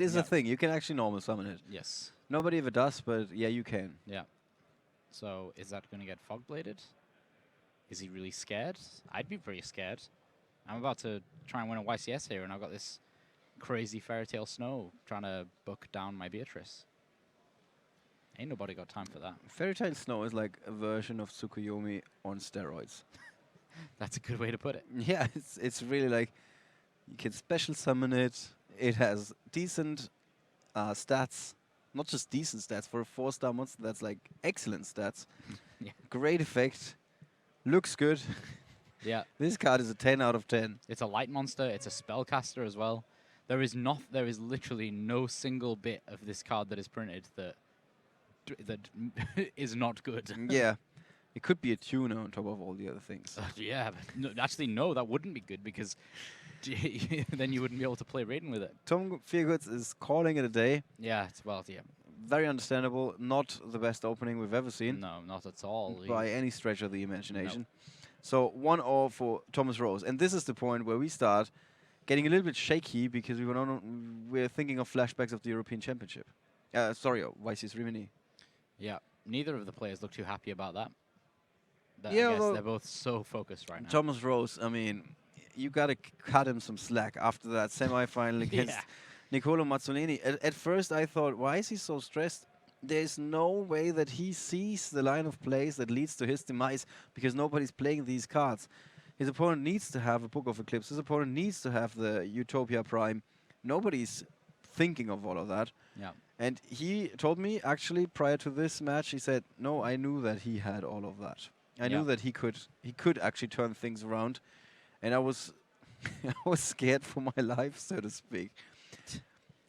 This is Yeah. a thing. You can actually normal summon it. Yes. Nobody ever does, but yeah, you can. Yeah. So is that going to get fog bladed? Is he really scared? I'd be pretty scared. I'm about to try and win a YCS here, and I've got this crazy Fairy Tale Snow trying to book down my Beatrice. Ain't nobody got time for that. Fairy Tail Snow is like a version of Tsukuyomi on steroids. That's a good way to put it. Yeah, it's really like you can special summon it. It has decent stats, not just decent stats for a 4-star monster. That's like excellent stats. Yeah. Great effect. Looks good. Yeah. This card is a 10 out of 10. It's a light monster. It's a spellcaster as well. There is literally no single bit of this card that is printed that is not good. Yeah, it could be a tuner on top of all the other things. Yeah, but no, actually, no, that wouldn't be good because then you wouldn't be able to play Raiden with it. Tom Feargoods is calling it a day. Yeah, yeah. Very understandable. Not the best opening we've ever seen. No, not at all. By any stretch of the imagination. So 1-0 for Thomas Rose. And this is the point where we start getting a little bit shaky because we're thinking of flashbacks of the European Championship. Sorry, YCS Rimini. Yeah, neither of the players look too happy about that. Yeah, I guess well, they're both so focused right now. Thomas Rose, I mean, you got to cut him some slack after that semi-final against Niccolo Mazzolini. At first, I thought, why is he so stressed? There's no way that he sees the line of plays that leads to his demise because nobody's playing these cards. His opponent needs to have a Book of Eclipse. His opponent needs to have the Utopia Prime. Nobody's thinking of all of that. Yeah. And he told me, actually, prior to this match, he said, no, I knew that he had all of that. I knew that he could actually turn things around. And I was I was scared for my life, so to speak.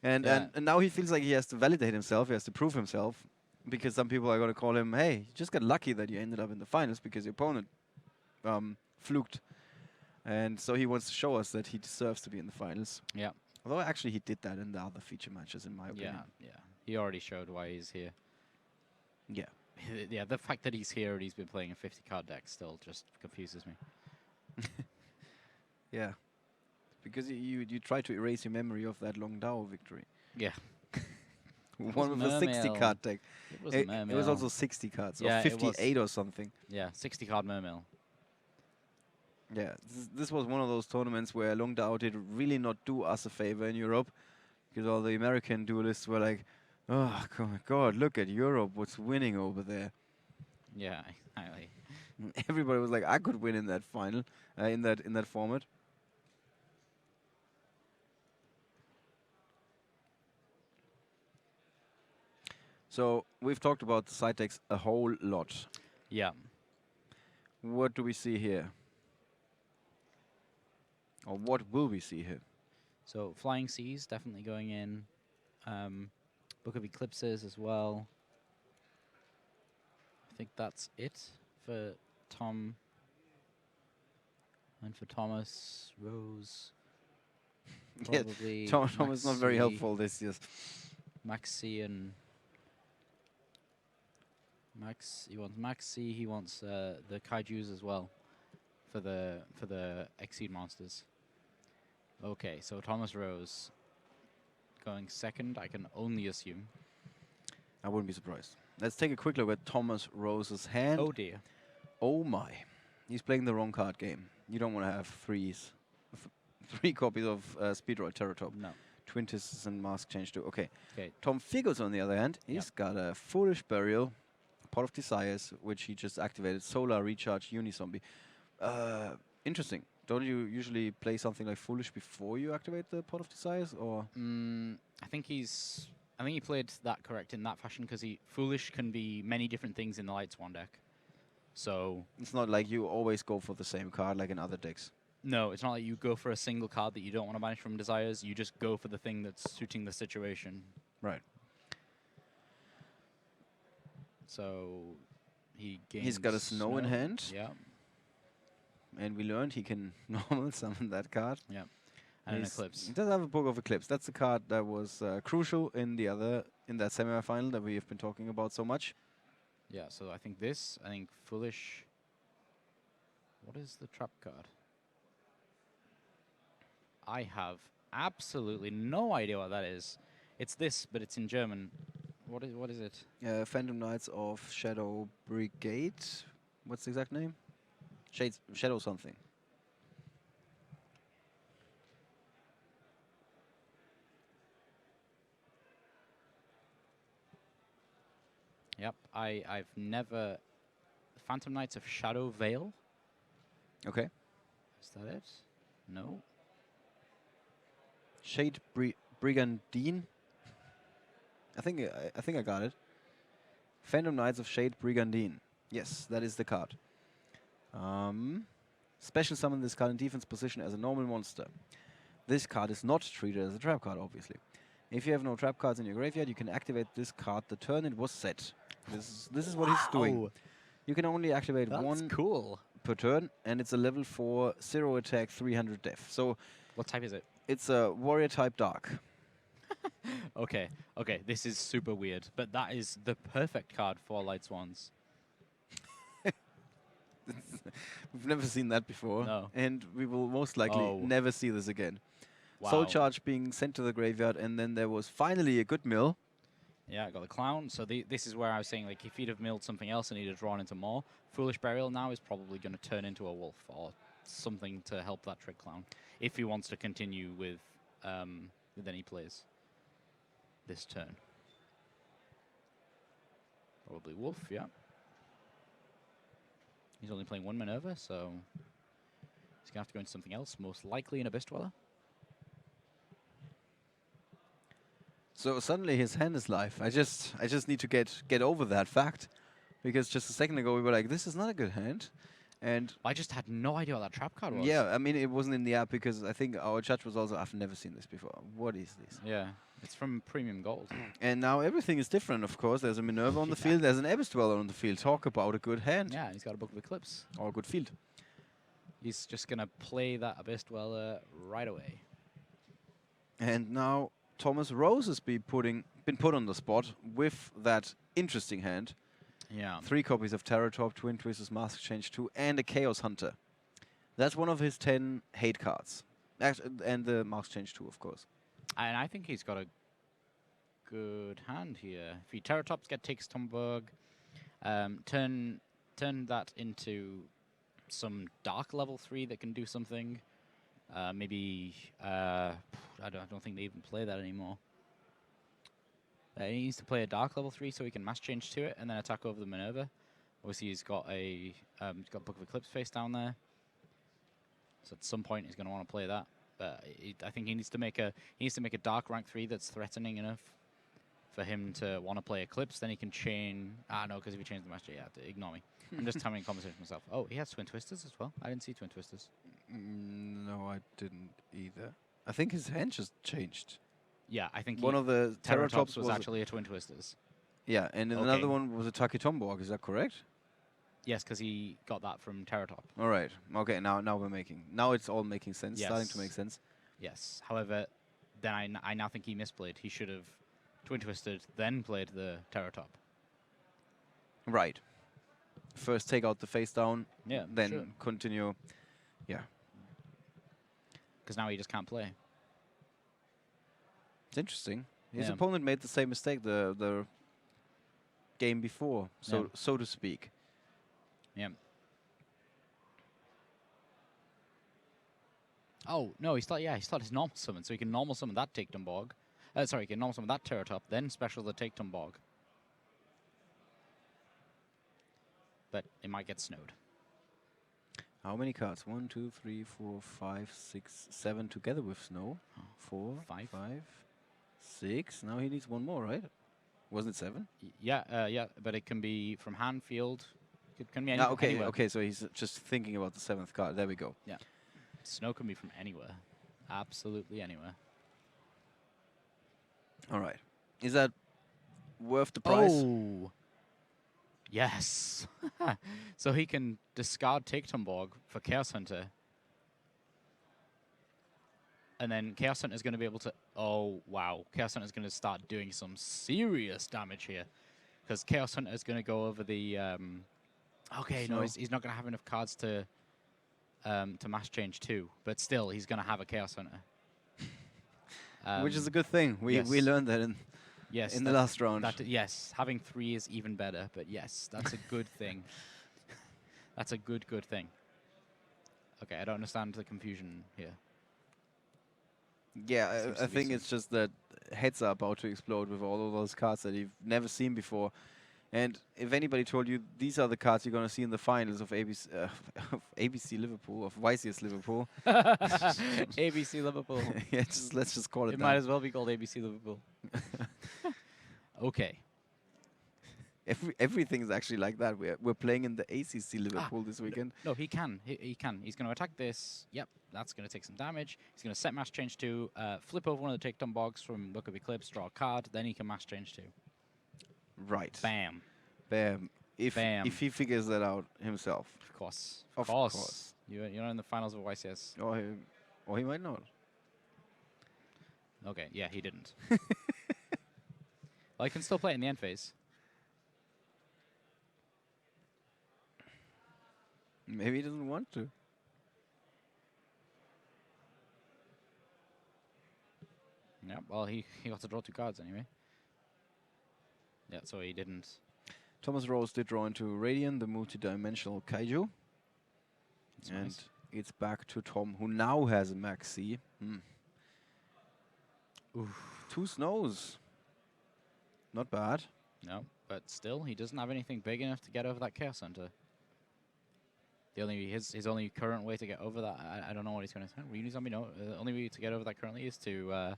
And now he feels like he has to validate himself. He has to prove himself. Because some people are going to call him, hey, you just got lucky that you ended up in the finals because your opponent fluked. And so he wants to show us that he deserves to be in the finals. Yeah. Although actually he did that in the other feature matches, in my opinion. Yeah. He already showed why he's here. Yeah. Yeah, the fact that he's here and he's been playing a 50-card deck still just confuses me. Yeah. Because you try to erase your memory of that Long Dao victory. Yeah. One with a 60-card deck. It was also 60 cards, Yeah, or 58 or something. Yeah, 60-card Mermill. Yeah, this was one of those tournaments where Long Dao did really not do us a favor in Europe, because all the American duelists were like, oh my god, look at Europe, what's winning over there. Yeah, exactly. Everybody was like, I could win in that final, in that format. So we've talked about the side decks a whole lot. Yeah. What do we see here? Or what will we see here? So Flying Seas definitely going in. Book of Eclipses as well. I think that's it for Tom. And for Thomas, Rose. Probably Tom is not very helpful this year. Maxi and Max. He wants Maxi. He wants the Kaijus as well for the Exceed monsters. Okay, so Thomas Rose going second. I can only assume. I wouldn't be surprised. Let's take a quick look at Thomas Rose's hand. Oh dear. Oh my. He's playing the wrong card game. You don't want to have three copies of Speedroid Terratop. No. Twintis and Mask Change too. Okay. Okay. Tom Figos, on the other hand, he's got a Foolish Burial, Pot of Desires, which he just activated, Solar Recharge, Unizombie. Interesting. Don't you usually play something like Foolish before you activate the Pot of Desires, or? I think he played that correct in that fashion because Foolish can be many different things in the Light Swan deck. So it's not like you always go for the same card like in other decks. No, it's not like you go for a single card that you don't want to banish from Desires. You just go for the thing that's suiting the situation. Right. So he's got a Snow in hand. Yeah. And we learned he can normal summon that card. Yeah. And an Eclipse. He does have a Book of Eclipse. That's the card that was crucial in that semi-final that we have been talking about so much. Yeah, so I think Foolish. What is the trap card? I have absolutely no idea what that is. It's this, but it's in German. What is it? Phantom Knights of Shadow Brigade. What's the exact name? Shadow something. Yep, I've never... Phantom Knights of Shadow Vale? Okay. Is that it? No. Shade Brigandine. I think I got it. Phantom Knights of Shade Brigandine. Yes, that is the card. Special summon this card in defense position as a normal monster. This card is not treated as a trap card, obviously. If you have no trap cards in your graveyard, you can activate this card the turn it was set. This is what he's doing. You can only activate one cool. per turn, and it's a level 4, 0 attack, 300 def. So What type is it? it's a warrior type dark. Okay, this is super weird, but that is the perfect card for Light Swans. We've never seen that before. No. And we will most likely never see this again. Wow. Soul Charge being sent to the graveyard, and then there was finally a good mill. Yeah, I got the Clown. So this is where I was saying, like, if he'd have milled something else and he'd have drawn into more, Foolish Burial now is probably going to turn into a wolf or something to help that trick Clown, if he wants to continue with any plays this turn. Probably wolf, yeah. He's only playing 1 Minerva, so he's going to have to go into something else, most likely an Abyss Dweller. So suddenly his hand is live. I just need to get over that fact, because just a second ago we were like, this is not a good hand, and I just had no idea what that trap card was. yeah, I mean it wasn't in the app because I think our judge was also, I've never seen this before. What is this? Yeah, it's from Premium Gold. And now everything is different. Of course, there's a Minerva on the field, there's an Abyss Dweller on the field. Talk about a good hand. Yeah, he's got a Book of Eclipse. Or a good field. He's just gonna play that Abyss Dweller right away. And now Thomas Rose has been put on the spot with that interesting hand. Yeah. 3 copies of Terror Top, Twin Twisters, Mask Change 2, and a Chaos Hunter. That's one of his 10 hate cards. And the Mask Change 2, of course. And I think he's got a good hand here. If he Terror Tops, get takes Tomberg, turn that into some Dark level 3 that can do something. Maybe I don't think they even play that anymore. He needs to play a Dark level 3 so he can mass change to it and then attack over the Minerva. Obviously, he's got Book of Eclipse face down there. So at some point, he's going to want to play that. But I think he needs to make a Dark rank 3 that's threatening enough for him to want to play Eclipse. Then he can chain. No, because if he chains the Master, yeah, ignore me. I'm just having a conversation with myself. Oh, he has Twin Twisters as well. I didn't see Twin Twisters. No, I didn't either. I think his hand just changed. Yeah, I think one of the Terror Tops was actually a Twin Twisters. Yeah, and another one was a Taki Tomborg. Is that correct? Yes, because he got that from Terror Top. All right. Okay. Now it's all making sense. Yes. Starting to make sense. Yes. However, then I now think he misplayed. He should have Twin Twisted, then played the Terror Top. Right. First take out the face down. Yeah. Then continue. Yeah. Because now he just can't play. It's interesting. His opponent made the same mistake the game before, so to speak. Yeah. Oh no, he started his normal summon, so he can normal summon that Take Tomborg. Sorry, he can normal summon that Terror Top, then special the Take Tomborg. But it might get snowed. How many cards? 1, 2, 3, 4, 5, 6, 7 together with snow. 4, 5, 6. Now he needs one more, right? Wasn't it 7? Yeah, but it can be from hand, field. It can be anywhere. Okay, so he's just thinking about the 7th card. There we go. Yeah. Snow can be from anywhere. Absolutely anywhere. All right. Is that worth the price? Oh! Yes. So he can discard Take Tomborg for Chaos Hunter. And then Chaos Hunter is going to be able to... Oh, wow. Chaos Hunter is going to start doing some serious damage here. Because Chaos Hunter is going to go over the... okay, no, he's not going to have enough cards to mass change 2. But still, he's going to have a Chaos Hunter. Which is a good thing. We yes. learned that Yes, in the last round. Yes, having 3 is even better, but yes, that's a good thing. That's a good thing. Okay, I don't understand the confusion here. Yeah, Seems I to be think some- it's just that heads are about to explode with all of those cards that you've never seen before. And if anybody told you these are the cards you're going to see in the finals of ABC, of ABC Liverpool, of YCS Liverpool, ABC Liverpool. yeah, let's just call it It that. might as well be called ABC Liverpool. Okay. Everything's actually like that. We're playing in the ACC Liverpool this weekend. No, he can. He can. He's going to attack this. Yep, that's going to take some damage. He's going to set mass change 2, flip over one of the takedown bogs from Look of Eclipse, draw a card, then he can mass change 2. Right. Bam. Bam. If he figures that out himself. Of course. Of course. You're in the finals of YCS. Or he might not. Okay, yeah, he didn't. Well, he can still play it in the end phase. Maybe he doesn't want to. Yeah, well, he got to draw 2 cards anyway. Yeah, so he didn't. Thomas Rose did draw into Radiant, the multi-dimensional kaiju. That's and nice. it's back to Tom, who now has a Max C. Oof. 2 snows. Not bad. No, but still, he doesn't have anything big enough to get over that Chaos Center. His only current way to get over that, I don't know what he's going to say. Reunizombie, no. The only way to get over that currently is to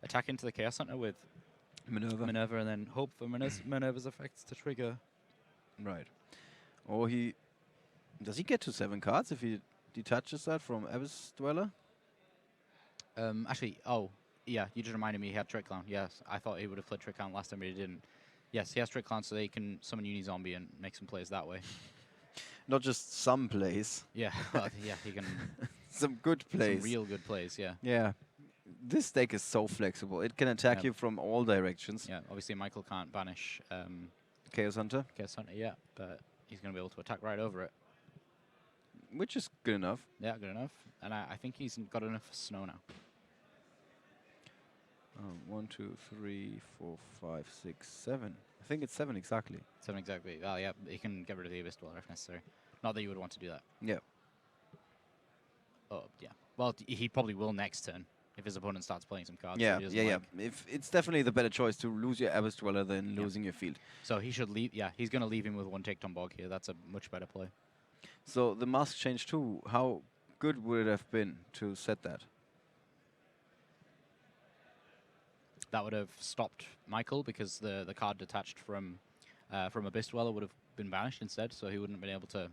attack into the Chaos Center with Minerva and then hope for Minerva's effects to trigger. Right. Or does he get to 7 cards if he detaches that from Abyss Dweller? Actually, yeah, you just reminded me he had Trick Clown. Yes, I thought he would have played Trick Clown last time, but he didn't. Yes, he has Trick Clown, so he can summon Unizombie and make some plays that way. Not just some plays. Yeah, well, yeah, he can. Some good plays. Some real good plays, yeah. Yeah. This deck is so flexible. It can attack you from all directions. Yeah, obviously Michael can't banish Chaos Hunter. Chaos Hunter, yeah, but he's going to be able to attack right over it. Which is good enough. Yeah, good enough. And I think he's got enough for snow now. 1, 2, 3, 4, 5, 6, 7. I think it's 7 exactly. 7 exactly. Well, yeah, he can get rid of the Abyss Dweller if necessary. Not that you would want to do that. Yeah. Oh, yeah. Well, he probably will next turn if his opponent starts playing some cards. Yeah, that he doesn't like. If it's definitely the better choice to lose your Abyss Dweller than losing your field. So he should leave. Yeah, he's going to leave him with 1 takedown bog here. That's a much better play. So the mask change too. How good would it have been to set that? That would have stopped Michael because the card detached from Abyss Dweller would have been banished instead, so he wouldn't have been able to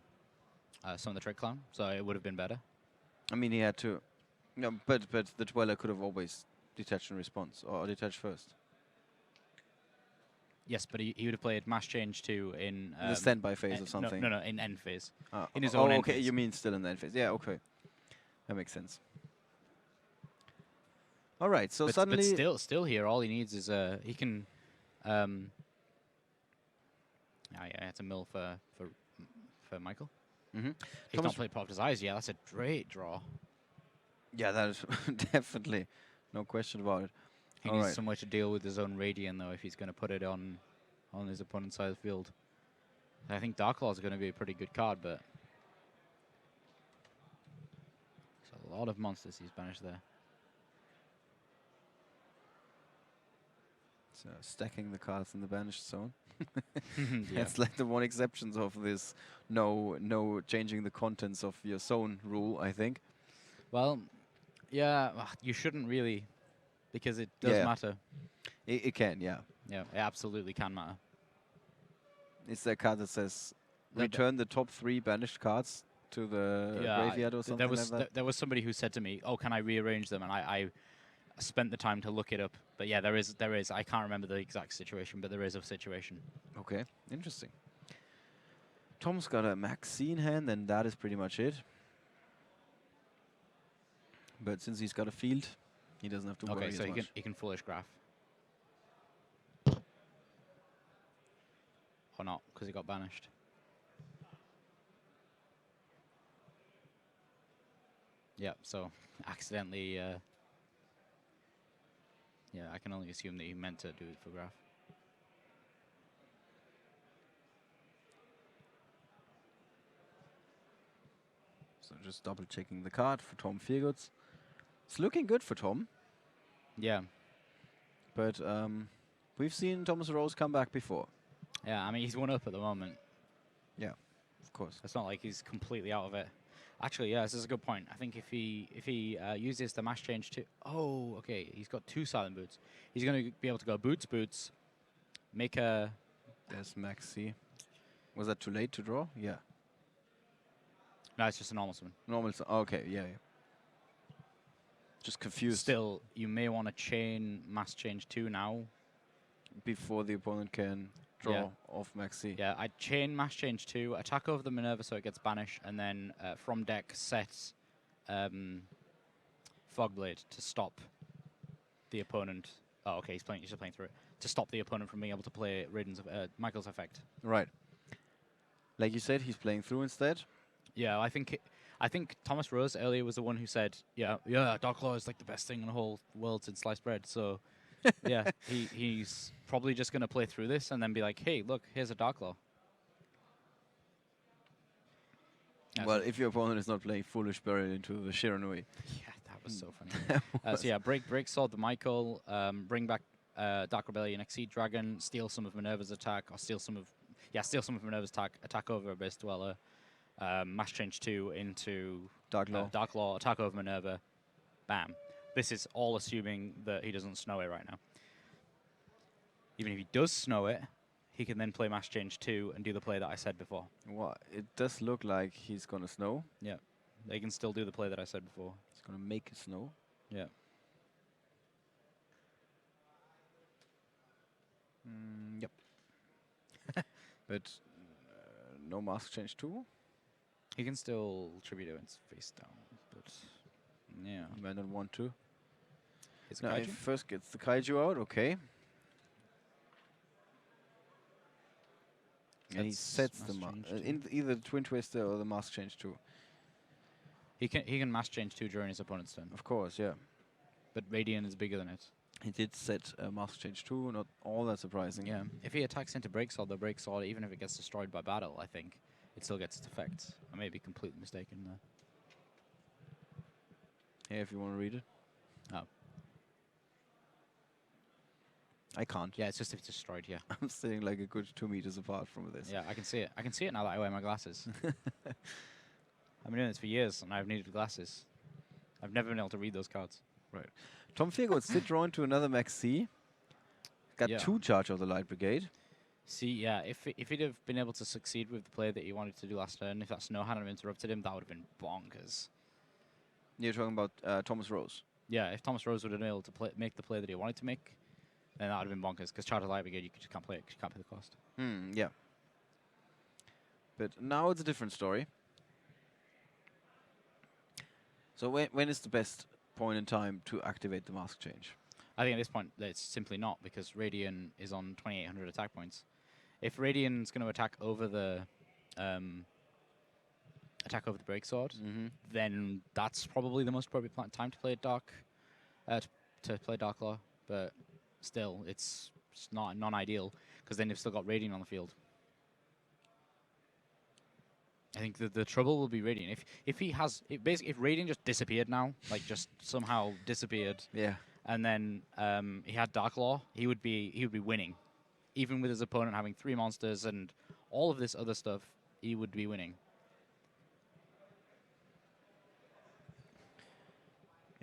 summon the Trick Clown. So it would have been better. I mean, he had to. No, but the Dweller could have always detached in response or detached first. Yes, but he would have played Mass Change 2 in the standby phase or something. No, in end phase. Ah, in his own end okay, phase. you mean still in the end phase? Yeah, okay, that makes sense. All right, so suddenly, but still here, all he needs is he can. Yeah, it's a mill for Michael. Mm-hmm. He's not played Pop Desires. Yeah, that's a great draw. Yeah, that is definitely no question about it. He needs somewhere to deal with his own Radiant though if he's going to put it on his opponent's side of the field. I think Dark Claw is going to be a pretty good card, but there's a lot of monsters he's banished there. So stacking the cards in the banished zone. Yeah. That's like the one exceptions of this no changing the contents of your zone rule, I think. Well, yeah, you shouldn't really, because it does matter. It can, yeah. Yeah, it absolutely can matter. It's that card that says return the top 3 banished cards to the graveyard or something like that. There was somebody who said to me, "Oh, can I rearrange them?" And I spent the time to look it up. But yeah, there is. I can't remember the exact situation, but there is a situation. Okay, interesting. Tom's got a Max C in hand, and that is pretty much it. But since he's got a field, he doesn't have to worry Okay, so as much. he can Foolish Graph. Or not, because he got banished. Yeah, so accidentally Yeah, I can only assume that he meant to do it for Graf. So just double checking the card for Tom Feargoods. It's looking good for Tom, Yeah. but we've seen Thomas Rose come back before. Yeah, I mean, he's 1-up at the moment. Yeah, of course. It's not like he's completely out of it. Actually, yeah, this is a good point. I think if he uses the mash change to... Oh, okay, he's got 2 silent boots. He's going to be able to go boots, make a... There's Maxi. Was that too late to draw? Yeah. No, it's just a normal summon. Normal. Okay, yeah. Just confused. Still, you may want to chain mass change 2 now. Before the opponent can draw off Maxi. Yeah, I'd chain mass change 2, attack over the Minerva so it gets banished, and then from deck set Fogblade to stop the opponent. Oh, okay, he's still playing through it. To stop the opponent from being able to play Michael's effect. Right. Like you said, he's playing through instead. Yeah, I think Thomas Rose earlier was the one who said, yeah, Dark Claw is like the best thing in the whole world since sliced bread. So, yeah, he's probably just going to play through this and then be like, hey, look, here's a Dark Claw. Well, if your opponent is not playing Foolish Burial into the Shiranui. Yeah, that was so funny. So yeah, break Sword the Michael, bring back Dark Rebellion, Exceed Dragon, steal some of Minerva's attack, or steal some of Minerva's attack over Abyss Dweller, mash change 2 into Dark Law, attack over Minerva, bam. This is all assuming that he doesn't snow it right now. Even if he does snow it, he can then play mash change 2 and do the play that I said before. Well, it does look like he's going to snow. Yeah, they can still do the play that I said before. He's going to make it snow. Yeah. Yep. But no mask change 2. He can still tribute it face down, but yeah. He might not want to. It's Now, he first gets the Kaiju out, okay. And he sets the either the Twin Twister or the mask change 2. He can mask change 2 during his opponent's turn. Of course, yeah. But Radiant is bigger than it. He did set mask change 2, not all that surprising. Yeah. If he attacks into Break Sword, the Break Sword, even if it gets destroyed by battle, I think it still gets its effect. I may be completely mistaken there. Yeah, if you want to read it. Oh. I can't. Yeah, it's just if it's destroyed, yeah. I'm sitting like a good 2 meters apart from this. Yeah, I can see it. I can see it now that I wear my glasses. I've been doing this for years, and I've needed glasses. I've never been able to read those cards. Right. Tom Feargoods did draw into another Max C. Got 2 charge of the Light Brigade. See, yeah, if he'd have been able to succeed with the play that he wanted to do last turn, if that snow hadn't interrupted him, that would have been bonkers. You're talking about Thomas Rose. Yeah, if Thomas Rose would have been able to make the play that he wanted to make, then that would have been bonkers. Because Charter Light Brigade, you just can't play it. You can't pay the cost. Yeah. But now it's a different story. So when is the best point in time to activate the mask change? I think at this point, it's simply not, because Radiant is on 2,800 attack points. If Radiant's going to attack over the Break Sword, then that's probably the most appropriate time to play Dark Law. But still, it's not non-ideal, because then you've still got Radiant on the field. I think the trouble will be Radiant. If Radiant just disappeared now, like just somehow disappeared, and then he had Dark Law, he would be winning, even with his opponent having 3 monsters and all of this other stuff. He would be winning.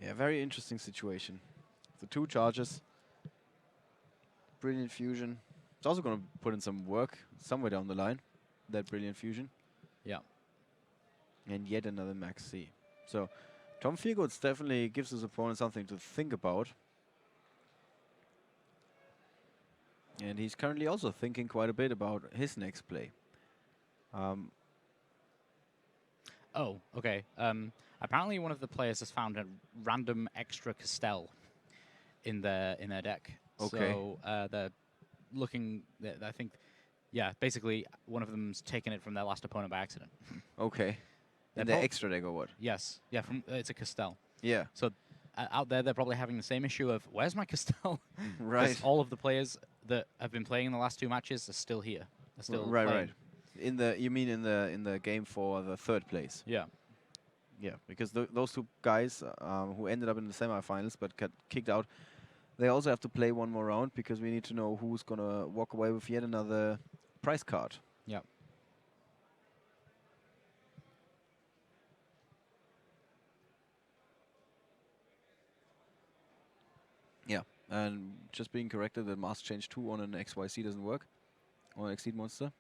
Yeah, very interesting situation. The 2 charges, Brilliant Fusion. It's also going to put in some work somewhere down the line, that Brilliant Fusion. Yeah. And yet another Max C. So Tom Feargoods definitely gives his opponent something to think about. And he's currently also thinking quite a bit about his next play. Oh, okay. Apparently one of the players has found a random extra Castell in their deck. Okay. So they're looking, I think, yeah, basically one of them's taken it from their last opponent by accident. Okay. And the extra deck or what? Yes. Yeah, it's a Castell. Yeah. So out there, they're probably having the same issue of where's my Castell? Right. All of the players that have been playing in the last 2 matches are still here. They're still Right, playing. right. You mean in the game for the 3rd place? Yeah. Yeah, because those 2 guys who ended up in the semifinals but got kicked out, they also have to play one more round because we need to know who's gonna walk away with yet another prize card. Yeah. Yeah, and just being corrected that Master Change 2 on an XYZ doesn't work, or an Exceed Monster.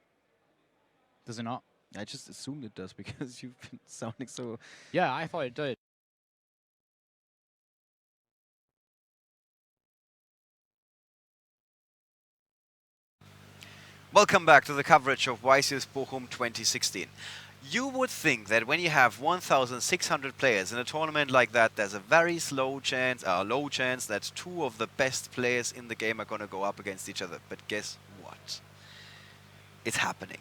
Does it not? I just assumed it does because you've been sounding so... Yeah, I thought it did. Welcome back to the coverage of YCS Bochum 2016. You would think that when you have 1,600 players in a tournament like that, there's a very low chance that 2 of the best players in the game are going to go up against each other. But guess what? It's happening.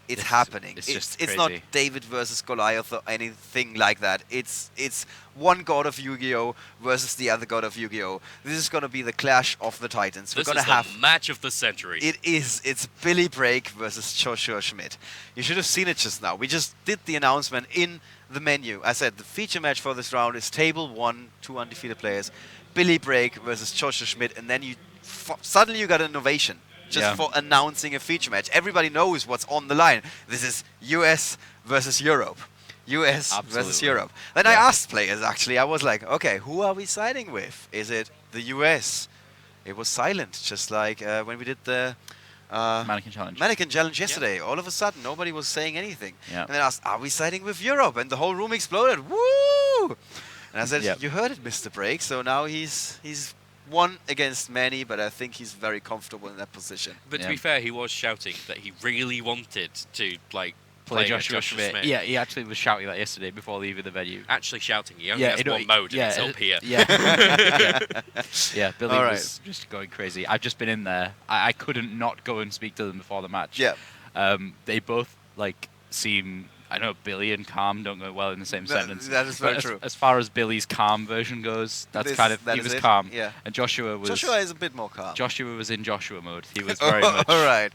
It's happening. It's not David versus Goliath or anything like that. It's one god of Yu-Gi-Oh versus the other god of Yu-Gi-Oh. This is going to be the clash of the titans. This We're going is to have the match of the century. It is. It's Billy Brake versus Joshua Schmidt. You should have seen it just now. We just did the announcement in the menu. I said the feature match for this round is table 1, 2 undefeated players, Billy Brake versus Joshua Schmidt, and then suddenly you got an ovation. Just for announcing a feature match. Everybody knows what's on the line. This is US versus Europe. US versus Europe. Then I asked players, actually. I was like, okay, who are we siding with? Is it the US? It was silent, just like when we did the Mannequin Challenge yesterday. All of a sudden, nobody was saying anything. Yeah. And then I asked, are we siding with Europe? And the whole room exploded. Woo! And I said, you heard it, Mr. Brake. So now he's won against many, but I think he's very comfortable in that position. But to be fair, he was shouting that he really wanted to play Joshua Schmidt. Yeah, he actually was shouting that yesterday before leaving the venue. Actually shouting. He only has one mode, and it's up here. Yeah, Billy was just going crazy. I've just been in there. I couldn't not go and speak to them before the match. Yeah. They both seem. I know Billy and calm don't go well in the same sentence. That is very true. As far as Billy's calm version goes, he was calm. Yeah. And Joshua is a bit more calm. Joshua was in Joshua mode. He was very much. All right.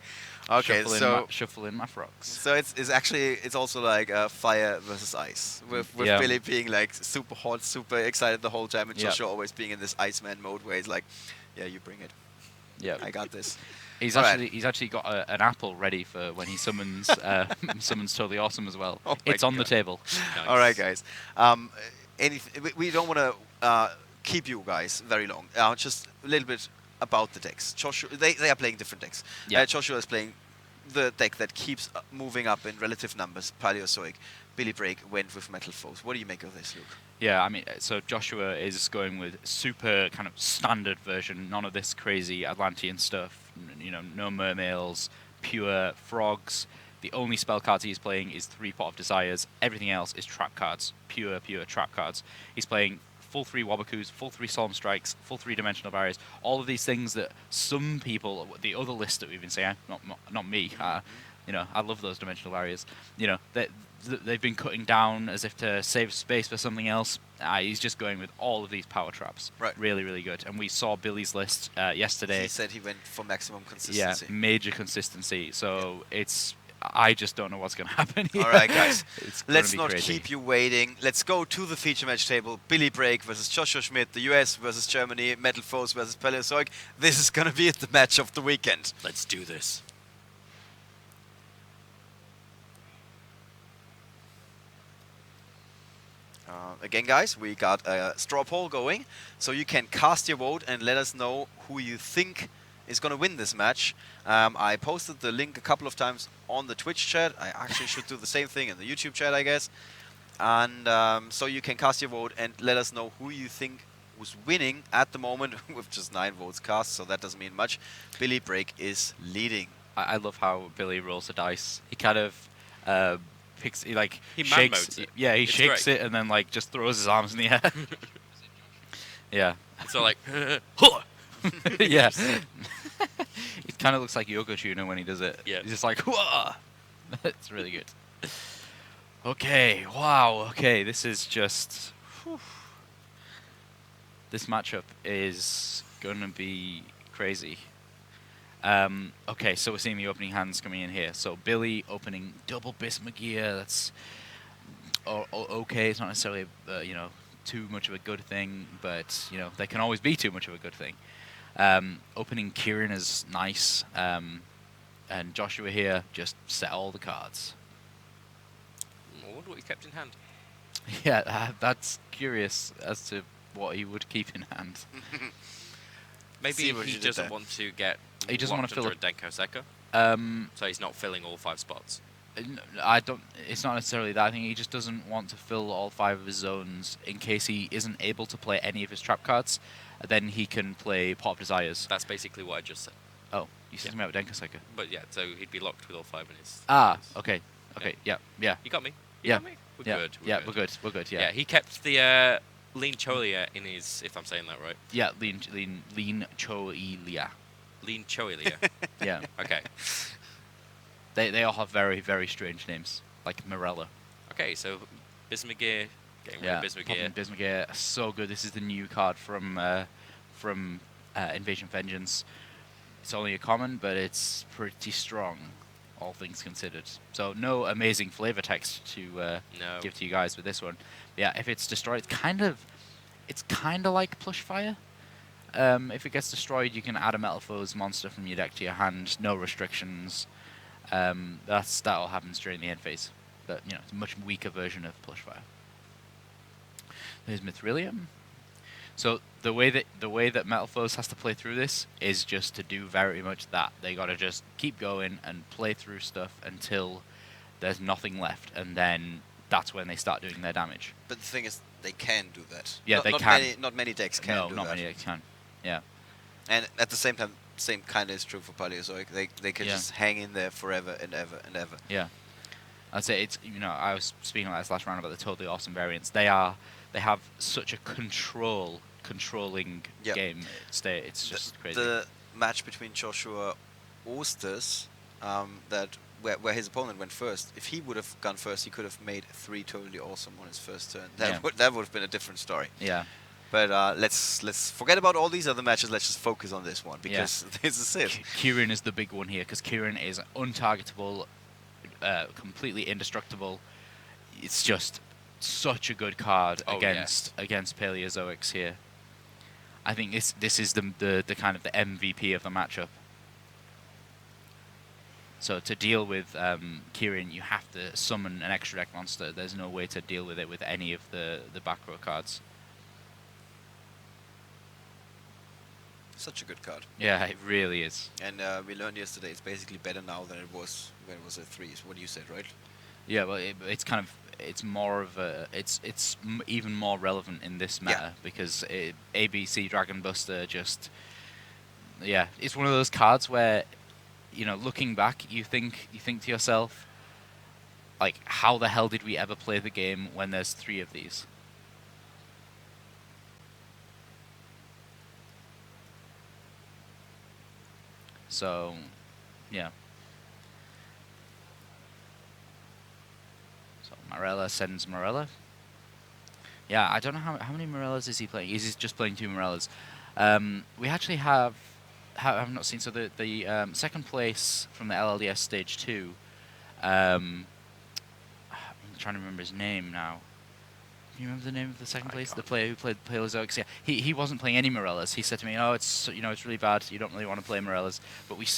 Okay, shuffling my frogs. So it's also like fire versus ice, with Billy being like super hot, super excited the whole time, and Joshua always being in this Iceman mode where he's like, yeah, you bring it. Yeah, I got this. He's actually got an apple ready for when he summons summons Totally Awesome as well. Oh it's on the table. Nice. All right, guys. We don't want to keep you guys very long. Just a little bit about the decks. Joshua, they are playing different decks. Yeah. Joshua is playing the deck that keeps moving up in relative numbers, Paleozoic. Billy Brake went with Metal Foes. What do you make of this, Luke? Yeah, I mean, so Joshua is going with super kind of standard version, none of this crazy Atlantean stuff. No mermails, pure frogs. The only spell cards he's playing is 3 Pot of Desires. Everything else is trap cards, pure trap cards. He's playing full 3 Wabakus, full 3 Solemn Strikes, full 3 Dimensional Barriers. All of these things that some people, the other list that we've been saying, not me. I love those Dimensional Barriers. They've been cutting down as if to save space for something else. He's just going with all of these power traps. Right. Really, really good. And we saw Billy's list yesterday. He said he went for maximum consistency. Yeah, major consistency. So I just don't know what's going to happen here. All right, guys. Let's not keep you waiting. Let's go to the feature match table. Billy Brake versus Joshua Schmidt. The US versus Germany. Metal Foes versus Paleozoic. This is going to be the match of the weekend. Let's do this. Again, guys, we got a straw poll going, so you can cast your vote and let us know who you think is going to win this match. I posted the link a couple of times on the Twitch chat. I actually should do the same thing in the YouTube chat, I guess. And so you can cast your vote and let us know who you think was winning at the moment with just 9 votes cast, so that doesn't mean much. Billy Brake is leading. I love how Billy rolls the dice. He kind of he shakes it. Yeah, he shakes it and then just throws his arms in the air. Yeah. So yeah. It kind of looks like Yoko Tuna when he does it. Yeah. He's just like, whoa! It's really good. Okay, wow, okay, this is just... Whew. This matchup is gonna be crazy. Okay, so we're seeing the opening hands coming in here. So Billy opening double Bismugear. That's okay. It's not necessarily too much of a good thing, but they can always be too much of a good thing. Opening Kieran is nice, and Joshua here just set all the cards. I wonder what he kept in hand. Yeah, that's curious as to what he would keep in hand. Maybe he doesn't want to get he doesn't want to fill a Denko Seka. So he's not filling all 5 spots. I don't. It's not necessarily that. I think he just doesn't want to fill all 5 of his zones in case he isn't able to play any of his trap cards. Then he can play Pot of Desires. That's basically what I just said. Oh, you said something about Denko Seka. But yeah, so he'd be locked with all 5 in his. Okay. Okay. Yeah. You got me. Yeah. We're yeah. good. We're good. We're good. Yeah. Yeah. He kept the Lean Cholia in his, if I'm saying that right. Yeah. Lean Choilia. Lean Cholia. Yeah. Okay. They all have very, very strange names, like Morella. Okay, so Bismugear, getting rid of Bismugear. Bismugear, so good. This is the new card from Invasion Vengeance. It's only a common, but it's pretty strong, all things considered. So no amazing flavor text to give to you guys with this one. Yeah, if it's destroyed, it's kind of like Plush Fire. If it gets destroyed, you can add a Metal Foes monster from your deck to your hand. No restrictions. That all happens during the end phase, but it's a much weaker version of Plush Fire. There's Mithrilium. So the way that Metal Foes has to play through this is just to do very much that. They gotta just keep going and play through stuff until there's nothing left, and then that's when they start doing their damage. But the thing is, they can do that. Yeah, they can. Not many decks can do that. No, not many decks can. Yeah. And at the same time, same kind of is true for Paleozoic. They can just hang in there forever and ever and ever. Yeah. I'd say it's I was speaking about this last round about the totally awesome variants. They have such a controlling game state. It's just crazy. The match between Joshua Osters, where his opponent went first. If he would have gone first, he could have made 3 totally awesome on his first turn. That would have been a different story. Yeah. But let's forget about all these other matches. Let's just focus on this one because this is it. Kieran is the big one here because Kieran is untargetable, completely indestructible. It's just such a good card against Paleozoics here. I think this is the kind of the MVP of the matchup. So to deal with Kieran, you have to summon an extra deck monster. There's no way to deal with it with any of the back row cards. Such a good card. Yeah, it really is. And we learned yesterday it's basically better now than it was when it was a 3. What you said, right? Yeah, well, it's more of a even more relevant in this meta because ABC Dragon Buster just it's one of those cards where looking back you think to yourself like how the hell did we ever play the game when there's 3 of these? So, yeah. So Morella sends Morella. Yeah, I don't know how many Morellas is he playing. He's just playing 2 Morellas. We actually have not seen. So the second place from the LLDS stage 2. I'm trying to remember his name now. Do you remember the name of the second place? The player who played Paleozoics? Yeah, he wasn't playing any Morellas. He said to me, "Oh, it's it's really bad. You don't really want to play Morellas." But we've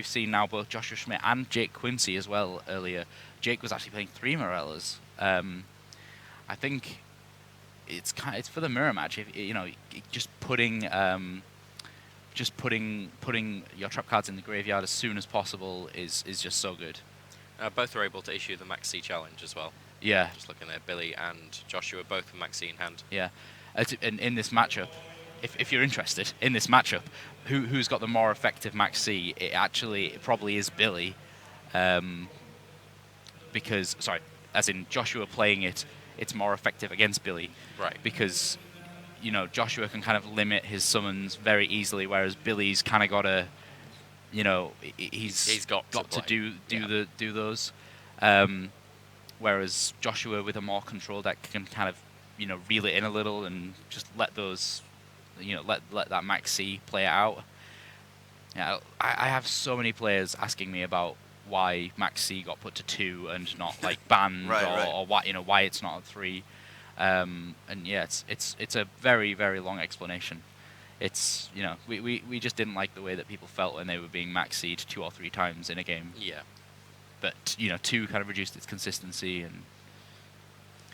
seen now both Joshua Schmidt and Jake Quincy as well earlier. Jake was actually playing 3 Morellas. I think it's for the mirror match. If just putting your trap cards in the graveyard as soon as possible is just so good. Both are able to issue the Max C challenge as well. Yeah. Just looking there, Billy and Joshua both with Max C in hand. Yeah. In this matchup, if you're interested in this matchup, who's got the more effective Max C? It probably is Billy, because as in Joshua playing it's more effective against Billy, right? Because Joshua can kind of limit his summons very easily, whereas Billy's kind of got to, he's got to do those. Whereas Joshua with a more control deck can kind of reel it in a little and just let those let that Max C play it out. Yeah, I have so many players asking me about why Max C got put to 2 and not like banned or why why it's not at 3. And yeah, it's a very, very long explanation. It's we just didn't like the way that people felt when they were being Max C'd 2 or 3 times in a game. Yeah. But 2 kind of reduced its consistency, and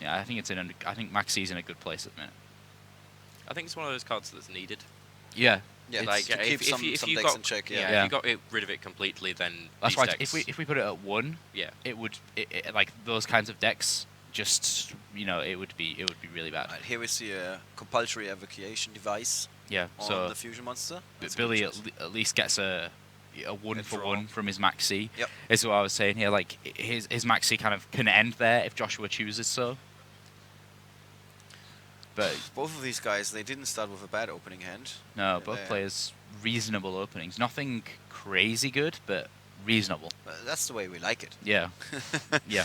yeah, I think Max C's in a good place at the minute. I think it's one of those cards that's needed. Yeah. Yeah, Like to keep some if you decks got in check. if Yeah. you got rid of it completely, then That's these right. decks, If we put it at 1, yeah, it would like those kinds of decks. Just it would be really bad. Right, here we see a compulsory evacuation device Yeah. on So the fusion monster. That's a Billy good choice. at least gets a 1 for draw. 1 from his Max C. Yep. Is what I was saying here. Like his Max C kind of can end there if Joshua chooses so. But Both of these guys, they didn't start with a bad opening hand. no, both players reasonable openings. Nothing crazy good, but reasonable. That's the way we like it. Yeah. Yeah.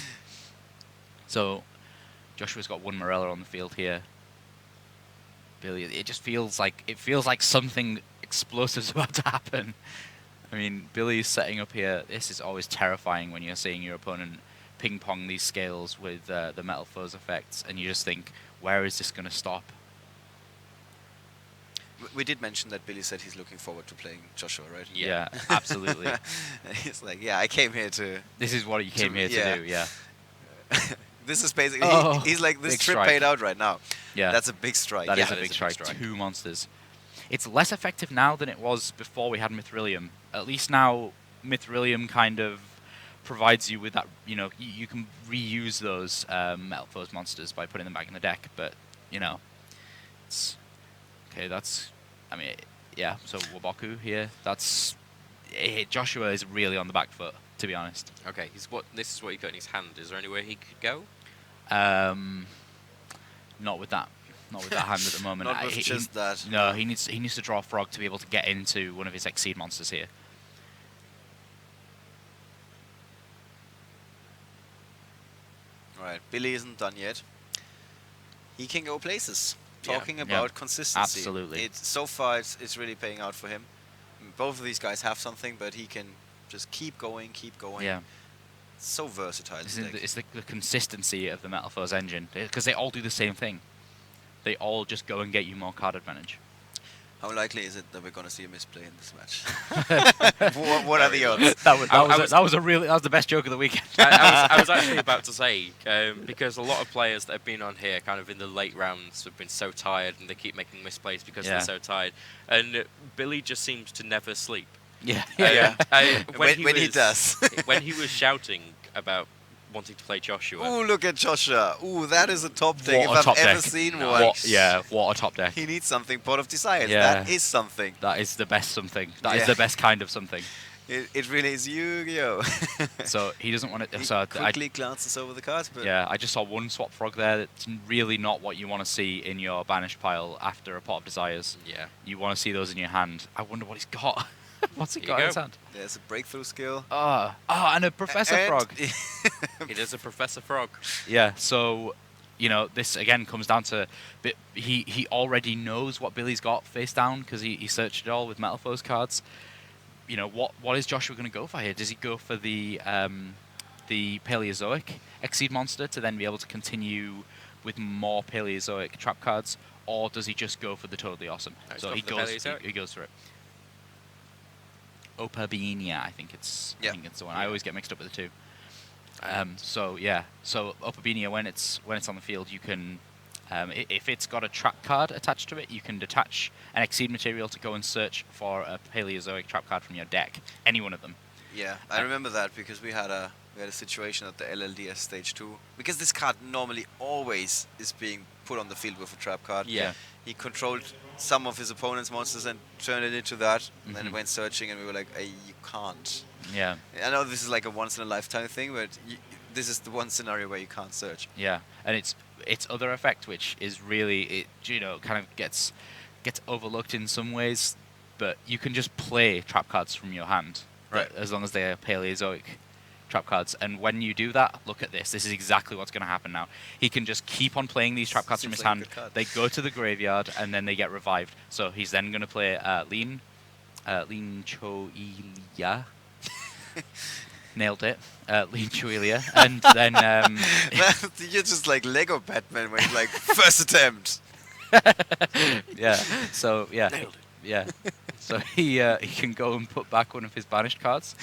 So Joshua's got 1 Morella on the field here. Billy, it just feels like something explosive's about to happen. I mean, Billy's setting up here. This is always terrifying when you're seeing your opponent ping pong these scales with the Metal Foes effects, and you just think, where is this going to stop? We did mention that Billy said he's looking forward to playing Joshua, right? Yeah, absolutely. He's like, yeah, I came here to... This is what you came here to do. Yeah. This is basically... Oh, he's like, this big trip strike. paid out right now. Yeah. That's a big strike. That yeah, is a big strike. 2 monsters. It's less effective now than it was before we had Mithrilium. At least now, Mithrilium kind of provides you with that, you can reuse those Metal Foes monsters by putting them back in the deck, but, it's... Okay, that's... I mean, yeah, so Waboku here, that's... Joshua is really on the back foot, to be honest. Okay, this is what he got in his hand. Is there anywhere he could go? Not with that hand at the moment. Not with just that. No, he needs to draw a frog to be able to get into one of his Exceed monsters here. Alright, Billy isn't done yet. He can go places. Yeah. Talking about consistency. Absolutely. So far, it's really paying out for him. Both of these guys have something, but he can just keep going. Yeah. So versatile. It's the consistency of the Metal Foes engine, because they all do the same thing. They all just go and get you more card advantage. How likely is it that we're going to see a misplay in this match? what are the odds? That was the best joke of the weekend. I was actually about to say, because a lot of players that have been on here kind of in the late rounds have been so tired and they keep making misplays because they're so tired. And Billy just seems to never sleep. Yeah. When he does. When he was shouting about wanting to play Joshua. Ooh, look at Joshua. Ooh, that is a top deck What a if top I've ever deck. seen No. one. What a top deck. He needs something, Pot of Desires. Yeah. That is something. That is the best something. That is Yeah. the best kind of something. It really is Yu-Gi-Oh! So he doesn't want it. He So quickly glances over the cards, but yeah, I just saw 1 swap frog there. That's really not what you want to see in your banished pile after a Pot of Desires. Yeah. You want to see those in your hand. I wonder what he's got. What's he Here got you in his go. hand? there's a breakthrough skill. And a Professor And- Frog. It is a Professor Frog. Yeah, so, this again comes down to he already knows what Billy's got face down because he searched it all with Metal Foes cards. What is Joshua going to go for here? Does he go for the Paleozoic Exceed monster to then be able to continue with more Paleozoic trap cards, or does he just go for the totally awesome? No, he's So gone he for the goes Paleozoic. he goes for it. Opabinia, I think it's the one. I always get mixed up with the 2. So Opabinia, when it's on the field, you can, if it's got a trap card attached to it, you can detach an Exceed material to go and search for a Paleozoic trap card from your deck, any one of them. Yeah, I remember that because we had a situation at the LLDS stage 2. Because this card normally always is being put on the field with a trap card. Yeah. He controlled some of his opponent's monsters and turned it into that, and then Mhm. went searching, and we were like, hey, you can't. Yeah, I know this is like a once-in-a-lifetime thing, but this is the one scenario where you can't search. yeah, and its other effect, which is really kind of gets overlooked in some ways, but you can just play trap cards from your hand, Right. as long as they are Paleozoic trap cards. And when you do that, look at this. This is exactly what's going to happen now. He can just keep on playing these trap cards from Seems his like a hand. good card. They go to the graveyard, and then they get revived. So he's then going to play Lean Choilia. Nailed it. Lean Choilia. And then... You're just like Lego Batman when he's like, first attempt. yeah. So, yeah. Nailed it. Yeah. So he can go and put back one of his banished cards,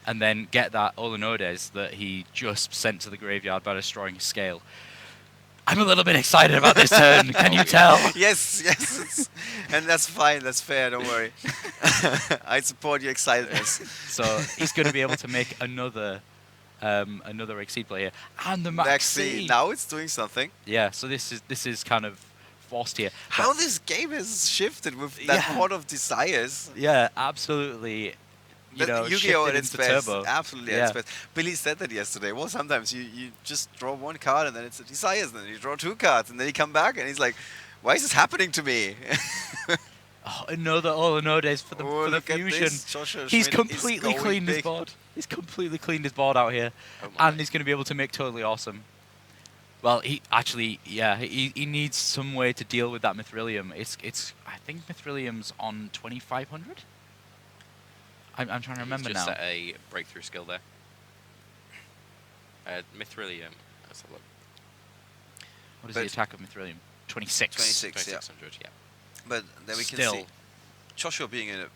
and then get that Olanodes that he just sent to the graveyard by destroying his scale. I'm a little bit excited about this turn. Can you tell? Yes, and that's fine. That's fair. Don't worry. I support your excitedness. So he's going to be able to make another Exceed player and the Maxine. Now it's doing something. Yeah. So this is kind of forced here. How this game has shifted with that Pot of Desires. Yeah, absolutely. You know, Yu-Gi-Oh! At shifted its into best. turbo. Absolutely at Yeah. its best. Billy said that yesterday. Well, sometimes you just draw one card and then it's a Desires, and then you draw two cards, and then you come back and he's like, why is this happening to me? Oh, another Olanodes for the look at fusion. this. Joshua He's Schmidt is completely going cleaned his big. board. He's completely cleaned his board out here. Oh my. And he's going to be able to make Totally Awesome. Well, he needs some way to deal with that Mithrilium. I think Mithrilium's on 2,500. I'm trying to remember He's just now. set a breakthrough skill there. Mithrilium. Let's have a look. What is but- the attack of Mithrilium? 26. 26, yeah. 2600, yeah. But then we can Still. see Joshua being in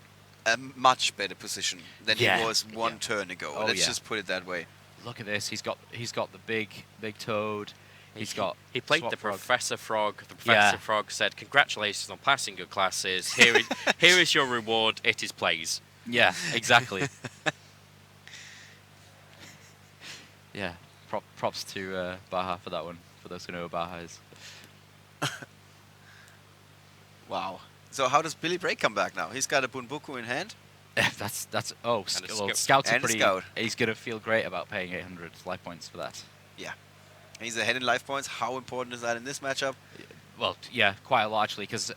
a much better position than Yeah. he was one Yeah. turn ago. Oh, Let's yeah. just put it that way. Look at this. He's got the big toad. He's got He played Swap the Frog. Professor Frog. The Yeah. Professor Frog said, "Congratulations on passing your classes. Here is your reward. It is plays." Yeah, exactly. Yeah, props to Baja for that one. For those who know who Baja is. Wow. So how does Billy Break come back now? He's got a Bunbuku in hand. That's well, Scout. Scouts are And a pretty. Scout. He's gonna feel great about paying 800 life points for that. And he's ahead in life points. How important is that in this matchup? Well, yeah, quite a lot actually, because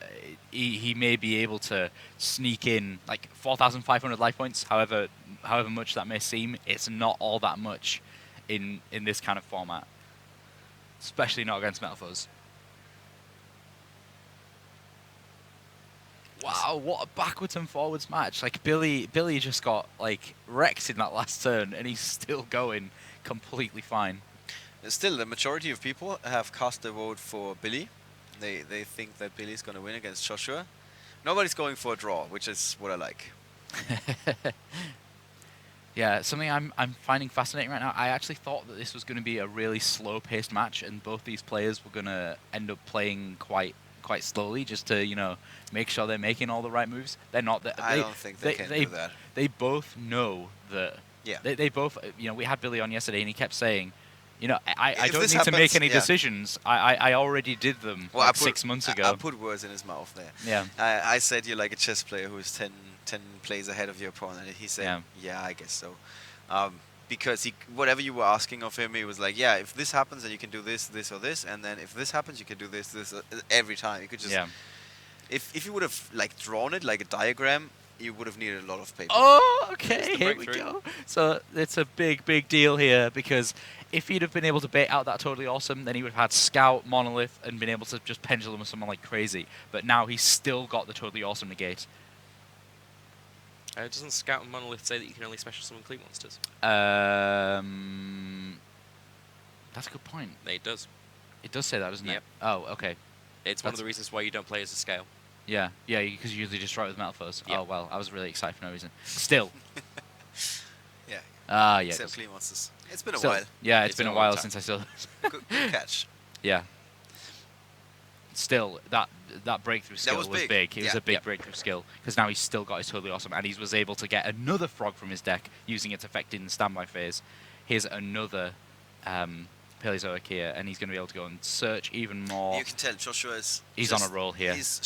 he may be able to sneak in like 4,500 life points. However much that may seem, it's not all that much in this kind of format, especially not against Metal Foes. Wow, what a backwards and forwards match! Like Billy just got like wrecked in that last turn, and he's still going completely fine. Still, the majority of people have cast their vote for Billy. They think that Billy's going to win against Joshua. Nobody's going for a draw, which is what I like. Yeah, something I'm finding fascinating right now. I actually thought that this was going to be a really slow-paced match, and both these players were going to end up playing quite slowly, just to make sure they're making all the right moves. They're not. I don't think they can do that. They both know that. Yeah. They both. We had Billy on yesterday, and he kept saying, I If don't this need to make happens, any yeah. decisions. I already did them Well, like 6 months ago. I put words in his mouth there. Yeah. I said you're like a chess player who is 10 plays ahead of your opponent. And he said, yeah, I guess so. Because whatever you were asking of him, he was like, yeah, if this happens, then you can do this, this, or this. And then if this happens, you can do this, this, every time. You could just... Yeah. If you would have like drawn it like a diagram, you would have needed a lot of paper. Oh, okay, the here we breakthrough. go. So it's a big deal here, because if he'd have been able to bait out that Totally Awesome, then he would have had Scout, Monolith, and been able to just pendulum with someone like crazy. But now he's still got the Totally Awesome negate. Doesn't Scout and Monolith say that you can only special summon Clean monsters? That's a good point. It does. It does say that, doesn't Yep. it? Oh, okay. It's one of That's- the reasons why you don't play as a scale. Yeah, because you usually destroy it with Metal Foes. Yep. Oh, well, I was really excited for no reason. Still. Yeah. Yeah. it Except does. Clean Monsters. It's been a Still. while. Yeah, it's It's been a been a long while time. since I saw Good catch. Yeah. Still, that breakthrough skill was was big. big. It was Yeah. a big Yep. breakthrough skill, because now he's still got his Totally Awesome, and he was able to get another frog from his deck using its effect in standby phase. Here's another Paleozoic here, and he's going to be able to go and search even more. You can tell Joshua is... He's just- on a roll here. He's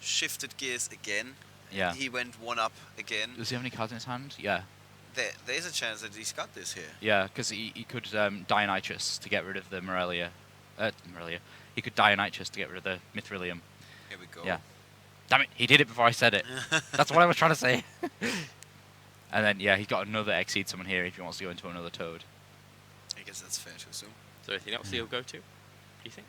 shifted gears again. Yeah. He went one up again. Does he have any cards in his hand? Yeah. There's a chance that he's got this here. Yeah, because he could Dionychus to get rid of the Morelia. He could Dionychus to get rid of the Mithrilium. Here we go. Yeah. Damn it, he did it before I said it. That's what I was trying to say. And then, yeah, he's got another Exceed Summon here if he wants to go into another Toad. I guess that's fair to assume. Is there anything else he'll go to, do you think?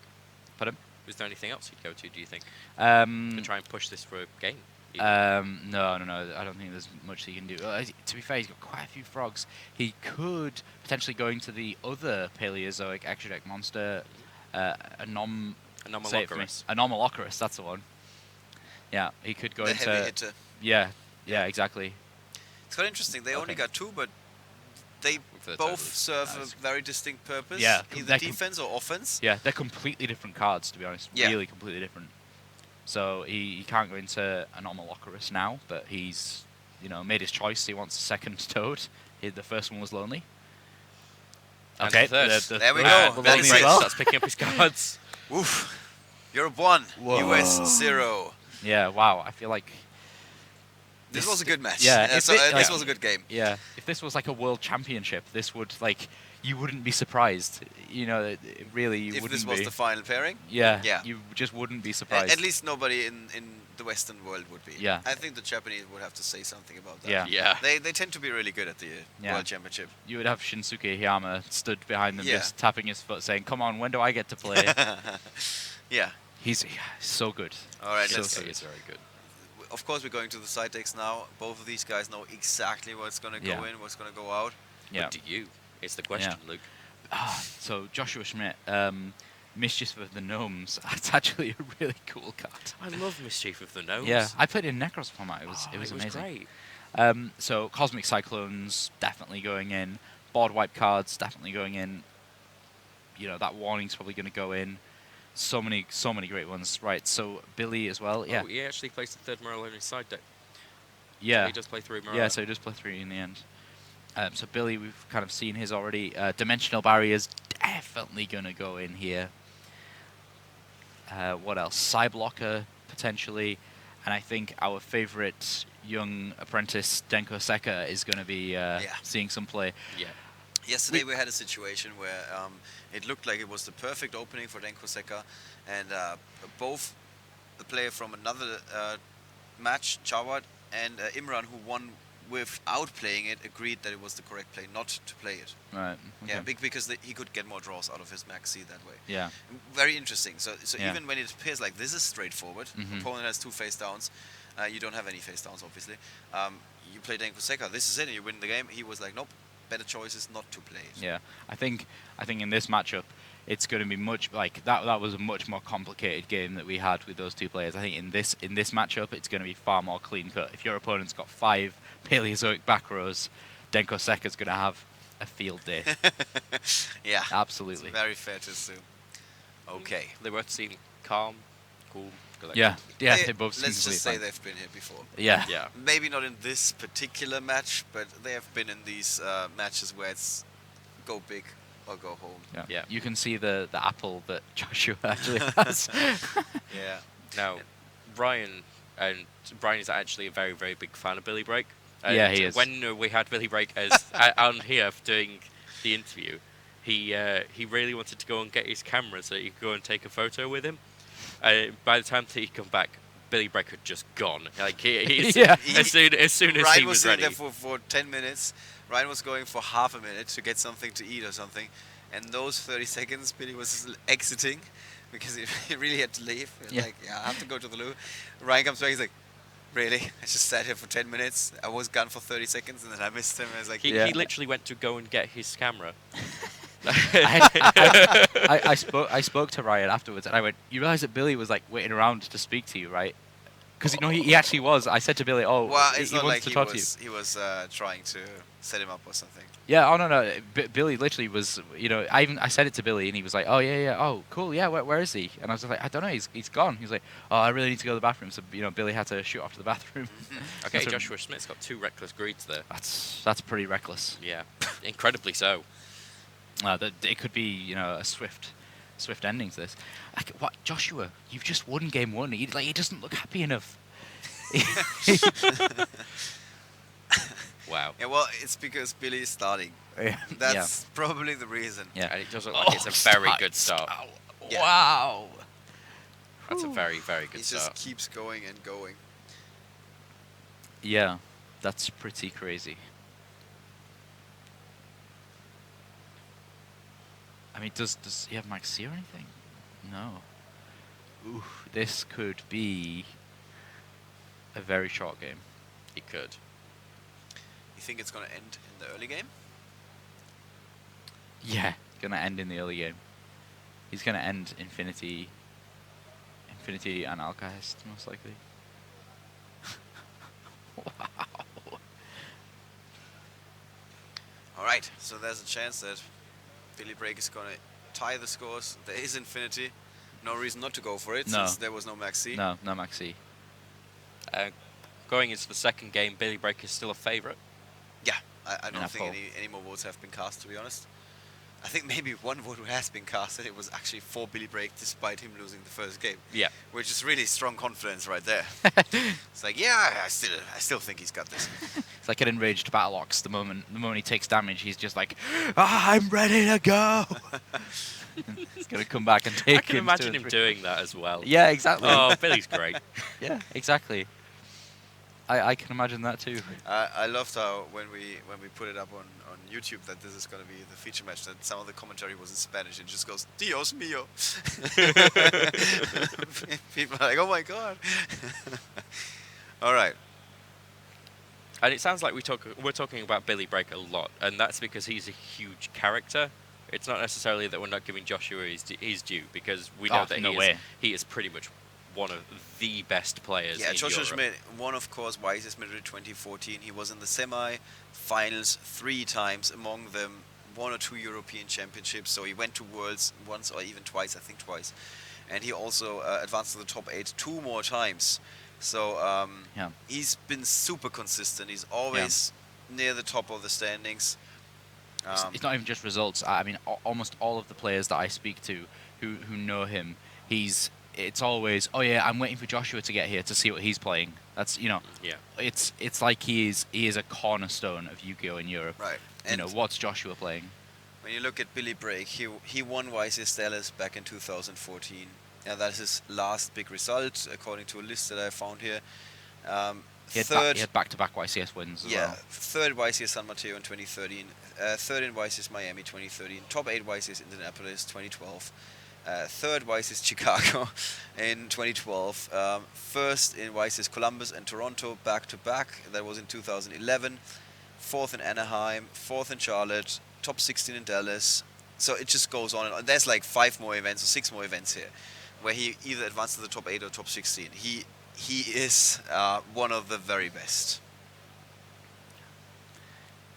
Pardon? Is there anything else he'd go to, do you think? Um, To try and push this for a game? No. I don't think there's much he can do. To be fair, he's got quite a few frogs. He could potentially go into the other Paleozoic Extra Deck monster, Anomalocaris. Anomalocaris, that's the one. Yeah, he could go The into... heavy hitter. Yeah, exactly. It's quite interesting. They only Okay. got 2, but they For the both totals. serve Nice. a very distinct purpose. Yeah, Either they're defense or offense. Yeah, they're completely different cards, to be honest. Yeah. Really completely different. So he can't go into Anomalocaris now, but he's, made his choice. He wants a second Toad. The first one was Lonely. And Okay, the third. There we And go. Billy That's Brake it. starts picking up his cards. Oof. Europe 1, Whoa. US 0. Yeah, wow. I feel like... This was a good match. Yeah, this like- was a good game. Yeah, if this was like a world championship, this would, you wouldn't be surprised. Really, you If wouldn't this was be. the final pairing. Yeah, Yeah. you just wouldn't be At surprised. least nobody in the Western world would be. Yeah. I think the Japanese would have to say something about that. Yeah. Yeah. They tend to be really good at the Yeah. World Championship. You would have Shinsuke Hiyama stood behind them, Yeah. just tapping his foot, saying, "Come on, when do I get to play?" Yeah. He's so good. All right, So let's good. It's very good. Of course, we're going to the side decks now. Both of these guys know exactly what's going to go Yeah. in, what's going to go out. Yeah. But do you? It's the question, Yeah. Luke. So Joshua Schmidt, Mischief of the Gnomes. That's actually a really cool card. I love Mischief of the Gnomes. Yeah, I played in Necros format. It was amazing. Great. So Cosmic Cyclones definitely going in. Board wipe cards definitely going in. That warning's probably going to go in. So many great ones. Right. So Billy as well. Yeah. Oh, he actually plays the third Morello in his side deck. Yeah. He does play 3 Morello. Yeah. So he does play 3 in the end. So Billy, we've kind of seen his already. Dimensional Barriers definitely going to go in here. What else? Cyblocker potentially, and I think our favorite young apprentice Denko Seka is going to be seeing some play. Yeah. Yesterday we had a situation where it looked like it was the perfect opening for Denko Seka, and both the player from another match, Chawad, and Imran, who won without playing it, agreed that it was the correct play not to play it. Right. Okay. Yeah, because he could get more draws out of his maxi that way. Yeah. Very interesting. So Yeah. even when it appears like this is straightforward, Mhm. opponent has 2 face downs, you don't have any face downs obviously. You play Denko Seka, this is it, and you win the game. He was like, nope, better choice is not to play it. Yeah. I think in this matchup, it's going to be much like that. That was a much more complicated game that we had with those two players. I think in this matchup, it's going to be far more clean cut. If your opponent's got 5 Paleozoic back rows, Denko Seka's going to have a field day. Yeah, Absolutely. it's very fair to assume. Okay. They both seem calm, cool, collected. Yeah. Yeah. They both seem Let's completely just say fine. they've been here before. Yeah. Yeah. Maybe not in this particular match, but they have been in these matches where it's go big or go home. Yeah. Yeah. You can see the apple that Joshua actually has. Yeah. Now, Brian is actually a very, very big fan of Billy Brake. And Yeah, he is. When we had Billy Brake as on here doing the interview, he really wanted to go and get his camera so he could go and take a photo with him. By the time that he come back, Billy Brake had just gone. Like he's Yeah. as soon as Ryan he was sitting ready. there for 10 minutes. Ryan was going for half a minute to get something to eat or something. And those 30 seconds, Billy was exiting because he really had to leave. Yeah. Like, yeah, I have to go to the loo. Ryan comes back, he's like, really? I just sat here for 10 minutes. I was gone for 30 seconds and then I missed him. I was like, He Yeah. literally went to go and get his camera. I spoke to Ryan afterwards, and I went, "You realize that Billy was like waiting around to speak to you, right?" Because he actually was. I said to Billy, "Oh, well, he it's not wants like to he talk to you." was trying to set him up or something. Yeah. Oh no. Billy literally was. I said it to Billy, and he was like, "Oh yeah. Oh cool. Yeah. Where is he?" And I was like, "I don't know. He's gone." He was like, "Oh, I really need to go to the bathroom." So Billy had to shoot off to the bathroom. Okay, That's a- Joshua Smith's got 2 reckless greeds there. That's pretty reckless. Yeah, incredibly so. It could be a swift ending to this. Like, what, Joshua? You've just won game 1. He doesn't look happy enough. Wow. Yeah, well, it's because Billy is starting. Yeah. That's probably the reason. Yeah. And it does look like it's a very good start. Yeah. Wow. That's a very, very good He start. just keeps going and going. Yeah. That's pretty crazy. I mean, does he have Max C or anything? No. Ooh, this could be a very short game. He could. You think it's going to end in the early game? Yeah, gonna end in the early game. He's gonna end Infinity and Alkahest, most likely. Wow. All right, so there's a chance that Billy Brake is going to tie the scores. There is Infinity. No reason not to go for it No. since there was no Maxi. No Maxi. Going into the second game, Billy Brake is still a favourite. Yeah, I In don't a think poll. any more votes have been cast, to be honest. I think maybe one vote has been casted. It was actually for Billy Brake, despite him losing the first game. Yeah. Which is really strong confidence right there. It's like, yeah, I still think he's got this. It's like an enraged Battleox. The moment he takes damage, he's just like, I'm ready to go. He's gonna come back and take. I can imagine him doing that as well. Yeah, exactly. Oh, Billy's great. Yeah, exactly. I can imagine that too. I loved how when we put it up on YouTube that this is going to be the feature match, that some of the commentary was in Spanish and just goes Dios mío. People are like, oh my god. All right. And it sounds like we're talking about Billy Brake a lot, and that's because he's a huge character. It's not necessarily that we're not giving Joshua his due, because we know that no way. he is pretty much one of the best players Yeah, in Joshua Europe. Schmidt won, of course, YSS Madrid 2014. He was in the semi-finals 3 times, among them 1 or 2 European Championships. So he went to Worlds once or even twice, I think twice. And he also advanced to the top 8 2 more times. So Yeah. he's been super consistent. He's always near the top of the standings. It's not even just results. I mean, almost all of the players that I speak to who know him, it's always, oh yeah, I'm waiting for Joshua to get here to see what he's playing. That's, Yeah. it's like he is a cornerstone of Yu-Gi-Oh in Europe. Right. You know, what's Joshua playing? When you look at Billy Brake, he won YCS Dallas back in 2014. And that is his last big result, according to a list that I found here. He had back-to-back YCS wins as well. Third YCS San Mateo in 2013, third in YCS Miami 2013, top 8 YCS Indianapolis 2012, third YCS Chicago in 2012, first in YCS Columbus and Toronto back-to-back, that was in 2011, fourth in Anaheim, fourth in Charlotte, top 16 in Dallas. So it just goes on and on. There's like 5 more events or 6 more events here where he either advanced to the top 8 or top 16. He is one of the very best.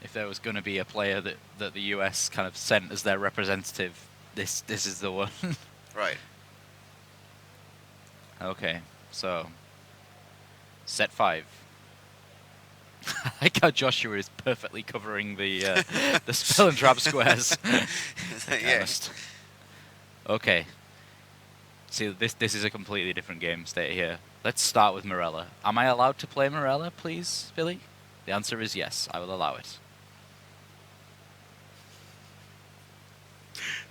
If there was going to be a player that the US kind of sent as their representative, this is the one. Right. Okay, so set 5. I like how Joshua is perfectly covering the spell and trap squares. Yeah. Chemist. Okay. See, this is a completely different game state here. Let's start with Morella. Am I allowed to play Morella, please, Billy? The answer is yes. I will allow it.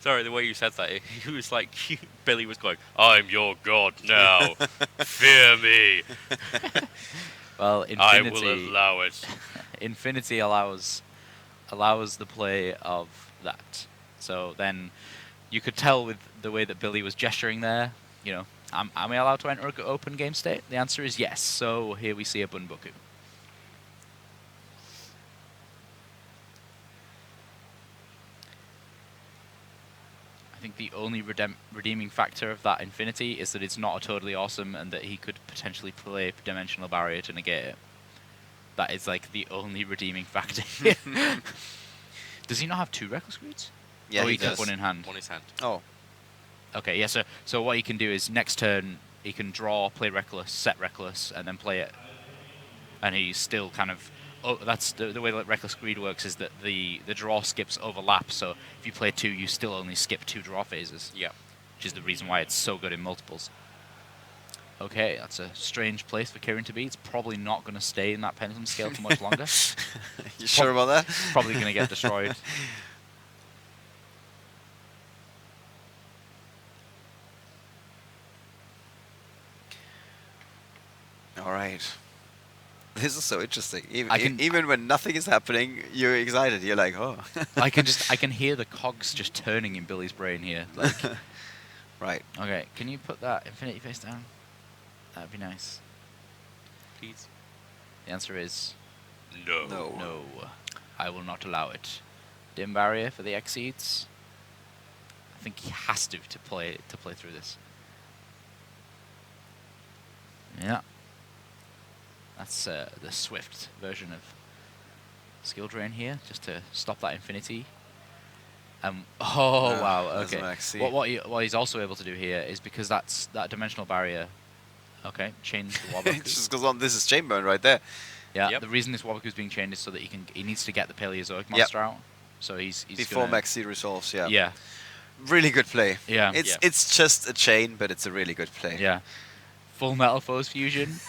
Sorry, the way you said that, he was like, Billy was going, I'm your god now. Fear me. Well, I Infinity. will allow it. Infinity allows the play of that. So then you could tell with the way that Billy was gesturing there, you know, am I allowed to enter an open game state? The answer is yes. So here we see a Bunboku. I think the only redeeming factor of that Infinity is that it's not a totally awesome and that he could potentially play Dimensional Barrier to negate it. That is like the only redeeming factor. Does he not have 2 Reckless Greeds? Yeah, Oh, he kept does. one in hand. On his hand. Oh, Okay, yeah, so what he can do is next turn he can draw, play Reckless, set Reckless, and then play it. And he's still kind of... Oh, that's the way that Reckless Greed works, is that the draw skips overlap, so if you play 2, you still only skip 2 draw phases. Yeah. Which is the reason why it's so good in multiples. Okay, that's a strange place for Kieran to be. It's probably not going to stay in that pendulum scale for much longer. you sure about that? Probably going to get destroyed. All right. This is so interesting. I can- Even when nothing is happening, you're excited. You're like, oh. I can hear the cogs just turning in Billy's brain here. Like, Right. okay, can you put that infinity face down? That'd be nice. Please. The answer is No. No. no. I will not allow it. Dim barrier for the Exceeds. I think he has to play through this. Yeah. That's the swift version of skill drain here, just to stop that infinity. Oh wow, there's a okay. max C. What he's also able to do here is, because that's that dimensional barrier. Okay, change the It Wabaku. just goes on. This is chain burn right there. Yeah, Yep. the reason this Wabaku is being changed is so that he needs to get the Paleozoic monster out. So he's Before gonna, max C resolves. Yeah. Yeah, Really good play. yeah, Yeah. It's just a chain, but it's a really good play. yeah. Full Metal Foes fusion.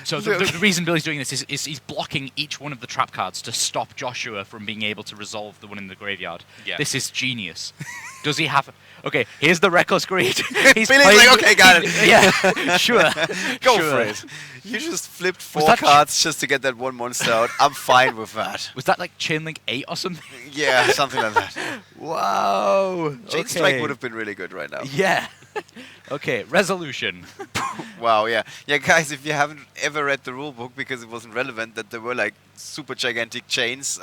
So Look. the reason Billy's doing this is he's blocking each one of the trap cards to stop Joshua from being able to resolve the one in the graveyard. Yeah. This is genius. Does he have... Okay, here's the Reckless Greed. Billy's like, okay, got it. Yeah, sure. Go sure. for it. You just flipped Was 4 that cards just to get that one monster out. I'm fine with that. Was that like Chainlink 8 or something? Yeah, something like that. Wow. Chain Strike would have been really good right now. Yeah. Okay, resolution. Wow, yeah. Yeah, guys, if you haven't ever read the rule book because it wasn't relevant that there were like super gigantic chains,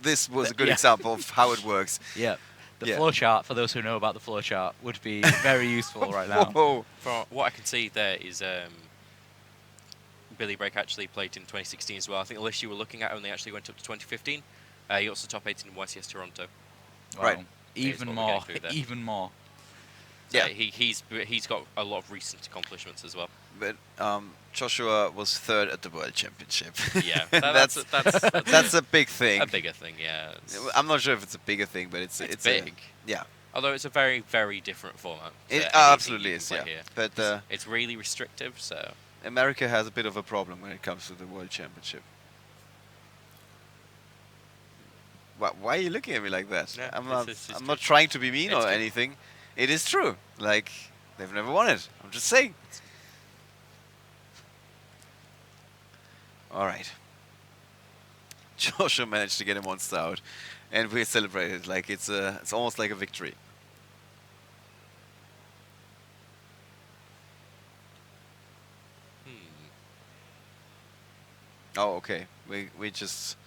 this was a good Yeah. example of how it works. Yeah. The Yeah. flowchart, for those who know about the flowchart, would be very useful right now. Whoa. For what I can see there is Billy Break actually played in 2016 as well. I think the list you were looking at only actually went up to 2015. He also top 18 in YCS Toronto. Wow. Right. Here's Even what we're more. getting through there. Even more. Yeah. He's got a lot of recent accomplishments as well. But Joshua was 3rd at the World Championship. Yeah, That's a big thing. a bigger thing. Yeah, I'm not sure if it's a bigger thing, but it's big. Yeah. Although it's a very, very different format. to It anything absolutely you can is, play yeah. here. But It's really restrictive, so America has a bit of a problem when it comes to the World Championship. Why are you looking at me like that? Yeah, I'm it's not true. trying to be mean It's or true. anything. It is true. Like, they've never won it. I'm just saying. All right. Joshua managed to get a monster out, and we celebrated like it's almost like a victory. Oh, okay. We just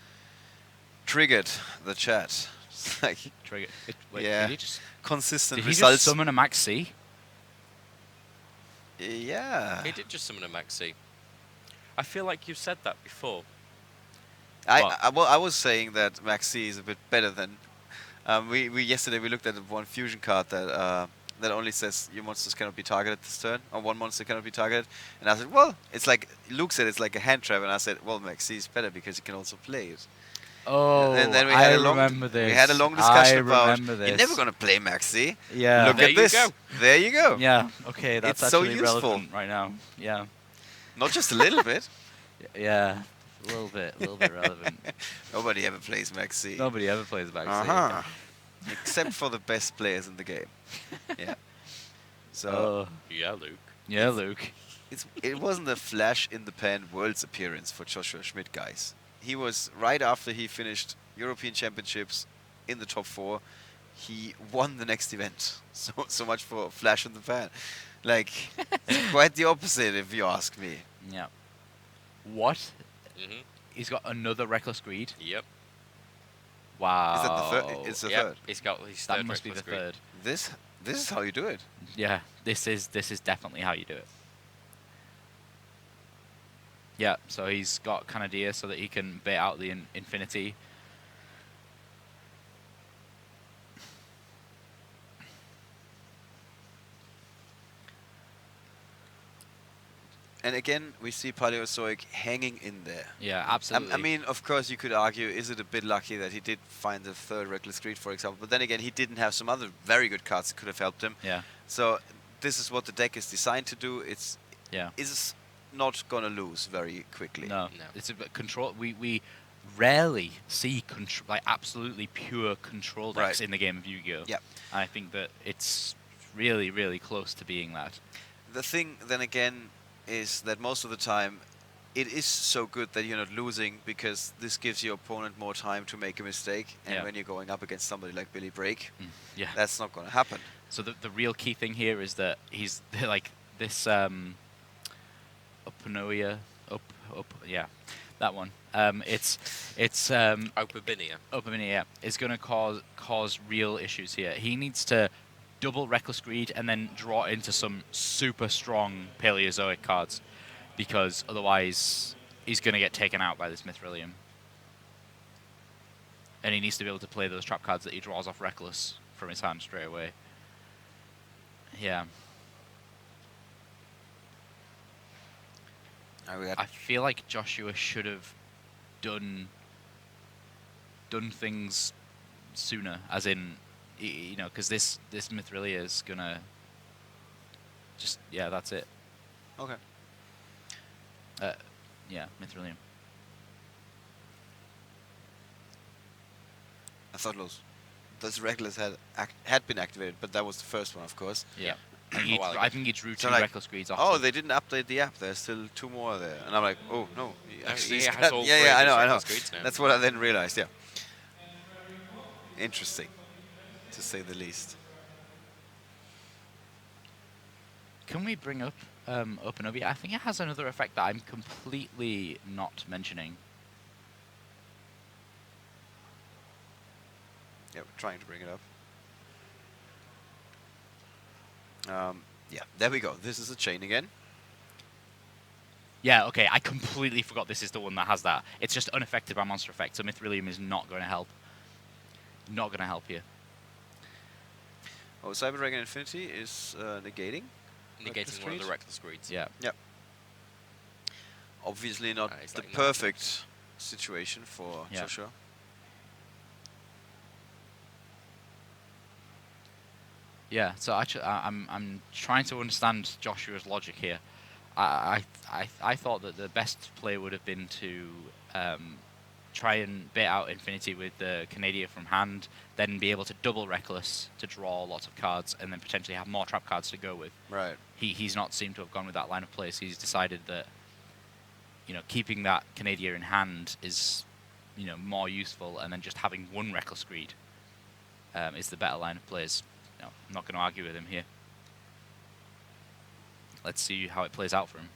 triggered the chat. It's like Trigger. Wait, Yeah. did he just, consistent did he results. just summon a Max C? Yeah. he did just summon a Maxi. I feel like you've said that before. I was saying that Maxi is a bit better than. We yesterday we looked at one fusion card that only says your monsters cannot be targeted this turn, or one monster cannot be targeted. And I said, well, it's like Luke said, it's like a hand trap, and I said, well, Maxi is better because you can also play it. Oh, And then we I had a long, remember this. We had a long discussion I about remember this. you're never gonna play Maxi. Yeah. Look There at you this. go. There you go. Yeah. Okay, that's It's so actually useful. relevant right now. Yeah. Not just a little bit. Yeah. A little bit relevant. Nobody ever plays Maxi. Nobody ever plays Max C. Uh-huh. Except for the best players in the game. Yeah. So Oh. Yeah, Luke. Yeah, Luke. it wasn't a flash in the pan Worlds appearance for Joshua Schmidt, guys. He was right after he finished European Championships in the top 4. He won the next event. So much for flash in the pan. Like, it's quite the opposite, if you ask me. Yeah. What? Mhm. He's got another Reckless Greed. Yep. Wow. Is that the third? It's the Yep. third. He's got his That third must be the Reckless Greed. third. This is how you do it. Yeah, this is definitely how you do it. Yeah, so he's got Canadia so that he can bait out the Infinity. And again, we see Paleozoic hanging in there. Yeah, absolutely. I mean, of course, you could argue, is it a bit lucky that he did find the third Reckless Greed, for example? But then again, he didn't have some other very good cards that could have helped him. Yeah, So this is what the deck is designed to do. It's yeah. not gonna lose very quickly. No, No. it's a bit control. We rarely see like absolutely pure control decks Right. in the game of Yu-Gi-Oh. Yep. I think that it's really, really close to being that. The thing, then again, is that most of the time, it is so good that you're not losing, because this gives your opponent more time to make a mistake. And Yeah. when you're going up against somebody like Billy Brake, Yeah. that's not going to happen. So the real key thing here is that he's like this Upanoia, yeah, that one. It's Opabinia. Upanoia is going to cause real issues here. He needs to double Reckless Greed and then draw into some super strong Paleozoic cards, because otherwise he's going to get taken out by this Mithrilium. And he needs to be able to play those trap cards that he draws off Reckless from his hand straight away. Yeah. I feel like Joshua should have done things sooner, as in, you know, because this Mithrilia is gonna just, yeah, that's it. Okay. Yeah, Mithrilium. I thought those Reckless had been activated, but that was the first one, of course. Yeah. I think he drew So two like, Reckless Greeds off. Oh, them. they didn't update the app. There's still 2 more there, and I'm like, oh no, Actually, he's he has got- all yeah, three yeah, of I his know, I know. Reckless Greeds now. That's what I then realized. Yeah. Interesting, to say the least. Can we bring up Openovia? I think it has another effect that I'm completely not mentioning. Yeah, we're trying to bring it up. Yeah, there we go. This is a chain again. Yeah, okay, I completely forgot this is the one that has that. It's just unaffected by monster effect, so Mithrilium is not going to help. Not going to help you. Oh, Cyber Dragon Infinity is negating. Reckless Negating one of the Greed? Reckless Greeds. Yeah. Obviously not It's the like no perfect situation for Yeah. Joshua. Yeah, so actually, I'm trying to understand Joshua's logic here. I thought that the best play would have been to try and bait out Infinity with the Canadia from hand, then be able to double Reckless to draw lots of cards, and then potentially have more trap cards to go with. Right. He's not seemed to have gone with that line of play. So he's decided that, you know, keeping that Canadia in hand is, you know, more useful, and then just having one Reckless Greed is the better line of plays. No, I'm not going to argue with him here. Let's see how it plays out for him.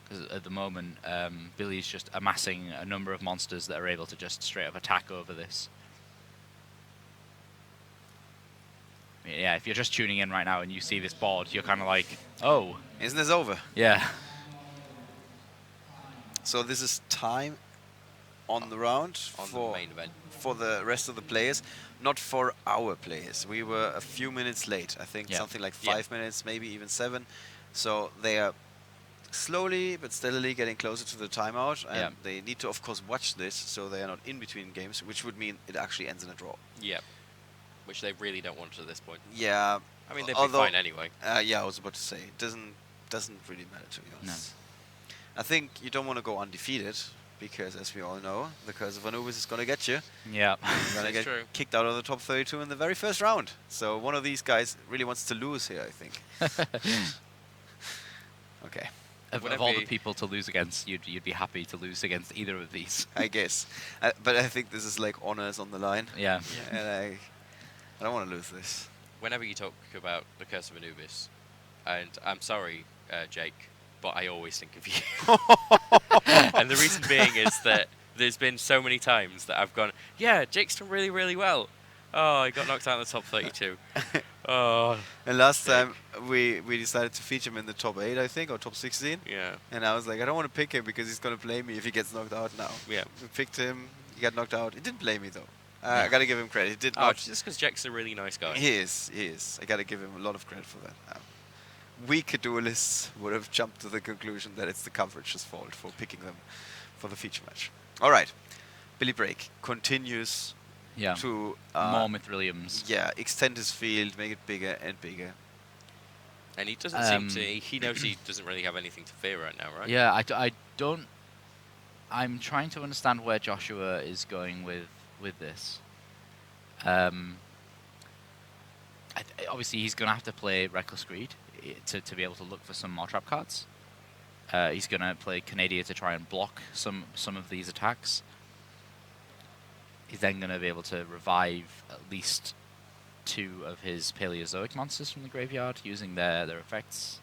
Because at the moment, Billy's just amassing a number of monsters that are able to just straight up attack over this. Yeah, if you're just tuning in right now and you see this board, you're kind of like, oh. Isn't this over? Yeah. So this is time on the round On the for main event. for the rest of the players, not for our players. We were a few minutes late. I think Yeah. something like Yeah. 5 minutes, maybe even 7. So they are slowly but steadily getting closer to the timeout, and Yeah. they need to, of course, watch this so they are not in between games, which would mean it actually ends in a draw. Yeah. Which they really don't want at this point. Yeah. I mean, they'd be although- fine anyway. Yeah, I was about to say, it doesn't really matter, to be honest. I think you don't want to go undefeated, because as we all know, the Curse of Anubis is going to get you. Yeah. You're going to That's get true. kicked out of the top 32 in the very first round. So one of these guys really wants to lose here, I think. Okay, Of Whenever all the you- people to lose against, you'd be happy to lose against either of these. I guess. But I think this is like honors on the line. Yeah. And I don't want to lose this. Whenever you talk about the Curse of Anubis, and I'm sorry, Jake, but I always think of you. And the reason being is that there's been so many times that I've gone, yeah, Jake's done really, really well. Oh, he got knocked out in the top 32. Oh, And last Jake. time we decided to feature him in the top 8, I think, or top 16. yeah, And I was like, I don't want to pick him because he's going to play me if he gets knocked out now. yeah. We picked him, he got knocked out. He didn't play me, though. I got to give him credit. He did Oh, not. just because Jake's a really nice guy. He is. I got to give him a lot of credit for that. Weaker duelists would have jumped to the conclusion that it's the coverage's fault for picking them for the feature match. All right. Billy Brake continues Yeah. to More Mithriliums. yeah, extend his field, make it bigger and bigger. And he doesn't seem to. He knows he doesn't really have anything to fear right now, right? Yeah, I don't. I'm trying to understand where Joshua is going with this. Obviously, he's going to have to play Reckless Greed to be able to look for some more trap cards. He's going to play Canada to try and block some of these attacks. He's then going to be able to revive at least 2 of his Paleozoic monsters from the graveyard using their effects.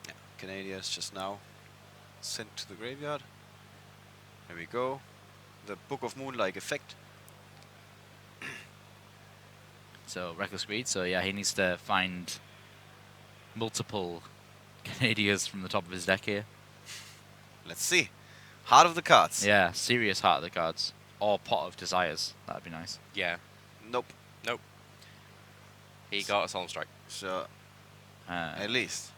Yeah, Canada is just now sent to the graveyard. There we go. The Book of Moon-like effect. So Reckless Greed. So yeah, he needs to find multiple Canadias from the top of his deck here. Let's see. Heart of the cards. Yeah, serious Heart of the Cards. Or Pot of Desires. That'd be nice. Yeah. Nope. Nope. He got a Solemn Strike, So Uh, at least.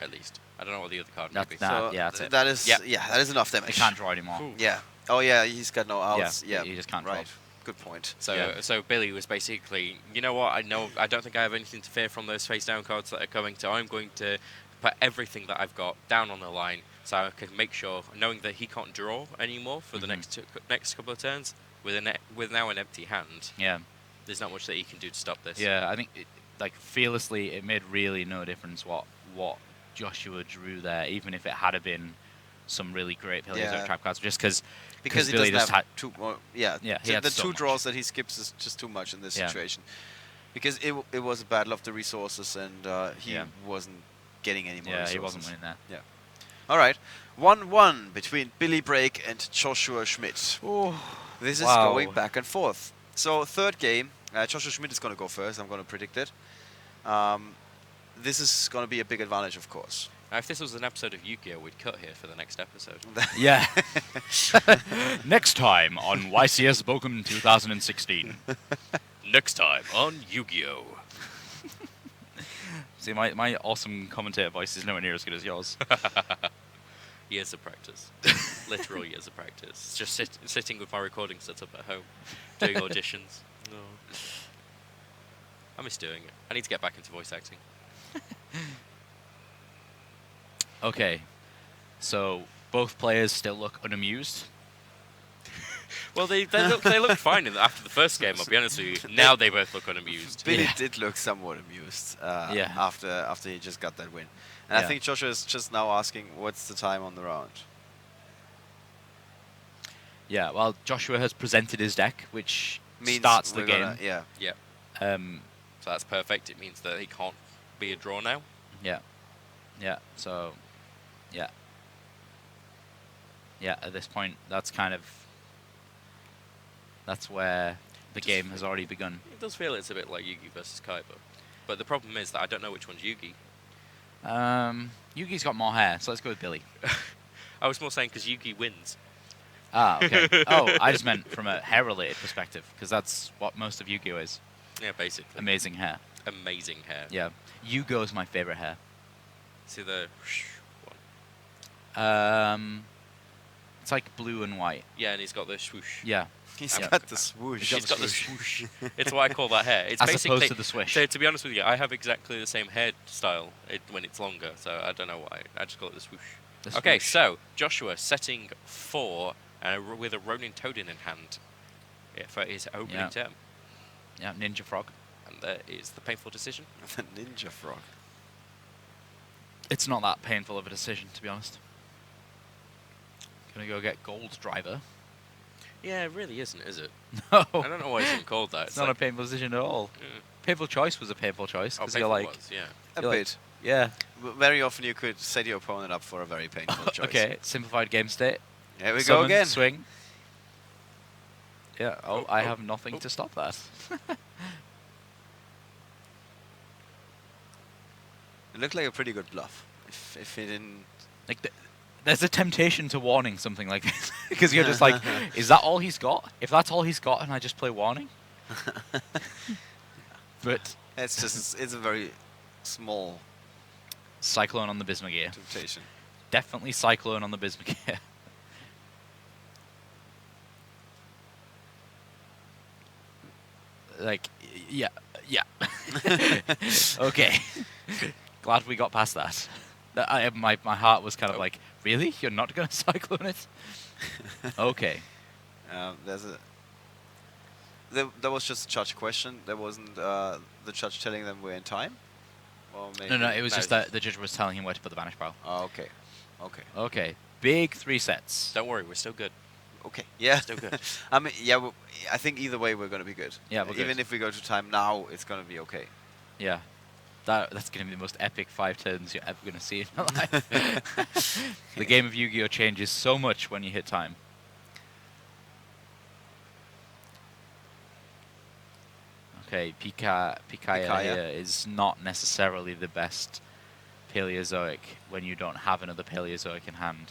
at least. I don't know what the other card That- might be. that- So yeah, that's it. that is Yeah. that is enough they damage. can't draw anymore. Cool. Yeah. Oh yeah, he's got no outs. Yeah, Yeah. he just can't draw. Right. Good point. So Yeah. so Billy was basically, you know what, I don't think I have anything to fear from those face down cards that are coming, so I'm going to put everything that I've got down on the line so I can make sure, knowing that he can't draw anymore for the Mhm. next couple of turns, with now an empty hand, Yeah. there's not much that he can do to stop this. Yeah, I think like fearlessly, it made really no difference what Joshua drew there, even if it had been some really great Paleozoic Yeah. trap cards, just because Because he Billy doesn't just have had two more. Yeah. Yeah, he the had the so two much. draws that he skips is just too much in this Yeah. situation. Because it was a battle of the resources, and he Yeah. wasn't getting any more yeah, resources. he wasn't winning there. Yeah. All right. 1-1 between Billy Brake and Joshua Schmidt. This is Wow. going back and forth. So third game, Joshua Schmidt is going to go first. I'm going to predict it. This is going to be a big advantage, of course. Now, if this was an episode of Yu-Gi-Oh, we'd cut here for the next episode. Yeah. Next time on YCS Bochum 2016. Next time on Yu-Gi-Oh. See, my awesome commentator voice is nowhere near as good as yours. Years of practice. Literal years of practice. Just sitting with my recording setup at home, doing auditions. No. I miss doing it. I need to get back into voice acting. Okay, so both players still look unamused. Well, they looked fine after the first game, I'll be honest with you. Now they both look unamused. Billy Yeah. did look somewhat amused Yeah. after he just got that win. And I Yeah. think Joshua is just now asking, what's the time on the round? Yeah, well, Joshua has presented his deck, which Means starts the we're game. gonna- yeah. Yeah, Um, so that's perfect. It means that he can't be a draw now. yeah, yeah. So, yeah, yeah. At this point, that's where the Just game has already begun. It does feel it's a bit like Yugi versus Kaiba. But the problem is that I don't know which one's Yugi. Yugi's got more hair, so let's go with Billy. I was more saying because Yugi wins. Ah, okay. Oh, I just meant from a hair-related perspective, because that's what most of Yu-Gi-Oh is. Yeah, basically. Amazing hair. Amazing hair. Yeah. Yugo's my favorite hair. See the one. It's like blue and white. Yeah, and he's got the swoosh. Yeah. He's Yeah. got the swoosh. He's got the swoosh. It's what I call that hair. It's As basically, opposed to the swish. So to be honest with you, I have exactly the same hairstyle when it's longer. So I don't know why. I just call it the swoosh. The Okay, swoosh. so Joshua setting 4 with a Ronin Toadin in hand for his opening Yeah. term. Yeah, Ninja Frog. And there is the painful decision. The ninja frog. It's not that painful of a decision, to be honest. Gonna go get Gold Driver. Yeah, it really isn't, is it? No. I don't know why it's even called that. It's not a painful decision at all. Yeah. Painful choice was a painful choice. Oh, Because you're painful like, was, yeah. A You're like- bit. yeah. Very often you could set your opponent up for a very painful choice. Okay, simplified game state. Here we go Summon, again. Swing. Yeah, Oh, I oh, have nothing oh. to stop that. It looked like a pretty good bluff. If he didn't... Like, there's a temptation to warning something like this. Because you're just like, is that all he's got? If that's all he's got and I just play warning? But It's just, it's a very small Cyclone on the Bismugear. temptation. Definitely Cyclone on the Bismugear. Like, yeah. Okay. Glad we got past that. My heart was kind of Oh. like, really? You're not going to Cyclone it? Okay. There's a... There was just a judge question. There wasn't the judge telling them we're in time. Or maybe. No, it was No, just that the judge was telling him where to put the vanish pile. Oh, okay. Okay. Okay, big 3 sets. Don't worry, we're still good. Okay. Yeah. Still good. I mean, yeah. I think either way we're gonna be good. Yeah, we're good. Even if we go to time now, it's gonna be okay. Yeah. That's going to be the most epic 5 turns you're ever going to see in your life. The game of Yu-Gi-Oh! Changes so much when you hit time. Okay, Picaya here is not necessarily the best Paleozoic when you don't have another Paleozoic in hand.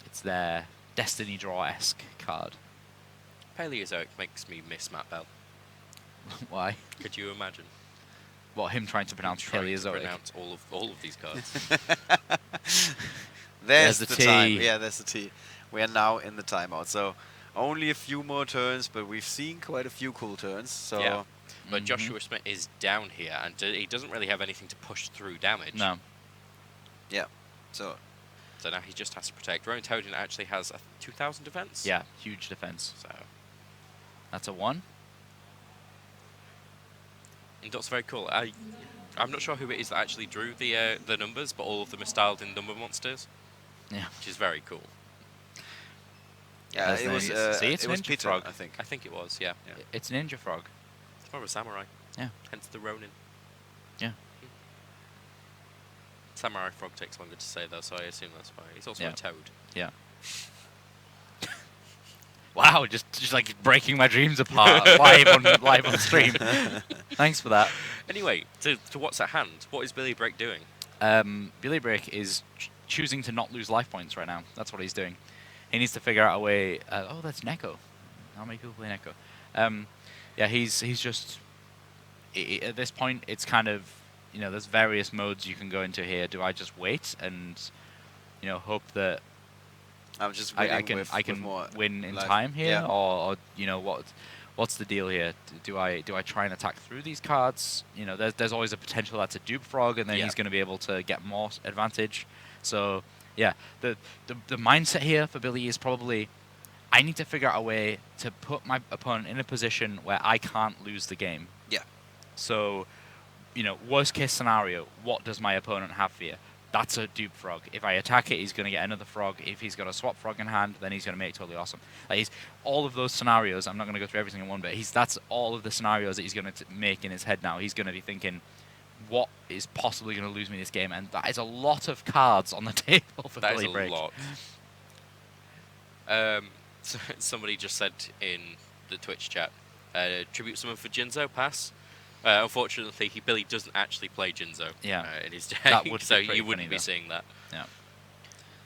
It's their Destiny Draw-esque card. Paleozoic makes me miss Matt Bell. Why? Could you imagine? What, him trying to pronounce Trying to Paleozoic? pronounce all of these cards. There's the the T. time. Yeah, there's the T. We are now in the timeout. So only a few more turns, but we've seen quite a few cool turns. So Yeah. But Mhm. Joshua Smith is down here, and he doesn't really have anything to push through damage. No. yeah. So So now he just has to protect. Rowan Toden actually has a 2,000 defense. Yeah, huge defense. So, That's a 1. and that's very cool. I'm not sure who it is that actually drew the numbers, but all of them are styled in number monsters, Yeah. which is very cool. yeah, That's it was. nice. See, it's it was Ninja Peter, Frog. I think. I think it was, yeah. It's Ninja Frog. It's more of a samurai. Yeah. Hence the Ronin. Yeah. Samurai frog takes longer to say though, so I assume that's why. He's also Yeah. a toad. Yeah. Wow, just like breaking my dreams apart live on stream. Thanks for that. Anyway, to what's at hand. What is Billy Break doing? Billy Break is choosing to not lose life points right now. That's what he's doing. He needs to figure out a way. Oh, that's Neko. How many people play Neko? Yeah, he's just at this point. It's kind of, there's various modes you can go into here. Do I just wait and hope that I'm just I winning can with more win in life. time here, Yeah. or what's the deal here? Do I try and attack through these cards? There's always a potential that's a dupe frog, and then Yeah. he's going to be able to get more advantage. So yeah, the mindset here for Billy is probably, I need to figure out a way to put my opponent in a position where I can't lose the game. Yeah. So, worst case scenario, what does my opponent have here? That's a dupe frog. If I attack it, he's going to get another frog. If he's got a swap frog in hand, then he's going to make it totally awesome. He's all of those scenarios. I'm not going to go through every single one, but that's all of the scenarios that he's going to make in his head now. He's going to be thinking, what is possibly going to lose me this game? And that is a lot of cards on the table for That is Billy a Break. lot. So somebody just said in the Twitch chat, tribute summon for Jinzo, pass. Unfortunately, Billy doesn't actually play Jinzo Yeah. in his deck, That would be so pretty you wouldn't funny, be though. seeing that. Yeah.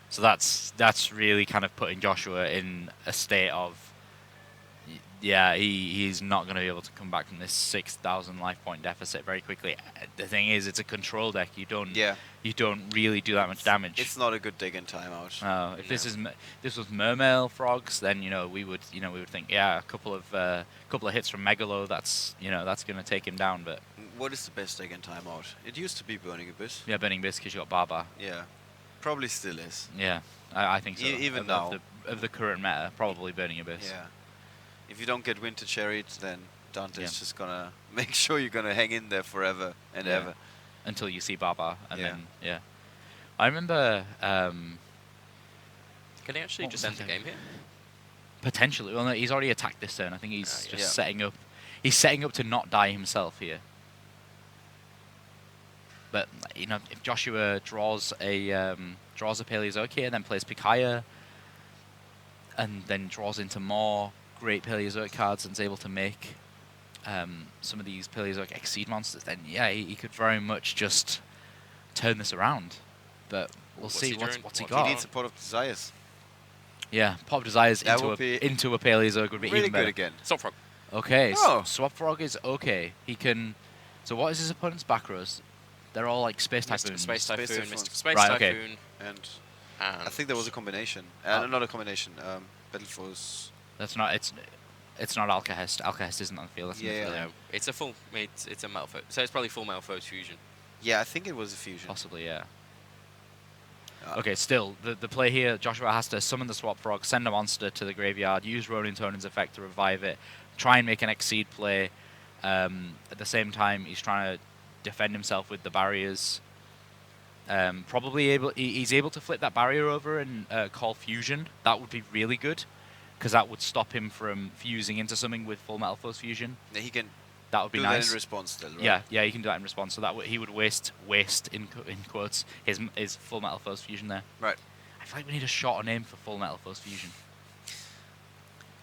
So that's really kind of putting Joshua in a state of, he's not going to be able to come back from this 6,000 life point deficit very quickly. The thing is, it's a control deck. You don't really do that much damage. It's not a good dig in timeout. If this was Mermail frogs, then we would think, a couple of hits from Megalo, that's going to take him down. But What is the best dig in timeout? It used to be Burning Abyss. yeah, Burning Abyss because you got Baba. Yeah. Probably still is. Yeah, I think so. Even of now. of the current meta, probably Burning Abyss. Yeah. If you don't get Winter Chariot, then Dante's Yeah. just gonna make sure you're gonna hang in there forever and Yeah. ever. Until you see Baba, and Yeah. then I remember Can he actually What just was end the that game here? potentially. Well, no, he's already attacked this turn. I think he's Yeah. just Yeah. setting up. He's setting up to not die himself here. But if Joshua draws a Paleozoic here, then plays Picaya, and then draws into more great Paleozoic cards and is able to make some of these Paleozoic Exceed monsters, then he could very much just turn this around. But we'll What's see he doing? what's he What's got. He needs a Pot of Desires. Yeah, Pop Desires That would be into a Paleozoic would be Really even better. good again. Stop frog. Okay, Oh. Swap Frog is okay. He can. So what is his opponent's back rows? They're all like Space Mystic Typhoons. Space Typhoon, Typhoons. Mystic Space Right, okay. Typhoon, And and I think there was a combination. Oh. Not a combination. Battle Force. That's not. It's not Alcahest. Alcahest isn't on the field. That's in the Yeah, field. no, it's a full. It's a Malphite, so it's probably full Malphite fusion. Yeah, I think it was a fusion. Possibly, yeah. Uh, Okay, still, the play here, Joshua has to summon the Swap Frog, send a monster to the graveyard, use Ronin Tonin's effect to revive it, try and make an Exceed play. At the same time, he's trying to defend himself with the barriers. Probably he's able to flip that barrier over and call fusion. That would be really good, because that would stop him from fusing into something with full metal force fusion. Yeah, he can That would be do nice. that in response still, right? Yeah, he can do that in response. So that he would waste in quotes his full metal force fusion there. Right. I feel like we need a shorter name for full metal force fusion.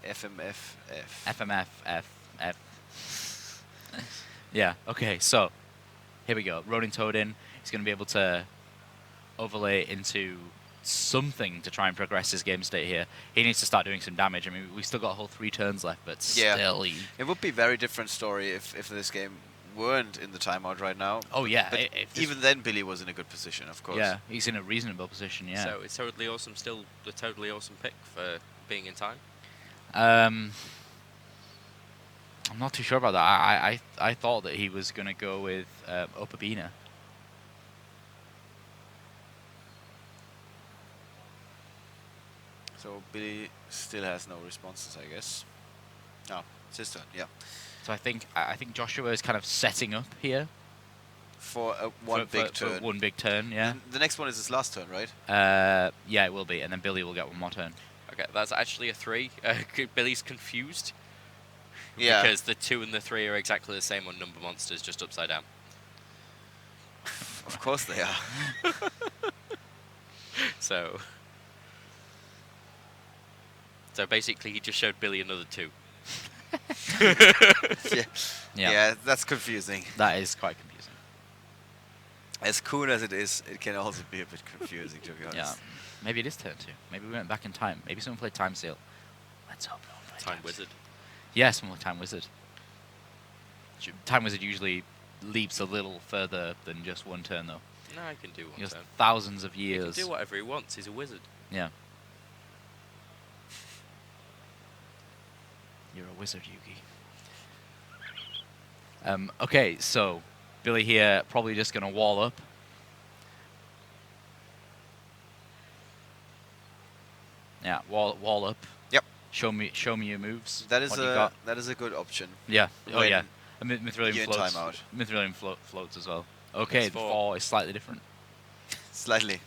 FMFF. FMF. Yeah. Okay. So here we go. Ronin Toadin. He's going to be able to overlay into something to try and progress his game state here. He needs to start doing some damage. I mean, we still got a whole 3 turns left, but Yeah. still. It would be a very different story if this game weren't in the timeout right now. Oh yeah. But if this- even then, Billy was in a good position, of course. Yeah, he's in a reasonable position. Yeah. So it's totally awesome. Still the totally awesome pick for being in time. I'm not too sure about that. I thought that he was going to go with Opabina. So Billy still has no responses, I guess. No, it's his turn. Yeah. So I think Joshua is kind of setting up here For one big for turn. one big turn. Yeah. The next one is his last turn, right? Yeah, it will be, and then Billy will get one more turn. Okay, that's actually a 3. Billy's confused. Yeah. Because the 2 and the 3 are exactly the same on number monsters, just upside down. Of course they are. So basically, he just showed Billy another 2. Yeah. Yeah, that's confusing. That is quite confusing. As cool as it is, it can also be a bit confusing, to be honest. Yeah. Maybe it is turn 2. Maybe we went back in time. Maybe someone played Time Seal. Let's hope no one played Time Seal. Wizard. Yeah, someone with Time Wizard. Time Wizard usually leaps a little further than just one turn, though. No, I can do one Just turn. thousands of He years. can do whatever he wants. He's a wizard. Yeah. You're a wizard, Yugi. Okay, so Billy here probably just going to wall up. Yeah, wall up. Yep. Show me your moves. That is What you got. that is a good option. Yeah. Oh when yeah. And Mithrilium you're in floats. timeout. Mithrilium floats as well. Okay, It's the 4. 4 is slightly different. Slightly.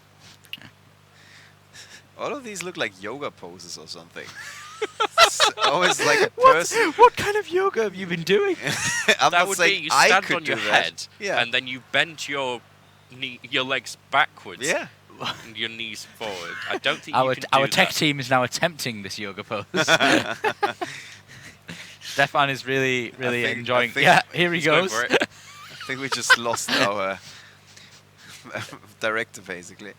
All of these look like yoga poses or something. It's always like a person. What kind of yoga have you been doing? I'm That not would be saying you I stand could on do your that. head, Yeah. and then you bend your legs backwards. Yeah. And your knees forward. I don't think you can do Our tech that. team is now attempting this yoga pose. Stefan is really I enjoying. think Yeah, here he He's going goes. for it. I think we just lost our director, basically.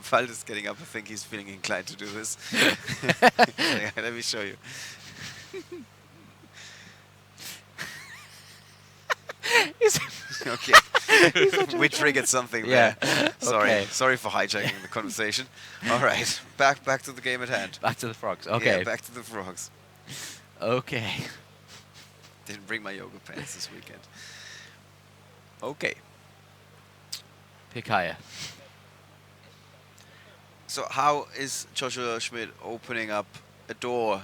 Valder's getting up. I think he's feeling inclined to do this. Yeah, let me show you. Okay. We triggered something Yeah. there. Sorry. Okay. Sorry for hijacking the conversation. All right. Back to the game at hand. Back to the frogs. Okay. Yeah, back to the frogs. Okay. Didn't bring my yoga pants this weekend. Okay. Pick higher. So how is Joshua Schmidt opening up a door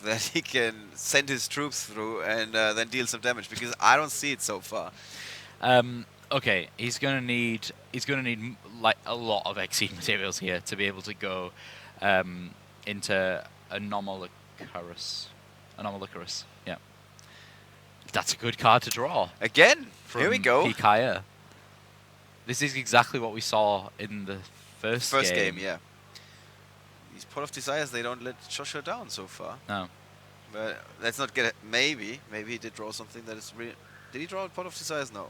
that he can send his troops through and then deal some damage? Because I don't see it so far. Okay, he's gonna need like a lot of Exceed materials here to be able to go into Anomalicarus. Yeah, that's a good card to draw. Again, From here we go. Peak higher. This is exactly what we saw in the first game, yeah. These Pot of Desires, they don't let Joshua down so far. No. But let's not get it. Maybe he did draw something that is real. Did he draw a Pot of Desires? No.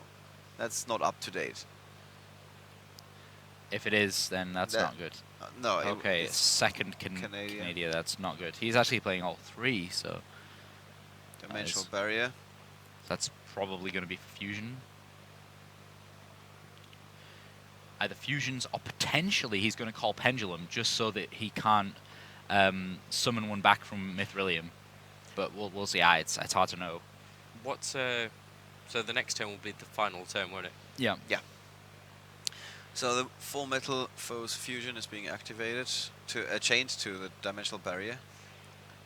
That's not up to date. If it is, then that's That- not good. No. Okay, it's second Canadian. Canadian. That's not good. He's actually playing all 3, so Dimensional Barrier. that's probably going to be fusion. Either fusions or potentially he's going to call Pendulum just so that he can't summon one back from Mithrilium. But we'll see. It's hard to know. What's so the next turn will be the final turn, won't it? Yeah. So the Full Metal Foes Fusion is being activated to chained to the Dimensional Barrier.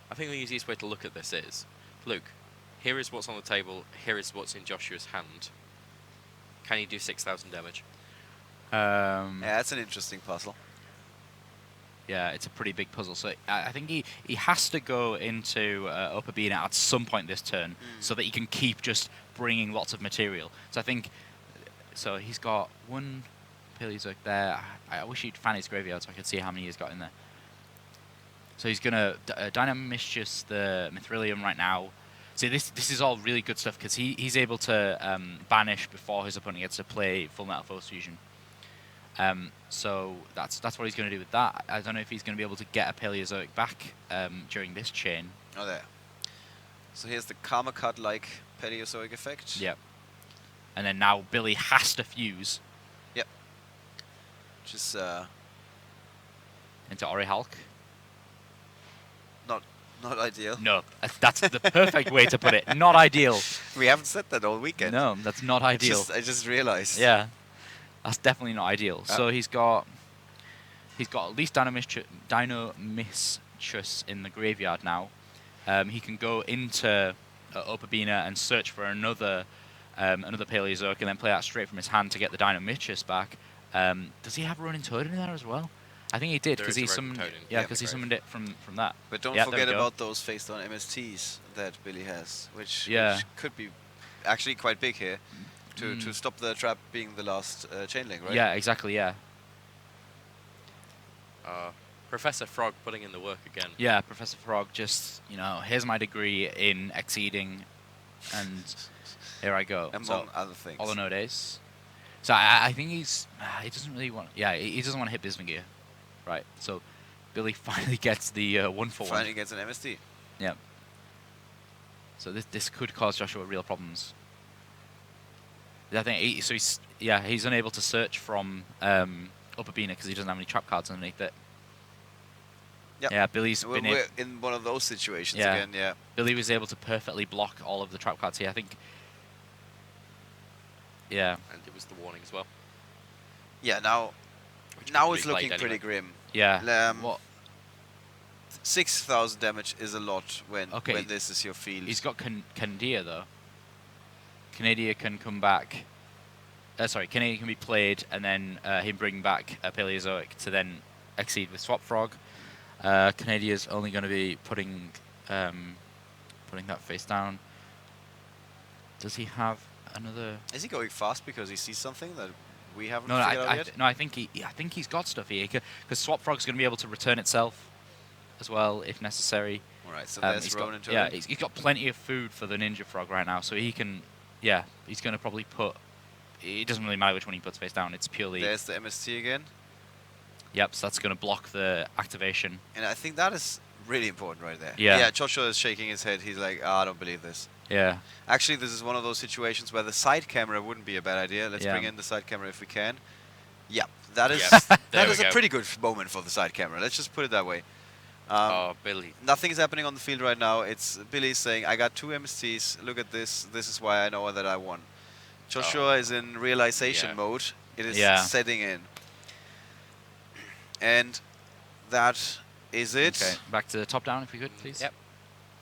I think the easiest way to look at this is, look, here is what's on the table. Here is what's in Joshua's hand. Can he do 6,000 damage? Yeah, that's an interesting puzzle. Yeah, it's a pretty big puzzle. So I think he has to go into Upper Bina at some point this turn so that he can keep just bringing lots of material. So I think, so he's got one Paleozoic there. I wish he'd fan his graveyard so I could see how many he's got in there. So he's going to Dynamicius the Mithrilium right now. See, this is all really good stuff because he's able to banish before his opponent gets to play Full Metal Force Fusion. So that's what he's going to do with that. I don't know if he's going to be able to get a Paleozoic back during this chain. Oh, there. So here's the Karma Cut-like Paleozoic effect. Yep. And then now Billy has to fuse. Yep. Just into Ori Hulk. not ideal. No, that's the perfect way to put it. Not ideal. We haven't said that all weekend. No, that's not ideal. I just realized. Yeah, that's definitely not ideal. So he's got at least Dynamicius in the graveyard now. He can go into Upper Bina and search for another Paleozoic and then play that straight from his hand to get the Dynamicius back. Does he have Ronin Toad in there as well? I think he did because he summoned. Yeah, because he summoned it from that. But don't Yeah, forget about those face down MSTs that Billy has, which could be actually quite big here to stop the trap being the last chain link, right? Yeah, exactly. Yeah. Professor Frog putting in the work again. Yeah, Professor Frog just, here's my degree in exceeding, and here I go. Among other things. All the no days. So I think he doesn't really want. Yeah, he doesn't want to hit Bismugear. Right, so Billy finally gets the 1-for-1. Finally gets an MST. Yeah. So this could cause Joshua real problems. I think he's unable to search from Upper Bina because he doesn't have any trap cards underneath it. Yep. Yeah, Billy's been we're in one of those situations again. Yeah. Billy was able to perfectly block all of the trap cards here. I think. Yeah. And it was the warning as well. Yeah. Now it's looking pretty grim. Yeah. What? 6,000 damage is a lot when this is your field. He's got Candia though. Canadia can come back. Canadia can be played, and then him bring back a Paleozoic to then exceed with Swap Frog. Canadia's only going to be putting that face down. Does he have another? Is he going fast because he sees something that we haven't No, figured out yet? I think he's got stuff here because Swap Frog's going to be able to return itself as well if necessary. All right, so there's Ronin to yeah, he's got plenty of food for the Ninja Frog right now, so he can. Yeah, he's going to probably put. It doesn't really matter which one he puts face down. It's purely. There's the MST again. Yep, so that's going to block the activation. And I think that is really important right there. Yeah. Yeah, Joshua is shaking his head. He's like, I don't believe this. Yeah. Actually, this is one of those situations where the side camera wouldn't be a bad idea. Let's bring in the side camera if we can. Yeah, that is that is a pretty good moment for the side camera. Let's just put it that way. Billy. Nothing is happening on the field right now. It's Billy saying, I got 2 MSTs. Look at this. This is why I know that I won. Joshua is in realization mode. It is setting in. And that is it. Okay, back to the top down if we could, please. Yep.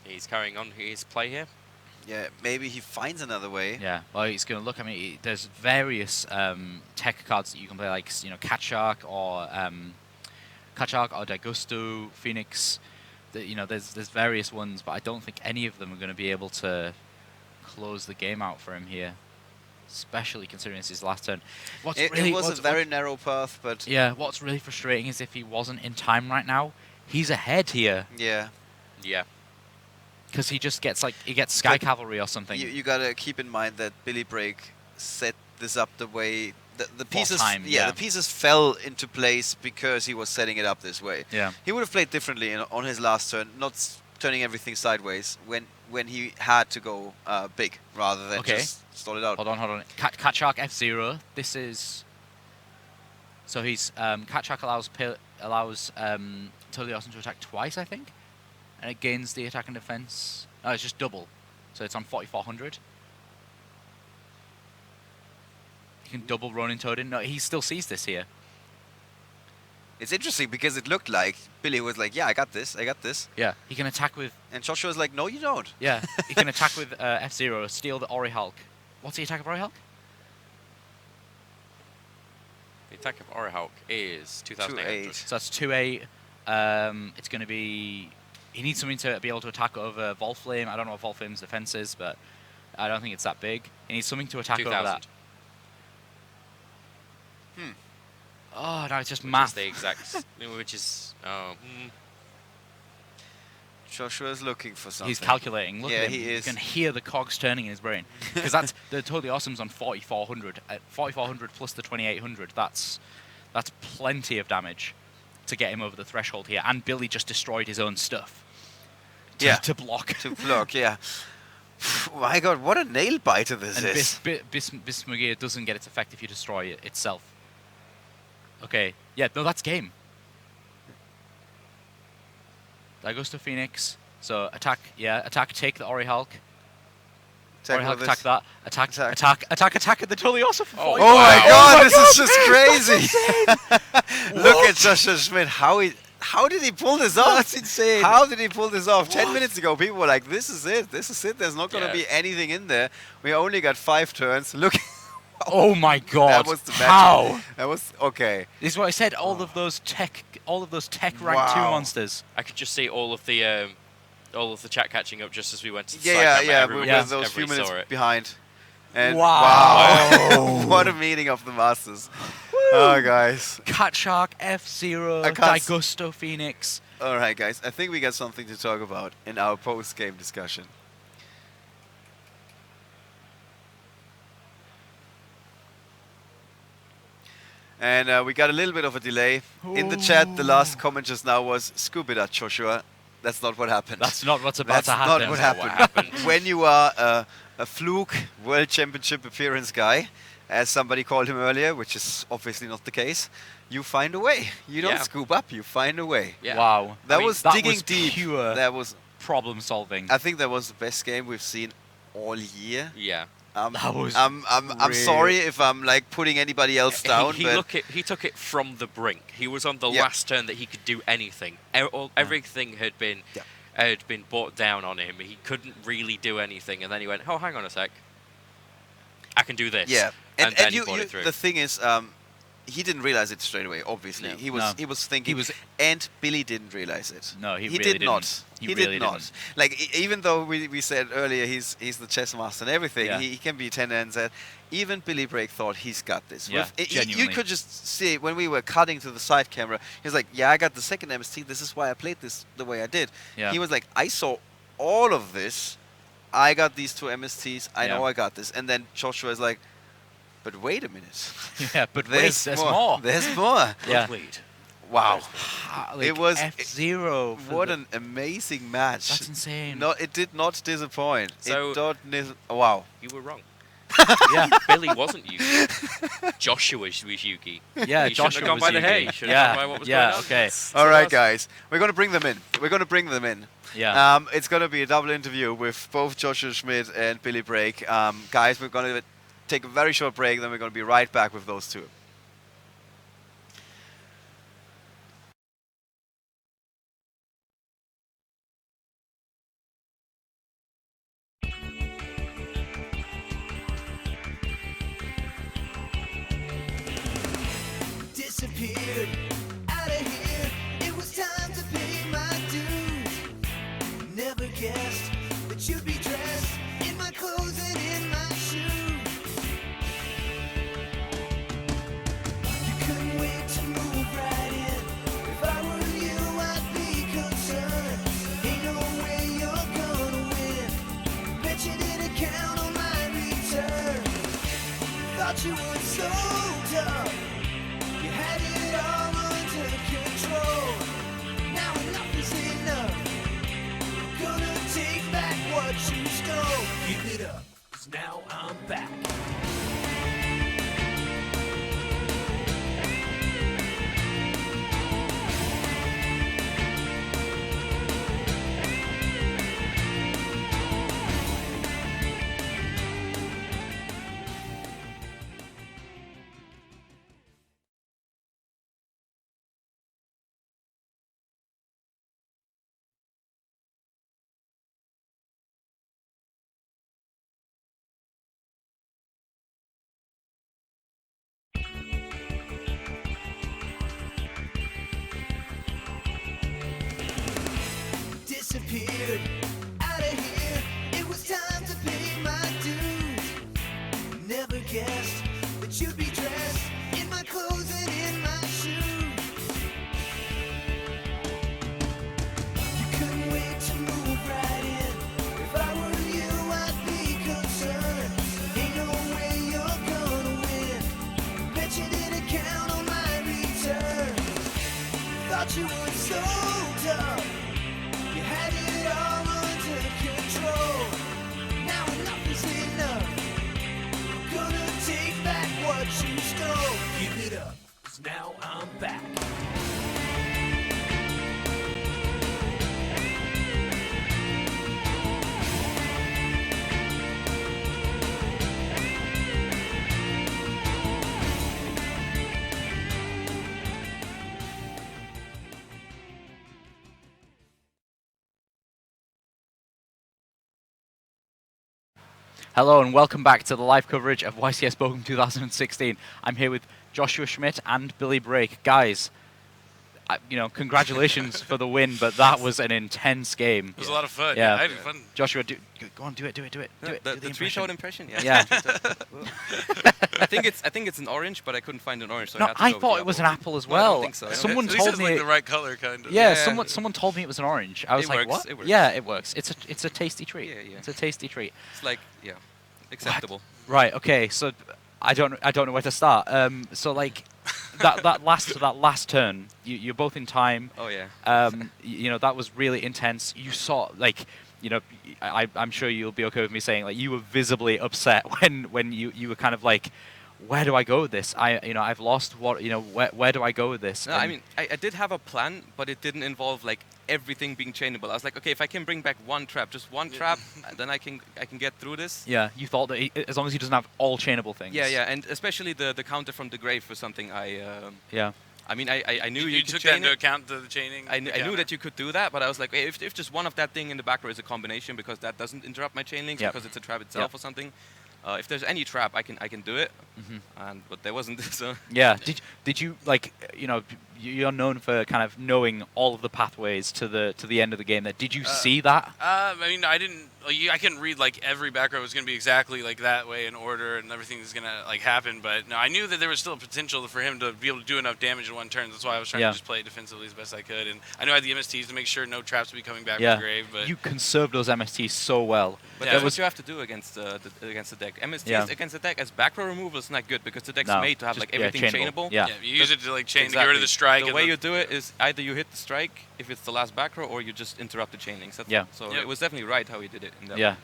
He's carrying on his play here. Yeah, maybe he finds another way. Yeah, well, he's going to look. I mean, there's various tech cards that you can play, like Cat Shark or Dagusto, Phoenix. There's various ones, but I don't think any of them are going to be able to close the game out for him here, especially considering it's his last turn. It was a very narrow path, but yeah, what's really frustrating is if he wasn't in time right now, he's ahead here. Yeah. Yeah. Because he just gets Sky Cavalry or something. You gotta keep in mind that Billy Brake set this up the way the pieces. The pieces fell into place because he was setting it up this way. Yeah. He would have played differently on his last turn, not turning everything sideways when he had to go big rather than just stall it out. Hold on. Cat Shark F0. This is. So he's Cat Shark allows Totally Awesome to attack twice, I think. And it gains the attack and defense. No, it's just double. So it's on 4,400. You can double Ronin Toad in. No, he still sees this here. It's interesting because it looked like Billy was like, yeah, I got this. Yeah, he can attack with. And Joshua was like, no, you don't. Yeah, he can attack with F-Zero, steal the Ori Hulk. What's the attack of Ori Hulk? The attack of Orihulk is 2,800. So that's 2-8. It's going to be. He needs something to be able to attack over Volflame. I don't know what Volflame's defense is, but I don't think it's that big. He needs something to attack over that. 2,000. Oh, no, it's just Which math. is the exact. Which is. Joshua's looking for something. He's calculating. Look Yeah, at him. he You is. can hear the cogs turning in his brain. Because that's the Totally Awesome's on 4,400. At 4,400 plus the 2,800, that's plenty of damage to get him over the threshold here. And Billy just destroyed his own stuff. To block. To block, yeah. My God, what a nail biter this And is. Bismugear doesn't get its effect if you destroy it itself. Okay. Yeah, no, that's game. Daigusto Phoenix. So attack, take the Ori Hulk. Attack Ori Hulk, with attack this. that. Attack, and the Totally Awesome. Oh, Oh my God, this is just crazy. Look What? at Joshua Schmidt. How did he pull this off? That's insane. How did he pull this off? 10 minutes ago, people were like, this is it. There's not going to Yeah. be anything in there. We only got 5 turns. Look. Oh my God. That was the magic. How? That was, okay. This is what I said. All of those tech rank 2 Wow. monsters. I could just see all of the chat catching up just as we went to the Yeah, side camera. yeah, Everyone- with those few everybody minutes saw it. behind. And Wow. what a meeting of the masters. Oh, guys. Cat Shark, F-Zero, I can't s- Daigusto Phoenix. All right, guys. I think we got something to talk about in our post-game discussion. And we got a little bit of a delay. In the chat, the last comment just now was, scoop it at Joshua. That's not what happened. That's not what's about That's to happen. not what That's not happened. what happened. When you are a fluke World Championship appearance guy, as somebody called him earlier, which is obviously not the case, you find a way. You don't Yeah. scoop up, you find a way. Yeah. Wow. That I mean, was that digging was deep. pure That was. problem solving. I think that was the best game we've seen all year. Yeah. That was I'm real. sorry if I'm like putting anybody else down, but He took it from the brink. He was on the Yeah. last turn that he could do anything. Everything had been brought down on him. He couldn't really do anything, and then he went, "Oh, hang on a sec, I can do this." yeah. and then And he brought it through. the thing is, he didn't realize it straight away. Obviously, No. he was thinking, and Billy didn't realize it. No, he did really not. didn't. He, He did really not. didn't. Like even though we said earlier he's the chess master and everything, Yeah. he can be tender and said. Even Billy Brake thought he's got this. Yeah, You genuinely. could just see when we were cutting to the side camera. He's like, "Yeah, I got the second MST. This is why I played this the way I did." Yeah. He was like, "I saw all of this. I got these 2 MSTs. I Yeah. know I got this." And then Joshua is like, "But wait a minute. Yeah, but wait, there's more. There's more." Yeah. Wow. Like It was- F-Zero. for What the- an amazing match. That's insane. No, it did not disappoint. So- Wow. You were wrong. Yeah. Billy wasn't Yugi. Joshua was Yugi. Yeah, He shouldn't Joshua have gone was by the Yugi. hay. Should have Yeah, gone by what was yeah, going on. okay. All right, that's- guys. We're going to bring them in. Yeah. It's going to be a double interview with both Joshua Schmidt and Billy Brake. Guys, we're going to take a very short break, then we're going to be right back with those two. Disappeared out of here. It was time to pay my dues. Never guessed that you'd be dressed in my clothes and in my shoes. You couldn't wait to move right in. If I were you, I'd be concerned. Ain't no way you're gonna win. Bet you didn't count on my return. Thought you were so tough. You had it all disappeared. Out of here, it was time to pay my dues. Never guessed that you'd be dressed in my clothes and in my shoes. You couldn't wait to move right in. If I were you, I'd be concerned. Ain't no way you're gonna win. Bet you didn't count on my return. Thought you were so tough. You had it all under control. Now enough is enough. I'm gonna take back what you stole. Give it up, 'cause now I'm back. Hello and welcome back to the live coverage of YCS Bochum 2016. I'm here with Joshua Schmidt and Billy Brake. Guys, congratulations for the win, but that was an intense game. It was a lot of fun. Yeah. I had fun. Joshua, go on, do it. The three-shot impression? Yeah. Yeah. I think it's an orange, but I couldn't find an orange, so No, I had to I go with thought the it was an apple. apple as No, I don't well. think so. I don't Someone At least told it's me like the right color, kind of. Yeah, Yeah. someone told me it was an orange. I was It like, works, what? it works. Yeah, it works. It's a tasty treat. Yeah. It's a tasty treat. It's like, acceptable. Right. Okay. So I don't know where to start. So like that last turn, you're both in time. Oh yeah. That was really intense. You saw like. I'm sure you'll be okay with me saying like you were visibly upset when you were kind of like, where do I go with this? I've lost. Where do I go with this? No, I mean, I did have a plan, but it didn't involve like everything being chainable. I was like, okay, if I can bring back one trap, just one trap, then I can get through this. Yeah, you thought that as long as he doesn't have all chainable things. Yeah, and especially the counter from the grave was something Yeah. I mean, I knew You you could took that chain into it. account, the chaining. I knew that you could do that, but I was like, hey, if just one of that thing in the back row is a combination, because that doesn't interrupt my chain links, Yep. because it's a trap itself Yep. or something. If there's any trap, I can do it. But there wasn't. So Yeah. Did you like you're known for kind of knowing all of the pathways to the end of the game. Did you see that? I mean, I didn't. I couldn't read like every back row was going to be exactly like that way in order, and everything is going to like happen. But no, I knew that there was still potential for him to be able to do enough damage in one turn. That's why I was trying Yeah. to just play it defensively as best I could. And I knew I had the MSTs to make sure no traps would be coming back Yeah. from the grave. But You conserved those MSTs so well. But Yeah. that's was what you have to do against the deck. MSTs Yeah. against the deck as back row removal is not good, because the deck's No, made to have just- like everything chainable. chainable. Yeah. you use it to like chain to get rid of the strike. The and way you do it is either you hit the strike if it's the last back row, or you just interrupt the chain links. Yeah. So Yep. it was definitely right how he did it. In that Yeah. one.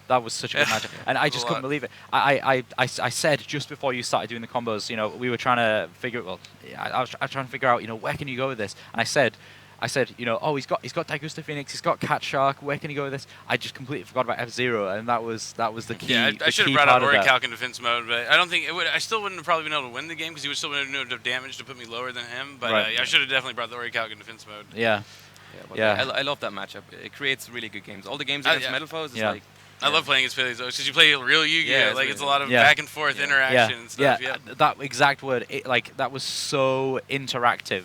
That was such a good Yeah. match, and I It was just a couldn't lot. believe it. I said just before you started doing the combos, we were trying to figure. Well, I was trying to figure out, where can you go with this? And I said, oh, he's got Daigusta Phoenix, he's got Cat Shark. Where can he go with this? I just completely forgot about F-Zero, and that was the key. Yeah, the I should key have brought part out of that. Orichalc in defense mode, but I don't think it would. I still wouldn't have probably been able to win the game because he would still have enough damage to put me lower than him. But Right. I should have definitely brought the Orichalc in defense mode. Yeah, But Yeah. I love that matchup. It creates really good games. All the games Oh, against yeah. Metal Foes is Yeah. like. I love playing against Paleos because you play real Yu-Gi-Oh! Yeah, it's Like really it's a lot of Yeah. back and forth Yeah. interaction and stuff. Yeah. That exact word. That was so interactive.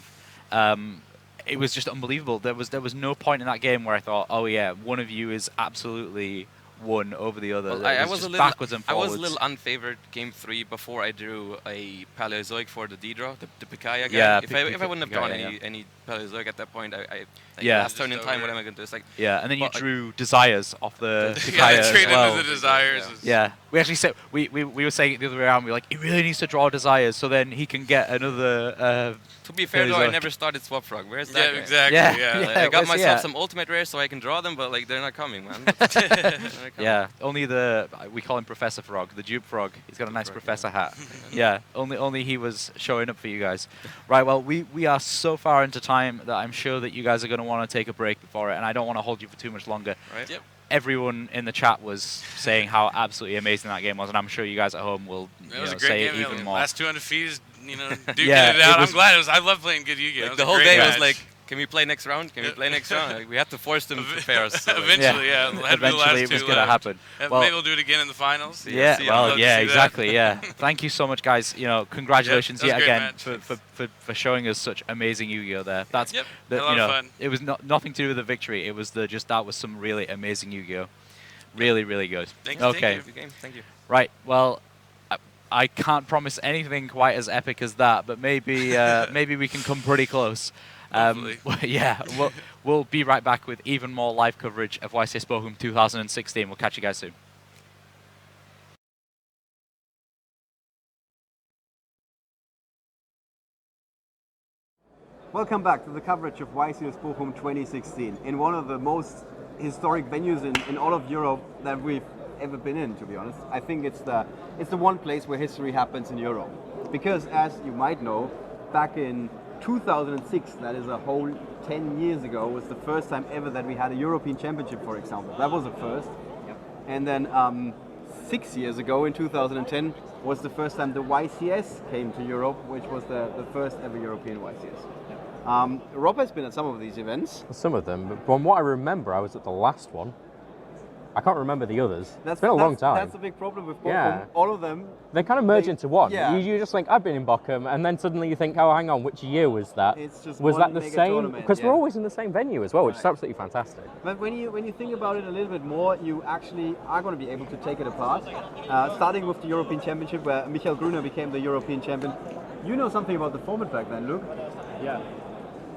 It was just unbelievable. There was no point in that game where I thought, oh yeah, one of you is absolutely won over the other. Well, It I was was a just little. backwards and I forwards. was a little unfavored game 3 before I drew a Paleozoic for the D-draw, the Picaya guy. Yeah, if I wouldn't have drawn Picaya, any Paleozoic at that point, Yeah. last turn in Just time, over. what am I going to do? It's like, Yeah, and then you But I- drew Desires off the Yeah, Picaya as straight well. into the desires. Yeah. is- Yeah, we actually said we were saying it the other way around. We were like, he really needs to draw Desires so then he can get another. to be fair though, I Paleozoic. never started Swap Frog. Where's Yeah, that guy? exactly. Yeah, Yeah. yeah. Like, I got where's he myself at? some ultimate rares so I can draw them, but like they're not coming, man. They're not coming. Yeah, only we call him Professor Frog, the Dupe Frog. He's got a nice Frog, professor hat. Yeah, only he was showing up for you guys. Right, well, we are so far into time that I'm sure that you guys are going to want to take a break before it, and I don't want to hold you for too much longer. Right? Yep. Everyone in the chat was saying how absolutely amazing that game was, and I'm sure you guys at home will It was a say great it game. even more. Last 200 feet is, duking Yeah, it out. it was- I'm glad it was. I love playing good Yu-Gi-Oh! Like, It the a whole great game was match. like Can we play next round? Can we play next round? Like, we had to force them to pair us. So, like, Eventually, yeah. It had to be the last Eventually, it was two going to left. happen. Well, Maybe we'll do it again in the finals. Yeah, see, I'd well, love to yeah, see that. exactly, yeah. Thank you so much, guys. You know, congratulations Yep, that was yet a great again match. for showing us such amazing Yu-Gi-Oh there. That's Yep, the, had a lot you know, of fun. it was nothing to do with the victory. It was that was some really amazing Yu-Gi-Oh. Really, really good. Thank you, Okay, thank Good game. Thank you. right. Well, I can't promise anything quite as epic as that, but maybe maybe we can come pretty close. Hopefully. Yeah, we'll be right back with even more live coverage of YCS Bochum 2016. We'll catch you guys soon. Welcome back to the coverage of YCS Bochum 2016 in one of the most historic venues in all of Europe that we've ever been in, to be honest. I think it's the one place where history happens in Europe. Because as you might know, back in 2006, that is a whole 10 years ago, was the first time ever that we had a European Championship, for example. That was a first. Yep. And then 6 years ago, in 2010, was the first time the YCS came to Europe, which was the first ever European YCS. Rob has been at some of these events. Some of them, but from what I remember, I was at the last one. I can't remember the others. It's been a long time. That's the big problem with Bochum. Yeah. All of them. They kind of merge into one. Yeah. You just think, I've been in Bochum, and then suddenly you think, oh, hang on, which year was that? It's just was one that the mega same? tournament, Because yeah. we're always in the same venue as well, which is Right. absolutely fantastic. But when you think about it a little bit more, you actually are going to be able to take it apart. Starting with the European Championship, where Michael Gruner became the European champion. You know something about the format back then, Luke? Yeah,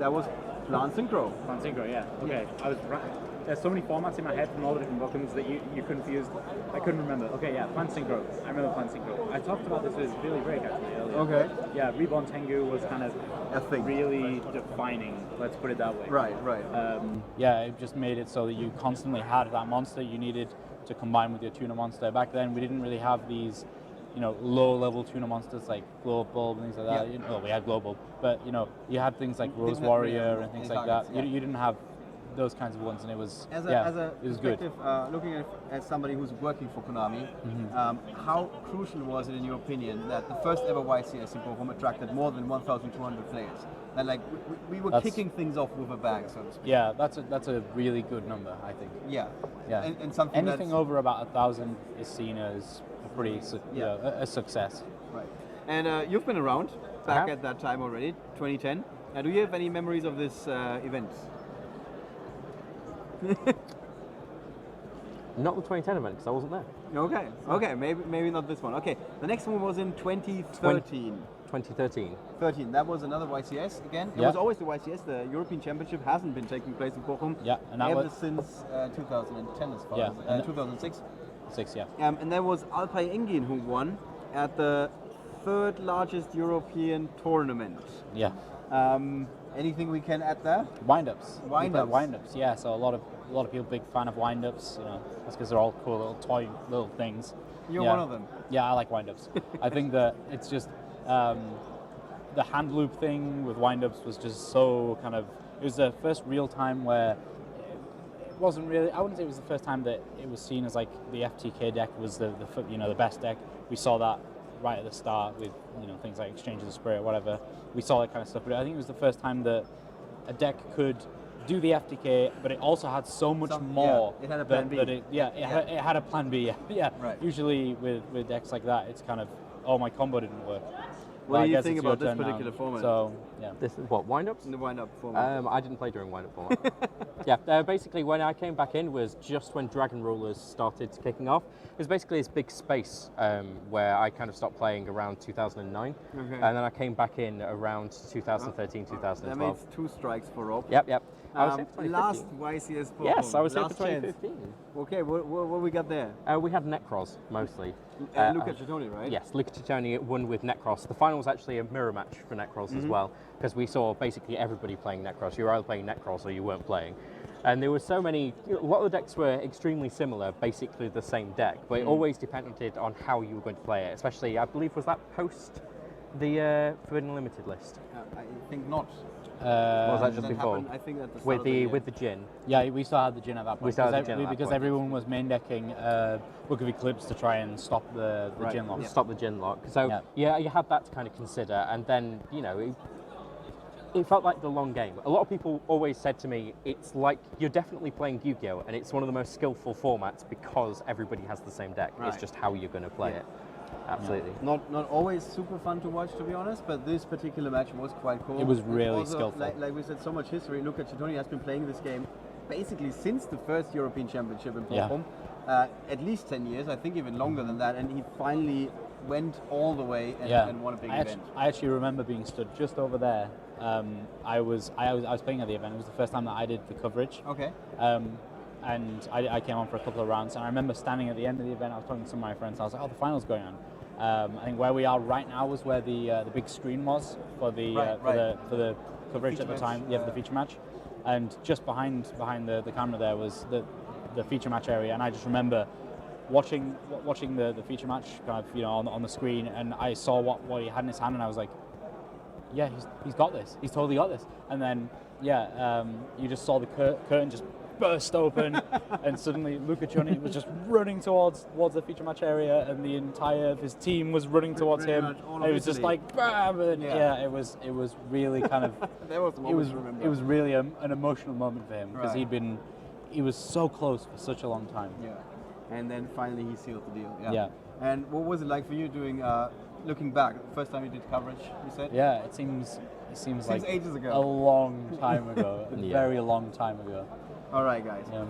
That was Plan Synchro. Plan Synchro, yeah. Okay, I was right. There's so many formats in my head from all the different Bochums that you confused. I couldn't remember. Okay, yeah, Plan Synchro. I remember Plan Synchro. I talked about this with Billy Break actually earlier. Okay. Yeah, Reborn Tengu was kind of A thing. really defining. Let's put it that way. Right. Yeah, it just made it so that you constantly had that monster you needed to combine with your tuna monster. Back then, we didn't really have these, low-level tuna monsters like Global and things like that. Yeah. Well, we had Global, but you had things like Rose Didn't have- Warrior yeah, and things any like that. targets, yeah. You didn't have those kinds of ones, and it was As yeah, a it was good. perspective, looking at somebody who's working for Konami, how crucial was it, in your opinion, that the first ever YCS in Bochum attracted more than 1,200 players? That we were That's- kicking things off with a bang, so to speak. Yeah, that's a really good number, I think. Yeah. Yeah, And something anything that's, over about 1,000 is seen as a pretty a success. Right. And you've been around I back have. at that time already, 2010. Do you have any memories of this event? Not the 2010 event, because I wasn't there. Okay, maybe not this one. Okay, the next one was in 2013. 2013. 13. That was another YCS again. It Yeah. was always the YCS. The European Championship hasn't been taking place in Bochum Yeah, and that ever was since 2010, as far Yeah, as 2006. 6. Yeah. And there was Alpay Engin who won at the third largest European tournament. Yeah. Anything we can add there? Wind-ups. Wind-ups. Wind-ups. Yeah. So a lot of people big fan of wind-ups. That's because they're all cool little toy little things. You're Yeah. one of them. Yeah, I like wind-ups. I think that it's just the hand loop thing with wind-ups was just so kind of. It was the first real time where it wasn't really. I wouldn't say it was the first time that it was seen as like the FTK deck was the best deck. We saw that right at the start with things like Exchange of the Spirit, whatever. We saw that kind of stuff, but I think it was the first time that a deck could do the FTK, but it also had so much more. yeah, it had a plan B. It had a plan B. Yeah. Right. Usually with decks like that, it's kind of, oh, my combo didn't work. What Well, do I you guess think it's your about this turn now. particular format? So yeah. This is what, wind-ups? In the wind-up format. I didn't play during wind-up format. Yeah, basically when I came back in was just when Dragon Rulers started kicking off. It was basically this big space where I kind of stopped playing around 2009. Okay. And then I came back in around 2013, That 2012. makes 2 strikes for Rob. Yep. I was here for Last 2015. YCS Bochum. Yes, I was here for Last chance. 2015. Okay, what we got there? We had Necros mostly. Luca Cittoni, right? Yes, Luca Cittoni won with Necros. The final was actually a mirror match for Necros as well, because we saw basically everybody playing Necros. You were either playing Necros or you weren't playing. And there were so many, a lot of the decks were extremely similar, basically the same deck, but it always depended on how you were going to play it, especially, I believe, was that post the Forbidden Limited list? I think not. Or was that just That before? happened, I think, at the start With of the year. with the Jin. Yeah, we still had the Jin at that point. We still had the Jin at that because point. everyone was main decking Book of Eclipse to try and stop the Right. Jin lock. Stop the Jin lock. So Yeah. yeah, you had that to kind of consider, and then it felt like the long game. A lot of people always said to me, it's like you're definitely playing Yu-Gi-Oh! And it's one of the most skillful formats because everybody has the same deck. Right. It's just how you're going to play it. Absolutely. Not always super fun to watch, to be honest, but this particular match was quite cool. It was It's really also, skillful. Like we said, so much history. Luca Cittoni has been playing this game basically since the first European Championship in Yeah. Bochum. At least 10 years, I think even longer than that, and he finally went all the way and won a big event. I actually remember being stood just over there. I was playing at the event. It was the first time that I did the coverage. Okay. And I came on for a couple of rounds, and I remember standing at the end of the event. I was talking to some of my friends. I was like, "Oh, the final's going on." I think where we are right now was where the big screen was for the for the coverage at the Feature time. match, Yeah, for the feature match, and just behind the camera there was the feature match area, and I just remember watching the feature match kind of on the screen, and I saw what he had in his hand, and I was like, yeah, he's got this. He's totally got this. And then you just saw the curtain just burst open, and suddenly Luca Cittoni was just running towards the feature match area, and the entire of his team was running towards Pretty him. much all of It was just Italy. like bam, and Yeah. it was really kind of That was the it moment was to remember. it was really an emotional moment for him because Right. he was so close for such a long time. Yeah. And then finally he sealed the deal. Yeah. Yeah. And what was it like for you doing, looking back, first time you did coverage, you said? Yeah, it seems like ages ago. a long time ago, a Yeah. very long time ago. All right, guys. Yeah.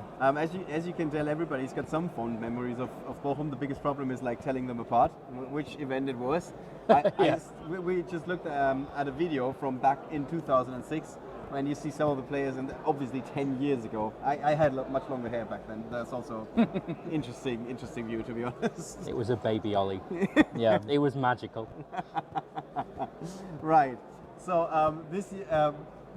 As you can tell, everybody's got some fond memories of Bochum. The biggest problem is like telling them apart, which event it was. We just looked at a video from back in 2006, when you see some of the players, and obviously 10 years ago. I had much longer hair back then. That's also interesting view, to be honest. It was a baby Ollie. Yeah. It was magical. Right. So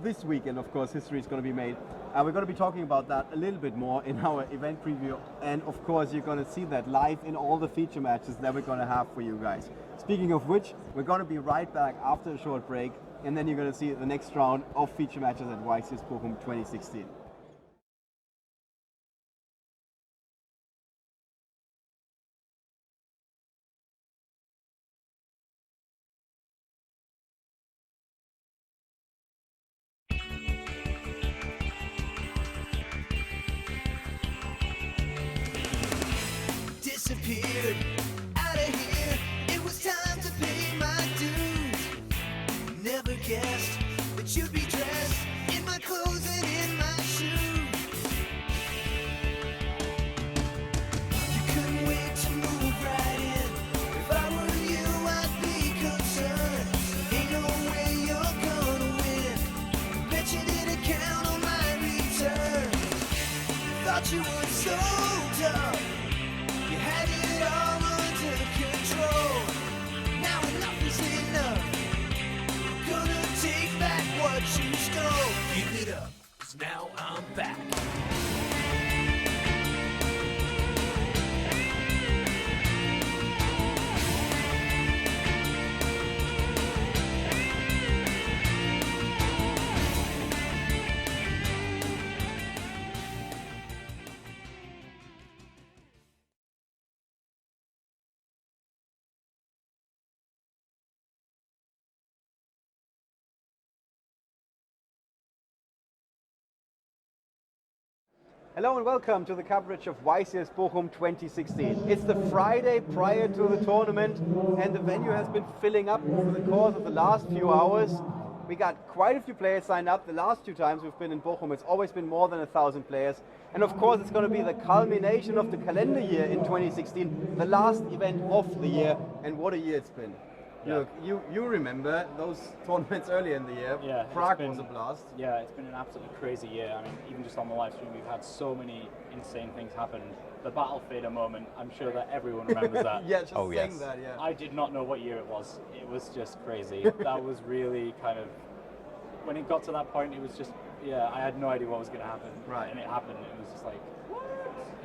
this weekend, of course, history is going to be made. We're going to be talking about that a little bit more in our event preview, and of course, you're going to see that live in all the feature matches that we're going to have for you guys. Speaking of which, we're going to be right back after a short break, and then you're going to see the next round of feature matches at YCS Bochum 2016. Disappeared out of here. It was time to pay my dues. Never guessed that you'd be dressed in my clothes and in my shoes. You couldn't wait to move right in. If I were you, I'd be concerned. Ain't no way you're gonna win. Bet you didn't count on my return. Thought you were so tough. You had it all under control. Now enough is enough. Gonna take back what you stole. Give it up, 'cause now I'm back. Hello and welcome to the coverage of YCS Bochum 2016. It's the Friday prior to the tournament, and the venue has been filling up over the course of the last few hours. We got quite a few players signed up. The last 2 times we've been in Bochum, it's always been more than 1,000 players. And of course, it's going to be the culmination of the calendar year in 2016, the last event of the year, and what a year it's been. Yeah. Look, you remember those tournaments earlier in the year. Yeah, it's Prague been- was a blast. Yeah, it's been an absolutely crazy year. I mean, even just on the live stream, we've had so many insane things happen. The Battle Fader moment, I'm sure that everyone remembers that. Yeah, just Oh, saying yes. that, yeah. I did not know what year it was. It was just crazy. That was really kind of, when it got to that point, it was just, yeah, I had no idea what was going to happen. Right. And it happened. It was just like, what?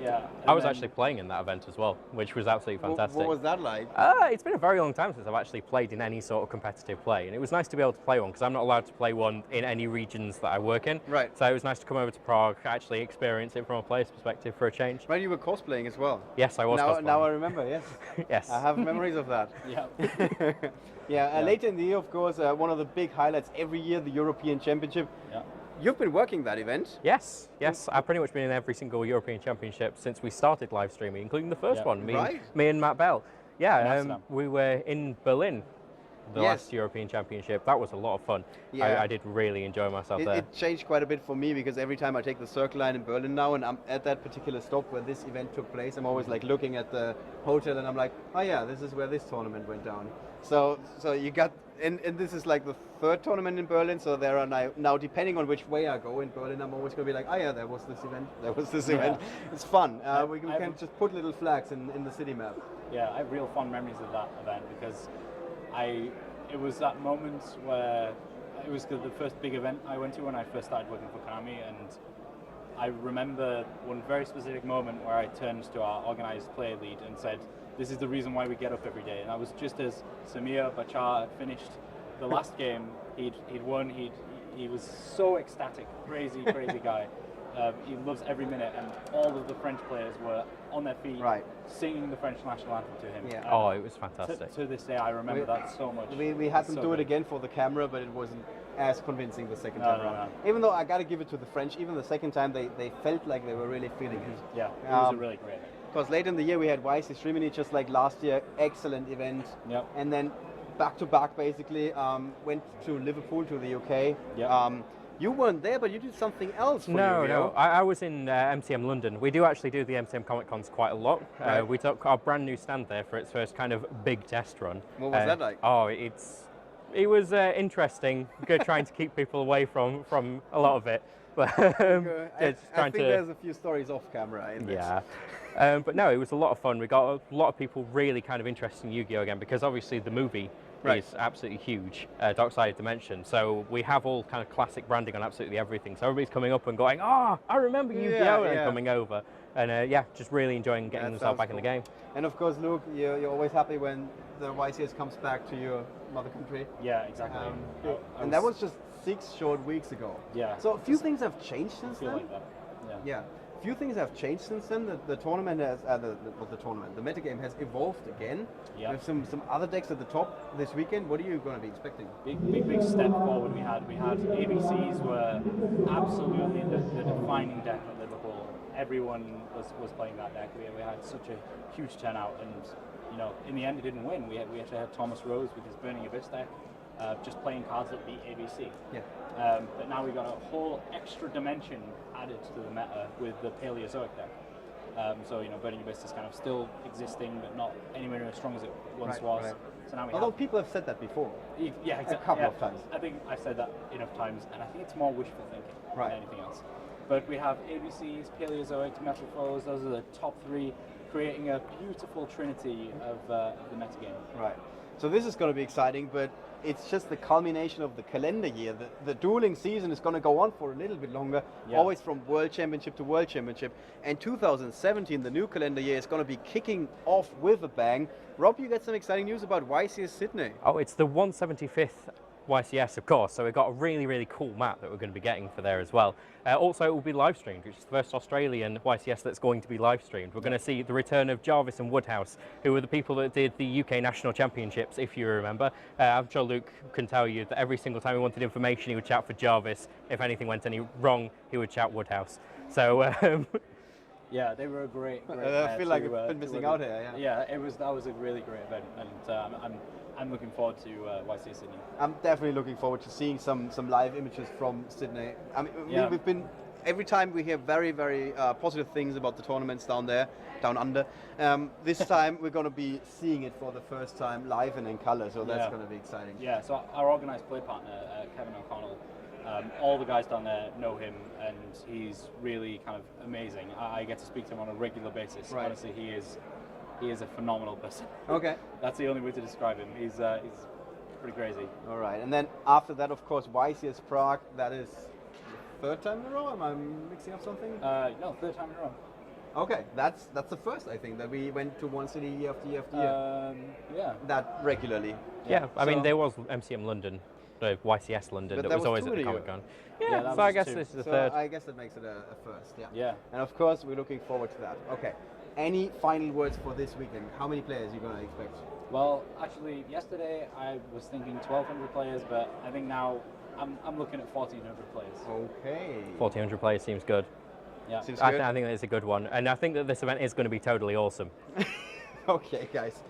Yeah. I and was then- actually playing in that event as well, which was absolutely fantastic. What was that like? It's been a very long time since I've actually played in any sort of competitive play, and it was nice to be able to play one because I'm not allowed to play one in any regions that I work in. Right. So it was nice to come over to Prague, actually experience it from a player's perspective for a change. Right, you were cosplaying as well. Yes, I was Now cosplaying. I remember, yes. Yes. I have memories of that. Yeah. Yeah, later in the year, of course, one of the big highlights every year, the European Championship. Yeah. You've been working that event. Yes, I've pretty much been in every single European Championship since we started live streaming, including the first Yeah. one, Right. me and Matt Bell. Yeah, Amsterdam. we were in Berlin, the Yes. last European Championship. That was a lot of fun. Yeah. I did really enjoy myself there. It changed quite a bit for me because every time I take the Circle Line in Berlin now and I'm at that particular stop where this event took place, I'm always like looking at the hotel and I'm like, oh yeah, this is where this tournament went down. So you got, and this is like the third tournament in Berlin, so there are now depending on which way I go in Berlin, I'm always going to be like, oh yeah, there was this event. It's fun. We can just put little flags in the city map. Yeah, I have real fond memories of that event because it was that moment where it was the first big event I went to when I first started working for Konami, and I remember one very specific moment where I turned to our organized player lead and said, this is the reason why we get up every day. And that was just as Samir Bachar had finished the last game, he'd won, he was so ecstatic, crazy guy. He loves every minute, and all of the French players were on their feet, singing the French national anthem to him. Yeah. Oh, it was fantastic. To this day, I remember that so much. We had them So do it good. again for the camera, but it wasn't as convincing the second No, time no, around. no. Even though I got to give it to the French, even the second time they felt like they were really feeling it. Yeah, it was a really great event. Because late in the year we had YC Streaming, just like last year, excellent event. Yep. And then back to back basically, went to Liverpool, to the UK. Yep. You weren't there, but you did something else for No, Yu-Gi-Oh! I was in MCM London. We do actually do the MCM Comic Cons quite a lot. Right. We took our brand new stand there for its first kind of big test run. What was that like? Oh, it was interesting. Good trying to keep people away from a lot of it. But I just trying think to. there's a few stories off camera in this. Yeah. But no, it was a lot of fun. We got a lot of people really kind of interested in Yu-Gi-Oh! Again because obviously the movie is absolutely huge, Dark Side of Dimension. So we have all kind of classic branding on absolutely everything. So everybody's coming up and going, oh, I remember Yu-Gi-Oh! And coming over. And just really enjoying getting themselves back in the game. And of course, Luke, you're always happy when the YCS comes back to your mother country. Yeah, exactly. And that was just 6 short weeks ago. Yeah. So a few things have changed since feel then. like that. Yeah. Yeah. A few things have changed since then. The tournament has, the metagame has evolved again. Yeah. With some other decks at the top this weekend. What are you going to be expecting? Big step forward we had. ABCs were absolutely the defining deck at Liverpool. Everyone was playing that deck. We had such a huge turnout, and in the end it didn't win. We actually had Thomas Rose with his Burning Abyss deck, just playing cards that beat ABC. Yeah. But now we got a whole extra dimension added to the meta with the Paleozoic deck. So Burning Abyss is kind of still existing, but not anywhere near as strong as it once was. Right. So now we Although people have said that before. yeah, exactly. A couple of times. I think I've said that enough times, and I think it's more wishful thinking Right. than anything else. But we have ABCs, Paleozoic, Metal Foes. Those are the top 3, creating a beautiful trinity of the metagame. Right. So this is going to be exciting, but it's just the culmination of the calendar year. The dueling season is going to go on for a little bit longer, always from World Championship to World Championship. And 2017, the new calendar year, is going to be kicking off with a bang. Rob, you got some exciting news about YCS Sydney. Oh, it's the 175th YCS, of course, so we've got a really cool map that we're going to be getting for there as well. Also, it will be live streamed, which is the first Australian YCS that's going to be live streamed. We're going to see the return of Jarvis and Woodhouse, who were the people that did the UK National Championships, if you remember. I'm sure Luke can tell you that every single time he wanted information, he would shout for Jarvis. If anything went any wrong, he would shout Woodhouse. So Yeah, they were a great I feel like I've been missing out here. Yeah, that was a really great event, and I'm looking forward to YCS Sydney. I'm definitely looking forward to seeing some live images from Sydney. I mean, we've been every time we hear very positive things about the tournaments down there, down under. This time we're going to be seeing it for the first time live and in color, so that's going to be exciting. Yeah, so our organized play partner, Kevin O'Connell, all the guys down there know him, and he's really kind of amazing. I get to speak to him on a regular basis. Right. Honestly, he is a phenomenal person. Okay. That's the only way to describe him. He's pretty crazy. All right, and then after that, of course, YCS Prague. That is the 3rd time in a row. Am I mixing up something? No, 3rd time in a row. Okay, that's the first, I think, that we went to one city year after year after year. Yeah. That regularly. Yeah, I mean, So- there was MCM London, the YCS London, But that that was was always two at the in a Comic year. Con. Yeah, Yeah, that so I was guess two. this is the So third. I guess that makes it a first, yeah. Yeah. And of course, we're looking forward to that. Okay. Any final words for this weekend? How many players are you going to expect? Well, actually, yesterday I was thinking 1,200 players, but I think now I'm looking at 1,400 players. Okay. 1,400 players seems good. Yeah. Seems I, good. I think that is a good one, and I think that this event is going to be totally awesome. Okay, guys.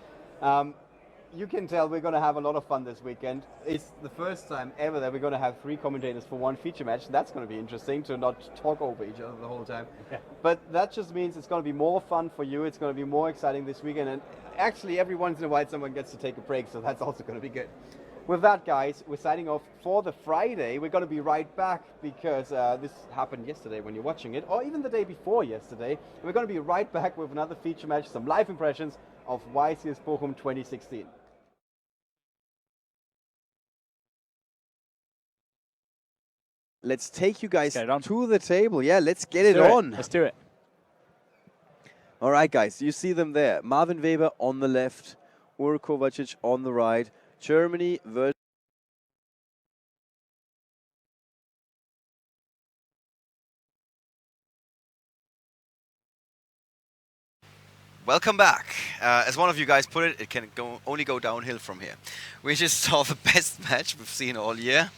You can tell we're going to have a lot of fun this weekend. It's the first time ever that we're going to have 3 commentators for one feature match. That's going to be interesting to not talk over each other the whole time. Yeah. But that just means it's going to be more fun for you. It's going to be more exciting this weekend. And actually, every once in a while, someone gets to take a break. So that's also going to be good. With that, guys, we're signing off for the Friday. We're going to be right back because this happened yesterday when you're watching it, or even the day before yesterday. We're going to be right back with another feature match, some live impressions of YCS Bochum 2016. Let's take you guys Get it on. to the table. Yeah, let's get Let's it do it. on. Let's do it. All right, guys, you see them there. Marvin Weber on the left, Ur Kovacic on the right. Germany versus... Welcome back. As one of you guys put it, it can only go downhill from here. We just saw the best match we've seen all year.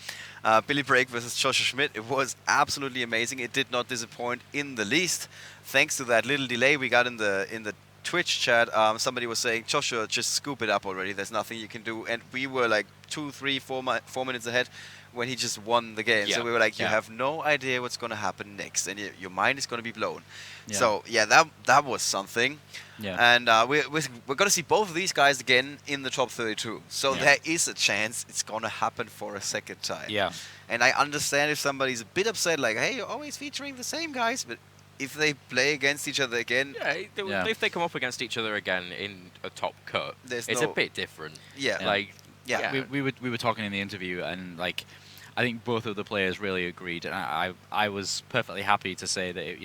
Billy Brake versus Joshua Schmidt. It was absolutely amazing. It did not disappoint in the least. Thanks to that little delay we got in the Twitch chat, somebody was saying, Joshua, just scoop it up already. There's nothing you can do. And we were like 2, 3, 4 minutes ahead when he just won the game. So we were like, you have no idea what's going to happen next. And your mind is going to be blown. Yeah. So, yeah, that was something. Yeah. And we're going to see both of these guys again in the top 32. So Yeah. there is a chance it's going to happen for a second time. Yeah. And I understand if somebody's a bit upset, like, hey, you're always featuring the same guys. But if they play against each other again, Yeah. If they come up against each other again in a top cut, There's it's no- a bit different. yeah. Like, Yeah. We were talking in the interview, and like, I think both of the players really agreed, and I was perfectly happy to say that it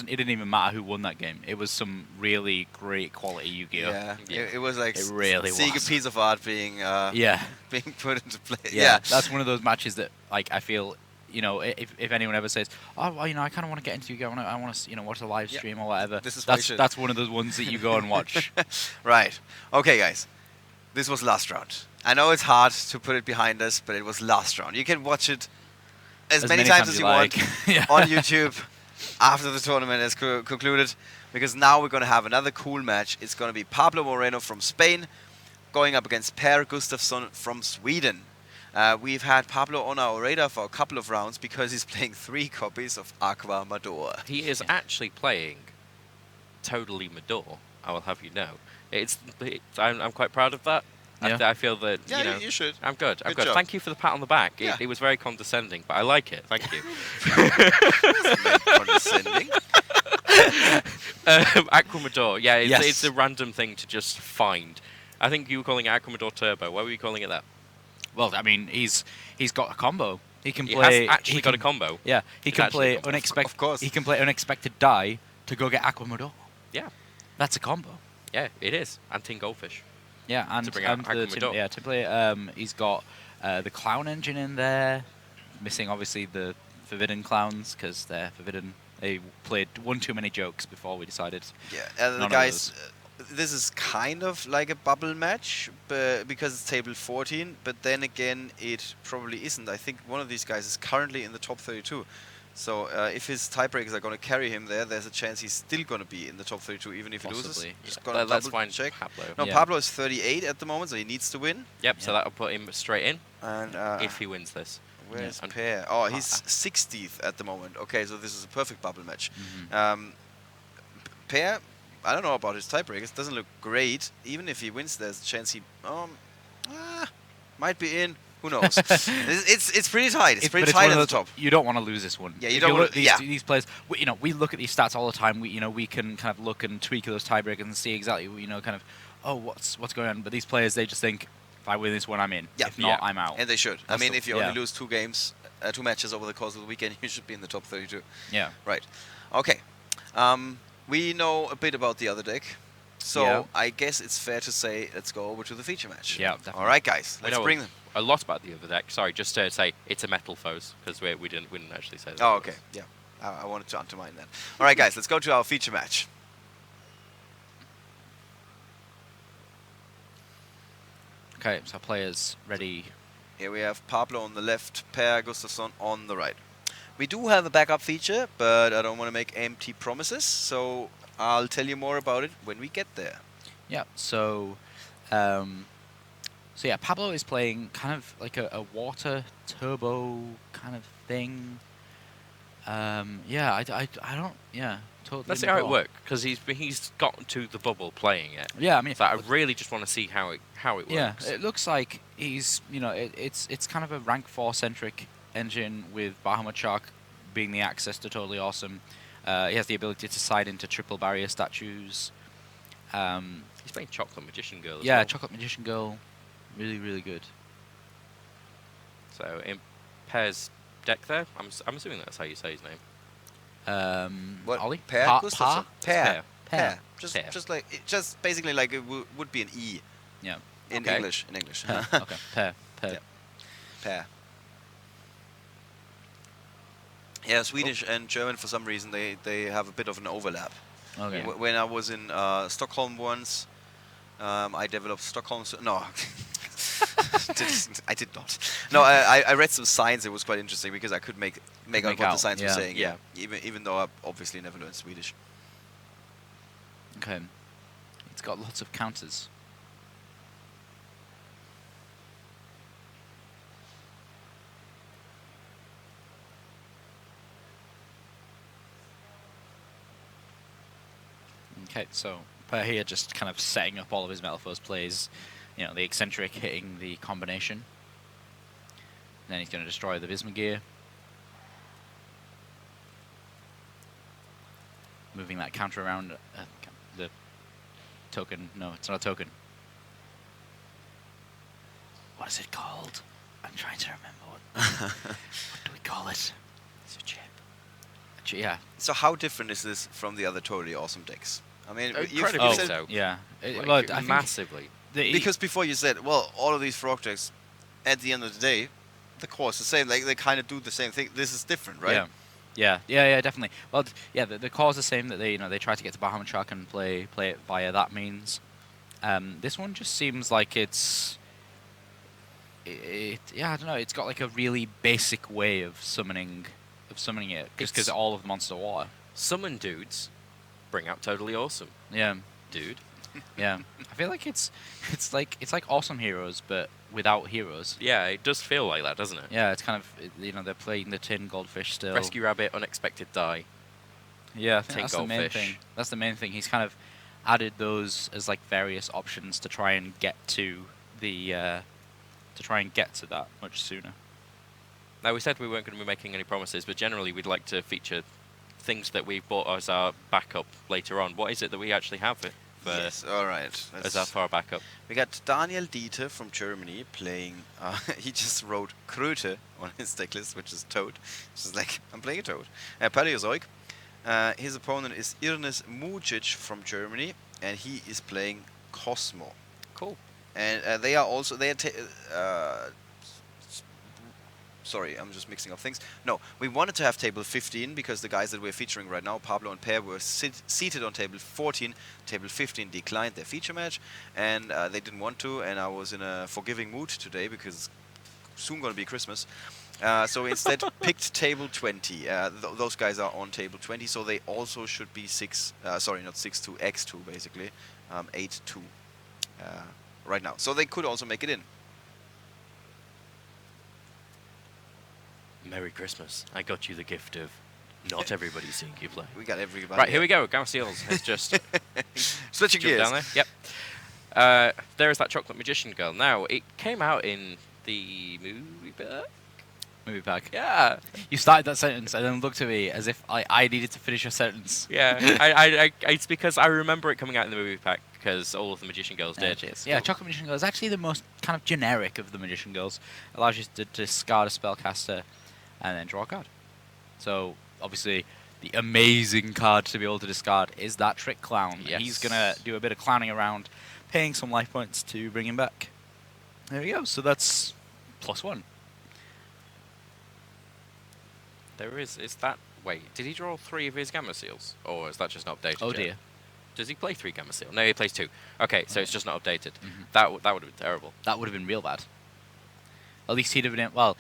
didn't even matter who won that game. It was some really great quality Yu-Gi-Oh. Yeah, Yeah. it was like It really seeing was. a piece of art being Yeah. being put into play. Yeah, that's one of those matches that, like, I feel, if anyone ever says, oh, well, I kind of want to get into Yu-Gi-Oh, I want to, watch a live stream or whatever. This is what you should. That's one of those ones that you go and watch. Right. Okay, guys. This was last round. I know it's hard to put it behind us, but it was last round. You can watch it as many times as you want Yeah. on YouTube after the tournament has concluded, because now we're going to have another cool match. It's going to be Pablo Moreno from Spain going up against Per Gustafsson from Sweden. We've had Pablo on our radar for a couple of rounds because he's playing 3 copies of Aqua Mador. He is actually playing totally Mador, I will have you know. I'm quite proud of that. Yeah. I feel that, Yeah, you should. I'm good. I'm Good good. job. Thank you for the pat on the back. Yeah. It was very condescending, but I like it. Thank you. Condescending. Aquamador, yeah, Yes. it's a random thing to just find. I think you were calling it Aquamador Turbo. Why were you calling it that? Well, I mean, he's got a combo. He can He play. has actually he got can- a combo. Yeah, he It's can actually play a combo. unexpected. Of course. He can play unexpected die to go get Aquamador. Yeah, That's a combo. yeah, it is. And Tin Goldfish. Yeah, and To bring out and Aquamador. to play. He's got the clown engine in there. Missing obviously the forbidden clowns because they're forbidden. They played one too many jokes before we decided. Yeah, None of guys, this is kind of like a bubble match because it's table 14, but then again, it probably isn't. I think one of these guys is currently in the top 32. So if his tiebreakers are going to carry him there, there's a chance he's still going to be in the top 32, even if he loses. Possibly, Just yeah. gonna Let's double find check. Pablo. No, Yeah. Pablo is 38 at the moment, so he needs to win. Yep, so Yeah. that'll put him straight in And if he wins this. where's And- Per? Oh, he's 60th at the moment. Okay, so this is a perfect bubble match. Mm-hmm. Per, I don't know about his tiebreakers. Doesn't look great. Even if he wins, there's a chance he might be in. Who knows? it's pretty tight. It's pretty but tight one at of the those- top. You don't want to lose this one. Yeah, you If don't look wanna- at these, yeah. these players. We look at these stats all the time. We can kind of look and tweak those tiebreakers and see exactly kind of, what's going on. But these players, they just think, if I win this one, I'm in. Yeah. If not, Yeah. I'm out. And they should. I That's mean, the- if you yeah. only lose 2 matches over the course of the weekend, you should be in the top 32. Yeah. Right. Okay. we know a bit about the other deck, so Yeah. I guess it's fair to say let's go over to the feature match. Yeah, definitely. All right, guys, We let's know bring them. a lot about the other deck. Sorry, just to say it's a metal foes because we didn't actually say that. Oh, okay. Yeah, I wanted to undermine that. All right, guys, let's go to our feature match. Okay, so players ready. Here we have Pablo on the left, Per Gustafsson on the right. We do have a backup feature, but I don't want to make empty promises, so I'll tell you more about it when we get there. Yeah, so yeah, Pablo is playing kind of like a water turbo kind of thing. Yeah, I don't, yeah, totally. Let's see how it works because he's got to the bubble playing it. Yeah, I mean, So I really just want to see how it works. yeah, it looks like he's, it's kind of a rank 4 centric engine with Bahamut Shark being the access to Totally Awesome. He has the ability to side into triple barrier statues. He's playing Chocolate Magician Girl. As Yeah, well. Chocolate Magician Girl, really, really good. So in Pear's deck there, I'm assuming that's how you say his name. What? Ollie? Per Pa- Gustafsson? Pa? Per. Per. Just basically like it would be an E Yeah. in Okay. English. In English. Okay. Per. Yeah. Per. Yeah, Swedish and German for some reason they have a bit of an overlap. Okay. When I was in Stockholm once, I developed Stockholm. No, I did not. No, I read some signs. It was quite interesting because I could make out Make what the out, signs were yeah. saying. Yeah, even though I obviously never learned Swedish. Okay. It's got lots of counters. Okay, so Per here just kind of setting up all of his Metalfoes plays, the eccentric hitting the combination. Then he's going to destroy the Vismagear. Moving that counter around the token. No, it's not a token. What is it called? I'm trying to remember what do we call it? It's a chip. Yeah. So how different is this from the other totally awesome decks? I mean, Incredibly said, so. Yeah. Like, Well, I think massively. because before you said, well, all of these frog decks, at the end of the day, the core is the same. Like they kind of do the same thing. This is different, right? Yeah, definitely. Well, the core is the same. That they try to get to Bahamut Shark and play it via that means. This one just seems like it's. Yeah, I don't know. It's got like a really basic way of summoning it, just because all of the monsters are water. Summon dudes, bring out Totally Awesome, Yeah, dude. yeah. I feel like it's like awesome heroes, but without heroes. Yeah, it does feel like that, doesn't it? Yeah, it's kind of they're playing the tin goldfish still. Rescue Rabbit, Unexpected Die. Yeah, I think Tin that's the main goldfish. thing. That's the main thing. He's kind of added those as like various options to try and get to the that much sooner. Now, we said we weren't going to be making any promises, but generally we'd like to feature things that we've bought as our backup later on. What is it that we actually have Yes. All right. as our far backup? We got Daniel Dieter from Germany playing. He just wrote Kröte on his deck list, which is Toad. Which is like, I'm playing a Toad. Paleozoic. His opponent is Irnes Mujic from Germany, and he is playing Cosmo. Cool. And they are also sorry, I'm just mixing up things. No, we wanted to have table 15 because the guys that we're featuring right now, Pablo and Per, were seated on table 14. Table 15 declined their feature match, and they didn't want to. And I was in a forgiving mood today because it's soon going to be Christmas. So we instead picked table 20. Those guys are on table 20, so they also should be 6. Sorry, not 6-2, X2 basically, 8-2 right now. So they could also make it in. Merry Christmas. I got you the gift of not everybody seeing you play. We got everybody. Right, here we go. Garciels has just Switching jumped gears. down there. Yep. There is that Chocolate Magician Girl. Now, it came out in the movie pack. Yeah. You started that sentence and then looked at me as if I needed to finish a sentence. Yeah. I it's because I remember it coming out in the movie pack because all of the Magician Girls Yeah, did. cheers. Yeah, Chocolate Magician Girl is actually the most kind of generic of the Magician Girls. Allows you to discard a spellcaster and then draw a card. So, obviously, the amazing card to be able to discard is that Trick Clown. Yes. He's going to do a bit of clowning around, paying some life points to bring him back. There we go. So that's +1. There is that. Wait, did he draw 3 of his Gamma Seals? Or is that just not updated Oh yet? dear. Does he play 3 Gamma Seal? No, he plays 2. Okay, so it's just not updated. Mhm. That would have been terrible. That would have been real bad. At least he'd have been well.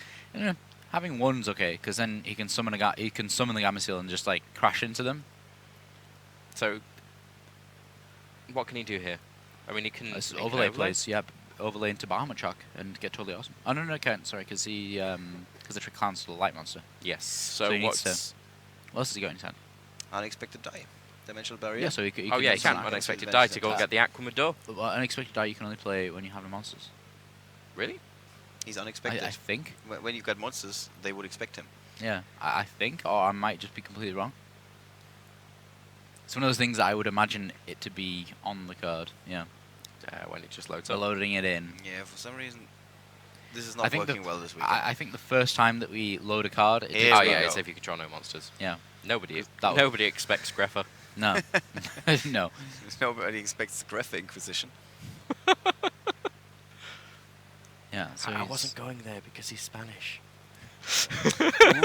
Having 1's okay, because then he can summon the Gamma Seal and just like crash into them. So, what can he do here? I mean, he can It's he can overlay plays, yeah, overlay into Bahamut Shock and get totally awesome. Oh no, I can't. Sorry, because the Trick Clown's still a light monster. Yes. So So he needs what's? What else has he got in his hand? Unexpected die. Dimensional barrier. Yeah, so he could. Oh yeah, he use can that. unexpected Advantage die to go and attack. get the Aquamador. Well, unexpected die you can only play when you have the monsters. Really? He's unexpected. I think. When you've got monsters, they would expect him. Yeah, I think, or I might just be completely wrong. It's one of those things that I would imagine it to be on the card. Yeah, When it just loads so up. loading it in. Yeah, for some reason, this is I not think working well this week. I think the first time that we load a card, it Here just Oh we yeah, go. it's if you could draw no monsters. yeah, Nobody That would- nobody expects Greffer. no, no. Nobody expects the Graph Inquisition. Yeah, so I he's- wasn't going there because he's Spanish.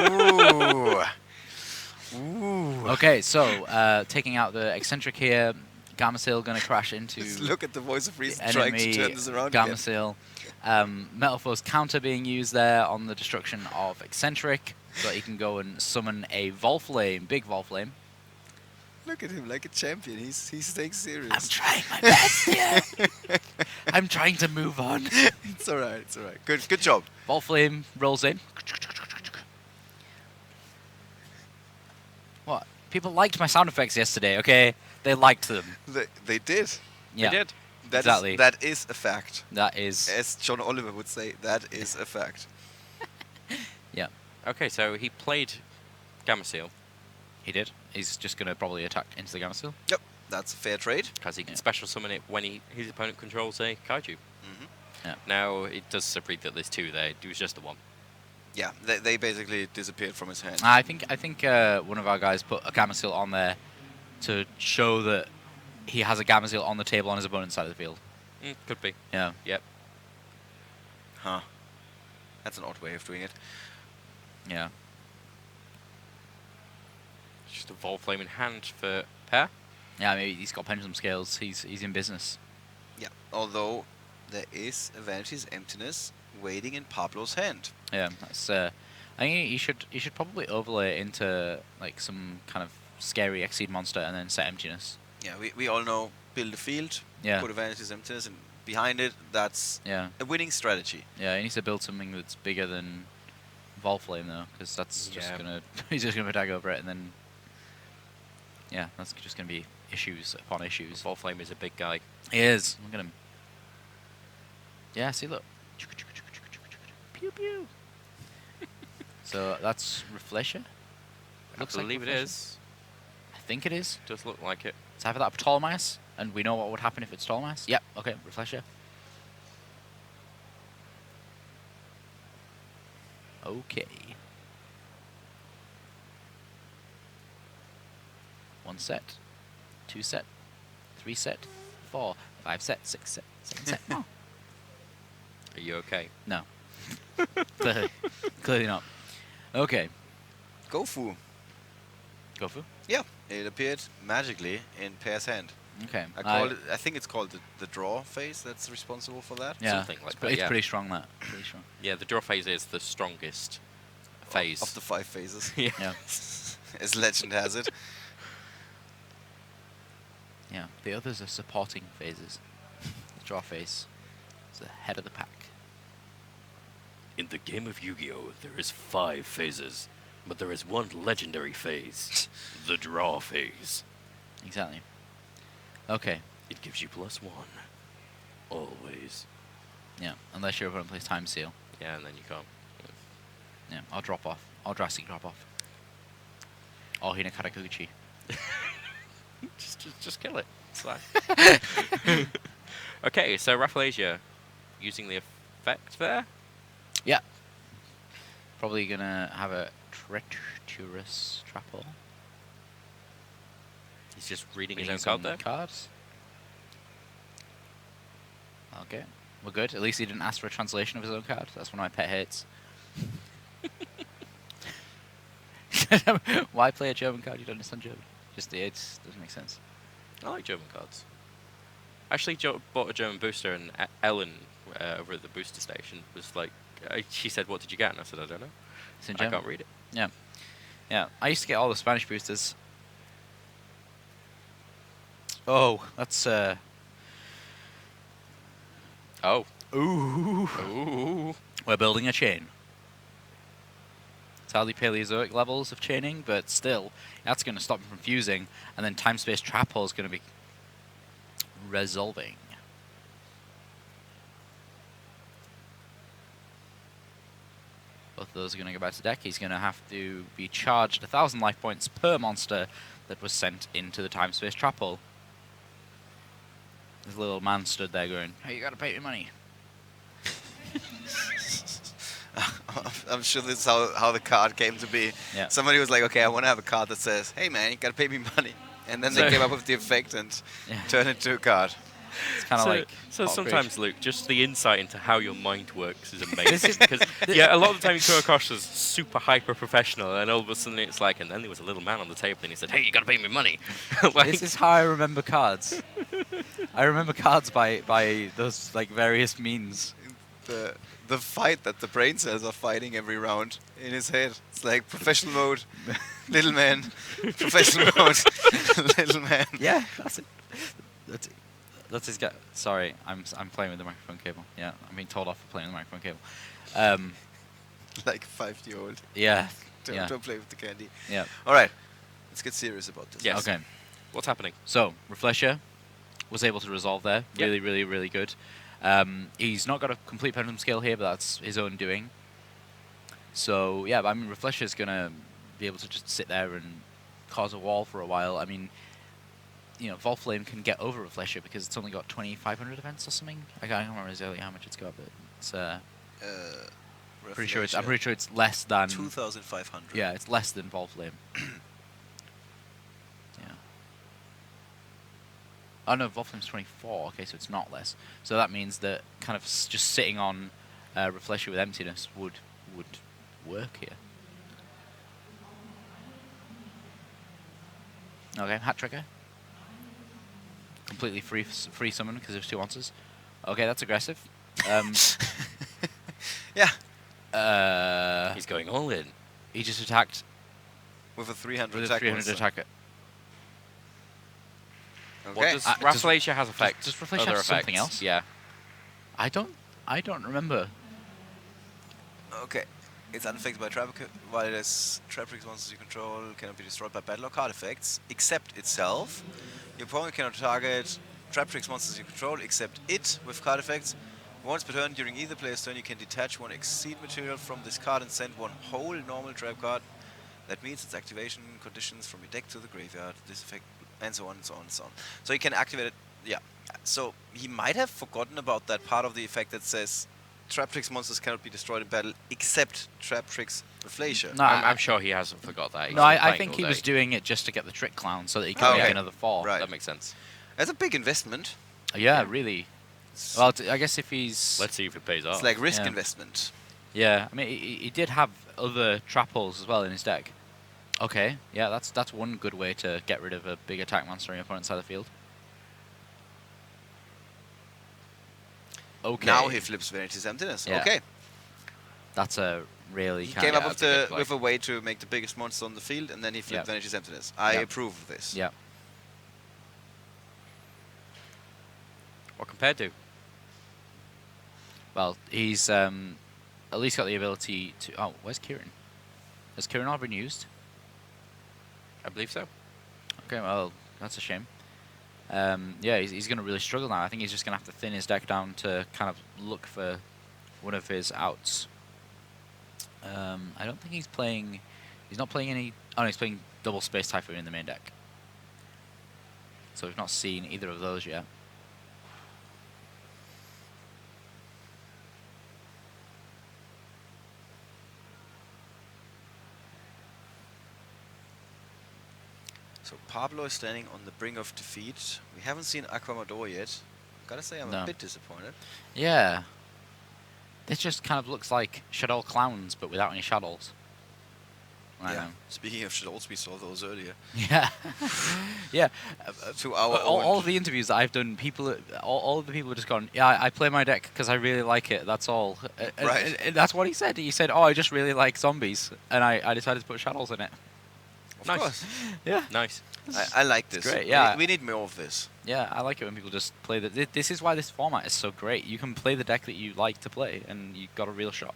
Ooh. Ooh. Okay, so taking out the eccentric here, Gamma Seal gonna crash into Just look at the voice of the reason trying to enemy turn this around Gamma again. Seal. Metal Force counter being used there on the destruction of eccentric, so he can go and summon a Volflame, big Volflame. Look at him like a champion. He's staying serious. I'm trying my best here. I'm trying to move on. It's alright. It's alright. Good job. Volflame rolls in. What? People liked my sound effects yesterday, okay? They liked them. They did. Yeah, They did. That is- Exactly. that is a fact. that is. As John Oliver would say, that is a fact. Yeah, Okay, so he played Gamma Seal he did. He's just going to probably attack into the Gamma Seal. Yep. That's a fair trade. because he can Yeah. special summon it when his opponent controls a kaiju. Hmm. Yeah. Now it does read that there's 2 there. It was just the 1. Yeah. They basically disappeared from his hand. I think one of our guys put a Gamma Seal on there to show that he has a Gamma Seal on the table on his opponent's side of the field. Could be. Yeah. Yep. Huh. That's an odd way of doing it. Yeah. Just a Volflame in hand for pair. Yeah, maybe he's got pendulum scales. He's in business. Yeah. Although there is a Vanity's Emptiness waiting in Pablo's hand. Yeah, that's. I think he should probably overlay it into like some kind of scary Exceed monster and then set emptiness. Yeah. We all know build a field, Yeah. put a Vanity's Emptiness, and behind it, that's Yeah. a winning strategy. Yeah, he needs to build something that's bigger than Volflame though, because that's just Yeah. gonna he's just gonna attack over it and then. Yeah, that's just gonna be issues upon issues. Volflame is a big guy. He is. Look at him. Yeah, see, look. Pew pew. So that's Reflesher? I Looks like believe it Reflesher. is. I think it is. Does look like it. It's either that or Ptolemaeus, and we know what would happen if it's Ptolemaeus. Yep, okay, Reflesher. Okay. 1 set, 2 set, 3 set, 4, 5 set, 6 set, 7 set. No. Are you okay? No. Clearly not. Okay, Gofu. Gofu. Yeah. It appeared magically in Pear's hand. Okay. I think it's called the draw phase that's responsible for that. Yeah, something like it's, that, it's yeah. pretty strong, that. Pretty strong. Yeah, the draw phase is the strongest phase. Of the 5 phases. yeah. Yeah. As legend has it. Yeah, the others are supporting phases. The draw phase is the head of the pack. In the game of Yu-Gi-Oh, there is 5 phases, but there is one legendary phase, the draw phase. Exactly. Okay, It gives you +1. Always. yeah, unless your opponent plays Time Seal. Yeah, and then you can't. Yeah, I'll drop off. I'll drastic drop off. Or Hinakatakuchi. Just kill it. It's fine. Okay, so Rafflesia using the effect there. Yeah. Probably gonna have a treacherous trapple. He's just reading his Reading own some card there. cards. Okay, we're good. At least he didn't ask for a translation of his own card. That's one of my pet hates. Why play a German card? You don't understand German. Just it doesn't make sense. I like German cards. Actually, bought a German booster, and Ellen over at the booster station was like, she said, "What did you get?" And I said, "I don't know. It's in I German. can't read it." Yeah, yeah. I used to get all the Spanish boosters. Oh, that's Oh, ooh. ooh. We're building a chain. It's hardly Paleozoic levels of chaining, but still, that's going to stop me from fusing, and then time-space trap hole is going to be resolving. Both of those are going to go back to deck. He's going to have to be charged 1,000 life points per monster that was sent into the time-space trap hole. This little man stood there going, "Hey, you got to pay me money." I'm sure this is how the card came to be. Yeah. Somebody was like, okay, I want to have a card that says, hey man, you gotta pay me money. And then they came up with the effect and Yeah. turned it into a card. It's kind of like So hot sometimes, bridge. Luke, just the insight into how your mind works is amazing. Because yeah, a lot of the time you come across as super hyper professional, and all of a sudden it's like, and then there was a little man on the table, and he said, "Hey, you got to pay me money." Like, This is how I remember cards. I remember cards by those like various means. The fight that the brain cells are fighting every round in his head. It's like professional mode, little man, professional mode, little man. Yeah, that's it. That's his guy. Sorry, I'm playing with the microphone cable. Yeah, I'm being told off for playing with the microphone cable. Like a 5-year-old. Yeah. Don't play with the candy. Yeah. All right, let's get serious about this. Yes. Okay. what's happening? So Reflesher was able to resolve there. Yep. Really, really, really good. He's not got a complete pendulum scale here, but that's his own doing. So yeah, but I mean, Reflesher's gonna be able to just sit there and cause a wall for a while. I mean, you know, Volflame can get over Reflesher because it's only got 2,500 defense or something. I can't remember exactly how much it's got, but it's pretty sure it's. I'm pretty sure it's less than 2,500. Yeah, it's less than Volflame. Yeah. Oh no, Volflame's 24. Okay, so it's not less. So that means that kind of just sitting on Reflesher with emptiness would work here. Okay, Hat Trigger. Completely free summon because there's 2 answers. Okay, that's aggressive. Yeah. He's going all in. He just attacked With a 300 with a attack. 300 monster. attacker. Okay. What does does- Rafflesia has effect? Does Reflesher Other have something effects? else? Yeah. I don't remember. Okay. It's unaffected by trap while it is trap monsters you control cannot be destroyed by battle or card effects except itself. Your opponent cannot target trap monsters you control except it with card effects. Once per turn during either player's turn you can detach 1 exceed material from this card and send 1 whole normal trap card. That means its activation conditions from your deck to the graveyard. This effect and so on and so on and so on. So you can activate it. Yeah. So he might have forgotten about that part of the effect that says Traptrix monsters cannot be destroyed in battle except Traptrix Reflesher. No, I'm sure he hasn't forgot that. He's No, been I playing think all he was day. doing it just to get the Trick Clown so that he could Oh, make okay. another 4. Right. That makes sense. That's a big investment. Yeah, really. Well, I guess if he's... Let's see if it pays off. It's like risk Yeah. investment. Yeah, I mean, he did have other trap holes as well in his deck. Okay, yeah, that's one good way to get rid of a big attack monster on your opponent's side of the field. Okay. Now he flips Vanity's Emptiness. Yeah. Okay. That's a really He kind came of... up with that's a good play. with a way to make the biggest monster on the field and then he flipped Yeah. Vanity's Emptiness. I Yeah. approve of this. Yeah. What compared to? Well, he's at least got the ability to... Oh, where's Kieran? Has Kieran all been used? I believe so. Okay, well, that's a shame. Yeah, he's going to really struggle now. I think he's just going to have to thin his deck down to kind of look for one of his outs. I don't think he's playing... He's not playing any... Oh, no, he's playing double Space Typhoon in the main deck. So we've not seen either of those yet. So Pablo is standing on the brink of defeat. We haven't seen Aquamador yet. Gotta say, I'm No. a bit disappointed. Yeah. This just kind of looks like Shadow Clowns, but without any shadows. Right Yeah. now. Speaking of shadows, we saw those earlier. Yeah. Yeah. To our all own- of the interviews that I've done, all of the people have just gone, yeah, I play my deck because I really like it. That's all. Right. And that's what he said. He said, oh, I just really like zombies, and I decided to put shadows in it. Of Nice. course. Yeah. Nice. I like this. great, yeah. We need more of this. Yeah, I like it when people just play the. This is why this format is so great. You can play the deck that you like to play, and you got a real shot.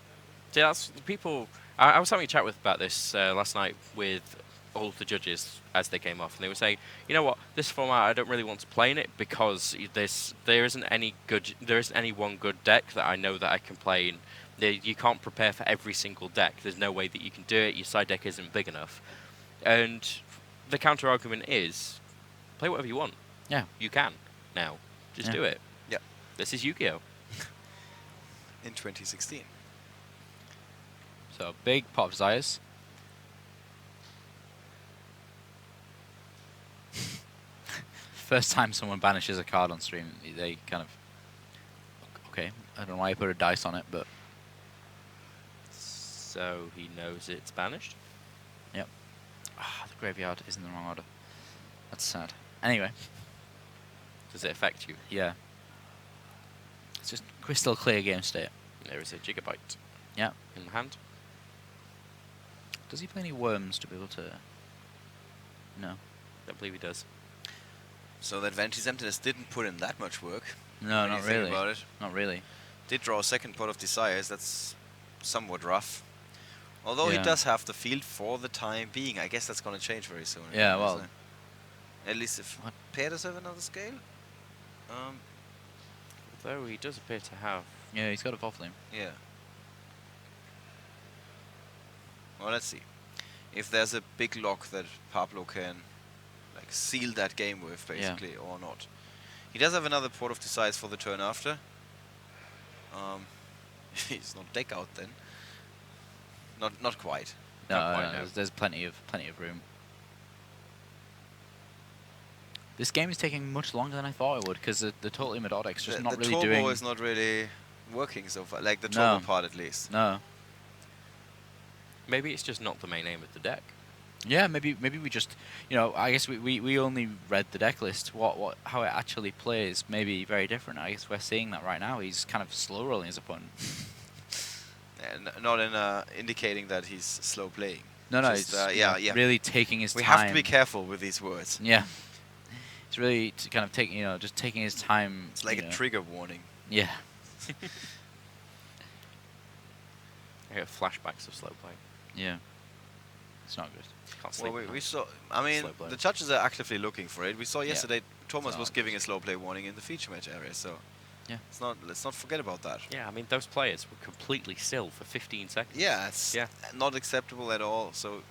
See, that's people. I was having a chat with about this last night with all of the judges as they came off, and they were saying, you know what, this format I don't really want to play in it because there isn't any one good deck that I know that I can play in. You can't prepare for every single deck. There's no way that you can do it. Your side deck isn't big enough, and the counter argument is, play whatever you want. Yeah. You can now. Just Yeah. do it. Yeah. This is Yu-Gi-Oh. In 2016. So big pot of desires. First time someone banishes a card on stream, they kind of. Okay, I don't know why you put a dice on it, but So he knows it's banished. yep. The graveyard is in the wrong order. That's sad. Anyway, Does it affect you? yeah. It's just crystal clear game state. There is a gigabyte Yeah. in the hand. Does he play any worms to be able to? No. Don't believe he does. So that Vantis Emptiness didn't put in that much work. No, when not you think really. about it. Not really. Did draw a second Pot of Desires. That's somewhat rough. Although he Yeah. does have the field for the time being. I guess that's going to change very soon. Yeah, isn't well- it? At least if What? Pear does have another scale. Although he does appear to have. Yeah, he's got a Vofflame. Yeah. Well, let's see. If there's a big lock that Pablo can like seal that game with, basically, or not. He does have another Port of Desires for the turn after. He's not deck out then. Not quite. No, Not quite, no, no. there's plenty of room. This game is taking much longer than I thought it would because the Total Imador deck's just the not really turbo doing. is not really working so far. Like the No. turbo part at least. No. Maybe it's just not the main aim of the deck. Yeah, maybe we just, I guess we only read the deck list. How it actually plays may be very different. I guess we're seeing that right now. He's kind of slow rolling his opponent. And not in indicating that he's slow playing. No, Just, he's yeah. really taking his We time. have to be careful with these words. Yeah. He's really kind of taking, just taking his time. It's like a trigger warning. Yeah. I get flashbacks of slow play. Yeah. It's not good. Can't sleep. Well, at we night. saw. I mean, Slow play. the judges are actively looking for it. We saw Yeah. yesterday Thomas So- was giving a slow play warning in the feature match area. So Yeah. let's not forget about that. Yeah, I mean those players were completely still for 15 seconds. Yeah, it's Yeah. not acceptable at all. So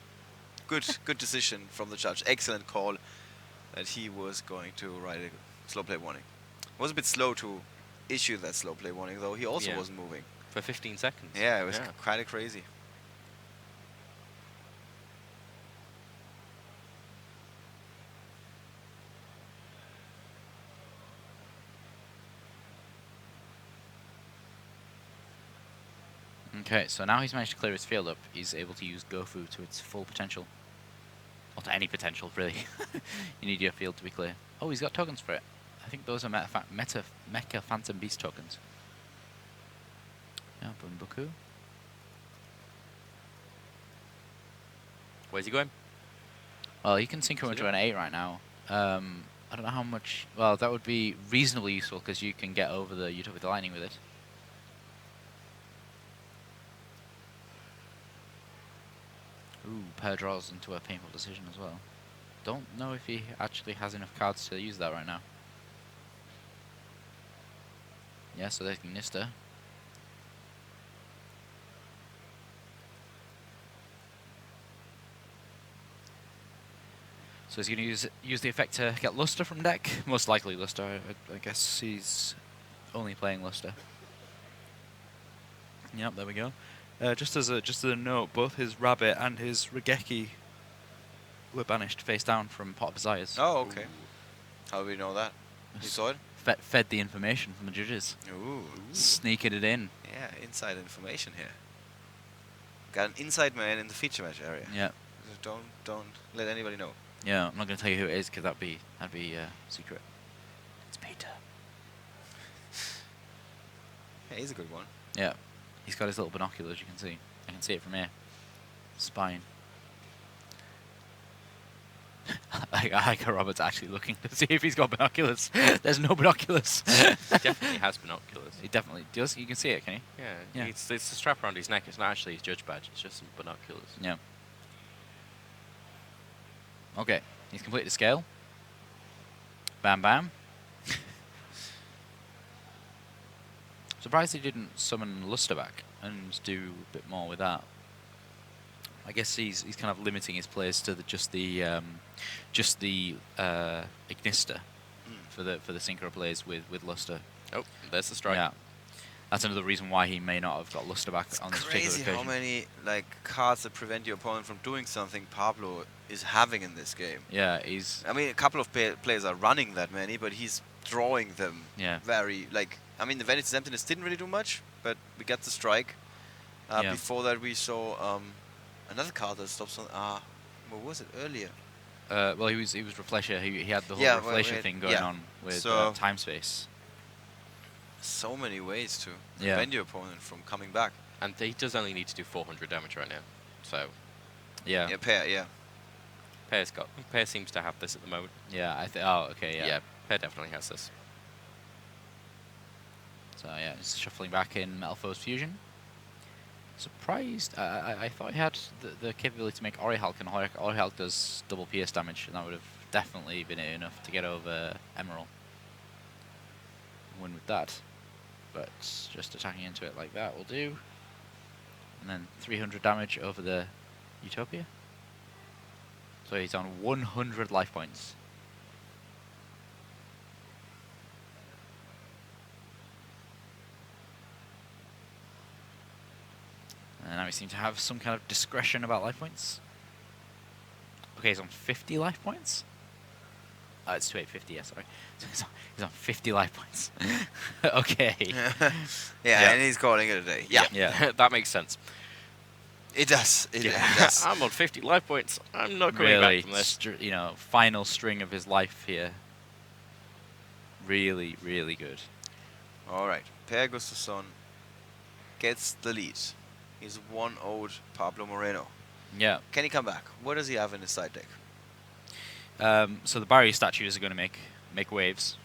good decision from the judge. Excellent call that he was going to write a slow play warning. Was a bit slow to issue that slow play warning though. He also Yeah. wasn't moving. For 15 seconds. Yeah, it was kind of crazy. Okay, so now he's managed to clear his field up. He's able to use Gofu to its full potential. Or to any potential, really. You need your field to be clear. Oh, he's got tokens for it. I think those are Mecha Phantom Beast tokens. Yeah, Bunbuku. Where's he going? Well, he can synchro into an 8 right now. I don't know how much... Well, that would be reasonably useful because you can get over the Utopia the Lightning with it. Ooh, pair draws into a painful decision as well. Don't know if he actually has enough cards to use that right now. Yeah, so there's Nista. So he's going to use the effect to get Luster from deck. Most likely Luster. I guess he's only playing Luster. Yep, there we go. Just as a note, both his Rabbit and his Regeki were banished face down from Pot of Desires. Oh, okay. How do we know that? You saw it? Fed the information from the judges. Ooh. Sneaking it in. Yeah, inside information here. Got an inside man in the feature match area. Yeah. Don't let anybody know. Yeah, I'm not going to tell you who it is because that'd be secret. It's Peter. Yeah, he's a good one. Yeah. He's got his little binoculars, you can see. I can see it from here. Spine. I like how Robert's actually looking to see if he's got binoculars. There's no binoculars. He definitely has binoculars. He definitely does. You can see it, can you? Yeah, Yeah. It's the strap around his neck. It's not actually his judge badge. It's just some binoculars. Yeah. Okay. He's completed the scale. Bam bam. Surprised he didn't summon Luster back and do a bit more with that. I guess he's kind of limiting his plays to just the Ignister for the synchro plays with Luster. Oh, there's the strike. Yeah, that's another reason why he may not have got Luster back on this particular Crazy occasion. how many cards that prevent your opponent from doing something Pablo is having in this game. Yeah, he's I mean, a couple of players are running that many, but he's drawing them yeah. very I mean, the Vanity's Emptiness didn't really do much, but we got the strike. Yeah. Before that, we saw another card that stops on. What was it earlier? Well, he was Reflesher. He had the whole Yeah, well, Reflesher thing going on with So- time space. So many ways to Yeah. prevent your opponent from coming back. And he does only need to do 400 damage right now. So, Yeah, Yeah, pair. Yeah. Pear seems to have this at the moment. yeah. I think. Oh, okay. Yeah. Yeah, Pear definitely has this. So yeah, just shuffling back in Metal Foes Fusion. Surprised. I thought he had the capability to make Orihulk, and Orihulk does double PS damage, and that would have definitely been enough to get over Emerald. Win with that. But just attacking into it like that will do. And then 300 damage over the Utopia. So he's on 100 life points. And now we seem to have some kind of discretion about life points. Okay, he's on 50 life points. It's 2850, yeah, sorry. So he's on 50 life points. Okay. yeah, and he's calling it a day. Yeah, Yeah. That makes sense. it does. It Yeah. does. I'm on 50 life points. I'm not coming Really, back from this. final string of his life here. Really, really good. All right, Per Gustafsson gets the lead. He's 1-0'd Pablo Moreno. Yeah. Can he come back? What does he have in his side deck? So the barrier statues are going to make waves.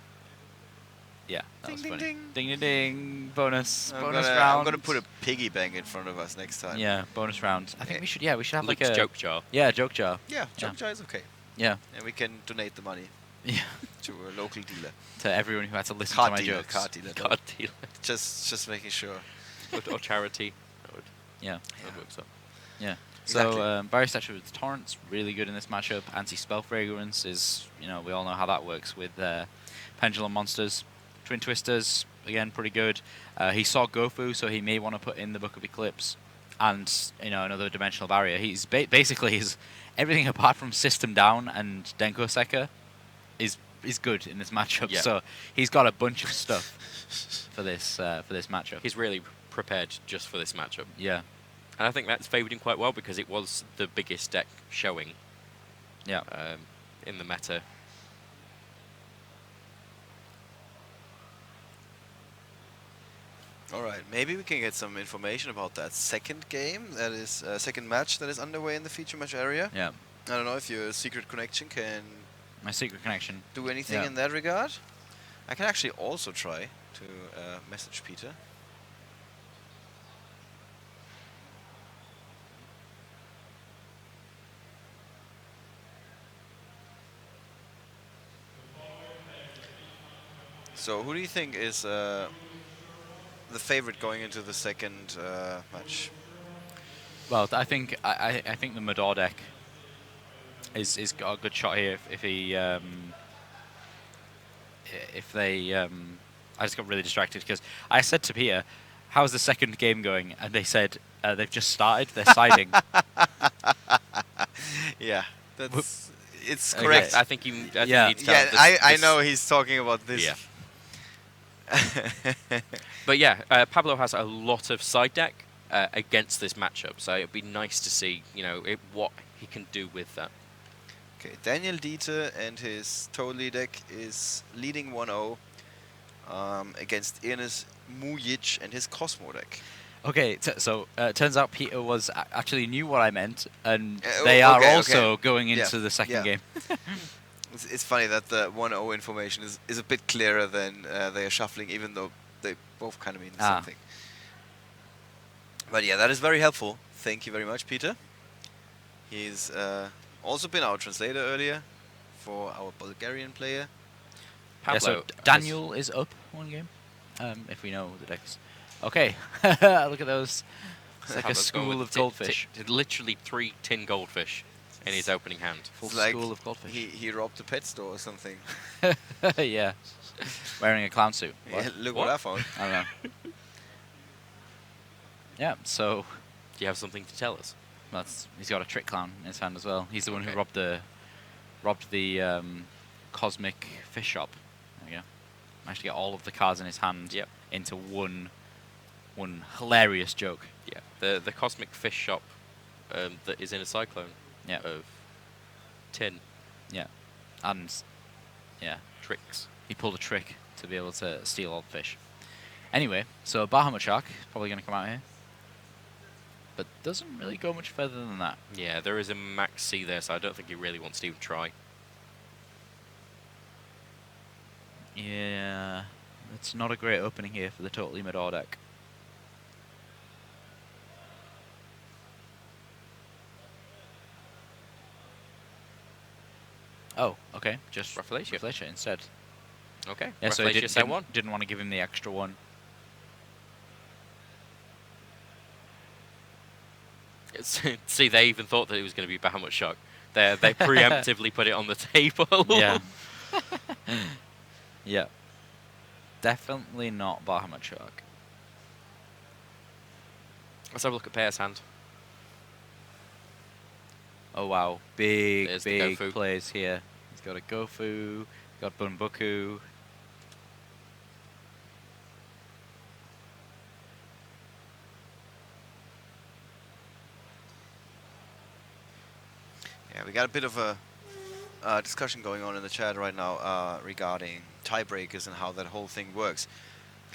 Yeah, that Ding, was ding, funny. ding. Ding, ding, ding. Bonus I'm round. gonna put a piggy bank in front of us next time. Yeah, bonus round. I think we should have like Luke's a joke jar. Yeah, joke jar. Yeah, jump jar is okay. Yeah. And we can donate the money Yeah. to a local dealer. To everyone who had to listen Card to my dealer, jokes. card dealer. God deal. Just making sure. Or charity. Yeah. That works out. Yeah. Exactly. So barrier statue with Torrents, really good in this matchup. Anti-spell fragrance is, we all know how that works with pendulum monsters. Twin Twisters, again, pretty good. He saw Gofu, so he may want to put in the Book of Eclipse and, another dimensional barrier. He's basically everything apart from System Down and Denko Sekka is good in this matchup. Yeah. So he's got a bunch of stuff for this matchup. He's really prepared just for this matchup. Yeah. And I think that's favoured him quite well because it was the biggest deck showing Yeah. in the meta. All right, maybe we can get some information about that second game, that is second match that is underway in the feature match area. Yeah. I don't know if your secret connection can My secret connection. do anything Yeah. in that regard. I can actually also try to message Peter. So who do you think is the favorite going into the second match? Well, I think I think the Mador deck is got a good shot here if they. I just got really distracted because I said to Peter, "How's the second game going?" And they said they've just started. They're siding. Yeah, That's it's Okay, correct. I think he. I Yeah. think he needs to Yeah, have this- I this- know he's talking about this. Yeah. But yeah, Pablo has a lot of side deck against this matchup, so it'd be nice to see, what he can do with that. Okay, Daniel Dieter and his Totally deck is leading 1-0 against Ernest Mujic and his Cosmo deck. Okay, so turns out Peter was actually knew what I meant, and Oh, they are okay, also okay. going Yeah, into the second yeah. game. It's funny that the 1-0 information is a bit clearer than they are shuffling, even though they both kind of mean the same thing. But yeah, that is very helpful. Thank you very much, Peter. He's also been our translator earlier for our Bulgarian player. Yeah, Pablo, so Daniel is up one game, if we know the decks. Okay, look at those. It's like a Pablo's going school with of goldfish. literally 3 tin goldfish in his opening hand. Full It's like school of goldfish. he robbed a pet store or something. Yeah, wearing a clown suit. What? Yeah, look what I found. I don't know. Yeah, so Do you have something to tell us? he's got a trick clown in his hand as well. He's the one who Okay. robbed the cosmic fish shop. There we go. Managed to get all of the cards in his hand Yep. into one hilarious joke. Yeah, the cosmic fish shop that is in a cyclone Yeah. of tin Yeah, and yeah, tricks. he pulled a trick to be able to steal all the fish. Anyway, so Bahamut Shark probably going to come out here, but doesn't really go much further than that. Yeah, there is a max C there, so I don't think he really wants to even try. Yeah, it's not a great opening here for the totally mid-or deck. Oh, okay, just Rafflesia. Rafflesia instead. Okay, Yeah, so he Rafflesia set one. didn't want to give him the extra one. See, they even thought that it was going to be Bahamut Shark. They preemptively put it on the table. Yeah. Yeah. Definitely not Bahamut Shark. Let's have a look at Pear's hand. Oh wow, big There's the big Gofu. plays here. He's got a Gofu, got Bunbuku. Yeah, we got a bit of a discussion going on in the chat right now regarding tiebreakers and how that whole thing works.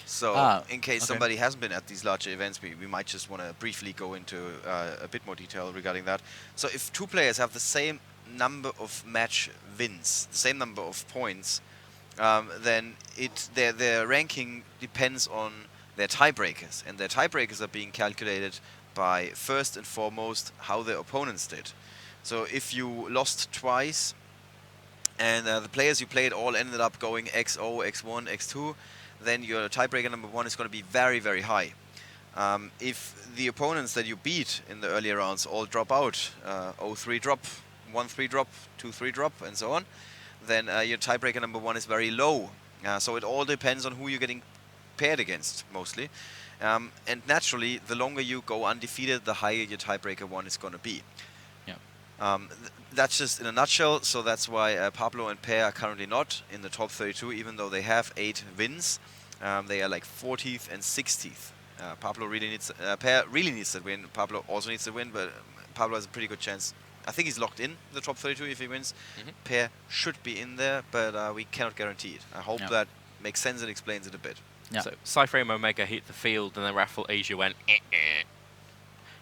So, in case okay. somebody hasn't been at these larger events, we might just want to briefly go into a bit more detail regarding that. So, if two players have the same number of match wins, the same number of points, then their ranking depends on their tiebreakers, and their tiebreakers are being calculated by first and foremost how their opponents did. So if you lost twice and the players you played all ended up going XO, X1, X2, then your tiebreaker number 1 is going to be very, very high. If the opponents that you beat in the earlier rounds all drop out, 0-3 drop, 1-3 drop, 2-3 drop, and so on, then your tiebreaker number 1 is very low. So it all depends on who you're getting paired against, mostly. And naturally, the longer you go undefeated, the higher your tiebreaker 1 is going to be. That's just in a nutshell, so that's why Pablo and Per are currently not in the top 32, even though they have 8 wins. They are like 40th and 60th. Pablo really needs, Per really needs that win. Pablo also needs to win, but Pablo has a pretty good chance. I think he's locked in the top 32 if he wins. Per should be in there, but we cannot guarantee it. I hope that makes sense and explains it a bit. Yeah. So Cyframe Omega hit the field, and then Raffle Asia went.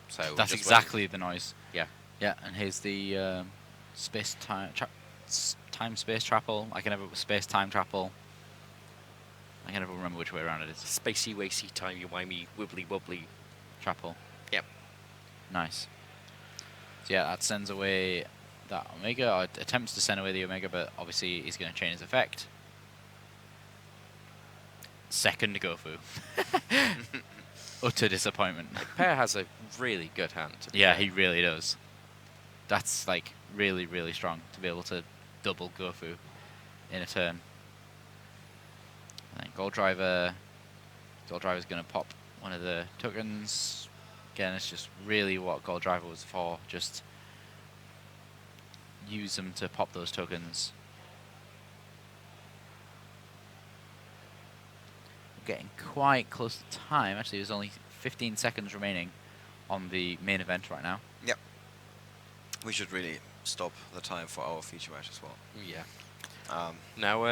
So we That's just exactly the noise. Yeah. Yeah, and here's the space-time space trapple. I can never space-time trapple. I can never remember which way around it is. Spacey, wacy, timey-wimey, wibbly-wobbly. Trapple. Yep. Nice. So yeah, that sends away that Omega, or attempts to send away the Omega, but obviously he's going to change his effect. Second Gofu. Utter disappointment. Per has a really good hand. to be Yeah, fair. he really does. That's like really, really strong to be able to double Gofu in a turn. And then Gold Driver's going to pop one of the tokens. Again, it's just really what Gold Driver was for. Just use them to pop those tokens. Getting quite close to time. Actually, there's only 15 seconds remaining on the main event right now. Yep. We should really stop the time for our feature match as well. Yeah. Now,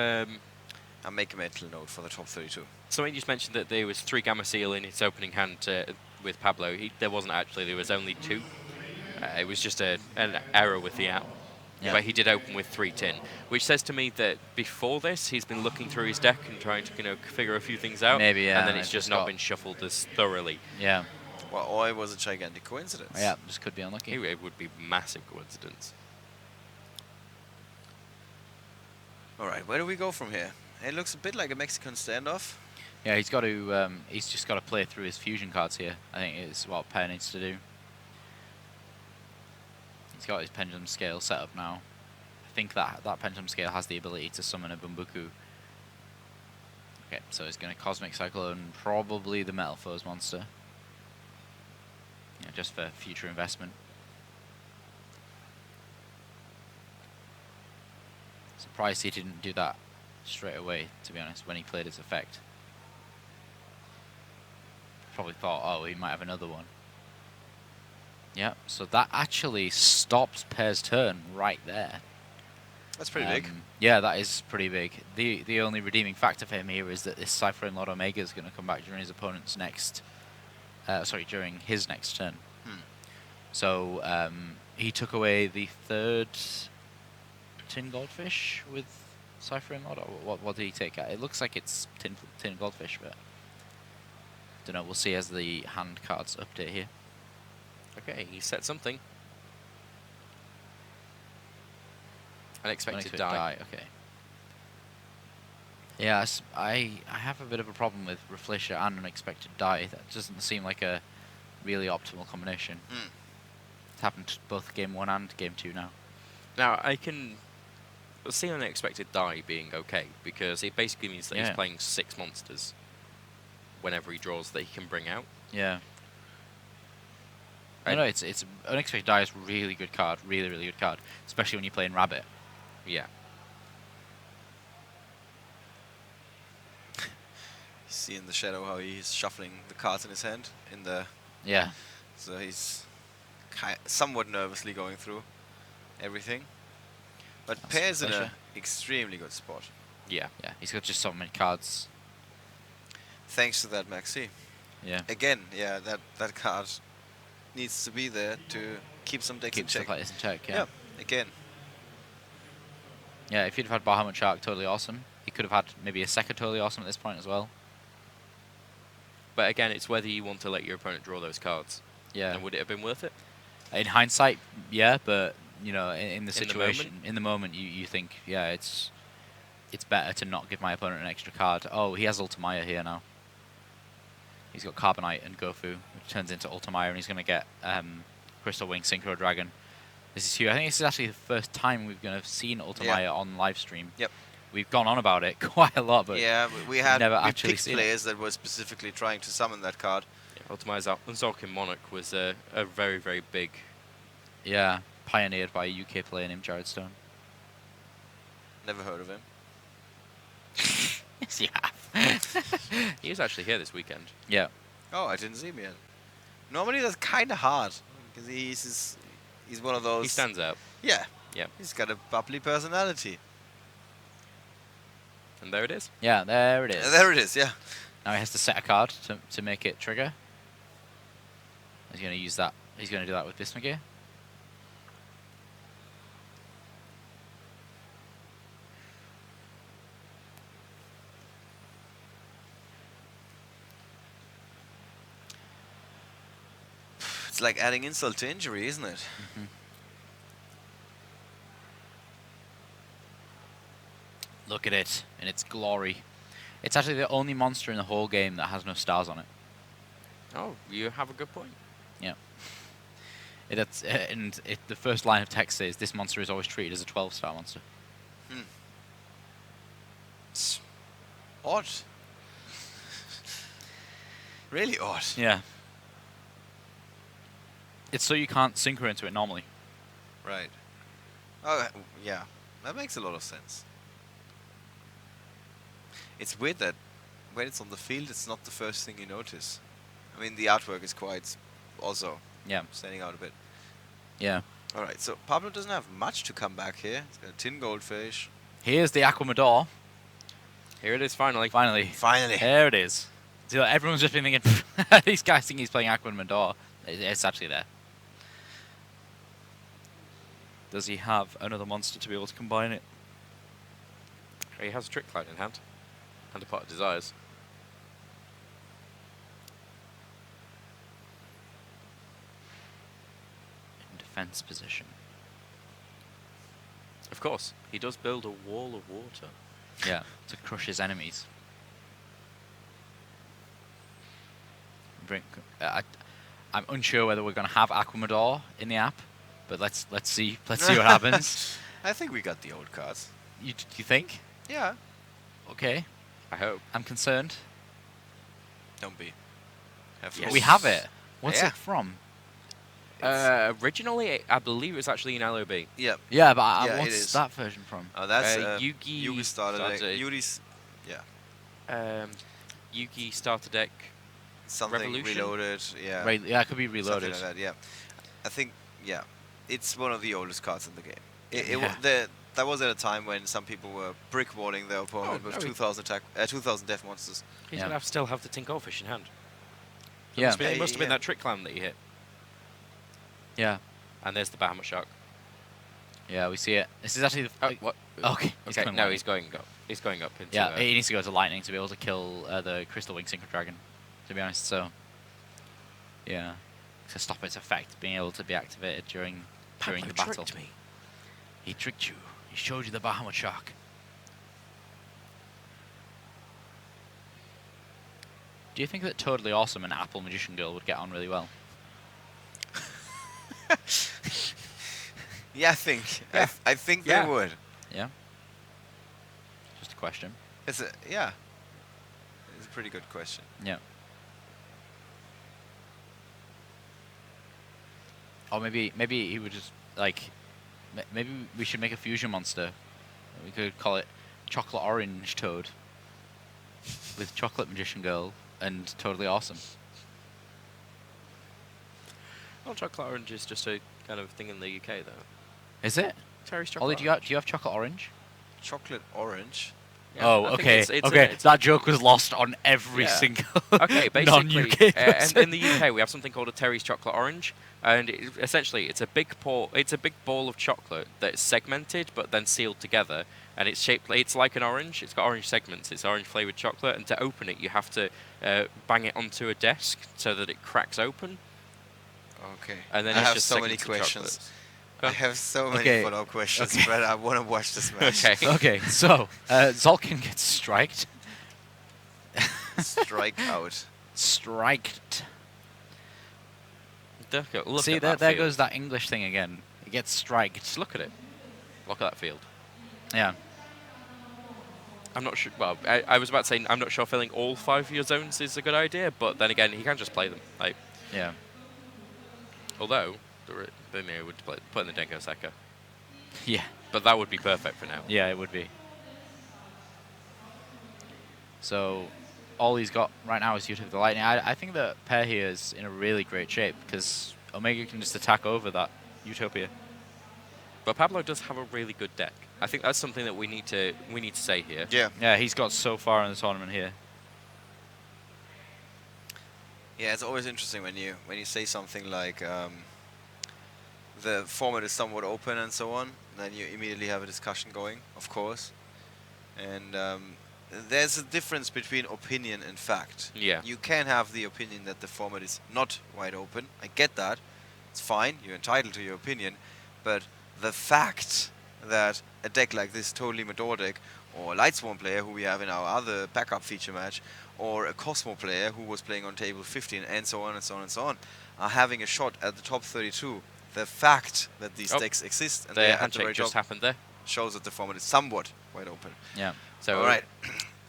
I'll make a mental note for the top 32. somebody just mentioned that there was 3 Gamma Seal in his opening hand with Pablo. There wasn't actually. There was only 2. It was just an error with the app. Yeah. But he did open with 3 tin, which says to me that before this, he's been looking through his deck and trying to figure a few things out. Maybe, yeah, And then and it's it just just not got- been shuffled as thoroughly. Yeah. Well, or it was a gigantic coincidence. Yeah, just could be unlucky. It would be massive coincidence. All right, where do we go from here? It looks a bit like a Mexican standoff. Yeah, he's got to. He's just got to play through his fusion cards here. I think is what Pear needs to do. He's got his pendulum scale set up now. I think that pendulum scale has the ability to summon a Bumbuku. Okay, so he's going to Cosmic Cyclone, probably the Metal Foes monster. Yeah, just for future investment. Surprised he didn't do that straight away, to be honest, when he played his effect. Probably thought, oh, he might have another one. Yeah, so that actually stops Pear's turn right there. That's pretty big. Yeah, that is pretty big. The only redeeming factor for him here is that this Cypher Lord Omega is going to come back during his opponent's next... during his next turn. So he took away the 3rd Tin Goldfish with Cypher Lord, or what did he take? It looks like it's Tin Goldfish, but... don't know, we'll see as the hand cards update here. Okay, he set something. Unexpected die. Okay. Yes, I have a bit of a problem with Reflisher and Unexpected Die. That doesn't seem like a really optimal combination. It's happened both game 1 and game 2 now. Now, I can see Unexpected Die being okay, because it basically means that he's Yeah. playing 6 monsters whenever he draws that he can bring out. Yeah. Right. No, it's Unexpected Die is a really good card, really good card, especially when you're playing Rabbit. Yeah. You see in the shadow how he's shuffling the cards in his hand in the... Yeah. So he's somewhat nervously going through everything. But That's Pear's in an Reflisher. extremely good spot. Yeah. Yeah, he's got just so many cards. Thanks to that Maxi. Yeah. Again, yeah, that card needs to be there to keep some decks in Keep stuff check. like this in check, yeah. Yeah, again. Yeah, if you'd have had Bahamut Shark, totally awesome. He could have had maybe a second totally awesome at this point as well. But again, it's whether you want to let your opponent draw those cards. Yeah. And would it have been worth it? In hindsight, yeah, but you know, in the In the situation, in the moment, you think, yeah, it's better to not give my opponent an extra card. Oh, he has Ultimaya here now. He's got Carbonite and Gofu, which turns into Ultimaya, and he's going to get Crystal Wing Synchro Dragon. This is huge. I think this is actually the first time we've seen Ultimaya on live stream. Yep. We've gone on about it quite a lot, but Yeah, we had never we actually picked seen it. players that were specifically trying to summon that card. Yeah, Ultimate Zolkin Monarch was a very, very big... yeah, pioneered by a UK player named Jared Stone. Never heard of him. Yes, you have. He was actually here this weekend. Yeah. Oh, I didn't see him yet. Normally that's kind of hard because he's one of those. He stands out. Yeah. Yeah. He's got a bubbly personality. And there it is. Yeah, there it is. There it is. Yeah. Now he has to set a card to make it trigger. He's going to use that. He's going to do that with Bismugear. It's like adding insult to injury, isn't it? Look at it in its glory. It's actually the only monster in the whole game that has no stars on it. Oh, you have a good point. Yeah. The first line of text says this monster is always treated as a 12-star monster. It's odd. Really odd. Yeah. It's so you can't synchro into it normally. Right. Oh, yeah. That makes a lot of sense. It's weird that when it's on the field, it's not the first thing you notice. I mean, the artwork is quite also Yeah. standing out a bit. Yeah. All right, so Pablo doesn't have much to come back here. He's got a tin goldfish. Here's the Aquamador. Here it is finally. Finally. Finally. There it is. So everyone's just been thinking, these guys think he's playing Aquamador. It's actually there. Does he have another monster to be able to combine it? He has a trick cloud in hand. And a pot of desires. In defense position. Of course, he does build a wall of water. Yeah, to crush his enemies. I'm unsure whether we're going to have Aquamador in the app, but let's see what happens. I think we got the old cards. You think? Yeah. Okay, I hope. I'm concerned. Don't be. Yes. We have it. What's Yeah. it from? Originally, I believe it was actually in LOB. Yeah. Yeah, but Yeah, it what's is. that version from? Oh, that's Yugi Yugi started started it. it. Yugi's, yeah, Yugi starter deck. something Revolution? reloaded. Yeah. Yeah, it could be Something reloaded. like that, yeah. I think, yeah, it's one of the oldest cards in the game. Yeah. That was at a time when some people were brickwalling their opponent with no, 2,000 death monsters. He's Yeah. going to still have the tin goldfish in hand. Yeah, It must have been Yeah. that trick clown that you hit. yeah, And there's the Bahamut shark. yeah. We see it. This is actually. Oh, what? Okay. he's Okay, coming no, lightning. he's going up. He's going up into. Yeah, he needs to go to lightning to be able to kill the Crystal Wing Synchro Dragon. To be honest, so. Yeah. To stop its effect being able to be activated during the battle. tricked me. He tricked you. He showed you the Bahamut shark. Do you think that Totally Awesome and Apple Magician Girl would get on really well? Yeah, I think. Yeah. I think Yeah. they would. Yeah. Just a question. It's a pretty good question. Yeah. Or maybe he would just like maybe we should make a fusion monster. We could call it Chocolate Orange Toad with Chocolate Magician Girl and Totally Awesome. Well, chocolate orange is just a kind of thing in the UK, though. Is it? Terry's chocolate. Ollie, do you have Chocolate Orange? Chocolate orange. Yeah, Oh, I think okay. it's Okay, in it. that joke was lost on every Yeah. single Okay, basically, non-UK and person. in the UK we have something called a Terry's chocolate orange, and essentially it's a big ball of chocolate that's segmented but then sealed together, and it's shaped. It's like an orange. It's got orange segments. It's orange flavored chocolate, and to open it you have to bang it onto a desk so that it cracks open, Okay. and then I it's have just so many segments of questions. chocolate. I have so many Okay. follow-up questions, Okay. but I want to watch this match. Okay. Okay, so Zolkin gets striked. Strike out. Striked. Look See, at there that field. goes that English thing again. It gets striked. Just look at it. Look at that field. Yeah. I'm not sure. Well, I was about to say I'm not sure filling all 5 of your zones is a good idea, but then again, he can just play them. Like, Yeah. although Boomer would put in the Denko Sekka, Yeah. but that would be perfect for now. Yeah, it would be. So, all he's got right now is Utopia the Lightning. I think that pair here is in a really great shape because Omega can just attack over that Utopia. But Pablo does have a really good deck. I think that's something that we need to say here. Yeah. Yeah, he's got so far in the tournament here. Yeah, it's always interesting when you say something like the format is somewhat open and so on. Then you immediately have a discussion going, of course. And there's a difference between opinion and fact. Yeah. You can have the opinion that the format is not wide open. I get that. It's fine. You're entitled to your opinion. But the fact that a deck like this Totally Medor deck, or a Lightsworn player who we have in our other backup feature match, or a Cosmo player who was playing on table 15, and so on and so on and so on, are having a shot at the top 32. The fact that these decks exist and the they at the handshake very just top happened there. shows that the format is somewhat wide open. Yeah. So All right.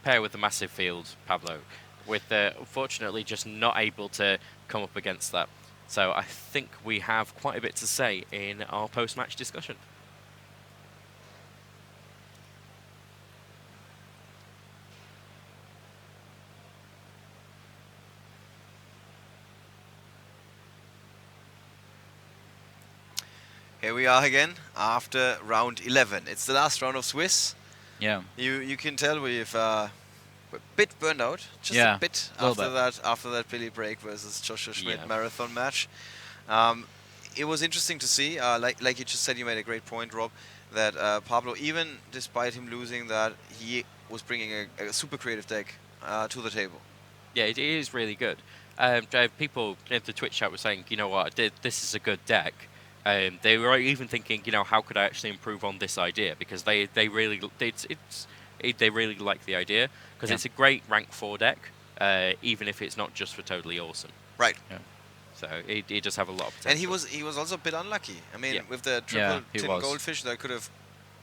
pair with the massive field, Pablo, with unfortunately just not able to come up against that. So I think we have quite a bit to say in our post-match discussion. Here we are again after round 11. It's the last round of Swiss. Yeah. You can tell we're a bit burned out, just Yeah, a bit a little after that Billy Break versus Joshua Schmidt Yeah. marathon match. It was interesting to see, like you just said, you made a great point, Rob, that Pablo, even despite him losing that, he was bringing a super creative deck to the table. Yeah, it is really good. People in the Twitch chat were saying, you know what, this is a good deck. They were even thinking, you know, how could I actually improve on this idea? Because they really they really like the idea because Yeah. it's a great rank 4 deck, even if it's not just for totally awesome. Right. Yeah. So it does have a lot of potential. And he was also a bit unlucky. I mean, Yeah. with the Yeah, triple he tin was. goldfish, that could have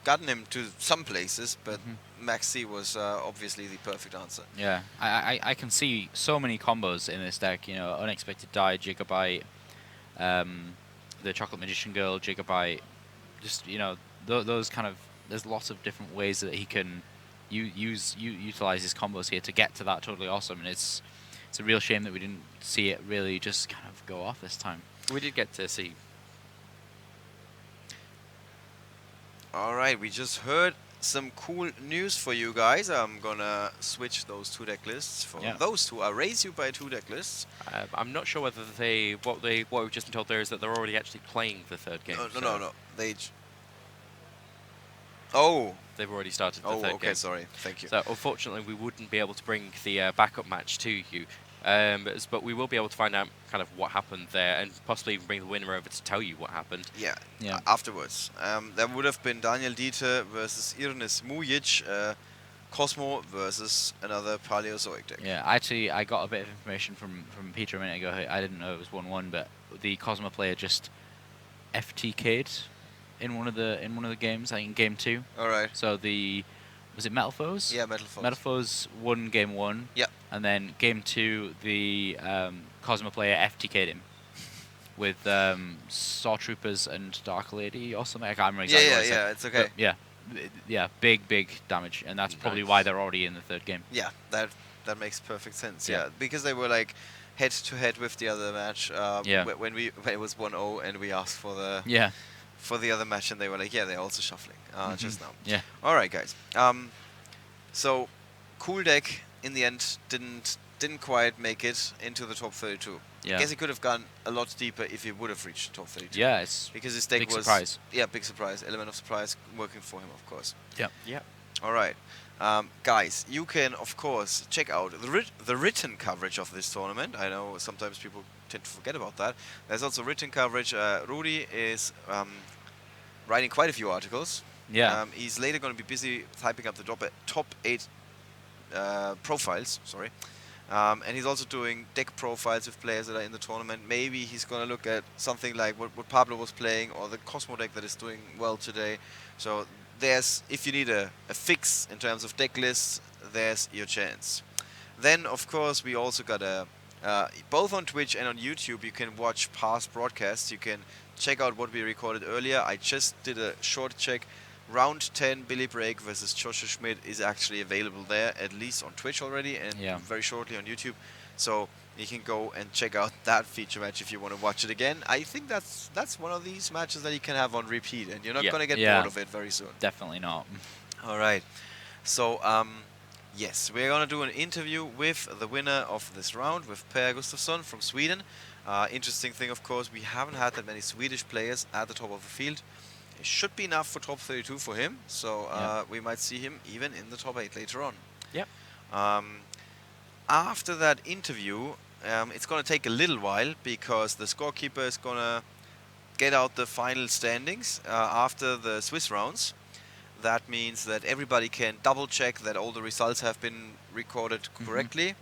gotten him to some places, but Mhm. Max C was obviously the perfect answer. Yeah, I can see so many combos in this deck. You know, Unexpected Die, Gigabyte, the Chocolate Magician Girl, Gigabyte. Just those kind of. There's lots of different ways that he can utilize his combos here to get to that totally awesome. And it's a real shame that we didn't see it really just kind of go off this time. We did get to see. All right, we just heard some cool news for you guys. I'm gonna switch those 2 deck lists for Yeah. those who are raised you by 2 deck lists. I'm not sure whether what we've just been told there is that they're already actually playing the third game. No. Oh, They've already started the third okay, game. sorry. Thank you. So unfortunately, we wouldn't be able to bring the backup match to you, but we will be able to find out kind of what happened there, and possibly even bring the winner over to tell you what happened. Yeah, Yeah. afterwards. There would have been Daniel Dieter versus Irnes Mujic, Cosmo versus another Paleozoic deck. Yeah, actually, I got a bit of information from Peter a minute ago. I didn't know it was 1-1, but the Cosmo player just FTK'd in one of the games, like in game 2. All right. So was it Metal Foes? Yeah, Metal Foes. Metal Foes won game 1. Yeah. And then game 2, the Cosmo player FTK'd him with Saw Troopers and Dark Lady or something. I can't remember exactly what I said. Yeah, it's okay. But yeah, big damage, and that's probably why they're already in the third game. Yeah, that makes perfect sense. Yeah. Yeah, because they were like head to head with the other match. Yeah. When it was 1-0 and we asked for the Yeah. other match, and they were like, yeah, they're also shuffling just now. Yeah. All right, guys. So cool deck in the end didn't quite make it into the top 32. Yeah. I guess he could have gone a lot deeper if he would have reached the top 32. Yeah, it's Because his deck big was surprise. Yeah, big surprise. Element of surprise working for him, of course. Yeah. All right, guys, you can of course check out the written coverage of this tournament. I know sometimes people tend to forget about that. There's also written coverage. Rudy is writing quite a few articles. Yeah. He's later going to be busy typing up the top 8 profiles. Sorry. And he's also doing deck profiles with players that are in the tournament. Maybe he's going to look at something like what Pablo was playing, or the Cosmo deck that is doing well today. So if you need a fix in terms of deck lists, there's your chance. Then, of course, we also got both on Twitch and on YouTube, you can watch past broadcasts. You can check out what we recorded earlier. I just did a short check. Round 10 Billy Break versus Joshua Schmidt is actually available there, at least on Twitch already, and very shortly on YouTube. So you can go and check out that feature match if you want to watch it again. I think that's one of these matches that you can have on repeat, and you're not going to get bored of it very soon. Definitely not. All right. So, yes, we're going to do an interview with the winner of this round, with Per Gustafsson from Sweden. Interesting thing, of course, we haven't had that many Swedish players at the top of the field. It should be enough for top 32 for him, so we might see him even in the top 8 later on. Yep. After that interview, it's going to take a little while, because the scorekeeper is going to get out the final standings after the Swiss rounds. That means that everybody can double check that all the results have been recorded correctly.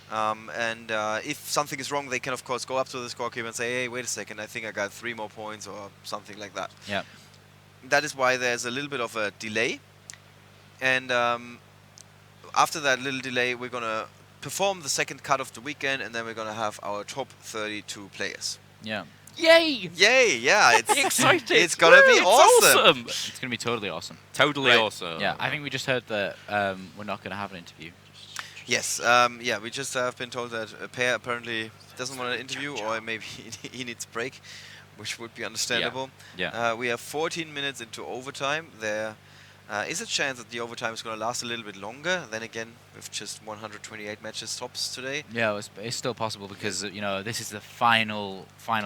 And if something is wrong, they can of course go up to the scorekeeper and say, hey, wait a second, I think I got 3 more points or something like that. Yeah. That is why there's a little bit of a delay. And after that little delay, we're going to perform the second cut of the weekend, and then we're going to have our top 32 players. Yeah. Yay! Yay, yeah. It's excited. It's going to be awesome. It's going to be totally awesome. Totally Right. awesome. Yeah, I think we just heard that we're not going to have an interview. Yes, yeah, we just have been told that Per apparently doesn't want an interview, or maybe he needs a break. which would be understandable. Yeah. We have 14 minutes into overtime. There is a chance that the overtime is going to last a little bit longer. Then again, with just 128 matches tops today. Yeah, it's still possible because this is the final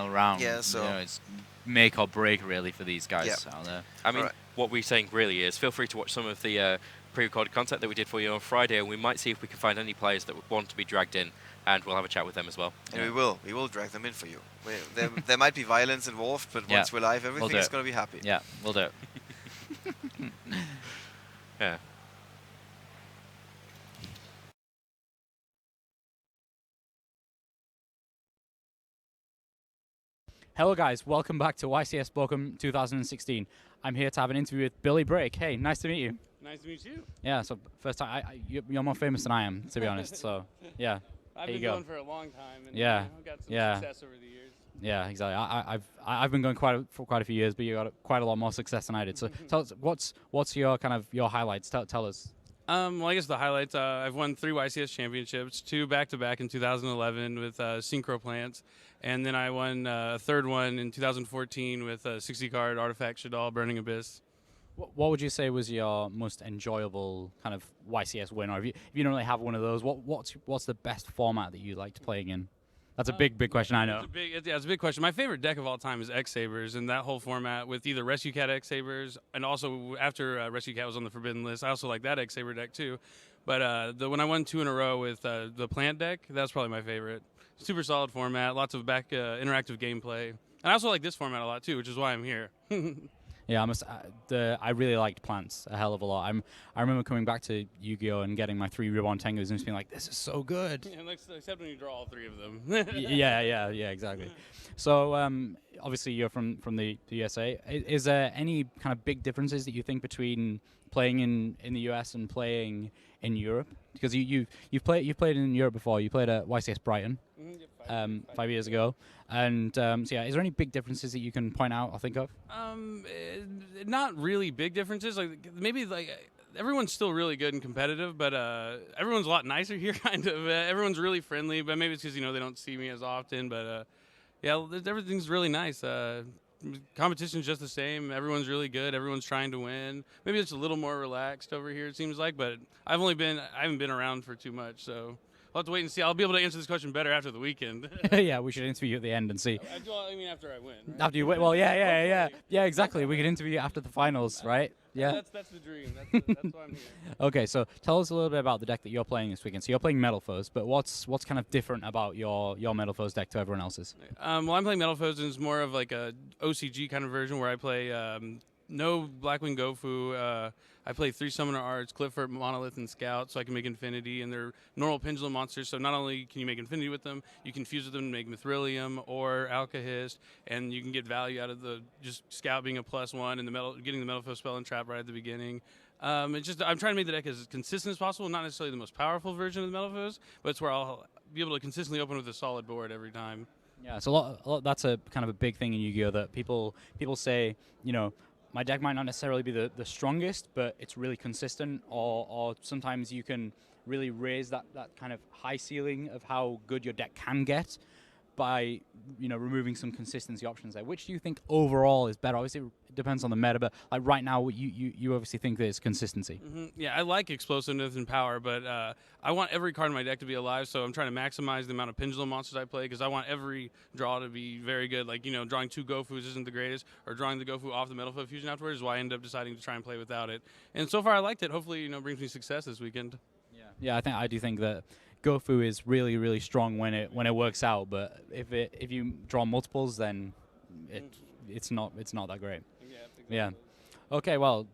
round. Yeah, so it's make or break really for these guys out there. I mean, what we're saying really is feel free to watch some of the pre-recorded content that we did for you on Friday, and we might see if we can find any players that would want to be dragged in, and we'll have a chat with them as well. And we will drag them in for you. There might be violence involved, but once we're live, everything is going to be happy. Yeah, we'll do it. Yeah. Hello guys, welcome back to YCS Bochum 2016. I'm here to have an interview with Billy Brake. Hey, nice to meet you. Nice to meet you. Yeah, so first time, you're more famous than I am, to be honest. So, yeah. I've been going for a long time, and I've got some success over the years. Yeah, exactly. I've been going for quite a few years, but you got quite a lot more success than I did. So, tell us what's your your highlights? Tell us. Well, I guess the highlights. I've won 3 YCS championships, 2 back-to-back in 2011 with Synchro Plants, and then I won a third one in 2014 with 60-card Artifact Shadal Burning Abyss. What would you say was your most enjoyable kind of YCS win, or if you don't really have one of those, what's the best format that you liked playing in? That's a big question, I know. It's a big question. My favorite deck of all time is X-Sabers, and that whole format with either Rescue Cat X-Sabers, and also after Rescue Cat was on the Forbidden list, I also like that X-Saber deck too. But when I won 2 in a row with the Plant deck, that's probably my favorite. Super solid format, lots of interactive gameplay. And I also like this format a lot too, which is why I'm here. Yeah, I really liked Plants a hell of a lot. I remember coming back to Yu-Gi-Oh! And getting my 3 Reborn Tengus and just being like, this is so good. Yeah, except when you draw all 3 of them. yeah, exactly. So obviously you're from the USA. Is there any kind of big differences that you think between playing in the US and playing in Europe? Because you've played in Europe before. You played at YCS Brighton 5 years ago. And is there any big differences that you can point out or think of? Not really big differences. Maybe everyone's still really good and competitive, but everyone's a lot nicer here. Kind of. Everyone's really friendly, but maybe it's because they don't see me as often. But everything's really nice. Competition's just the same. Everyone's really good. Everyone's trying to win. Maybe it's a little more relaxed over here, it seems like. But I haven't been around for too much, so I'll have to wait and see. I'll be able to answer this question better after the weekend. Yeah, we should interview you at the end and see. I mean, after I win. Right? After you win, well, yeah, exactly. We could interview you after the finals, right? Yeah. That's the dream. That's why I'm here. Okay, so tell us a little bit about the deck that you're playing this weekend. So you're playing Metal Foes, but what's kind of different about your Metal Foes deck to everyone else's? Well, I'm playing Metal Foes, and it's more of like a OCG kind of version where I play no Blackwing Gofu. I play 3 Summoner Arts, Clifford, Monolith, and Scout, so I can make Infinity, and they're normal Pendulum monsters, so not only can you make Infinity with them, you can fuse with them to make Mithrilium or Alkahist, and you can get value out of just Scout being a +1 and getting the Metal Foe spell and trap right at the beginning. I'm trying to make the deck as consistent as possible, not necessarily the most powerful version of the Metal Foes, but it's where I'll be able to consistently open with a solid board every time. Yeah, so that's a kind of a big thing in Yu-Gi-Oh! That people say, my deck might not necessarily be the strongest, but it's really consistent, or sometimes you can really raise that kind of high ceiling of how good your deck can get by removing some consistency options there. Which do you think overall is better? Obviously, it depends on the meta, but like right now, you obviously think there's consistency. Mm-hmm. Yeah, I like explosiveness and power, but I want every card in my deck to be alive, so I'm trying to maximize the amount of Pendulum monsters I play because I want every draw to be very good. Like, drawing 2 Gofus isn't the greatest, or drawing the Gofu off the Metal Foe fusion afterwards is why I end up deciding to try and play without it. And so far, I liked it. Hopefully, brings me success this weekend. Yeah, I do think that Gofu is really, really strong when it works out, but if you draw multiples, then it's not that great. Yeah, exactly. Yeah. Okay, well,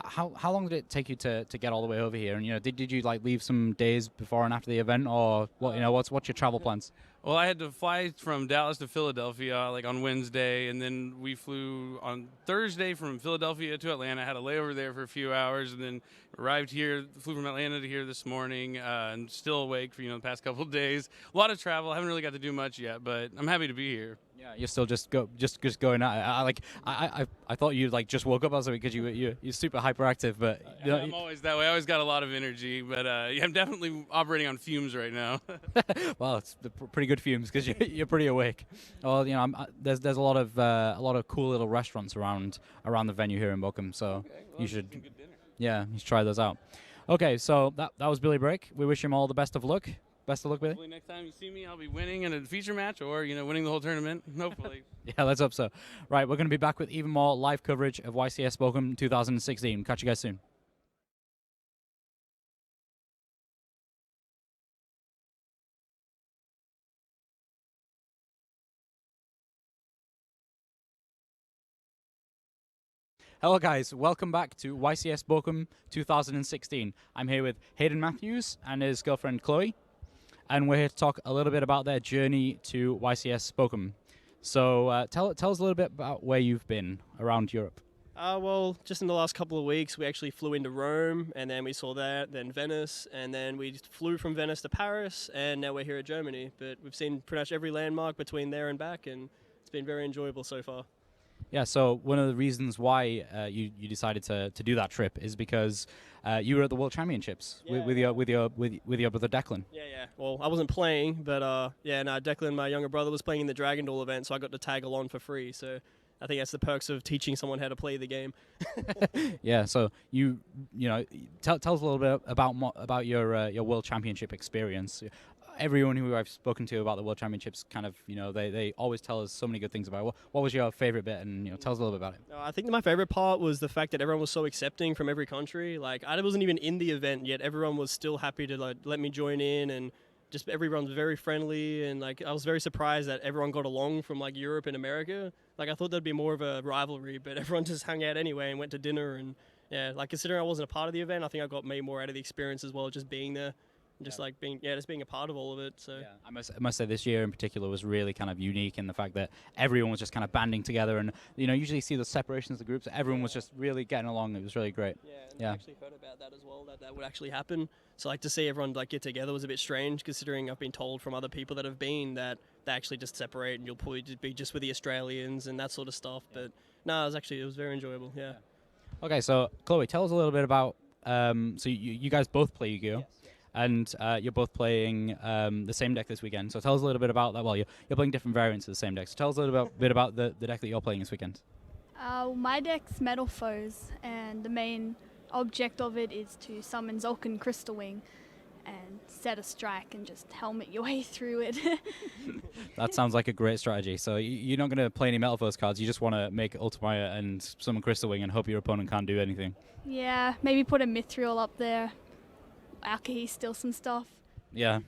how long did it take you to get all the way over here? And did you leave some days before and after the event, or what's your travel plans? Well, I had to fly from Dallas to Philadelphia on Wednesday, and then we flew on Thursday from Philadelphia to Atlanta. I had a layover there for a few hours, and then arrived here, flew from Atlanta to here this morning, and still awake for the past couple of days. A lot of travel. I haven't really got to do much yet, but I'm happy to be here. Yeah, you're still just going at it. I thought you like just woke up or something because you're super hyperactive, but you know, I'm always that way. I always got a lot of energy, but yeah, I'm definitely operating on fumes right now. well, it's pretty good fumes because you're pretty awake. Well, you know, there's a lot of cool little restaurants around the venue here in Bochum, so you should you should try those out. Okay, so that was Billy Brake. We wish him all the best of luck. Best of luck, Billy. Hopefully next time you see me, I'll be winning in a feature match or, winning the whole tournament. Hopefully. Yeah, let's hope so. Right, we're going to be back with even more live coverage of YCS Bochum 2016. Catch you guys soon. Hello guys, welcome back to YCS Bochum 2016. I'm here with Hayden Matthews and his girlfriend Chloe, and we're here to talk a little bit about their journey to YCS Bochum. So tell us a little bit about where you've been around Europe. Well, just in the last couple of weeks, we actually flew into Rome, and then we saw that, then Venice, and then we flew from Venice to Paris, and now we're here at Germany. But we've seen pretty much every landmark between there and back, and it's been very enjoyable so far. Yeah, so one of the reasons why you decided to do that trip is because you were at the World Championships with your brother Declan. Yeah. Well, I wasn't playing, but Declan, my younger brother, was playing in the Dragon Doll event, so I got to tag along for free. So I think that's the perks of teaching someone how to play the game. Yeah, so you know, tell us a little bit about your World Championship experience. Everyone who I've spoken to about the World Championships kind of, they always tell us so many good things about it. What was your favorite bit? And, tell us a little bit about it. I think my favorite part was the fact that everyone was so accepting from every country. Like, I wasn't even in the event yet. Everyone was still happy to let me join in, and just everyone was very friendly. And I was very surprised that everyone got along from Europe and America. I thought there'd be more of a rivalry, but everyone just hung out anyway and went to dinner. And considering I wasn't a part of the event, I think I got made more out of the experience as well, just being there. Just being a part of all of it. So yeah, I must say this year in particular was really kind of unique in the fact that everyone was just kind of banding together, and usually you see the separations of the groups. Everyone was just really getting along. It was really great. I actually heard about that as well, that would actually happen. So to see everyone get together was a bit strange, considering I've been told from other people that have been that they actually just separate and you'll probably be just with the Australians and that sort of stuff. But no, it was very enjoyable. Yeah. Okay, so Chloe, tell us a little bit about. So you guys both play Yu-Gi-Oh. Yes. And you're both playing the same deck this weekend. So tell us a little bit about that. Well, you're playing different variants of the same deck. So tell us a little bit about the deck that you're playing this weekend. My deck's Metal Foes, and the main object of it is to summon Zulkan Crystal Wing and set a strike and just helmet your way through it. That sounds like a great strategy. So you're not going to play any Metal Foes cards. You just want to make Ultimaya and summon Crystal Wing and hope your opponent can't do anything. Yeah, maybe put a Mithril up there. Alkahi, steal some stuff. Yeah,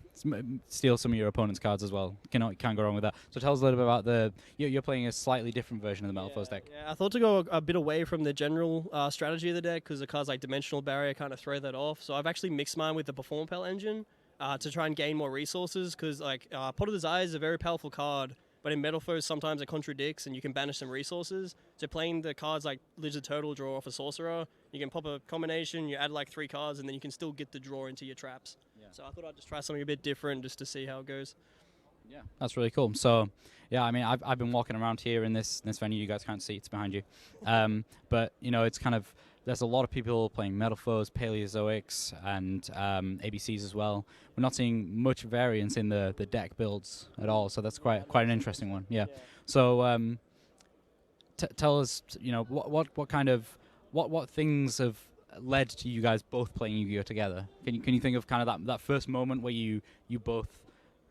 steal some of your opponent's cards as well. Can't go wrong with that. So tell us a little bit about you're playing a slightly different version of the Metal Foes deck. Yeah, I thought to go a bit away from the general strategy of the deck, because the cards like Dimensional Barrier kind of throw that off. So I've actually mixed mine with the Perform Pel engine to try and gain more resources, because Pot of Desire is a very powerful card, but in Metal Foes sometimes it contradicts and you can banish some resources. So playing the cards like Lizard Turtle draw off a Sorcerer, you can pop a combination, you add 3 cards, and then you can still get the draw into your traps. Yeah. So I thought I'd just try something a bit different just to see how it goes. Yeah, that's really cool. So, yeah, I mean, I've been walking around here in this venue. You guys can't see, it's behind you. But, it's kind of, there's a lot of people playing Metal Foes, Paleozoics, and ABCs as well. We're not seeing much variance in the deck builds at all, so that's quite an interesting one. Yeah. So, tell us, what things have led to you guys both playing Yu-Gi-Oh together? Can you think of kind of that first moment where you both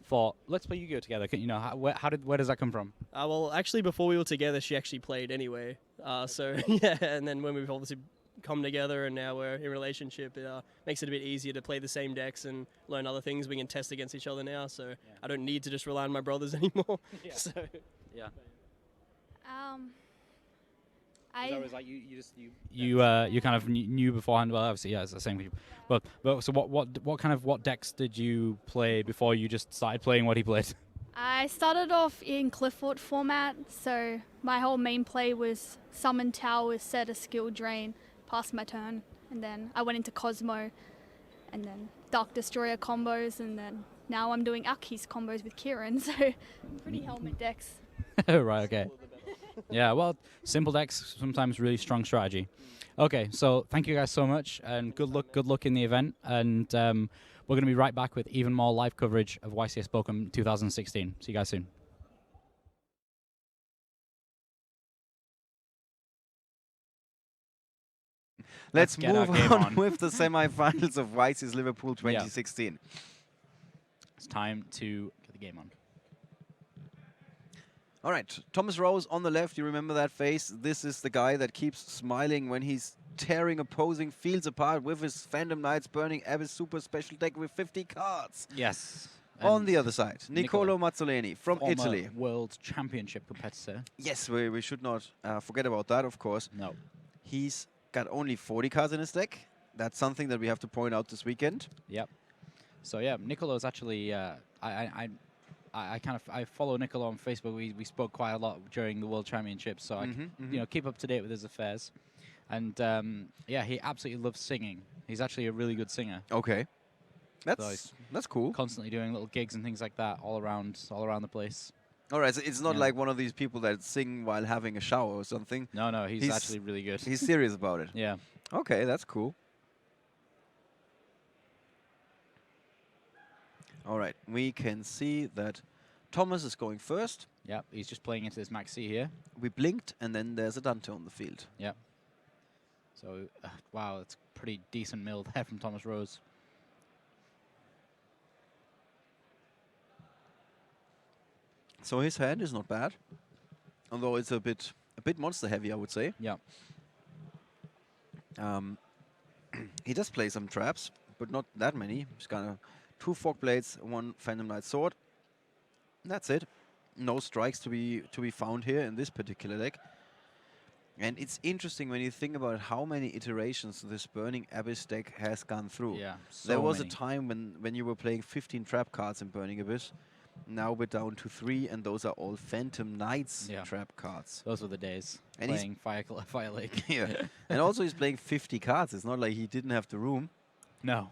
thought, let's play Yu-Gi-Oh together? Where does that come from? Well, actually, before we were together, she actually played anyway. So yeah, and then when we've obviously come together and now we're in a relationship, it makes it a bit easier to play the same decks and learn other things. We can test against each other now, so I don't need to just rely on my brothers anymore. Yeah. So yeah. You kind of knew beforehand. Well, obviously, yeah, it's the same. But so what decks did you play before you just started playing what he played? I started off in Cliffort format, so my whole main play was summon towers, set a skill drain, pass my turn, and then I went into Cosmo, and then Dark Destroyer combos, and then now I'm doing Aki's combos with Kieran, so pretty helmet decks. Right, okay. Yeah, well, simple decks, sometimes really strong strategy. Okay, so thank you guys so much, and good luck in the event, and we're going to be right back with even more live coverage of YCS Bochum 2016. See you guys soon. Let's get our move game on on. with the semi-finals of YCS Liverpool 2016. It's time to get the game on. All right, Thomas Rose on the left. You remember that face? This is the guy that keeps smiling when he's tearing opposing fields apart with his Phantom Knights Burning Abyss super special deck with 50 cards. Yes. On And the other side, Niccolò Mazzoleni from former Italy. World Championship competitor. Yes, we should not forget about that, of course. No. He's got only 40 cards in his deck. That's something that we have to point out this weekend. Yep. So yeah, Niccolò is actually I follow Niccolò on Facebook. We spoke quite a lot during the World Championships, so I keep up to date with his affairs. And yeah, he absolutely loves singing. He's actually a really good singer. Okay, that's cool. Constantly doing little gigs and things like that all around the place. All right, so it's not like one of these people that sing while having a shower or something. No, he's actually really good. He's serious about it. Yeah. Okay, that's cool. All right, we can see that Thomas is going first. Yeah, he's just playing into this Maxi here. We blinked, and then there's a Dante on the field. Yeah. So, wow, that's pretty decent mill there from Thomas Rose. So his hand is not bad, although it's a bit monster heavy, I would say. Yeah. He does play some traps, but not that many. He's got 2 Fork Blades, 1 Phantom Knight Sword. That's it. No strikes to be found here in this particular deck. And it's interesting when you think about how many iterations this Burning Abyss deck has gone through. Yeah, there was many. a time when you were playing 15 trap cards in Burning Abyss. Now we're down to 3, and those are all Phantom Knights trap cards. Those were the days. And playing Fire Lake. Yeah. And also he's playing 50 cards. It's not like he didn't have the room. No.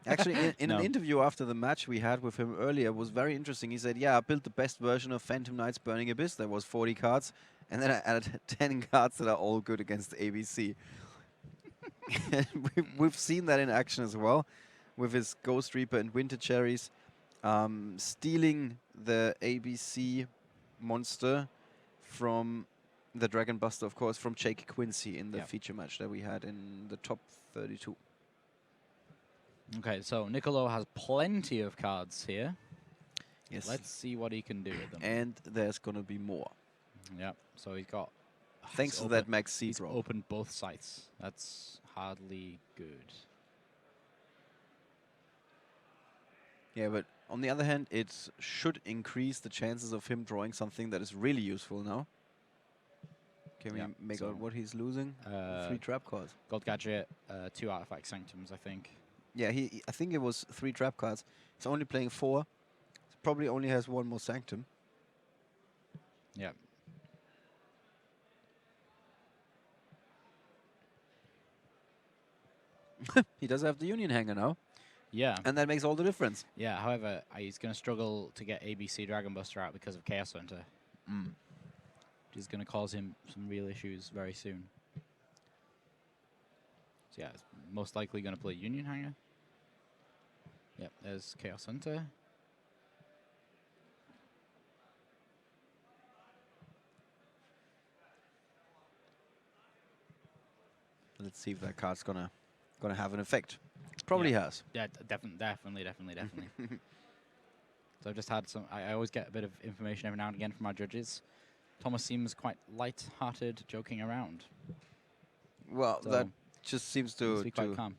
Actually, in an interview after the match we had with him earlier, was very interesting. He said, yeah, I built the best version of Phantom Knights Burning Abyss. That was 40 cards. And then I added 10 cards that are all good against ABC. We've seen that in action as well, with his Ghost Reaper and Winter Cherries, stealing the ABC monster from the Dragon Buster, of course, from Jake Quincy in the feature match that we had in the top 32. Okay, so Niccolò has plenty of cards here. Yes. Let's see what he can do with them. And there's going to be more. Yep, so he's got... Thanks to that Max C He's drop. opened both sites. That's hardly good. Yeah, but on the other hand, it should increase the chances of him drawing something that is really useful now. Can we make out what he's losing? 3 trap cards. Gold Gadget, 2 Artifact Sanctums, I think. Yeah, I think it was 3 trap cards. He's only playing 4. Probably only has 1 more Sanctum. Yeah. He does have the Union Hanger now. Yeah. And that makes all the difference. Yeah, however, he's going to struggle to get ABC Dragon Buster out because of Chaos Hunter. Which is going to cause him some real issues very soon. So yeah, it's most likely going to play Union Hanger. Yep, there's Chaos Hunter. Let's see if that card's gonna have an effect. Probably has. Yeah, definitely. So I've just had some. I always get a bit of information every now and again from our judges. Thomas seems quite light-hearted, joking around. Well, So that just seems to be quite calm.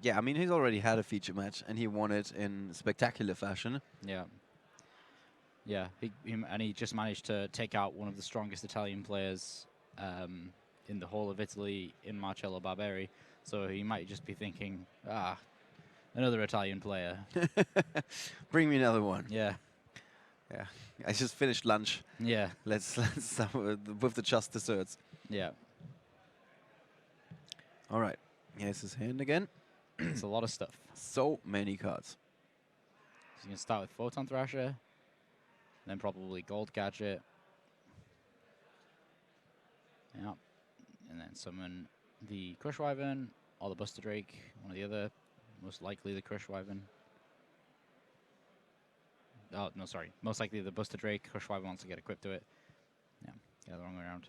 Yeah, I mean, he's already had a feature match, and he won it in spectacular fashion. Yeah. Yeah, and he just managed to take out one of the strongest Italian players in the whole of Italy in Marcello Barberi. So he might just be thinking, another Italian player. Bring me another one. Yeah. Yeah. I just finished lunch. Yeah. Let's start with the just desserts. Yeah. All right. Here's his hand again. It's a lot of stuff. So many cards. So you can start with Photon Thrasher. Then probably Gold Gadget. Yeah. And then summon the Crush Wyvern or the Buster Drake, one or the other. Most likely the Crush Wyvern. Oh, no, sorry. Most likely the Buster Drake. Crush Wyvern wants to get equipped to it. Yeah, the wrong way around.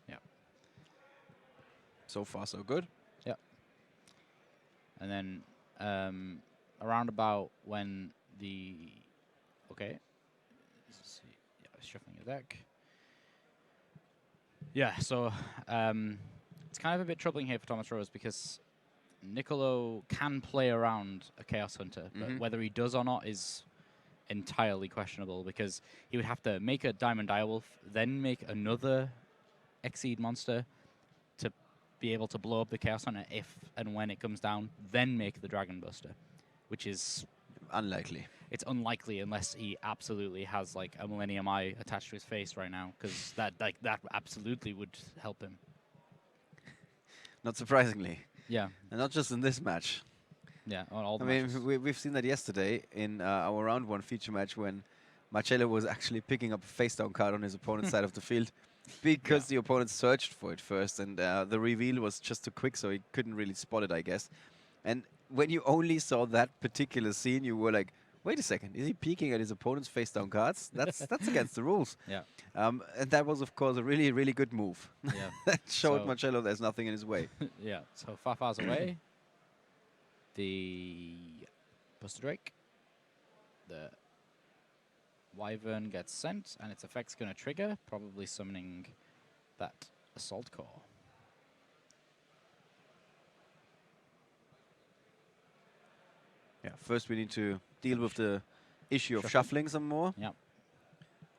Yeah. So far, so good. Yeah. And then around about when the... Okay. Let's see. Yeah, shuffling your deck. Yeah, so it's kind of a bit troubling here for Thomas Rose because Niccolo can play around a Chaos Hunter, but whether he does or not is entirely questionable because he would have to make a Diamond Direwolf, then make another Exceed monster to be able to blow up the Chaos Hunter if and when it comes down, then make the Dragon Buster, which is unlikely. It's unlikely unless he absolutely has like a Millennium Eye attached to his face right now, because that absolutely would help him. Not surprisingly. Yeah. And not just in this match. Yeah, on all the I matches. mean, we've seen that yesterday in our round 1 feature match when Marcello was actually picking up a face-down card on his opponent's side of the field because the opponent searched for it first, and the reveal was just too quick, so he couldn't really spot it, I guess. And when you only saw that particular scene, you were like, wait a second, is he peeking at his opponent's face-down cards? That's against the rules. Yeah. And that was, of course, a really, really good move. Yeah. That showed So Marcello there's nothing in his way. Yeah, so Farfar's away. The Buster Drake. The Wyvern gets sent, and its effect's going to trigger, probably summoning that Assault Core. Yeah, first we need to deal with the issue of Shuffle. shuffling some more. Yep.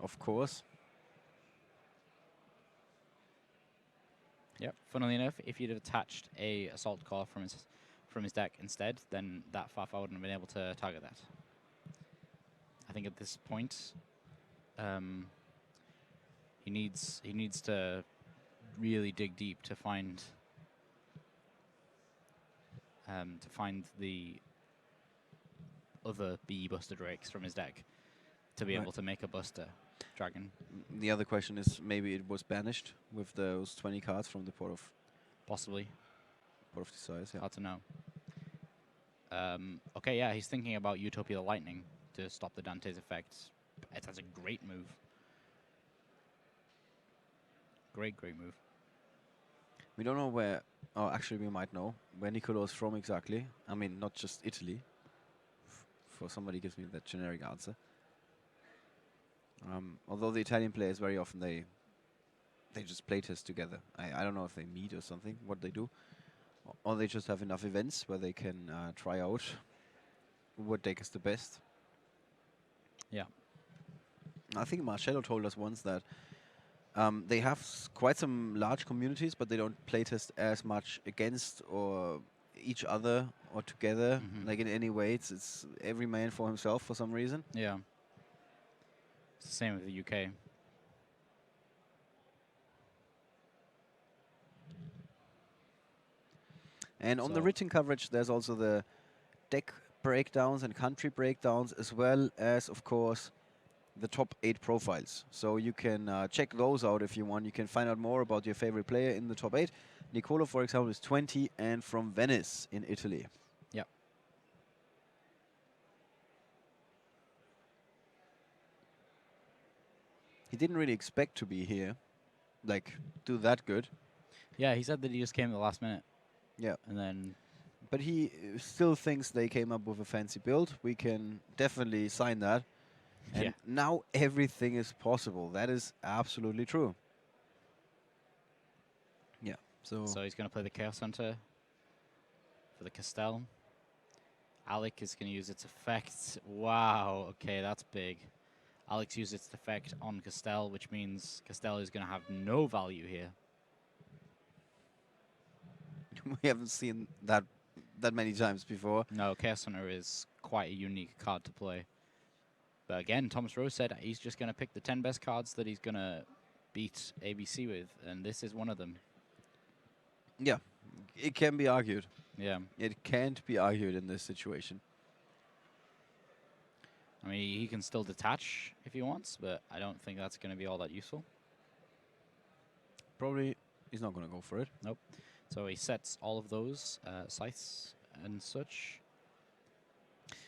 Of course. Yep. Funnily enough, if you'd have attached a Assault Core from his deck instead, then that Farfar wouldn't have been able to target that. I think at this point, he needs to really dig deep to find the other B Buster Drakes from his deck to be able to make a Buster Dragon. The other question is maybe it was banished with those 20 cards from the Port of... Possibly. Port of Desires, yeah. Hard to know. Okay, yeah, he's thinking about Utopia the Lightning to stop the Dante's effect. That's a great move. Great move. We don't know where... Oh, actually, we might know where Niccolo is from exactly. I mean, not just Italy. For somebody gives me that generic answer. Although the Italian players very often, they just playtest together. I don't know if they meet or something, what they do. Or they just have enough events where they can try out what deck is the best. Yeah. I think Marcello told us once that they have quite some large communities, but they don't playtest as much against or each other or together, like in any way. It's every man for himself for some reason. Yeah. It's the same with the UK. And on the written coverage, there's also the deck breakdowns and country breakdowns, as well as, of course, the top 8 profiles. So you can check those out if you want. You can find out more about your favorite player in the top 8. Niccolo, for example, is 20 and from Venice in Italy. Yep. He didn't really expect to be here, like, do that good. Yeah, he said that he just came at the last minute. Yeah. And then... But he still thinks they came up with a fancy build. We can definitely sign that. And now everything is possible. That is absolutely true. Yeah. So he's going to play the Chaos Hunter for the Castell. Alec is going to use its effect. Wow. Okay, that's big. Alex used its effect on Castell, which means Castell is going to have no value here. we haven't seen that many times before. No, Chaos Hunter is quite a unique card to play. But again, Thomas Rose said he's just going to pick the 10 best cards that he's going to beat ABC with, and this is one of them. Yeah, it can be argued. Yeah. It can't be argued in this situation. I mean, he can still detach if he wants, but I don't think that's going to be all that useful. Probably he's not going to go for it. Nope. So he sets all of those scythes and such.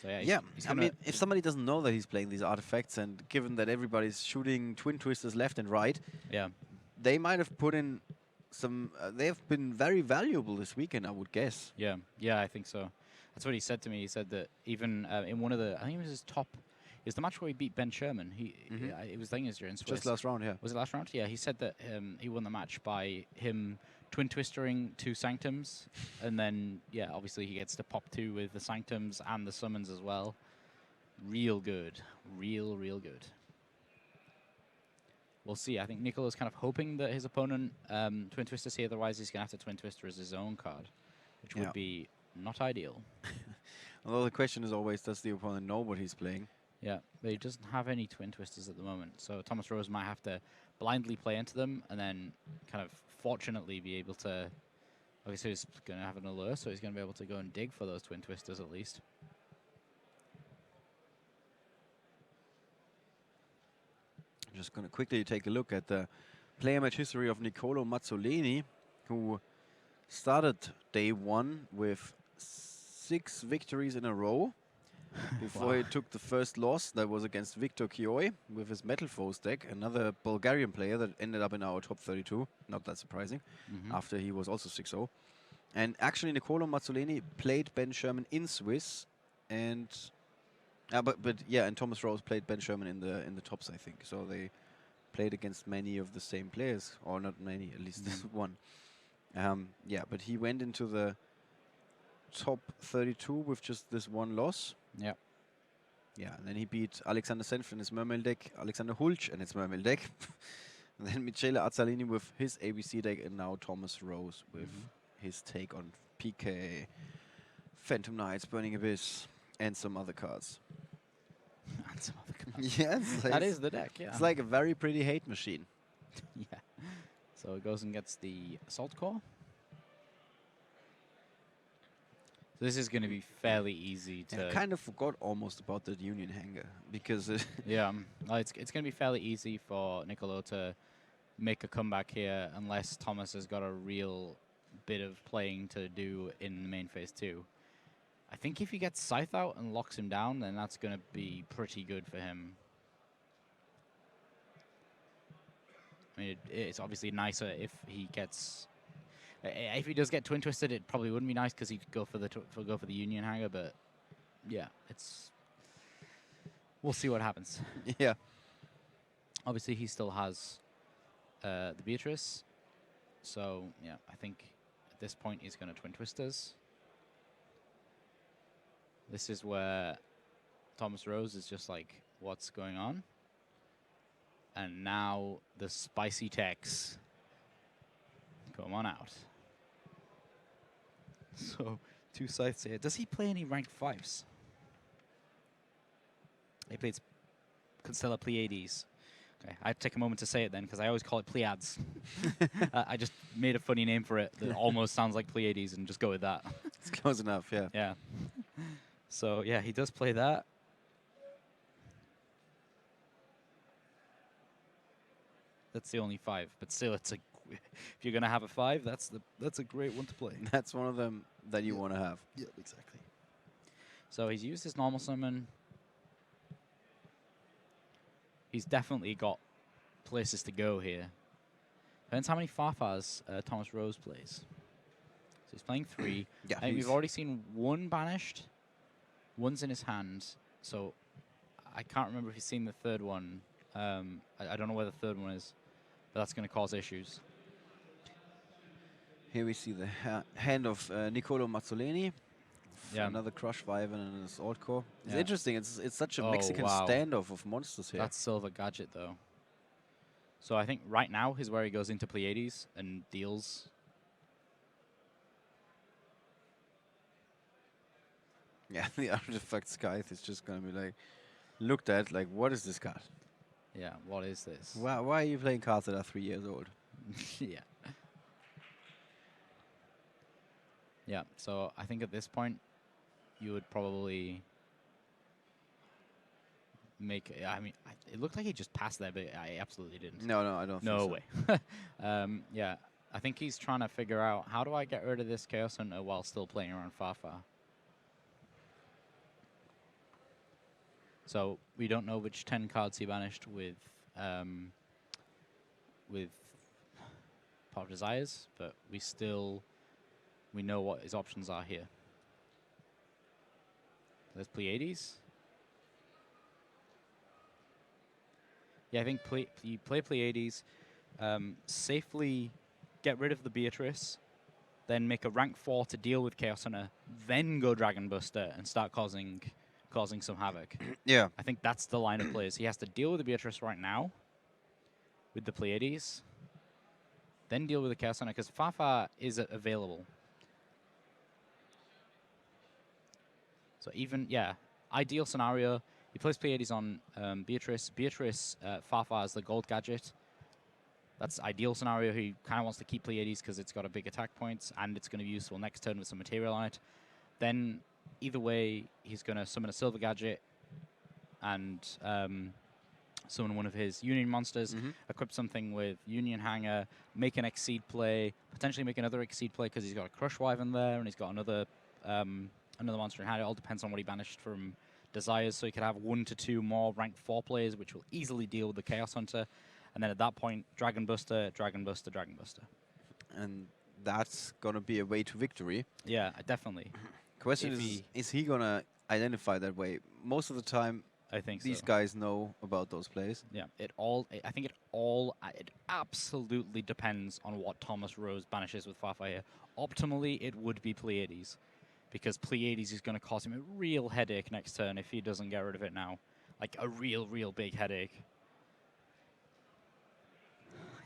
So yeah, he's I mean, if somebody doesn't know that he's playing these artifacts, and given that everybody's shooting twin twisters left and right, yeah, they might have put in some. They have been very valuable this weekend, I would guess. yeah, I think so. That's what he said to me. He said that even in one of the, I think it was his top, it was the match where he beat Ben Sherman. It was, I think it was during Swiss. Just last round, yeah. Was it last round? Yeah, he said that he won the match by him twin twistering 2 Sanctums, and then, yeah, obviously he gets to pop 2 with the Sanctums and the summons as well. Real good. Real good. We'll see. I think Nicolo's kind of hoping that his opponent twin twisters here, otherwise he's going to have to twin twister as his own card, which would be not ideal. Although the question is always, does the opponent know what he's playing? Yeah, but he doesn't have any twin twisters at the moment, so Thomas Rose might have to blindly play into them and then kind of fortunately be able to. Obviously, he's going to have an allure, so he's going to be able to go and dig for those twin twisters at least. I'm just going to quickly take a look at the player match history of Nicolo Mazzolini, who started day 1 with 6 victories in a row before he took the first loss. That was against Victor Kioi with his Metal Foes deck, another Bulgarian player that ended up in our top 32. Not that surprising, after he was also 6-0. And actually, Nicolo Mazzolini played Ben Sherman in Swiss, and and Thomas Rose played Ben Sherman in the tops, I think. So they played against many of the same players, or not many, at least this one. But he went into the top 32 with just this one loss. Yeah. Yeah, and then he beat Alexander Senf in his Mermail deck, Alexander Hulch in his Mermail deck, and then Michele Azzalini with his ABC deck, and now Thomas Rose with his take on PK, Phantom Knights, Burning Abyss, and some other cards. And some other cards. Yes, that is the deck, yeah. It's like a very pretty hate machine. Yeah. So it goes and gets the Assault Core. So this is going to be fairly easy to... I kind of forgot almost about that Union Hanger, because... yeah, it's going to be fairly easy for Nicolo to make a comeback here, unless Thomas has got a real bit of playing to do in the main phase 2. I think if he gets Scythe out and locks him down, then that's going to be pretty good for him. I mean, it's obviously nicer if he gets... If he does get twin twisted, it probably wouldn't be nice because he'd go for the Union Hanger. But yeah, we'll see what happens. Yeah. Obviously, he still has the Beatrice, so yeah, I think at this point he's going to twin twisters. This is where Thomas Rose is just like, what's going on? And now the spicy techs come on out. So, 2 scythes here. Does he play any rank 5s? He plays Constellar Pleiades. Okay, I have to take a moment to say it then, because I always call it Pleiades. I just made a funny name for it that almost sounds like Pleiades, and just go with that. It's close enough, yeah. Yeah. So, yeah, he does play that. That's the only 5, but still, it's a... If you're going to have a 5, that's a great one to play. That's one of them that you want to have. Yeah, exactly. So he's used his normal summon. He's definitely got places to go here. Depends how many Farfars Thomas Rose plays. So he's playing 3. Yeah, and we've already seen 1 banished. 1's in his hand. So I can't remember if he's seen the 3rd one. I don't know where the 3rd one is. But that's going to cause issues. Here we see the hand of Nicolo Mazzolini. Yeah. Another Crush Wyvern and an Assault Core. It's Yeah. interesting. It's such a Mexican standoff of monsters here. That's Silver Gadget, though. So I think right now is where he goes into Pleiades and deals. Yeah, the Artifact Scythe is just going to be like looked at like, what is this card? Yeah, what is this? Why are you playing cards that are 3 years old? Yeah. Yeah, so I think at this point, you would probably... make. I mean, it looked like he just passed there, but I absolutely didn't. No, I don't No think so. way. Yeah, I think he's trying to figure out how do I get rid of this Chaos Hunter while still playing around Farfar. So we don't know which 10 cards he banished with Pot of Desires, but we know what his options are here. There's Pleiades. Yeah, I think you play Pleiades, safely get rid of the Beatrice, then make a rank 4 to deal with Chaos Hunter, then go Dragon Buster and start causing some havoc. Yeah. I think that's the line of plays. He has to deal with the Beatrice right now with the Pleiades, then deal with the Chaos Hunter, because Farfar is available. So even, yeah, ideal scenario, he plays Pleiades on Beatrice. Beatrice, Farfar is the gold gadget. That's ideal scenario. He kind of wants to keep Pleiades because it's got a big attack points, and it's going to be useful next turn with some material on it. Then, either way, he's going to summon a silver gadget and summon one of his Union monsters, equip something with Union Hanger, make an Exceed play, potentially make another Exceed play because he's got a Crush Wyvern there, and he's got another monster in hand. It all depends on what he banished from Desires, so he could have 1 to 2 more rank 4 plays, which will easily deal with the Chaos Hunter. And then at that point, Dragon Buster, Dragon Buster, Dragon Buster. And that's going to be a way to victory. Yeah, definitely. Question is he going to identify that way? Most of the time, I think these guys know about those plays. Yeah, it absolutely depends on what Thomas Rose banishes with Farfar here. Optimally, it would be Pleiades, because Pleiades is going to cause him a real headache next turn if he doesn't get rid of it now. Like a real big headache.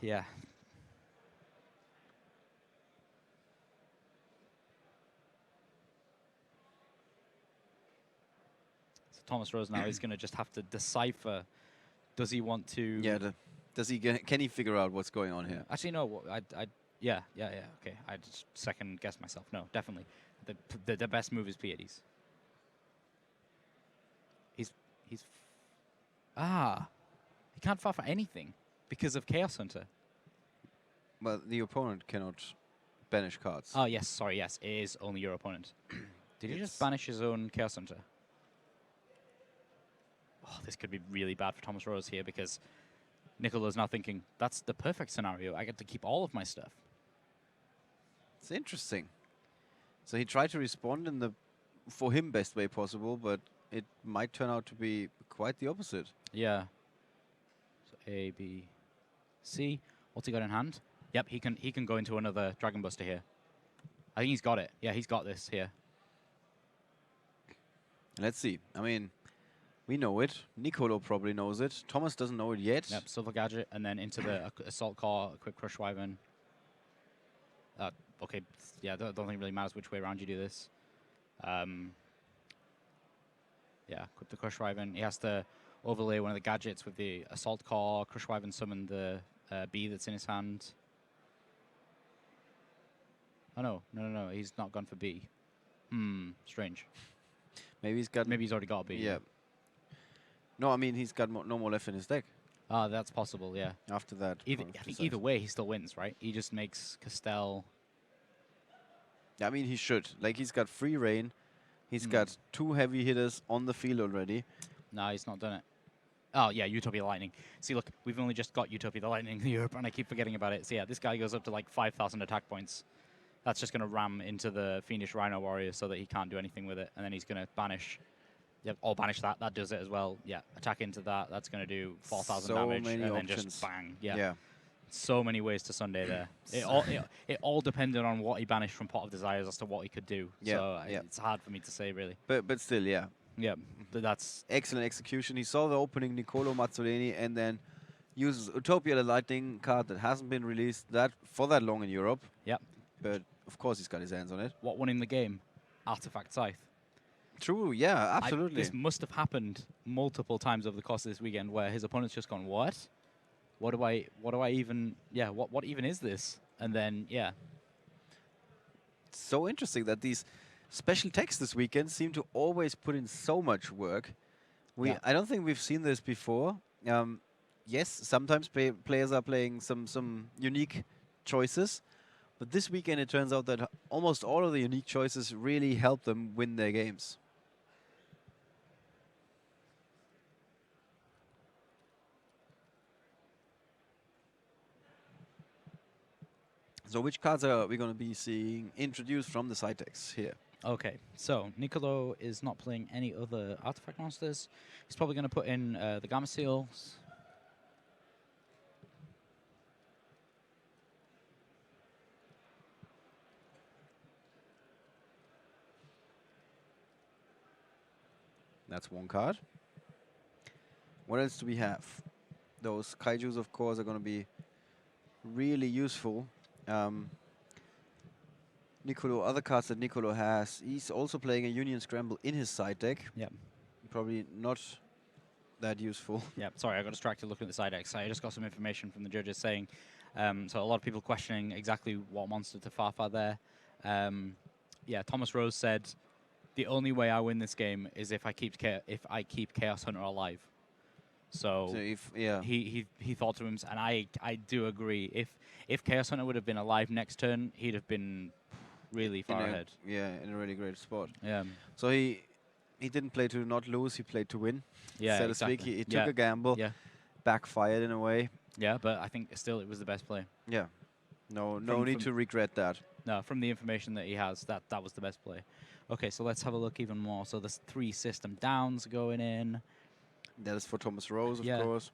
Yeah. So Thomas Rose now is going to just have to decipher. Does he want to? Yeah. Can he figure out what's going on here? Actually, no. Yeah. Okay, I just second guessed myself. No, definitely. The best move is Pleiades. He can't far for anything because of Chaos Hunter. Well, the opponent cannot banish cards. Oh yes, sorry, yes, it is only your opponent. Did he just banish his own Chaos Hunter? Oh, this could be really bad for Thomas Rose here because Nicola's now thinking, that's the perfect scenario. I get to keep all of my stuff. It's interesting. So he tried to respond in the, for him, best way possible, but it might turn out to be quite the opposite. Yeah. So A, B, C. What's he got in hand? Yep, he can go into another Dragon Buster here. I think he's got it. Yeah, he's got this here. Let's see. I mean, we know it. Nicolo probably knows it. Thomas doesn't know it yet. Yep, Silver Gadget, and then into the Assault Core, Quick Crush Wyvern. Okay, yeah, I don't think it really matters which way around you do this. Yeah, equip the Crush Wyvern. He has to overlay one of the gadgets with the Assault Core. Crush Wyvern summon the B that's in his hand. Oh, no, he's not gone for B. Strange. Maybe he's already got a B. Yeah. No, I mean, he's got no more left in his deck. Ah, that's possible, yeah. After that. I think either way, he still wins, right? He just makes Castell. Yeah, I mean, he should. Like, he's got free reign. He's got 2 heavy hitters on the field already. No, he's not done it. Oh, yeah, Utopia Lightning. See, look, we've only just got Utopia the Lightning in Europe, and I keep forgetting about it. So, yeah, this guy goes up to, like, 5,000 attack points. That's just going to ram into the Fiendish Rhino Warrior so that he can't do anything with it. And then he's going to banish. Yep, or banish that. That does it as well. Yeah, attack into that. That's going to do 4,000 damage. Many and options. then just bang. Yeah. So many ways to Sunday there. It all depended on what he banished from Pot of Desires as to what he could do. Yeah, so it's hard for me to say, really. But still, yeah. Yeah, but that's... Excellent execution. He saw the opening, Nicolo Mazzolini, and then uses Utopia the Lightning card that hasn't been released for that long in Europe. Yep. But, of course, he's got his hands on it. What won him the game? Artifact Scythe. True, yeah, absolutely. This must have happened multiple times over the course of this weekend where his opponent's just gone, what? What do I even, what even is this? And then, yeah. It's so interesting that these special texts this weekend seem to always put in so much work I don't think we've seen this before. Yes, sometimes players are playing some unique choices, but this weekend it turns out that almost all of the unique choices really help them win their games. So which cards are we going to be seeing introduced from the side decks here? Okay, so Nicolo is not playing any other artifact monsters. He's probably going to put in the Gamma Seals. That's one card. What else do we have? Those kaijus, of course, are going to be really useful. Nicolo, other cards that Nicolo has, he's also playing a Union Scramble in his side deck. Yeah. Probably not that useful. Yeah, sorry, I got distracted looking at the side decks. I just got some information from the judges saying, so a lot of people questioning exactly what monster to Farfar there. Yeah, Thomas Rose said, the only way I win this game is if I keep Chaos Hunter alive. So if he thought to himself, and I do agree. If Chaos Hunter would have been alive next turn, he'd have been really far ahead. Yeah, in a really great spot. Yeah. So he didn't play to not lose, he played to win. Yeah, so to exactly. speak. He took a gamble. Yeah. Backfired in a way. Yeah, but I think still it was the best play. Yeah. No need to regret that. No, from the information that he has, that was the best play. Okay, so let's have a look even more. So there's 3 system downs going in. That is for Thomas Rose, of course.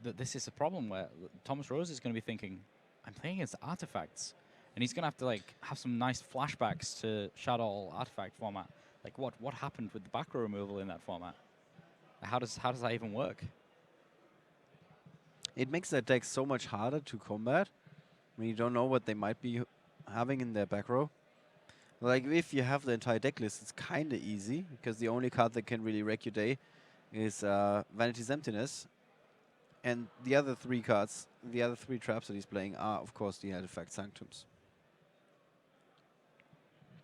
This is a problem where Thomas Rose is going to be thinking, I'm playing against artifacts. And he's going to have to have some nice flashbacks to Shadow artifact format. Like what happened with the back row removal in that format? How does that even work? It makes that deck so much harder to combat when you don't know what they might be having in their back row. Like if you have the entire deck list, it's kind of easy because the only card that can really wreck your day is Vanity's Emptiness, and the other 3 cards, the other 3 traps that he's playing are, of course, the Artifact Sanctums.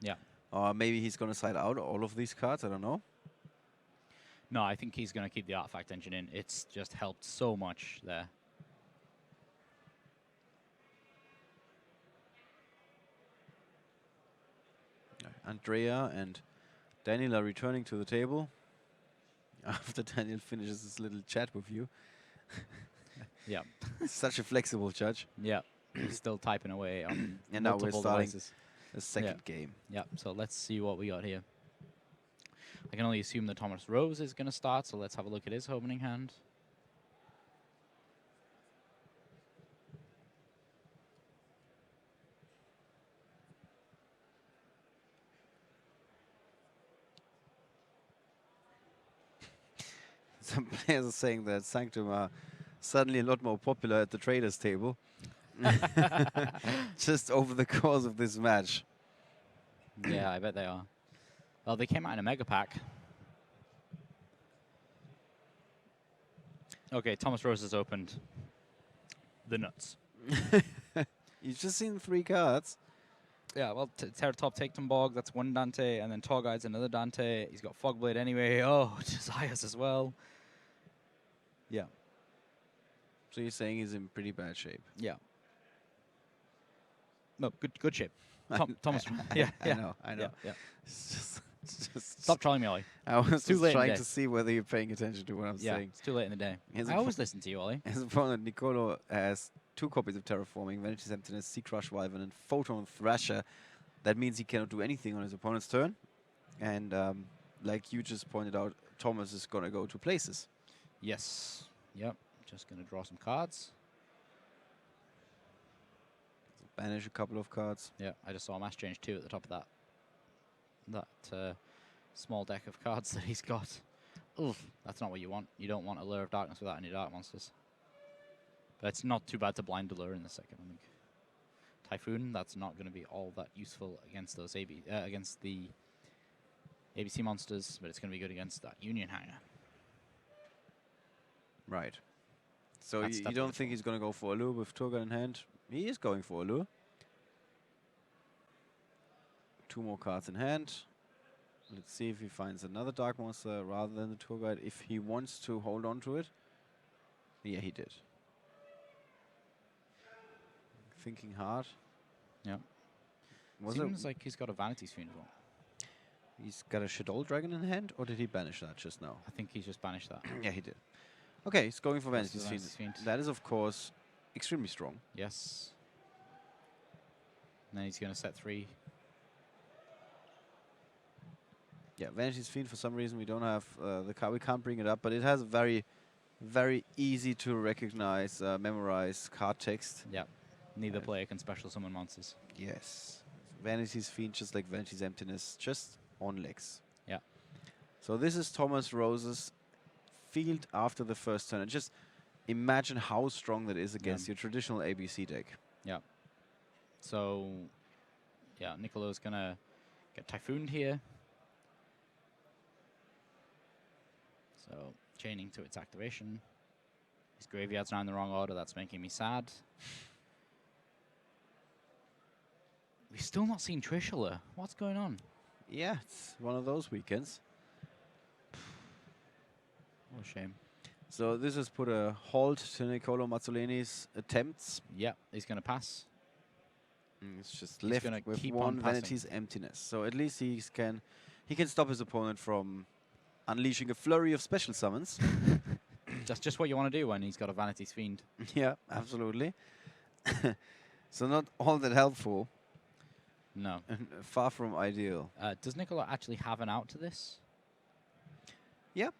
Yeah. Or maybe he's going to side out all of these cards, I don't know. No, I think he's going to keep the Artifact Engine in. It's just helped so much there. Andrea and Daniel are returning to the table after Daniel finishes his little chat with you. Yeah. Such a flexible judge. Yeah. He's still typing away on and now we're starting devices. the second game. Yeah, so let's see what we got here. I can only assume that Thomas Rose is going to start, so let's have a look at his opening hand. Some players are saying that Sanctum are suddenly a lot more popular at the traders table. Just over the course of this match. Yeah, I bet they are. Well, they came out in a mega pack. Okay, Thomas Rose has opened the nuts. You've just seen 3 cards. Yeah, well, Teratop Taketumborg, that's 1 Dante, and then Torguide's another Dante. He's got Fogblade anyway. Oh, Desires as well. Yeah. So you're saying he's in pretty bad shape? Yeah. No, good shape. Thomas. Yeah, I know. Yeah. It's just Stop trolling me, Ollie. I was Too just late trying to see whether you're paying attention to what I'm saying. It's too late in the day. His I always listen to you, Ollie. His opponent, Nicolo, has 2 copies of Terraforming, Vanity's Emptiness, Sea Crush Wyvern, and Photon Thrasher. That means he cannot do anything on his opponent's turn. And like you just pointed out, Thomas is going to go to places. Yes. Yep. Just going to draw some cards. Banish a couple of cards. Yeah, I just saw a Mass Change 2 at the top of that small deck of cards that he's got. Oof, that's not what you want. You don't want a Lure of Darkness without any Dark Monsters. But it's not too bad to blind the Lure in the second, I think. Typhoon, that's not going to be all that useful against those against the ABC monsters, but it's going to be good against that Union Hanger. Right. So you don't think he's going to go for a lure with Turgon in hand? He is going for a lure. 2 more cards in hand. Let's see if he finds another Dark Monster rather than the Tour Guide, if he wants to hold on to it. Yeah, he did. Thinking hard. Yeah. Was Seems it? like he's got a Vanity's Fiend as well. He's got a Shadow Dragon in hand, or did he banish that just now? I think he's just banished that. Yeah, he did. Okay, he's going for That's the Vanity's Fiend. Vanity's Fiend. That is, of course, extremely strong. Yes. And then he's going to set 3. Yeah, Vanity's Fiend, for some reason, we don't have the card. We can't bring it up, but it has a very, very easy to recognize, memorize card text. Yeah. Neither player can special summon monsters. Yes. Vanity's Fiend, just like Vanity's Emptiness, just on legs. Yeah. So this is Thomas Rose's field after the first turn. And just imagine how strong that is against your traditional ABC deck. Yeah. So, yeah, Nicolo's going to get Typhooned here. So, chaining to its activation. His graveyard's now in the wrong order. That's making me sad. We've still not seen Trishula. What's going on? Yeah, it's one of those weekends. What a shame. So this has put a halt to Niccolo Mazzolini's attempts. Yeah, he's going to pass. It's just He's left gonna with keep one on passing. Vanity's Emptiness. So at least he can stop his opponent from unleashing a flurry of special summons. That's just what you want to do when he's got a Vanity's Fiend. Yeah, absolutely. So not all that helpful. No. Far from ideal. Does Niccolo actually have an out to this? Yeah.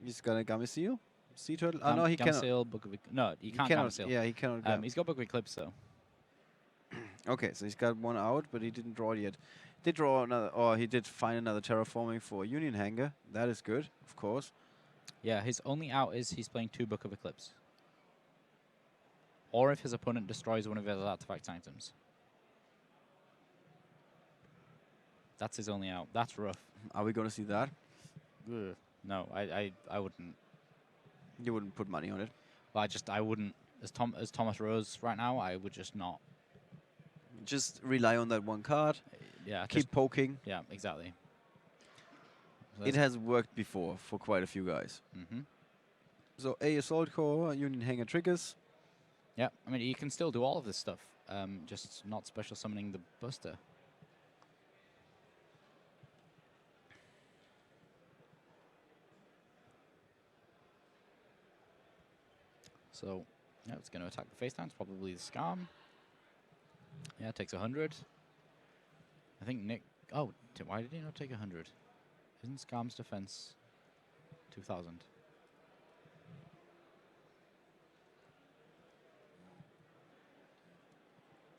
He's got a Gummy Seal. Sea Turtle. No, he cannot. Seal, Book of no, he can't cannot. Gummy Seal. Yeah, he cannot. He's got Book of Eclipse, though. Okay, so he's got one out, but he didn't draw it yet. Did draw another, or he did find another terraforming for Union Hanger. That is good, of course. Yeah, his only out is he's playing 2 Book of Eclipse. Or if his opponent destroys one of his artifact items. That's his only out. That's rough. Are we going to see that? Ugh. No, I wouldn't. You wouldn't put money on it? Well, I wouldn't. As Thomas Rose right now, I would just not. Just rely on that one card. Yeah. Keep poking. Yeah, exactly. So It has worked before for quite a few guys. Mm-hmm. So a Assault Core, Union Hanger triggers. Yeah, I mean, you can still do all of this stuff, just not special summoning the Buster. So, yeah, it's going to attack the face down. It's probably the Scam. Yeah, it takes 100. I think Nick... Oh, why did he not take 100? Isn't Scam's defense 2,000?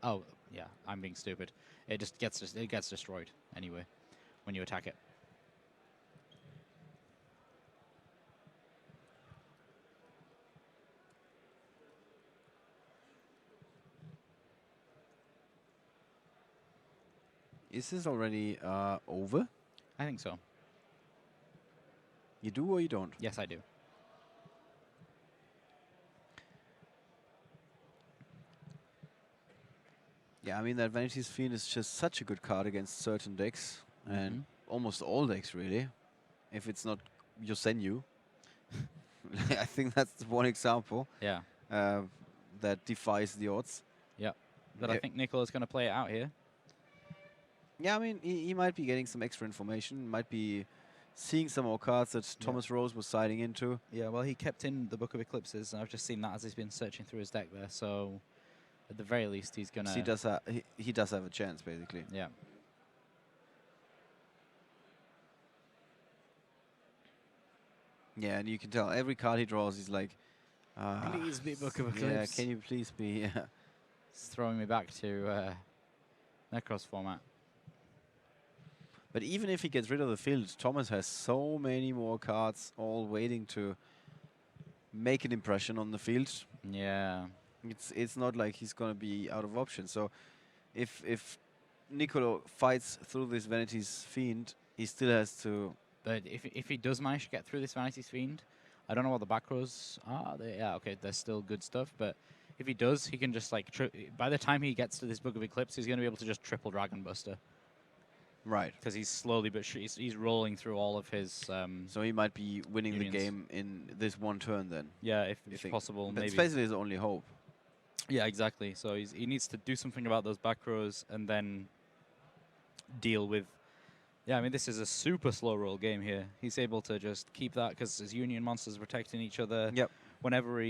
Oh, yeah, I'm being stupid. It just gets destroyed anyway when you attack it. Is this already over? I think so. You do or you don't? Yes, I do. Yeah, I mean, that Vanity's Fiend is just such a good card against certain decks, and almost all decks, really. If it's not Yosenyu. I think that's one example. Yeah. That defies the odds. Yeah. But I think Nicolo's going to play it out here. Yeah, I mean, he might be getting some extra information, might be seeing some more cards that Thomas Rose was siding into. Yeah, well, he kept in the Book of Eclipses, and I've just seen that as he's been searching through his deck there, so at the very least, he's going to... So he does have a chance, basically. Yeah. Yeah, and you can tell every card he draws, he's like... Please be Book of Eclipse. Yeah, can you please be... Yeah. It's throwing me back to Necros format. But even if he gets rid of the field, Thomas has so many more cards all waiting to make an impression on the field. Yeah. It's not like he's going to be out of options. So if Nicolo fights through this Vanity's Fiend, he still has to... But if he does manage to get through this Vanity's Fiend, I don't know what the back rows are. Yeah, okay, they're still good stuff. But if he does, he can just, like... by the time he gets to this Book of Eclipse, he's going to be able to just triple Dragon Buster. Right. Because he's slowly but he's rolling through all of his. So he might be winning unions. the game in this one turn then. Yeah, you if think. possible, That's maybe. basically his only hope. Yeah, exactly. So he needs to do something about those back rows and then deal with. Yeah, I mean, this is a super slow roll game here. He's able to just keep that because his union monsters are protecting each other. Yep. Whenever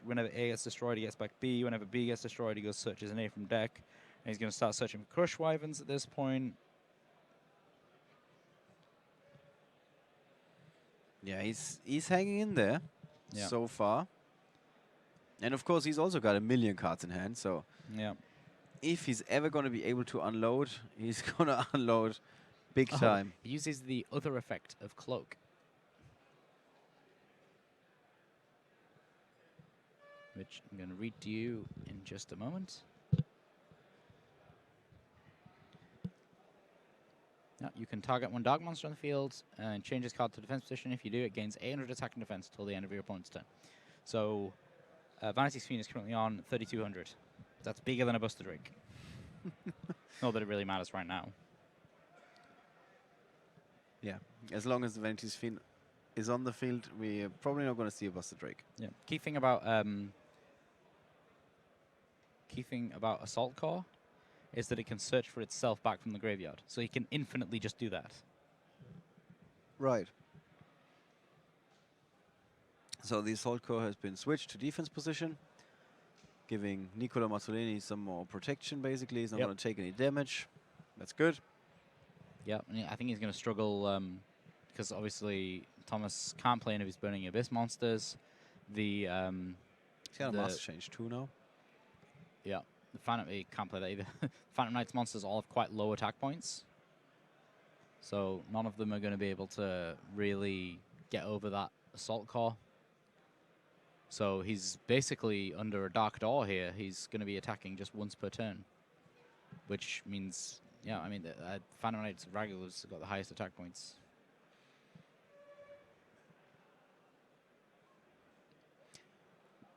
whenever A gets destroyed, he gets back B. Whenever B gets destroyed, he goes searches an A from deck. And he's going to start searching for Crush Wyverns at this point. Yeah, he's hanging in there so far. And of course, he's also got 1,000,000 cards in hand. So yeah, if he's ever going to be able to unload, he's going to unload big time. He uses the other effect of Cloak. Which I'm going to read to you in just a moment. Yeah, you can target one dark monster on the field and change its card to defense position. If you do, it gains 800 attack and defense till the end of your opponent's turn. So, Vanity's Fiend is currently on 3,200. That's bigger than a Buster Drake. Not that it really matters right now. Yeah, as long as the Vanity's Fiend is on the field, we're probably not going to see a Buster Drake. Yeah. Key thing about Assault Core is that it can search for itself back from the graveyard. So you can infinitely just do that. Right. So the Assault Core has been switched to defense position, giving Nicola Mazzolini some more protection, basically. He's not going to take any damage. That's good. Yeah, and I think he's going to struggle because obviously Thomas can't play any of his Burning Abyss monsters. He's got a Master Change too now. Yeah, the Phantom, he can't play that either. Phantom Knight's monsters all have quite low attack points. So none of them are going to be able to really get over that Assault Core. So he's basically under a Dark Door here. He's going to be attacking just once per turn. Which means, yeah, I mean, Phantom Knight's regulars got the highest attack points.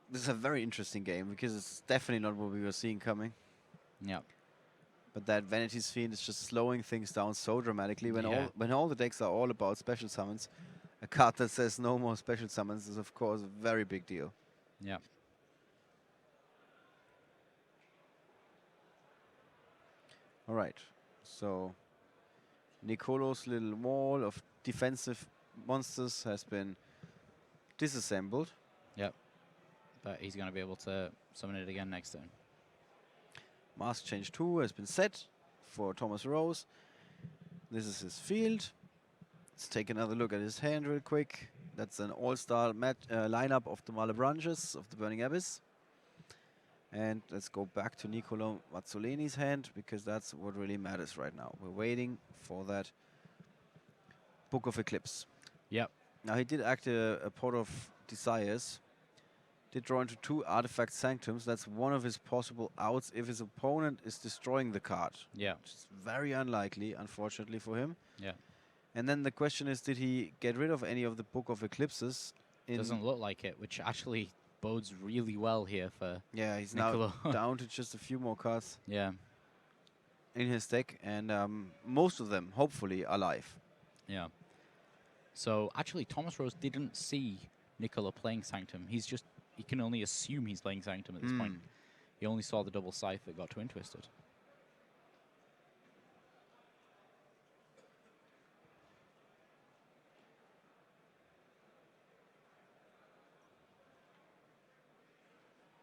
This is a very interesting game because it's definitely not what we were seeing coming. Yeah. But that Vanity's Fiend is just slowing things down so dramatically. When all the decks are all about special summons, a card that says no more special summons is of course a very big deal. Yeah. All right. So Nicolo's little wall of defensive monsters has been disassembled. Yep. But he's going to be able to summon it again next turn. Master Change 2 has been set for Thomas Rose. This is his field. Let's take another look at his hand real quick. That's an all-star lineup of the Malebranches of the Burning Abyss. And let's go back to Niccolo Mazzolini's hand because that's what really matters right now. We're waiting for that Book of Eclipse. Yep. Now he did act a Pot of Desires. Did draw into 2 Artifact Sanctums. That's one of his possible outs if his opponent is destroying the card. Yeah. Which is very unlikely, unfortunately, for him. Yeah. And then the question is, did he get rid of any of the Book of Eclipses? Doesn't look like it, which actually bodes really well here for Yeah, he's Niccolo. now down to just a few more cards Yeah. in his deck. And most of them, hopefully, are live. Yeah. So actually, Thomas Rose didn't see Niccolo playing Sanctum. He can only assume he's playing Sanctum at this point. He only saw the double scythe that got Twin Twisted.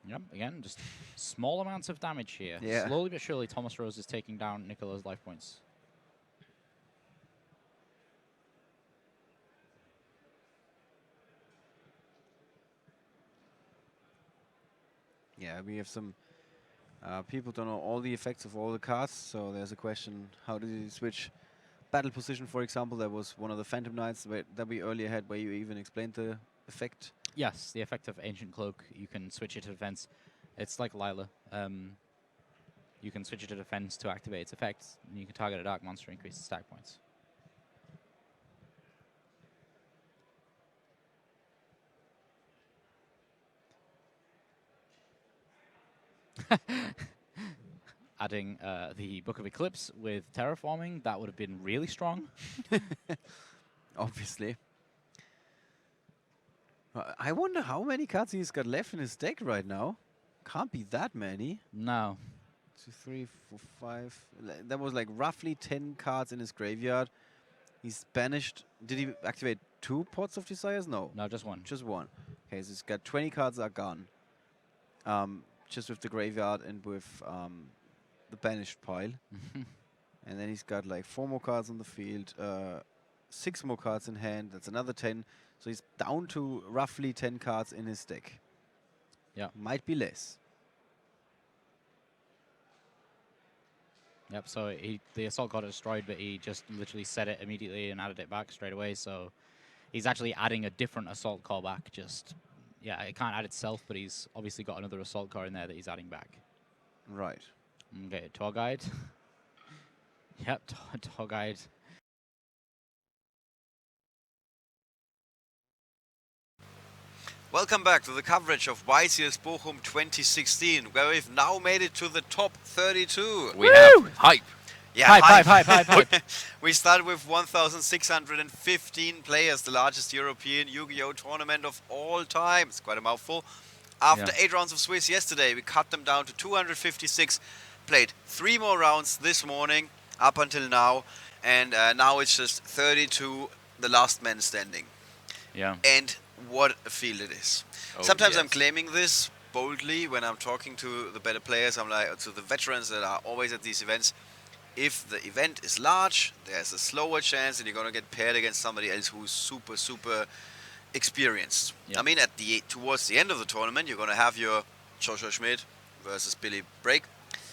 Yep, again, just small amounts of damage here. Yeah. Slowly but surely, Thomas Rose is taking down Niccolo's life points. Yeah, we have some people don't know all the effects of all the cards, so there's a question, how did he switch battle position, for example? That was one of the Phantom Knights that we earlier had where you even explained the effect. Yes, the effect of Ancient Cloak, you can switch it to defense. It's like Lila. You can switch it to defense to activate its effects, and you can target a dark monster, increase the stack points. adding the Book of Eclipse with Terraforming, that would have been really strong. Obviously. I wonder how many cards he's got left in his deck right now. Can't be that many. No. 2, 3, 4, 5. That was like roughly 10 cards in his graveyard. He's banished. Did he activate 2 Pots of Desires? No. No, just one. Just one. Okay, so he's got 20 cards are gone. Just with the graveyard and with the banished pile. And then he's got like 4 more cards on the field, 6 more cards in hand. That's another 10. So he's down to roughly 10 cards in his deck. Yeah. Might be less. Yep, so the assault got destroyed, but he just literally set it immediately and added it back straight away. So he's actually adding a different assault core back. Just, yeah, it can't add itself, but he's obviously got another assault core in there that he's adding back. Right. Okay, tour guide. Yep, tour guide. Welcome back to the coverage of YCS Bochum 2016, where we've now made it to the top 32. We have hype. Yeah, hype. We started with 1,615 players, the largest European Yu-Gi-Oh! Tournament of all time. It's quite a mouthful. After 8 rounds of Swiss yesterday, we cut them down to 256. Played 3 more rounds this morning, up until now. And now it's just 32, the last man standing. Yeah. And what a field it is. Oh, Sometimes I'm yes. claiming this boldly when I'm talking to the better players. I'm like, to the veterans that are always at these events. If the event is large, there's a slower chance that you're going to get paired against somebody else who's super, super experienced. Yeah. I mean, towards the end of the tournament, you're going to have your Joshua Schmidt versus Billy Brake.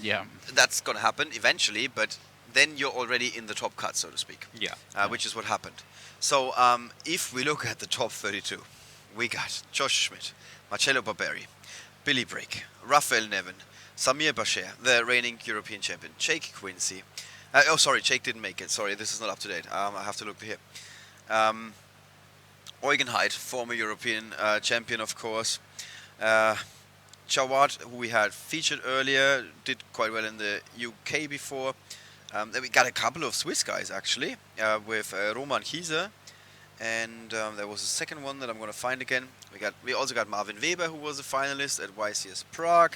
Yeah. That's going to happen eventually, but then you're already in the top cut, so to speak. Yeah. Which is what happened. So if we look at the top 32, we got Josh Schmidt, Marcello Barberi, Billy Brake, Raphael Nevin, Samir Bashir, the reigning European champion, Jake Quincy. Jake didn't make it. Sorry, this is not up to date. I have to look here. Eugen Heid, former European champion, of course. Jawad, who we had featured earlier, did quite well in the UK before. Then we got a couple of Swiss guys, actually, with Roman Kieser. And there was a second one that I'm going to find again. We also got Marvin Weber, who was a finalist at YCS Prague.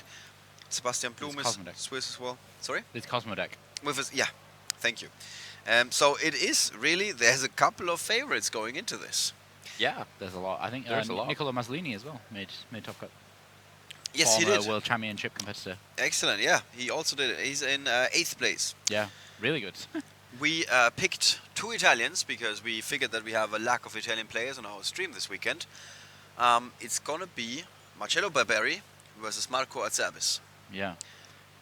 Sebastian Blum is Swiss as well. Sorry? It's Cosmodeck. Yeah, thank you. So it is really, there's a couple of favorites going into this. Yeah. There's a lot. I think There's a lot. Nicola Maslini as well made top cut. Yes, he Former did. World Championship competitor. Excellent, yeah. He also did it. He's in 8th place. Yeah, really good. We picked 2 Italians because we figured that we have a lack of Italian players on our stream this weekend. It's going to be Marcello Barberi versus Marco Azabis. Yeah.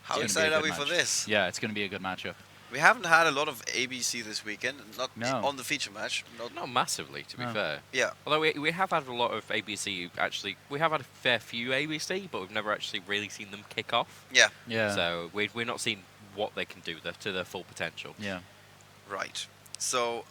How It's excited gonna are be we a for good match. this? Yeah, it's going to be a good matchup. We haven't had a lot of ABC this weekend, not No. on the feature match. Not massively, to be No. fair. Yeah. Although we have had a lot of ABC, actually. We have had a fair few ABC, but we've never actually really seen them kick off. Yeah. Yeah. So we're not seeing what they can do to their full potential. Yeah. Right. So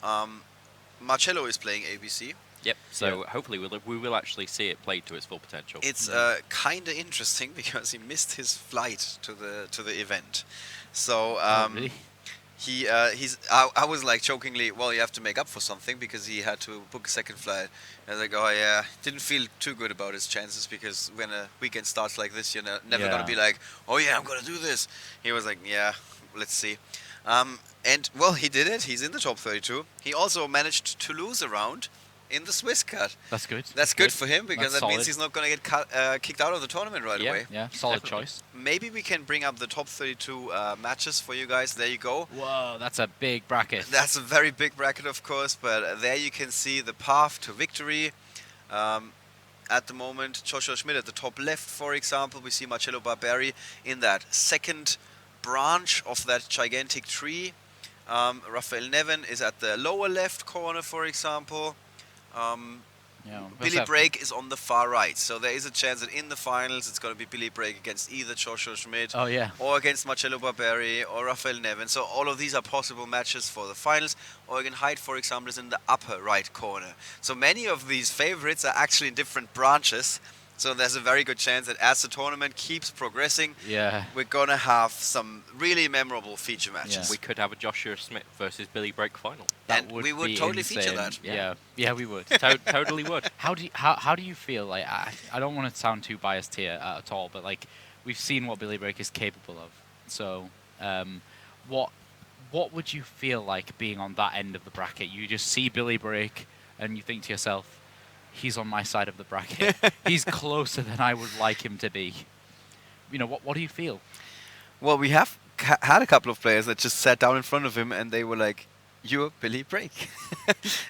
Marcello is playing ABC. Yep. So hopefully we will actually see it played to its full potential. It's kind of interesting because he missed his flight to the event. So Really? I was like jokingly, well, you have to make up for something because he had to book a second flight. I was like, oh yeah, didn't feel too good about his chances because when a weekend starts like this, you're never gonna be like, oh yeah, I'm gonna do this. He was like, yeah, let's see. And well, he did it. He's in the top 32. He also managed to lose a round in the Swiss cut. That's good. That's good for him because That's that means solid. he's not going to get kicked out of the tournament right away. Yeah, solid Definitely. choice. Maybe we can bring up the top 32 matches for you guys. There you go. Whoa, that's a big bracket. That's a very big bracket, of course, but there you can see the path to victory. At the moment, Joshua Schmidt at the top left, for example. We see Marcello Barberi in that second branch of that gigantic tree. Raphael Nevin is at the lower left corner, for example. Billy Brake is on the far right, so there is a chance that in the finals it's going to be Billy Brake against either Joshua Schmidt or against Marcello Barberi or Raphael Nevin. So all of these are possible matches for the finals. Eugen Heid, for example, is in the upper right corner. So many of these favorites are actually in different branches So there's a very good chance that as the tournament keeps progressing, Yeah. we're gonna have some really memorable feature matches. We could have a Joshua Smith versus Billy Brake final. And we would be totally feature insane. that. Yeah, we would. Totally would. How do you feel? Like, I don't want to sound too biased here at all, but like we've seen what Billy Brake is capable of. So, what would you feel like being on that end of the bracket? You just see Billy Brake and you think to yourself, he's on my side of the bracket. He's closer than I would like him to be. You know, what do you feel? Well, we have had a couple of players that just sat down in front of him and they were like, "You're Billy Brake."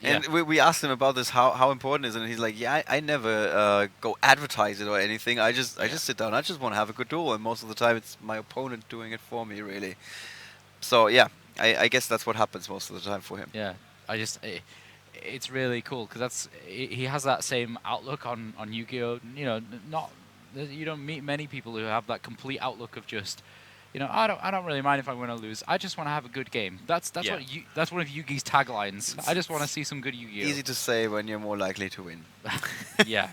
And we asked him about this, how important it is, and he's like, "Yeah, I never go advertise it or anything. I just sit down. I just want to have a good duel, and most of the time it's my opponent doing it for me, really." So yeah, I guess that's what happens most of the time for him. Yeah, it's really cool because he has that same outlook on Yu-Gi-Oh. You know, you don't meet many people who have that complete outlook of just, you know, I don't really mind if I win or lose. I just want to have a good game. That's one of Yugi's taglines. I just want to see some good Yu-Gi-Oh. Easy to say when you're more likely to win. Yeah.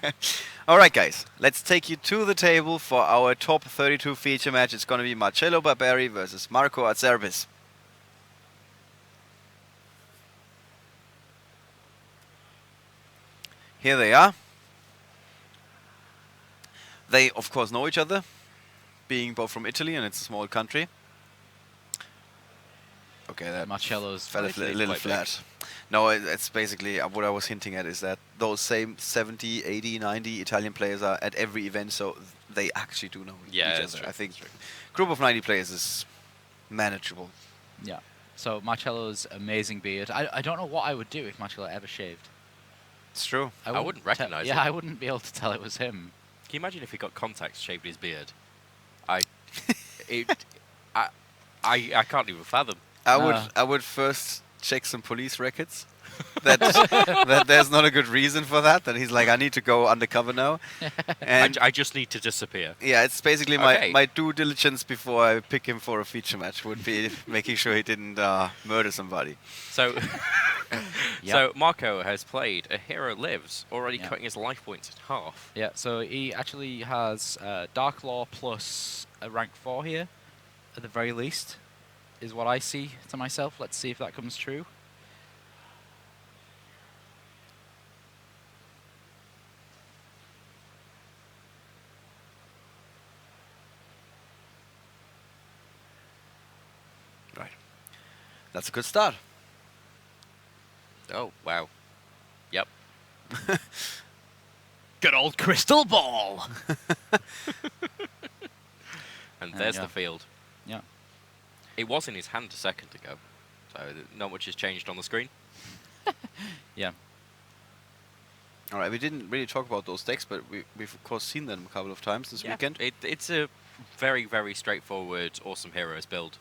All right, guys, let's take you to the table for our top 32 feature match. It's going to be Marcello Barberi versus Marco Acerbis. Here they are. They, of course, know each other, being both from Italy, and it's a small country. Okay, that Marcello's fell a little flat. No, it's basically what I was hinting at is that those same 70, 80, 90 Italian players are at every event, so they actually do know each other. True. I think group of 90 players is manageable. Yeah. So Marcello's amazing beard. I don't know what I would do if Marcello ever shaved. It's true. I wouldn't recognise it. Yeah, I wouldn't be able to tell it was him. Can you imagine if he got contacts, shaved his beard? I can't even fathom. I would first check some police records. that there's not a good reason for that. That he's like, I need to go undercover now. And I just need to disappear. yeah, it's basically my due diligence before I pick him for a feature match would be making sure he didn't murder somebody. So, so Marco has played A Hero Lives, already cutting his life points in half. Yeah, so he actually has Dark Law plus a rank 4 here, at the very least, is what I see to myself. Let's see if that comes true. Right. That's a good start. Oh, wow. Yep. Good old crystal ball! And there's the field. Yeah. It was in his hand a second ago, so not much has changed on the screen. Yeah. All right, we didn't really talk about those decks, but we've of course seen them a couple of times this weekend. It's a very, very straightforward, awesome heroes build.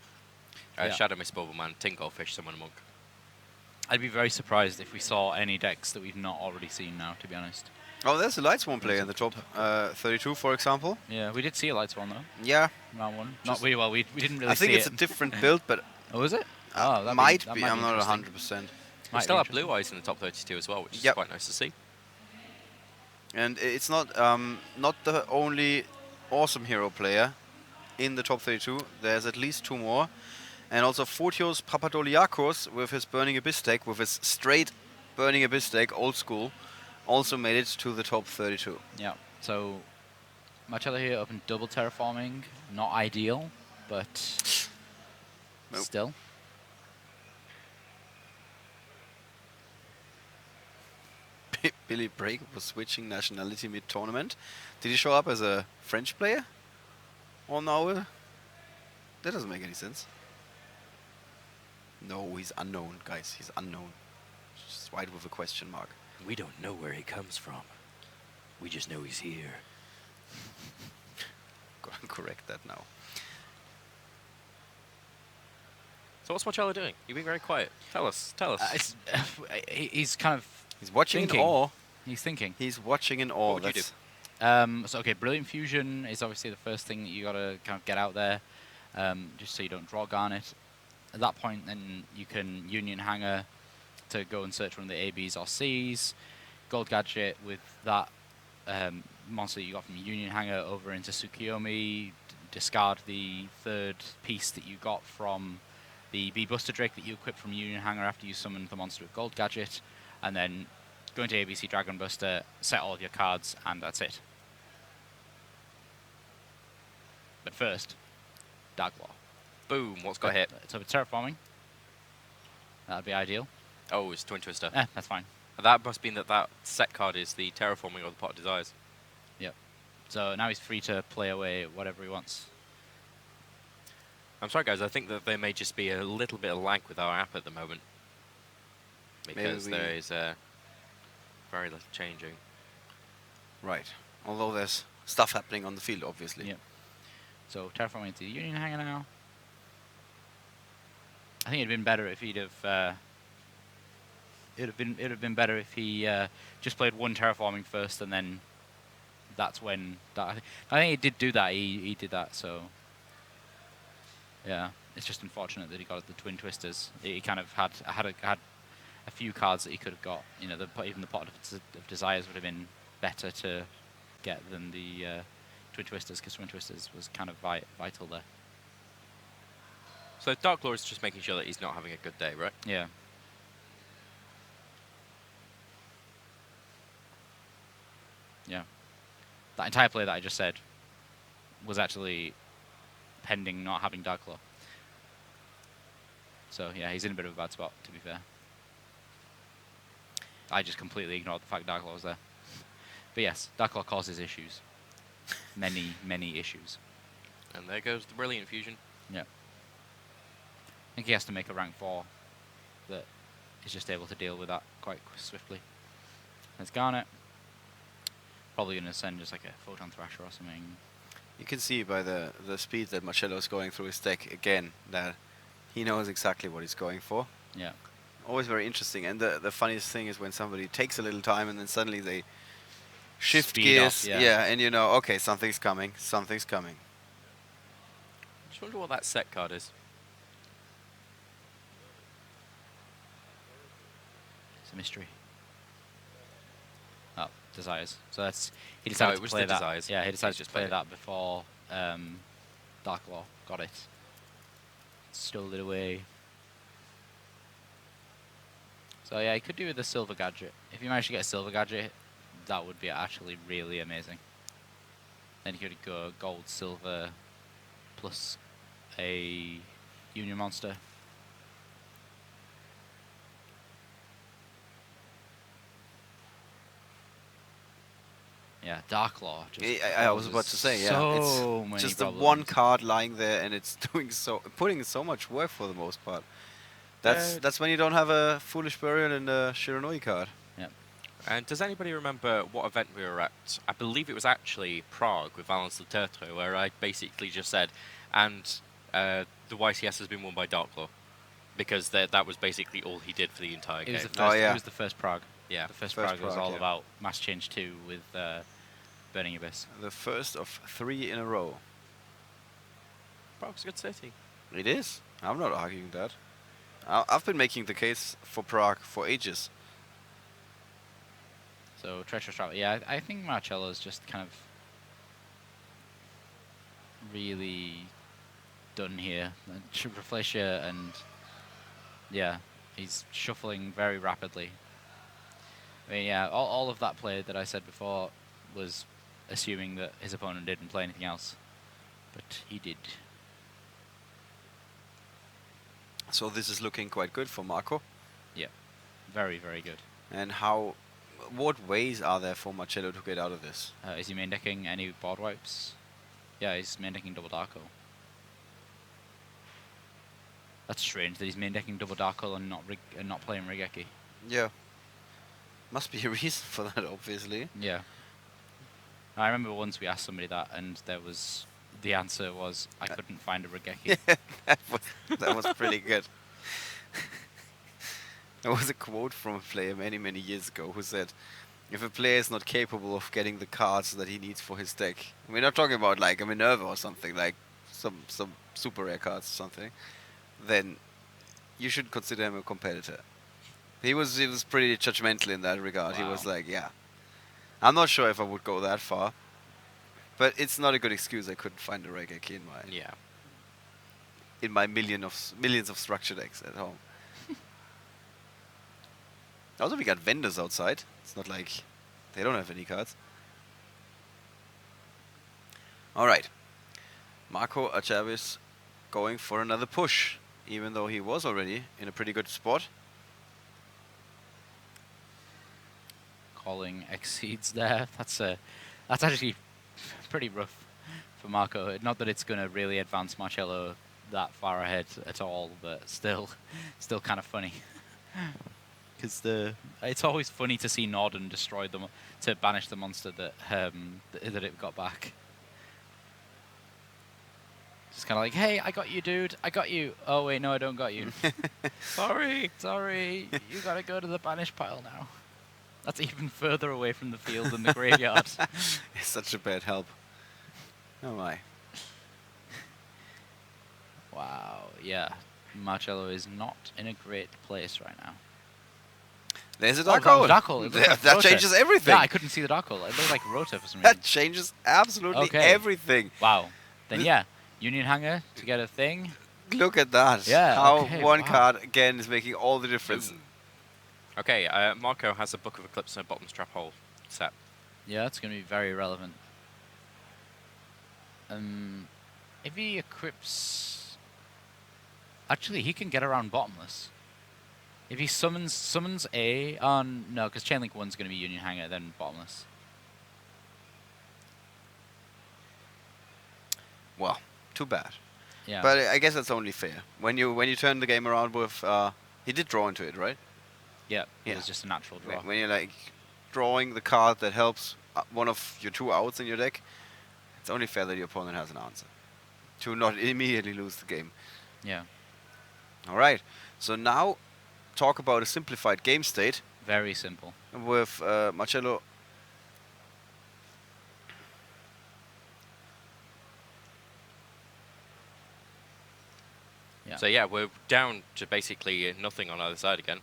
Shadow Mist Bobbleman, Tingoldfish, Summon a Monk. I'd be very surprised if we saw any decks that we've not already seen now, to be honest. Oh, there's a Lightsworn player in the top 32, for example. Yeah, we did see a Lightsworn though. Yeah. Round one. Not really well. We didn't really. I think see it's it. a different build, but oh, is it? that might be. I'm not 100%. We still have Blue Eyes in the top 32 as well, which is quite nice to see. And it's not the only awesome hero player in the top 32. There's at least 2 more. And also Fotios Papadoliakos with his Burning Abyss deck, with his straight Burning Abyss deck, old school, also made it to the top 32. Yeah, so Marcello here up in double terraforming. Not ideal, but still. Billy Brake was switching nationality mid-tournament. Did he show up as a French player? Or no? That doesn't make any sense. No, he's unknown, guys. He's unknown. Just white with a question mark. We don't know where he comes from. We just know he's here. Gotta correct that now. So what's Marcello doing? You've been very quiet. Tell us. He's kind of... He's watching thinking. in awe. He's thinking. He's watching in awe. What would you do? So, okay, Brilliant Fusion is obviously the first thing that you got to kind of get out there, just so you don't draw Garnet. At that point, then you can Union Hanger to go and search one of the A, Bs, or Cs. Gold Gadget with that monster you got from Union Hanger over into Tsukiyomi, discard the third piece that you got from the Bee Buster Drake that you equipped from Union Hanger after you summoned the monster with Gold Gadget, and then go into ABC Dragon Buster, set all of your cards, and that's it. But first, Dark Law. Boom, what's got hit? So with Terraforming, that'd be ideal. Oh, it's Twin Twister. That's fine. That must mean that set card is the Terraforming or the Pot of Desires. Yep. So now he's free to play away whatever he wants. I'm sorry, guys. I think that there may just be a little bit of lag with our app at the moment. Because there is very little changing. Right. Although there's stuff happening on the field, obviously. Yep. So Terraforming into the Union Hanger now. I think it'd been better if he'd have. It'd have been better if he just played one Terraforming first, and then that's when. I think he did do that. He did that. So yeah, it's just unfortunate that he got the Twin Twisters. He kind of had a few cards that he could have got. You know, even the Pot of Desires would have been better to get than the Twin Twisters, because Twin Twisters was kind of vital there. So Dark Law is just making sure that he's not having a good day, right? Yeah. Yeah. That entire play that I just said was actually pending not having Dark Claw. So yeah, he's in a bit of a bad spot, to be fair. I just completely ignored the fact Dark Claw was there. But yes, Dark Claw causes issues. Many, many issues. And there goes the Brilliant Fusion. Yeah. I think he has to make a rank 4 that is just able to deal with that quite swiftly. There's Garnet. Probably going to send just like a Photon Thrasher or something. You can see by the speed that Marcello's going through his deck again that he knows exactly what he's going for. Yeah. Always very interesting. And the funniest thing is when somebody takes a little time and then suddenly they shift Speed gears. up, yeah. And you know, okay, something's coming. Something's coming. Just wonder what that set card is. It's a mystery. Oh, Desires. So that's he decided to was play the that. Desires. Yeah, he decided He's to just play played it. that before Dark Law got it. Stole it away. So yeah, he could do with a silver gadget. If he managed to get a silver gadget, that would be actually really amazing. Then he could go gold, silver, plus a Union monster. Yeah, Dark Law. Just I was about to say, yeah, so it's many just the problems. one card lying there, and it's putting so much work for the most part. That's when you don't have a Foolish Burial and a Shiranui card. Yep. And does anybody remember what event we were at? I believe it was actually Prague with Valence Tertre, where I basically just said, and the YCS has been won by Dark Law. Because that was basically all he did for the entire game. It was the first Prague. Yeah. The first First Prague was Prague, all yeah. about Mass Change 2 with Burning Abyss. The first of 3 in a row. Prague's a good city. It is. I'm not arguing that. I've been making the case for Prague for ages. So Treacherous Travel. Yeah, I think Marcello's just kind of really done here. Reflecia and yeah, he's shuffling very rapidly. I mean, yeah, all of that play that I said before was assuming that his opponent didn't play anything else, but he did. So this is looking quite good for Marco. Yeah, very, very good. And what ways are there for Marcello to get out of this? Is he main decking any board wipes? Yeah, he's main decking double Darko. That's strange that he's main decking double Darko and not playing Rigeki. Yeah. Must be a reason for that, obviously. Yeah. I remember once we asked somebody that, and the answer was, I couldn't find a Rigeki. that was pretty good. There was a quote from a player many, many years ago who said, if a player is not capable of getting the cards that he needs for his deck, we're not talking about like a Minerva or something, like some super rare cards or something, then you should consider him a competitor. He was pretty judgmental in that regard. Wow. He was like, yeah. I'm not sure if I would go that far. But it's not a good excuse. I couldn't find a Regeki Yeah. in my millions of structure decks at home. Also, we got vendors outside. It's not like they don't have any cards. All right. Marco Achavis going for another push, even though he was already in a pretty good spot. Calling exceeds there. That's actually pretty rough for Marco. Not that it's going to really advance Marcello that far ahead at all, but still kind of funny. Because it's always funny to see Norden destroy them to banish the monster that that it got back. Just kind of like, hey, I got you, dude. I got you. Oh wait, no, I don't got you. Sorry. You gotta go to the banish pile now. That's even further away from the field than the graveyard. It's such a bad help. Oh my. Wow. Yeah, Marcello is not in a great place right now. There's a Oh, dark that hole. was dark hole. It looked like That Rota. changes everything. Yeah, I couldn't see the dark hole. It looked like Rota for some reason. That changes absolutely everything. Wow. Then yeah, Union Hanger to get a thing. Look at that. Yeah. How okay, one wow. card again is making all the difference. Okay, Marco has a Book of Eclipse and a Bottom Strap Hole set. Yeah, that's going to be very relevant. If he equips... Actually, he can get around Bottomless. If he summons A on... No, because Chainlink 1's going to be Union Hanger, then Bottomless. Well, too bad. Yeah. But I guess that's only fair. When you turn the game around with... he did draw into it, right? Yeah, it was just a natural draw. When you're like drawing the card that helps one of your 2 outs in your deck, it's only fair that your opponent has an answer. To not immediately lose the game. Yeah. Alright, so now talk about a simplified game state. Very simple. With Marcello. Yeah. So yeah, we're down to basically nothing on either side again.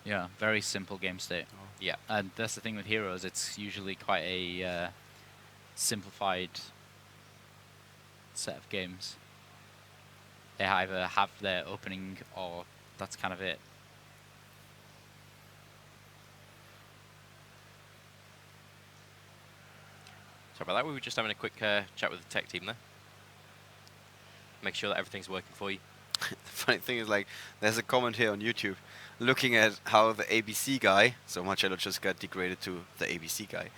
Yeah, very simple game state. Yeah. And that's the thing with Heroes, it's usually quite a simplified set of games. They either have their opening or that's kind of it. Sorry about that, we were just having a quick chat with the tech team there. Make sure that everything's working for you. The funny thing is, like, there's a comment here on YouTube looking at how the ABC guy, so Marcello just got degraded to the ABC guy,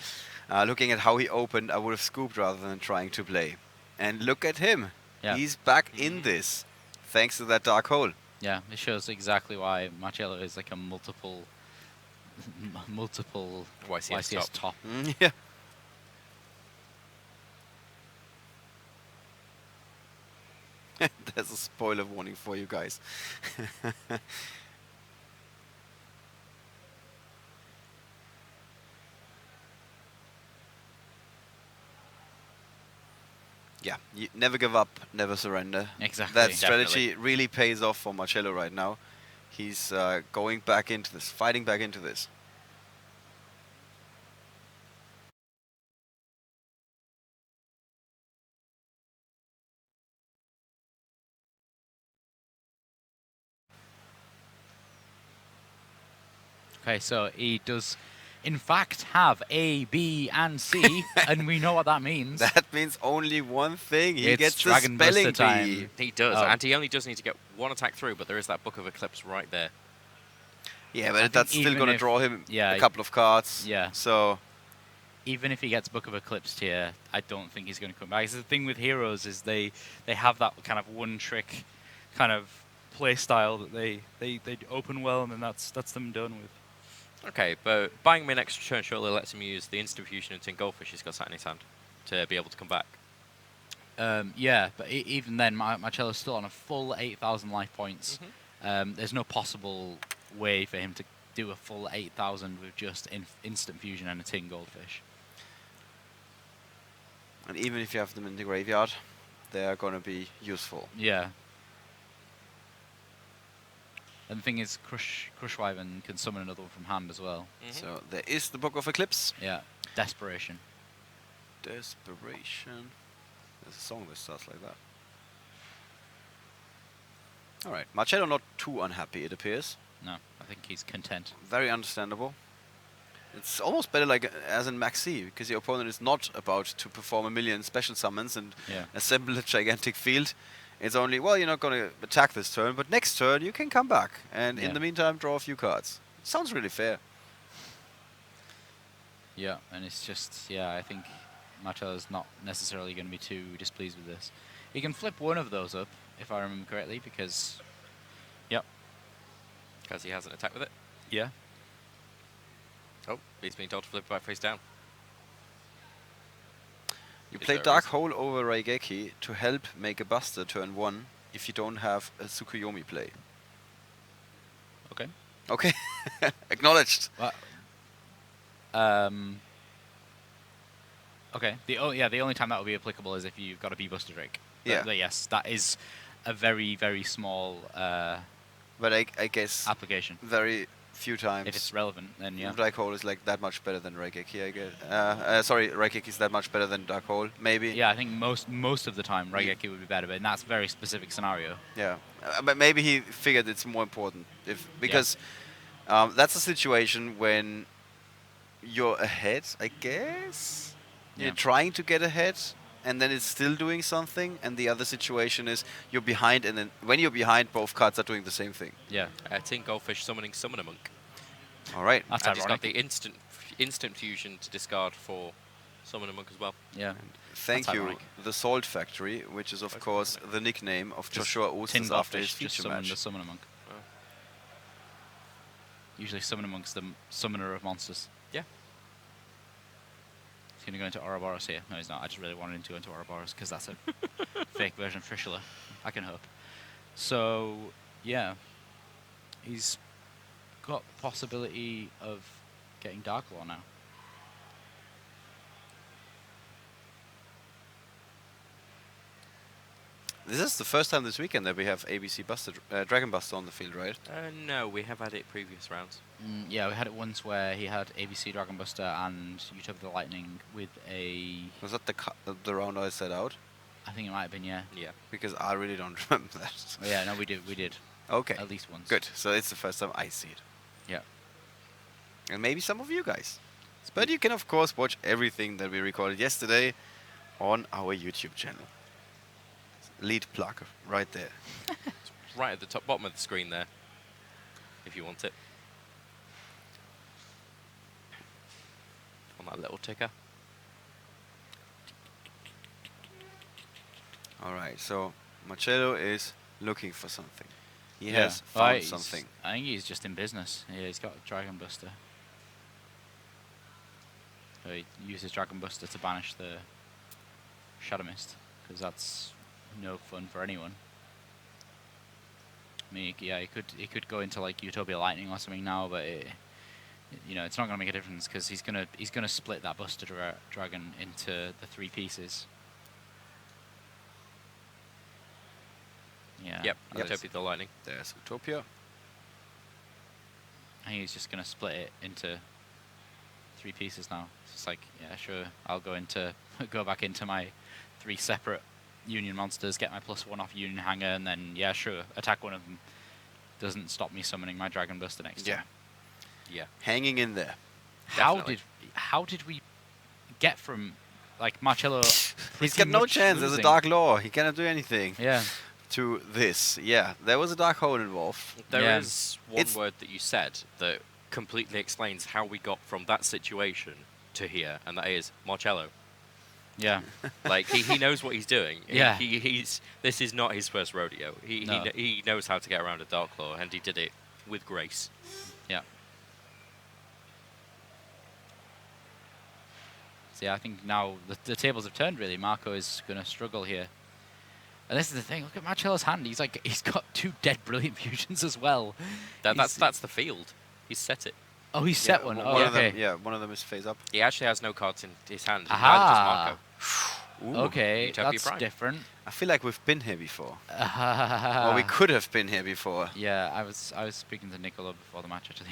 looking at how he opened, I would have scooped rather than trying to play. And look at him. Yeah. He's back in this, thanks to that dark hole. Yeah, it shows exactly why Marcello is like a multiple YCS top. Yeah. There's a spoiler warning for you guys. Yeah, never give up, never surrender. Exactly. That strategy really pays off for Marcello right now. He's going back into this, fighting back into this. Okay, so he does in fact have A, B, and C, and we know what that means. That means only one thing. He It's gets the Dragon spelling Buster time. bee. He does, Oh. and he only does need to get one attack through, but there is that Book of Eclipse right there. Yeah, I but think that's still even going to if- draw him yeah, a couple of cards. yeah. So, Even if he gets Book of Eclipse here, I don't think he's going to come back. 'Cause the thing with Heroes is they have that kind of one trick kind of play style that they open well, and then that's them done with. Okay, but buying him an extra turn surely lets him use the instant fusion and Tin Goldfish he's got sat in his hand to be able to come back. Yeah, but even then, Marcello's still on a full 8,000 life points. There's no possible way for him to do a full 8,000 with just instant fusion and a Tin Goldfish. and even if you have them in the graveyard, they are going to be useful. Yeah. And the thing is, Crushwyvern can summon another one from hand as well. So there is the Book of Eclipse. Yeah, Desperation. Desperation. There's a song that starts like that. All right, Marcello not too unhappy, it appears. No, I think he's content. Very understandable. It's almost better like as in Maxi, because your opponent is not about to perform a million special summons and assemble a gigantic field. It's only, well, you're not going to attack this turn, but next turn you can come back. And in the meantime, draw a few cards. Sounds really fair. Yeah, and it's just, I think Marcello's not necessarily going to be too displeased with this. He can flip one of those up, if I remember correctly, because, Because he hasn't attacked with it. Yeah. Oh, he's being told to flip it back face down. You Is play there a Dark reason? Hole over Raigeki to help make a Buster turn 1 if you don't have a Tsukuyomi play. Okay. Okay. Acknowledged. Well, okay. The only time that will be applicable is if you've got a B-Buster Drake. Yeah. But yes, that is a very, very small But I guess application. very few times. If it's relevant, then yeah. Dark Hole is like that much better than Raigeki, I guess. Sorry, Raigeki is that much better than Dark Hole, maybe. Yeah, I think most of the time Raigeki would be better, but in that very specific scenario. Yeah, but maybe he figured it's more important because that's a situation when you're ahead, I guess. Yeah. You're trying to get ahead, and then it's still doing something. And the other situation is you're behind, and then when you're behind, both cards are doing the same thing. Yeah. Tin Goldfish summoning Summoner Monk. All right. That's and he's got ironic. the instant fusion to discard for Summoner Monk as well. Yeah. Thank That's you, ironic. the Salt Factory, which is of course the nickname of Just Joshua Tin Oosters after his Goldfish just future summoned match. the Summoner Monk. Oh. Usually Summoner Monk's the summoner of monsters. Yeah. He's going to go into Ouroboros here. No, he's not. I just really wanted him to go into Ouroboros because that's a fake version of Trishula. I can hope. So, yeah. He's got the possibility of getting Dark Law now. This is the first time this weekend that we have ABC Buster, Dragon Buster on the field, right? No, we have had it previous rounds. Yeah, we had it once where he had ABC Dragon Buster and Utopia the Lightning with a... Was that the round I set out? I think it might have been, yeah. Yeah. Because I really don't remember that. Oh, yeah, no, we did. Okay. At least once. Good. So it's the first time I see it. Yeah. And maybe some of you guys. But you can, of course, watch everything that we recorded yesterday on our YouTube channel. Lead plug right there. It's right at the top bottom of the screen there, if you want it. On that little ticker. All right. So Marcello is looking for something. He Yeah. has Well, found he's- something. I think he's just in business. Yeah, he's got Dragon Buster. So he uses Dragon Buster to banish the Shadow Mist, because that's no fun for anyone. I mean, yeah, he could go into like Utopia Lightning or something now, but you know, it's not going to make a difference because he's gonna split that Buster Dragon into the 3 pieces. Yeah. Yep, Yep. Utopia the Lightning. There's Utopia. I think he's just going to split it into 3 pieces now. It's just like, yeah, sure, I'll go back into my 3 separate Union monsters, get my +1 off Union Hanger, and then, yeah, sure, attack one of them. Doesn't stop me summoning my Dragon Buster next Yeah. time. Yeah. Hanging in there. Definitely. How did we get from, like, Marcello... He's got no chance. There's a Dark Law. He cannot do anything. Yeah. To this. Yeah. There was a Dark Hole involved. There is one word that you said that completely explains how we got from that situation to here, and that is Marcello. Yeah. Like, he knows what he's doing. Yeah. This is not his first rodeo. No. He knows how to get around a Dark Claw, and he did it with grace. Yeah. So yeah, I think now the tables have turned, really. Marco is going to struggle here. And this is the thing, look at Marcello's hand. He's got 2 dead Brilliant Fusions as well. That's the field. He's set it. Oh, he's set one. Oh, one okay. of them, yeah, one of them is face up. He actually has no cards in his hand. Aha. Neither does Marco. Ooh. Okay, Utopia that's Prime. different. I feel like we've been here before. Or we could have been here before. Yeah, I was speaking to Nicola before the match actually.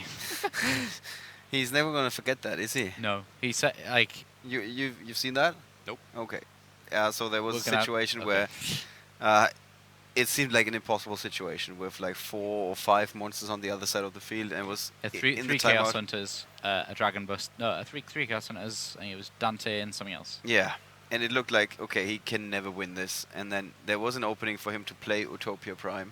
He's never gonna forget that, is he? No, he said like You've seen that? Nope. Okay. Yeah. So there was We're a gonna- situation okay. where it seemed like an impossible situation with like 4 or 5 monsters on the other side of the field, and it was three in three the Chaos timeout. Hunters, a Dragon Bust. No, three Chaos Hunters. I think it was Dante and something else. Yeah. And it looked like, okay, he can never win this. And then there was an opening for him to play Utopia Prime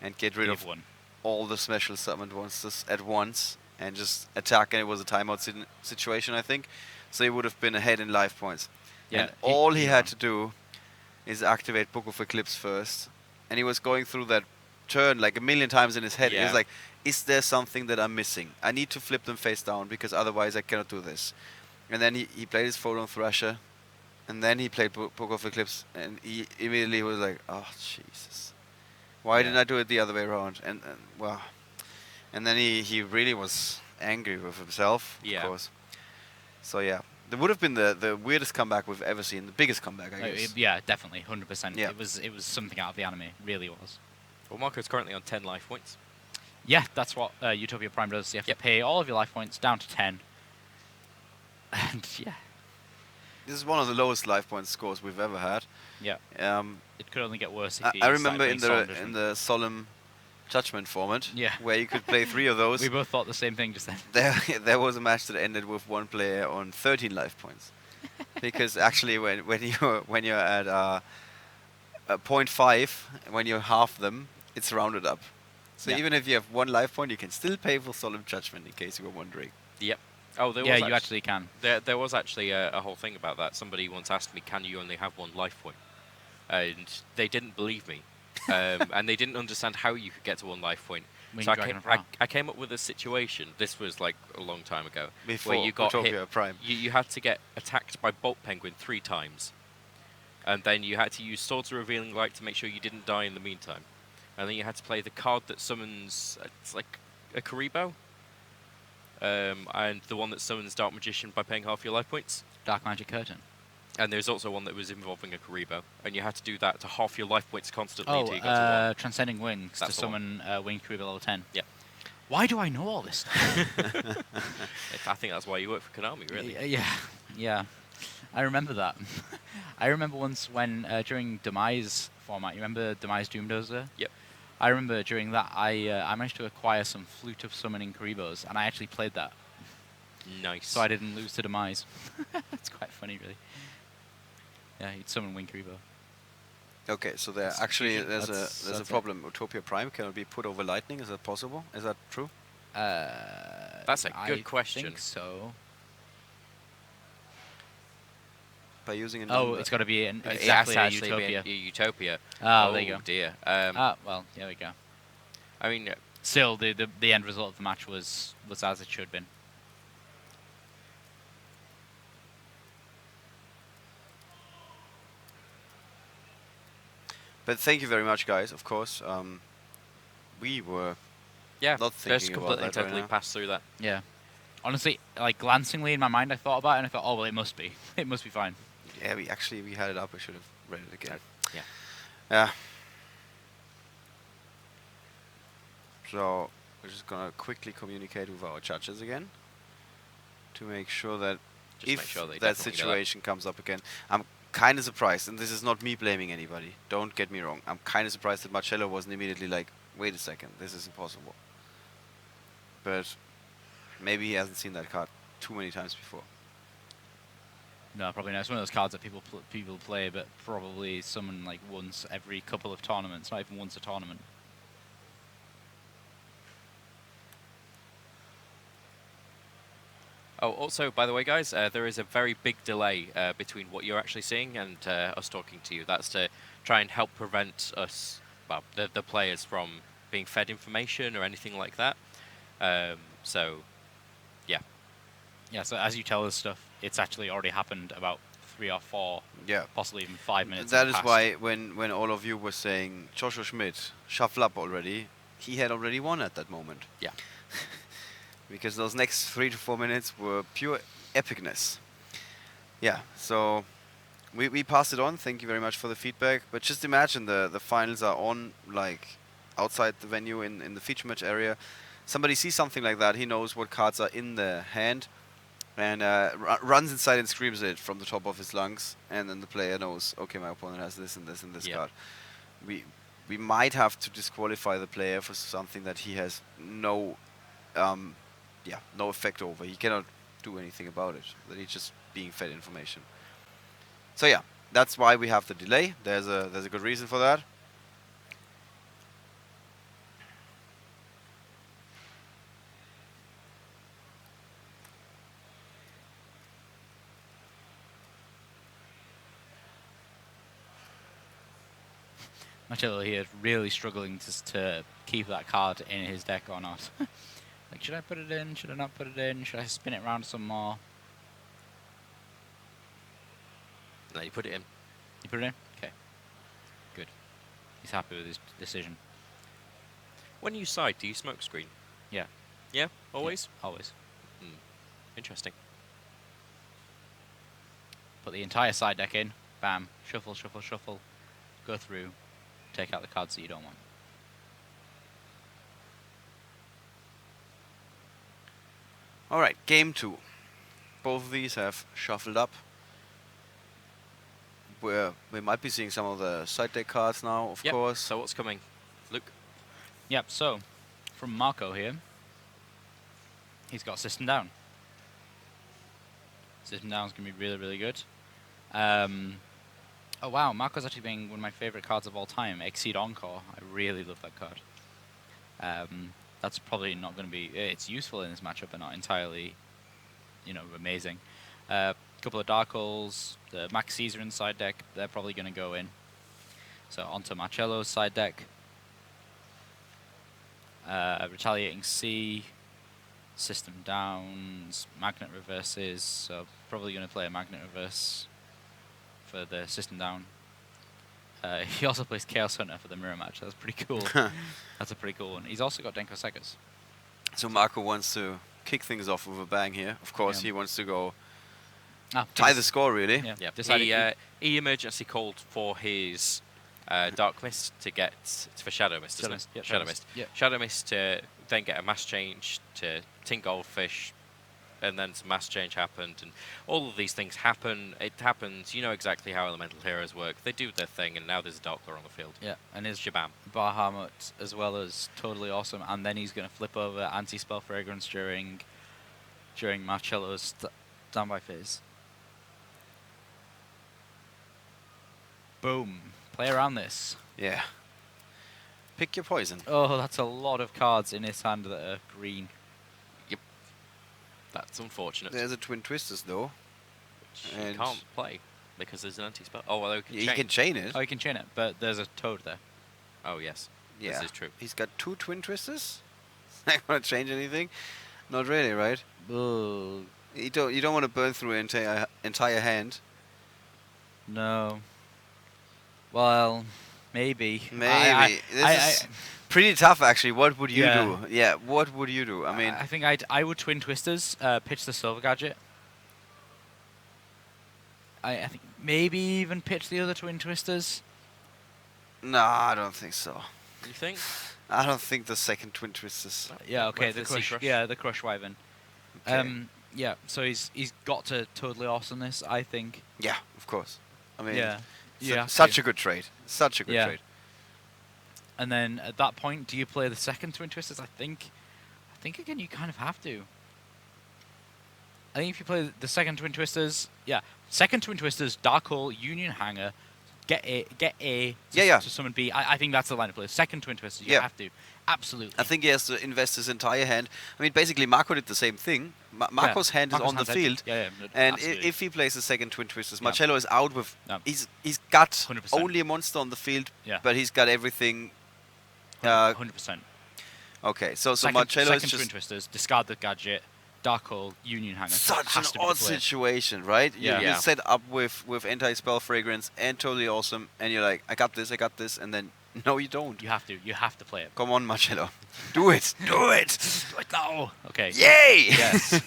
and get rid He of won. all the special summoned monsters at once and just attack. And it was a timeout situation, I think. So he would have been ahead in life points. Yeah, and all he had won. to do is activate Book of Eclipse first. And he was going through that turn like a million times in his head. He Yeah. was like, is there something that I'm missing? I need to flip them face down because otherwise I cannot do this. And then he played his Photon Thrasher. And then he played Book of Eclipse, and he immediately was like, "Oh Jesus, why didn't I do it the other way around?" And well, and then he really was angry with himself, Yeah. of course. So yeah, there would have been the weirdest comeback we've ever seen, the biggest comeback, I guess. Yeah, definitely, 100%. Yeah. It was something out of the anime. Really was. Well, Marco's currently on 10 life points. Yeah, that's what Utopia Prime does. You have to pay all of your life points down to 10. And yeah. This is one of the lowest life point scores we've ever had. Yeah. It could only get worse if I you I started remember playing in Solemn the Judgment. solemn judgment format, Yeah. where you could play 3 of those. We both thought the same thing just then. There was a match that ended with one player on 13 life points, because actually when you're at 0.5, when you half them, it's rounded up. So Yeah. even if you have 1 life point, you can still pay for solemn judgment. In case you were wondering. Yep. Oh, there Yeah, was you actually can. There was actually a whole thing about that. Somebody once asked me, "Can you only have 1 life point?" And they didn't believe me, and they didn't understand how you could get to 1 life point. When So you Dragon of Ra. I came up with a situation. This was like a long time ago, Before where you got Utopia hit. Prime. You had to get attacked by Bolt Penguin 3 times, and then you had to use Swords of Revealing Light to make sure you didn't die in the meantime, and then you had to play the card that summons. It's like a Karibo. And the one that summons Dark Magician by paying half your life points. Dark Magic Curtain. And there's also one that was involving a Karibo, and you had to do that to half your life points constantly Oh, until you got to 1. Transcending Wings That's to the one. summon Wing Crew level 10. Yep. Why do I know all this stuff? I think that's why you work for Konami, really. Yeah. I remember that. I remember once when during Demise format, you remember Demise Doomdozer? Yep. I remember during that I managed to acquire some Flute of Summoning Karibos, and I actually played that, Nice. so I didn't lose to Demise. It's quite funny, really. Yeah, you'd summon Wing Karibo. Okay, so there That's actually fusion. there's That's a it. problem. Utopia Prime cannot be put over lightning. Is that possible? Is that true? That's a good question. I think so. By using a Oh, number? it's got to be It has exactly to a actually be Utopia. a Utopia. Ah, there you go. Dear. Well, there we go. I mean, Still, the end result of the match was as it should have been. But thank you very much, guys. Of course, we were yeah, not just thinking about completely that right totally now. passed through that. Yeah. Honestly, like glancingly in my mind, I thought about it and I thought, oh well, it must be. It must be fine. Yeah, we had it up. I should have read it again. Yeah. Yeah. So we're just gonna quickly communicate with our judges again to make sure that Just if make sure they that definitely know that. situation comes up again, I'm kind of surprised, and this is not me blaming anybody. Don't get me wrong. I'm kind of surprised that Marcello wasn't immediately like, "Wait a second, this is impossible." But maybe he hasn't seen that card too many times before. No, probably not. It's one of those cards that people play, but probably summon like once every couple of tournaments, not even once a tournament. Oh, also, by the way, guys, there is a very big delay between what you're actually seeing and us talking to you. That's to try and help prevent us, well, the players from being fed information or anything like that. So, yeah. Yeah, so as you tell us stuff, it's actually already happened about 3 or 4, Yeah. possibly even 5 minutes. That in is the past. why when all of you were saying Joshua Schmidt shuffle up already, he had already won at that moment. Yeah. Because those next 3 to 4 minutes were pure epicness. Yeah, so we passed it on. Thank you very much for the feedback. But just imagine the finals are on, like, outside the venue in the feature match area. Somebody sees something like that, he knows what cards are in the hand, and runs inside and screams it from the top of his lungs, and then the player knows, okay, my opponent has this and this and this card. We might have to disqualify the player for something that he has no effect over. He cannot do anything about it. That he's just being fed information. So yeah, that's why we have the delay. There's a good reason for that. Marcello here is really struggling to keep that card in his deck or not. Like, should I put it in? Should I not put it in? Should I spin it around some more? No, you put it in. You put it in? Okay. Good. He's happy with his decision. When you side, do you smoke screen? Yeah. Yeah? Always? Yeah, always. Interesting. Put the entire side deck in. Bam. Shuffle, shuffle, shuffle. Go through. Take out the cards that you don't want. Alright, game 2. Both of these have shuffled up. We might be seeing some of the side deck cards now, of course. So what's coming? Luke? Yep, so from Marco here, he's got System Down. System Down's going to be really, really good. Oh wow, Marco's actually being one of my favorite cards of all time, Exceed Encore. I really love that card. That's probably not going to be... It's useful in this matchup, but not entirely, amazing. Couple of Dark Holes, the Max Caesar in side deck, they're probably going to go in. So onto Marcello's side deck. Retaliating C, System Downs, Magnet Reverses, so probably going to play a Magnet Reverse for the System Down. He also plays Chaos Hunter for the mirror match. That's pretty cool. That's a pretty cool one. He's also got Denko Sekas. So Marco wants to kick things off with a bang here. Of course, he wants to go tie the score, really. Yeah. He emergency called for his Dark Mist to get for Shadow Mist. Shadow Mist. Shadow Mist. Yeah. Shadow Mist to then get a mass change to Tink Goldfish, and then some mass change happened, and all of these things happen. It happens. You know exactly how elemental heroes work. They do their thing, and now there's a Dark Lord on the field. Yeah, and his Shabam. Bahamut as well as totally awesome, and then he's going to flip over anti-spell fragrance during Marcello's standby phase. Boom. Play around this. Yeah. Pick your poison. Oh, that's a lot of cards in his hand that are green. Yep. That's unfortunate. There's a Twin Twisters, though. Which you can't play because there's an anti-spell. Oh, well, you can chain it. Oh, you can chain it, but there's a toad there. Oh, yes. Yeah. This is true. He's got 2 Twin Twisters? Not going to change anything? Not really, right? Ugh. You don't want to burn through an entire hand. No. Well, maybe. Maybe. This is pretty tough, actually. What would you do? Yeah, what would you do? I mean, I think I would Twin Twisters, pitch the Silver Gadget. I think maybe even pitch the other Twin Twisters. no, I don't think so. You think? I don't think the second Twin Twisters. Yeah, okay, Went for the the Sea Crush. Crush? Yeah, the Crush Wyvern. Okay. Yeah, so he's got to totally awesome this, I think. Yeah, of course. I mean, yeah. such a good trade. Such a good trade. And then at that point, do you play the second Twin Twisters? I think again you kind of have to. I think if you play the second Twin Twisters, second Twin Twisters, Dark Hole, Union Hanger, get A to summon B. I think that's the line of play. Second Twin Twisters, you have to. Absolutely. I think he has to invest his entire hand. I mean, basically, Marco did the same thing. Marco's hand is on the field. And if he plays the second Twin Twisters, Marcello is out with... He's got 100%. only a monster on the field, Yeah. but he's got everything... 100%. Okay, so Second Marcello is Twin just... Twisters, discard the gadget, Dark Hole, Union Hanger. Such has an to be the odd play. situation, right? Yeah. You're set up with anti-spell fragrance and totally awesome, and you're like, I got this, and then, no, you don't. You have to play it. Come on, Marcello. Do it. Do it. Do it now. Okay. Yay! Yes.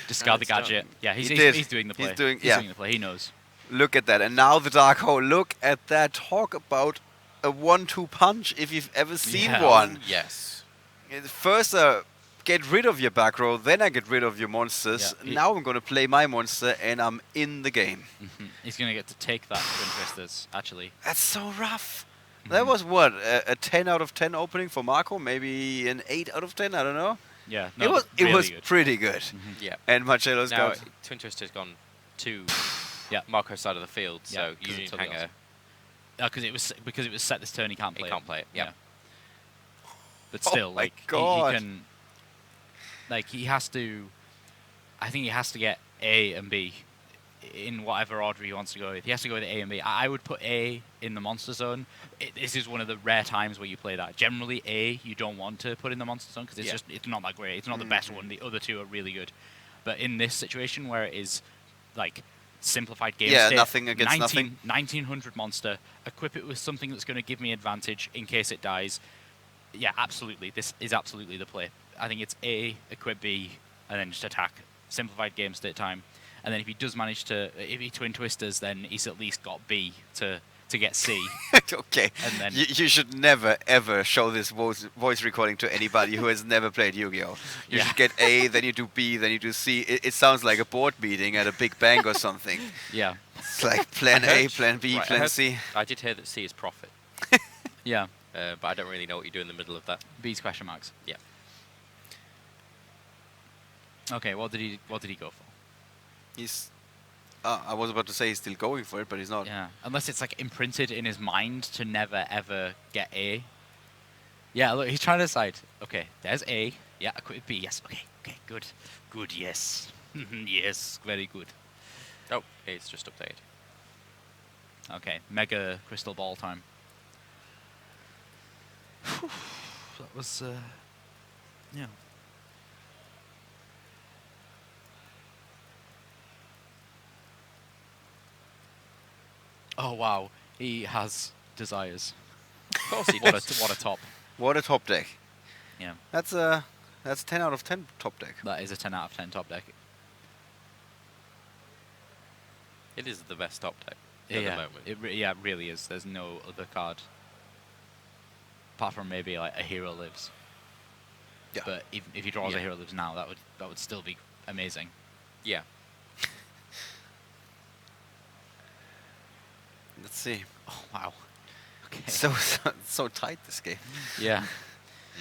Discard the gadget. Yeah, he's doing the play. He's doing the play. He knows. Look at that. And now the Dark Hole. Look at that. Talk about a 1-2 punch if you've ever seen Yeah. one. Yes. First, get rid of your back row, then I get rid of your monsters. Yeah, Now I'm going to play my monster, and I'm in the game. He's going to get to take that Twin Twisters, actually. That's so rough. That was what, a 10 out of 10 opening for Marco? Maybe an 8 out of 10? I don't know. Yeah, It was really it was good. pretty good. Yeah. And Marcello's Now, got Twin Twister's gone to Yeah. Marco's side of the field, Yeah, so 'cause Union it's totally Hanger, Because it was set this turn, he can't he play can't play it. Yeah. But Oh still, my like he God. can, like he has to. I think he has to get A and B in whatever order he wants to go with. He has to go with A and B. I would put A in the monster zone. This is one of the rare times where you play that. Generally, A you don't want to put in the monster zone because it's just it's not that great. It's not the best one. The other two are really good. But in this situation where it is like simplified game Yeah, state, nothing against 1900 monster, equip it with something that's going to give me advantage in case it dies. Yeah, absolutely. This is absolutely the play. I think it's A, equip B, and then just attack. Simplified game state time. And then if he does manage to, if he twin twisters, then he's at least got B to get C. okay. And then You should never ever show this voice recording to anybody who has never played Yu-Gi-Oh. You Yeah. should get A, then you do B, then you do C. It sounds like a board meeting at a big bang or something. Yeah. It's like plan I A, heard- plan B, right, I plan heard- C. I did hear that C is profit, Yeah. but I don't really know what you do in the middle of that. B's question marks. Yeah. Okay, what did he go for? He's. I was about to say he's still going for it, but he's not. Yeah. Unless it's like imprinted in his mind to never ever get A. Yeah, look, he's trying to decide. Okay, there's A. Yeah, equip B. Yes. Okay. Okay. Good. Good. Yes. yes. Very good. Oh, it's just updated. Okay. Mega crystal ball time. That was. Yeah. Oh wow, he has desires. Of course he What does. a top. What a top deck. Yeah. That's 10 out of 10 top deck. That is a 10 out of 10 top deck. It is the best top deck at the Yeah, moment. it really is. There's no other card apart from maybe like a Hero Lives. Yeah. But if he draws Yeah. a Hero Lives now, that would still be amazing. Yeah. Let's see. Oh wow. Okay. So tight this game. Yeah.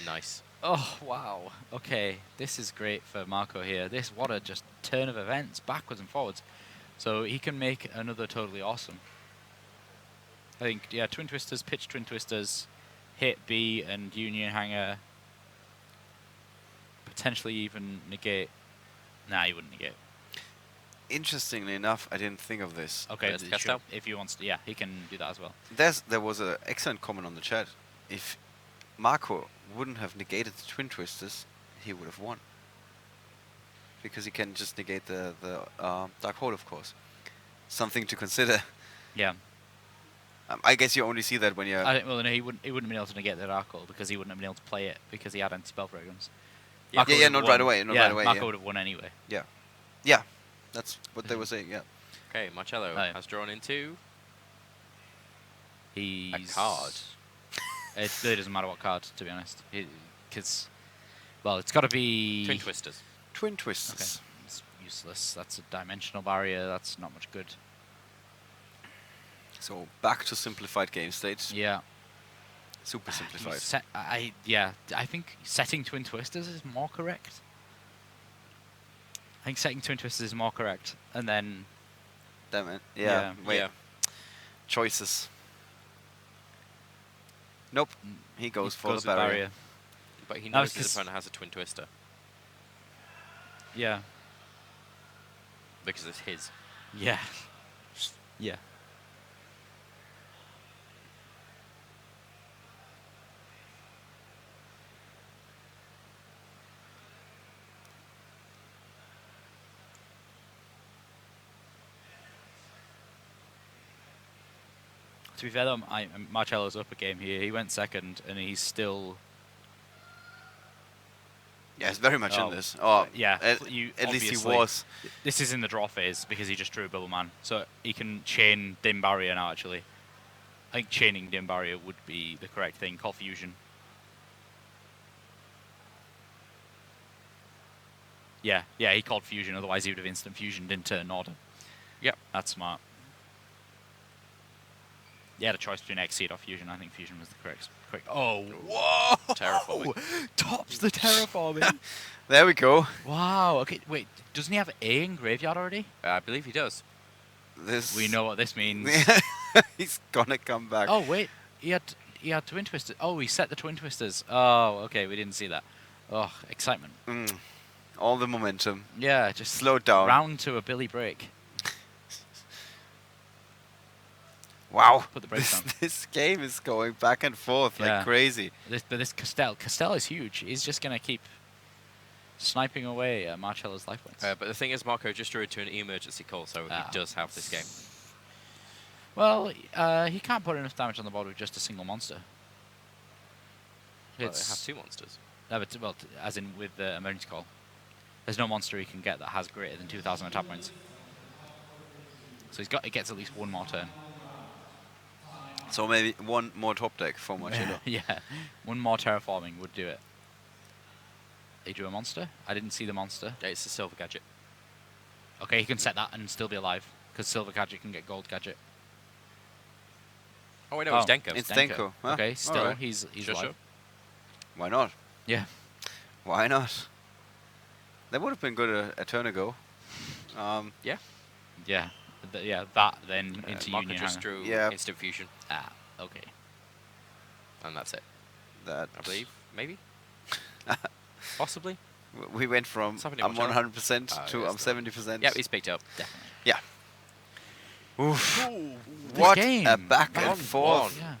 Nice. Oh wow. Okay, this is great for Marco here. What a just turn of events, backwards and forwards. So he can make another totally awesome. I think Twin Twisters, pitch Twin Twisters, hit B and Union Hanger. Potentially even negate. Nah, he wouldn't negate. Interestingly enough, I didn't think of this. Okay, Let's sure. cast out. If he wants to, yeah, he can do that as well. There was an excellent comment on the chat. If Marco wouldn't have negated the Twin Twisters, he would have won. Because he can just negate the Dark Hole, of course. Something to consider. Yeah. I guess you only see that when you're... Well, no, he wouldn't have been able to negate the Dark Hole because he wouldn't have been able to play it because he had anti-spell fragrance. Yeah. Marco Yeah, would have not won. right away, not right away, Marco yeah. would have won anyway. Yeah, that's what they were saying, yeah. Okay, Marcello Oh, yeah. has drawn into He's a card. It really doesn't matter what card, to be honest. Because, well, it's got to be... Twin Twisters. Twin Okay, Twisters. it's useless. That's a dimensional barrier. That's not much good. So back to simplified game states. Yeah. Super simplified. I think setting Twin Twisters is more correct. I think setting Twin Twisters is more correct. And then... Damn it. Yeah. Yeah, wait. Yeah. Choices. Nope. He goes for with the barrier. But he No, knows it's his 'cause- opponent has a Twin Twister Yeah. because it's his. Yeah. Yeah. To be fair though, Marcello's up a game here. He went second and he's still Yeah, he's very much Oh, in this. Oh, yeah, At, you at least he obviously- was. This is in the draw phase because he just drew a Bubble Man. So he can chain Dim Barrier now, actually. I think chaining Dim Barrier would be the correct thing. Call Fusion. Yeah, he called Fusion, otherwise he would have instant fusioned into an order. Yep. That's smart. Yeah, the choice between Exceed or Fusion. I think Fusion was the correct. Oh, whoa! Terraforming. Tops the terraforming. There we go. Wow. Okay, wait. Doesn't he have A in Graveyard already? I believe he does. This. We know what this means. He's gonna come back. Oh wait, he had Twin Twisters. Oh, he set the Twin Twisters. Oh, okay, we didn't see that. Oh, excitement. All the momentum. Yeah, just Slow down. round to a Billy break. Wow. Put the brakes on. This game is going back and forth Yeah. like crazy. But this Castell is huge. He's just gonna keep sniping away at Marcello's life points. But the thing is, Marco just drew into an emergency call, so he does have this game. Well, he can't put enough damage on the board with just a single monster. Well, they have 2 monsters. No, but as in with the emergency call. There's no monster he can get that has greater than 2,000 attack points. So he gets at least one more turn. So maybe one more top deck for Marcello. Yeah, one more terraforming would do it. He drew a monster. I didn't see the monster. Yeah, it's a silver gadget. Okay, he can set that and still be alive because silver gadget can get gold gadget. Oh wait, no, it's Denko. It's Denko. Huh? Okay, still Alright. he's Sure, alive. sure. Why not? Yeah. Why not? That would have been good a turn ago. Yeah. Yeah. That then into Marco Union just Hanger. drew Yeah. instant fusion, Okay. and that's it. That I believe, maybe, possibly. we went from What's happening, I'm Marcello? 100% to yes, I'm 70%. Yeah, he's picked up. Definitely. Yeah. Oof. This What game. a back and forth. Yeah.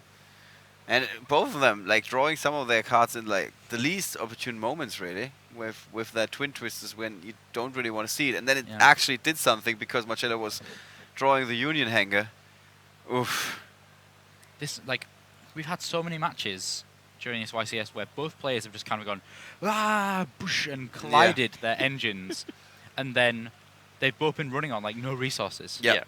And both of them like drawing some of their cards in like the least opportune moments, really, with their Twin Twisters when you don't really want to see it, and then it Yeah. actually did something because Marcello was drawing the Union Hanger. Oof. This we've had so many matches during this YCS where both players have just kind of gone bush and collided their engines, and then they've both been running on like no resources. Yeah. Yeah.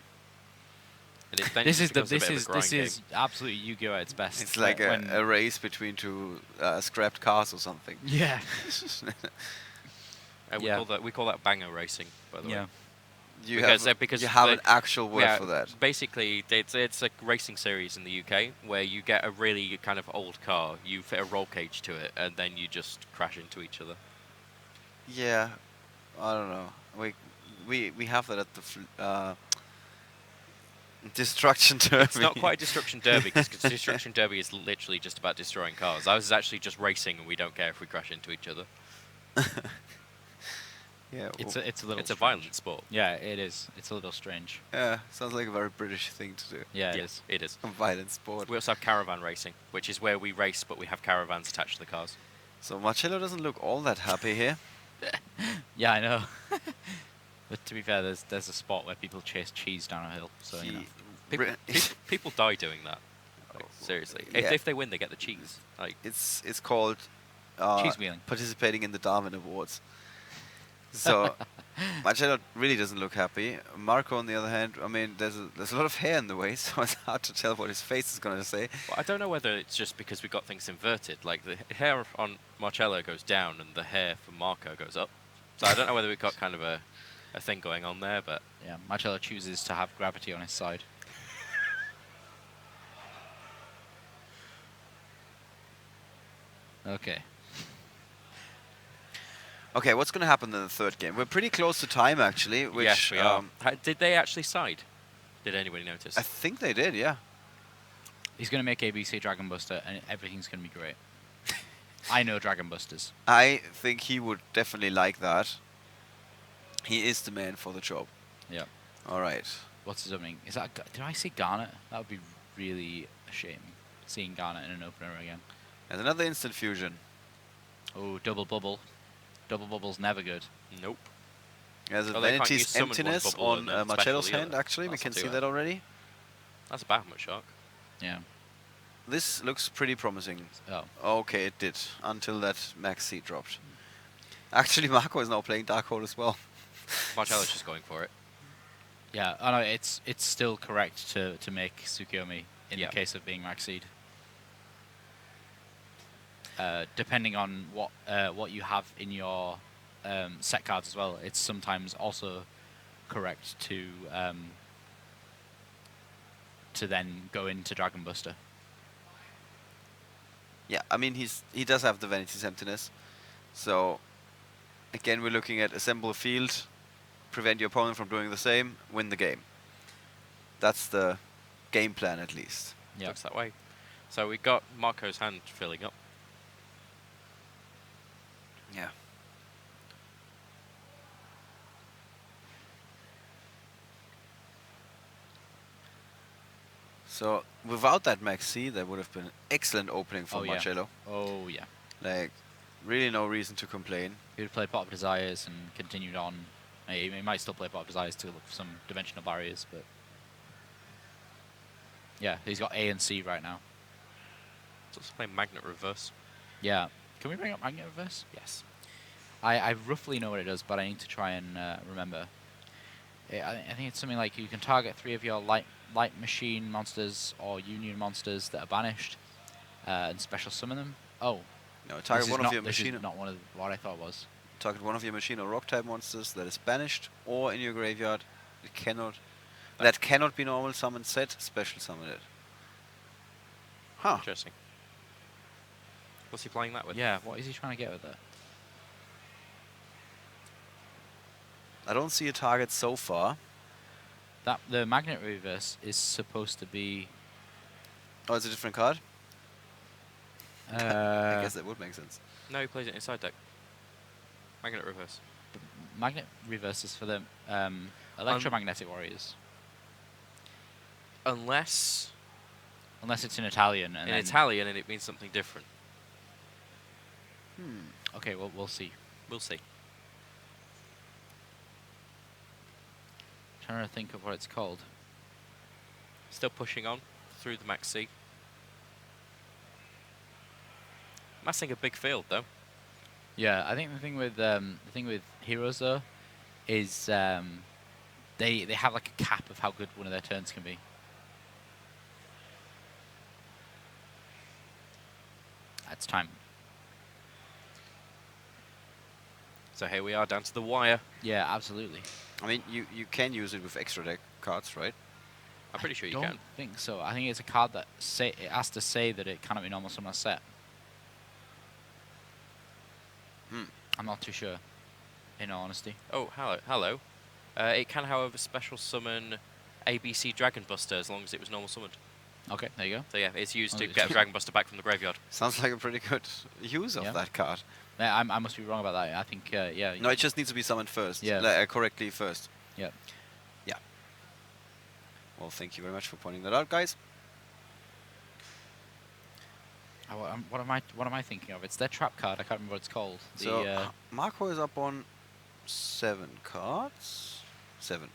And it then This just is the becomes a bit of a this grind game. is absolutely Yu-Gi-Oh at its best. It's like when a race between two scrapped cars or something. yeah. Yeah. We call that banger racing, by the way. Yeah. You Because, have, because you have the- an actual word Yeah, for that. Basically, it's a racing series in the UK where you get a really kind of old car, you fit a roll cage to it, and then you just crash into each other. Yeah, I don't know. We have that at the Destruction Derby. It's not quite Destruction Derby, because Destruction Derby is literally just about destroying cars. Ours is actually just racing, and we don't care if we crash into each other. Yeah, It's well, a little. It's a strange. violent sport. Yeah, it is. It's a little strange. yeah, sounds like a very British thing to do. Yeah, it Yeah, is. it is. A violent sport. We also have caravan racing, which is where we race, but we have caravans attached to the cars. So Marcello doesn't look all that happy here. Yeah, I know. But to be fair, there's a spot where people chase cheese down a hill. So you know. People, people die doing that. Like, seriously. Yeah. If they win, they get the cheese. Like, It's called Cheese wheeling. participating in the Darwin Awards. So Marcello really doesn't look happy. Marco, on the other hand, I mean, there's a lot of hair in the way, so it's hard to tell what his face is going to say. well, I don't know whether it's just because we got things inverted. Like, the hair on Marcello goes down and the hair for Marco goes up. So I don't know whether we've got kind of a thing going on there, but Yeah, Marcello chooses to have gravity on his side. Okay. Okay, what's going to happen in the third game? We're pretty close to time, actually. Which, yes, we are. Did they actually side? Did anybody notice? I think they did, yeah. He's going to make ABC Dragon Buster, and everything's going to be great. I know Dragon Busters. I think he would definitely like that. He is the man for the job. Yeah. All right. What's his opening? Is that? Did I see Garnet? That would be really a shame. Seeing Garnet in an opener again. And another instant fusion. Oh, double bubble. Double bubble's never good. Nope. There's a Oh, they can't Vanity's use summon one Emptiness bubble on and then Marcello's special hand, either. actually. We That's can not see too that bad. already. That's a Bahamut shark. Yeah. This looks pretty promising. Oh. Okay, it did. Until that Max C dropped. Actually, Marco is now playing Dark Hole as well. Marcello's just going for it. Yeah, oh no, it's still correct to make Tsukiyomi in Yeah. the case of being Maxed. Depending on what you have in your set cards as well, it's sometimes also correct to then go into Dragon Buster. Yeah, I mean he does have the Vanity's Emptiness. So again, we're looking at assemble a field, prevent your opponent from doing the same, win the game. That's the game plan at least. Yeah. Looks that way. So we got Marco's hand filling up. Yeah. So without that Maxi, that would have been an excellent opening for Oh, yeah. Marcello. Oh yeah. Like, really no reason to complain. He would play Pot of Desires and continued on. He might still play Pot of Desires to look for some dimensional barriers, but yeah, he's got A and C right now. So let's play Magnet Reverse. Yeah. Can we bring up Magnet Reverse? Yes. I roughly know what it does, but I need to try and remember. I think it's something like you can target 3 of your light machine monsters or union monsters that are banished, and special summon them. Oh, No, target one of your this machine. is not one of what I thought it was. Target one of your machine or rock type monsters that is banished or in your graveyard. It cannot. No. That cannot be normal summon set. Special summon it. Huh. Interesting. What's he playing that with? Yeah, what is he trying to get with that? I don't see a target so far. That the Magnet Reverse is supposed to be. Oh, it's a different card. I Uh, guess that would make sense. No, he plays it inside deck. Magnet Reverse. Magnet Reverse is for the electromagnetic warriors, Unless unless it's in Italian. And in then Italian and it means something different. Okay, well we'll see. We'll see. Trying to think of what it's called. Still pushing on through the Max C. Massing a big field though. Yeah, I think the thing with heroes though is they have like a cap of how good one of their turns can be. It's time. So here we are down to the wire. Yeah, absolutely. I mean, you can use it with extra deck cards, right? I'm pretty sure you don't can. think so. I think it's a card that it has to say that it cannot be normal summon a set. I'm not too sure, in all honesty. Oh, hello. It can, however, special summon ABC Dragon Buster as long as it was normal summoned. Okay, there you go. So yeah, it's used Oh, to it's get a just- Dragon Buster back from the graveyard. Sounds like a pretty good use of Yeah. that card. Yeah, I must be wrong about that. I think yeah. No, it just needs to be summoned first. Yeah. Like, correctly first. Yeah. Yeah. Well, thank you very much for pointing that out, guys. What am I thinking of? It's their trap card. I can't remember what it's called. So Marco is up on 7 cards. 7.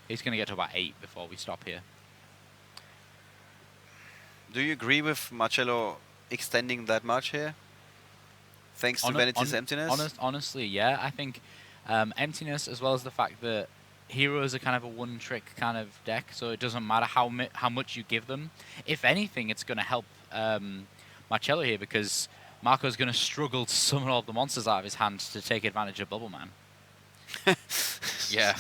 He's going to get to about 8 before we stop here. Do you agree with Marcello extending that much here? Thanks to Vanity's Emptiness? Honestly, yeah. I think Emptiness, as well as the fact that heroes are kind of a one-trick kind of deck, so it doesn't matter how much you give them. If anything, it's going to help Marcello here, because Marco's going to struggle to summon all the monsters out of his hand to take advantage of Bubble Man. Yeah.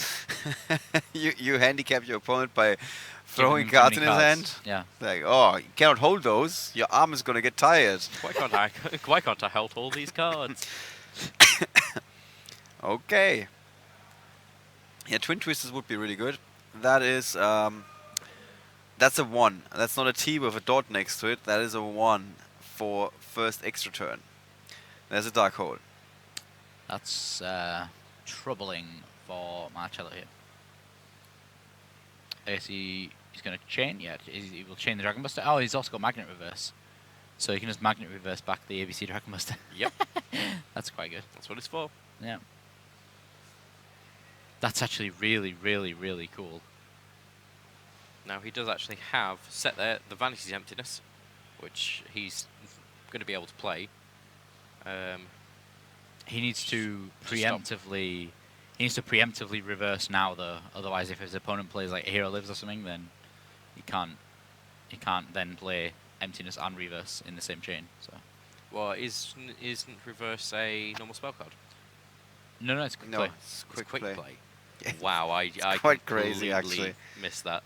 you handicap your opponent by Giving throwing him too cards in many his cards. hand? Yeah. Like, oh, you cannot hold those. Your arm is going to get tired. Why can't I hold all these cards? Okay. Yeah, Twin Twisters would be really good. That is, that's a 1. That's not a T with a dot next to it. That is a 1 for first extra turn. There's a Dark Hole. That's troubling for Marcello here. I guess he's going to chain. Yeah, he will chain the Dragon Buster. Oh, he's also got Magnet Reverse. So he can just Magnet Reverse back the ABC Dragon Buster. Yep. That's quite good. That's what it's for. Yeah. That's actually really, really, really cool. Now he does actually have set there the Vanity's Emptiness, which he's going to be able to play. He needs to Just stop. preemptively. He needs to preemptively reverse now, though. Otherwise, if his opponent plays like Hero Lives or something, then he can't. He can't then play Emptiness and Reverse in the same chain. So Well, isn't reverse a normal spell card? no, it's quick No, play. it's It's quick play. Wow, I quite crazy, completely actually. missed that.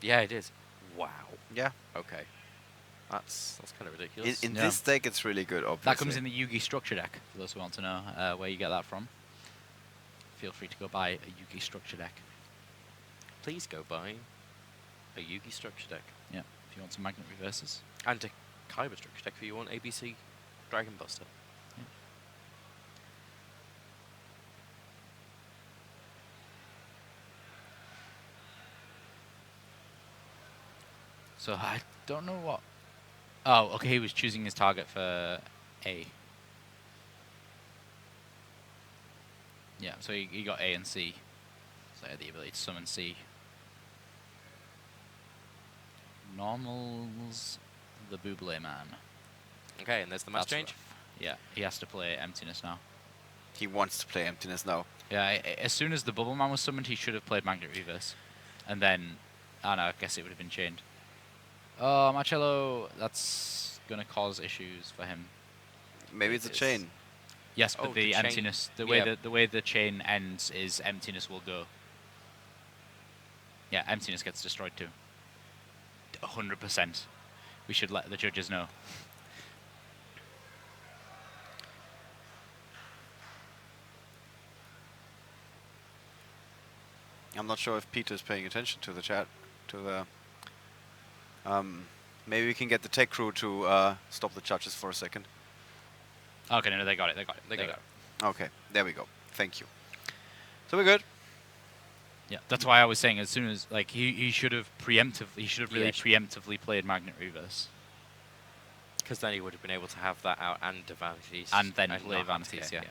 Yeah, it is. Wow. Yeah. Okay. That's kind of ridiculous. In Yeah. this deck, it's really good, obviously. That comes in the Yugi structure deck. For those who want to know where you get that from, feel free to go buy a Yugi structure deck. Please go buy a Yugi structure deck Yeah, if you want some Magnet Reverses. and a Kyber structure deck if you want ABC Dragon Buster. So I don't know what. Oh, okay. He was choosing his target for A. Yeah, so he got A and C. So he had the ability to summon C. Normals, the Buble Man. Okay, and there's the match That's change. rough. Yeah, he has to play Emptiness now. He wants to play Emptiness now. Yeah, as soon as the Bubble Man was summoned, he should have played Magnet Reverse. And then, I don't know, I guess it would have been chained. Oh, Marcello, that's going to cause issues for him. Maybe it's a chain. Yes, but Oh, the the chain. emptiness, the Yeah. way the chain ends is emptiness will go. Yeah, emptiness gets destroyed too. 100%. We should let the judges know. I'm not sure if Peter's paying attention to the chat. To the. Maybe we can get the tech crew to stop the judges for a second. Okay, no, they got it. They got it. They got it. Okay, there we go. Thank you. So we're good. Yeah, that's why I was saying as soon as like he should have really Yeah, preemptively played Magnet Reverse Because then he would have been able to have that out and the Vanities. and then play not have to- Vanities. Yeah.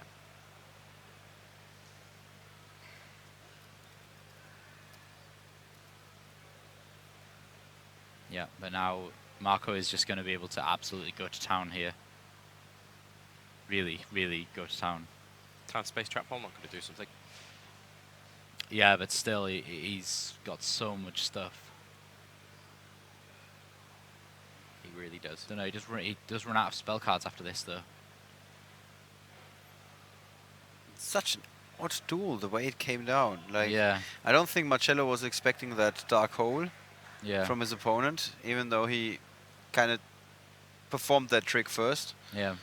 Yeah, but now Marco is just going to be able to absolutely go to town here. Really, really go to town. Time Space Trap Hole not going to do something. Yeah, but still, he's got so much stuff. He really does. Don't know. He does run out of spell cards after this, though. Such an odd duel, the way it came down. Like, Yeah. I don't think Marcello was expecting that dark hole Yeah. from his opponent, even though he kind of performed that trick first. Yeah.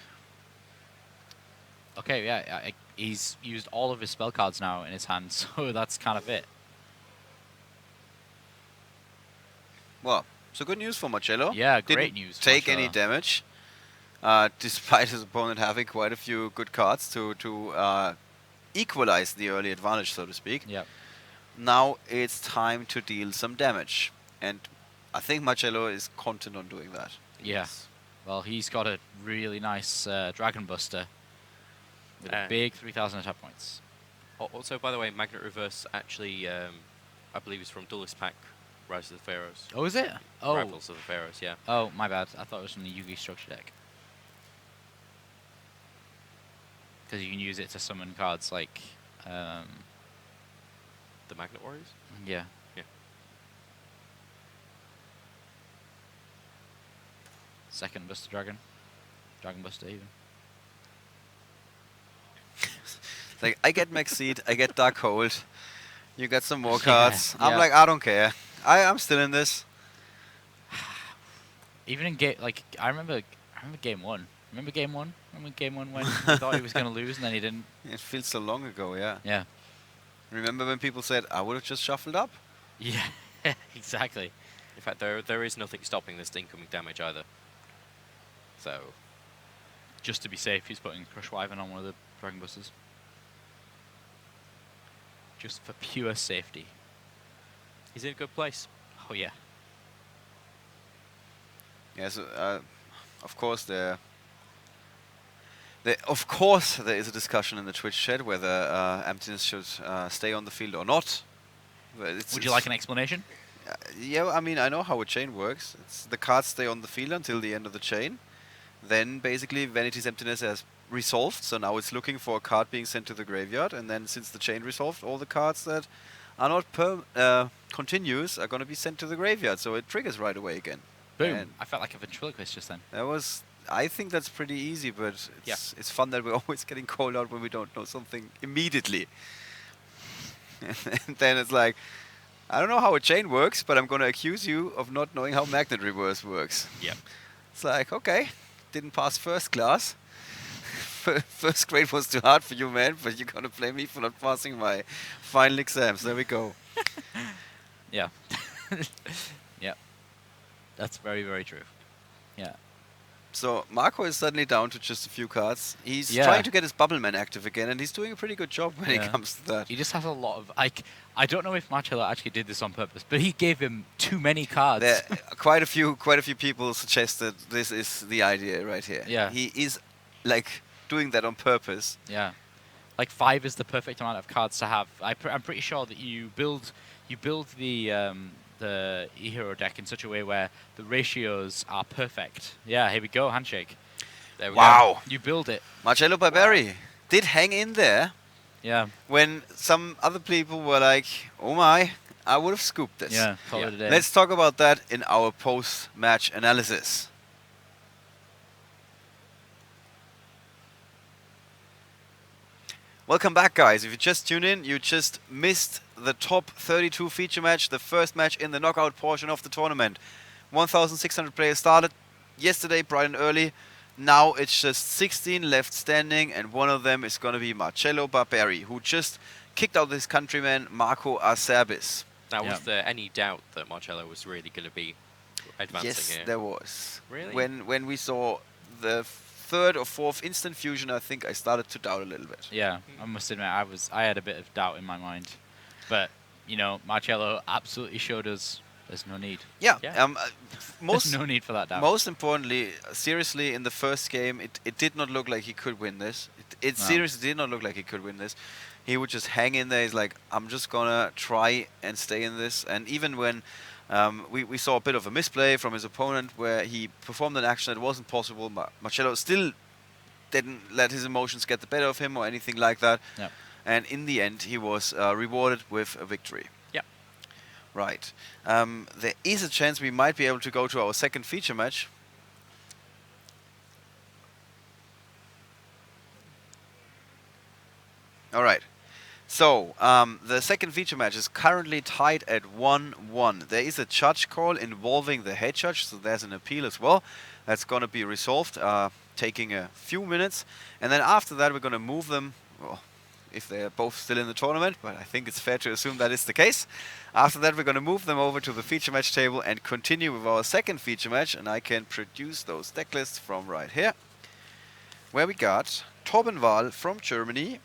Okay, yeah, he's used all of his spell cards now in his hand, so that's kind of it. Well, so good news for Marcello. Yeah, great Didn't news for take any Marcello. damage, despite his opponent having quite a few good cards to equalize the early advantage, so to speak. Yep. Now it's time to deal some damage, and I think Marcello is content on doing that. Yeah. Well, he's got a really nice Dragon Buster with a Uh, big 3,000 attack points. Also, by the way, Magnet Reverse actually, I believe, is from Duelist Pack, Rise of the Pharaohs. Oh, is it? Oh. Rivals of the Pharaohs, yeah. Oh, my bad. I thought it was from the Yugi structure deck. Because you can use it to summon cards like, The Magnet Warriors? yeah. Yeah. Second Buster Dragon. Dragon Buster even. Like, I get Max Seed, I get Dark Hold, you get some more Yeah, cards. I'm yeah. like, I don't care. I'm still in this. Even in game, like I remember game one. Remember game one? Remember game one when he thought he was going to lose and then he didn't? It feels so long ago, yeah. Yeah. Remember when people said, I would have just shuffled up? Yeah. Exactly. In fact, there is nothing stopping this incoming damage either. So, Just to be safe, he's putting Crush Wyvern on one of the Dragon Busters. Just for pure safety. he's in a good place. Oh yeah. Yes, of course there is a discussion in the Twitch chat whether Emptiness should stay on the field or not. But Would you like an explanation? Yeah, I mean, I know how a chain works. It's the cards stay on the field until the end of the chain. Then basically Vanity's Emptiness has resolved, so now it's looking for a card being sent to the graveyard, and then since the chain resolved, all the cards that are not continuous are going to be sent to the graveyard, so it triggers right away again. Boom. And I felt like a ventriloquist just then. that was, I think that's pretty easy, but it's fun that we're always getting called out when we don't know something immediately. And then it's like, I don't know how a chain works, but I'm going to accuse you of not knowing how Magnet Reverse works. Yep. It's like, okay, didn't pass first class. First grade was too hard for you, man, but you're going to blame me for not passing my final exams. There we go. Yeah. Yeah. That's very, very true. Yeah. So Marco is suddenly down to just a few cards. He's Yeah. trying to get his Bubble Man active again, and he's doing a pretty good job when it Yeah. comes to that. He just has a lot of I don't know if Marcello actually did this on purpose, but he gave him too many cards. There, quite a few people suggested this is the idea right here. Yeah. He is like doing that on purpose. Yeah, like 5 is the perfect amount of cards to have. I'm pretty sure that you build the e-hero deck in such a way where the ratios are perfect. Yeah, here we go, handshake. There we Wow. go. You build it. Marcello Barberi did hang in there Yeah. when some other people were like, oh my, I would have scooped this. Yeah. Call it a day. Let's talk about that in our post-match analysis. Welcome back, guys. If you just tuned in, you just missed the top 32 feature match, the first match in the knockout portion of the tournament. 1,600 players started yesterday, bright and early. Now it's just 16 left standing, and one of them is going to be Marcello Barberi, who just kicked out his countryman, Marco Acerbis. Now, was there any doubt that Marcello was really going to be advancing Yes, here? there was. Really? When we saw the third or fourth instant fusion, I think I started to doubt a little bit. Yeah, I must admit, I had a bit of doubt in my mind, but you know, Marcello absolutely showed us there's no need. Yeah. There's Most no need for that doubt. Most importantly, seriously, in the first game, it did not look like he could win this. It No. seriously did not look like he could win this. He would just hang in there. He's like, I'm just gonna try and stay in this. And even when we saw a bit of a misplay from his opponent where he performed an action that wasn't possible, Marcello still didn't let his emotions get the better of him or anything like that. Yep. And in the end, he was rewarded with a victory. Yep. Right. There is a chance we might be able to go to our second feature match. All right. So, the second feature match is currently tied at 1-1. There is a judge call involving the head judge, so there's an appeal as well. That's going to be resolved, taking a few minutes. And then after that, we're going to move them, well, if they're both still in the tournament, but I think it's fair to assume that is the case. After that, we're going to move them over to the feature match table and continue with our second feature match. And I can produce those deck lists from right here, where we got Torben Wahl from Germany,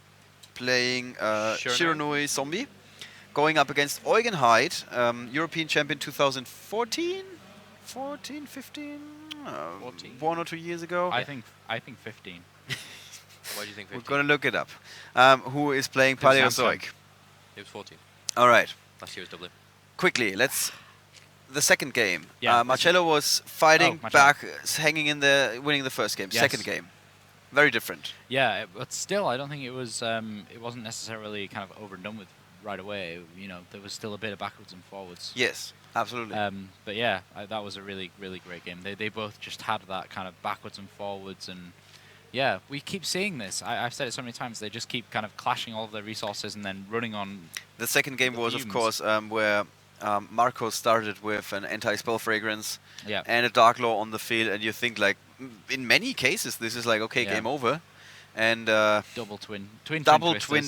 playing Shiranui Zombie, going up against Eugen Heid, European champion 2014, 14, 15, 14. 1 or 2 years ago. I think 15. Why do you think 15? We're going to look it up. Who is playing was Paleozoic? It was 14. All right. Last year was Dublin. Quickly, the second game. Yeah. Marcello was fighting Marcello. back, hanging in there, winning the first game. Yes. Second game. Very different. Yeah, but still, I don't think it was. It wasn't necessarily kind of over and done with right away. You know, there was still a bit of backwards and forwards. Yes, absolutely. But yeah, that was a really, really great game. They both just had that kind of backwards and forwards, and yeah, we keep seeing this. I've said it so many times. They just keep kind of clashing all of their resources and then running on. The second game the was, of fumes. course, where Marco started with an anti-spell fragrance Yeah. and a Dark Law on the field, and you think, like, in many cases, this is like, okay, Yeah. game over. And Double twin twin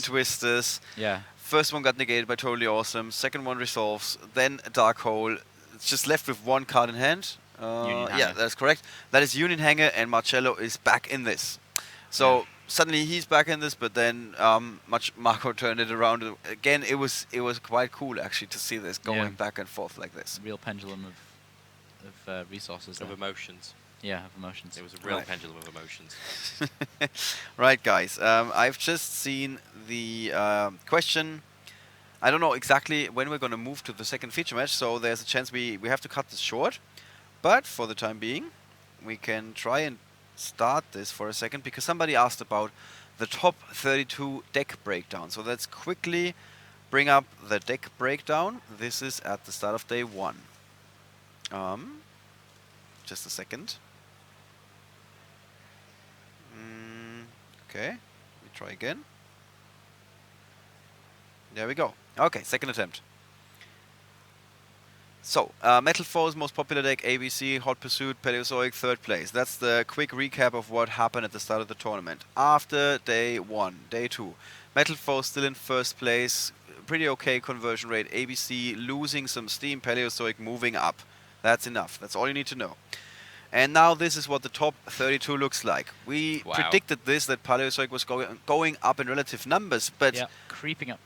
twisters. Yeah. First one got negated by Totally Awesome. Second one resolves. Then a Dark Hole. It's just left with one card in hand. Union Yeah, Hanger. that's correct. That is Union Hanger, and Marcello is back in this. So suddenly he's back in this, but then Marco turned it around. Again, it was quite cool actually to see this going back and forth like this. Real pendulum of resources. Of there. emotions. Yeah, of emotions. It was a real Right. pendulum of emotions. Right, guys. I've just seen the question. I don't know exactly when we're going to move to the second feature match, so there's a chance we have to cut this short. But for the time being, we can try and start this for a second, because somebody asked about the top 32 deck breakdown. So let's quickly bring up the deck breakdown. This is at the start of day 1. Just a second. Okay, we try again. There we go. Okay, second attempt. So, Metal Foe's most popular deck, ABC, Hot Pursuit, Paleozoic, 3rd place. That's the quick recap of what happened at the start of the tournament. After day 1, day 2, Metal Foe still in 1st place, pretty okay conversion rate, ABC losing some steam, Paleozoic moving up. That's enough, that's all you need to know. And now this is what the top 32 looks like. We predicted this, that Paleozoic was going up in relative numbers, but creeping up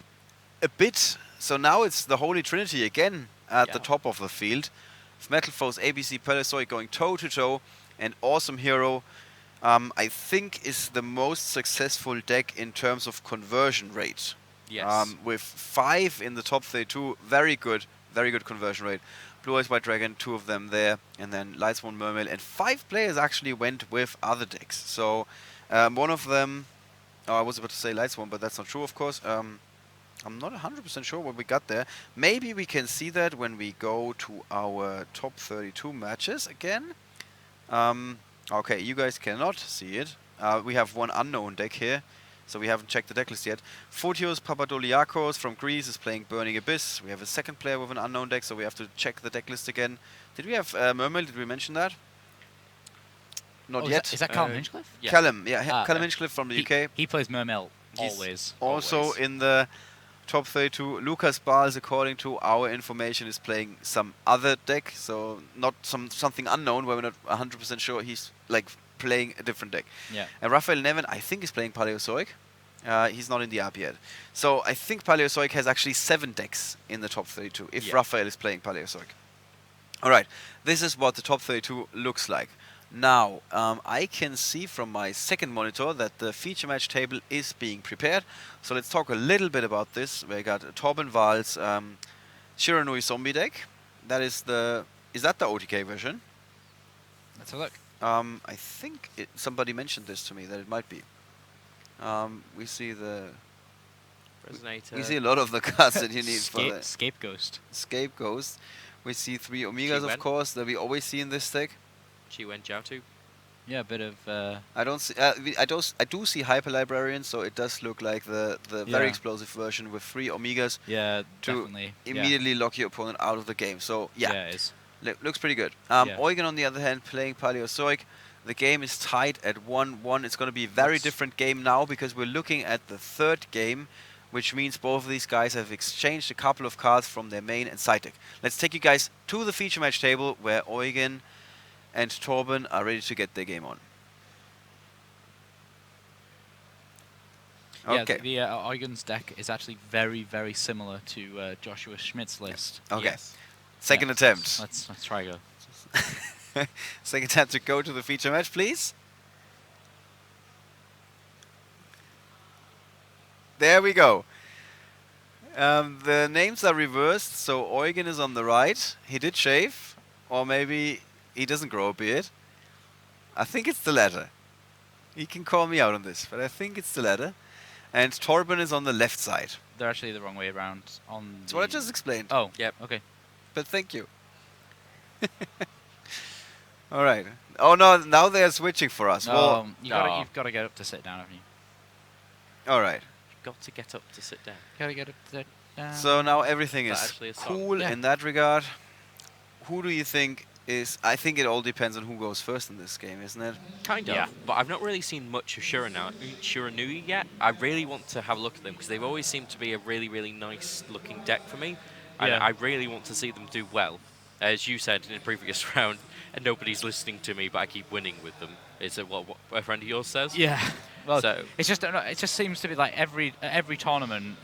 a bit. So now it's the Holy Trinity again at the top of the field. Metal Foes, ABC, Paleozoic going toe-to-toe, and Awesome Hero, I think, is the most successful deck in terms of conversion rate. Yes. With 5 in the top 32, very good conversion rate. Blue Eyes White Dragon, 2 of them there, and then Lightsworn Mermaid, and 5 players actually went with other decks. So one of them, I was about to say Lightsworn, but that's not true, of course. I'm not 100% sure what we got there. Maybe we can see that when we go to our top 32 matches again. Okay, you guys cannot see it. We have one unknown deck here, so we haven't checked the deck list yet. Fotios Papadoliakos from Greece is playing Burning Abyss. We have a second player with an unknown deck, so we have to check the deck list again. Did we have Mermaid? Did we mention that? Not yet. Is that Callum Hinchcliffe? Yeah. Callum, Callum Hinchcliffe from the UK. He plays Mermaid always. Also in the top 32, Lucas Bals, according to our information, is playing some other deck, so not something unknown where we're not 100% sure. He's like playing a different deck. Yeah. And Raphael Nevin, I think, is playing Paleozoic. He's not in the app yet. So I think Paleozoic has actually 7 decks in the top 32, if Raphael is playing Paleozoic. Alright, this is what the top 32 looks like. Now, I can see from my second monitor that the feature match table is being prepared. So let's talk a little bit about this. We got Torben Wahl's Shiranui Zombie deck. That is the... Is that the OTK version? Let's have a look. I think somebody mentioned this to me, that it might be. We see the... Resonator. We see a lot of the cards that you need for that. Scapegoat. Scapegoat. We see 3 Omegas, of course, that we always see in this deck. Chiwen Jiaotu. Yeah, a bit of... I don't see... I do see Hyper Librarian, so it does look like the very explosive version with 3 Omegas. Yeah, to definitely. immediately lock your opponent out of the game. So, Yeah, it is. Looks pretty good. Eugen, on the other hand, playing Paleozoic. The game is tied at 1-1. It's going to be a very different game now, because we're looking at the 3rd game, which means both of these guys have exchanged a couple of cards from their main and side deck. Let's take you guys to the feature match table, where Eugen and Torben are ready to get their game on. Okay. Yeah, the Eugen's deck is actually very, very similar to Joshua Schmidt's list. Okay. Yes. Second attempt. Let's try go. Second attempt to go to the feature match, please. There we go. The names are reversed, so Eugen is on the right. He did shave, or maybe he doesn't grow a beard. I think it's the latter. He can call me out on this, but I think it's the latter. And Torben is on the left side. They're actually the wrong way around. That's what I just explained. Oh, yep. Okay. But thank you. All right. Oh no! Now they're switching for us. Well, you've got to get up to sit down, haven't you? all right. Got to get up to sit down. Got to get up to sit down. So now everything is actually a song. cool in that regard. Who do you think is... I think it all depends on who goes first in this game, isn't it? Kind of. Yeah. But I've not really seen much of Shiranui yet. I really want to have a look at them, because they've always seemed to be a really, really nice looking deck for me. And I really want to see them do well. As you said in the previous round, and nobody's listening to me, but I keep winning with them. Is it what a friend of yours says? Yeah. Well, So- it just seems to be like every tournament,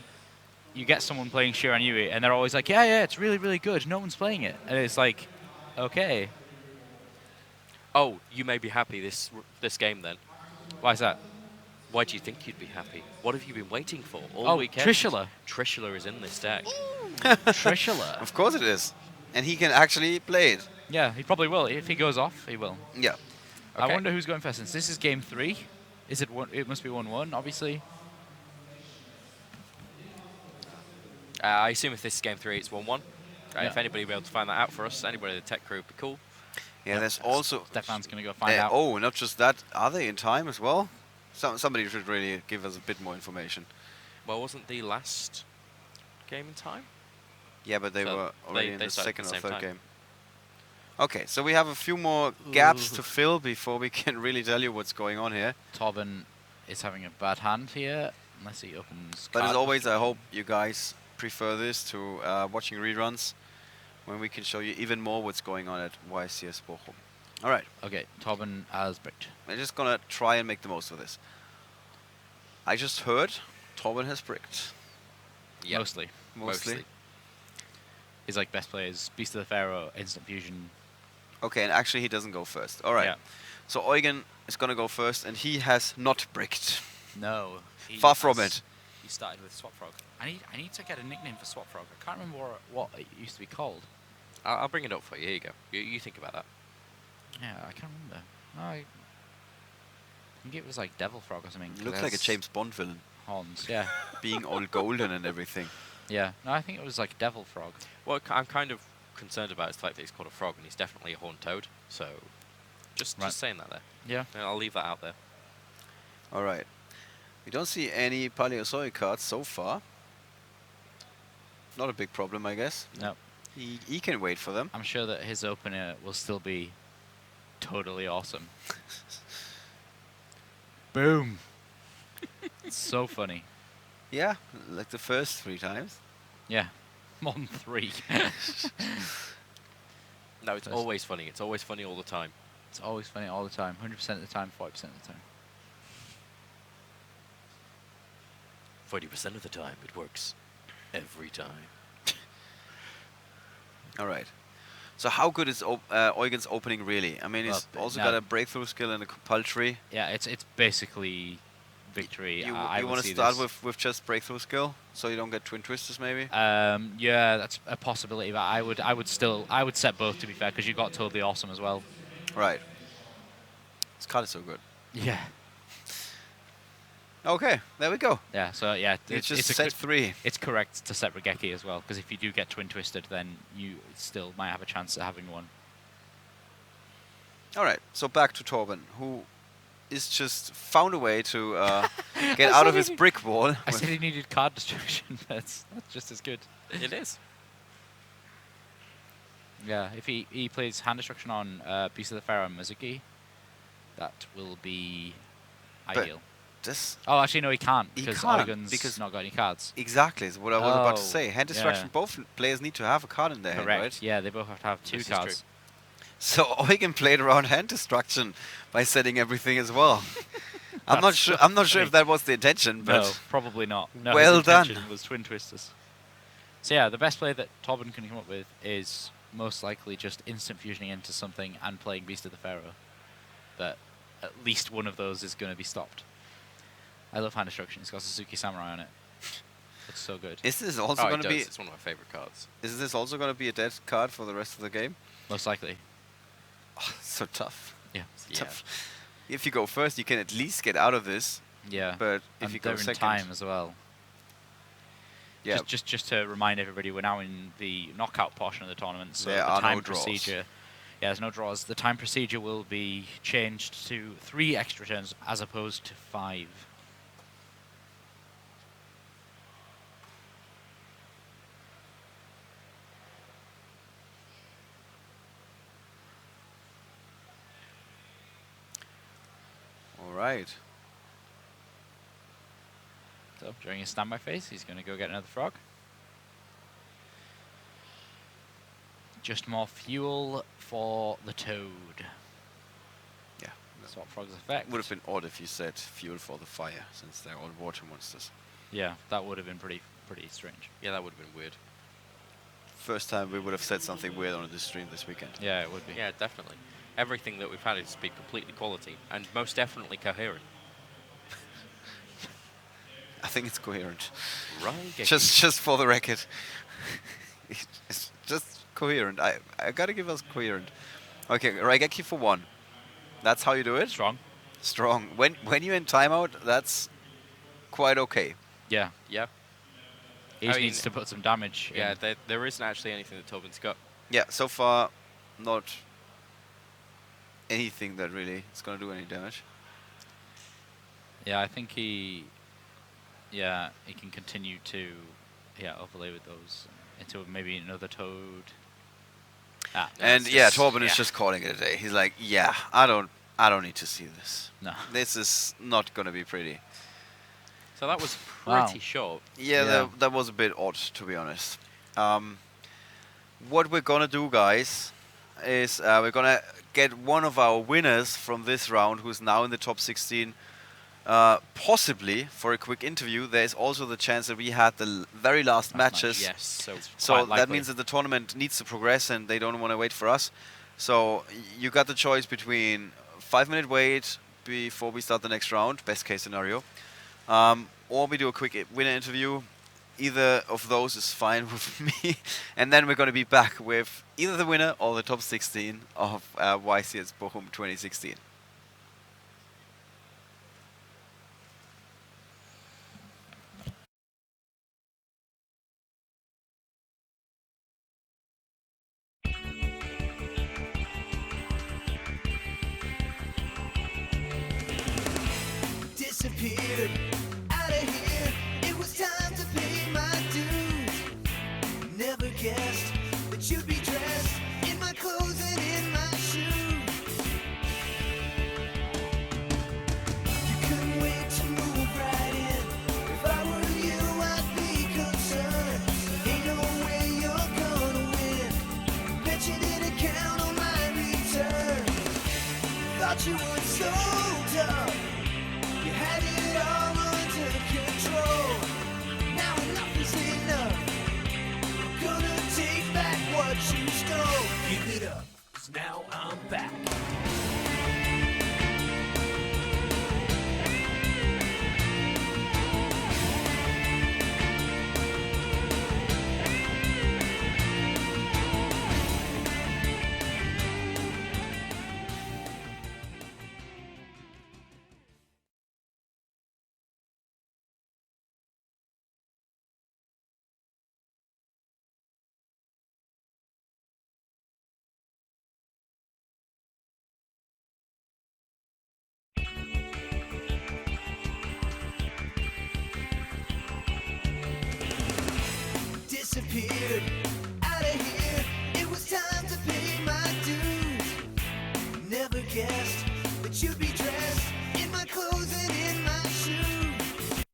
you get someone playing Shiranui, and they're always like, yeah, it's really, really good. No one's playing it, and it's like, okay. Oh, you may be happy this game then. Why is that? Why do you think you'd be happy? What have you been waiting for all Oh, weekend? Trishula. Trishula is in this deck. Trishula. Of course it is. And he can actually play it. Yeah, he probably will. If he goes off, he will. Yeah. I Okay. wonder who's going first. Since this is game 3, is it one? It must be 1-1, obviously. I assume if this is game 3, it's 1-1. Yeah. If anybody will be able to find that out for us, anybody in the tech crew would be cool. Yeah, there's also... Stefan's going to go find out. Oh, not just that. Are they in time as well? Somebody should really give us a bit more information. Well, wasn't the last game in time? Yeah, but they So were already in they the started second at or the third same time. game. Okay, so we have a few more gaps to fill before we can really tell you what's going on here. Torben is having a bad hand here, unless he opens. But as card always, I destruction. hope you guys prefer this to watching reruns, when we can show you even more what's going on at YCS Bochum. All right, Okay, Torben has bricked. we're just gonna try and make the most of this. I just heard Torben has bricked. Yep. Mostly. He's like best players. Beast of the Pharaoh, Instant Fusion. Okay, and actually he doesn't go first. All right. Yeah. So Eugen is gonna go first, and he has not bricked. No. he Far from has- it. He started with Swap Frog. I need to get a nickname for Swap Frog. I can't remember what it used to be called. I'll bring it up for you. Here you go. You think about that. Yeah, I can't remember. No, I think it was like Devil Frog or something. 'cause Looks it like a has James Bond villain, horns. Yeah. being all golden and everything. Yeah. No, I think it was like Devil Frog. What I'm kind of concerned about is the fact that he's called a frog, and he's definitely a horned toad. So, just saying that there. Yeah. And I'll leave that out there. All right. We don't see any Paleozoic cards so far. Not a big problem, I guess. No. He can wait for them. I'm sure that his opener will still be totally awesome. Boom. It's so funny. Yeah, like the first 3 times. Yeah. More than 3. No, it's Nice. always funny. It's always funny all the time. It's always funny all the time. 100% of the time, 40% of the time. 40% of the time, it works. Every time. All right. So how good is Eugen's opening really? I mean, he's Well, also no. got a breakthrough skill and a compulsory. Yeah, it's basically victory. You, I you would want to see start this. with just breakthrough skill, so you don't get twin twisters, maybe? Yeah, that's a possibility, but I would set both, to be fair, because you got totally awesome as well. Right. This card is so good. Yeah. Okay, there we go. Yeah, so yeah, You just it's a set good- 3. It's correct to set Regeki as well, because if you do get twin twisted, then you still might have a chance at having one. All right, so back to Torben, who is just found a way to get out of his brick wall. I said he needed card destruction. That's just as good. It is. Yeah, if he plays hand destruction on Beast of the Pharaoh and Mizuki, that will be But ideal. This Oh, actually, no, he can't, He because can't, Eugen's because- not got any cards. exactly is what I was about to Oh, say. Hand destruction, yeah. both players need to have a card in their hand, Correct. right? Yeah, they both have to have 2 This is cards. So Eugen played around hand destruction by setting everything as well. I'm not sure. I'm not sure if that was the intention, but No, probably not. No, well his done. intention was twin twisters. So yeah, the best play that Torben can come up with is most likely just instant fusioning into something and playing Beast of the Pharaoh. But at least one of those is going to be stopped. I love hand destruction. It's got Suzuki Samurai on it. It's so good. is this also Oh, going it to does. be? It's one of my favorite cards. Is this also going to be a dead card for the rest of the game? Most likely. Oh, so tough. Yeah. Yeah. Tough. If you go first, you can at least get out of this. Yeah. But if and you go they're in second, time as well. yeah, Just to remind everybody, we're now in the knockout portion of the tournament, so There the are no time draws. procedure. Yeah, there's no draws. The time procedure will be changed to 3 extra turns as opposed to 5. all right. So during his standby phase, he's going to go get another frog. Just more fuel for the toad. Yeah, Swap frog's effect. would have been odd if you said fuel for the fire, since they're all water monsters. Yeah, that would have been pretty strange. Yeah, that would have been weird. First time we would have said something weird on this stream this weekend. Yeah, it would be. Yeah, definitely. Everything that we've had has been completely quality and most definitely coherent. I think it's coherent. Right. Just for the record. It's just coherent. I gotta give us coherent. Okay, Raigeki for 1. That's how you do it? Strong. Strong. When you're in timeout, that's quite okay. Yeah. Yeah. He just needs to put some damage Yeah, in. there isn't actually anything that Tobin's got. Yeah, so far, not anything that really is gonna do any damage. Yeah, I think he can continue to overlay with those into maybe another Toad. And yeah, Torben is just calling it a day. He's like, yeah, I don't need to see this. No. This is not gonna be pretty. So that was pretty short. Yeah, that was a bit odd, to be honest. What we're gonna do, guys, is we're gonna get one of our winners from this round, who's now in the top 16, possibly for a quick interview. There's also the chance that we had the very last matches. Yes, so that means that the tournament needs to progress, and they don't want to wait for us. So you got the choice between 5-minute wait before we start the next round, best case scenario, or we do a quick winner interview. Either of those is fine with me. And then we're going to be back with either the winner or the top 16 of YCS Bochum 2016. Disappeared out of here. It was time to pay my dues. Never guessed that you'd be dressed in my clothes and in my shoes. You couldn't wait to move right in. If I were you, I'd be concerned. Ain't no way you're gonna win. Bet you didn't count on my return. Thought you were so tough. You had it all under control. Now enough is enough. Gonna take back what you stole. Give it up, 'cause now I'm back. Disappeared out of here. It was time to pay my dues. Never guessed that you'd be dressed in my clothes and in my shoes.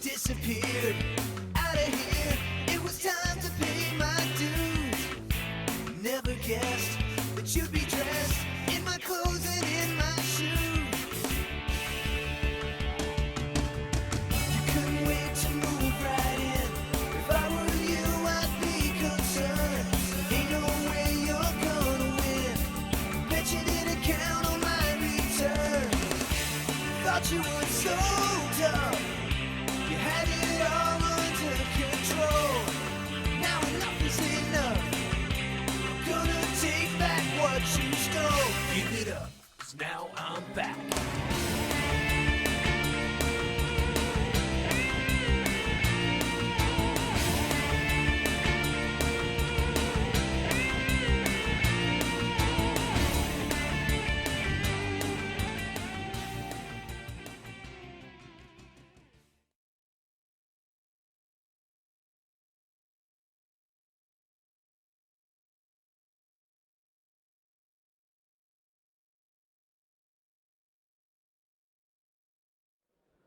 Disappeared out of here. It was time to pay my dues. Never guessed that you'd be dressed in my clothes and in my shoes. You couldn't wait to move right in. If I were you, I'd be concerned. Ain't no way you're gonna win. Bet you didn't count on my return. Thought you were so tough. You had it all under control. Now enough is enough. Gonna take back what you stole. Give it up, 'cause now I'm back.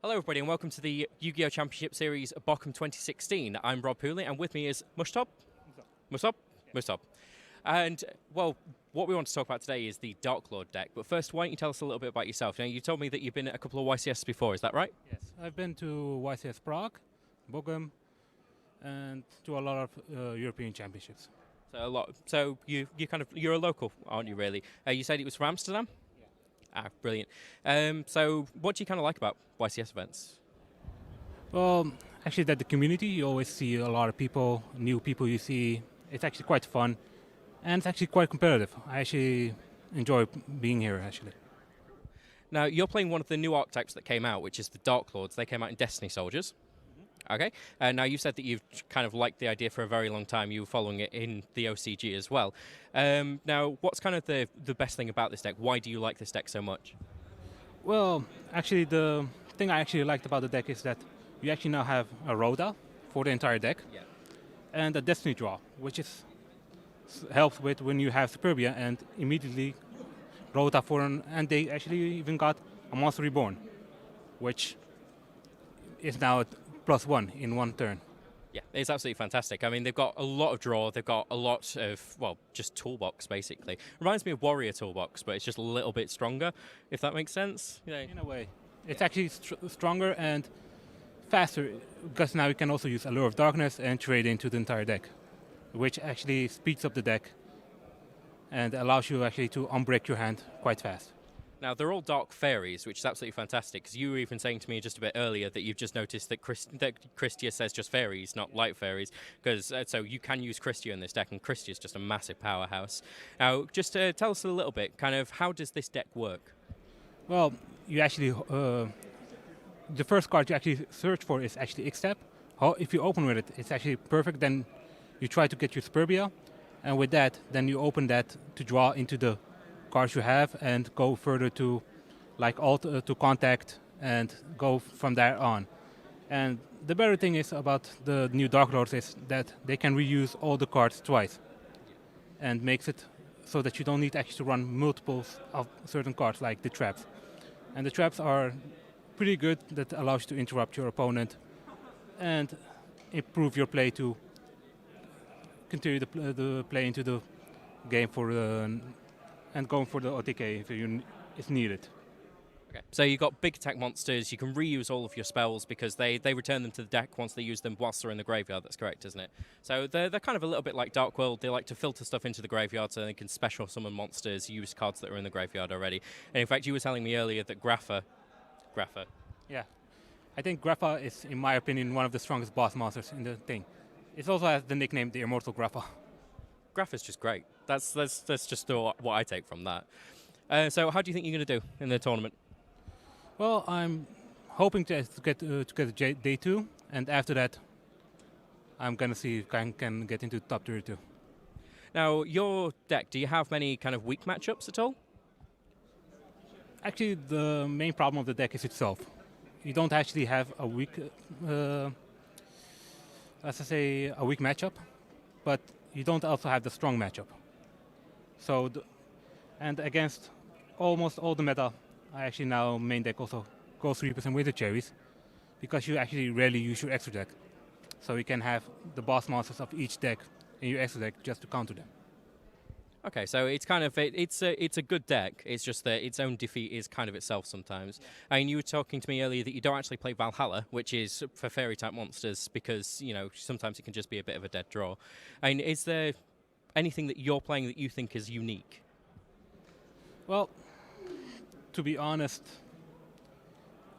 Hello, everybody, and welcome to the Yu-Gi-Oh! Championship Series Bochum 2016. I'm Rob Pooley, and with me is Mushtop. Mushtop. And, well, what we want to talk about today is the Dark Lord deck. But first, why don't you tell us a little bit about yourself? Now, you told me that you've been at a couple of YCS before, is that right? Yes, I've been to YCS Prague, Bochum, and to a lot of European championships. So a lot. So you're a local, aren't you? Really? You said it was from Amsterdam. Yeah. Ah, brilliant. So what do you kind of like about YCS events? Well, actually, that the community, you always see a lot of people, new people you see. It's actually quite fun, and it's actually quite competitive. I actually enjoy being here, actually. Now, you're playing one of the new archetypes that came out, which is the Dark Lords. They came out in Destiny Soldiers. Okay. Now, you said that you've kind of liked the idea for a very long time. You were following it in the OCG as well. Now, what's kind of the best thing about this deck? Why do you like this deck so much? Well, actually, the thing I actually liked about the deck is that you actually now have a Rhoda for the entire deck, Yeah. and a Destiny draw, which helps with when you have Superbia and immediately Rhoda and they actually even got a Monster Reborn, which is now at +1 in one turn. Yeah, it's absolutely fantastic. I mean, they've got a lot of draw. They've got a lot of, well, just toolbox, basically. Reminds me of Warrior Toolbox, but it's just a little bit stronger, if that makes sense. You know. In a way. It's actually stronger and faster, because now you can also use Allure of Darkness and trade into the entire deck, which actually speeds up the deck and allows you actually to unbreak your hand quite fast. Now, they're all Dark Fairies, which is absolutely fantastic, because you were even saying to me just a bit earlier that you've just noticed that Christia says just Fairies, not Light Fairies, because so you can use Christia in this deck, and Christia is just a massive powerhouse. Now, just tell us a little bit, kind of, how does this deck work? Well, you actually, the first card you actually search for is actually X-Step. If you open with it, it's actually perfect, then you try to get your Superbia, and with that, then you open that to draw into the cards you have and go further to like alt to contact and go from there on. And the better thing is about the new Dark Lords is that they can reuse all the cards twice and makes it so that you don't need actually to run multiples of certain cards like the traps. And the traps are pretty good, that allows you to interrupt your opponent and improve your play to continue the play into the game for and going for the OTK if needed. Okay. So you've got big attack monsters, you can reuse all of your spells because they return them to the deck once they use them whilst they're in the graveyard, that's correct, isn't it? So they're kind of a little bit like Dark World, they like to filter stuff into the graveyard so they can special summon monsters, use cards that are in the graveyard already. And in fact, you were telling me earlier that Grapha. Yeah. I think Grapha is, in my opinion, one of the strongest boss monsters in the thing. It also has the nickname the Immortal Grapha. Grapha's just great. That's just what I take from that. So how do you think you're going to do in the tournament? Well, I'm hoping to get day 2, and after that, I'm going to see if I can get into top 32. Now, your deck, do you have many kind of weak matchups at all? Actually, the main problem of the deck is itself. You don't actually have a weak, a weak matchup, but you don't also have the strong matchup. So, and against almost all the meta, I actually now main deck also Ghost Reapers and Winter Cherries, because you actually rarely use your extra deck. So you can have the boss monsters of each deck in your extra deck just to counter them. Okay, so it's kind of it's a good deck. It's just that its own defeat is kind of itself sometimes. I mean, you were talking to me earlier that you don't actually play Valhalla, which is for fairy type monsters, because sometimes it can just be a bit of a dead draw. I mean, is there anything that you're playing that you think is unique? Well, to be honest,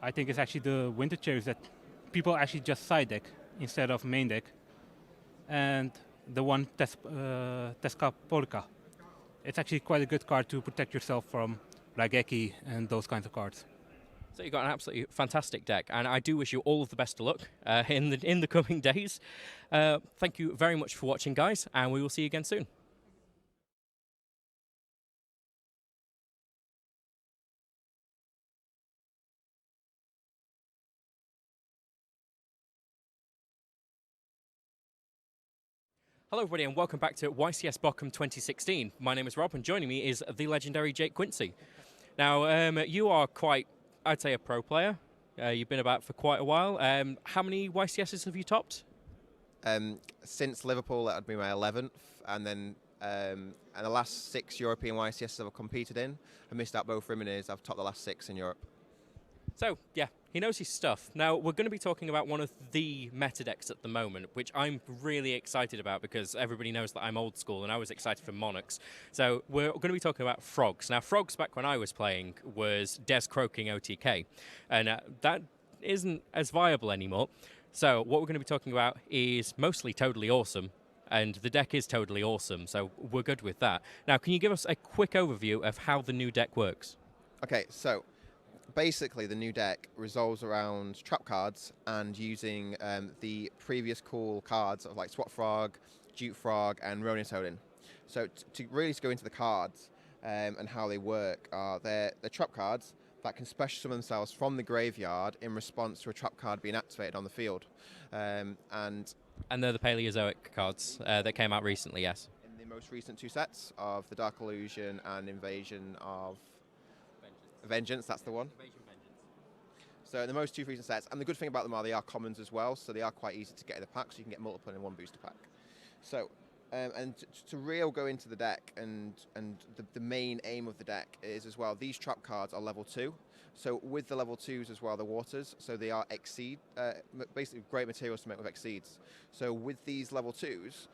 I think it's actually the Winter Cherries that people actually just side deck instead of main deck, and the one Teska Polka. It's actually quite a good card to protect yourself from Raigeki and those kinds of cards. So you've got an absolutely fantastic deck, and I do wish you all of the best of luck in the coming days. Thank you very much for watching, guys, and we will see you again soon. Hello everybody and welcome back to YCS Bochum 2016. My name is Rob and joining me is the legendary Jake Quincy. Now, you are quite, I'd say, a pro player. You've been about for quite a while. How many YCSs have you topped? Since Liverpool, that would be my 11th, and then and the last 6 European YCSs I've competed in. I missed out both Rimini's. I've topped the last 6 in Europe. So, yeah, he knows his stuff. Now, we're going to be talking about one of the meta decks at the moment, which I'm really excited about because everybody knows that I'm old school and I was excited for Monarchs. So, we're going to be talking about Frogs. Now, Frogs, back when I was playing, was Des croaking OTK, and that isn't as viable anymore. So, what we're going to be talking about is mostly Totally Awesome, and the deck is totally awesome, so we're good with that. Now, can you give us a quick overview of how the new deck works? Okay, so basically the new deck resolves around trap cards and using the previous cool cards of like Swat Frog, Jute Frog, and Ronin Toadin. So to really go into the cards and how they work, they're trap cards that can special summon themselves from the graveyard in response to a trap card being activated on the field. And they're the Paleozoic cards that came out recently, yes. In the most recent 2 sets of the Dark Illusion and Invasion of Vengeance, that's the one. So in the most 2 recent sets, and the good thing about them are they are commons as well, so they are quite easy to get in a pack, so you can get multiple in one booster pack. So, and to real go into the deck, and the main aim of the deck is as well, these trap cards are level 2. So with the level 2s as well, the waters, so they are exceed, basically great materials to make with exceeds. So with these level 2s,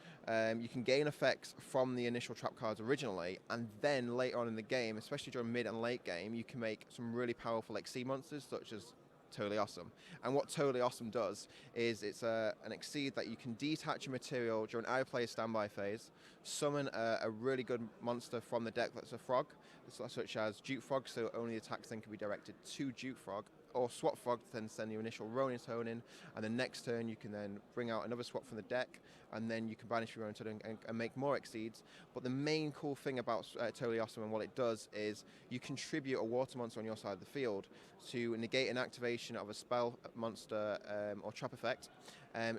you can gain effects from the initial trap cards originally, and then later on in the game, especially during mid and late game, you can make some really powerful exceed monsters, such as Totally Awesome. And what Totally Awesome does is it's an exceed that you can detach a material during either player's standby phase, summon a really good monster from the deck that's a frog, such as Jute Frog, so only attacks then can be directed to Jute Frog, or Swat Frog to then send the initial Ronin Tonin, and the next turn you can then bring out another Swat from the deck, and then you can banish your Ronin Tonin and make more exceeds. But the main cool thing about Totally Awesome and what it does is you contribute a water monster on your side of the field to negate an activation of a spell, monster, or trap effect,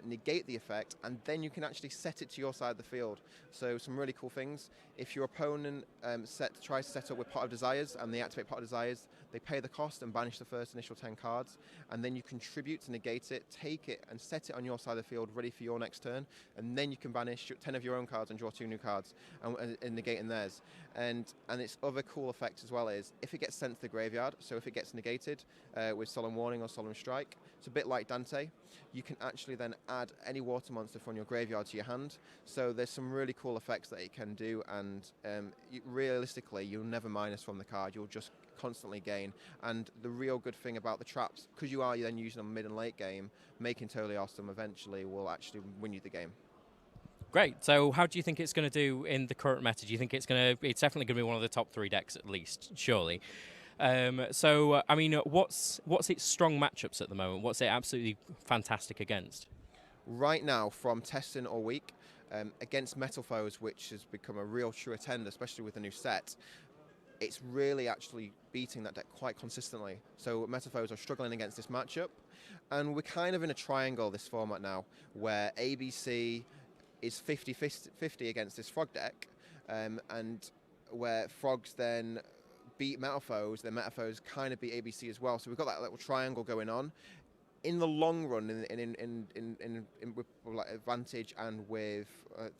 negate the effect, and then you can actually set it to your side of the field. So some really cool things. If your opponent tries to set up with Pot of Desires and they activate Pot of Desires, they pay the cost and banish the first initial 10 cards, and then you contribute to negate it, take it and set it on your side of the field ready for your next turn, and then you can banish 10 of your own cards and draw 2 new cards and negating theirs. And its other cool effect as well is if it gets sent to the graveyard, so if it gets negated with Solemn Warning or Solemn Strike, it's a bit like Dante, you can actually then add any water monster from your graveyard to your hand. So there's some really cool effects that it can do, and realistically you'll never minus from the card, you'll just constantly gain. And the real good thing about the traps, because you are then using them mid and late game, making Totally Awesome eventually will actually win you the game. Great. So how do you think it's going to do in the current meta? Do you think it's definitely going to be one of the top 3 decks at least, surely? I mean, what's its strong matchups at the moment? What's it absolutely fantastic against? Right now, from testing all week, against Metal Foes, which has become a real true attender, especially with the new set, it's really actually beating that deck quite consistently. So Metal Foes are struggling against this matchup, and we're kind of in a triangle this format now, where ABC is 50-50 against this Frog deck, and where Frogs then beat Metal Foes, then Metal Foes kind of beat ABC as well. So we've got that little triangle going on. In the long run, with like advantage and with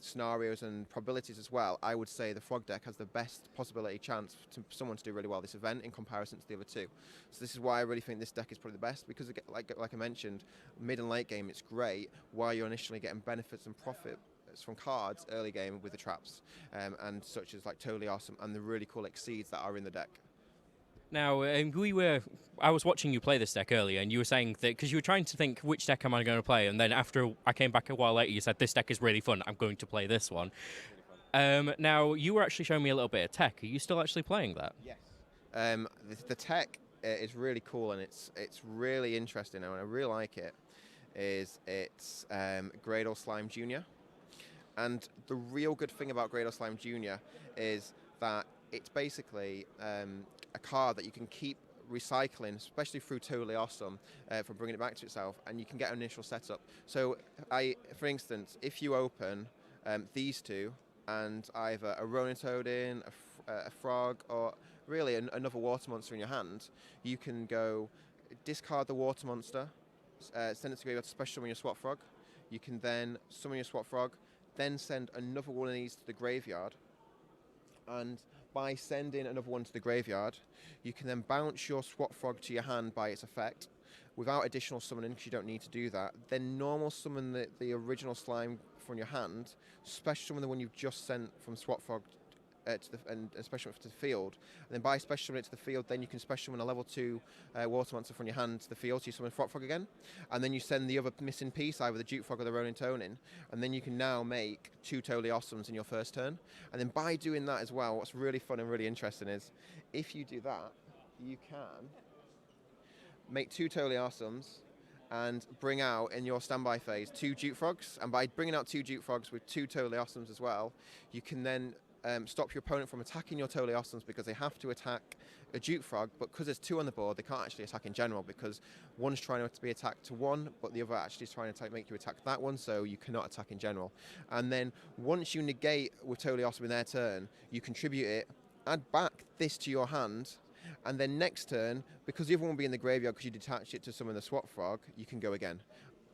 scenarios and probabilities as well, I would say the Frog deck has the best possibility chance to someone to do really well this event in comparison to the other 2. So this is why I really think this deck is probably the best, because like I mentioned, mid and late game it's great, while you're initially getting benefits and profit from cards early game with the traps, and such as like Totally Awesome and the really cool exceeds that are in the deck. Now, I was watching you play this deck earlier, and you were saying that, because you were trying to think which deck am I going to play, and then after I came back a while later, you said, this deck is really fun, I'm going to play this one. Now, you were actually showing me a little bit of tech. Are you still actually playing that? Yes. The tech is really cool, and it's really interesting, and I really like it, is it's Gradle Slime Jr. And the real good thing about Gradle Slime Jr. is that it's basically a card that you can keep recycling, especially through Totally Awesome, for bringing it back to itself, and you can get an initial setup. So, for instance, if you open these 2 and either a Ronin Toadin, a Frog, or really another water monster in your hand, you can go discard the water monster, send it to graveyard to special summon your Swat Frog. You can then summon your Swat Frog, then send another one of these to the graveyard, and by sending another one to the graveyard, you can then bounce your Swap Frog to your hand by its effect without additional summoning, because you don't need to do that. Then normal summon the original slime from your hand, special summon the one you've just sent from Swap Frog and special summon it to the field. And then by special summon it to the field, then you can special summon a level 2 Water Monster from your hand to the field, so you summon Swap Frog again. And then you send the other missing piece, either the Duke Frog or the Ronin Tonin, and then you can now make 2 Totally Awesomes in your first turn. And then by doing that as well, what's really fun and really interesting is, if you do that, you can make 2 Totally Awesomes and bring out in your standby phase 2 Duke Frogs. And by bringing out 2 Duke Frogs with 2 Totally Awesomes as well, you can then stop your opponent from attacking your Totally Awesomes, because they have to attack a Duke Frog, but because there's 2 on the board, they can't actually attack in general, because one's trying to be attacked to 1, but the other actually is trying to make you attack that one, so you cannot attack in general. And then once you negate with Totally Awesome in their turn, you contribute it, add back this to your hand, and then next turn, because the other one will be in the graveyard because you detached it to summon the Swap Frog, you can go again.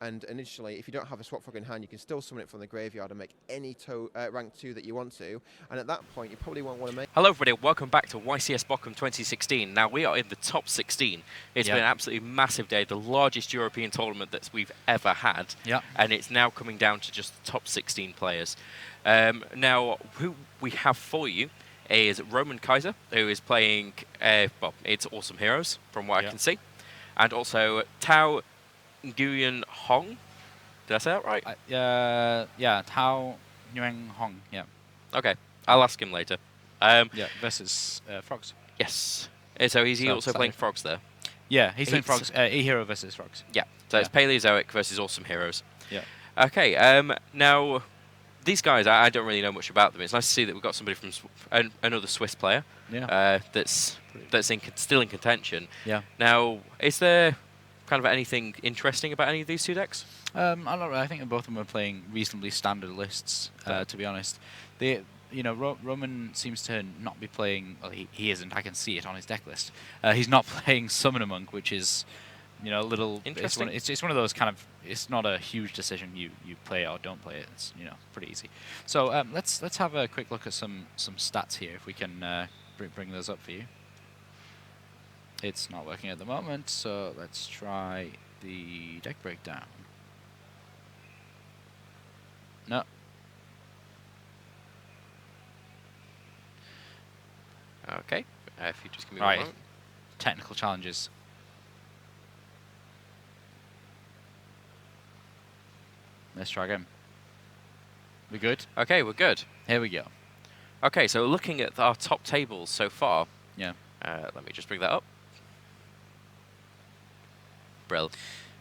And initially, if you don't have a Swap Frog in hand, you can still summon it from the graveyard and make any rank 2 that you want to. And at that point, you probably won't want to make... Hello everybody, welcome back to YCS Bochum 2016. Now we are in the top 16. It's been an absolutely massive day, the largest European tournament that we've ever had. And it's now coming down to just the top 16 players. Now, who we have for you is Roman Kaiser, who is playing, well, it's Awesome Heroes, from what I can see. And also Tao Nguyen Hong. Did I say that right? Yeah, Tao Nguyen Hong, yeah. Okay, I'll ask him later. Yeah, versus Frogs. Yes. So is he also playing Frogs there? Yeah, he's playing Frogs, E-Hero versus Frogs. Yeah, so it's Paleozoic versus Awesome Heroes. Yeah. Okay, now, these guys, I don't really know much about them. It's nice to see that we've got somebody from another Swiss player that's still in contention. Yeah. Now, is there kind of anything interesting about any of these 2 decks? I don't know. I think both of them are playing reasonably standard lists, to be honest. Roman seems to not be playing... Well, he isn't. I can see it on his deck list. He's not playing Summoner Monk, which is, a little... Interesting. It's one of those kind of... It's not a huge decision. You play it or don't play it. It's, pretty easy. So let's have a quick look at some stats here, if we can bring those up for you. It's not working at the moment, so let's try the deck breakdown. No. Okay, if you just give me one moment. Technical challenges. Let's try again. We good? Okay, we're good. Here we go. Okay, so looking at our top tables so far. Yeah. Let me just bring that up. Brill.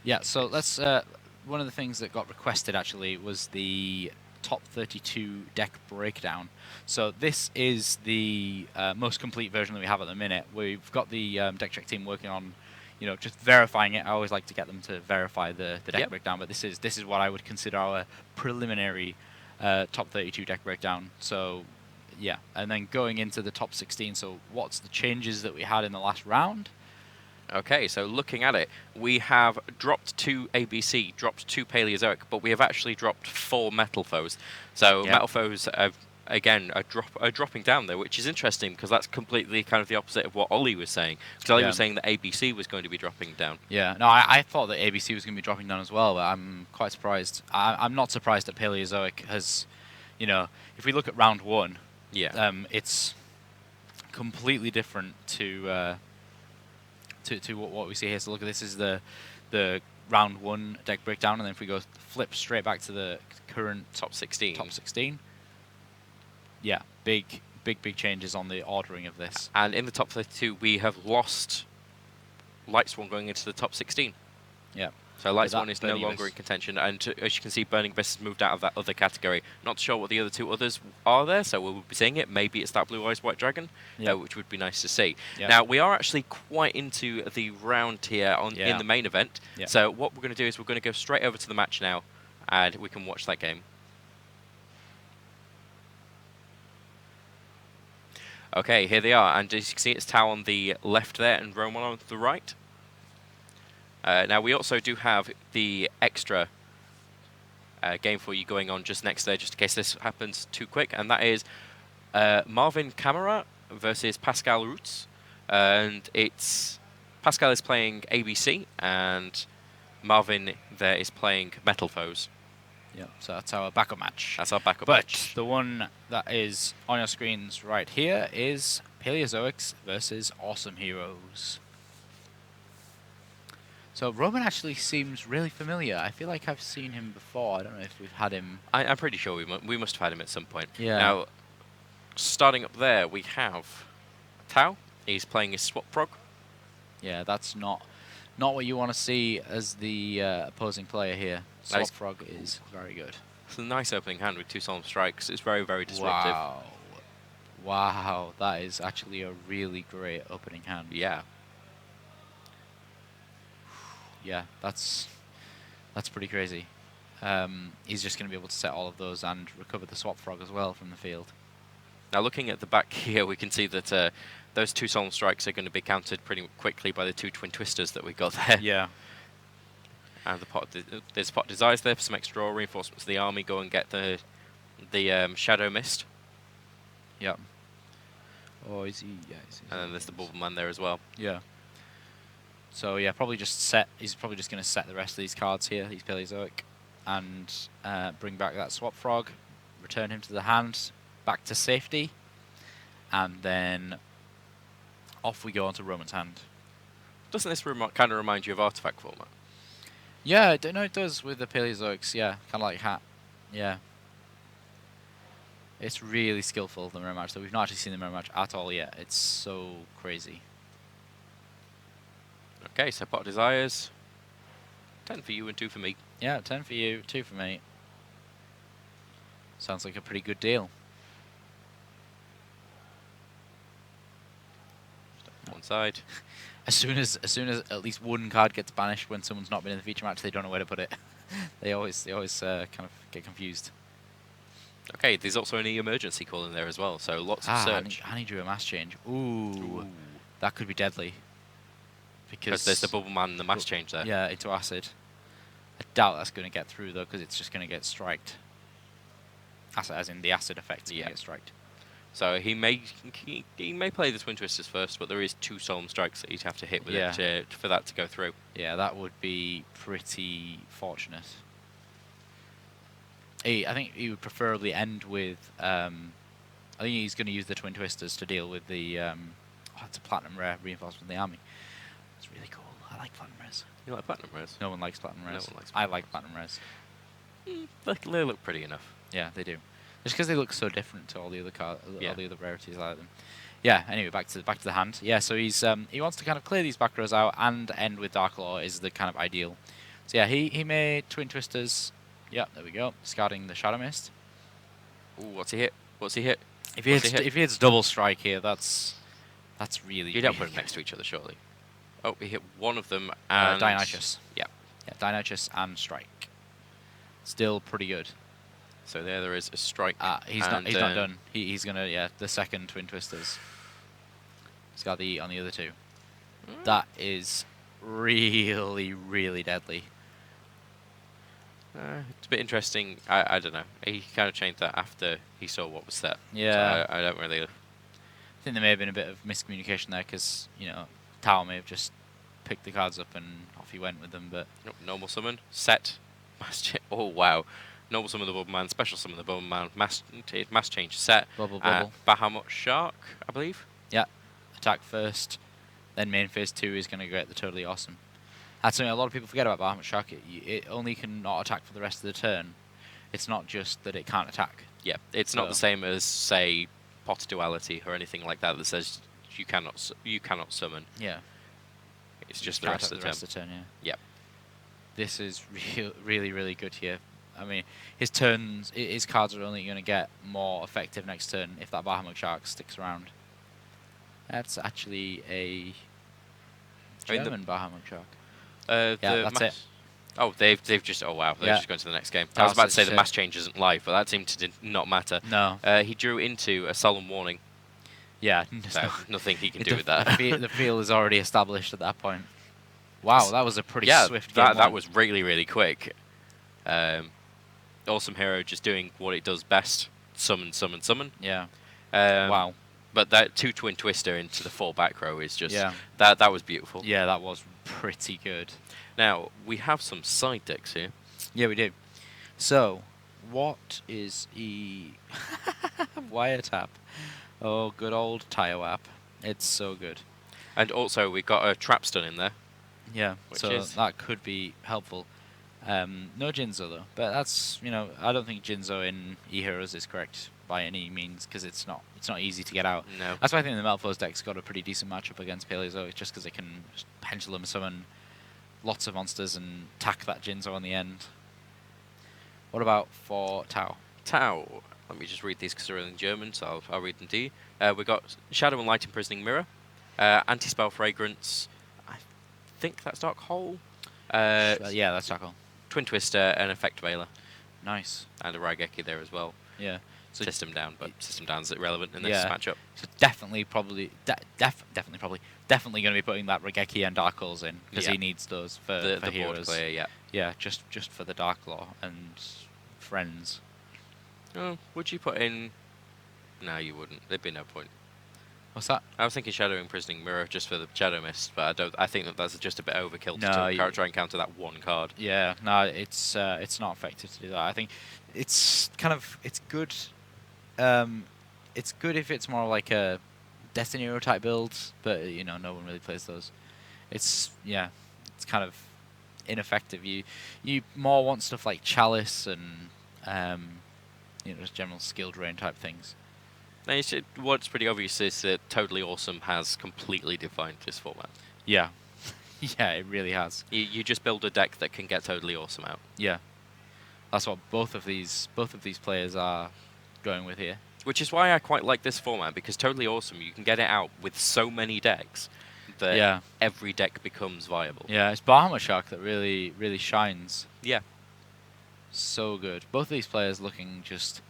Yeah, so let's... one of the things that got requested, actually, was the top 32 deck breakdown. So this is the most complete version that we have at the minute. We've got the deck check team working on, just verifying it. I always like to get them to verify the deck breakdown, but this is what I would consider our preliminary top 32 deck breakdown. So, yeah, and then going into the top 16. So what's the changes that we had in the last round? Okay, so looking at it, we have dropped 2 ABC, dropped 2 Paleozoic, but we have actually dropped 4 Metal Foes. So Metal Foes, again, are dropping down there, which is interesting because that's completely kind of the opposite of what Ollie was saying. Because Ollie was saying that ABC was going to be dropping down. Yeah, no, I thought that ABC was going to be dropping down as well, but I'm quite surprised. I'm not surprised that Paleozoic has, if we look at round 1, it's completely different to what we see here. So look, this is the round 1 deck breakdown, and then if we go flip straight back to the current top 16. Yeah, big changes on the ordering of this. And in the top 32, we have lost Lightsworn going into the top 16. Yeah. So Lightsworn is no longer in contention, and as you can see, Burning Abyss has moved out of that other category. Not sure what the other 2 others are there, so we'll be seeing it. Maybe it's that Blue Eyes White Dragon, which would be nice to see. Yeah. Now, we are actually quite into the round here in the main event. Yeah. So what we're going to do is we're going to go straight over to the match now, and we can watch that game. Okay, here they are, and as you can see, it's Tao on the left there and Roman on the right. Now, we also do have the extra game for you going on just next there, just in case this happens too quick, and that is Marvin Kamara versus Pascal Roots, and it's Pascal is playing ABC, and Marvin there is playing Metal Foes. Yeah, so that's our backup match. That's our backup but match. The one that is on your screens right here is Paleozoics versus Awesome Heroes. So Roman actually seems really familiar. I feel like I've seen him before. I don't know if we've had him. I'm pretty sure we must have had him at some point. Yeah. Now, starting up there, we have Tao. He's playing his Swap Frog. Yeah, that's not what you want to see as the opposing player here. Swap Nice. Frog is very good. It's a nice opening hand with 2 solemn strikes. It's very, very disruptive. Wow. Wow, that is actually a really great opening hand. Yeah. Yeah, that's pretty crazy. He's just going to be able to set all of those and recover the Swap Frog as well from the field. Now, looking at the back here, we can see that those 2 solemn strikes are going to be countered pretty quickly by the 2 twin twisters that we got there. Yeah. And there's Pot Desires there for some extra reinforcements of the army. Go and get the Shadow Mist. Yep. Oh, is he? Yeah. And then there's the Bubble Man there as well. Yeah. So yeah, probably just set. He's probably just going to set the rest of these cards here, these Paleozoic, and bring back that Swap Frog, return him to the hand, back to safety, and then off we go onto Roman's hand. Doesn't this kind of remind you of Artifact format? Yeah, I don't know. It does with the Paleozoics. Yeah, kind of like Hat. Yeah. It's really skillful, the mirror match. So we've not actually seen the mirror match at all yet. It's so crazy. Okay, so Pot Desires. 10 for you and 2 for me. Yeah, 10 for you, 2 for me. Sounds like a pretty good deal. One side. As soon as at least one card gets banished when someone's not been in the feature match, they don't know where to put it. they always kind of get confused. Okay, there's also any emergency call in there as well, so lots of search. And he drew a mass change. Ooh. That could be deadly. Because there's the Bubble Man and the mass change there. Yeah, into acid. I doubt that's going to get through though, because it's just going to get striked. Acid, as in the acid effect, going to get striked. So he may play the Twin Twisters first, but there is 2 solemn strikes that he'd have to hit with it for that to go through. Yeah, that would be pretty fortunate. I think he would preferably end with. I think he's going to use the Twin Twisters to deal with the. It's a platinum rare reinforcement in the army. It's really cool. I like platinum rares. You like platinum rares? No one likes platinum rares. No one likes I like platinum rares. They look pretty enough. Yeah, they do. Just because they look so different to all the other all the other rarities, I like them. Yeah. Anyway, back to the hand. Yeah. So he's he wants to kind of clear these back rows out and end with Dark Law is the kind of ideal. So yeah, he made Twin Twisters. Yeah, there we go. Discarding the Shadow Mist. Ooh, what's he hit? What's he hit? If he hits double strike here, that's really. You don't put them next to each other, surely. Oh, he hit one of them and Dionysus. Yeah. Yeah, Dionysus and strike. Still pretty good. So there is a strike. He's not done. He's gonna the second Twin Twisters. He's got the on the other 2. That is really, really deadly. It's a bit interesting. I don't know. He kind of changed that after he saw what was set. Yeah. So I don't really. I think there may have been a bit of miscommunication there because Tao may have just picked the cards up and off he went with them. But normal summon set. Oh wow. Normal summon the Bubble Man, special summon the Bubble Man, mass change set. Bubble. Bahamut Shark, I believe. Yeah. Attack first, then main phase 2 is going to get the totally awesome. That's something a lot of people forget about Bahamut Shark. It only can not attack for the rest of the turn. It's not just that it can't attack. Yeah, it's not the same as say Pot Duality or anything like that says you cannot summon. Yeah. It's just the rest of the turn. Yeah. Yep. This is really, really good here. I mean, his cards are only going to get more effective next turn if that Bahamut Shark sticks around. That's actually a German Bahamut Shark. Yeah, that's it. Oh, they've just. Oh wow, they've just gone to the next game. I was about to say the mass change isn't live, but that seemed to not matter. No. He drew into a solemn warning. Yeah. So nothing he can do with that. The field is already established at that point. Wow, that was a pretty swift game. That was really, really quick. Awesome Hero just doing what it does best. Summon. Yeah. Wow. But that 2 Twin Twister into the 4 back row is just Yeah. that was beautiful. Yeah, that was pretty good. Now we have some side decks here. Yeah, we do. So, what is Wiretap? Oh, good old Tayo app. It's so good. And also we got a trap stun in there. Yeah, Which so is- that could be helpful. No Jinzo though, but that's, you know, I don't think Jinzo in E-Heroes is correct by any means because it's not easy to get out. No. That's why I think the Melfos deck's got a pretty decent matchup against Paleozoic, just because it can just pendulum summon lots of monsters and tack that Jinzo on the end. What about for Tau? Tau. Let me just read these because they're in German, so I'll read them to you. We got Shadow and Light Imprisoning Mirror, Anti-Spell Fragrance. I think that's Dark Hole. Yeah, that's Dark Hole. Twin Twister and Effect Veiler. Nice. And a Raigeki there as well. Yeah. So System down, but System down's irrelevant in this yeah. matchup. So definitely going to be putting that Raigeki and Dark Holes in because he needs those for the board heroes. player, yeah. Yeah, just for the Dark Law and friends. Oh, would you put in? No, you wouldn't. There'd be no point. What's that? I was thinking Shadow Imprisoning Mirror just for the Shadow Mist, but I don't. I think that's just a bit overkill to try and counter that one card. Yeah, no, it's not effective to do that. I think it's good. It's good if it's more like a Destiny Hero type build, but you know, no one really plays those. It's kind of ineffective. You more want stuff like Chalice and just general skill drain type things. Now, what's pretty obvious is that Totally Awesome has completely defined this format. Yeah, yeah, it really has. You just build a deck that can get Totally Awesome out. Yeah, that's what both of these players are going with here. Which is why I quite like this format, because Totally Awesome, you can get it out with so many decks that every deck becomes viable. Yeah, it's Bahamut Shark that really shines. Yeah. So good. Both of these players looking just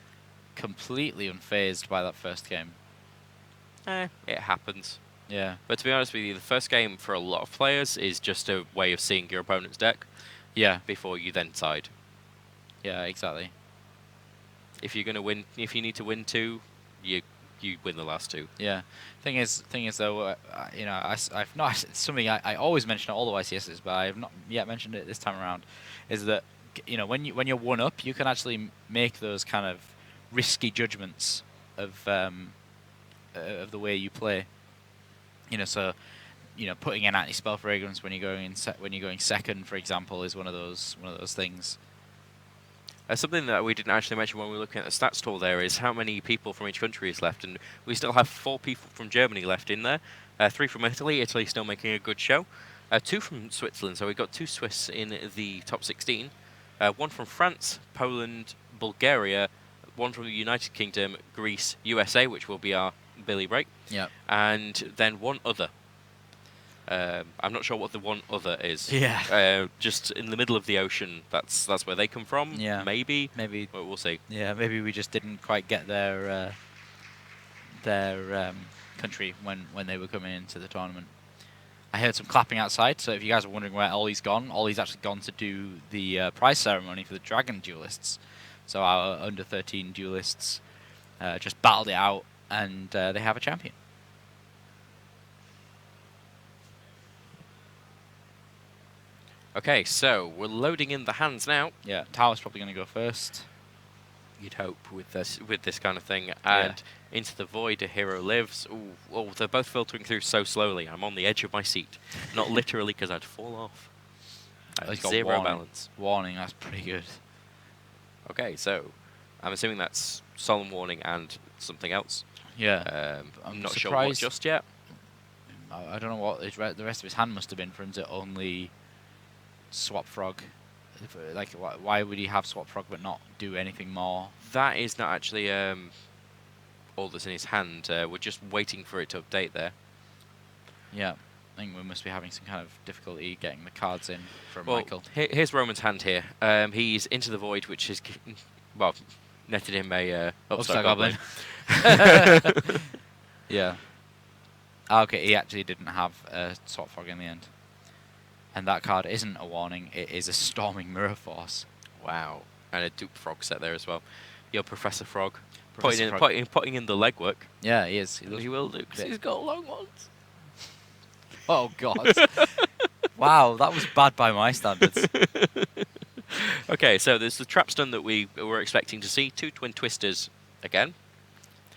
completely unfazed by that first game. It happens. Yeah. But to be honest with you, the first game for a lot of players is just a way of seeing your opponent's deck. Yeah. Before you then side. Yeah, exactly. If you're gonna win, if you need to win 2, you win the last 2. Yeah. Thing is though, I've not something I always mention at all the YCSs, but I have not yet mentioned it this time around. Is that when you're 1-up, you can actually make those kind of risky judgments of the way you play. So putting in anti-spell fragrance when you're going second, for example, is one of those things. Something that we didn't actually mention when we were looking at the stats tool there is how many people from each country is left, and we still have 4 people from Germany left in there, 3 from Italy. Italy still making a good show. 2 from Switzerland, so we've got 2 Swiss in the top 16. 1 from France, Poland, Bulgaria, 1 from the United Kingdom, Greece, USA, which will be our Billy break. Yeah. And then 1 other. I'm not sure what the 1 other is. Yeah. Just in the middle of the ocean. That's where they come from. Yeah. Maybe. Well, we'll see. Yeah. Maybe we just didn't quite get their country when they were coming into the tournament. I heard some clapping outside, so if you guys are wondering where Ollie's gone, Ollie's actually gone to do the prize ceremony for the Dragon Duelists. So our under 13 duelists just battled it out, and they have a champion. Okay, so we're loading in the hands now. Yeah, Tower's probably going to go first. You'd hope with this kind of thing. And into the void, a hero lives. Ooh, they're both filtering through so slowly. I'm on the edge of my seat. Not literally, because I'd fall off. He's got Zero warning. balance. Warning, that's pretty good. Okay, so I'm assuming that's Solemn Warning and something else. Yeah. I'm not sure what just yet. I don't know what the rest of his hand must have been for him to only swap Frog. Like, why would he have Swap Frog but not do anything more? That is not actually all that's in his hand. We're just waiting for it to update there. Yeah, I think we must be having some kind of difficulty getting the cards in from Well, Michael. Here's Roman's hand here. He's into the void, which is, well, netted him a Upstart Goblin. Yeah. Okay, he actually didn't have a Swap Frog in the end. And that card isn't a warning, it is a Storming Mirror Force. Wow. And a Dupe Frog set there as well. Your Professor Frog. putting in the legwork. Yeah, he is. He will do, because he's got long ones. Oh, God. Wow, that was bad by my standards. Okay, so there's the trap stun that we were expecting to see. 2 twin twisters again.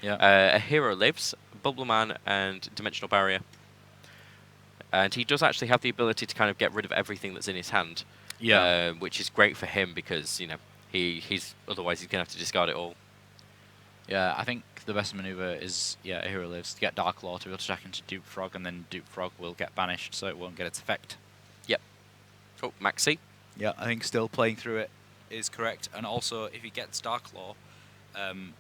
Yeah. A hero lives, Bubble Man, and Dimensional Barrier. And he does actually have the ability to kind of get rid of everything that's in his hand. Yeah. Which is great for him because, you know, he's otherwise he's going to have to discard it all. Yeah, I think the best maneuver is, a hero lives to get Dark Law to be able to attack into Dupe Frog, and then Dupe Frog will get banished, so it won't get its effect. Yep. Oh, Maxi. Yeah, I think still playing through it is correct. And also, if he gets Dark Law,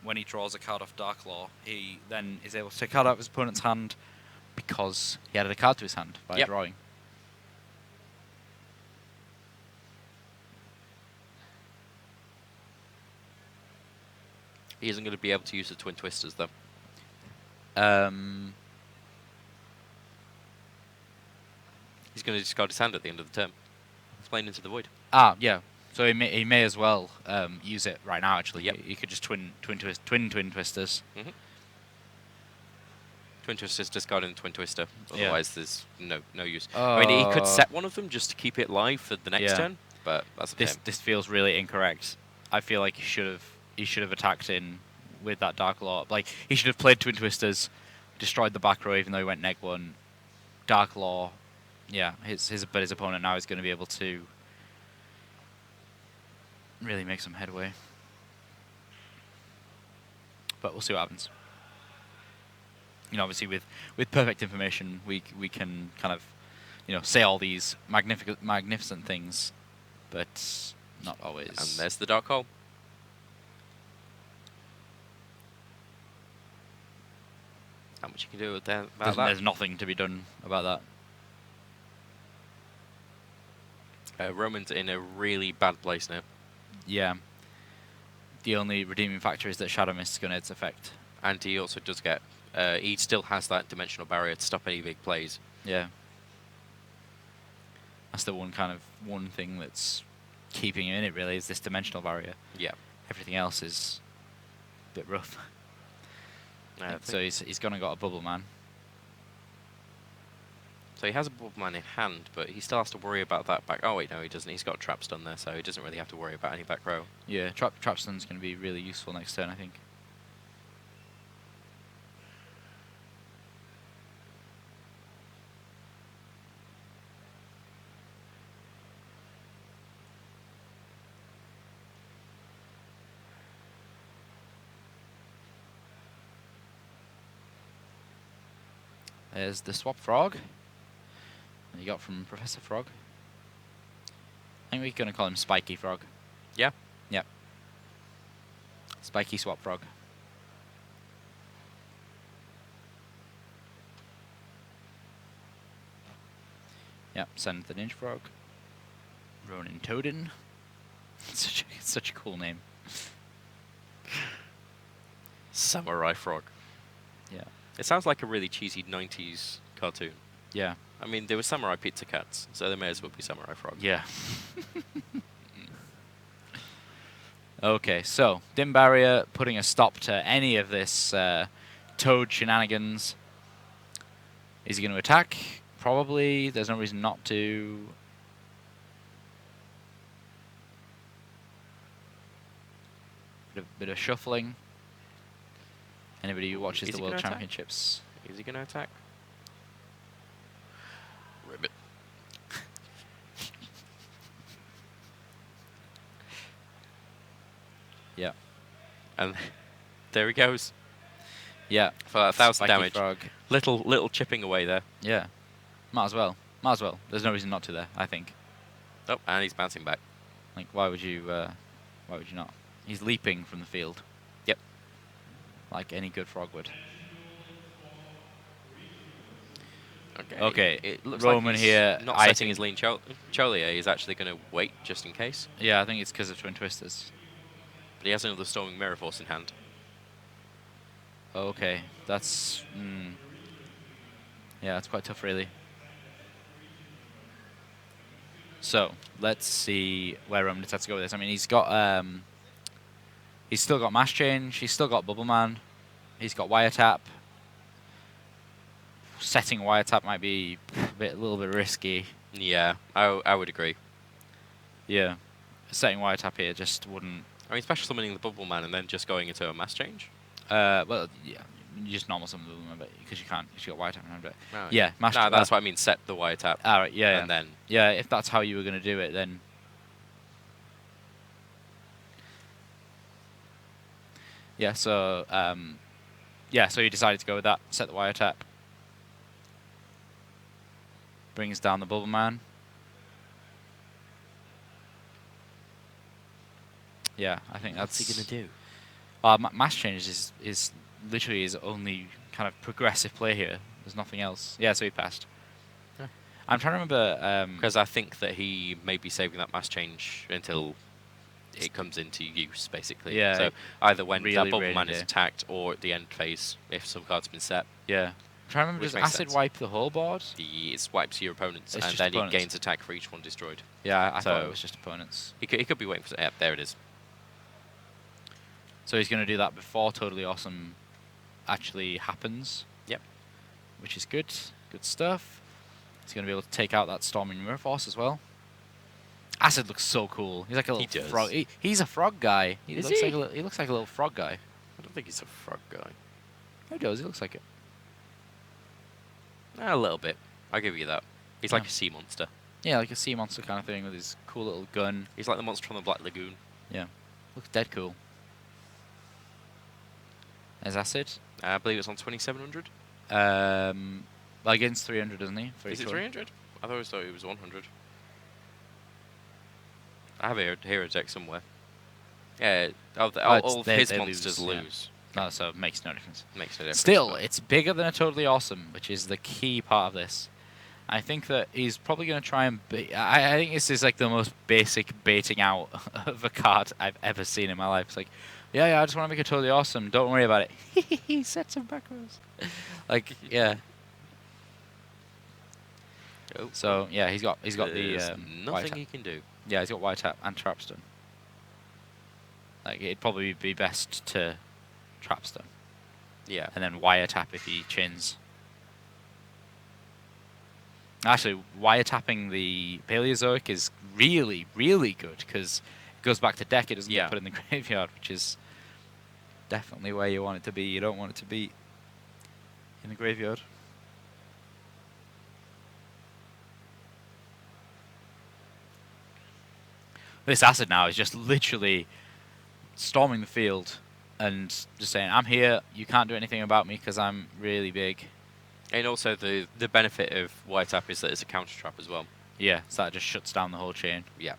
when he draws a card off Dark Law, he then is able to take a card out of his opponent's hand because he added a card to his hand by drawing. He isn't going to be able to use the twin twisters, though. He's going to discard his hand at the end of the term. It's playing into the void. Ah, yeah. So he may as well use it right now. Actually, he could just twin twisters. Mm-hmm. Twin twisters discarding the twin twister. Otherwise, there's no use. I mean, he could set one of them just to keep it live for the next turn, but that's up to him. This feels really incorrect. I feel like he should have attacked in with that Dark Law. Like, he should have played Twin Twisters, destroyed the back row even though he went neg 1. Dark Law, but his opponent now is going to be able to really make some headway. But we'll see what happens. You know, obviously with perfect information, we can kind of, say all these magnificent things, but not always. And there's the Dark Hole. How much you can do with that? There's nothing to be done about that. Roman's in a really bad place now. Yeah. The only redeeming factor is that Shadow Mist is going to its effect. And he also does get... he still has that Dimensional Barrier to stop any big plays. Yeah. That's the one thing that's keeping him in it, really, is this Dimensional Barrier. Yeah. Everything else is a bit rough. So he's gone and got a Bubble Man. So he has a Bubble Man in hand, but he still has to worry about that back... Oh, wait, no, he doesn't. He's got a Trap Stun there, so he doesn't really have to worry about any back row. Yeah, Trap Stun's going to be really useful next turn, I think. There's the Swap Frog that you got from Professor Frog. I think we're going to call him Spiky Frog. Yeah? Yep. Spiky Swap Frog. Yep, send the Ninja Frog. Ronin Toadin. It's such a cool name. Samurai Frog. Yeah. It sounds like a really cheesy 90s cartoon. Yeah. I mean, there were Samurai Pizza Cats, so they may as well be Samurai Frog. Yeah. Okay, so Dim Barrier putting a stop to any of this Toad shenanigans. Is he going to attack? Probably. There's no reason not to. Bit of shuffling. Anybody who watches the World Championships. Is he going to attack? Ribbit. Yeah. And there he goes. Yeah. For 1,000 Spiky damage. Frog. Little chipping away there. Yeah. Might as well. There's no reason not to there, I think. Oh, and he's bouncing back. Like, why would you not? He's leaping from the field. Yep. Like any good frog would. Okay. It looks Roman like he's here. not setting his lean Cholia. He's actually going to wait just in case. Yeah, I think it's because of Twin Twisters. But he has another Storming Mirror Force in hand. Okay, that's... Yeah, that's quite tough, really. So, let's see where Roman decides to go with this. I mean, he's got He's still got Mass Change. He's still got Bubble Man. He's got Wire Tap. Setting Wire Tap might be a little bit risky. Yeah, I would agree. Yeah. Setting Wire Tap here just wouldn't... I mean, special summoning the Bubble Man and then just going into a Mass Change? Well, yeah. You just normal summon the Bubble Man, but because you can't, because you got Wire Tap. But Oh, yeah, Mass no, that's what I mean, set the Wire Tap. All right, yeah. And then... Yeah, if that's how you were going to do it, then... Yeah, so... yeah, so you decided to go with that. Set the Wire Tap. Brings down the Bubble Man. Yeah, I think that's... What's he going to do? Mass Change is literally his only kind of progressive play here. There's nothing else. Yeah, so he passed. Yeah. I'm trying to remember... Because I think that he may be saving that Mass Change until it comes into use, basically. Yeah. So either when really, that Bubble really Man is do. attacked or at the end phase, if some card's been set. Yeah. I'm trying to remember, Which does makes Acid sense. wipe the whole board? It wipes your opponents, It's and just then opponents. he gains attack for each one destroyed. Yeah, I thought So- it was just opponents. He could be waiting for... Yep, there it is. So he's going to do that before Totally Awesome actually happens. Yep. Which is good. Good stuff. He's going to be able to take out that Storming Mirror Force as well. Acid looks so cool. He's like a little does. frog. He's a frog guy. Is looks he? Like he looks like a little frog guy. I don't think he's a frog guy. He does. He looks like it. A little bit. I'll give you that. He's like Yeah. a sea monster. Yeah, like a sea monster kind of thing with his cool little gun. He's like the monster from the Black Lagoon. Yeah. Looks dead cool. There's Acid. I believe it's on 2700. Against 300, isn't he? For Is each it one? 300? I always thought it was 100. I have a hero deck somewhere. Yeah, all of his they monsters lose, yeah. lose. No, so it makes no difference. Makes no difference. Still, but- it's bigger than a Totally Awesome, which is the key part of this. I think that he's probably going to try and... I think this is like the most basic baiting out of a card I've ever seen in my life. It's like, yeah, I just want to make it Totally Awesome. Don't worry about it. He sets him backwards. Like, yeah. Oh, So, yeah, he's got there's the... White nothing Tap. he can do. Yeah, he's got White Tap and Trapstone. Like, it'd probably be best to Trapstone. Yeah. And then Wiretap if he chins. Actually, wiretapping the Paleozoic is really, really good because it goes back to deck. It doesn't Yeah. get put in the graveyard, which is definitely where you want it to be. You don't want it to be in the graveyard. This Acid now is just literally storming the field and just saying, I'm here, you can't do anything about me because I'm really big. And also the benefit of White Tap is that it's a counter trap as well. Yeah, so that just shuts down the whole chain. Yeah.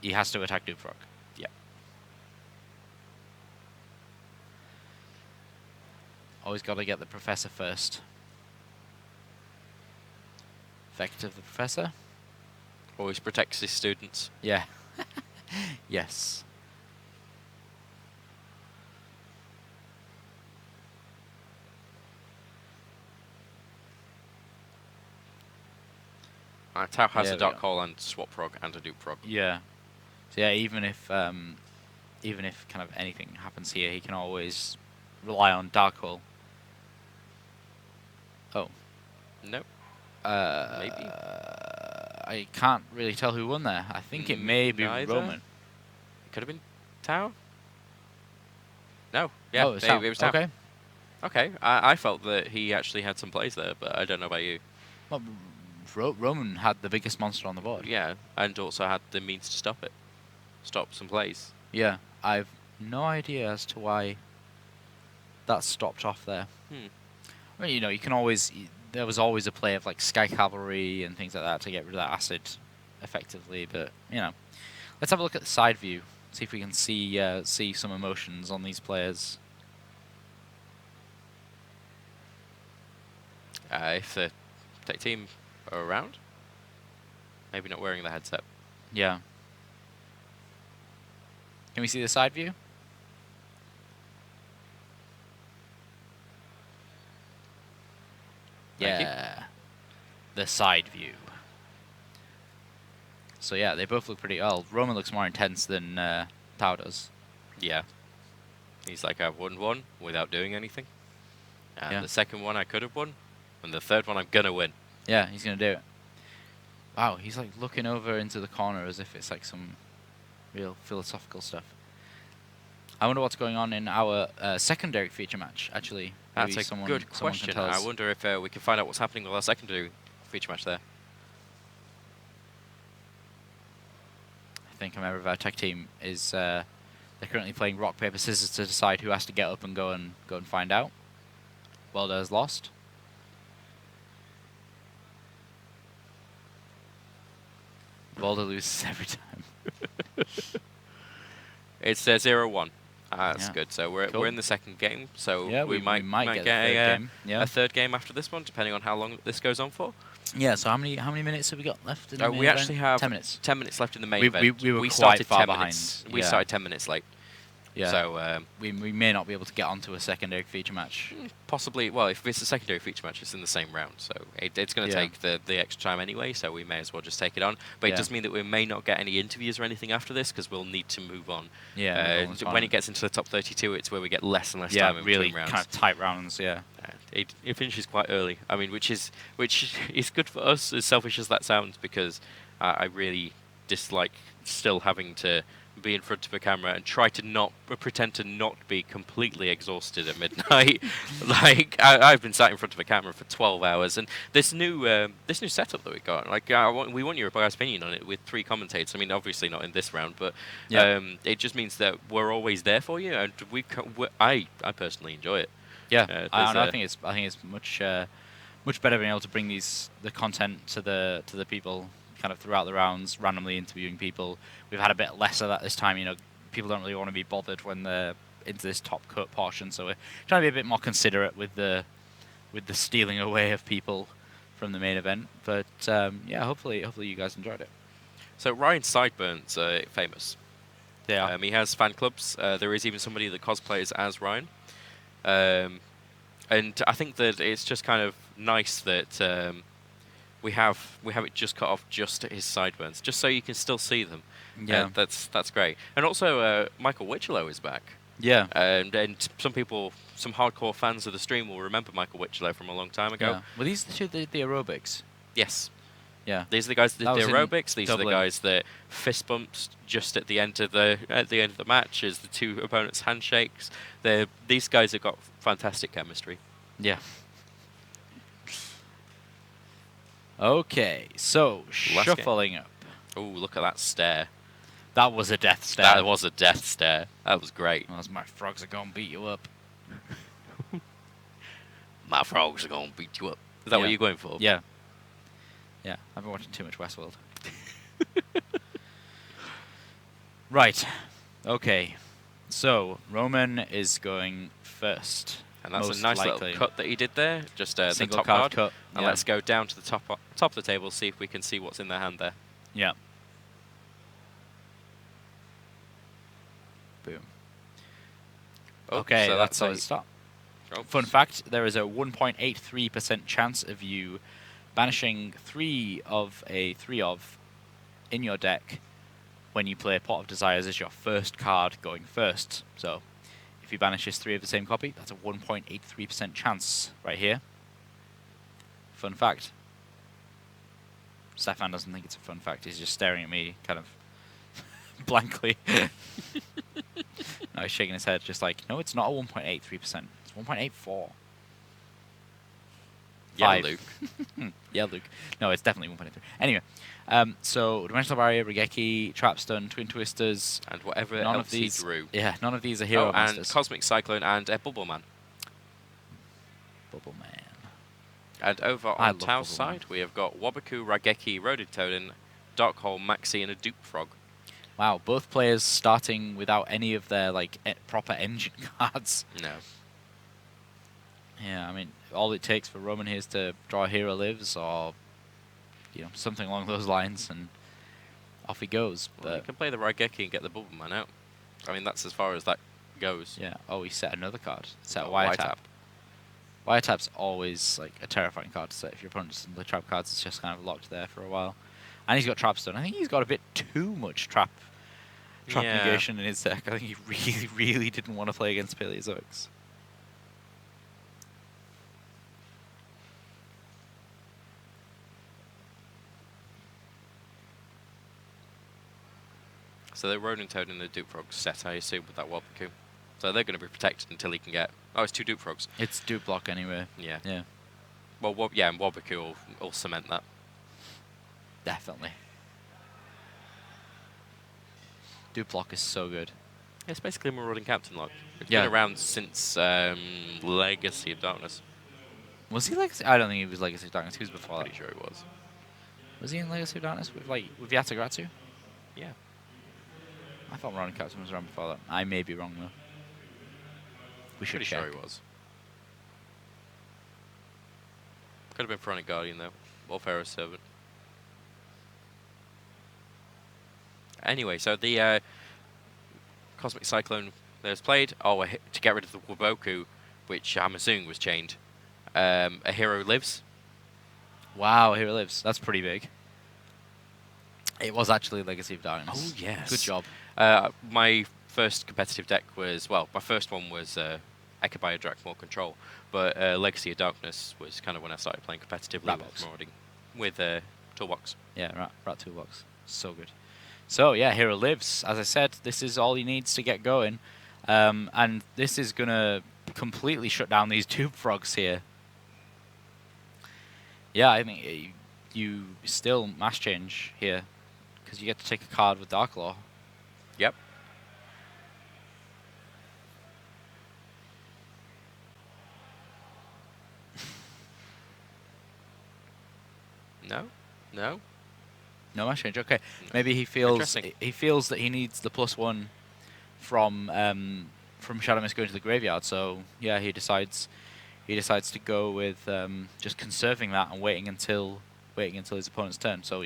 He has to attack Doomfrog. Yeah. Always got to get the Professor first. Effect of the Professor. Always protects his students. Yeah. Yes. Tau has There a we Dark go. Hole and Swap Prog and a Dupe Prog. Yeah. So yeah, even if kind of anything happens here, he can always rely on Dark Hole. Oh. Nope. Maybe. I can't really tell who won there. I think it may be Neither. Roman. It could have been Tau? No. Yeah, Oh, it's Tau. it was Tau. Okay. Okay. I felt that he actually had some plays there, but I don't know about you. Well, Roman had the biggest monster on the board. Yeah, and also had the means to stop it. Stop some plays. Yeah, I've no idea as to why that stopped off there. Well, you know, you can always... There was always a play of like Sky Cavalry and things like that to get rid of that acid effectively, but, you know. Let's have a look at the side view, see if we can see some emotions on these players. If the tech team are around, maybe not wearing the headset. Yeah. Can we see the side view? Thank you. Yeah. The side view. So yeah, they both look pretty well. Roman looks more intense than Tao does. Yeah. He's like, I've won one without doing anything. And Yeah. the second one I could have won. And the third one I'm going to win. Yeah, he's going to do it. Wow, he's like looking over into the corner as if it's like some real philosophical stuff. I wonder what's going on in our secondary feature match, actually. That's Maybe a someone, good someone can question. tell I us. wonder if we can find out what's happening with our secondary feature match there. I think a member of our tech team is they're currently playing rock paper scissors to decide who has to get up and go and find out. Welder has lost. Welder loses every time. It's 0-1. That's Yeah. good. So we're Cool. we're in the second game. So Yeah, we might get get a third a, game. Yeah. a third game after this one, depending on how long this goes on for. Yeah. So how many minutes have we got left in the main We actually event? have 10 minutes. 10 minutes left in the main We event. were quite started far 10 behind. minutes. We Yeah. started 10 minutes late. Yeah. So we may not be able to get onto a secondary feature match. possibly, well, if it's a secondary feature match, it's in the same round. So it's going to Yeah. take the extra time anyway, so we may as well just take it on. But Yeah. it does mean that we may not get any interviews or anything after this because we'll need to move on. Yeah, move on with when time. it gets into the top 32, it's where we get less and less Yeah, time in really between rounds. kind of tight rounds. Yeah. It finishes quite early. I mean, which is good for us, as selfish as that sounds, because I really dislike still having to be in front of a camera and try to not pretend to not be completely exhausted at midnight. Like I've been sat in front of a camera for 12 hours, and this new setup that we got, like we want your guys' opinion on it with 3 commentators. I mean, obviously not in this round, but Yeah. it just means that we're always there for you, and I personally enjoy it. Yeah, I think it's much much better being able to bring the content to the people kind of throughout the rounds, randomly interviewing people. We've had a bit less of that this time. You know, people don't really want to be bothered when they're into this top cut portion, so we're trying to be a bit more considerate with the stealing away of people from the main event. But yeah, hopefully you guys enjoyed it. So Ryan's sideburns are famous. Yeah. He has fan clubs. There is even somebody that cosplays as Ryan. And I think that it's just kind of nice that we have it just cut off just at his sideburns, just so you can still see them. Yeah. That's great. And also Michael Wichlow is back. Yeah. And some hardcore fans of the stream will remember Michael Wichlow from a long time ago. Yeah. Well, these are the aerobics. Yes. Yeah. These are the guys that That did the was in aerobics. These are the Dublin. guys that fist bumps just at the end of the match as the 2 opponents handshakes. These guys have got fantastic chemistry. Yeah. Okay, so Last game. shuffling up. Oh, look at that stare. That was a death stare. That was a death stare. That was great. Well, my frogs are gonna beat you up. My frogs are gonna beat you up. Is that what Yeah. you're going for? Yeah. Yeah, I've been watching too much Westworld. Right. Okay. So Roman is going first. And that's most a nice likely. little cut that he did there. Just the Single top card card. cut, And yeah. let's go down to the top of the table, see if we can see what's in their hand there. Yeah. Boom. Oh, Okay, so that's a- how it start. Oh. Fun fact, there is a 1.83% chance of you banishing 3 of in your deck when you play Pot of Desires as your first card going first. So if he banishes 3 of the same copy, that's a 1.83% chance right here. Fun fact. Stefan doesn't think it's a fun fact. He's just staring at me kind of blankly. No, he's shaking his head just like, no, it's not a 1.83%. It's 1.84. Yeah, 5. Luke. Yeah, Luke. No, it's definitely 1.83. Anyway, so Dimensional Barrier, Regeki, Trapstun, Twin Twisters, And whatever none else of these, he drew. Yeah, none of these are hero and monsters. Cosmic Cyclone and Bubble Man. Bubble Man. And over I on love Tao's Bubble Man. side, we have got Wabaku, Rageki, Rodentodon, Darkhole, Maxi, and a Dupe Frog. Wow, both players starting without any of their like proper engine cards. No. Yeah, I mean, all it takes for Roman here is to draw a Hero Lives or, you know, something along those lines, and off he goes. Well, you But can play the Rageki and get the Bubble Man out. I mean, that's as far as that goes. yeah, oh, he set another card. Set a Oh, Wiretap. Wiretap's always like a terrifying card to set if your opponent's in the trap cards. It's just kind of locked there for a while. And he's got trap stun. I think he's got a bit too much trap Yeah. negation in his deck. I think he really, really didn't want to play against Paleozoics. So the Ronin Toad and the Duke Frog set, I assume, with that Wobbuku. So they're going to be protected until he can get... Oh, it's 2 Duke Frogs. It's dupe block anyway. Yeah. Yeah. Well, yeah, and Wobbuku will cement that. Definitely. Dupe block is so good. It's basically a Marauding Captain lock. It's Yeah. been around since Legacy of Darkness. Was he Legacy? I don't think he was Legacy of Darkness. He was before Pretty that. sure he was. Was he in Legacy of Darkness with Yatagratsu? Yeah. I thought Ronin Captain was around before that. I may be wrong though. We should Pretty check. sure he was. Could have been Chronic Guardian though, or Pharaoh's Servant. Anyway, so the Cosmic Cyclone that was played, to get rid of the Wobbuku, which I'm assuming was chained. A Hero Lives. Wow, Hero Lives. That's pretty big. It was actually Legacy of Darkness. Oh yes. Good job. My first competitive deck was, well, my first one was Echabia Drakmor Control, but Legacy of Darkness was kind of when I started playing competitively Ratbox. with Toolbox. Yeah, Rat Toolbox. So good. So, yeah, Hero Lives. As I said, this is all he needs to get going. And this is going to completely shut down these Tube Frogs here. Yeah, I mean, you still mass change here, because you get to take a card with Dark Law. Yep. No? No? No mass change. Okay, maybe he feels Interesting. that he needs the +1 from Shadow Mist going to the graveyard. So yeah, he decides to go with just conserving that and waiting until his opponent's turn. So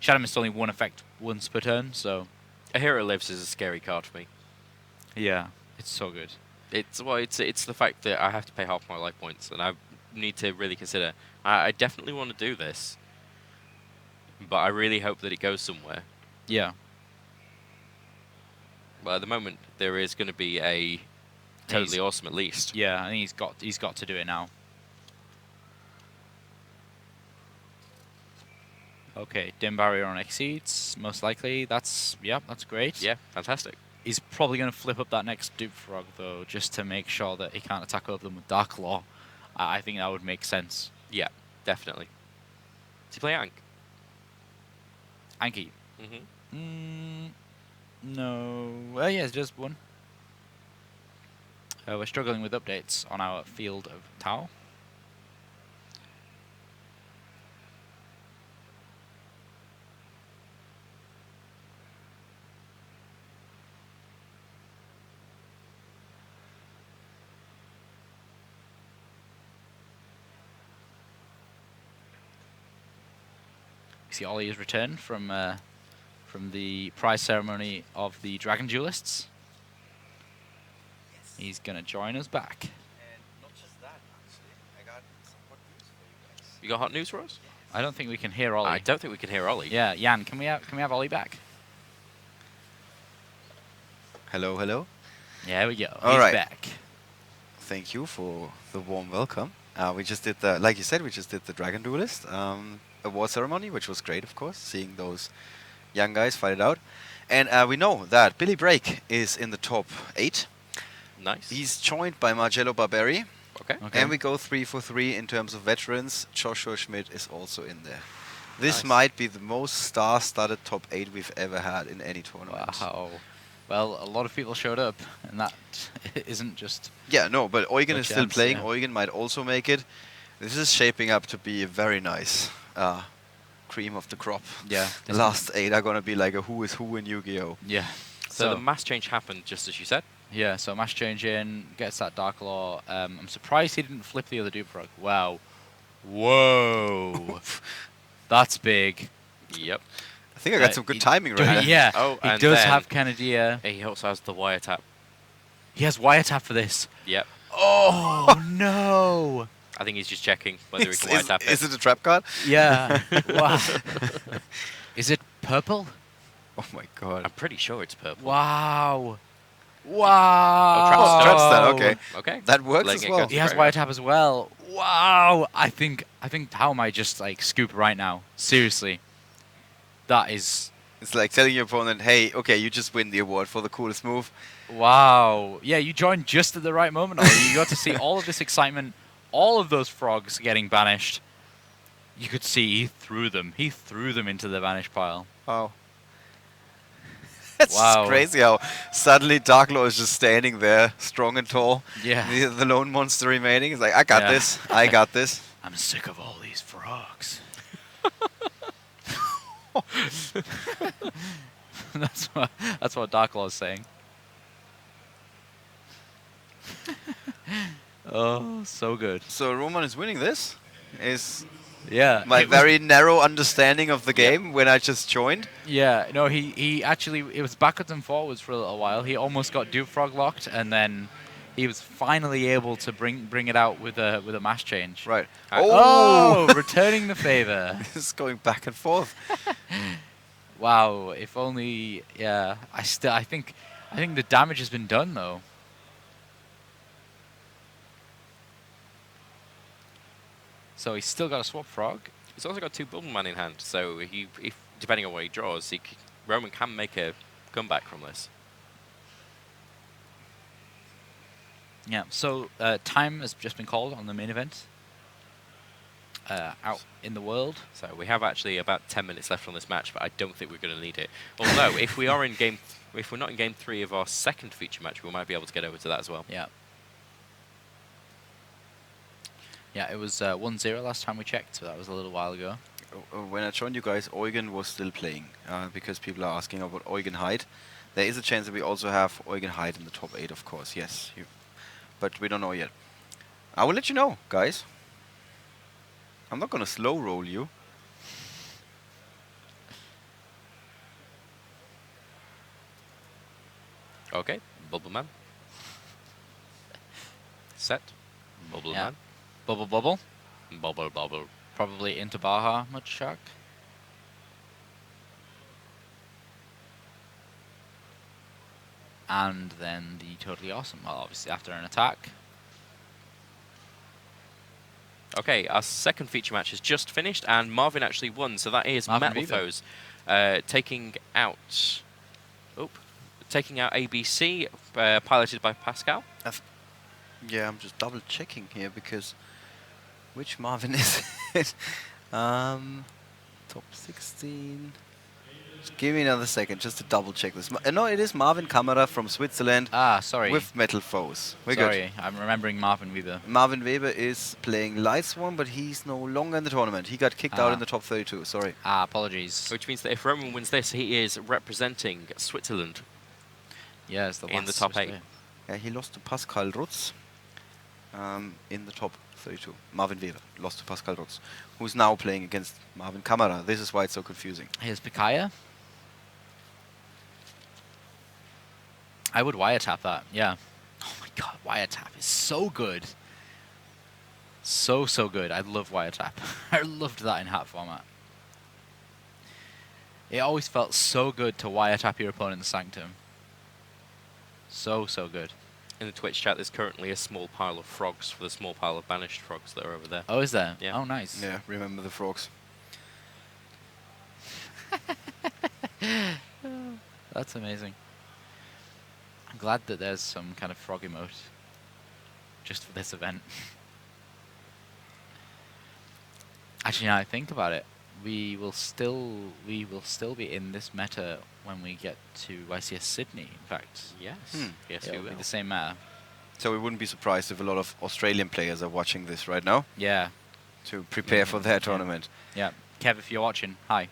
Shadow Mist only one effect once per turn. So A Hero Lives is a scary card for me. yeah, it's so good. It's the fact that I have to pay half my life points, and I need to really consider. I definitely want to do this, but I really hope that it goes somewhere. Yeah. But at the moment, there is going to be a totally awesome at least. Yeah, I think he's got to do it now. Okay, Dim Barrier on Exceeds, most likely. That's great. Yeah, fantastic. He's probably going to flip up that next Dupe Frog, though, just to make sure that he can't attack over them with Dark Law. I think that would make sense. Yeah, definitely. Does he play Ankh? Anki? Mm-hmm. No. Yes, just one. We're struggling with updates on our Field of Tau. See, Ollie has returned from the prize ceremony of the Dragon Duelists. Yes. He's gonna join us back. And not just that, actually, I got some hot news for you guys. You got hot news for us? I don't think we can hear Ollie. I don't think we can hear Ollie. Yeah, Jan, can we have Ollie back? Hello, hello. Yeah, there we go. All He's right. back. Thank you for the warm welcome. We just did like you said, we just did the Dragon Duelist award ceremony, which was great, of course, seeing those young guys fight it out. And we know that Billy Brake is in the top 8. Nice. He's joined by Marcello Barberi. Okay. And we go 3 for 3 in terms of veterans. Joshua Schmidt is also in there. This Nice. might be the most star-studded top 8 we've ever had in any tournament. Wow. Well, a lot of people showed up, and that isn't just... Yeah, no, but Eugen a is still chance, playing. yeah. Eugen might also make it. This is shaping up to be a very nice cream of the crop. Yeah. The last 8 are going to be like a who is who in Yu-Gi-Oh! Yeah. So the mass change happened just as you said. Yeah, so mass change in, gets that Dark Law. I'm surprised he didn't flip the other Dupe Frog. Wow. Whoa. That's big. Yep. I think I got some good timing right now. Yeah, Oh, he and does then have Canadier. He also has the wiretap. He has wiretap for this. Yep. Oh, no. I think he's just checking whether he Is, can wiretap it. is it a trap card? Yeah. Wow. Is it purple? Oh my god. I'm pretty sure it's purple. Wow. Oh, Wow. Traps then, okay. Okay. That works Letting as it well. go to He has graveyard. wiretap as well. Wow. I think how am I just like scoop right now? Seriously. That is It's like telling your opponent, hey, okay, you just win the award for the coolest move. wow. Yeah, you joined just at the right moment. Ollie. You got to see all of this excitement, all of those frogs getting banished. You could see he threw them. He threw them into the vanish pile. Wow. It's Wow. just crazy how suddenly Dark Lord is just standing there, strong and tall. Yeah. The lone monster remaining is like, I got Yeah. this. I got this. I'm sick of all these frogs. that's what Dark Law is saying. Oh, so good. So Roman is winning this. Is Yeah. my it was- very narrow understanding of the game when I just joined. Yeah, no, he actually, it was backwards and forwards for a little while. He almost got Dupe Frog locked, and then he was finally able to bring it out with a mash change. Right. Oh, returning the favor. This is going back and forth. Wow, if only, yeah. I think the damage has been done though. So he's still got a swap frog. He's also got 2 Bubble Man in hand, so if depending on what he draws, Roman can make a comeback from this. Yeah. So time has just been called on the main event. Out in the world. So we have actually about 10 minutes left on this match, but I don't think we're going to need it. Although, if we're not in game 3 of our second feature match, we might be able to get over to that as well. Yeah. Yeah, it was 1-0 last time we checked, so that was a little while ago. When I joined you guys, Eugen was still playing because people are asking about Eugen Hyde. There is a chance that we also have Eugen Hyde in the top 8, of course, yes. But we don't know yet. I will let you know, guys. I'm not going to slow roll you. Okay, Bubble Man. Set. Bubble Yeah. Man. Bubble bubble. Bubble bubble. Probably into Baja much shark. And then the totally awesome. Well, obviously after an attack. Okay, our second feature match has just finished, and Marvin actually won. So that is Marvin Metal Weaver. Foes taking out ABC, piloted by Pascal. Yeah, I'm just double checking here because which Marvin is it? Top 16. Just give me another second just to double check this. No, it is Marvin Kammerer from Switzerland Ah, sorry. with Metal Foes. We're Sorry, I'm remembering Marvin Weaver. good. Marvin Weber is playing Light Swarm, but he's no longer in the tournament. He got kicked out in the top 32. Sorry. Ah, apologies. Which means that if Roman wins this, he is representing Switzerland Yeah, it's the in the last top Swiss 8. player. Yeah, he lost to Pascal Rutz in the top 32. Marvin Weber lost to Pascal Rutz, who's now playing against Marvin Kammerer. This is why it's so confusing. Here's Pikaya. I would wiretap that, yeah. Oh my god, wiretap is so good. So good. I love wiretap. I loved that in hat format. It always felt so good to wiretap your opponent's sanctum. So good. In the Twitch chat, there's currently a small pile of frogs for the small pile of banished frogs that are over there. Oh, is there? Yeah. Oh, nice. Yeah, remember the frogs. That's amazing. I'm glad that there's some kind of frog emote just for this event. Actually, now I think about it, we will still be in this meta when we get to YCS Sydney. In fact, Yes. Yes, it'll we be will. the same meta. So we wouldn't be surprised if a lot of Australian players are watching this right now Yeah, to prepare for their tournament. yeah. Kev, if you're watching, hi.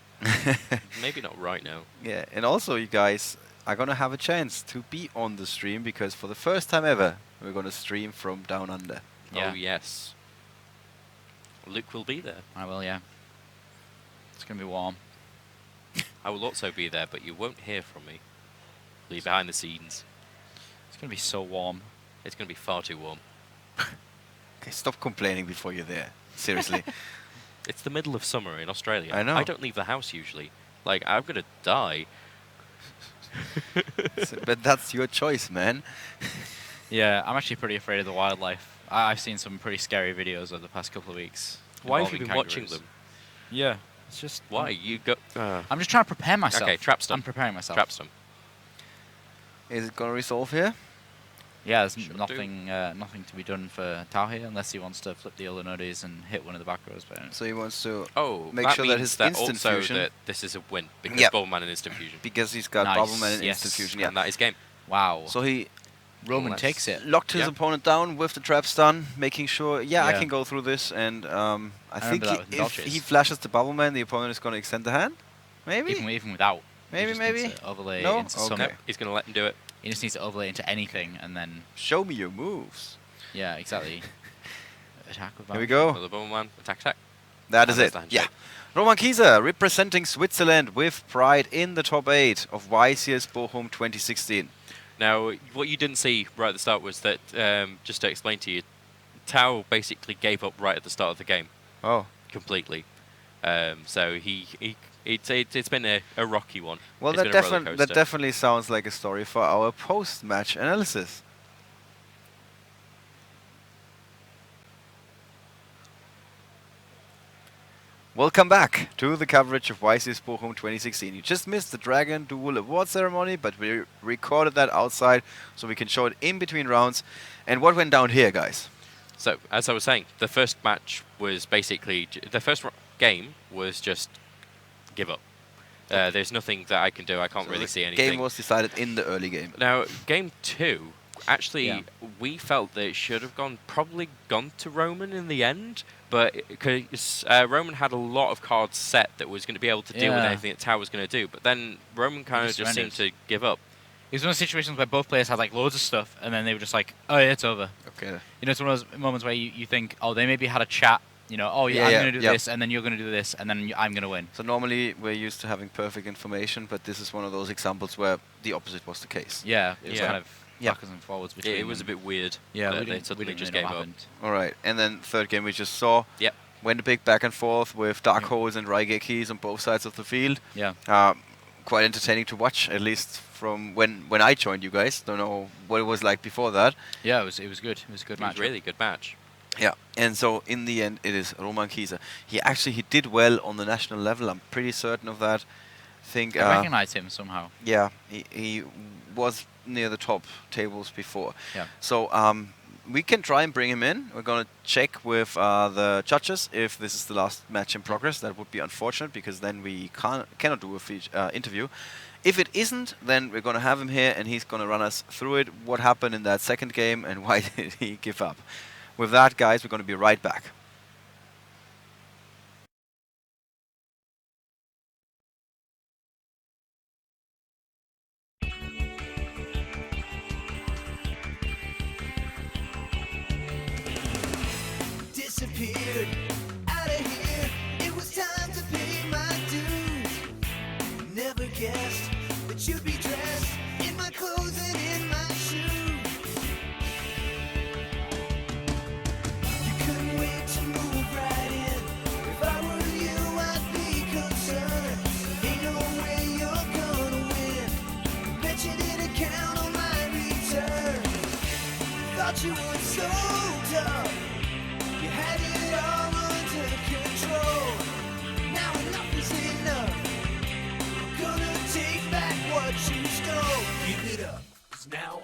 Maybe not right now. Yeah, and also you guys are gonna have a chance to be on the stream because for the first time ever, we're gonna stream from down under. Yeah. Oh, yes. Luke will be there. I will, yeah. It's gonna be warm. I will also be there, but you won't hear from me. I'll be behind the scenes. It's gonna be so warm. It's going to be far too warm. Okay, stop complaining before you're there. Seriously. It's the middle of summer in Australia. I know. I don't leave the house usually. Like, I'm gonna die. But that's your choice, man. Yeah, I'm actually pretty afraid of the wildlife. I've seen some pretty scary videos over the past couple of weeks. Why have you involving been watching kangaroos. them? Yeah, it's just Why? You go. I'm just trying to prepare myself. Okay, trap stump. I'm preparing myself. Trap stump. Is it gonna resolve here? Yeah, there's Sure nothing nothing to be done for Tao here unless he wants to flip the Olonodis and hit one of the back rows. But So he wants to Oh, make that sure that means his that instant also fusion, that this is a win because Yep. Bubbleman and instant fusion. because he's got Nice, Bubbleman and yes. instant fusion. Yeah. And that is game. wow, So he Roman Unless- takes it. locked his Yeah. opponent down with the trap stun, making sure, I Yeah. can go through this. And I think remember that with if Dolces. he flashes the Bubbleman, the opponent is going to extend the hand. Maybe? Even without. He Maybe, just needs maybe? to overlay No? into some. Okay. He's gonna let him do it. He just needs to overlay into anything and then Show me your moves. yeah, exactly. Attack with Here we that. go. So the Bubbleman attack. That is And it. there's the Yeah. handshake. Roman Kieser representing Switzerland with pride in the top 8 of YCS Bochum 2016. Now, what you didn't see right at the start was that, just to explain to you, Tao basically gave up right at the start of the game. Oh. Completely. So it's been a rocky one. Well, It's that, been a roller that coaster. definitely sounds like a story for our post-match analysis. Welcome back to the coverage of YCS Bochum 2016. You just missed the Dragon Duel Award ceremony, but we recorded that outside so we can show it in between rounds. And what went down here, guys? So, as I was saying, the first match was basically... the first game was just give up. There's nothing that I can do. I can't really see anything. Game was decided in the early game. Now, game 2, actually, Yeah. we felt that it should have probably gone to Roman in the end, but because Roman had a lot of cards set that was going to be able to deal with Yeah. anything that Tao was going to do, but then Roman kind of just seemed to give up. It was one of those situations where both players had like loads of stuff, and then they were just like, "Oh yeah, it's over." Okay. You know, it's one of those moments where you think, "Oh, they maybe had a chat." You know, "Oh yeah, I'm gonna do this, and then you're gonna do this, and then I'm gonna win." So normally we're used to having perfect information, but this is one of those examples where the opposite was the case. Yeah, it was Yeah. kind of backwards and forwards between. It was a them. bit weird. Yeah, that we they didn't, suddenly we didn't just really gave know what up. happened. All right, and then third game we just saw. Yep. Went a big back and forth with Dark Holes and Raigekis on both sides of the field. Yeah. Quite entertaining to watch, at least from when I joined you guys. Don't know what it was like before that. Yeah, it was good. It was a good It was match. a really good match. Yeah, and so in the end it is Roman Kieser. He did well on the national level. I'm pretty certain of that. Think I recognize him somehow. yeah, he was near the top tables before. Yeah. So we can try and bring him in. We're gonna check with the judges if this is the last match in progress. That would be unfortunate because then we cannot do a interview. If it isn't, then we're gonna have him here and he's gonna run us through it. What happened in that second game and why did he give up? With that, guys, we're gonna be right back. Disappeared out of here. It was time to pay my dues. Never guessed that you'd be dressed in my clothes and in my shoes. You couldn't wait to move right in. If I were you, I'd be concerned. Ain't no way you're gonna win. Bet you didn't count on my return. Thought you were so tough. You had it all under control. Now enough is enough. Gonna take back what you stole. Give it up, 'cause now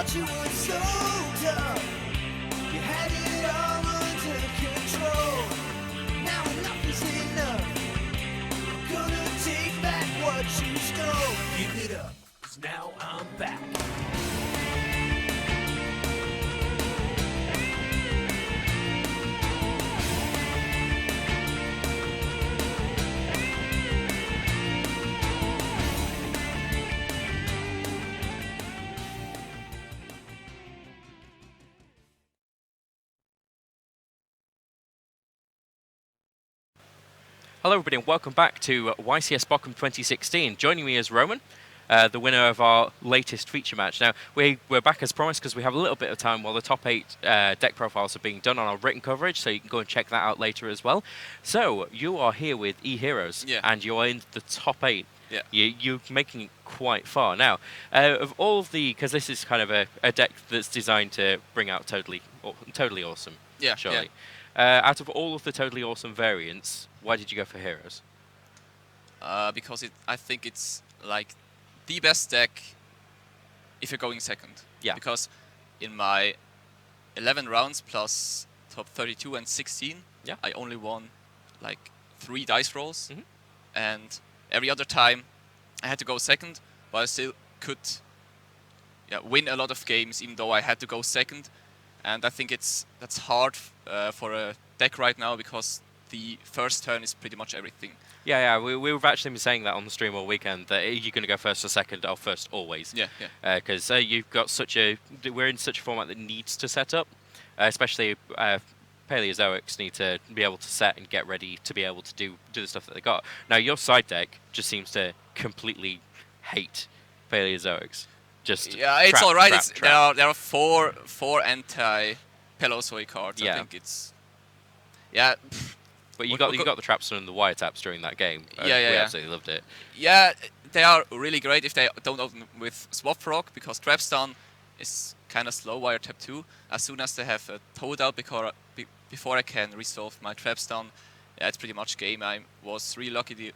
thought you were so tough. You had it all under control. Now enough is enough. I'm gonna take back what you stole. Give it up, 'cause now I'm back. Hello everybody and welcome back to YCS Bochum 2016. Joining me is Roman, the winner of our latest feature match. Now, we're back as promised because we have a little bit of time while the top 8 deck profiles are being done on our written coverage, so you can go and check that out later as well. So, you are here with E-Heroes, and you're in the top 8. Yeah. You're making it quite far. Now, of all of the, because this is kind of a deck that's designed to bring out totally awesome, Yeah, surely. Out of all of the totally awesome variants, why did you go for Heroes? Because I think it's like the best deck if you're going second. Yeah. Because in my 11 rounds plus top 32 and 16, I only won like 3 dice rolls, and every other time I had to go second, but I still could win a lot of games even though I had to go second. And I think that's hard for a deck right now because the first turn is pretty much everything. Yeah, we've actually been saying that on the stream all weekend, that you're going to go first or second, or first always. Yeah. Because you've got we're in such a format that needs to set up, especially Paleozoics need to be able to set and get ready to be able to do the stuff that they got. Now, your side deck just seems to completely hate Paleozoics. Just it's all right. There are four anti-Paleozoic cards. I think it's But you got the Trapstone and the wiretaps during that game. We absolutely loved it. Yeah, they are really great if they don't open with Swap Frog, because Trapstone is kind of slow wiretap too. As soon as they have a Toad out before I can resolve my Trapstone, it's pretty much game. I was really lucky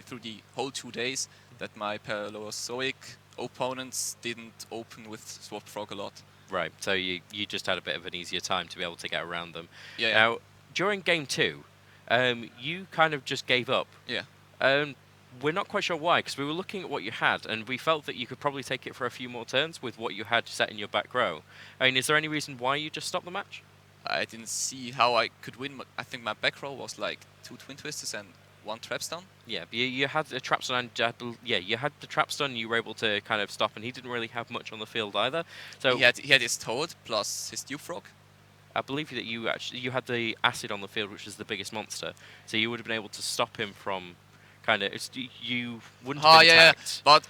through the whole 2 days that my Paleozoic opponents didn't open with Swap Frog a lot. Right, so you just had a bit of an easier time to be able to get around them. Yeah. Now, during game 2, you kind of just gave up. Yeah. We're not quite sure why, because we were looking at what you had, and we felt that you could probably take it for a few more turns with what you had set in your back row. I mean, is there any reason why you just stopped the match? I didn't see how I could win. I think my back row was like 2 Twin Twisters and 1 Trapstone. Yeah, but you had the Trapstone, and you had the Trapstone. You were able to kind of stop, and he didn't really have much on the field either. So he had his Toad plus his Dew Frog. I believe that you had the Acid on the field, which is the biggest monster. So you would have been able to stop him from kind of. You wouldn't have been attacked. But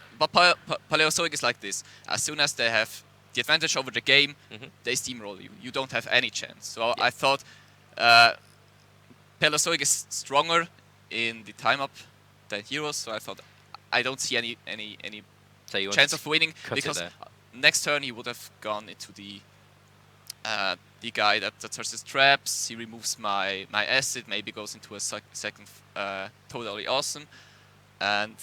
Paleozoic is like this. As soon as they have the advantage over the game, they steamroll you. You don't have any chance. So I thought Paleozoic is stronger in the time up than Heroes. So I thought I don't see any chance of winning, because next turn he would have gone into the guy that starts his traps. He removes my acid, maybe goes into a second totally awesome, and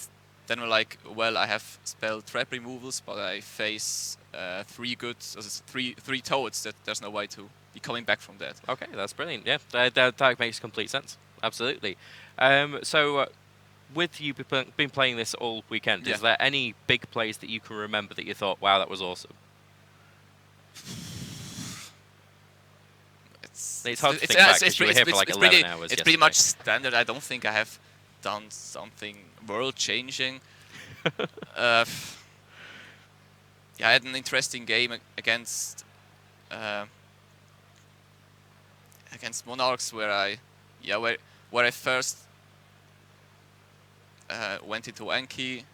then we're like, well, I have spell trap removals, but I face three toads. That there's no way to be coming back from that. Okay, that's brilliant. Yeah, that makes complete sense. Absolutely. So, with you been playing this all weekend, is there any big plays that you can remember that you thought, wow, that was awesome? It's hard to think back because you were here for like 11 hours It's pretty much standard. I don't think I have done something world-changing. I had an interesting game against Monarchs where I first went into Enki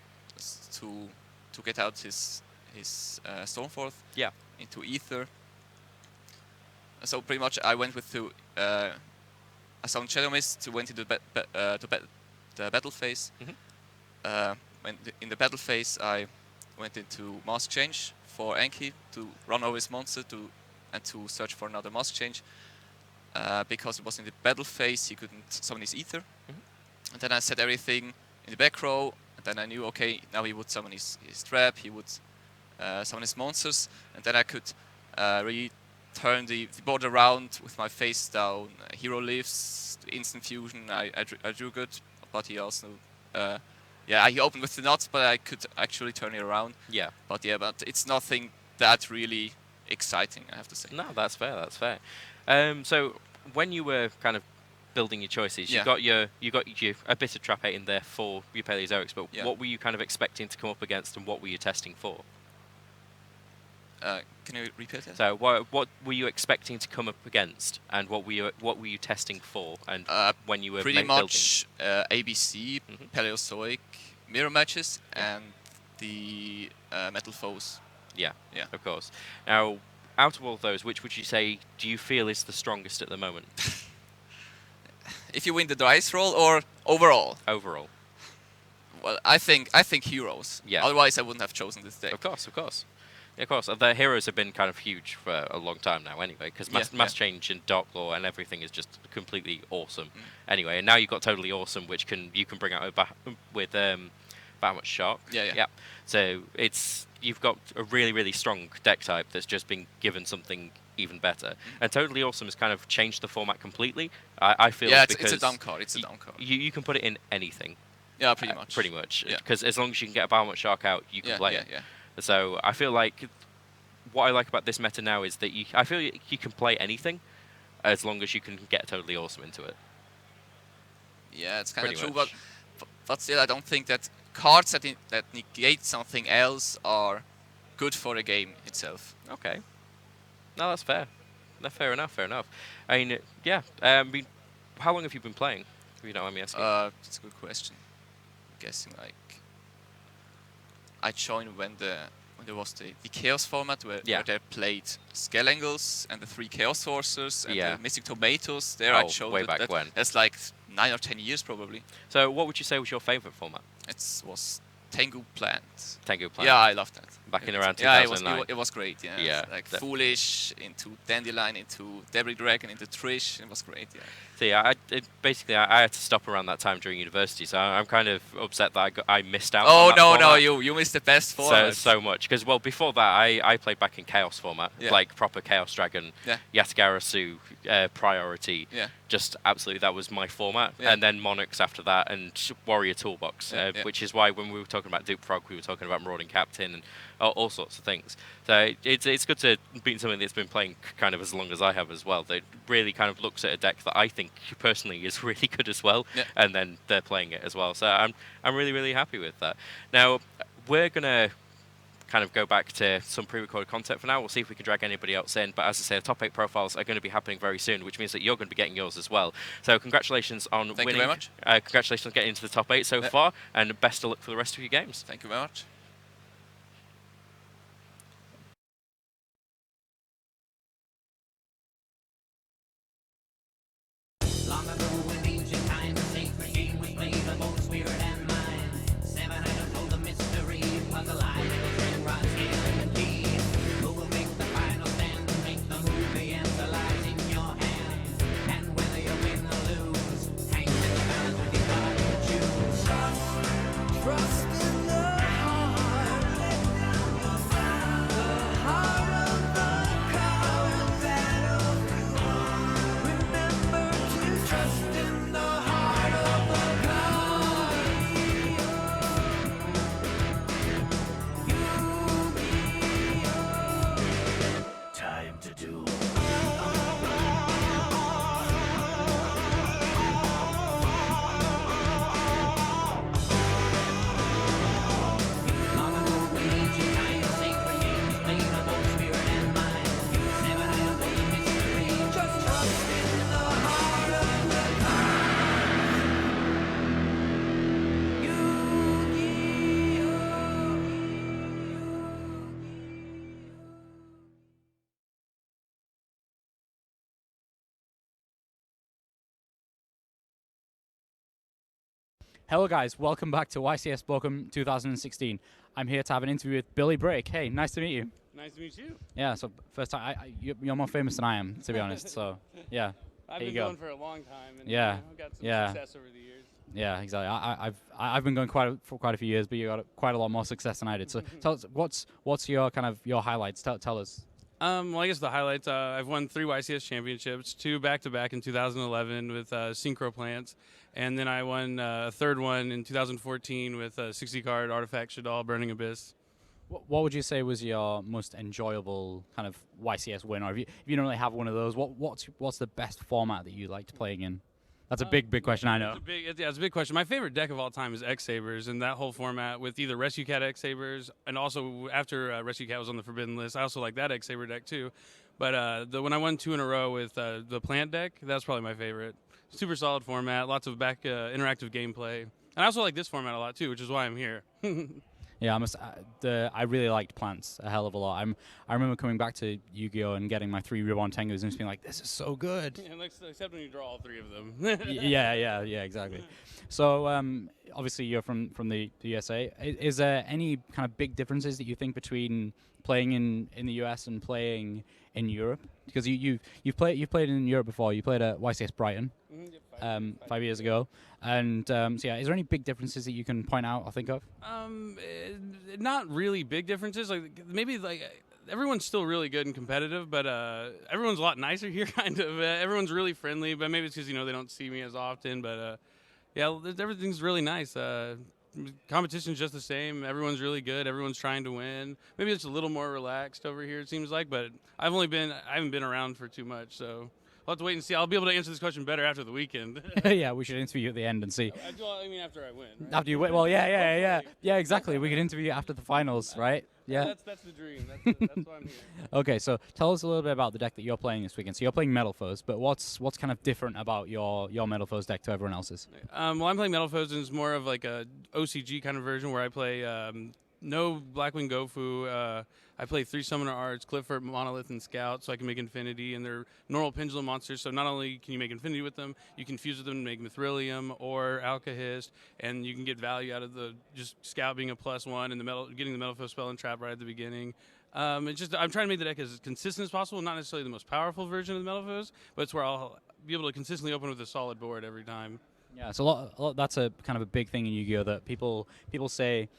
to get out his Stormforth into Ether. So pretty much I went with a Sound Shadow Mist to went into the battle phase. In the battle phase I went into Mask Change for Enki to run over his monster and to search for another Mask Change. Because it was in the battle phase, he couldn't summon his Ether. And then I set everything in the back row, and then I knew, okay, now he would summon his trap, he would summon his monsters, and then I could really turn the board around with my face down. Hero leaves, instant fusion. I drew good, but he also, he opened with the nuts, but I could actually turn it around. Yeah. But it's nothing that really exciting, I have to say. No, that's fair. That's fair. So when you were kind of building your choices, you got your a bit of trap 8 in there for your Paleozoics, but what were you kind of expecting to come up against, and what were you testing for? Can you repeat that? So what were you expecting to come up against, and what were you testing for, and when you were pretty much ABC, Paleozoic mirror matches, and the metal foes. Yeah, of course. Now, out of all of those, which would you say do you feel is the strongest at the moment? If you win the dice roll or overall? Overall. Well, I think heroes. Yeah. Otherwise, I wouldn't have chosen this deck. Of course. Yeah, of course. The heroes have been kind of huge for a long time now anyway, because mass change and Dark Law and everything is just completely awesome. Anyway, and now you've got Totally Awesome, which you can bring out with Bahamut Shark. Yeah. So you've got a really, really strong deck type that's just been given something even better. And Totally Awesome has kind of changed the format completely, I feel. Yeah, because it's a dumb card. It's a dumb card. You can put it in anything. Yeah, pretty much. Pretty much. Yeah. Because as long as you can get a Bahamut Shark out, you can play it. Yeah. So I feel like what I like about this meta now is that I feel you can play anything as long as you can get Totally Awesome into it. Yeah, it's kind of Pretty true, much. but still, I don't think that cards that negate something else are good for the game itself. Okay. No, that's fair. No, fair enough. I mean, yeah. How long have you been playing? If you don't mind me asking. That's a good question. I'm guessing like I joined when there was the Chaos format where they played Skelangles and the 3 Chaos Sorcerers and the Mystic Tomatoes. There I showed way back when. That's like 9 or 10 years probably. So what would you say was your favorite format? It was Tengu Plant. Tengu Plant. Yeah, I loved that. Back in around 2009. Yeah, it was great. Yeah. Like Foolish into Dandelion into Debris Dragon into Trish. It was great. Yeah. See, I had to stop around that time during university, so I'm kind of upset that I missed out. Oh on that no, format. you missed the best format. So much, because before that I played back in Chaos format, like proper Chaos Dragon, Yatagarasu, Priority. Yeah. Just absolutely, that was my format, and then Monarchs after that, and Warrior Toolbox, which is why when we were talking about Duke Frog, we were talking about Marauding Captain and all sorts of things. So it's good to beat something that's been playing kind of as long as I have as well. That really kind of looks at a deck that I think personally is really good as well, and then they're playing it as well. So I'm really, really happy with that. Now we're gonna kind of go back to some pre-recorded content for now. We'll see if we can drag anybody else in. But as I say, the top 8 profiles are going to be happening very soon, which means that you're going to be getting yours as well. So congratulations on winning. Thank you very much. Congratulations on getting into the top 8 so far, and best of luck for the rest of your games. Thank you very much. Long ago in ancient times, a sacred game was played on both spirit and mind. 7 items hold the mystery, puzzle eye, ring rod, scale, and key. Who will make the final stand? Make the move, the answer lies in your hand. And whether you win or lose, hangs in the balance with the card you choose. Trust in the heart. The heart of the card battlefield. Remember to trust in the heart of the card. Time to do. Long ago in ancient times, a sacred game was played on both spirit and mind. 7 items hold the mystery. Just trust in the heart of the Hello guys, welcome back to YCS Bochum 2016. I'm here to have an interview with Billy Brake. Hey, nice to meet you. Nice to meet you. Yeah, so first time, you're more famous than I am, to be honest. So, yeah, I've there you been go. going for a long time, and Yeah, got some yeah. success over the years. Yeah, exactly. I've been going for quite a few years, but you got quite a lot more success than I did. So tell us what's your kind of your highlights? Tell us. Well, I guess the highlights. I've won 3 YCS championships, 2 back-to-back in 2011 with Synchro Plants, and then I won a third one in 2014 with 60-card Artifact Shadal Burning Abyss. What would you say was your most enjoyable kind of YCS win, or if you don't really have one of those, what's the best format that you liked playing in? That's a big question, I know. It's a big question. My favorite deck of all time is X-Sabers, and that whole format with either Rescue Cat X-Sabers, and also after Rescue Cat was on the Forbidden list, I also like that X-Saber deck too. But when I won 2 in a row with the Plant deck, that's probably my favorite. Super solid format, lots of interactive gameplay. And I also like this format a lot too, which is why I'm here. Yeah, I really liked Plants a hell of a lot. I remember coming back to Yu-Gi-Oh! And getting my 3 Reborn Tengus and just being like, this is so good. Yeah, except when you draw all 3 of them. yeah, exactly. So obviously you're from the USA. Is there any kind of big differences that you think between playing in the US and playing in Europe? Because you've played in Europe before. You played at YCS Brighton 5 years ago. And so yeah, is there any big differences that you can point out or think of? Not really big differences. Like maybe like everyone's still really good and competitive, but everyone's a lot nicer here. Kind of. Everyone's really friendly, but maybe it's because they don't see me as often. But yeah, everything's really nice. Competition's just the same. Everyone's really good. Everyone's trying to win. Maybe it's a little more relaxed over here, it seems like, but I haven't been around for too much, so I'll have to wait and see. I'll be able to answer this question better after the weekend. Yeah, we should interview you at the end and see. I mean, after I win. Right? After you win? Well, yeah, exactly. We could interview you after the finals, right? Yeah. That's the dream. That's why I'm here. Okay, so tell us a little bit about the deck that you're playing this weekend. So you're playing Metal Foes, but what's kind of different about your Metal Foes deck to everyone else's? Well, I'm playing Metal Foes, and it's more of like a OCG kind of version where I play no Blackwing Gofu. I play 3 Summoner Arts, Clifford, Monolith, and Scout, so I can make Infinity, and they're normal Pendulum monsters, so not only can you make Infinity with them, you can fuse with them to make Mithrilium or Alkahist, and you can get value out of just Scout being a +1 and getting the Metal Foe spell and trap right at the beginning. I'm trying to make the deck as consistent as possible, not necessarily the most powerful version of the Metal Foes, but it's where I'll be able to consistently open with a solid board every time. Yeah, it's a lot. That's a kind of a big thing in Yu-Gi-Oh! That people say,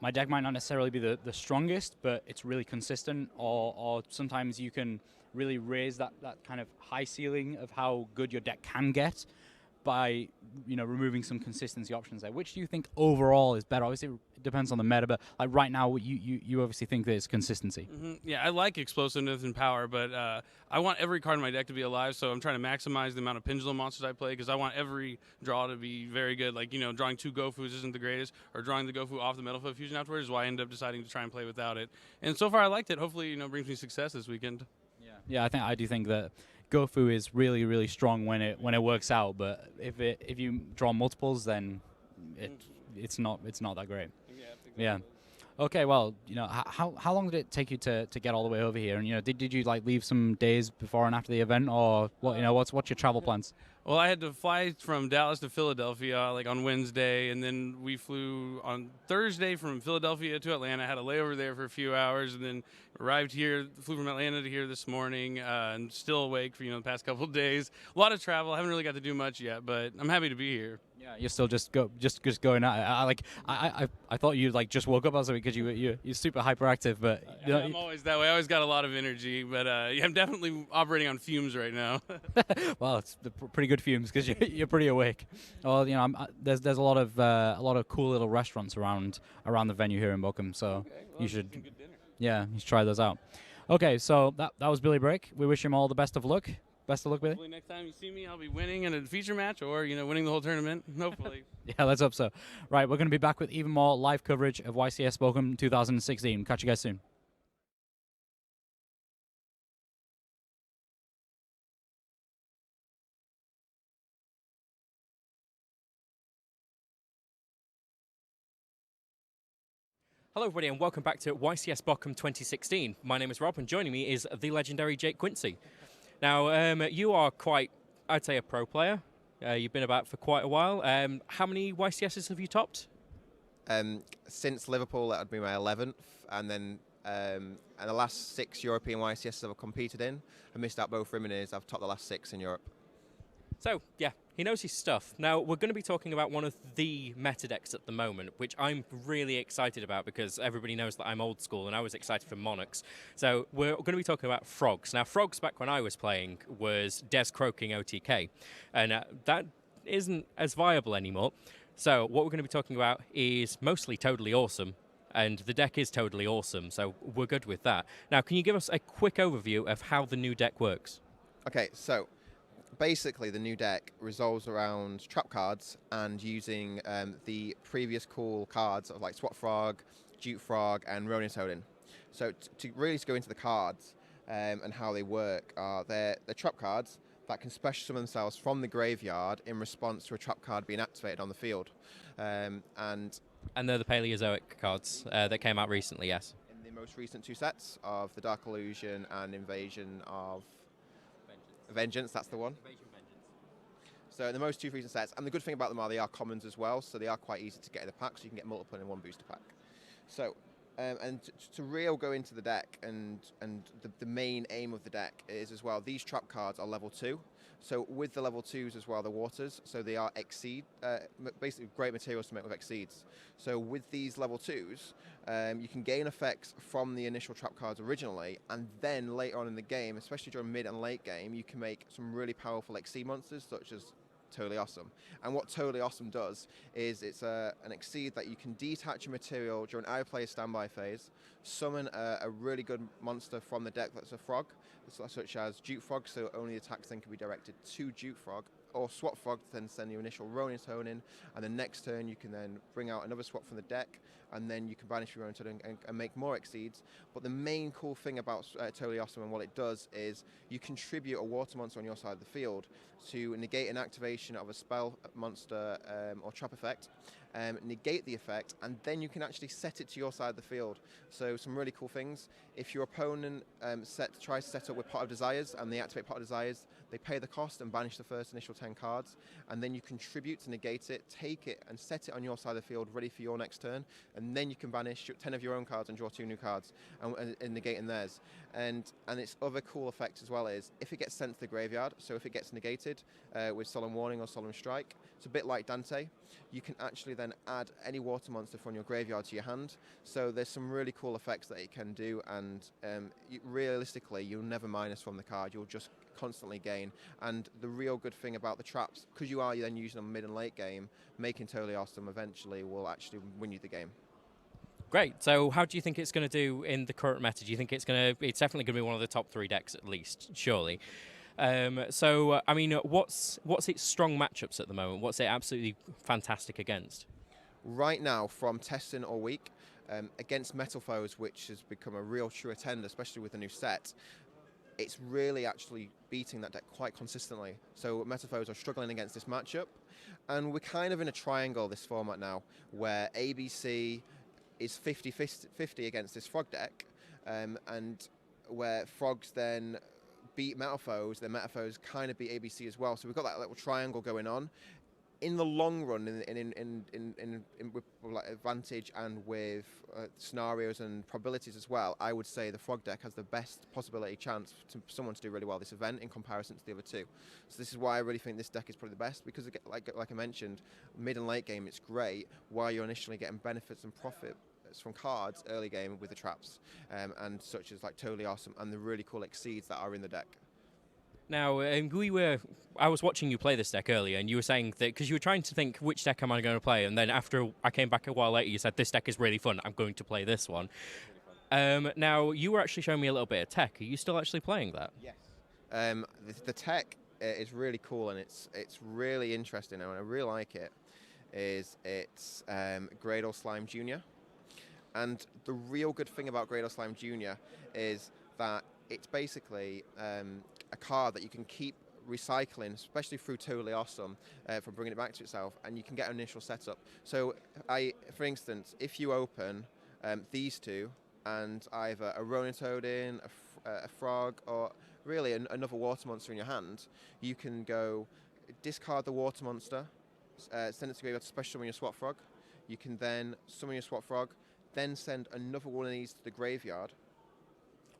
my deck might not necessarily be the strongest, but it's really consistent, or sometimes you can really raise that kind of high ceiling of how good your deck can get by removing some consistency options there. Which do you think overall is better? Obviously, it depends on the meta, but like right now, you obviously think that it's consistency. Yeah, I like explosiveness and power, but I want every card in my deck to be alive, so I'm trying to maximize the amount of Pendulum monsters I play because I want every draw to be very good. Like, drawing 2 Gofus isn't the greatest, or drawing the Gofu off the Metal Foe fusion afterwards is why I end up deciding to try and play without it. And so far, I liked it. Hopefully, brings me success this weekend. Yeah, I do think that Gofu is really, really strong when it works out, but if you draw multiples, then it's not that great. Yeah. Exactly. Yeah. Okay, well, how long did it take you to get all the way over here? And did you like leave some days before and after the event, or what? What's your travel plans? Well, I had to fly from Dallas to Philadelphia like on Wednesday, and then we flew on Thursday from Philadelphia to Atlanta. Had a layover there for a few hours, and then arrived here. Flew from Atlanta to here this morning, and still awake for the past couple of days. A lot of travel. I haven't really got to do much yet, but I'm happy to be here. Yeah, you're still just going out. I thought you just woke up or something because you're super hyperactive, but I'm always that way. I always got a lot of energy, but I'm definitely operating on fumes right now. Well, it's pretty good fumes because you're pretty awake. Well, there's a lot of cool little restaurants around the venue here in Bochum, so you should you should try those out. Okay, so that was Billy Break. We wish him all the best of luck. Best of luck with it. Hopefully next time you see me, I'll be winning in a feature match or, winning the whole tournament. Hopefully. Yeah, let's hope so. Right, we're going to be back with even more live coverage of YCS Bochum 2016. Catch you guys soon. Hello everybody and welcome back to YCS Bochum 2016. My name is Rob and joining me is the legendary Jake Quincy. Now, you are quite, I'd say, a pro player. You've been about for quite a while. How many YCSs have you topped? Since Liverpool, that would be my 11th. And then and the last 6 European YCSs I've competed in. I missed out both Rimini's. I've topped the last 6 in Europe. So, yeah, He knows his stuff. Now, we're going to be talking about one of the meta decks at the moment, which I'm really excited about because everybody knows that I'm old school and I was excited for Monarchs. So we're going to be talking about Frogs. Now, Frogs, back when I was playing, was Des croaking OTK, and that isn't as viable anymore. So what we're going to be talking about is mostly Totally Awesome, and the deck is Totally Awesome, so we're good with that. Now, can you give us a quick overview of how the new deck works? Okay, so basically the new deck resolves around trap cards and using the previous cool cards of like Swat Frog, Jute Frog, and Ronin Toadin. So to really go into the cards and how they work, they're trap cards that can special summon themselves from the graveyard in response to a trap card being activated on the field. And they're the Paleozoic cards that came out recently, yes. In the most recent 2 sets of the Dark Illusion and Invasion of Vengeance, that's the one. So in the most 2 recent sets, and the good thing about them are they are commons as well, so they are quite easy to get in the pack, so you can get multiple in one booster pack. So, and to real go into the deck, and the main aim of the deck is as well, these trap cards are level 2. So with the level 2s as well, the waters, so they are Exceed, basically great materials to make with Exceeds. So with these level 2s, you can gain effects from the initial trap cards originally, and then later on in the game, especially during mid and late game, you can make some really powerful Exceed monsters, such as Totally Awesome. And what Totally Awesome does is it's an Exceed that you can detach a material during either player's standby phase, summon a really good monster from the deck that's a frog, such as Jute Frog, so only attacks then can be directed to Jute Frog, or Swat Frog to then send your initial Ronin Tonin, and the next turn you can then bring out another Swat from the deck, and then you can banish your Ronin Tonin and make more Exceeds. But the main cool thing about Totally Awesome and what it does is you contribute a water monster on your side of the field to negate an activation of a spell, monster, or trap effect, negate the effect, and then you can actually set it to your side of the field. So some really cool things. If your opponent tries to set up with Pot of Desires and they activate Pot of Desires, they pay the cost and banish the first initial 10 cards, and then you contribute to negate it, take it and set it on your side of the field ready for your next turn, and then you can banish 10 of your own cards and draw 2 new cards and negating theirs. And its other cool effect as well is if it gets sent to the graveyard, so if it gets negated with Solemn Warning or Solemn Strike, it's a bit like Dante, you can actually then add any water monster from your graveyard to your hand. So there's some really cool effects that it can do, and realistically you'll never minus from the card, you'll just constantly gain. And the real good thing about the traps, because you are then using them mid and late game, making Totally Awesome eventually will actually win you the game. Great. So how do you think it's going to do in the current meta? Do you think it's definitely going to be one of the top 3 decks at least, surely? So, I mean, what's its strong matchups at the moment? What's it absolutely fantastic against? Right now, from testing all week, against Metal Foes, which has become a real true attender, especially with the new set, it's really actually beating that deck quite consistently. So Metal Foes are struggling against this matchup, and we're kind of in a triangle this format now, where ABC is 50-50 against this Frog deck, and where Frogs then beat Metal Foes, then Metal Foes kind of beat ABC as well. So we've got that little triangle going on. In the long run, with like advantage and with scenarios and probabilities as well, I would say the Frog deck has the best possibility chance to someone to do really well this event in comparison to the other 2. So this is why I really think this deck is probably the best, because like I mentioned, mid and late game it's great, while you're initially getting benefits and profit from cards early game with the traps, and such as like Totally Awesome and the really cool Exceeds that are in the deck. Now, I was watching you play this deck earlier, and you were saying that because you were trying to think which deck am I going to play, and then after I came back a while later, you said this deck is really fun. I'm going to play this one. Now, you were actually showing me a little bit of tech. Are you still actually playing that? Yes. The tech is really cool, and it's really interesting, and I really like it. It's Gradle Slime Jr. And the real good thing about Gradle Slime Jr. is that it's basically a card that you can keep recycling, especially through Totally Awesome, for bringing it back to itself, and you can get an initial setup. So, for instance, if you open these 2, and either a Ronin Toadin, a Frog, or really another water monster in your hand, you can go discard the water monster, send it to graveyard to special summon your Swat Frog. You can then summon your Swat Frog, then send another one of these to the graveyard,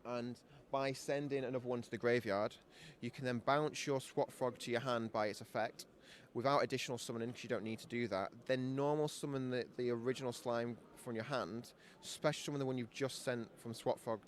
and by sending another one to the graveyard, you can then bounce your Swat Frog to your hand by its effect, without additional summoning, because you don't need to do that, then normal summon the original slime from your hand, special summon the one you've just sent from Swap Frog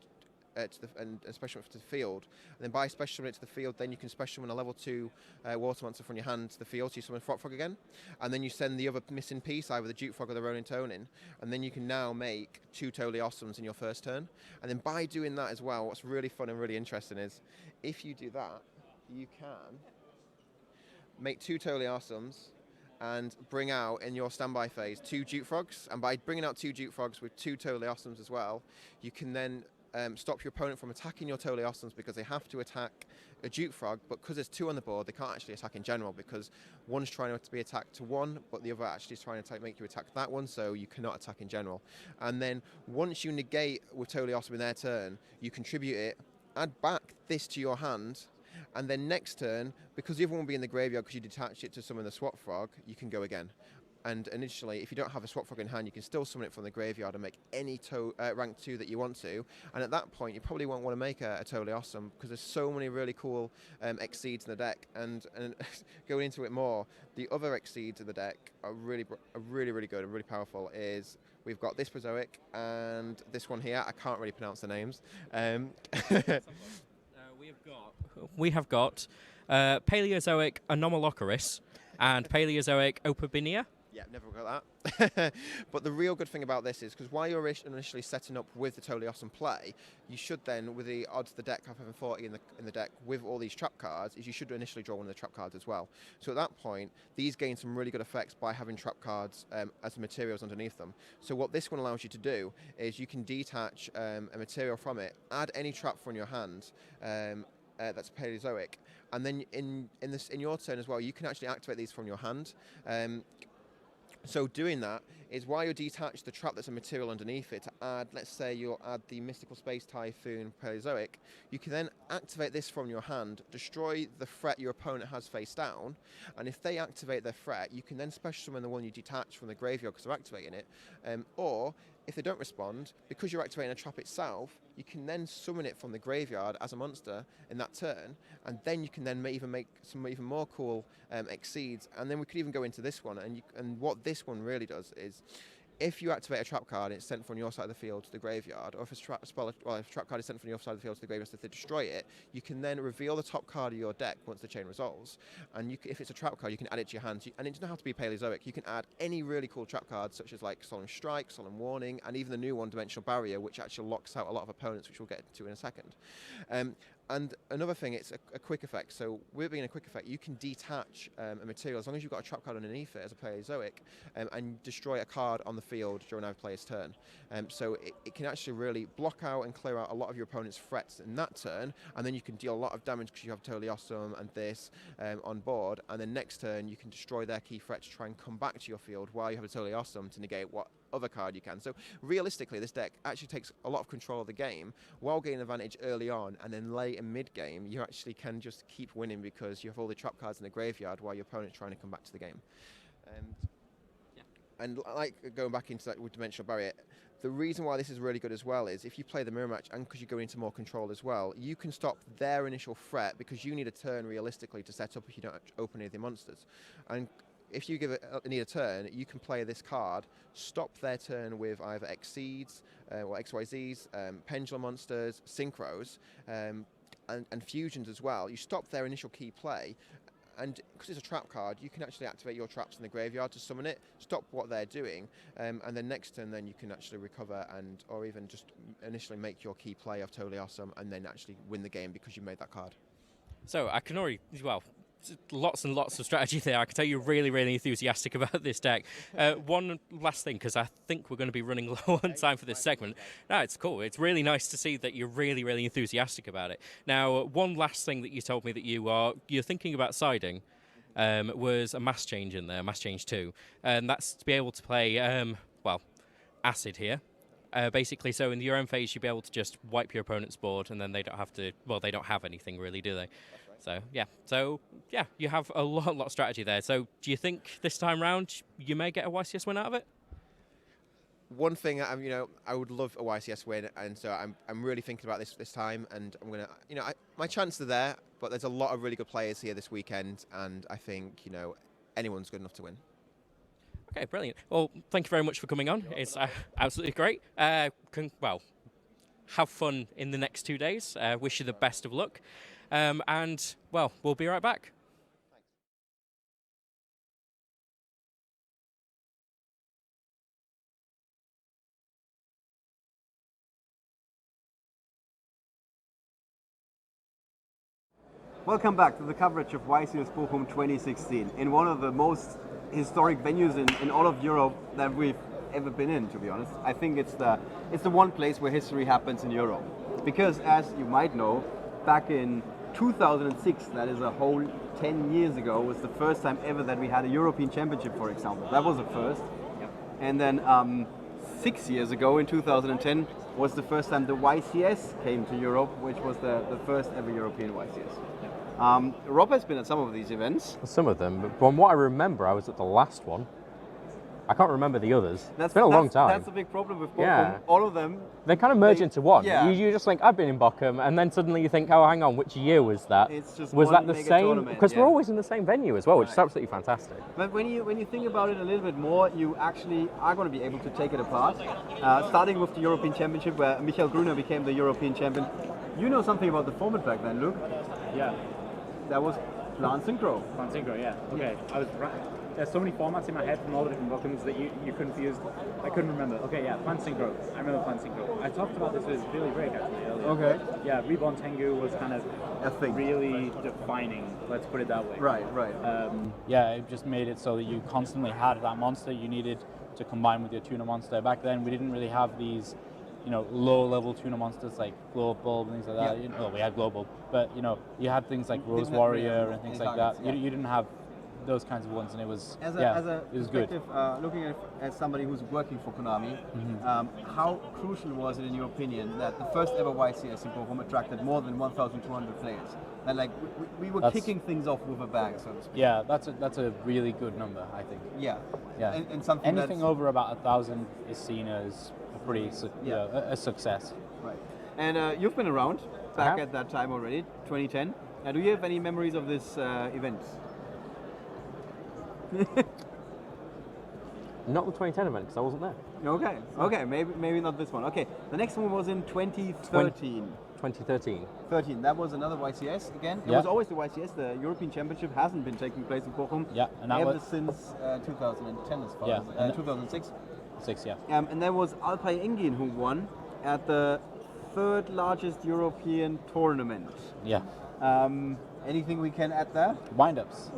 and special summon it to the field. And then by special summon it to the field, then you can special summon a level 2 water monster from your hand to the field, so you summon Swap Frog again. And then you send the other missing piece, either the Duke Frog or the Ronin Tonin, and then you can now make 2 totally awesomes in your first turn. And then by doing that as well, what's really fun and really interesting is, if you do that, you can make 2 totally awesomes and bring out in your standby phase 2 Duke Frogs. And by bringing out 2 Duke Frogs with 2 totally awesomes as well, you can then stop your opponent from attacking your totally awesomes, because they have to attack a Duke Frog, but because there's 2 on the board, they can't actually attack in general, because one's trying to be attacked to 1, but the other actually is trying to make you attack that one, so you cannot attack in general. And then once you negate with totally awesome in their turn, you contribute it, add back this to your hand, and then next turn, because the other one will be in the graveyard because you detached it to summon the Swap Frog, you can go again. And initially, if you don't have a Swap Frog in hand, you can still summon it from the graveyard and make any rank 2 that you want to. And at that point, you probably won't want to make a totally awesome, because there's so many really cool Exceeds in the deck. And going into it more, the other Exceeds in the deck are really good and really powerful. We've got this Prozoic and this one here. I can't really pronounce the names. We have got Paleozoic Anomalocaris and Paleozoic Opabinia. Yeah, never got that. But the real good thing about this is, because while you're initially setting up with the totally awesome play, you should then, with the odds the deck have having 40 in the deck with all these trap cards, is you should initially draw one of the trap cards as well. So at that point, these gain some really good effects by having trap cards as materials underneath them. So what this one allows you to do is you can detach a material from it, add any trap from your hand. That's Paleozoic, and then in your turn as well, you can actually activate these from your hand. So doing that is, while you detach the trap that's a material underneath it to add, let's say you'll add the Mystical Space Typhoon Paleozoic, you can then activate this from your hand, destroy the threat your opponent has face down, and if they activate their threat, you can then special summon the one you detach from the graveyard because they're activating it, or if they don't respond, because you're activating a trap itself, you can then summon it from the graveyard as a monster in that turn, and then you can then even make some even more cool Exceeds. And then we could even go into this one, and what this one really does is, if you activate a trap card and it's sent from your side of the field to the graveyard, or if a trap card is sent from your side of the field to the graveyard, so if they destroy it, you can then reveal the top card of your deck once the chain resolves. And if it's a trap card, you can add it to your hand. And it doesn't have to be Paleozoic. You can add any really cool trap cards, such as like Solemn Strike, Solemn Warning, and even the new one, Dimensional Barrier, which actually locks out a lot of opponents, which we'll get to in a second. And another thing, it's a quick effect. So with it being a quick effect, you can detach a material as long as you've got a trap card underneath it as a Paleozoic, and destroy a card on the field during another player's turn. So it can actually really block out and clear out a lot of your opponent's threats in that turn, and then you can deal a lot of damage because you have Totally Awesome and this on board, and then next turn you can destroy their key threat to try and come back to your field while you have a Totally Awesome to negate what other card you can. So realistically, this deck actually takes a lot of control of the game while gaining advantage early on, and then late and mid game you actually can just keep winning because you have all the trap cards in the graveyard while your opponent's trying to come back to the game. And like going back into that with Dimensional Barrier, the reason why this is really good as well is if you play the mirror match and because you go into more control as well, you can stop their initial threat because you need a turn realistically to set up if you don't open any of the monsters. And if you need a turn, you can play this card, stop their turn with either Exceeds or XYZs, Pendulum Monsters, Synchros, and Fusions as well. You stop their initial key play, and because it's a trap card, you can actually activate your traps in the graveyard to summon it, stop what they're doing, and then next turn then you can actually recover or even just initially make your key play of Totally Awesome and then actually win the game because you made that card. So I can already, lots and lots of strategy there. I can tell you're really, really enthusiastic about this deck. One last thing, because I think we're going to be running low on time for this segment. No, it's cool. It's really nice to see that you're really, really enthusiastic about it. Now, one last thing that you told me that you're thinking about siding was a mass change in there, mass change 2. And that's to be able to play, Acid here. Basically, so in your own phase, you'll be able to just wipe your opponent's board, and then they don't have to, they don't have anything really, do they? So you have a lot of strategy there. So do you think this time round you may get a YCS win out of it? One thing, I would love a YCS win, and so I'm really thinking about this time, and I'm gonna, my chances are there, but there's a lot of really good players here this weekend, and I think, anyone's good enough to win. Okay, brilliant. Well, thank you very much for coming on. It's absolutely great. Well, have fun in the next 2 days. Wish you the best of luck. And, well, we'll be right back. Welcome back to the coverage of YCS Bochum 2016 in one of the most historic venues in all of Europe that we've ever been in, to be honest. I think it's the one place where history happens in Europe. Because as you might know, back in 2006, that is a whole 10 years ago, was the first time ever that we had a European Championship, for example. That was the first. Yep. And then 6 years ago, in 2010, was the first time the YCS came to Europe, which was the first ever European YCS. Rob has been at some of these events. Some of them, but from what I remember, I was at the last one. I can't remember the others. It's been a long time. That's the big problem with Bochum. Yeah. All of them. They kind of merge into one. Yeah. You just think, I've been in Bochum, and then suddenly you think, oh, hang on, which year was that? It's just was one that the mega same? tournament, Because yeah. we're always in the same venue as well, which is absolutely fantastic. But when you think about it a little bit more, you actually are going to be able to take it apart. Starting with the European Championship, where Michael Gruner became the European champion. You know something about the format back then, Luke? Yeah. That was Plan Synchro. Plan Synchro, yeah. Okay. There's so many formats in my head from all the different Bochums that you confused. I couldn't remember. Okay, yeah, Plan Synchro. I remember Plan Synchro. I talked about this with Billy Break actually earlier. Okay. Yeah, Reborn Tengu was kind of a thing. Really defining, let's put it that way. Right. Yeah, it just made it so that you constantly had that monster you needed to combine with your tuna monster. Back then, we didn't really have these, low-level tuna monsters like Globe Bulb and things like that. Well, we had Global, but you had things like Rose Warrior and things like that. Yeah. You didn't have those kinds of ones, and it was as it was good. perspective, looking at somebody who's working for Konami, how crucial was it in your opinion that the first ever YCS in Bochum attracted more than 1,200 players? And we were kicking things off with a bang, so to speak. Yeah, that's a really good number, I think. Yeah. And something anything over about 1,000 is seen as a pretty a success. Right. And you've been around back at that time already, 2010. Do you have any memories of this event? Not the 2010 event, because I wasn't there. Okay, maybe not this one. Okay, the next one was in 2013. 2013. That was another YCS again. It was always the YCS. The European Championship hasn't been taking place in Bochum ever since 2010 as far as 2006. And there was Alpay Engin who won at the third largest European tournament. Yeah. Anything we can add there? Wind-ups,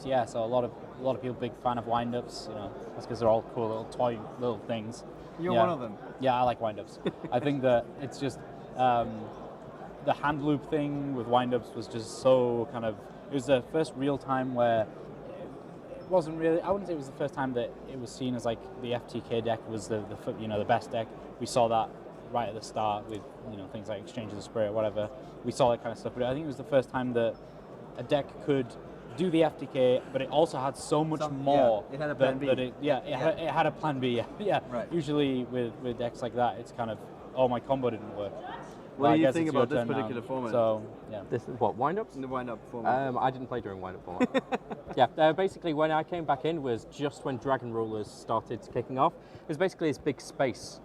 yeah. So a lot of people big fan of wind-ups. That's because they're all cool little toy little things. You're one of them. Yeah, I like wind-ups. I think that it's just the hand loop thing with wind-ups was just so kind of. It was the first real time where it wasn't really. I wouldn't say it was the first time that it was seen as like the FTK deck was the best deck. We saw that right at the start with things like Exchange of the Spirit, whatever. We saw that kind of stuff, but I think it was the first time that a deck could do the FTK, but it also had so much more. Yeah, it had a plan B. It had a plan B. Yeah. Right. Usually with decks like that, it's kind of, oh, my combo didn't work. What do you think about this particular format? So, yeah. This is what, wind-ups? The wind-up format. I didn't play during wind-up format. Basically when I came back in was just when Dragon Rulers started kicking off. It was basically this big space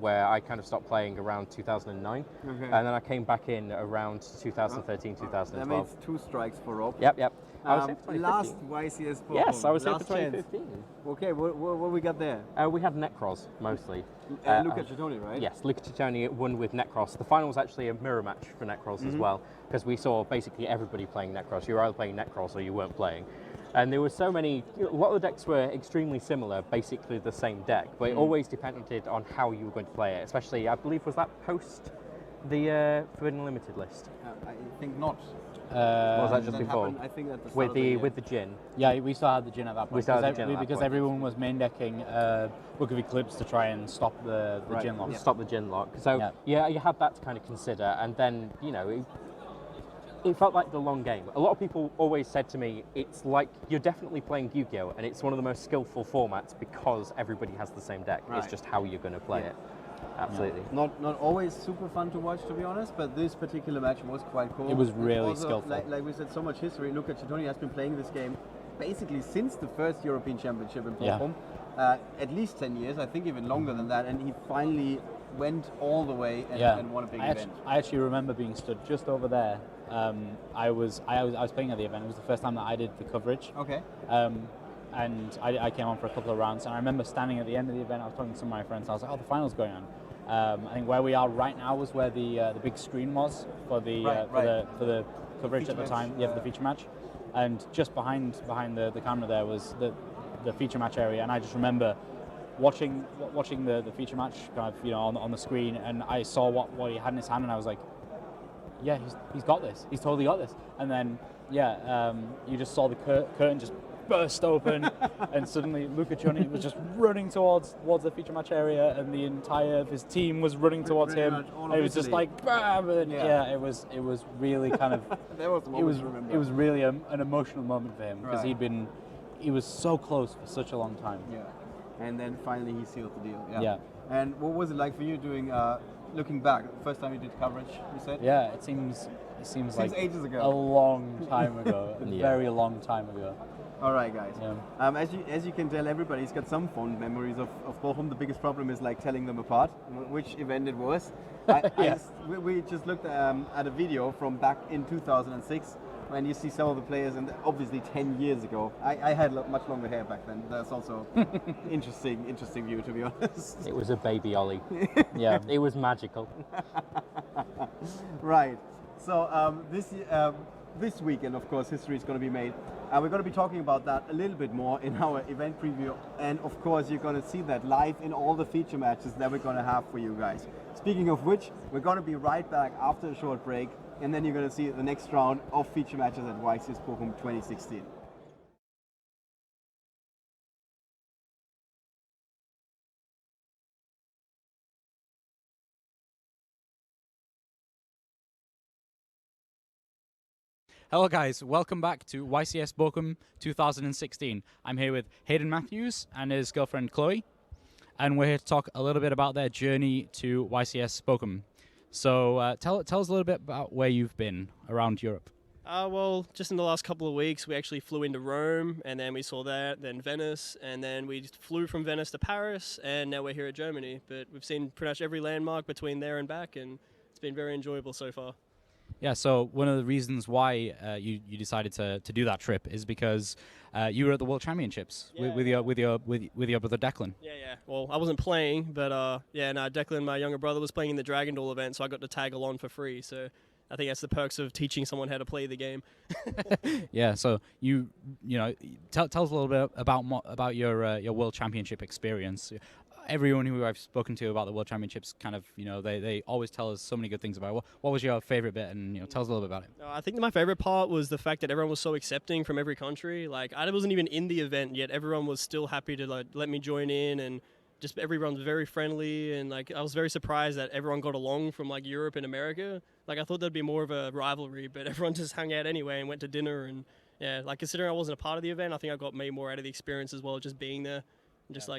where I kind of stopped playing around 2009. Okay. And then I came back in around 2013, 2012. That means 2 strikes for Rob. Yep. I was here for 2015. Last YCS Bochum. Yes, I was here for Last 2015. Chance. Okay, what we got there? We had Necros, mostly. Luca Cittoni, right? Yes, Luca Cittoni won with Necros. The final was actually a mirror match for Necros as well, because we saw basically everybody playing Necros. You were either playing Necros or you weren't playing. And there were so many, a lot of the decks were extremely similar, basically the same deck, but it always depended on how you were going to play it, especially, I believe, was that post the Forbidden Limited list? I think not. Was that just before? I think at the start with the Jin. Yeah, we still had the Jin at that point. We still had the Jin because everyone was main decking Book of Eclipse to try and stop the Jin lock. Stop the Jin lock. So yeah, you had that to kind of consider, and then it felt like the long game. A lot of people always said to me, it's like you're definitely playing Yu-Gi-Oh, and it's one of the most skillful formats because everybody has the same deck. Right. It's just how you're going to play it. Absolutely. Not always super fun to watch, to be honest, but this particular match was quite cool. It was really skillful. Like we said, so much history. Luca Cittoni has been playing this game basically since the first European Championship in Yeah. Bochum, at least 10 years, I think even longer than that, and he finally went all the way and won a big event. I actually remember being stood just over there. I was playing at the event. It was the first time that I did the coverage. Okay. And I came on for a couple of rounds, and I remember standing at the end of the event. I was talking to some of my friends. I was like, "Oh, the final's going on." I think where we are right now was where the big screen was for the for the coverage at the time. Yeah, for the feature match. And just behind the camera there was the feature match area, and I just remember watching the feature match kind of on the screen, and I saw what he had in his hand, and I was like, yeah, he's got this. He's totally got this. And then you just saw the curtain just burst open, and suddenly Luca Cioni was just running towards the feature match area, and the entire of his team was running towards him. And it was just like bam, and it was really kind of it was really an emotional moment for him, because he was so close for such a long time. Yeah. And then finally he sealed the deal. Yeah. And what was it like for you doing looking back, first time you did coverage, you said? Yeah, it seems like ages ago. a long time ago. A very long time ago. All right, guys. Yeah. As you can tell, everybody's got some fond memories of Bochum. The biggest problem is like telling them apart, which event it was. We just looked at a video from back in 2006, when you see some of the players, and obviously 10 years ago. I had much longer hair back then. That's also interesting view, to be honest. It was a baby Ollie. Yeah, it was magical. Right. So this weekend, of course, history is going to be made. We're going to be talking about that a little bit more in our event preview. And of course, you're going to see that live in all the feature matches that we're going to have for you guys. Speaking of which, we're going to be right back after a short break. And then you're going to see the next round of feature matches at YCS Bochum 2016. Hello guys, welcome back to YCS Bochum 2016. I'm here with Hayden Matthews and his girlfriend Chloe, and we're here to talk a little bit about their journey to YCS Bochum. So tell us a little bit about where you've been around Europe. Well, just in the last couple of weeks, we actually flew into Rome, and then we saw that, then Venice, and then we flew from Venice to Paris, and now we're here at Germany. But we've seen pretty much every landmark between there and back, and it's been very enjoyable so far. Yeah, so one of the reasons why you decided to do that trip is because you were at the World Championships with your brother Declan. Yeah. Well, I wasn't playing, but Declan, my younger brother, was playing in the Dragon Duel event, so I got to tag along for free. So I think that's the perks of teaching someone how to play the game. Yeah, so you tell us a little bit about your World Championship experience. Everyone who I've spoken to about the World Championships kind of, they always tell us so many good things about it. What was your favorite bit? And, tell us a little bit about it. I think my favorite part was the fact that everyone was so accepting from every country. Like, I wasn't even in the event, yet everyone was still happy to let me join in, and just everyone was very friendly. And I was very surprised that everyone got along from Europe and America. I thought there'd be more of a rivalry, but everyone just hung out anyway and went to dinner. And considering I wasn't a part of the event, I think I got made more out of the experience as well, just being there. Just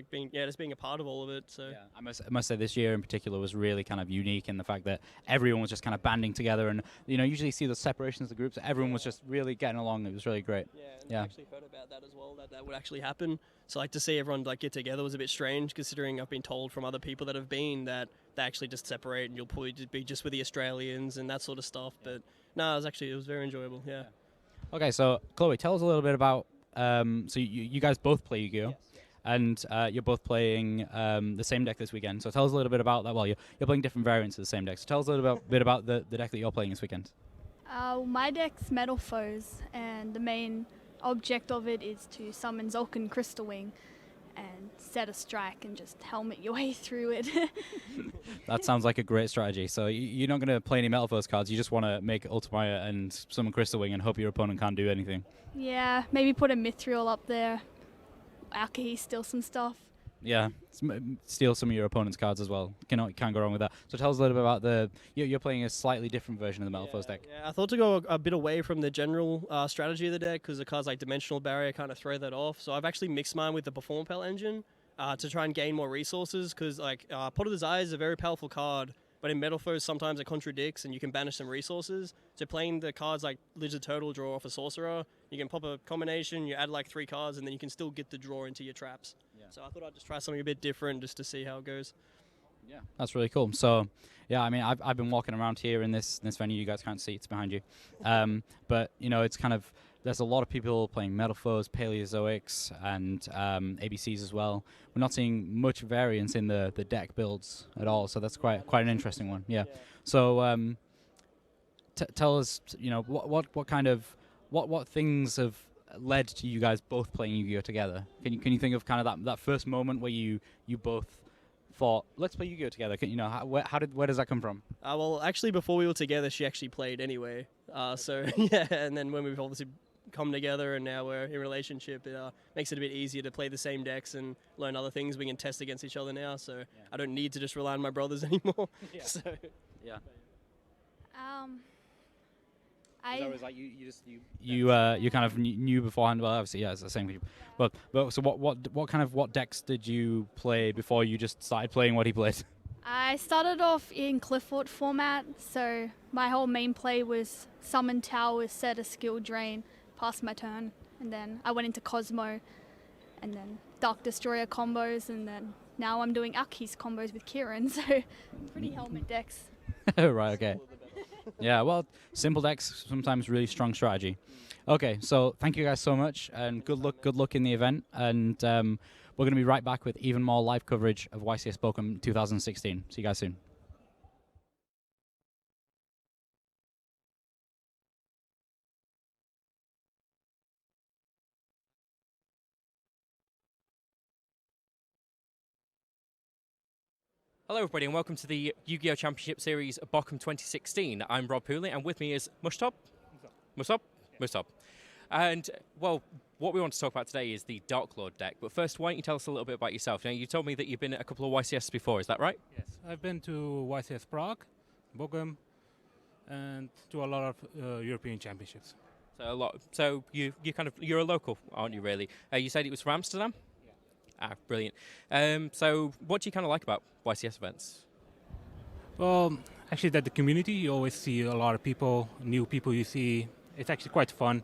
being a part of all of it. So I must say this year in particular was really kind of unique in the fact that everyone was just kind of banding together, and usually see the separations of the groups. Everyone was just really getting along. It was really great. I actually heard about that as well, that would actually happen. So to see everyone get together was a bit strange, considering I've been told from other people that have been that they actually just separate, and you'll probably be just with the Australians and that sort of stuff. But no, it was very enjoyable. Yeah. Okay, so Chloe, tell us a little bit about. So you guys both play Yu-Gi-Oh. Yes. And you're both playing the same deck this weekend. So tell us a little bit about that. Well, you're playing different variants of the same deck. So tell us a little bit about the deck that you're playing this weekend. My deck's Metal Foes, and the main object of it is to summon Zulkan Crystal Wing and set a strike and just helmet your way through it. That sounds like a great strategy. So you're not going to play any Metal Foes cards. You just want to make Ultimaya and summon Crystal Wing and hope your opponent can't do anything. Yeah, maybe put a Mithril up there. Alkahi, steal some stuff. Yeah, steal some of your opponent's cards as well. Can't go wrong with that. So tell us a little bit about you're playing a slightly different version of the Metal Foes deck. Yeah, I thought to go a bit away from the general strategy of the deck, because the cards like Dimensional Barrier kind of throw that off. So I've actually mixed mine with the Perform Pel engine to try and gain more resources, because Pot of Desire is a very powerful card, But in Metalfoes, sometimes it contradicts, and you can banish some resources. So playing the cards like Lizard Turtle draw off a Sorcerer, you can pop a combination, you add like 3 cards, and then you can still get the draw into your traps. Yeah. So I thought I'd just try something a bit different just to see how it goes. Yeah, that's really cool. So, yeah, I mean, I've been walking around here in this venue. You guys can't see; it's behind you. But you know, it's kind of there's a lot of people playing Metalfoes, Paleozoics, and ABCs as well. We're not seeing much variance in the deck builds at all. So that's quite an interesting one. Yeah. So tell us, you know, what kind of what things have led to you guys both playing Yu-Gi-Oh together? Can you think of kind of that first moment where you both thought, let's play Yu-Gi-Oh together? You know, where does that come from? Well, actually, before we were together, she actually played anyway. So yeah, and then when we've obviously come together and now we're in a relationship, it makes it a bit easier to play the same decks and learn other things. We can test against each other now, so I don't need to just rely on my brothers anymore. Yeah. So yeah. You kind of knew beforehand. Well, obviously, yeah, it's the same. But so what decks did you play before you just started playing what he played? I started off in Clifford format, so my whole main play was summon towers, set a skill drain, pass my turn, and then I went into Cosmo, and then Dark Destroyer combos, and then now I'm doing Aki's combos with Kieran, so pretty helmet decks. Right, okay. Yeah, well, simple decks, sometimes really strong strategy. Okay, so thank you guys so much, and good luck in the event, and we're going to be right back with even more live coverage of YCS Bochum 2016. See you guys soon. Hello everybody and welcome to the Yu-Gi-Oh! Championship Series Bochum 2016. I'm Rob Pooley and with me is Mushtop. And, well, what we want to talk about today is the Dark Lord deck. But first, why don't you tell us a little bit about yourself? Now, you told me that you've been at a couple of YCS before, is that right? Yes, I've been to YCS Prague, Bochum, and to a lot of European championships. So you're a local, aren't you? Really? You said it was from Amsterdam. Yeah. Brilliant. So what do you kind of like about YCS events? Well, actually, that the community, you always see a lot of people, new people you see. It's actually quite fun,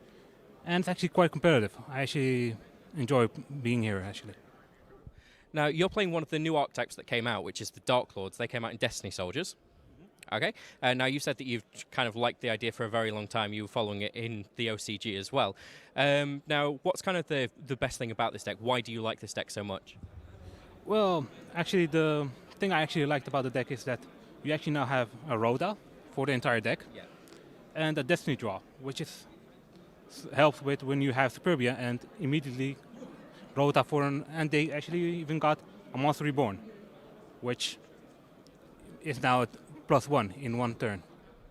and it's actually quite competitive. I actually enjoy being here, actually. Now, you're playing one of the new archetypes that came out, which is the Dark Lords. They came out in Destiny Soldiers. Okay. Now, you said that you've kind of liked the idea for a very long time. You were following it in the OCG as well. Now, what's kind of the best thing about this deck? Why do you like this deck so much? Well, actually, the thing I actually liked about the deck is that you actually now have a Rhoda for the entire deck. Yeah. And a Destiny draw, which helps with when you have Superbia and immediately Rhoda and they actually even got a Monster Reborn, which is now at +1 in one turn.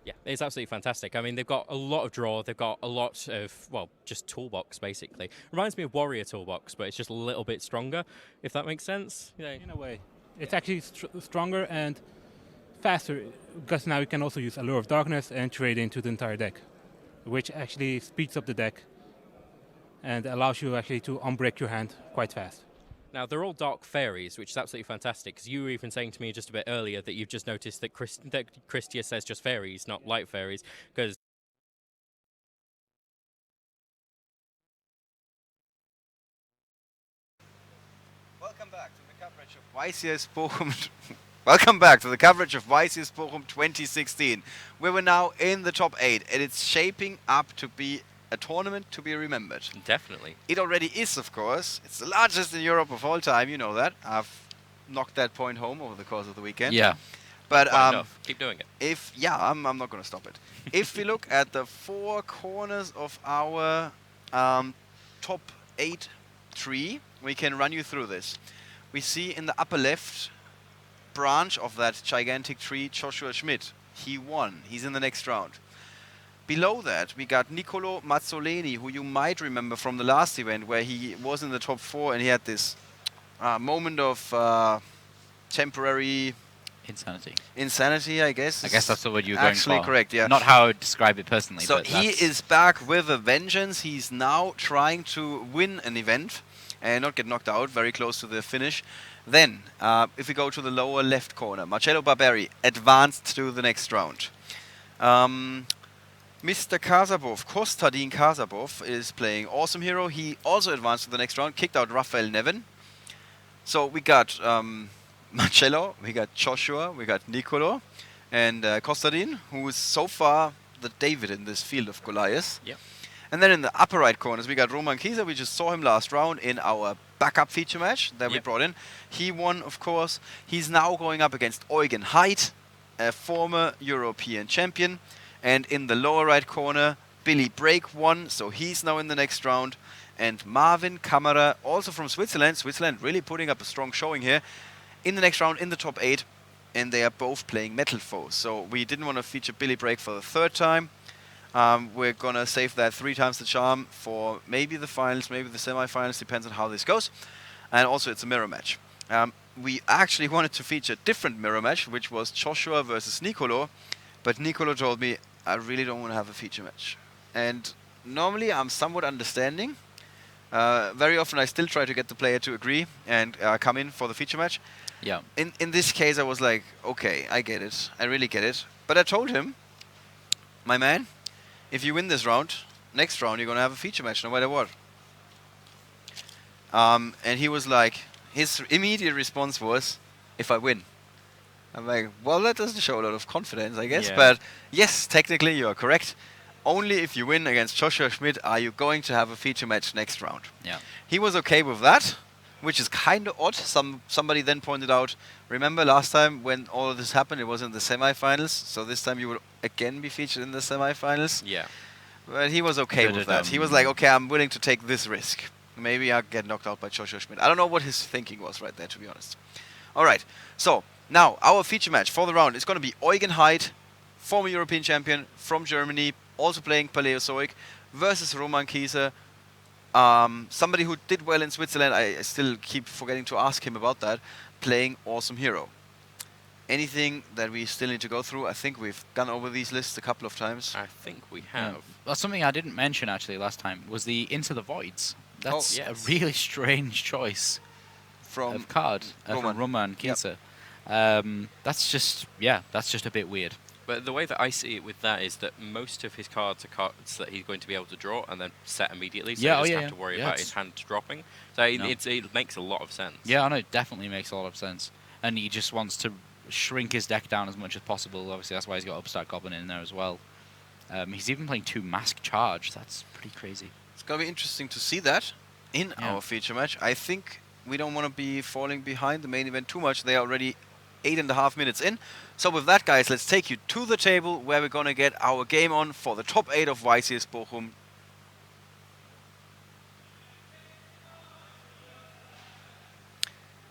Yeah, it's absolutely fantastic. I mean, they've got a lot of draw. They've got a lot of, well, just toolbox, basically. Reminds me of Warrior Toolbox, but it's just a little bit stronger, if that makes sense. You know. In a way. It's actually stronger and faster, because now you can also use Allure of Darkness and trade into the entire deck, which actually speeds up the deck and allows you actually to unbreak your hand quite fast. Now, they're all Dark Fairies, which is absolutely fantastic, because you were even saying to me just a bit earlier that you've just noticed that Christia says just Fairies, not Light Fairies, because... Welcome back to the coverage of YCS Bochum. Welcome back to the coverage of YCS Bochum 2016. We're now in the top 8, and it's shaping up to be a tournament to be remembered. Definitely. It already is, of course. It's the largest in Europe of all time, you know that. I've knocked that point home over the course of the weekend. Yeah. But enough. Keep doing it. I'm not going to stop it. If we look at the 4 corners of our top 8 tree, we can run you through this. We see in the upper left branch of that gigantic tree Joshua Schmidt. He won. He's in the next round. Below that, we got Niccolò Mazzoleni, who you might remember from the last event where he was in the top 4 and he had this moment of temporary... Insanity, I guess. I guess that's the word you were going for. Actually correct, yeah. Not how I would describe it personally. So but he is back with a vengeance. He's now trying to win an event. and not get knocked out, very close to the finish. Then, if we go to the lower left corner, Marcello Barberi advanced to the next round. Mr. Kazabov, Kostadin Kazabov, is playing Awesome Hero. He also advanced to the next round, kicked out Rafael Nevin. So we got Marcello, we got Joshua, we got Nicolo, and Kostadin, who is so far the David in this field of Goliath. Yep. And then in the upper right corners, we got Roman Kieser. We just saw him last round in our backup feature match that we brought in. He won, of course. He's now going up against Eugen Heid, a former European champion. And in the lower right corner, Billy Brake won, so he's now in the next round. And Marvin Kammerer, also from Switzerland. Switzerland really putting up a strong showing here. In the next round, in the top 8. And they are both playing Metal Foes. So we didn't want to feature Billy Brake for the 3rd time. We're going to save that 3 times the charm for maybe the finals, maybe the semi-finals, depends on how this goes. And also it's a mirror match. We actually wanted to feature a different mirror match, which was Joshua versus Nicolo. But Nicolo told me, I really don't want to have a feature match. And normally I'm somewhat understanding. Very often I still try to get the player to agree and come in for the feature match. Yeah. In this case I was like, okay, I get it. I really get it. But I told him, my man, if you win this round, next round you're going to have a feature match no matter what. And he was like, his immediate response was, if I win. I'm like, well, that doesn't show a lot of confidence, I guess. Yeah. But yes, technically you are correct. Only if you win against Joshua Schmidt are you going to have a feature match next round. Yeah. He was okay with that, which is kind of odd. Somebody then pointed out, remember last time when all of this happened, it was in the semi-finals. So this time you will again be featured in the semi-finals. Yeah. But he was okay with that. He was like, okay, I'm willing to take this risk. Maybe I'll get knocked out by Joshua Schmidt. I don't know what his thinking was right there, to be honest. All right. So now our feature match for the round is going to be Eugen Heid, former European champion from Germany, also playing Paleozoic, versus Roman Kieser, somebody who did well in Switzerland. I still keep forgetting to ask him about that, playing Awesome Hero. Anything that we still need to go through? I think we've gone over these lists a couple of times. I think we have. Well, something I didn't mention actually last time was the Into the Voids. That's yes. a really strange choice from of card from Roman Kieser. That's just a bit weird. But the way that I see it with that is that most of his cards are cards that he's going to be able to draw and then set immediately, so he doesn't have to worry about his hand dropping. So it makes a lot of sense. Yeah, I know, it definitely makes a lot of sense. And he just wants to shrink his deck down as much as possible. Obviously, that's why he's got Upstart Goblin in there as well. He's even playing 2 Mask Charge. That's pretty crazy. It's going to be interesting to see that in our feature match. I think we don't want to be falling behind the main event too much. They are already 8.5 minutes in. So with that, guys, let's take you to the table where we're going to get our game on for the top 8 of YCS Bochum.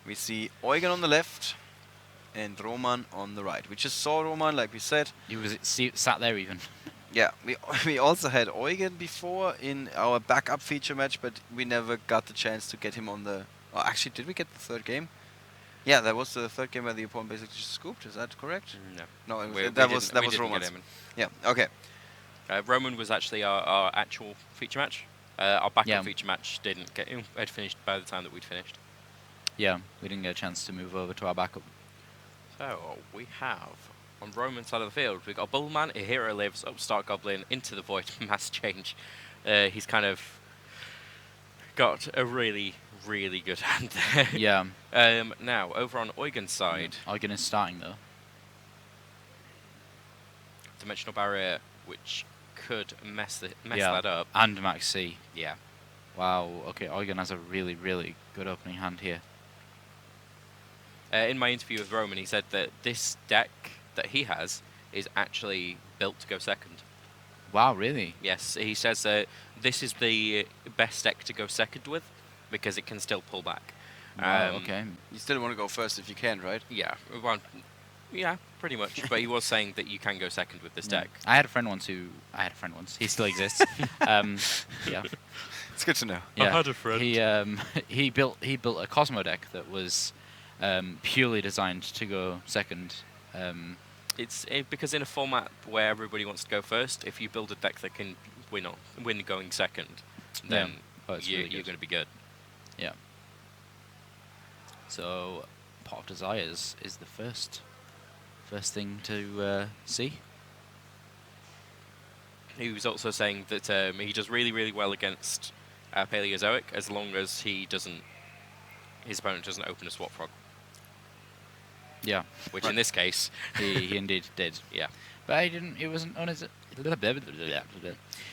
We see Eugen on the left and Roman on the right. We just saw Roman, like we said. He was sat there even. Yeah, we also had Eugen before in our backup feature match, but we never got the chance to get him on the... Oh, actually, did we get the 3rd game? Yeah, that was the 3rd game where the opponent basically just scooped. Is that correct? No. No, that was Roman's. Yeah, okay. Roman was actually our actual feature match. Our backup feature match didn't get... It had finished by the time that we'd finished. Yeah, we didn't get a chance to move over to our backup. So, we have... On Roman's side of the field, we've got Bullman, A Hero Lives, Upstart Goblin, Into the Void, Mass Change. He's kind of got a really, really good hand there. Yeah. Now, over on Eugen's side... Eugen is starting, though. Dimensional Barrier, which could mess that up. And Max C. Yeah. Wow, okay, Eugen has a really, really good opening hand here. In my interview with Roman, he said that this deck that he has is actually built to go second. Wow, really? Yes, he says that this is the best deck to go second with because it can still pull back. Wow, okay. You still want to go first if you can, right? Yeah, well, yeah, pretty much. But he was saying that you can go second with this deck. I had a friend once. He still exists. Yeah. It's good to know. Yeah. I had a friend. He built a Cosmo deck that was purely designed to go second. It's because in a format where everybody wants to go first, if you build a deck that can win going second, then you're going to be good. Yeah. So, Pot of Desires is the first thing to see. He was also saying that he does really, really well against Paleozoic as long as his opponent doesn't open a Swap Frog. Yeah. Which in this case, he indeed did. Yeah. But he wasn't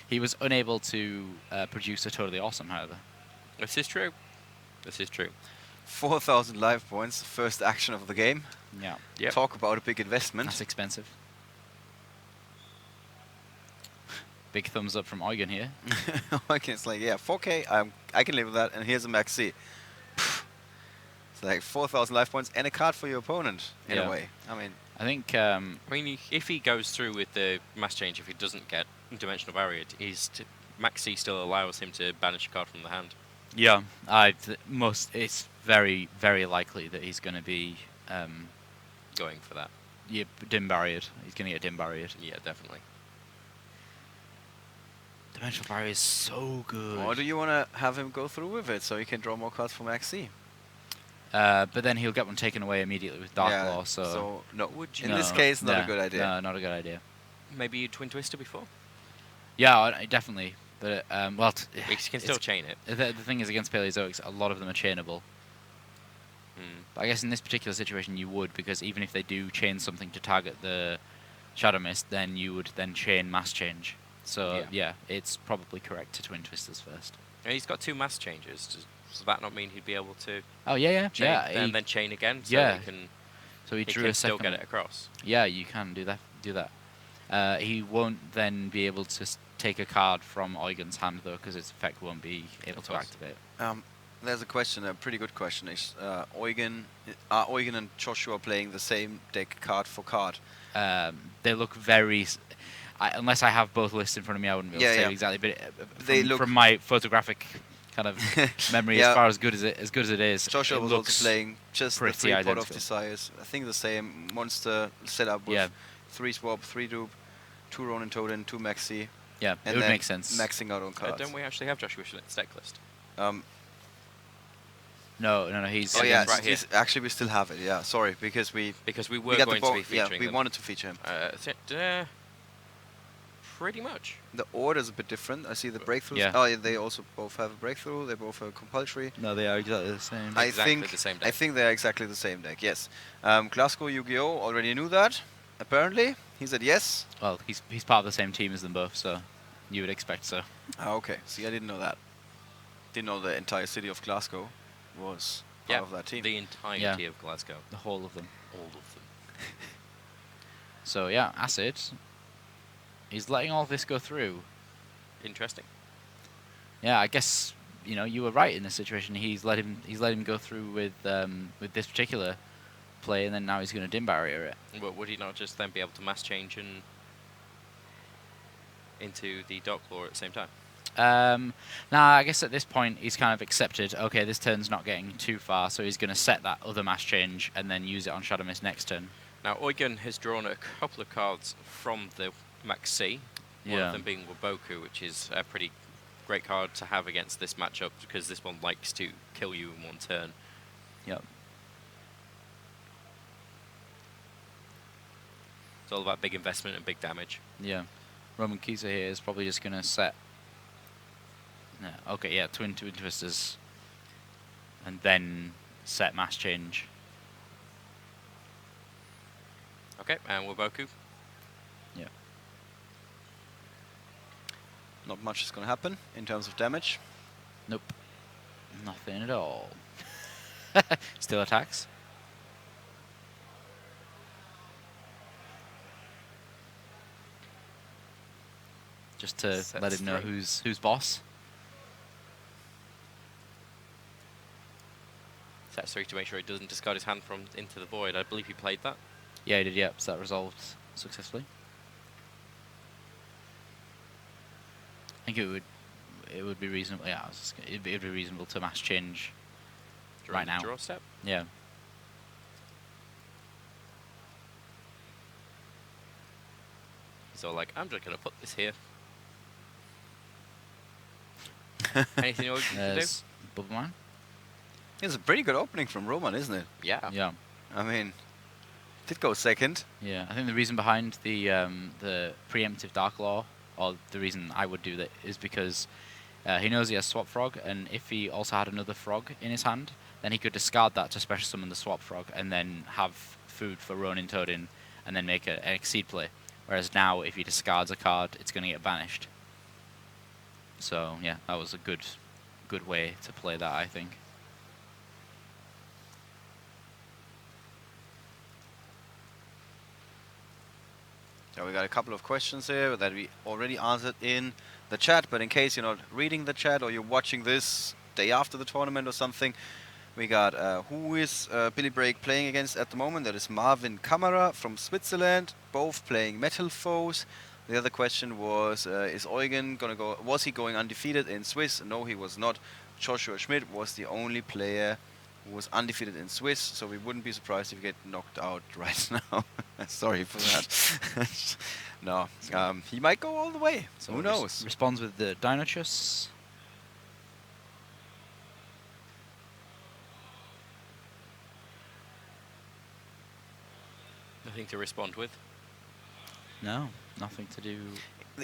he was unable to produce a totally awesome, however. This is true. This is true. 4,000 life points, first action of the game. Yeah. Yep. Talk about a big investment. That's expensive. Big thumbs up from Eugen here. Eugen's like, yeah, 4K, I can live with that, and here's a maxi. It's like 4,000 life points and a card for your opponent, in a way. I mean, I think... if he goes through with the mass change, if he doesn't get Dimensional Barrier, maxi still allows him to banish a card from the hand. Yeah, it's very, very likely that he's going to be... going for that. Yeah, dim barriered. He's going to get dim barriered. Yeah, definitely. Dimensional Barrier is so good. or do you want to have him go through with it so he can draw more cards for maxi? But then he'll get one taken away immediately with Dark Law, so no. In this case, not a good idea. No, not a good idea. Maybe you Twin Twister before? Yeah, definitely. But, well... You can still chain it. The thing is, against Paleozoics, a lot of them are chainable. But I guess in this particular situation you would, because even if they do chain something to target the Shadow Mist, then you would then chain Mass Change. So, yeah, it's probably correct to Twin Twisters first. And he's got 2 mass changes. Does that not mean he'd be able to... Oh, yeah. Chain, and then chain again? So he drew a second... still get it across. Yeah, you can do that. He won't then be able to take a card from Eugen's hand, though, because its effect won't be able to activate. There's a question, a pretty good question. Is Eugen and Joshua playing the same deck card for card? They look very... unless I have both lists in front of me, I wouldn't be able to say exactly. But from my photographic kind of memory, as far as good as it is, Joshua was also playing just the 3 Pot of Desires. I think the same monster setup with 3 swap, 3 dupe, 2 Ronin Totem, 2 maxi. Yeah, and it would make sense. Maxing out on cards. Don't we actually have Joshua Schlitt's deck list? No, he's... Oh yeah, right here. Actually we still have it. Yeah, sorry, because we were going to be featuring we them. wanted to feature him. Pretty much. The order is a bit different. I see the breakthroughs. Yeah. Oh, yeah, they also both have a breakthrough. They both have compulsory. No, they are exactly the same. I think they are exactly the same deck. Yes. Glasgow Yu-Gi-Oh already knew that. Apparently, he said yes. Well, he's part of the same team as them both, so you would expect so. Ah, okay. See, I didn't know that. Didn't know the entire city of Glasgow was part of that team. The entirety of Glasgow. The whole of them. All of them. So yeah, Acid. He's letting all this go through. Interesting. Yeah, I guess you were right in this situation. He's let him go through with this particular play, and then now he's going to dim barrier it. But would he not just then be able to mass change and into the Dark Law at the same time? Nah, I guess at this point he's kind of accepted. Okay, this turn's not getting too far, so he's going to set that other mass change and then use it on Shadow Mist next turn. Now Eugen has drawn a couple of cards from the Max C, one of them being Waboku, which is a pretty great card to have against this matchup because this one likes to kill you in one turn. Yep. It's all about big investment and big damage. Yeah. Roman Kisa here is probably just going to set... No, okay, yeah, Twin Twisters. And then set Mass Change. Okay, and Waboku. Yeah. Not much is going to happen in terms of damage. Nope. Nothing at all. Still attacks. Just to let him know who's boss. Sets 3 to make sure he doesn't discard his hand from into the void. I believe he played that. Yeah, he did. Yep, so that resolved successfully. I think it would be reasonable. Yeah, it'd be reasonable to mass change right now. Draw step. Yeah. So like, I'm just gonna put this here. Anything else you can do? Bubble Man. It's a pretty good opening from Roman, isn't it? Yeah. Yeah. I mean, did go second. Yeah, I think the reason behind the preemptive Dark Law, or the reason I would do that, is because he knows he has Swap Frog, and if he also had another frog in his hand, then he could discard that to special summon the Swap Frog, and then have food for Ronin Toadin, and then make an Exceed play. Whereas now, if he discards a card, it's going to get banished. So yeah, that was a good way to play that, I think. So we got a couple of questions here that we already answered in the chat, but in case you're not reading the chat or you're watching this day after the tournament or something, we got who is Billy Brake playing against at the moment? That is Marvin Kamara from Switzerland, both playing Metal Foes. The other question was, is Eugen gonna go? Was he going undefeated in Swiss? No, he was not. Joshua Schmidt was the only player who was undefeated in Swiss, so we wouldn't be surprised if you get knocked out right now. Sorry for that. No, he might go all the way. So who knows? Responds with the Dinochus. Nothing to respond with. No, nothing to do.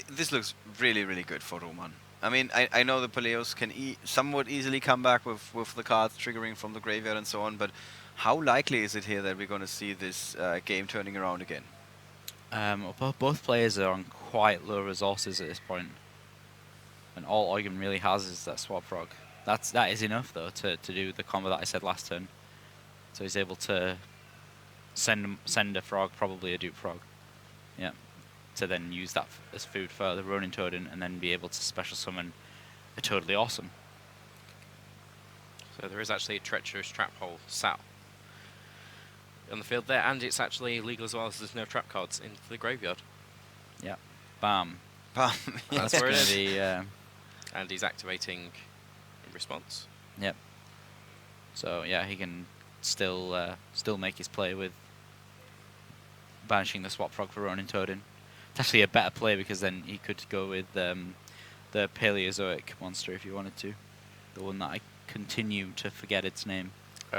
This looks really, really good for Roman. I mean, I know the Peleos can somewhat easily come back with the cards triggering from the graveyard and so on, but how likely is it here that we're going to see this game turning around again? Both players are on quite low resources at this point, and all Eugen really has is that Swap Frog. That is enough though to do the combo that I said last turn. So he's able to send a frog, probably a dupe frog, yeah, to then use that as food for the Ronin Toadin, and then be able to special summon a Totally Awesome. So there is actually a treacherous trap hole sat on the field there, and it's actually legal as well, as there's no trap cards in the graveyard. Yeah, bam. Bam. That's That's where it gonna is. be, and he's activating in response. Yep. So yeah, he can still make his play with banishing the Swap Frog for Ronin Toadin. It's actually a better play because then he could go with the Paleozoic monster if you wanted to. The one that I continue to forget its name.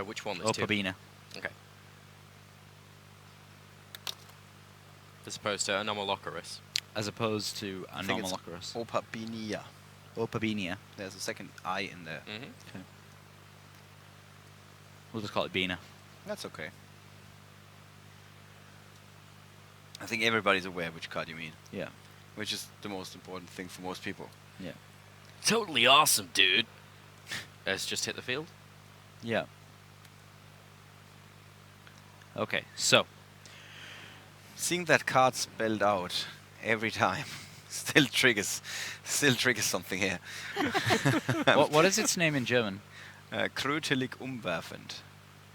Which one? There's two. Opabina. Okay. As opposed to Anomalocorus. As opposed to I think it's Anomalocorus. Opabinia. Opabinia. There's a second I in there. Okay. We'll just call it Bina. That's okay. I think everybody's aware which card you mean. Yeah. Which is the most important thing for most people. Yeah. Totally awesome, dude. It's just hit the field. Yeah. Okay, so. Seeing that card spelled out every time still triggers something here. What is its name in German? Krötelig umwerfend.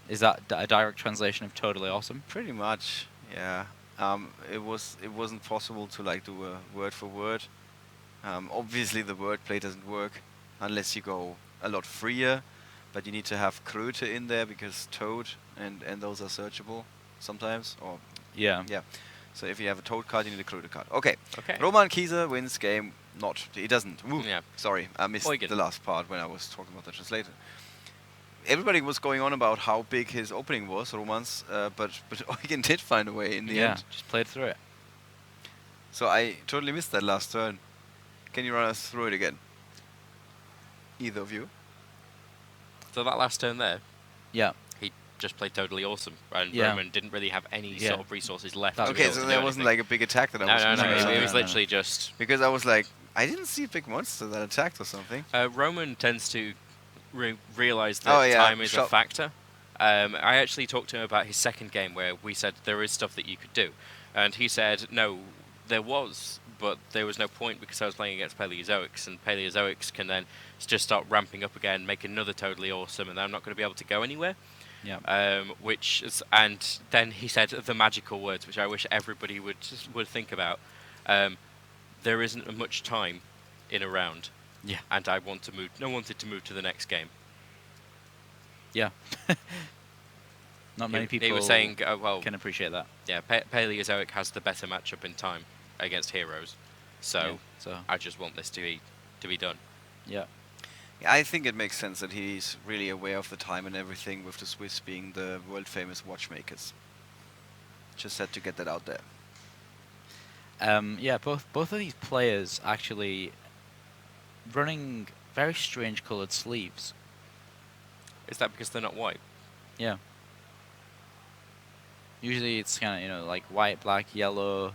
Is that a direct translation of Totally Awesome? Pretty much, yeah. It wasn't possible to like do a word for word. Obviously the wordplay doesn't work unless you go a lot freer, but you need to have Kröte in there because Toad and those are searchable sometimes. Or yeah. So if you have a Toad card, you need a Kröte card. Okay. Okay. Roman Kieser wins game. Not. He doesn't. Ooh, Yeah. Sorry, I missed Eugen. the last part when I was talking about the translator. Everybody was going on about how big his opening was, Roman's, but Eugen did find a way in the end. Just played through it. So I totally missed that last turn. Can you run us through it again? Either of you? So that last turn there, yeah, he just played Totally Awesome, and Yeah. Roman didn't really have any Yeah. sort of resources left. That's to be Okay, able so to there do wasn't anything. like a big attack that I No, was no, missing no. or It something. was literally just Because I was like, I didn't see a big monster that attacked or something. Roman tends to realize that Oh, yeah, time is a shot. factor. I actually talked to him about his second game where we said there is stuff that you could do, and he said no, there was, but there was no point because I was playing against Paleozoics, and Paleozoics can then just start ramping up again, make another Totally Awesome, and I'm not going to be able to go anywhere. Yeah. And then he said the magical words, which I wish everybody would think about. There isn't much time in a round. Yeah. And I wanted to move to the next game. Yeah. Not many people He was saying, can appreciate that. Yeah, Paleozoic has the better matchup in time against heroes, so I just want this to be done. Yeah. I think it makes sense that he's really aware of the time and everything, with the Swiss being the world famous watchmakers. Just had to get that out there. Yeah, both of these players actually running very strange coloured sleeves. Is that because they're not white? Yeah. Usually it's kind of like white, black, yellow.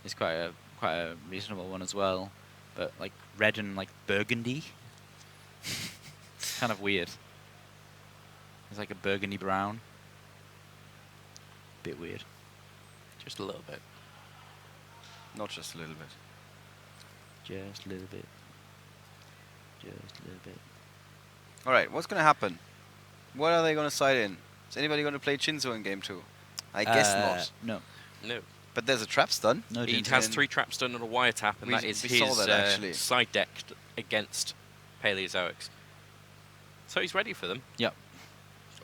It's quite a reasonable one as well, but like red and like burgundy. It's kind of weird. It's like a burgundy brown. Bit weird. Just a little bit. Not just a little bit. Just a little bit. Just a little bit. All right, what's going to happen? What are they going to side in? Is anybody going to play Chinzo in game 2? I guess not. No. No. But there's a trap stun. No, He has 3 traps done on a wire tap, and that is his saw that actually. side decked against Paleozoics. So he's ready for them. Yep.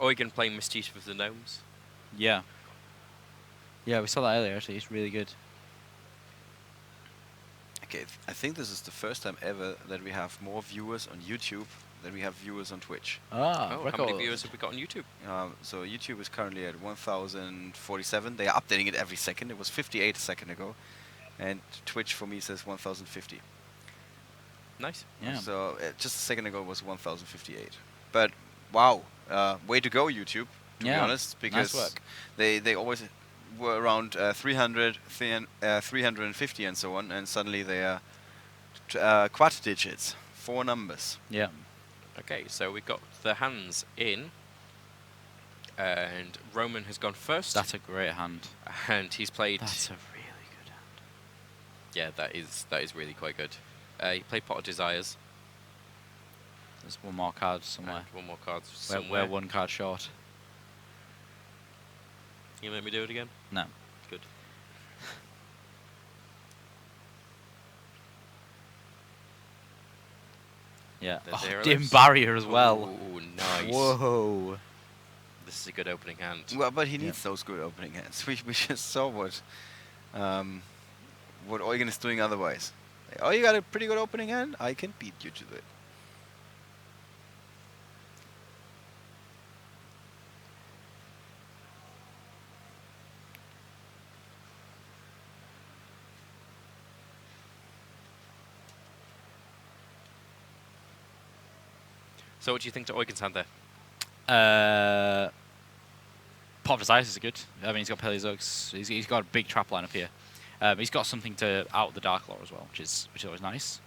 Eugen playing Mischief of the Gnomes. Yeah. Yeah, we saw that earlier actually. It's really good. Okay, I think this is the first time ever that we have more viewers on YouTube than we have viewers on Twitch. Ah, how many viewers have we got on YouTube? So YouTube is currently at 1,047. They are updating it every second. It was 58 a second ago. And Twitch for me says 1,050. Nice. Yeah. So just a second ago it was 1,058. But wow, way to go YouTube, to be honest, because nice work. They always were around 300, 350 and so on, and suddenly they are quad digits, 4 numbers. Yeah. Okay, so we've got the hands in, and Roman has gone first. That's a great hand. And he's played. That's a really good hand. Yeah, that is really quite good. He played Pot of Desires. There's one more card somewhere. And one more card We're somewhere. 1 card short. Can you let me do it again? No. Good. Yeah. There it Dim is. barrier as well. Ooh, nice. Whoa. This is a good opening hand. Well, but he needs those good opening hands. We just saw what Eugen is doing otherwise. Oh, you got a pretty good opening hand? I can beat you to it. So what do you think to Eugen's hand there? Pop Desires is good. I mean, he's got Paleozoics. He's got a big trap line up here. He's got something to out the Dark Lore as well, which is always nice.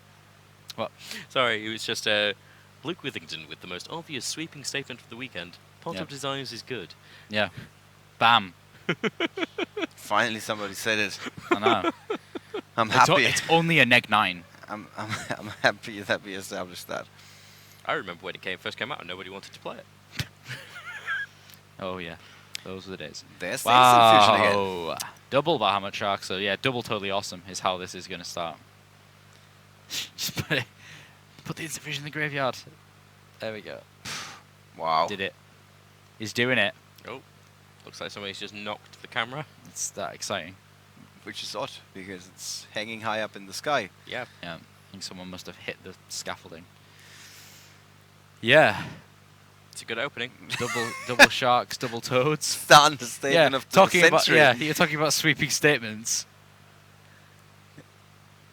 Well, sorry, it was just Luke Withington with the most obvious sweeping statement of the weekend. Pot of Desires is good. Yeah. Bam. Finally, somebody said it. I know. I'm happy. It's only a neg 9. I'm happy that we established that. I remember when it first came out and nobody wanted to play it. Oh yeah, those were the days. There's some fusion again. Wow. Double Bahamut Shark. So yeah, double totally awesome is how this is going to start. Just put the instant fusion in the graveyard. There we go. Wow. Did it. He's doing it. Oh, looks like somebody's just knocked the camera. It's that exciting. Which is odd, because it's hanging high up in the sky. Yeah. Yeah. I think someone must have hit the scaffolding. Yeah. It's a good opening. Double sharks, double toads. The understatement of the talking century. about you're talking about sweeping statements.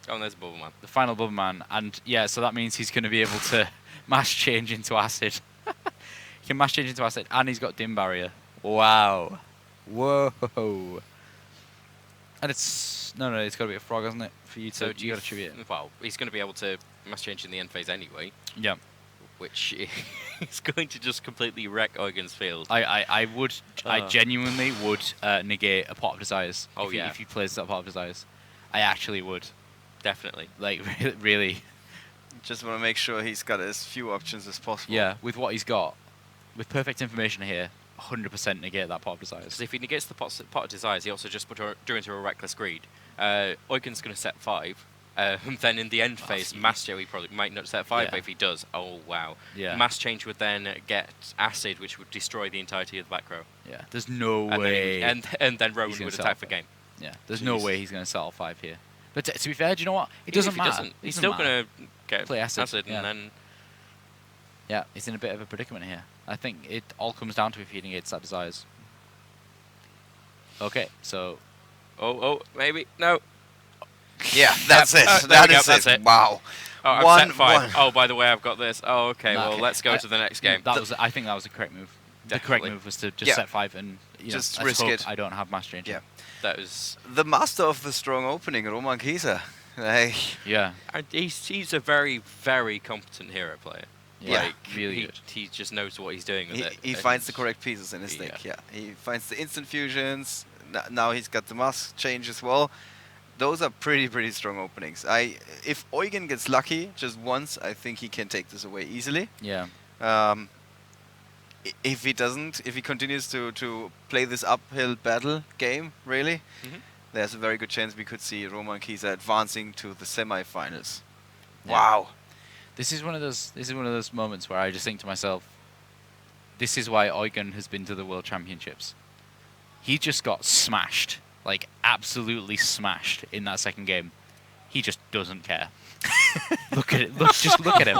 Oh, and there's a Bubble Man. The final Bubble Man, and yeah, so that means he's going to be able to mass change into acid. He can mass change into acid, and he's got dim barrier. Wow. Whoa. And it's it's got to be a frog, hasn't it? For you to you got to tribute it. Well, he's going to be able to mass change in the end phase anyway. Yeah. Which is going to just completely wreck Eugen's field. I genuinely would negate a Pot of Desires. Oh, yeah. If he plays that Pot of Desires, I actually would. Definitely. Like really. Just want to make sure he's got as few options as possible. Yeah, with what he's got, with perfect information here, 100% negate that Pot of Desires. Because if he negates the Pot of Desires, he also just drew into a Reckless Greed. Eugen's going to set 5. Then in the end phase, Master, he probably might not set 5, but if he does, oh wow. Yeah. Mass Change would then get Acid, which would destroy the entirety of the back row. Yeah, there's no and way. Then and then Rowan would attack for game. Yeah, there's no way he's going to settle 5 here. But to be fair, do you know what? It doesn't matter. He's still going to get play Acid, and then... Yeah, he's in a bit of a predicament here. I think it all comes down to if he negates that desires. Okay, so... Oh, maybe. No. Yeah, that's it. There That we go, is that's it. it. Wow. Oh, I've set 5. Oh, by the way, I've got this. Oh, okay, well, Okay. let's go to the next game. I think that was a correct move. The correct Definitely. move was to just set 5 and just let's risk hope it. I don't have mastery. Yeah. That was the master of the strong opening, Roman Kieser. Yeah. And he's a very, very competent hero player. Yeah, Like, really he, good. he just knows what he's doing with it. He and finds the correct pieces in his deck. Yeah, he finds the instant fusions. Now he's got the mask change as well. Those are pretty strong openings. If Eugen gets lucky just once, I think he can take this away easily. Yeah. If he doesn't, if he continues to play this uphill battle game, really, there's a very good chance we could see Roman Kieser advancing to the semifinals. Yeah. Wow. This is one of those moments where I just think to myself, this is why Eugen has been to the World Championships. He just got smashed, like absolutely smashed in that second game. He just doesn't care. Look at it. Just look at him.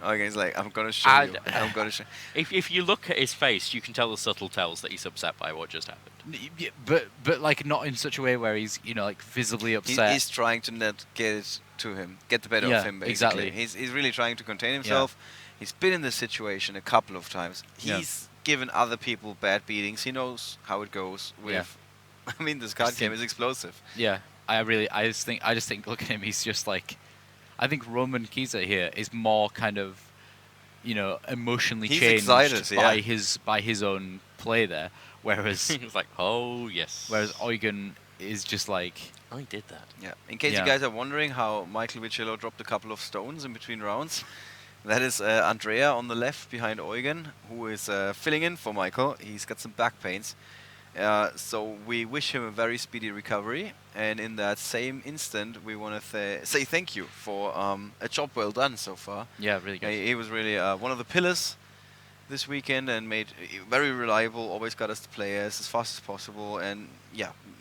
Eugen's like, I'm gonna show you. I'm gonna show. If you look at his face, you can tell the subtle tells that he's upset by what just happened. Yeah, but like not in such a way where he's like visibly upset. He's trying to not get it to him, get the better Yeah, of him. Basically, exactly. He's really trying to contain himself. He's been in this situation a couple of times. He's given other people bad beatings. He knows how it goes. With, I mean, this card game is explosive. Yeah, I just think, look at him. He's just like, I think Roman Kieser here is more kind of, emotionally He's changed excited, by his own play there. Whereas he's like, oh yes. Whereas Eugen is just like, I did that. Yeah. In case you guys are wondering how Michael Vichello dropped a couple of stones in between rounds, that is Andrea on the left behind Eugen, who is filling in for Michael. He's got some back pains. So we wish him a very speedy recovery, and in that same instant we want to say thank you for a job well done so far. Yeah, really good. He was really one of the pillars this weekend and made very reliable, always got us the players as fast as possible, and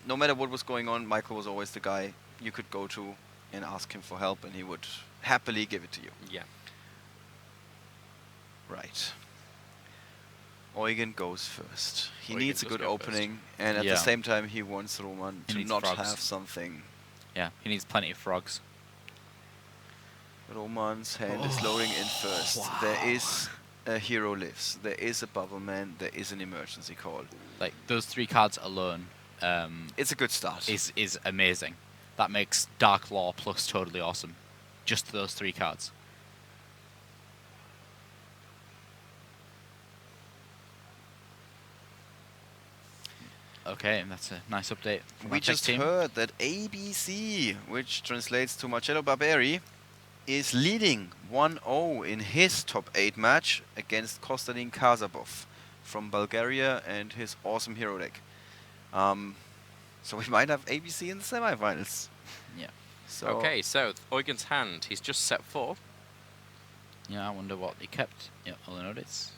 no matter what was going on, Michael was always the guy you could go to and ask him for help, and he would happily give it to you. Yeah. Right. Eugen goes first. He Eugen needs a does good go opening, and at the same time he wants Roman to not have something. Yeah, he needs plenty of frogs. Roman's hand is loading in first. Wow. There is a hero lives. There is a bubble man. There is an emergency call. Like those 3 cards alone, it's a good start. Is amazing. That makes Dark Law plus totally awesome. Just those 3 cards. Okay, and that's a nice update. From We our tech just team. heard that ABC, which translates to Marcello Barberi, is leading 1-0 in his top 8 match against Konstantin Kazabov from Bulgaria and his awesome hero deck. So we might have ABC in the semifinals. Yeah. So Okay, so Eugen's hand, he's just set 4. Yeah, I wonder what he kept. Yeah, all the notice.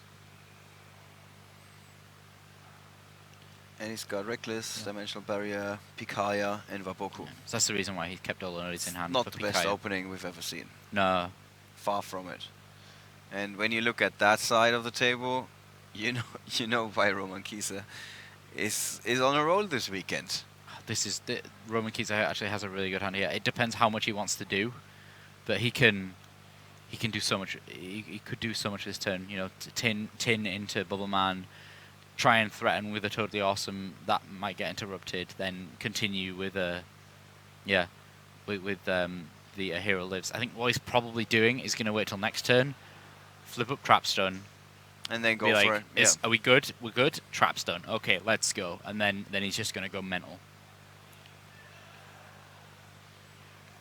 And he's got Reckless, Dimensional Barrier, Pikaya, and Waboku. So that's the reason why he kept all the notice in hand. Not for the best Pikaya. opening we've ever seen. No. Far from it. And when you look at that side of the table, you know why Roman Kieser is on a roll this weekend. This is Roman Kieser actually has a really good hand here. It depends how much he wants to do, but he can do so much. He could do so much this turn. Tin into Bubble Man, try and threaten with a totally awesome that might get interrupted. Then continue with the hero lives. I think what he's probably doing is going to wait till next turn, flip up Trapstone, and then go be for like, it. Are we good? We're good. Trapstone. Okay, let's go. And then he's just going to go mental.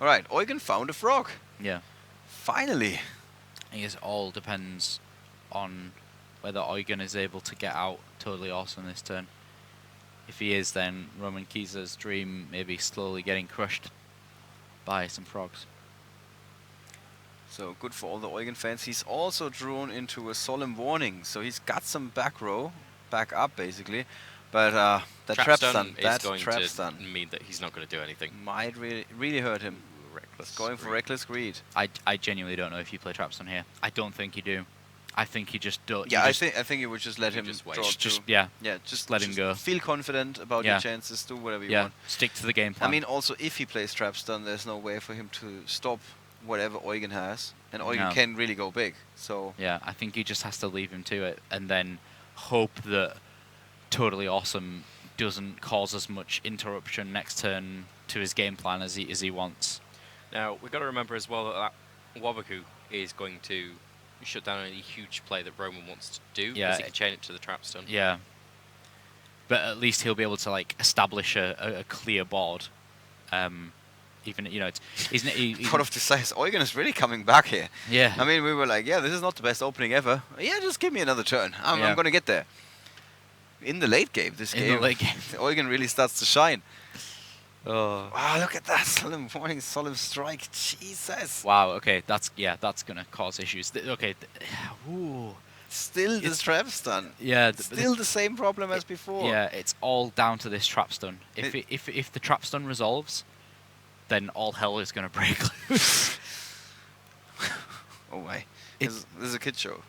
All right, Eugen found a frog. Yeah. Finally. I guess all depends on whether Eugen is able to get out totally awesome this turn. If he is, then Roman Kieser's dream may be slowly getting crushed by some frogs. So good for all the Eugen fans. He's also drawn into a solemn warning. So he's got some back up basically. But that trap stun, is going trap to stun mean that he's not going to do anything. might really hurt him. reckless. Going for reckless greed. I genuinely don't know if you play Trapstone here. I don't think you do. I think you just don't. Yeah, you I think you would just let him wait. draw just two. yeah, Yeah, just let him go. Feel confident about Yeah. your chances. Do whatever you Yeah, want. stick to the game plan. I mean, also if he plays Trapstone, there's no way for him to stop whatever Eugen has, and Eugen No. can really go big. So Yeah, I think he just has to leave him to it, and then hope that Totally Awesome doesn't cause as much interruption next turn to his game plan as he wants. Now, we've got to remember as well that Wabaku is going to shut down any huge play that Roman wants to do, Yeah, because he can chain it to the Trapstone. Yeah. But at least he'll be able to like establish a clear board. Even Out of the size, Eugen is really coming back here. Yeah. I mean, we were like, yeah, this is not the best opening ever. Yeah, just give me another turn. I'm Yeah. going to get there. In the late game, In the late game. Eugen really starts to shine. Oh. Wow, look at that. Solemn warning, solemn strike. Jesus. Wow. Okay, that's gonna cause issues. Okay. Ooh. Still this Trapstone. Yeah. Still the same problem as before. Yeah, it's all down to this Trapstone. If the Trapstone resolves, then all hell is gonna break loose. Oh my. This is a kid show.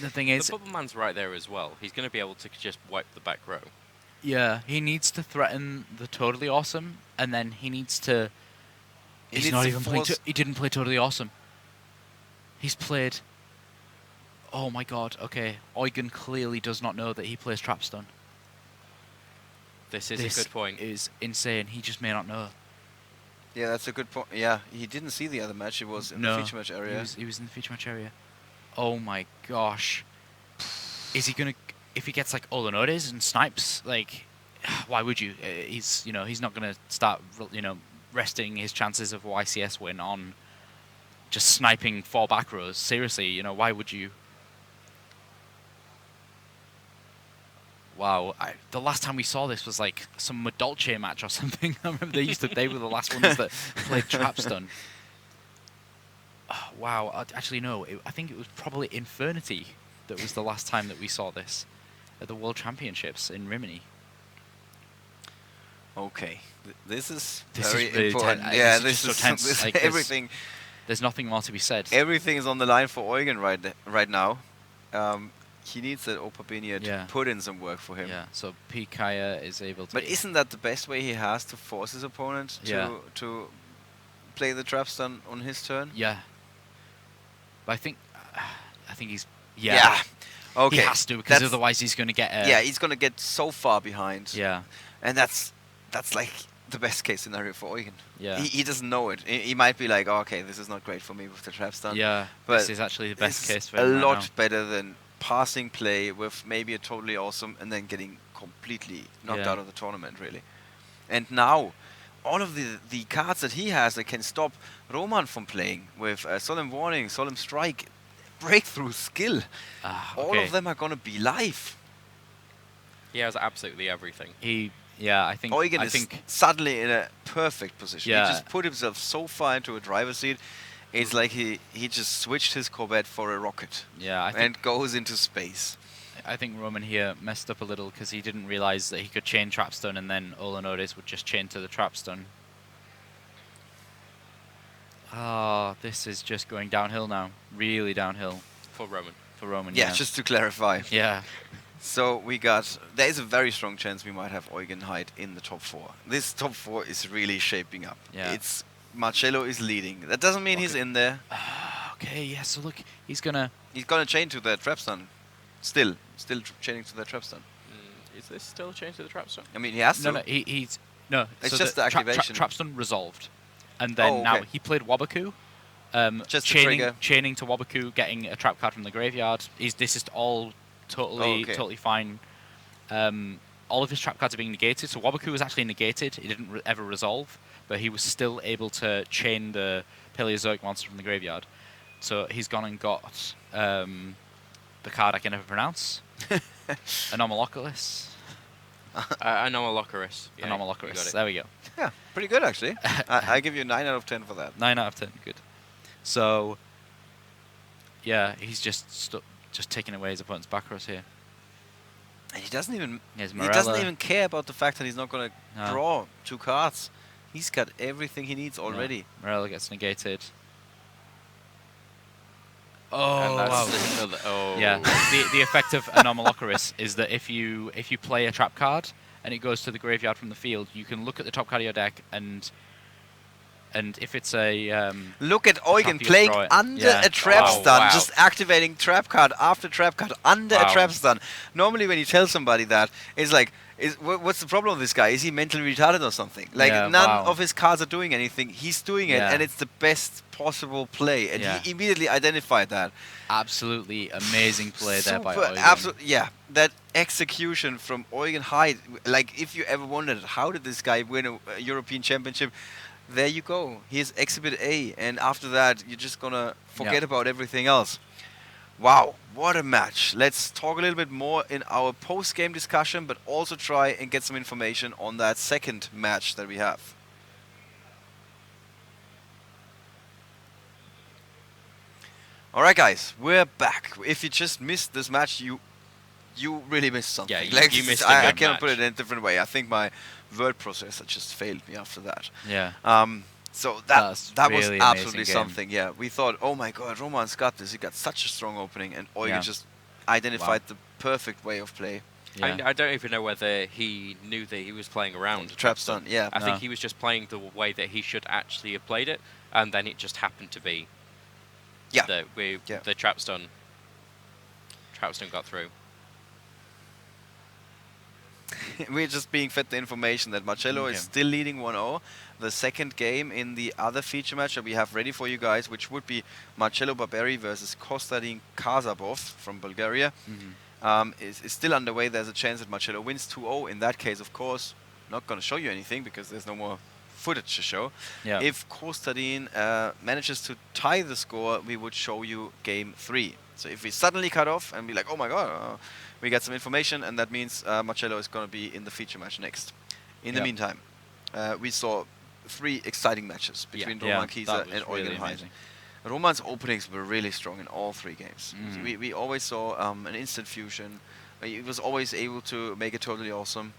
The thing is, the Bubble Man's right there as well. He's going to be able to just wipe the back row. yeah, he needs to threaten the Totally Awesome, and then he needs to. He's not even playing. He didn't play Totally Awesome. He's played. Oh my God! Okay, Eugen clearly does not know that he plays Trapstone. This is a good point. Is insane. He just may not know. Yeah, that's a good point. Yeah, he didn't see the other match. He was in the feature match area. He was in the feature match area. Oh my gosh. Is he gonna? If he gets like Olanodes and snipes, like, why would you? He's not gonna start resting his chances of a YCS win on just sniping 4 back rows. Seriously, why would you? Wow, the last time we saw this was like some Madolce match or something. I remember they were the last ones that played Trapstone. Oh, wow, actually no, I think it was probably Infernity that was the last time that we saw this at the World Championships in Rimini. Okay, this is This very is really important. tense. Yeah, This is just so tense. this Like, everything. There's nothing more to be said. Everything is on the line for Eugen right now. He needs that Opabenia to put in some work for him. Yeah, so Pikaya is able to... But isn't that the best way he has to force his opponent to play the Trapstone on his turn? Yeah. But I think he's... Yeah. Okay. He has to, because otherwise he's going to get... yeah, he's going to get so far behind. Yeah. And that's like the best case scenario for Eugen. Yeah. He doesn't know it. He might be like, oh, okay, this is not great for me with the Trapstone. Yeah, but this is actually the best case for a him right lot now. better than passing play with maybe a Totally Awesome and then getting completely knocked out of the tournament, really. And now, all of the cards that he has that can stop Roman from playing with Solemn Warning, Solemn Strike, Breakthrough Skill, all of them are going to be live. He has absolutely everything. I think Eugen is suddenly in a perfect position. Yeah. He just put himself so far into a driver's seat. It's like he just switched his Corvette for a rocket. Yeah, and goes into space. I think Roman here messed up a little because he didn't realize that he could chain Trapstone and then Olanodes would just chain to the Trapstone. Ah, this is just going downhill now. Really downhill. For Roman. For Roman, Yeah, just to clarify. Yeah. So there is a very strong chance we might have Eugen Hyde in the top 4. This top 4 is really shaping up. Yeah. Marcello is leading. That doesn't mean he's in there. Okay, yeah, so look, he's gonna chain to the Trapstone. Still chaining to the Trapstone. Is this still chained to the Trapstone? I mean, he has to. No, no, It's so just the activation. Trapstone resolved, and then now he played Wabaku, just trigger. chaining to Wabaku, getting a trap card from the graveyard. This is all totally fine. All of his trap cards are being negated, so Wabaku was actually negated. It didn't ever resolve, but he was still able to chain the Paleozoic monster from the graveyard. So he's gone and got the card I can never pronounce. Anomaloculus. Anomalocorus. Yeah, Anomalocorus. There we go. Yeah, pretty good actually. I give you 9 out of 10 for that. 9 out of 10. Good. So, yeah, he's just taking away his opponent's back rows here. And he doesn't even Here's he doesn't Morella. even care about the fact that he's not going to draw 2 cards. He's got everything he needs already. Yeah. Morello gets negated. And that's wow. another. Oh. Yeah. The effect of Anomalocaris is that if you play a trap card and it goes to the graveyard from the field, you can look at the top card of your deck and if it's a look at Eugen you playing throw it. under Yeah. a trap Oh, stun, wow. just activating trap card after trap card under a Wow. trap stun. Normally, when you tell somebody that, it's like, what's the problem with this guy? Is he mentally retarded or something? Like Yeah, none wow. of his cards are doing anything. He's doing it, Yeah. and it's the best possible play. And Yeah. he immediately identified that. absolutely amazing play there by Eugen. Absolutely, yeah. That execution from Eugen Hyde. Like, if you ever wondered how did this guy win a European Championship, there you go. He's Exhibit A, and after that, you're just gonna forget about everything else. Wow, what a match. Let's talk a little bit more in our post-game discussion, but also try and get some information on that second match that we have. Alright guys, we're back. If you just missed this match, you really missed something. Yeah, you missed a I good cannot match. put it in a different way. I think my word processor just failed me after that. Yeah. So That's that was really absolutely amazing game. something. Yeah, we thought, oh my God, Roman's got this. He got such a strong opening, and Eugen Yeah. just identified the perfect way of play. Yeah. I don't even know whether he knew that he was playing around Trap stun, yeah. I No. think he was just playing the way that he should actually have played it, and then it just happened to be that the trap stun got through. We're just being fed the information that Marcello is still leading 1-0. The second game in the other feature match that we have ready for you guys, which would be Marcello Barberi versus Kostadin Kazabov from Bulgaria, is still underway. There's a chance that Marcello wins 2-0. In that case, of course, not going to show you anything because there's no more footage to show. Yeah. If Kostadin manages to tie the score, we would show you game 3. So if we suddenly cut off and be like, oh my God, we get some information, and that means Marcello is going to be in the feature match next. In the meantime, we saw 3 exciting matches between Roman Kieser and Eugen Hyde. Roman's openings were really strong in all 3 games. We always saw an instant fusion. He was always able to make it totally awesome.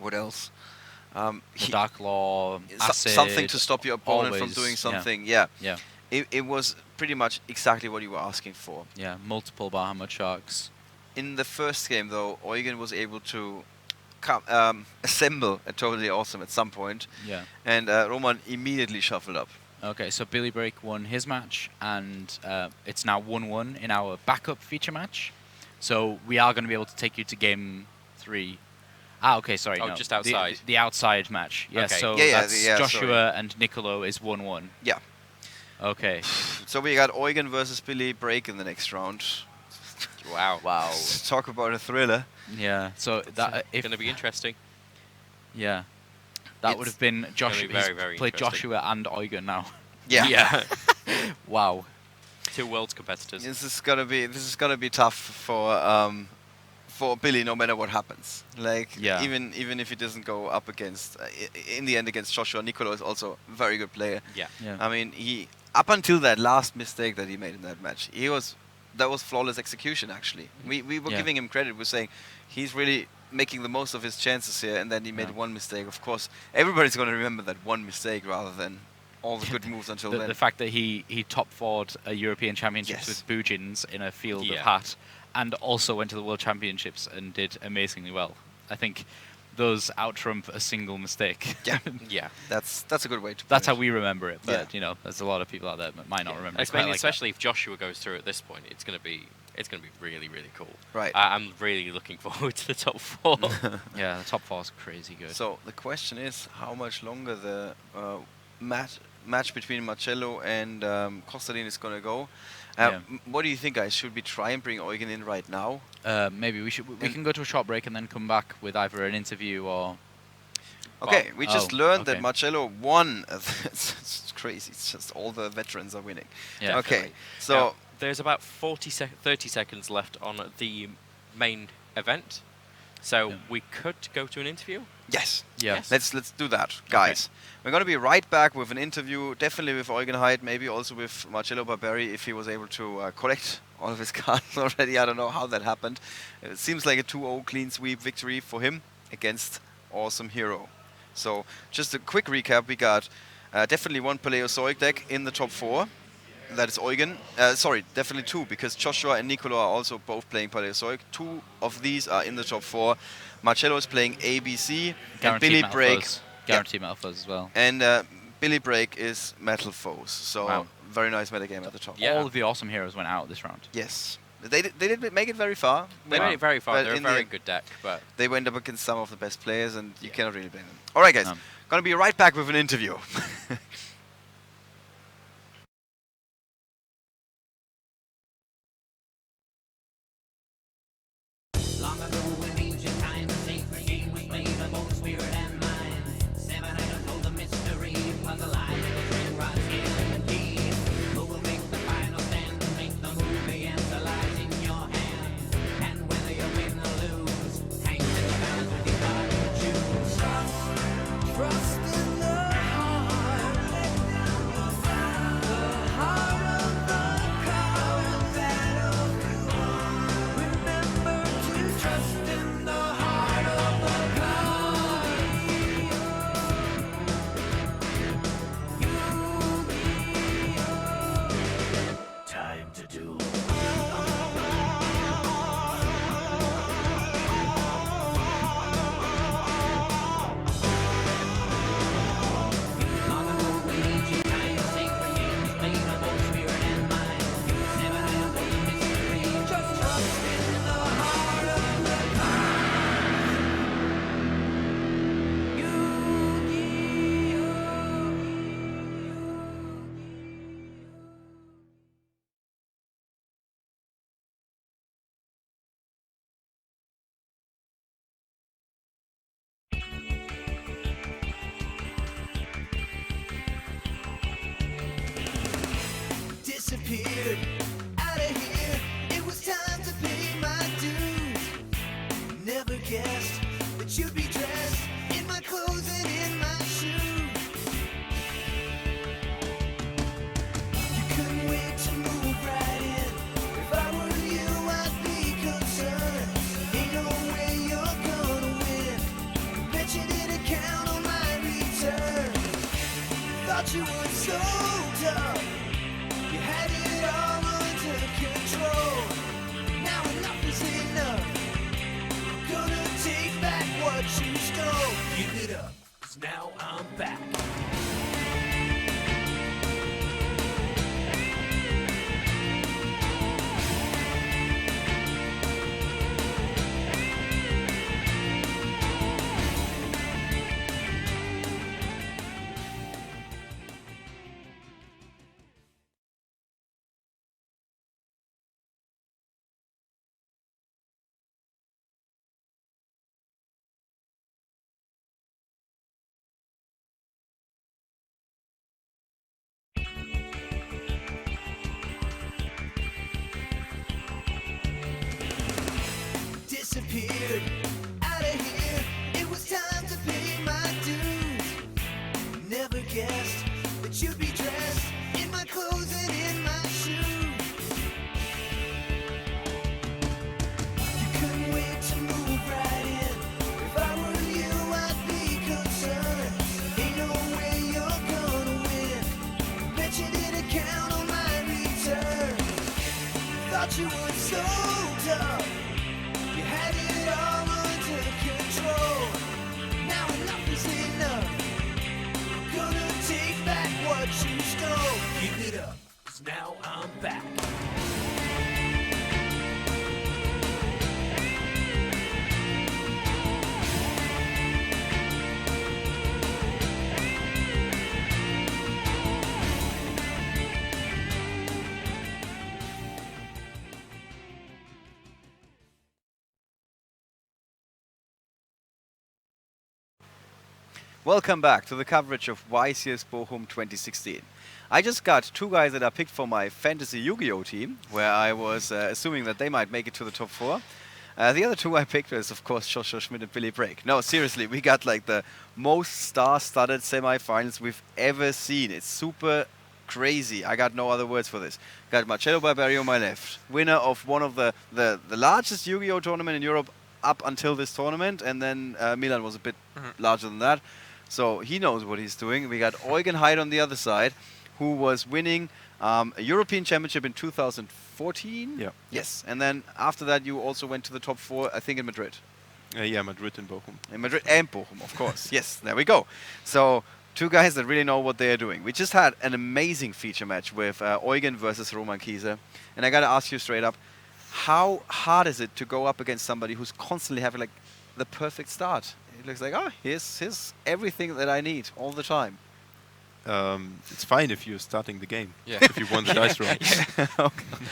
What else? Dark Law, Acid, something to stop your opponent from always, doing yeah. something. Yeah. Yeah. It was pretty much exactly what you were asking for. Yeah, multiple Bahamut Sharks. In the first game, though, Eugen was able to assemble a totally awesome at some point. Yeah. And Roman immediately shuffled up. Okay, so Billy Break won his match, and it's now 1-1 in our backup feature match. So we are going to be able to take you to game 3. Ah, okay, sorry. Oh, no. just outside. The outside match. Yeah, Okay. so Yeah, that's yeah, Joshua sorry. and Nicolo is 1-1. Yeah. Okay. So we got Eugen versus Billy Break in the next round. Wow. Wow. Talk about a thriller. Yeah, so that It's going to be interesting. Yeah. That would have been gonna Joshua. be very, he's very played interesting. Joshua and Eugen now. Yeah. Yeah. Wow. 2 worlds competitors. This is gonna be tough for Billy, no matter what happens. Like Yeah. even if he doesn't go up against in the end against Joshua, Nicolo is also a very good player. Yeah. Yeah. I mean, he up until that last mistake that he made in that match, that was flawless execution. Actually, we were Yeah. giving him credit. We're saying he's really making the most of his chances here, and then he made Yeah. one mistake. Of course, everybody's going to remember that one mistake rather than all the good moves until then. The fact that he top fought a European Championships Yes. with Bujins in a field of Yeah. hat, and also went to the World Championships and did amazingly well. I think those out-trump a single mistake. Yeah. Yeah. That's a good way to. That's put how we remember it, but Yeah. you know, there's a lot of people out there that might not remember it. Especially, quite like that. especially if Joshua goes through at this point, it's going to be really, really cool. Right. I'm really looking forward to the top 4. Yeah, the top 4 is crazy good. So the question is, how much longer the match between Marcello and Kostadin is going to go? Yeah. What do you think, guys? Should we try and bring Eugen in right now? Maybe we can go to a short break and then come back with either an interview or. Okay, we just learned that okay. Marcello won. It's crazy. It's just all the veterans are winning. Yeah. Okay, so Now, there's about 30 seconds left on the main event, so we could go to an interview. yes, Yeah. let's do that, guys. We're going to be right back with an interview, definitely with Eugen Hyde, maybe also with Marcello Barberi if he was able to collect all of his cards already. I don't know how that happened. It seems like a 2-0 clean sweep victory for him against Awesome Hero. So just a quick recap: we got definitely one Paleozoic deck in the top 4. That is Eugen. Sorry, definitely 2, because Joshua and Nicolo are also both playing Paleozoic. 2 of these are in the top 4. Marcello is playing ABC, and Billy Break. Guaranteed metal foes as well. And Billy Break is Metal Foes. So Wow. very nice metagame at the top. All of the awesome heroes went out this round. Yes. They did make it very far. They made it very far. But They're a in the very end, good deck, but they went up against some of the best players, and you cannot really blame them. All right, guys. Gonna be right back with an interview. Long ago in ancient times, a sacred game was played by both spirit and mind. Seven items hold the mystery, puzzle eyes, the ring rod, scale, and the key. Who will make the final stand? Make the move, the answer lies in your hand. And whether you win or lose, hangs in the balance with your card to choose. Trust in the heart, the heart of the card battle. Remember to trust in the heart of the card. Time to do. Long ago in ancient times, sacred games played on both spirit and mind. Seven items hold the mystery. Just trust in the heart of the disappeared out of here. It was time to pay my dues. Never guessed that you'd be dressed in my clothes and in my shoes. You couldn't wait to move right in. If I were you, I'd be concerned. Ain't no way you're gonna win. Bet you didn't count on my return. Thought you were so tough. You had it all under control. Now enough is enough. Gonna take back what you stole. Give it up, 'cause now I'm back. Disappeared out of here. It was time to pay my dues. Never guessed that you'd be dressed in my clothes and in my shoes. You couldn't wait to move right in. If I were you, I'd be concerned. Ain't no way you're gonna win. Bet you didn't count on my return. Thought you were so tough. You had it all under control. Now enough is enough. Gonna take back what you stole. Give it up, 'cause now I'm back. Welcome back to the coverage of YCS Bochum 2016. I just got 2 guys that are picked for my fantasy Yu-Gi-Oh team, where I was assuming that they might make it to the top 4. The other 2 I picked is, of course, Joshua Schmidt and Billy Break. No, seriously, we got like the most star-studded semifinals we've ever seen. It's super crazy. I got no other words for this. Got Marcello Barberio on my left, winner of one of the largest Yu-Gi-Oh tournament in Europe up until this tournament, and then Milan was a bit larger than that. So he knows what he's doing. We got Eugen Heid on the other side, who was winning a European Championship in 2014. Yeah. Yes. And then after that, you also went to the top 4, I think, in Madrid. Yeah, Madrid and Bochum. In Madrid and Bochum, of course. Yes, there we go. So 2 guys that really know what they are doing. We just had an amazing feature match with Eugen versus Roman Kieser. And I got to ask you straight up, how hard is it to go up against somebody who's constantly having like the perfect start? It looks like, oh, here's everything that I need all the time. It's fine if you're starting the game. Yeah. If you won the dice roll.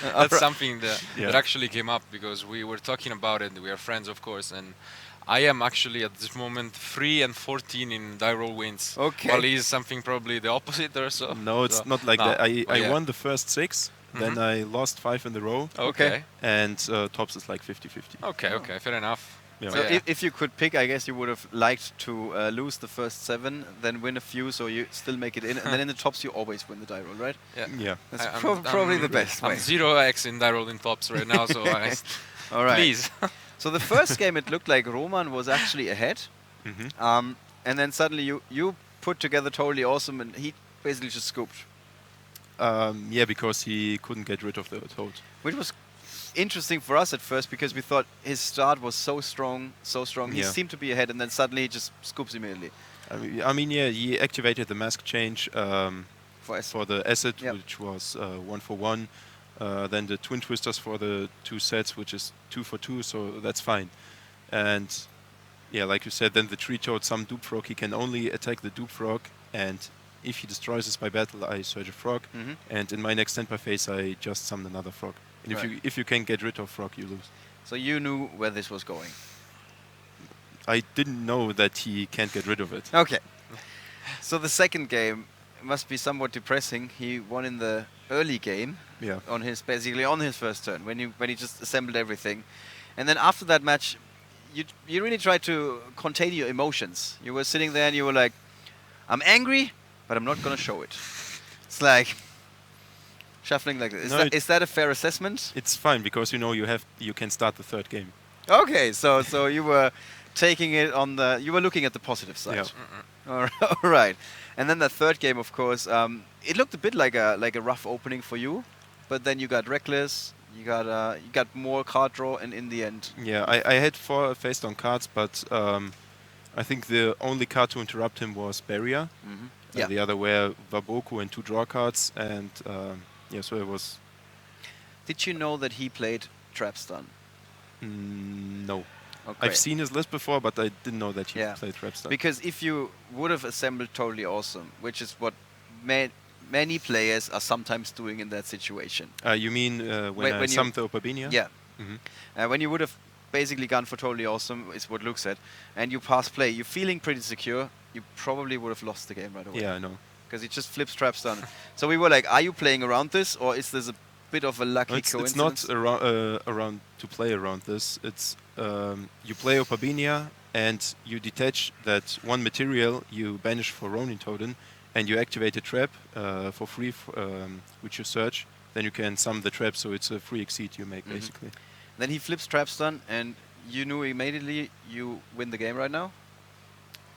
That's something that, Yeah. that actually came up because we were talking about it. We are friends, of course, and I am actually at this moment 3-14 in die roll wins. Okay. While he's something probably the opposite or so. No, it's So- not like no. that. I Yeah. won the first 6, then Mhm. I lost 5 in the row. Okay. And tops is like 50-50. Okay, okay, fair enough. Yeah. So if you could pick, I guess you would have liked to lose the first 7, then win a few, so you still make it in, and then in the tops you always win the die roll, right? Yeah. That's I'm- probably I'm- the best I'm way. 0x in die roll in tops right now, so I All right. please. So the first game, it looked like Roman was actually ahead, Mhm. and then suddenly you put together Totally Awesome, and he basically just scooped, Yeah, because he couldn't get rid of the toad. which was interesting for us at first because we thought his start was so strong, so strong. He Yeah. seemed to be ahead, and then suddenly he just scoops immediately. I mean, yeah, he activated the mask change For the acid, Yep. which was 1 for 1. Then the twin twisters for the 2 sets, which is 2 for 2, so that's fine. And yeah, like you said, then the tree toad, some dupe frog, he can only attack the dupe frog, and if he destroys this by battle, I search a frog, Mhm. and in my next standby phase, I just summon another frog. And Right. if you can get rid of frog, you lose. So you knew where this was going. I didn't know that he can't get rid of it. Okay. So the second game must be somewhat depressing. He won in the early game. Yeah. On his basically on his first turn when he just assembled everything, and then after that match, you really tried to contain your emotions. You were sitting there and you were like, I'm angry, but I'm not gonna show it. It's like shuffling like this. No, Is that a fair assessment? It's fine because you can start the third game. Okay, so you were taking it on you were looking at the positive side. Yeah. All right. And then the third game, of course, it looked a bit like a rough opening for you, but then you got reckless. You got more card draw, and in the end, Yeah, I had 4 face down cards, but I think the only card to interrupt him was Barrier. Mhm. Yeah. The other were Waboku and 2 draw cards, and yeah, so it was. Did you know that he played Trap Stun? No. Okay. I've seen his list before, but I didn't know that he Yeah. played Trap Stun. Because if you would have assembled Totally Awesome, which is what many players are sometimes doing in that situation. You mean when I you- summoned the Opabinia? Yeah. Mhm. When you would have basically gone for Totally Awesome, is what Luke said, and you pass play, you're feeling pretty secure, you probably would have lost the game right away. Yeah, I know. Because he just flips Trap Stun. So we were like, are you playing around this, or is this a bit of a lucky It's coincidence? not around to play around this. It's you play Opabinia and you detach that one material you banish for Ronin Totem, and you activate a trap for free, which you search. Then you can summon the trap, so it's a free exceed you make basically. Then he flips Trap Stun, and you knew immediately you win the game right now?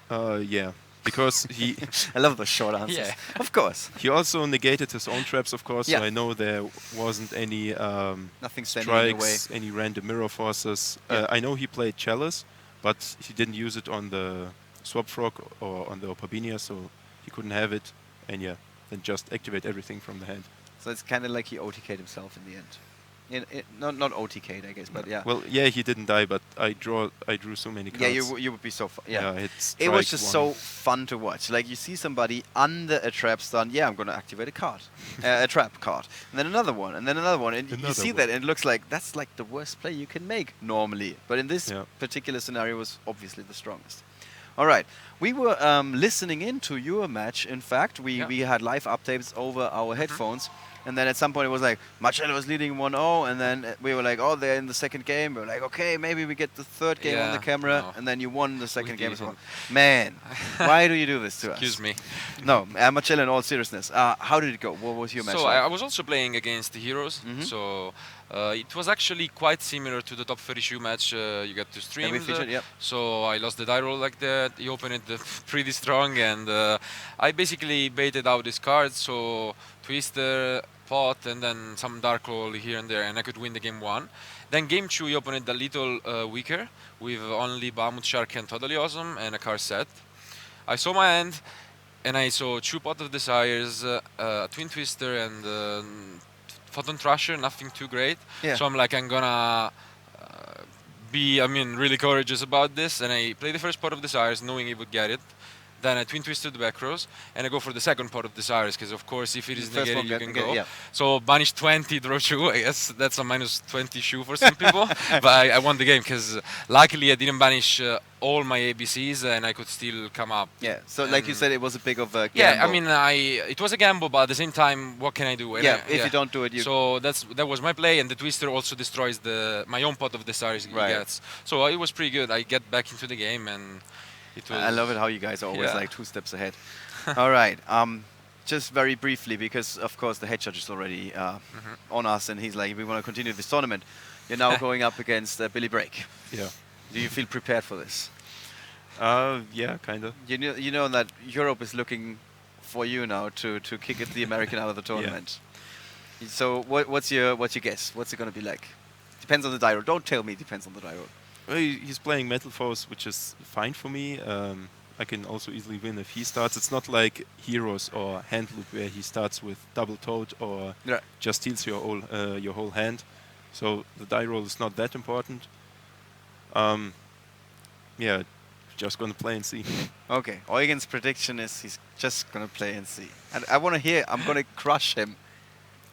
Yeah, because he. I love the short answers. Yeah. Of course. He also negated his own traps, of course. Yeah. So I know there wasn't any Nothing standing in the way. strikes, any random mirror forces. Yeah. I know he played Chalice, but he didn't use it on the Swap Frog or on the Opabinia, so he couldn't have it. And yeah, then just activate everything from the hand. So it's kind of like he OTK'd himself in the end. Not OTK'd, I guess, but yeah. Well, yeah, he didn't die, but I drew so many cards. Yeah, you would be so fun. Yeah, I hit it was strike just one. so fun to watch. Like you see somebody under a trap stun. Yeah, I'm gonna activate a card, a trap card, and then another one, and then another one, and you Another see one. that, and it looks like that's like the worst play you can make normally. But in this Yeah. particular scenario, was obviously the strongest. All right, we were listening in to your match. In fact, we had live updates over our headphones. And then at some point it was like, Marcello was leading 1-0, and then we were like, oh, they're in the second game. We were like, okay, maybe we get the third game on the Yeah, camera, no. and then you won the second game beat as well. him. Man, why do you do this to us? Excuse me. No, Marcello, in all seriousness, how did it go? What was your match So like? I was also playing against the heroes. So It was actually quite similar to the top 30 shoe match you get to stream. we featured, yep. So I lost the die roll like that. He opened it pretty strong, and I basically baited out his cards. So Twister, pot, and then some dark roll here and there, and I could win the game 1. Then game 2, he opened it a little weaker with only Bahamut Shark and Totally Awesome and a card set. I saw my hand, and I saw 2 Pot of Desires, Twin Twister, and Photon Thrasher, nothing too great. Yeah. So I'm like, I'm gonna be, really courageous about this. And I play the first Pot of Desires, knowing he would get it. Then I Twin Twisted the back rows, and I go for the second Pot of Desires, because of course, if it is First one negated, you get- can okay, go. yeah. So banish 20, draw 2. I guess that's a minus 20 shoe for some people. But I won the game, because luckily I didn't banish all my ABCs, and I could still come up. Yeah. So like you said, it was a big of a Yeah, gamble. it was a gamble, but at the same time, what can I do? And Yeah, if you don't do it, you- So that was my play, and the Twister also destroys my own Pot of Desires he Right. gets. So it was pretty good. I get back into the game, and it was. I love it how you guys are always Yeah. like 2 steps ahead. All right. Just very briefly, because of course the head judge is already on us, and he's like, we want to continue this tournament. You're now going up against Billy Brake. Yeah. Do you feel prepared for this? Yeah, kind of. You know that Europe is looking for you now to kick the American out of the tournament. So what's your guess? What's it going to be like? Depends on the die roll. Don't tell me it depends on the die roll. Well, he's playing Metal Force, which is fine for me. I can also easily win if he starts. It's not like Heroes or Hand Loop where he starts with double toad or just steals your whole hand. So the die roll is not that important. Yeah, just gonna play and see. Okay, Eugen's prediction is he's just gonna play and see. And I want to hear. I'm gonna crush him.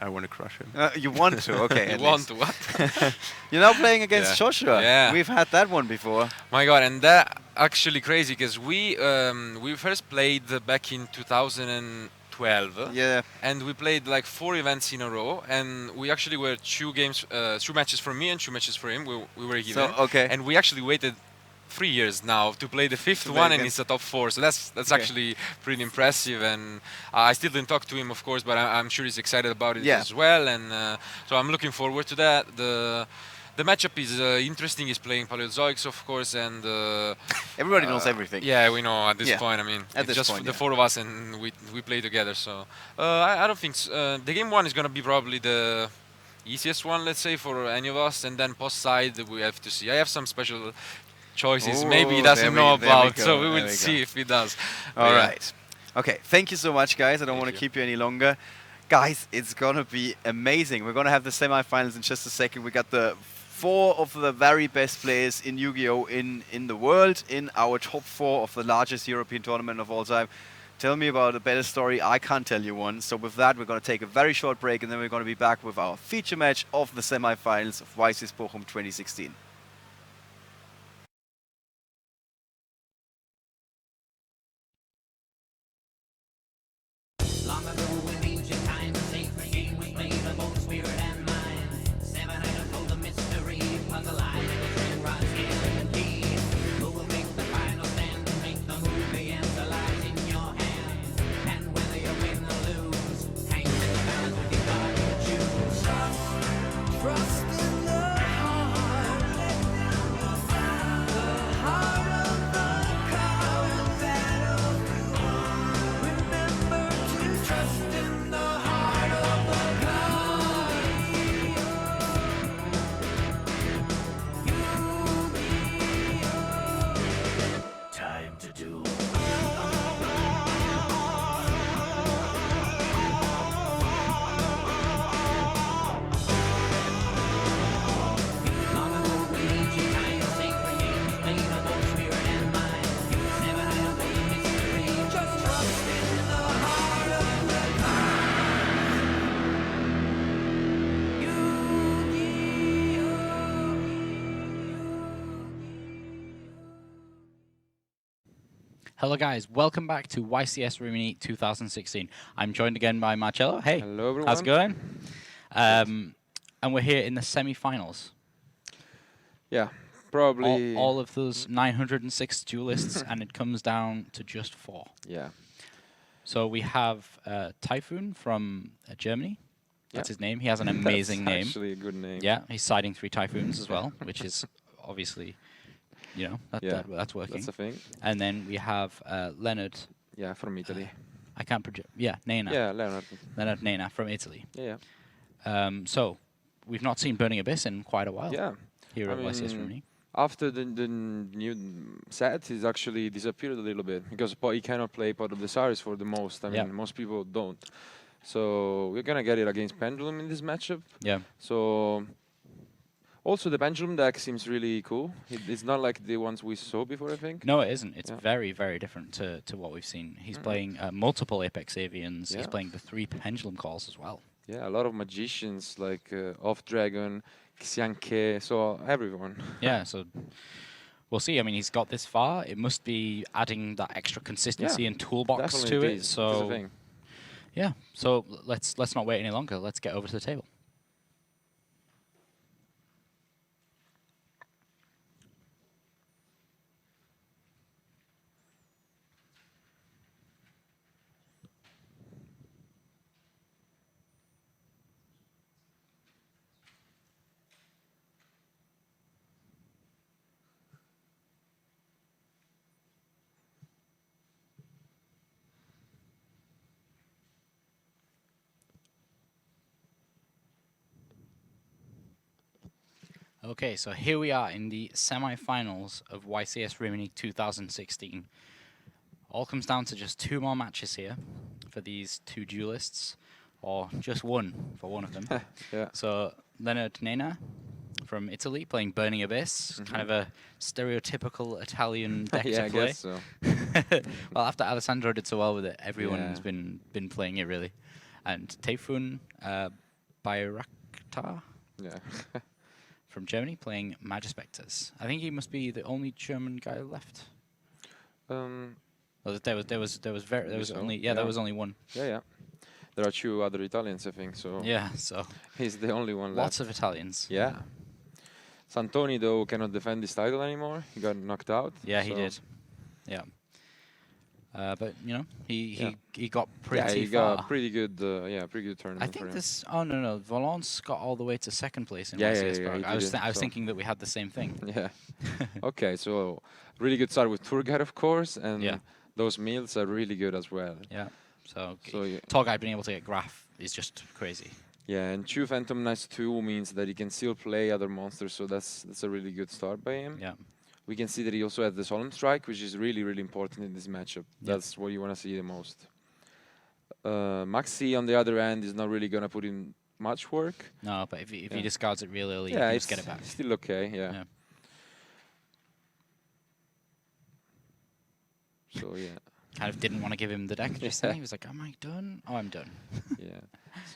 I want to crush him. You want to? Okay. You at want least. to what? You're now playing against Yeah. Joshua. Yeah. We've had that one before. My God, and that actually crazy, because we first played back in 2012. Yeah. And we played like 4 events in a row, and we actually were 2 matches for me and 2 matches for him. We were given. okay. And we actually waited 3 years now to play the 5th To play one, and against- it's a top 4. So that's Okay. actually pretty impressive. And I still didn't talk to him, of course, but I'm sure he's excited about it Yeah. as well. And so I'm looking forward to that. The matchup is interesting. He's playing Paleozoics, of course, and Everybody knows everything. Yeah, we know at this Yeah. point. At It's this just point, the yeah. 4 of us, and we play together. So I don't think the game 1 is gonna be probably the easiest one, let's say, for any of us, and then post side we have to see. I have some special choices. Maybe he Ooh, doesn't there know we- there we about, go, so we there will we see go. if he does. All But yeah. right. Okay. Thank you so much, guys. I don't want to keep you any longer. Guys, it's gonna be amazing. We're gonna have the semifinals in just a second. We got the 4 of the very best players in Yu-Gi-Oh! in the world in our top 4 of the largest European tournament of all time. Tell me about a better story. I can't tell you one. So with that, we're going to take a very short break, and then we're going to be back with our feature match of the semifinals of YCS Bochum 2016. Long ago in ancient times, a sacred game was played of both spirit and mind. 7 told the mystery, puzzle-eyed, string rod, scale, and key. Who will make the final stand and make the move? The answer lies in your hand. And whether you win or lose, hangs in the balance with your card you choose. Trust in the heart. The heart of the card battle. Remember to trust in the heart of the card. Time to do. Long ago in ancient times, a sacred game was played of both spirit and mind. 7 items of the mystery. Just trust in the heart of the Hello guys, welcome back to YCS Rimini 2016. I'm joined again by Marcello. Hey, hello everyone. How's it going? And we're here in the semi-finals. Yeah, probably. All of those 906 duelists, and it comes down to just 4. Yeah. So we have Typhoon from Germany. That's his name. He has an amazing name. Actually, a good name. Yeah, he's siding 3 Typhoons as well, which is obviously, that's working. That's a thing. And then we have Leonard. Yeah, from Italy. I can't project. Yeah, Nena. Yeah, Leonard. Leonard Nena from Italy. Yeah. So we've not seen Burning Abyss in quite a while. Yeah. Here at YCS Rimini. After the new set, he's actually disappeared a little bit because he cannot play Pot of Desires for the most. I mean, most people don't. So we're gonna get it against Pendulum in this matchup. Yeah. So also the Pendulum deck seems really cool. It's not like the ones we saw before, I think. No, it isn't. It's very, very different to what we've seen. He's playing multiple Apex Avians. He's playing the 3 Pendulum Calls as well. Yeah, a lot of magicians like Off Dragon, Xianke, so everyone. Yeah, so we'll see. I mean, he's got this far. It must be adding that extra consistency and toolbox to it. So yeah, so let's not wait any longer. Let's get over to the table. Okay, so here we are in the semi-finals of YCS Rimini 2016. All comes down to just 2 more matches here for these 2 duelists, or just 1 for one of them. So Leonard Nena from Italy playing Burning Abyss, kind of a stereotypical Italian deck to play. I guess so. Well, after Alessandro did so well with it, everyone's been playing it really. And Taifun Bayraktar. Yeah. From Germany, playing Magispectors. I think he must be the only German guy left. Well, there was only one. Yeah. There are 2 other Italians, I think. So yeah, so he's the only one left. Lots of Italians. Yeah. Santoni though cannot defend his title anymore. He got knocked out. Yeah, he did. Yeah. But he got pretty far. Yeah, he got pretty good. Pretty good tournament. I think this. Oh no, Valence got all the way to 2nd place in YCS YCS Prague. I was thinking that we had the same thing. Yeah. Okay, so really good start with tour guide, of course, and those meals are really good as well. Yeah. So tour guide being able to get Graph is just crazy. Yeah, and 2 Phantom Knights 2 means that he can still play other monsters, so that's a really good start by him. Yeah. We can see that he also has the Solemn Strike, which is really, really important in this matchup. That's what you want to see the most. Maxi, on the other hand, is not really going to put in much work. No, but if he discards it real early, you can just get it back. Still okay, yeah. So, yeah. Kind of didn't want to give him the deck just then. He was like, am I done? Oh, I'm done. Yeah.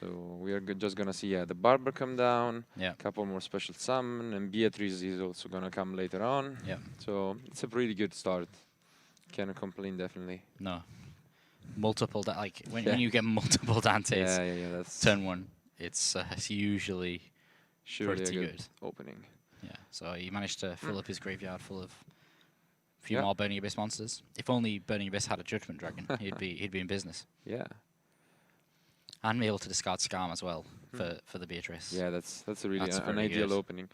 So we are just going to see, the Barber come down. Yeah. A couple more special summon. And Beatrice is also going to come later on. Yeah. So it's a pretty good start. Cannot complain, definitely. No. Multiple, when you get multiple Dantes, that's turn 1, it's usually pretty good opening. Yeah. So he managed to fill up his graveyard full of a few more Burning Abyss monsters. If only Burning Abyss had a Judgment Dragon, he'd be in business. Yeah. And be able to discard Scarm as well for the Beatrice. Yeah, that's a really an ideal good. opening.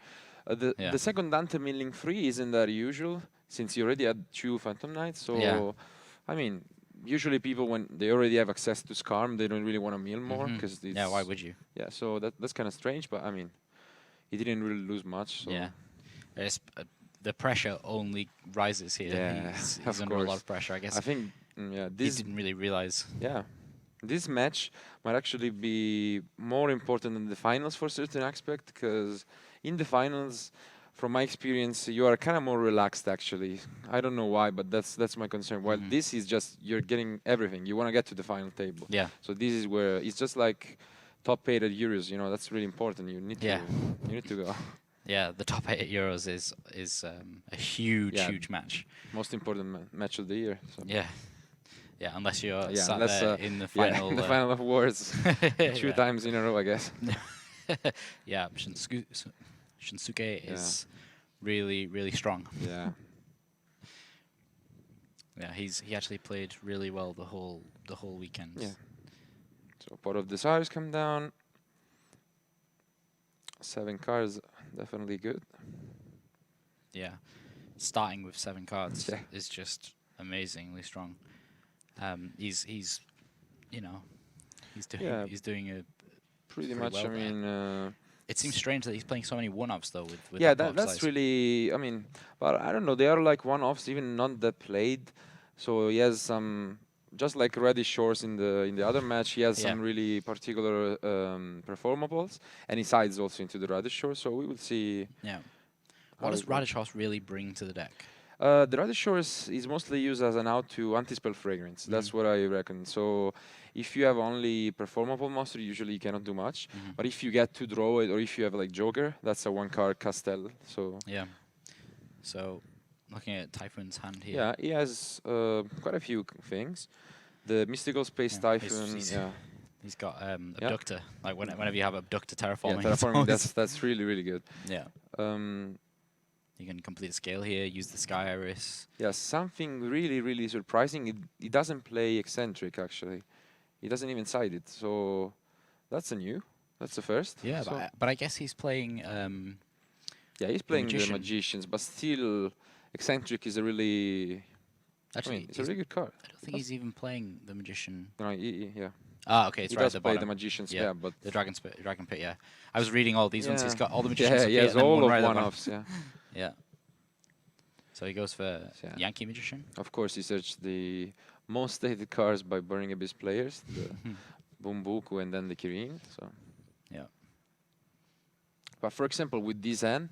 The second Dante milling 3 isn't that usual, since you already had 2 Phantom Knights. So, I mean, usually people, when they already have access to Scarm, they don't really want to mill more. Yeah, why would you? Yeah, so that's kind of strange, but I mean, he didn't really lose much. So. Yeah. The pressure only rises here. Yeah, he's under a lot of pressure, I guess. I think, this he didn't really realize. Yeah. This match might actually be more important than the finals for a certain aspect, because in the finals, from my experience, you are kind of more relaxed, actually. I don't know why, but that's my concern. While this is just, you're getting everything. You want to get to the final table. Yeah. So this is where, it's just like top 8 at Euros, that's really important. You need to go. Yeah, the top 8 at Euros is a huge match. Most important match of the year. So. Yeah. Yeah, unless you're sat there in the final. In the final of Worlds. 2 times in a row, I guess. Yeah, Shinsuke is really, really strong. Yeah. Yeah, he actually played really well the whole weekend. Yeah. So Pot of Desires come down. 7 cards, definitely good. Yeah, starting with 7 cards Yeah. is just amazingly strong. He's you know, Yeah. he's doing a Pretty much. well I mean, it seems strange that he's playing so many one-offs though with yeah, that that's size. really. I mean, but I don't know. They are like one-offs, even not that played. So he has some, just like Reddish Shores in the other match. He has Yeah. some really particular performables, and he sides also into the Reddish Shore. So we will see. Yeah. how What does it goes. Radish House really bring to the deck? The Radish Shores is mostly used as an out to anti-spell fragrance. That's what I reckon. So if you have only performable monster, usually you cannot do much. But if you get to draw it, or if you have like Joker, that's a 1-card Castell. So Yeah. So looking at Typhoon's hand here. yeah, he has quite a few things. The Mystical Space Yeah, Typhoon. Yeah. He's got Yeah. Abductor. Like whenever you have Abductor terraforming. Yeah, it's terraforming. always- That's really good. Yeah. You can complete a scale here, use the Sky Iris. Yeah, something really surprising. He doesn't play eccentric actually. He doesn't even side it. So that's a new. That's the first. Yeah, So but I guess he's playing. yeah, he's playing the Magician. magicians, but still, eccentric is a really. Actually, I mean, it's a really good card. I don't think he's even playing the Magician. No, yeah. Ah, okay, it's he right does at the play bottom. the magicians, yeah, but the Dragon Pit. Yeah, I was reading all these ones. He's Yeah. got all the Magicians. Yeah, of he Fate has and then all one of right at the bottom. one-offs, yeah. Yeah. So he goes for Yeah. Yankee Magician. Of course, he searched the most dated cards by Burning Abyss players, the Bumbuku and then the Kirin. So yeah. But for example, with this hand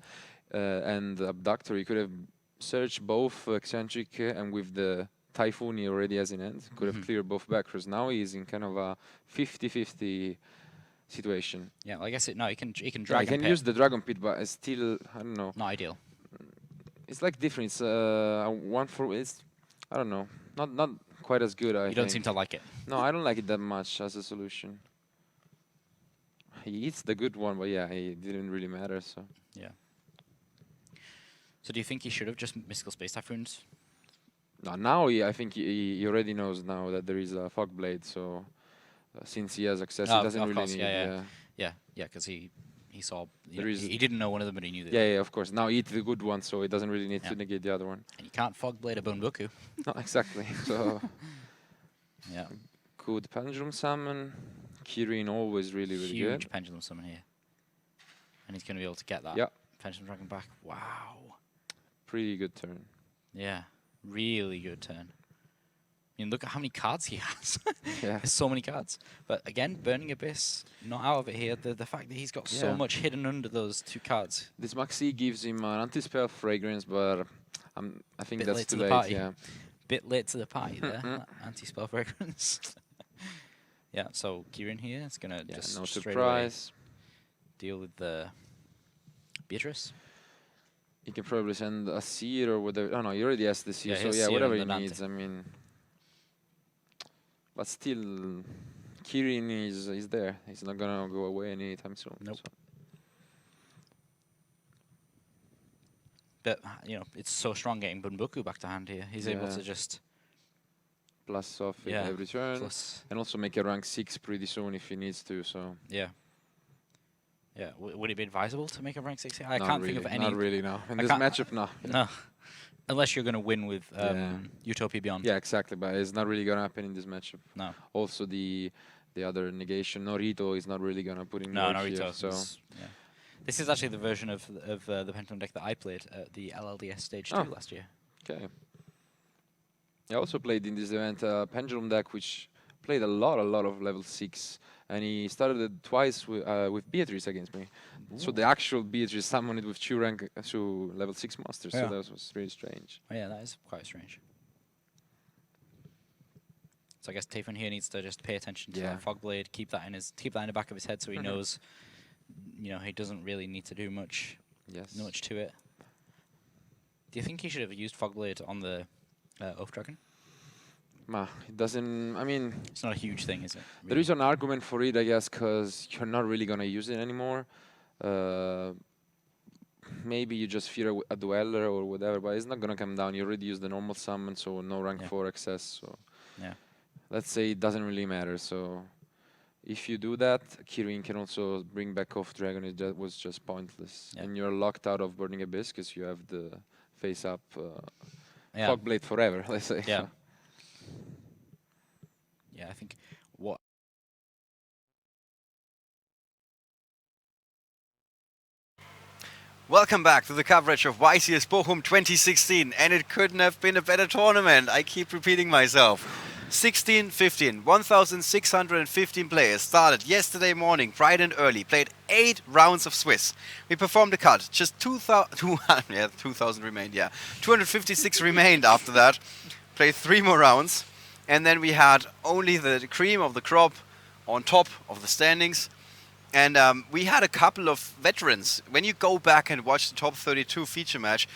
and Abductor, you could have searched both eccentric and with the Typhoon he already has in hand, could have cleared both backers. Now he's in kind of a 50-50 situation. Yeah, well, I guess he can Yeah, he Dragon can Pit. use the Dragon Pit, but it's still, I don't know. Not ideal. It's like different. It's it's I don't know, not quite as good. I You don't think. seem to like it. No, I don't like it that much as a solution. He eats the good one, but yeah, it didn't really matter. So Yeah. So do you think he should have just Mystical Space Typhoons? no, now I think he already knows now that there is a Fog Blade. So since he has access, he doesn't of really course, need. yeah, because he saw. There is- He didn't know one of them, but he knew that. Yeah, of course. Now eat the good one, so he doesn't really need Yeah. to negate the other one. And you can't Fog Blade a Bunbuku. No, exactly. So Yeah. good Pendulum Summon. Kirin always really Huge good. Pendulum Summon here. And he's going to be able to get that Yeah. Pendulum Dragon back. Wow. Pretty good turn. Yeah. Really good turn. I mean, look at how many cards he has. Yeah. There's so many cards. But again, Burning Abyss, not out of it here. The fact that he's got so Yeah. much hidden under those 2 cards. This Maxi gives him an anti-spell fragrance, but I think Bit that's late too to the late. party. Yeah. Bit late to the party there. that anti-spell fragrance. Yeah, so Kirin here is going to Yeah, just no straight surprise. away deal with the Beatrice. He can probably send a seer or whatever. Oh no, he already has the seer. Yeah, he So has yeah, seer whatever and he the Nante. needs. I mean, but still, Kirin is there. He's not gonna go away anytime soon. Nope. So. But, it's so strong getting Bunbuku back to hand here. He's able Yeah. to just... Plus off Yeah, every turn, plus- and also make a rank 6 pretty soon if he needs to. So Yeah. Yeah, would it be advisable to make a rank 6 here? I Not can't really, think of any... not really, no. In I this can't- matchup, no. No. Unless you're going to win with Yeah. Utopia Beyond. Yeah, exactly. But it's not really gonna happen in this matchup. No. Also, the other negation, Norito, is not really gonna put in No, work here. Naruto. So Yeah. This is actually the version of the Pendulum deck that I played at the LLDS Stage 2 Oh. last year. okay. I also played in this event Pendulum deck, which played a lot of level 6, and he started it twice with Beatrice against me. So the actual Beatrice summoned it with 2 level 6 monsters. Yeah. So that was really strange. Oh, yeah, that is quite strange. So I guess Typhon here needs to just pay attention to Yeah. that Fogblade, keep that in the back of his head so he Mhm. knows, he doesn't really need to do much to it. Do you think he should have used Fogblade on the Oath Dragon? It doesn't. I mean, It's not a huge thing, is it? there is an argument for it, I guess, because you're not really gonna use it anymore. Maybe you just fear a dweller or whatever, but it's not gonna come down. You already used the normal summon, so no rank 4 access. So Yeah. let's say it doesn't really matter. So if you do that, Kirin can also bring back off Dragon. That was just pointless. And you're locked out of Burning Abyss because you have the face-up Fogblade forever, let's say. Yeah. So. Yeah, I think what Welcome back to the coverage of YCS Bochum 2016, and it couldn't have been a better tournament. I keep repeating myself. 16-15, 1,615 players started yesterday morning, bright and early, played 8 rounds of Swiss. We performed a cut, just 2,000 remained, 256 remained after that, played 3 more rounds, and then we had only the cream of the crop on top of the standings. And we had a couple of veterans. When you go back and watch the top 32 feature match,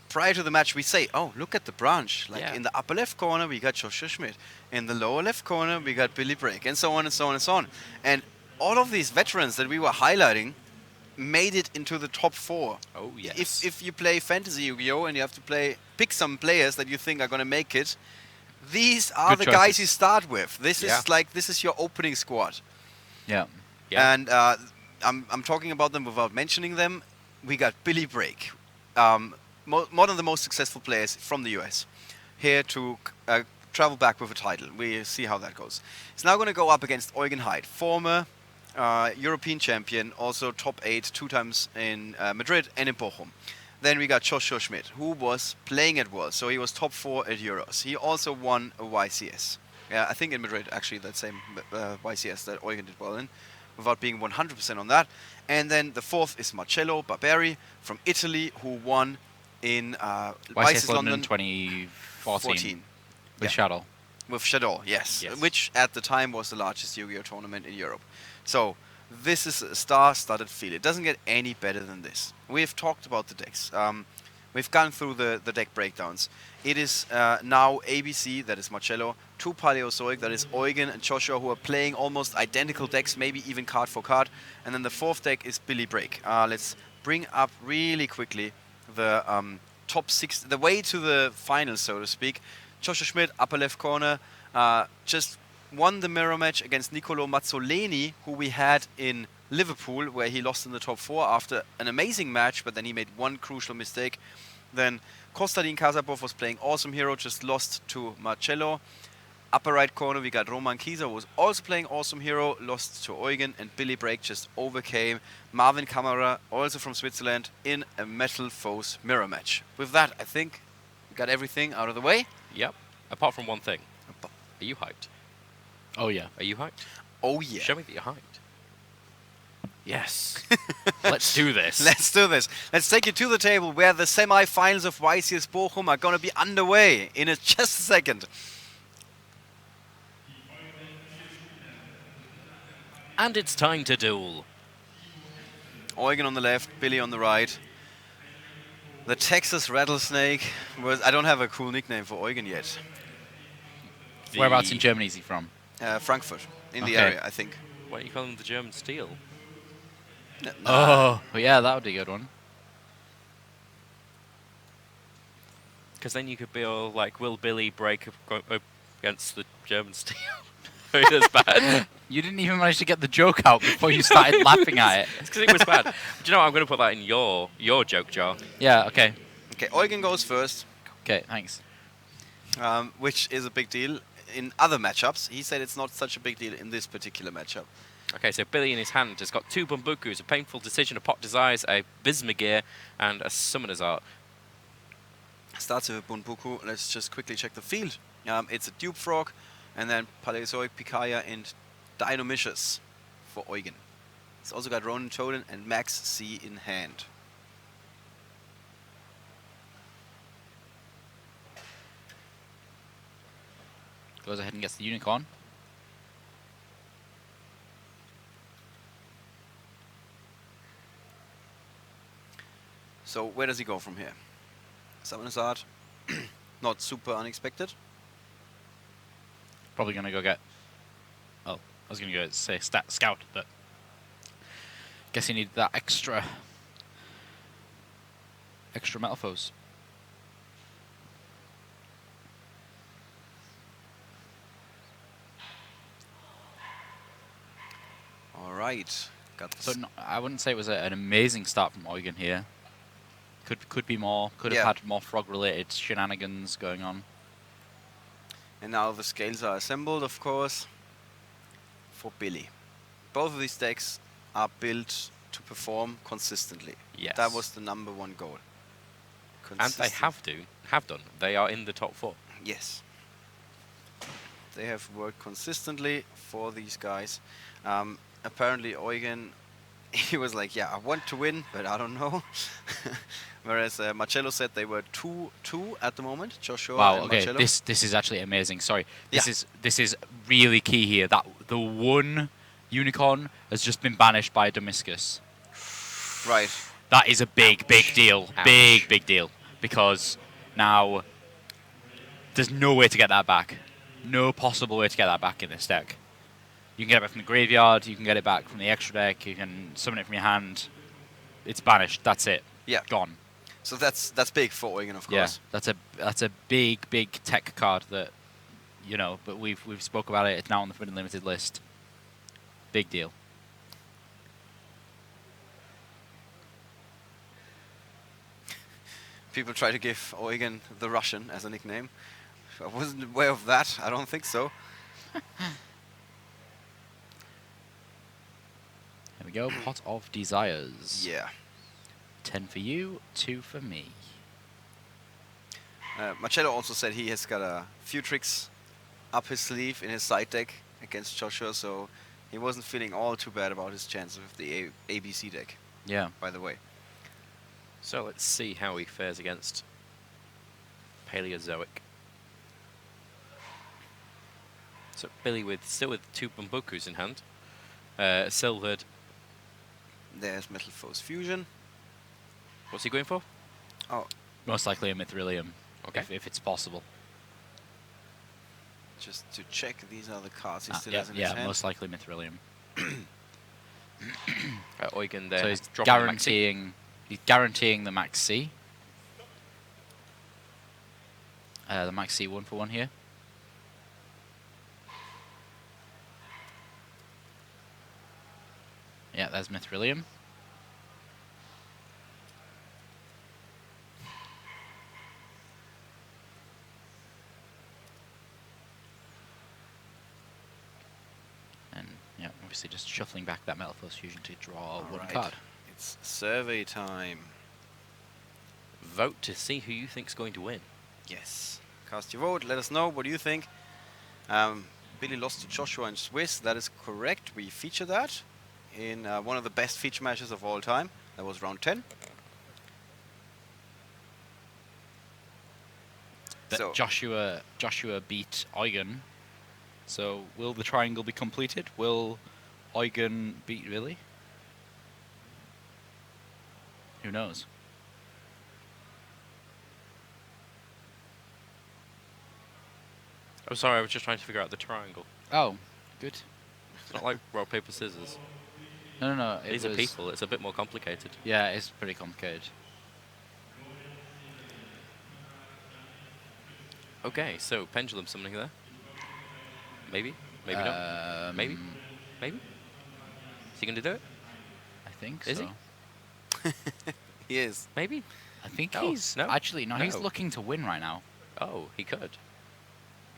prior to the match we say, oh, look at the branch. Like in the upper left corner we got Joshua Schmidt. In the lower left corner we got Billy Brake, and so on and so on and so on. And all of these veterans that we were highlighting made it into the top 4. Oh, yes. If you play Fantasy Yu-Gi-Oh! And you have to pick some players that you think are going to make it, these are Good the guys choices. you start with. This is your opening squad. Yeah. And I'm talking about them without mentioning them. We got Billy Brake, one of the most successful players from the US, here to travel back with a title. We see how that goes. He's now going to go up against Eugen Heid, former European champion, also top 8 2 times in Madrid and in Bochum. Then we got Joshua Schmidt, who was playing at Worlds, so he was top 4 at Euros. He also won a YCS. Yeah, I think in Madrid, actually, that same YCS that Eugen did well in, without being 100% on that. And then the 4th is Marcello Barberi from Italy, who won in YCS London 2014 with Shadow. With Shadow, yes. Which at the time was the largest Yu-Gi-Oh! Tournament in Europe. So this is a star-studded field. It doesn't get any better than this. We've talked about the decks. We've gone through the deck breakdowns. It is now ABC, that is Marcello, 2 Paleozoic, that is Eugen and Joshua, who are playing almost identical decks, maybe even card for card. And then the 4th deck is Billy Brake. Let's bring up really quickly the top 6, the way to the finals, so to speak. Joshua Schmidt, upper left corner, just won the mirror match against Niccolò Mazzoleni, who we had in Liverpool, where he lost in the top 4 after an amazing match, but then he made one crucial mistake. Then Kostadin Kasapov was playing Awesome Hero, just lost to Marcello. Upper right corner we got Roman Kieser, who was also playing Awesome Hero, lost to Eugen, and Billy Brake just overcame Marvin Kamara, also from Switzerland, in a Metal Foes mirror match. With that, I think we got everything out of the way. Yep. Apart from one thing. Are you hyped? Oh, yeah. Are you hyped? Oh, yeah. Show me that you're hyped. Yes. Let's do this. Let's do this. Let's take you to the table where the semi-finals of YCS Bochum are going to be underway in just a second. And it's time to duel. Eugen on the left, Billy on the right. The Texas Rattlesnake was... I don't have a cool nickname for Eugen yet. Whereabouts in Germany is he from? Frankfurt, in the area, I think. Why don't you call him the German Steel? Oh, yeah, that would be a good one. Because then you could be all like, will Billy break up against the German Steel? That's bad. You didn't even manage to get the joke out before you started laughing at it. It's because it was bad. Do you know what? I'm going to put that in your joke jar. Yeah, okay. Okay, Eugen goes first. Okay, thanks. Which is a big deal in other matchups. He said it's not such a big deal in this particular matchup. Okay, so Billy in his hand has got 2 Bumbukus, a Painful Decision, a Pot Desires, a Bismagir, and a Summoner's Art. Starts with Bunbuku. Let's just quickly check the field. It's a Dupe Frog, and then Paleozoic, Picaya, and Dinomicious for Eugen. It's also got Ronin Totem and Max C in hand. Goes ahead and gets the Unicorn. So where does he go from here? Summoner's Art, not super unexpected. Probably going to go get... Oh, I was going to go say Scout, but... Guess he needed that extra Metal Foes. All right. Got So I wouldn't say it was an amazing start from Eugen here. Could be more. Could have Yeah. had more frog-related shenanigans going on. And now the scales are assembled, of course, for Billy. Both of these decks are built to perform consistently. Yes. That was the #1 goal. And they have done. They are in the top 4. Yes. They have worked consistently for these guys. Apparently, Eugen, he was like, yeah, I want to win, but I don't know. Whereas Marcello said they were 2-2 at the moment, Joshua Wow. and Okay. Marcello. This is actually amazing. Sorry. This is really key here. That the one unicorn has just been banished by Damascus. Right. That is a big deal. Ouch. Big deal. Because now there's no way to get that back. No possible way to get that back in this deck. You can get it back from the graveyard. You can get it back from the extra deck. You can summon it from your hand. It's banished. That's it. Yeah. Gone. So that's big for Eugen, of course. Yeah. That's a big tech card that, you know. But we've spoke about it. It's now on the Forbidden Limited list. Big deal. People try to give Eugen the Russian as a nickname. I wasn't aware of that. I don't think so. Here we go. Pot of Desires. Yeah. 10 for you, 2 for me. Marcello also said he has got a few tricks up his sleeve in his side deck against Joshua, so he wasn't feeling all too bad about his chances with the ABC deck. Yeah. By the way. So let's see how he fares against Paleozoic. So Billy still with 2 Bumbukus in hand. Silvered. There's Metal Foes Fusion. What's he going for? Oh. Most likely a Mithrilium. Okay. If it's possible. Just to check, these are the cards he still has in his yeah, hand. most likely Mithrilium. Eugen there. So he's dropping the Maxi. guaranteeing the Max C. The Max C 1-for-1 here. Yeah, there's Mithrilium. And yeah, obviously just shuffling back that Metal Force Fusion to draw one Alright. card. It's survey time. Vote to see who you think's going to win. Yes. Cast your vote. Let us know. What do you think? Billy lost to Joshua and Swiss. That is correct. We feature that in one of the best feature matches of all time. That was round 10. But So Joshua beat Eugen. So will the triangle be completed? Will Eugen beat Billy? Who knows? Oh, sorry, I was just trying to figure out the triangle. Oh, good. It's not like rock, paper, scissors. No. These are people. It's a bit more complicated. Yeah, it's pretty complicated. Okay, so pendulum summoning there. Maybe. Maybe not. Maybe. Maybe. Is he going to do it? I think Is so. he? He is. Maybe. I think No, he's no, actually no, he's no. looking to win right now. Oh, he could.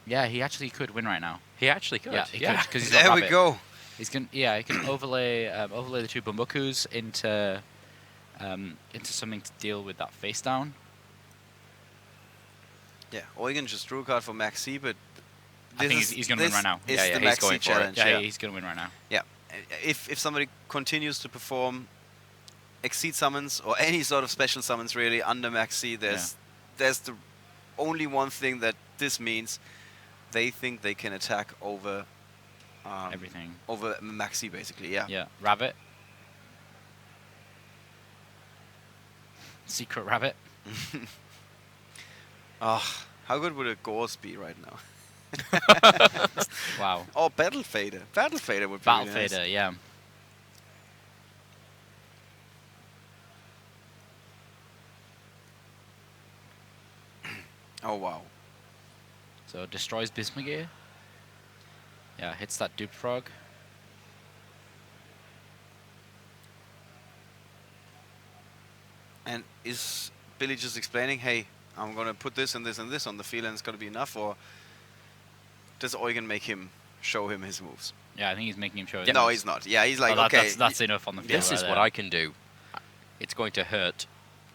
Yeah, he actually could win right now. He actually could. Yeah, he could because he's There got we Rabbit. go. He's gonna he can overlay the 2 Bumbukus into something to deal with that face down. Yeah, Eugen just drew a card for Maxi, but I think he's going to win right now. It's Yeah, the he's Maxi going for it. challenge. Yeah, he's going to win right now. Yeah, if somebody continues to perform exceed summons or any sort of special summons really under Maxi, there's the only one thing that this means. They think they can attack over everything. Over Maxi basically, yeah. Yeah, Rabbit. Secret Rabbit. Oh, how good would a Gorse be right now? Wow. Oh, Battle Fader. Battle Fader would be Battle really nice. Fader, yeah. Oh, wow. So destroys Bismugear. Yeah, hits that Dupe Frog. And is Billy just explaining, hey, I'm going to put this and this and this on the field and it's going to be enough? Or does Eugen make him show him his moves? Yeah, I think he's making him show his No, moves. he's not. Yeah, he's like, Oh, okay. That's enough on the field. This is right what there. I can do. It's going to hurt.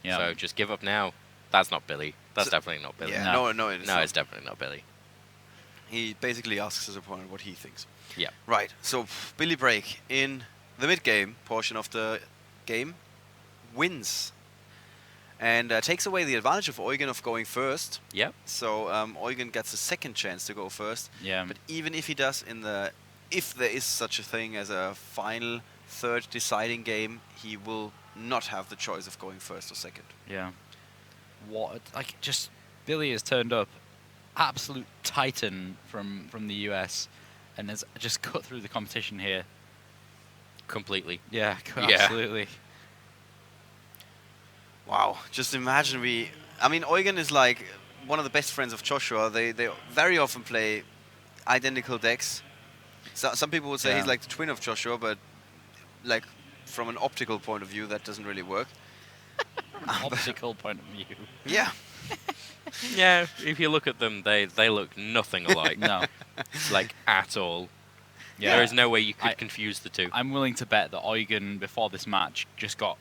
Yeah. So just give up now. That's not Billy. That's definitely not Billy. Yeah, no, it's not. it's definitely not Billy. He basically asks his opponent what he thinks. Yeah. Right. So Billy Brake in the mid-game portion of the game wins and takes away the advantage of Eugen of going first. Yep. So Eugen gets a second chance to go first. Yeah. But even if he does if there is such a thing as a final third deciding game, he will not have the choice of going first or second. Yeah. Billy has turned up, absolute titan from the US, and has just cut through the competition here. Completely. Yeah, absolutely. Wow, just imagine Eugen is like one of the best friends of Joshua. They very often play identical decks. So, some people would say he's like the twin of Joshua, but like from an optical point of view, that doesn't really work. Optical point of view. Yeah. Yeah, if you look at them, they look nothing alike. No. Like, at all. Yeah. There is no way you could confuse the two. I'm willing to bet that Eugen, before this match, just got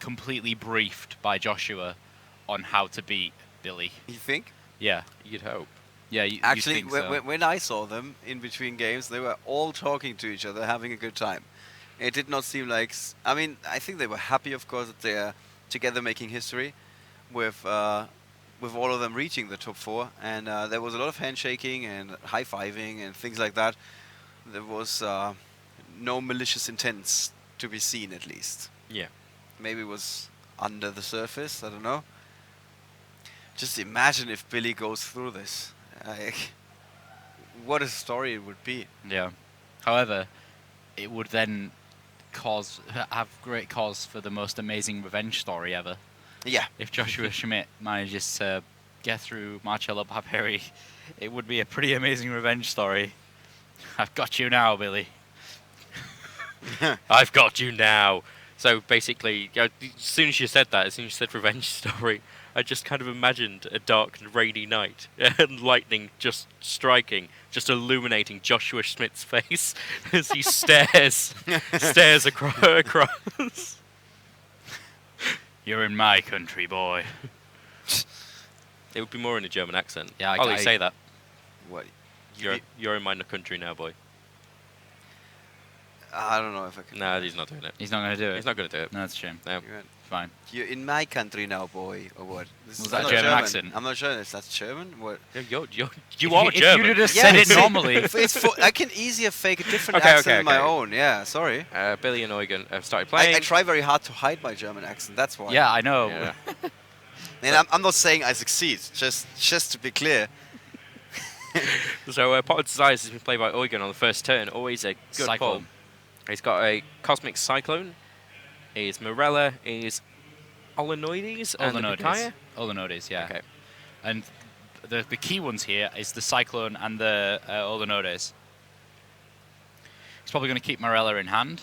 completely briefed by Joshua on how to beat Billy. You think? Yeah. You'd hope. Yeah, you'd Actually, think so. when I saw them in between games, they were all talking to each other, having a good time. It did not seem like... I think they were happy, of course, that they're together making history with all of them reaching the top 4. And there was a lot of handshaking and high-fiving and things like that. There was no malicious intents to be seen, at least. Yeah. Maybe it was under the surface, I don't know. Just imagine if Billy goes through this. What a story it would be. Yeah. However, it would then have great cause for the most amazing revenge story ever. Yeah. If Joshua Schmidt manages to get through Marcello Barbieri, it would be a pretty amazing revenge story. I've got you now, Billy. I've got you now. So basically, as soon as you said revenge story, I just kind of imagined a dark and rainy night and lightning just striking, just illuminating Joshua Schmidt's face as he stares across. You're in my country, boy. It would be more in a German accent. Yeah, I'll say that. What? You're in my country now, boy. I don't know if I can. No, he's not doing it. He's not going to do it. He's not going to do it. No, that's a shame. No. Fine. You're in my country now, boy, or what? This Was is that not German accent? I'm not sure if that's German. What? You If are you German. had just said it normally. I can easier fake a different Okay, accent okay, than my okay. own. Yeah, sorry. Billy and Eugen have started playing. I try very hard to hide my German accent. That's why. Yeah, I know. Yeah. And I'm not saying I succeed. Just to be clear. So Pot of Desires has been played by Eugen on the first turn. Always a good Cyclone. pull. He's got a Cosmic Cyclone. He's Morella. He's Olenoides and the Picaya? Olenoides, yeah. Okay. And the key ones here is the Cyclone and the Olenoides. He's probably going to keep Morella in hand.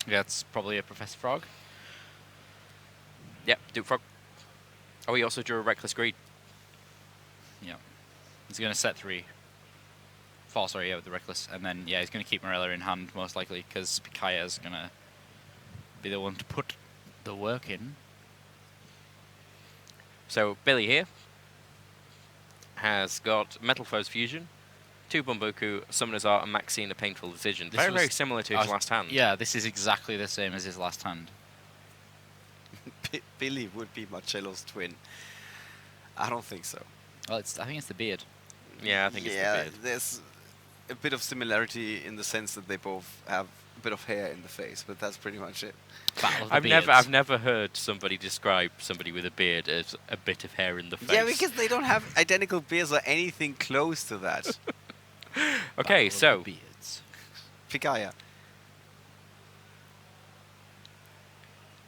Yeah, it's probably a Professor Frog. Yep, Duke Frog. Oh, he also drew a Reckless Greed. Yeah. He's going to set 3. 4, sorry, yeah, with the Reckless. And then, yeah, he's going to keep Morella in hand, most likely, because Picaya is going to be the one to put the work in. So Billy here has got Metal Foes Fusion, 2 Bumbuku, Summoner's Art, and Maxine a Painful Decision. Very similar to his last hand. Yeah, this is exactly the same as his last hand. Billy would be Marcello's twin. I don't think so. Well, I think it's the beard. Yeah, I think it's the beard. There's a bit of similarity in the sense that they both have a bit of hair in the face, but that's pretty much it. I've never heard somebody describe somebody with a beard as a bit of hair in the face. Yeah, because they don't have identical beards or anything close to that. Okay, so beards. Picaya.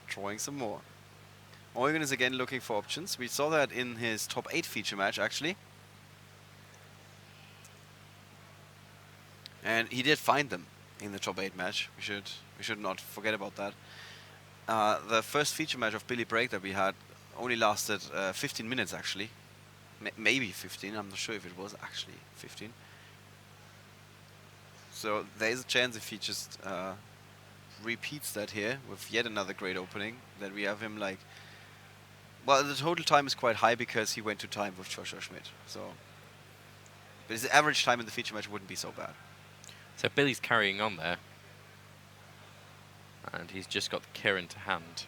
Drawing some more. Eugen is again looking for options. We saw that in his top 8 feature match, actually. And he did find them in the top 8 match. We should not forget about that. the first feature match of Billy Break that we had only lasted 15 minutes actually. Maybe 15, I'm not sure if it was actually 15. So there is a chance if he just repeats that here with yet another great opening, that we have him like... Well, the total time is quite high because he went to time with Joshua Schmidt. So, but his average time in the feature match wouldn't be so bad. So Billy's carrying on there. And he's just got the Kirin to hand.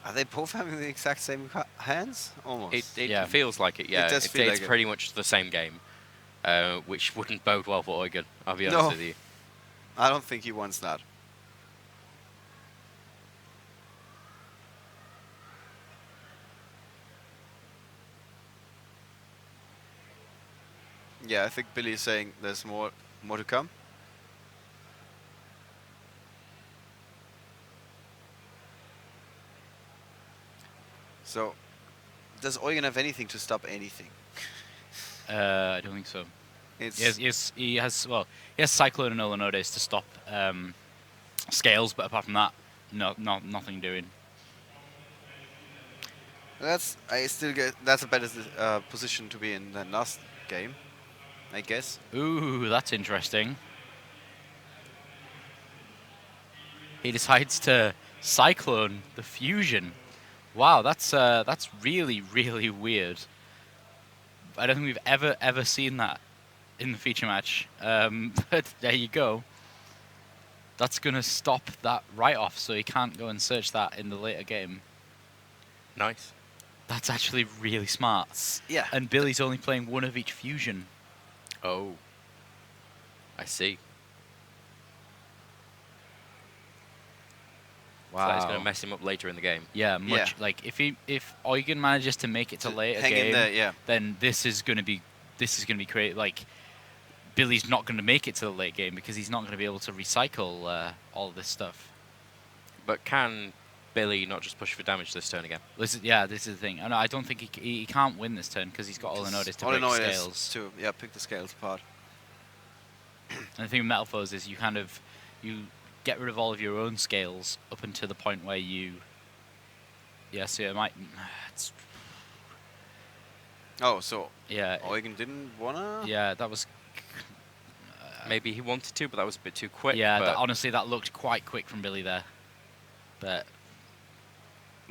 Are they both having the exact same hands? Almost. It feels like it, yeah. It does feel it's like pretty much the same game, which wouldn't bode well for Eugen, I'll be No. honest with you. I don't think he wants that. Yeah, I think Billy is saying there's more to come. So, does Eugen have anything to stop anything? I don't think so. It's He has Cyclone and Olanodes to stop Scales, but apart from that, nothing doing. I still get that's a better position to be in than last game, I guess. Ooh, that's interesting. He decides to Cyclone the fusion. Wow, that's really, really weird. I don't think we've ever seen that in the feature match. But there you go. That's going to stop that right off, so he can't go and search that in the later game. Nice. That's actually really smart. Yeah. And Billy's only playing one of each fusion. Oh. I see. Wow. So it's going to mess him up later in the game. Yeah, like if Eugen manages to make it to later hang game, in there, yeah. then this is going to be great. Like Billy's not going to make it to the late game because he's not going to be able to recycle all of this stuff. But can Billy not just push for damage this turn again? This is the thing. I don't think he can't win this turn because he's got Olanodes to break scales. To pick the scales apart. And the thing with Metal Foes is you get rid of all of your own scales up until the point where you... Yeah, so it might... So yeah, Eugen didn't wanna... Yeah, that was... Maybe he wanted to, but that was a bit too quick. Yeah, honestly, that looked quite quick from Billy there. But...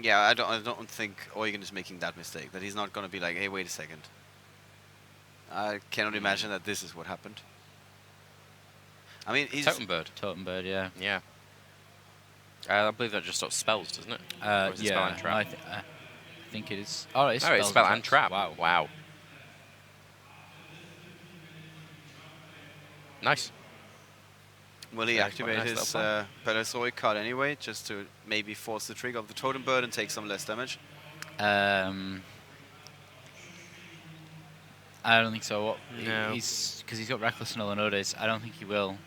Yeah, I don't think Eugen is making that mistake. That he's not gonna be like, hey, wait a second. I cannot imagine that this is what happened. I mean, he's... Totem Bird, yeah. Yeah. I believe that just stops spells, doesn't it? Or is it spell and trap? I think it is. Oh, it's it's spell and trap. Wow. Nice. Will he activate his Paleozoic card anyway, just to maybe force the trigger of the Totem Bird and take some less damage? I don't think so. No. Because he's got Reckless and Olanodes. I don't think he will.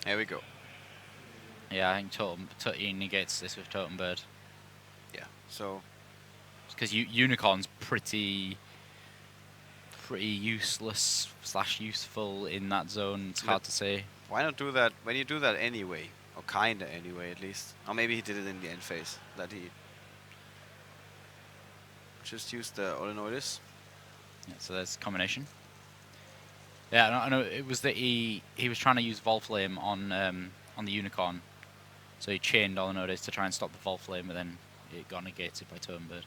Here we go. Yeah, I think he negates this with Totem Bird. Yeah, so... Because Unicorn's pretty useless / useful in that zone. It's hard to say. Why not do that when you do that anyway? Or kinda anyway, at least. Or maybe he did it in the end phase. That he just used the Olanoides. Yeah, so there's combination. Yeah, I know it was that he was trying to use Volflame on the Unicorn. So he chained Olanoides to try and stop the Volflame, but then it got negated by Totem Bird.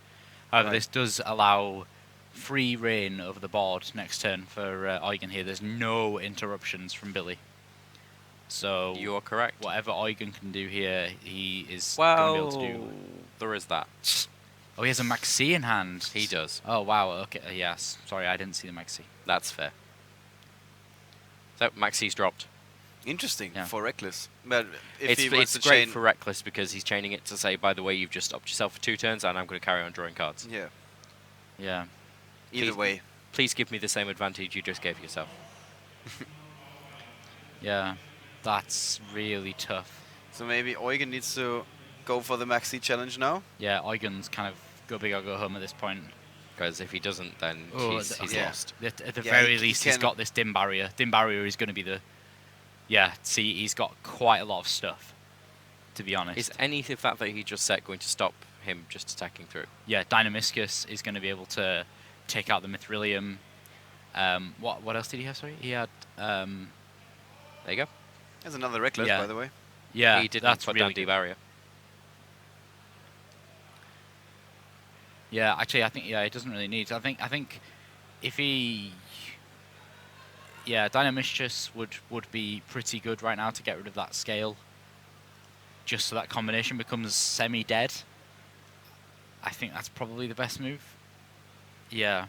However, this does allow free reign over the board next turn for Eugen here. There's no interruptions from Billy. So you are correct. Whatever Eugen can do here, he is well, going to be able to do. There is that. Oh, he has a Maxi in hand. He does. Oh, wow. Okay. Yes. Sorry, I didn't see the Maxi. That's fair. So Maxi's dropped. Interesting for Reckless. But if it's great for Reckless because he's chaining it to say, by the way, you've just stopped yourself for 2 turns, and I'm going to carry on drawing cards. Yeah. Yeah. Either way. Please give me the same advantage you just gave yourself. Yeah. That's really tough. So maybe Eugen needs to go for the Maxi challenge now? Yeah, Eugen's kind of go big or go home at this point. Because if he doesn't, then Oh, he's yeah. lost. At the Yeah, very he least, he's can- got this dim barrier. Dim barrier is going to be the... Yeah, see, he's got quite a lot of stuff, to be honest. Is any of that he just set going to stop him just attacking through? Yeah, Dynamiscus is going to be able to take out the Mithrilium. What else did he have, sorry? He had... There you go. There's another Reckless, Yeah. by the way. Yeah, he didn't that's put really down good. D-Barrier. Yeah, actually, I think he doesn't really need. I think if he, Dynamiscus would be pretty good right now to get rid of that scale. Just so that combination becomes semi-dead. I think that's probably the best move. Yeah,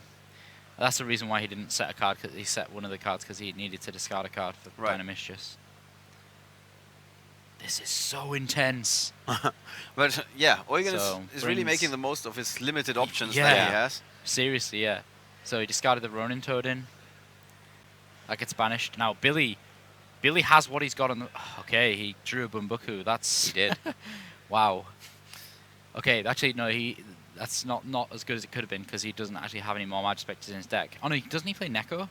that's the reason why he didn't set a card. Cause he set one of the cards because he needed to discard a card for Dynamiscus. This is so intense. But yeah, Eugen So, is really brings- making the most of his limited options Yeah. that he has. Seriously, yeah. So he discarded the Ronin Toadin. That gets banished. Now Billy has what he's got on the... Okay, he drew a Bumbuku. That's... He did. Wow. Okay, actually, no, that's not as good as it could have been because he doesn't actually have any more Magispectors in his deck. Oh no, doesn't he play Neko?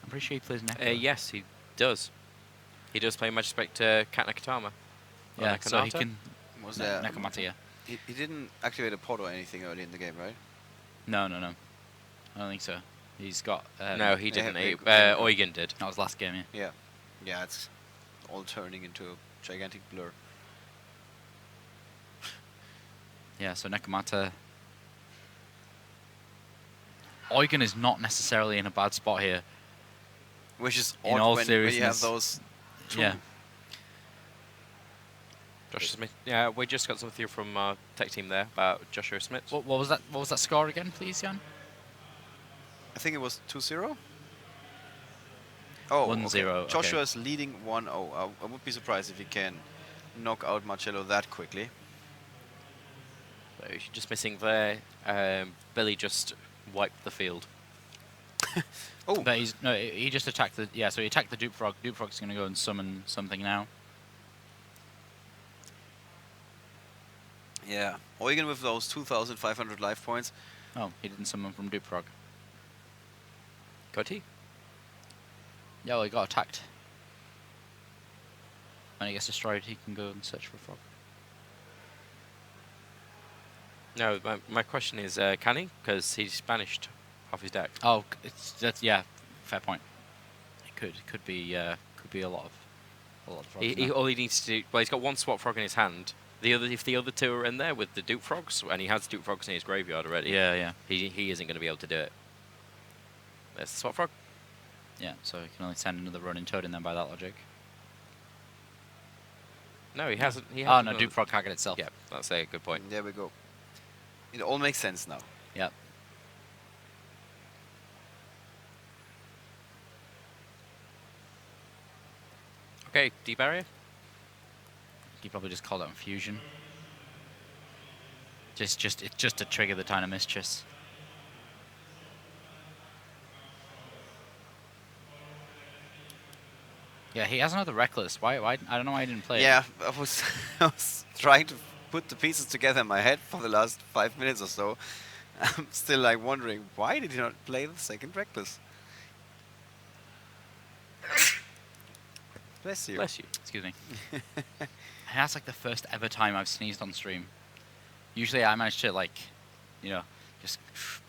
I'm pretty sure he plays Neko. Yes, he does. He does play Magispector Kat Nakatama. Yeah, so he can... Was Ne- there Nekomata, yeah. He didn't activate a pod or anything early in the game, right? No. I don't think so. He's got... No, he didn't. Eugen did. That was last game, yeah. Yeah, it's all turning into a gigantic blur. Yeah, so Nekomata... Eugen is not necessarily in a bad spot here. Which is in odd all when seriousness. you have those two. Yeah. Joshua Smith. Yeah, we just got something from our tech team there about Joshua Smith. What was that? What was that score again, please, Jan? I think it was 2-0. Oh, 1-0, okay. Joshua's leading 1-0. I would be surprised if he can knock out Marcello that quickly. So you're just missing there. Billy just wiped the field. Oh, but he just attacked the so he attacked the Dupe Frog. Dupe Frog's going to go and summon something now. Yeah, Eugen with those 2,500 life points. Oh, he didn't summon from Dupe Frog. Got he? Yeah, well, he got attacked. When he gets destroyed, he can go and search for Frog. No, my question is, can he? Because he's banished off his deck. Oh, yeah, fair point. It could be a lot of frogs. All he needs to do. Well, he's got one Swap Frog in his hand. If the other two are in there with the Dupe Frogs, and he has Dupe Frogs in his graveyard already. Yeah. He isn't going to be able to do it. There's the Swap Frog. Yeah, so he can only send another Ronin Toad in then by that logic. No, he hasn't. Oh no, Dupe Frog can't get itself. Yeah, that's a good point. There we go. It all makes sense now. Yep. Okay, D-Barrier. He probably just called out Fusion. Just to trigger the Dynamiscus. Yeah, he has another Reckless. Why? I don't know why he didn't play it. Yeah, I was trying to put the pieces together in my head for the last 5 minutes or so. I'm still like wondering, why did he not play the second Reckless? Bless you. Bless you. Excuse me. And that's like the first ever time I've sneezed on stream. Usually I manage to just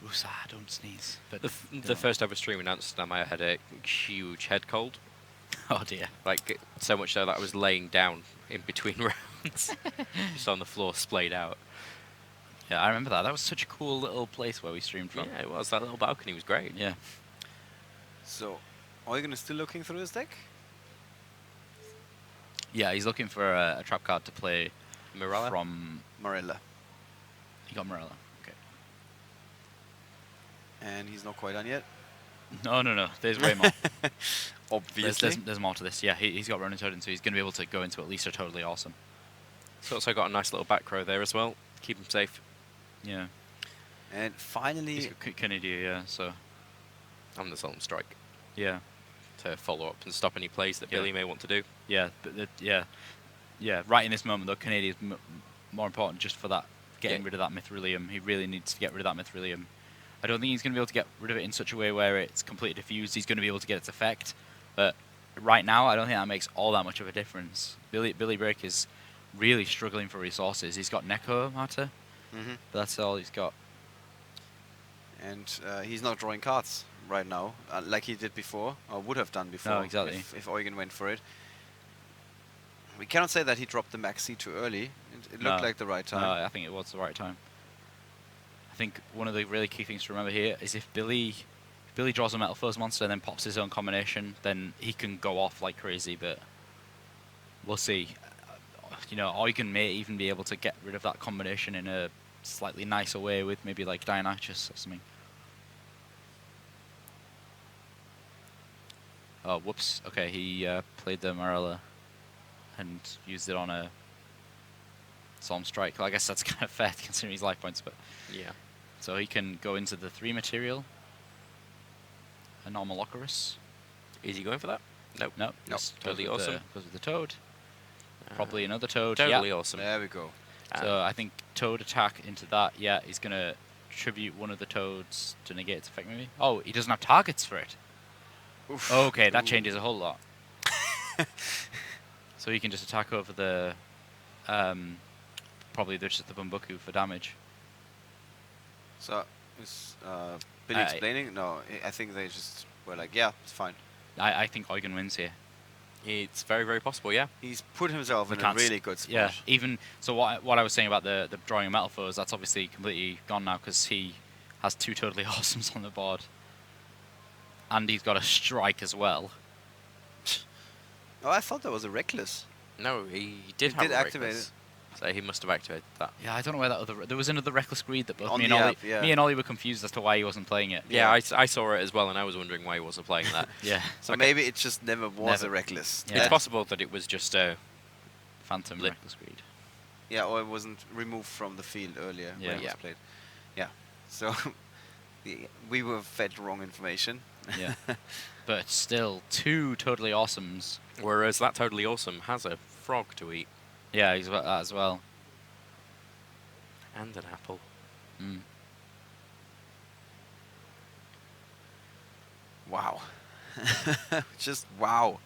woosah, don't sneeze. But The first ever stream in Amsterdam, I had a huge head cold. Oh dear. Like, so much so that I was laying down in between rounds. Just on the floor, splayed out. Yeah, I remember that. That was such a cool little place where we streamed from. Yeah, it was. That little balcony was great. Yeah. So, Eugen is still looking through his deck? Yeah, he's looking for a trap card to play Morella? from... Morella. He got Morella. Okay. And he's not quite done yet? No. There's way more. Obviously. There's more to this. Yeah, he's got Ronin Toad, so he's going to be able to go into at least a totally awesome. He's also got a nice little back row there as well. Keep him safe. Yeah. And finally... He's got Kennedy, yeah, so... And the Solemn Strike. Yeah. To follow up and stop any plays that Billy may want to do. Yeah, but yeah. Right in this moment, though, Kennedy is more important just for that, getting rid of that Mithrilium. He really needs to get rid of that Mithrilium. I don't think he's going to be able to get rid of it in such a way where it's completely diffused. He's going to be able to get its effect. But right now, I don't think that makes all that much of a difference. Billy Break is really struggling for resources. He's got Neko Mata, but that's all he's got. And he's not drawing cards right now, like he did before, or would have done before. No, exactly. If Eugen went for it. We cannot say that he dropped the maxi too early. It looked like the right time. No, I think it was the right time. I think one of the really key things to remember here is if Billy draws a Metal Foes monster and then pops his own combination, then he can go off like crazy, but we'll see. You know, Eugen may even be able to get rid of that combination in a slightly nicer way with maybe like Dionychus or something. Oh, whoops. Okay, he played the Marilla and used it on a Psalm Strike. Well, I guess that's kind of fair considering his life points, but yeah. So he can go into the 3 material. A normal Ocarus. Is he going for that? Nope. Nope. Nope. Totally awesome. Goes with the Toad. Probably another Toad. Totally yeah. awesome. There we go. So I think Toad attack into that. Yeah, he's going to tribute one of the Toads to negate its effect maybe. Oh, he doesn't have targets for it. Oof. Okay, that changes a whole lot. So he can just attack over the probably just the Bumbuku for damage. So is Billy explaining? No, I think they just were like, yeah, it's fine. I think Eugen wins here. It's very, very possible, yeah. He's put himself in a really good spot. Yeah, even so what I was saying about the drawing of Metal Foes, that's obviously completely gone now because he has 2 totally awesomes on the board. And he's got a strike as well. Oh, I thought that was a reckless. No, he did activate it. So he must have activated that. Yeah, I don't know where that other... There was another Reckless Greed that both On me and Ollie were confused as to why he wasn't playing it. Yeah, I saw it as well, and I was wondering why he wasn't playing that. Yeah. So maybe it just never was a Reckless. Yeah. It's possible that it was just a... Phantom Reckless Greed. Yeah, or it wasn't removed from the field earlier when it was played. Yeah. So we were fed wrong information. Yeah. But still, 2 totally awesomes. Whereas that totally awesome has a frog to eat. Yeah, he's got that as well. And an apple. Mm. Wow. Just wow.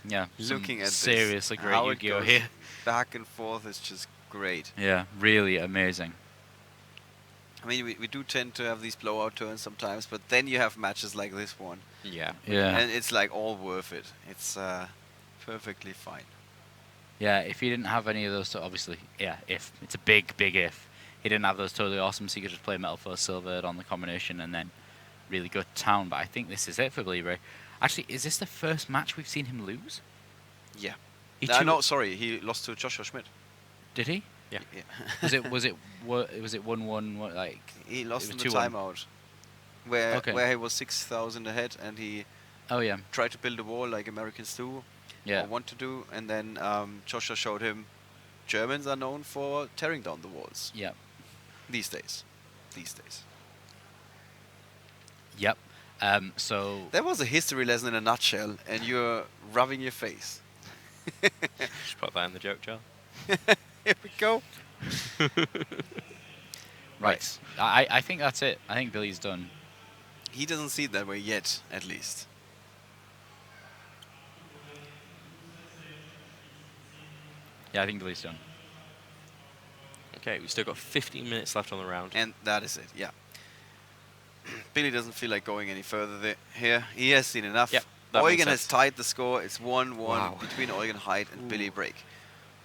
Yeah. Looking at seriously this, great how it Yu-Gi-Oh goes here. Back and forth is just great. Yeah, really amazing. I mean, we do tend to have these blowout turns sometimes, but then you have matches like this one. Yeah. Yeah. And it's like all worth it. It's perfectly fine. Yeah, if he didn't have any of those, obviously, yeah, if. It's a big, big if. He didn't have those totally awesome, so he could just play Metal Foes Silvered on the combination and then really go to town. But I think this is it for Billy Bray. Actually, is this the first match we've seen him lose? Yeah. No, sorry, he lost to Joshua Schmidt. Did he? Yeah. Was it 1-1? Like he lost in the 2-1. timeout, where he was 6,000 ahead, and he tried to build a wall like Americans do, or want to do, and then Joshua showed him Germans are known for tearing down the walls. Yeah. These days. Yep. So that was a history lesson in a nutshell, and you're rubbing your face. Just put that in the joke jar. Here we go. Right. I think that's it. I think Billy's done. He doesn't see it that way yet, at least. Yeah, I think Billy's done. Okay, we've still got 15 minutes left on the round. And that is it, yeah. Billy doesn't feel like going any further here. He has seen enough. Yep, Eugen has tied the score. It's 1-1 between Eugen Hyde and Billy Break.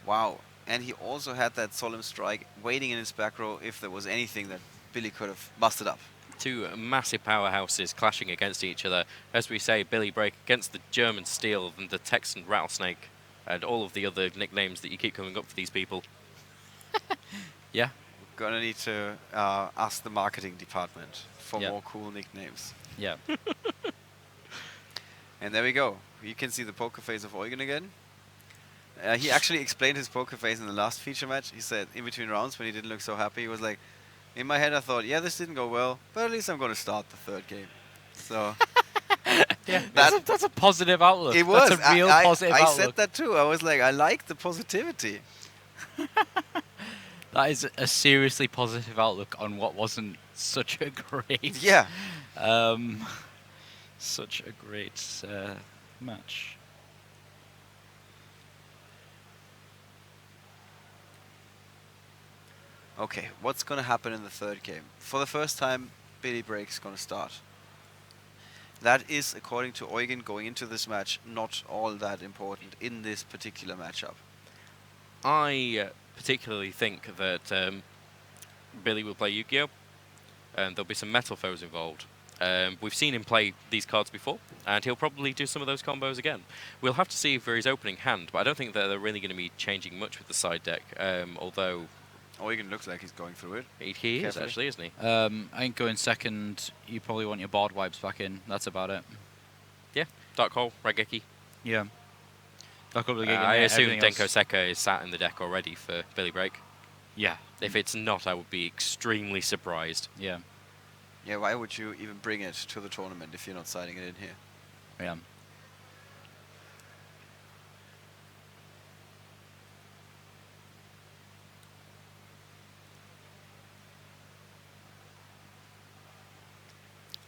Wow. And he also had that solemn strike waiting in his back row if there was anything that Billy could have busted up. 2 massive powerhouses clashing against each other. As we say, Billy Break against the German Steel and the Texan Rattlesnake and all of the other nicknames that you keep coming up for these people. Yeah. We're gonna need to ask the marketing department for more cool nicknames. Yeah. And there we go. You can see the poker face of Eugen again. He actually explained his poker face in the last feature match. He said in between rounds when he didn't look so happy, he was like, in my head I thought, yeah, this didn't go well, but at least I'm going to start the 3rd game. So yeah, that's a positive outlook. It was. That's a real positive outlook. I said that too. I was like, I like the positivity. That is a seriously positive outlook on what wasn't such a great. Yeah. Such a great match. Okay, what's going to happen in the third game? For the first time, Billy Break's going to start. That is, according to Eugen, going into this match, not all that important in this particular matchup. I particularly think that Billy will play Yu-Gi-Oh! And there'll be some metal foes involved. We've seen him play these cards before, and he'll probably do some of those combos again. We'll have to see for his opening hand, but I don't think that they're really going to be changing much with the side deck, although... Eugen looks like he's going through it. He is, actually, isn't he? I think going second, you probably want your board wipes back in. That's about it. Yeah, Dark Hole, Raigeki. Yeah. Dark Hole, Raigeki, I assume everything Denko else. Seka is sat in the deck already for Billy Break. Yeah. If it's not, I would be extremely surprised. Yeah. Yeah, why would you even bring it to the tournament if you're not signing it in here? Yeah.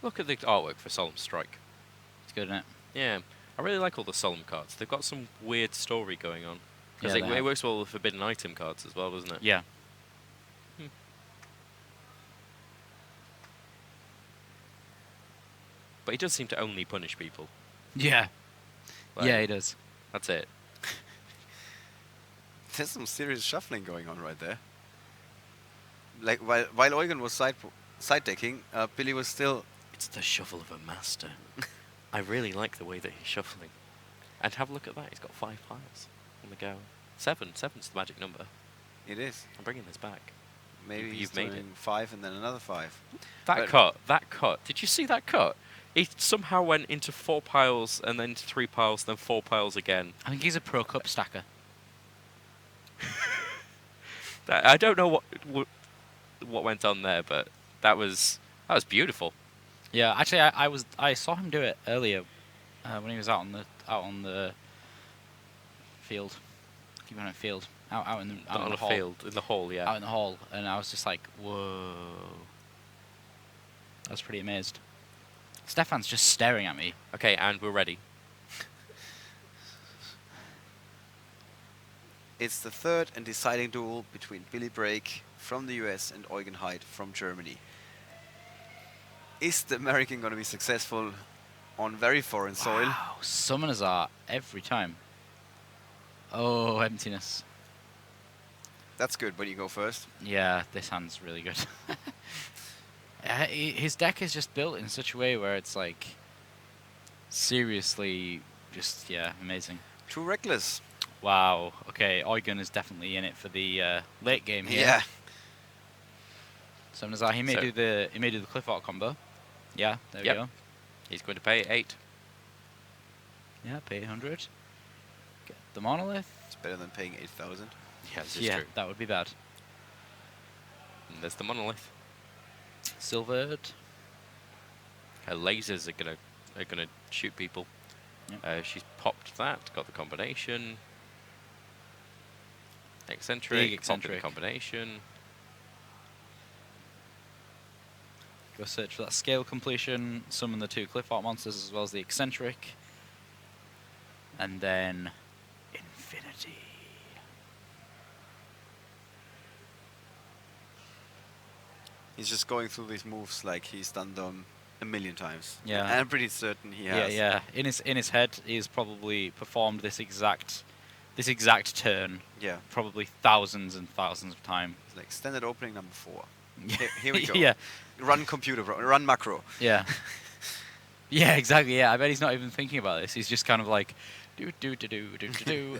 Look at the artwork for Solemn Strike. It's good, isn't it? Yeah, I really like all the Solemn cards. They've got some weird story going on. Because Yeah, it works well with Forbidden Item cards as well, doesn't it? Yeah. But he does seem to only punish people. Yeah. Like, Yeah, he does. That's it. There's some serious shuffling going on right there. Like, while Eugen was side decking, Billy was still... It's the shuffle of a master. I really like the way that he's shuffling. And have a look at that. He's got 5 piles on the go. 7. 7's the magic number. It is. I'm bringing this back. Maybe You've he's made doing it. 5 and then another 5. That cut. Did you see that cut? He somehow went into 4 piles and then into 3 piles, then 4 piles again. I think he's a pro cup stacker. I don't know what went on there, but that was beautiful. Yeah, actually, I saw him do it earlier when he was out on the field. Keep on a field. Out in the Not on the a hall. field, in the hall, yeah. Out in the hall, and I was just like, whoa. I was pretty amazed. Stefan's just staring at me. Okay, and we're ready. It's the third and deciding duel between Billy Break from the US and Eugen Heid from Germany. Is the American going to be successful on very foreign soil? Wow, summoners are every time. Oh, emptiness. That's good when you go first. Yeah, this hand's really good. His deck is just built in such a way where it's like seriously just, yeah, amazing. Too reckless. Wow. Okay, Eugen is definitely in it for the late game here. Yeah. Summoners, he may do the Cliff Art combo. Yeah, there we go. He's going to pay 8. Yeah, pay 800. Get the monolith. It's better than paying 8,000. Yeah, this is true. That would be bad. And there's the monolith. Silvered. Her lasers are gonna shoot people. Yep. She's popped that. Got the combination. Eccentric. Big eccentric. Popped the combination. Go search for that scale completion. Summon the 2 Cliff Art monsters as well as the eccentric. And then infinity. He's just going through these moves like he's done them a million times. Yeah. And I'm pretty certain he has. Yeah. In his head, he's probably performed this exact turn. Yeah. Probably thousands and thousands of times. It's like standard opening number 4. Here we go. Yeah. Run computer, run macro. Yeah. Yeah, exactly. Yeah, I bet he's not even thinking about this. He's just kind of like, do,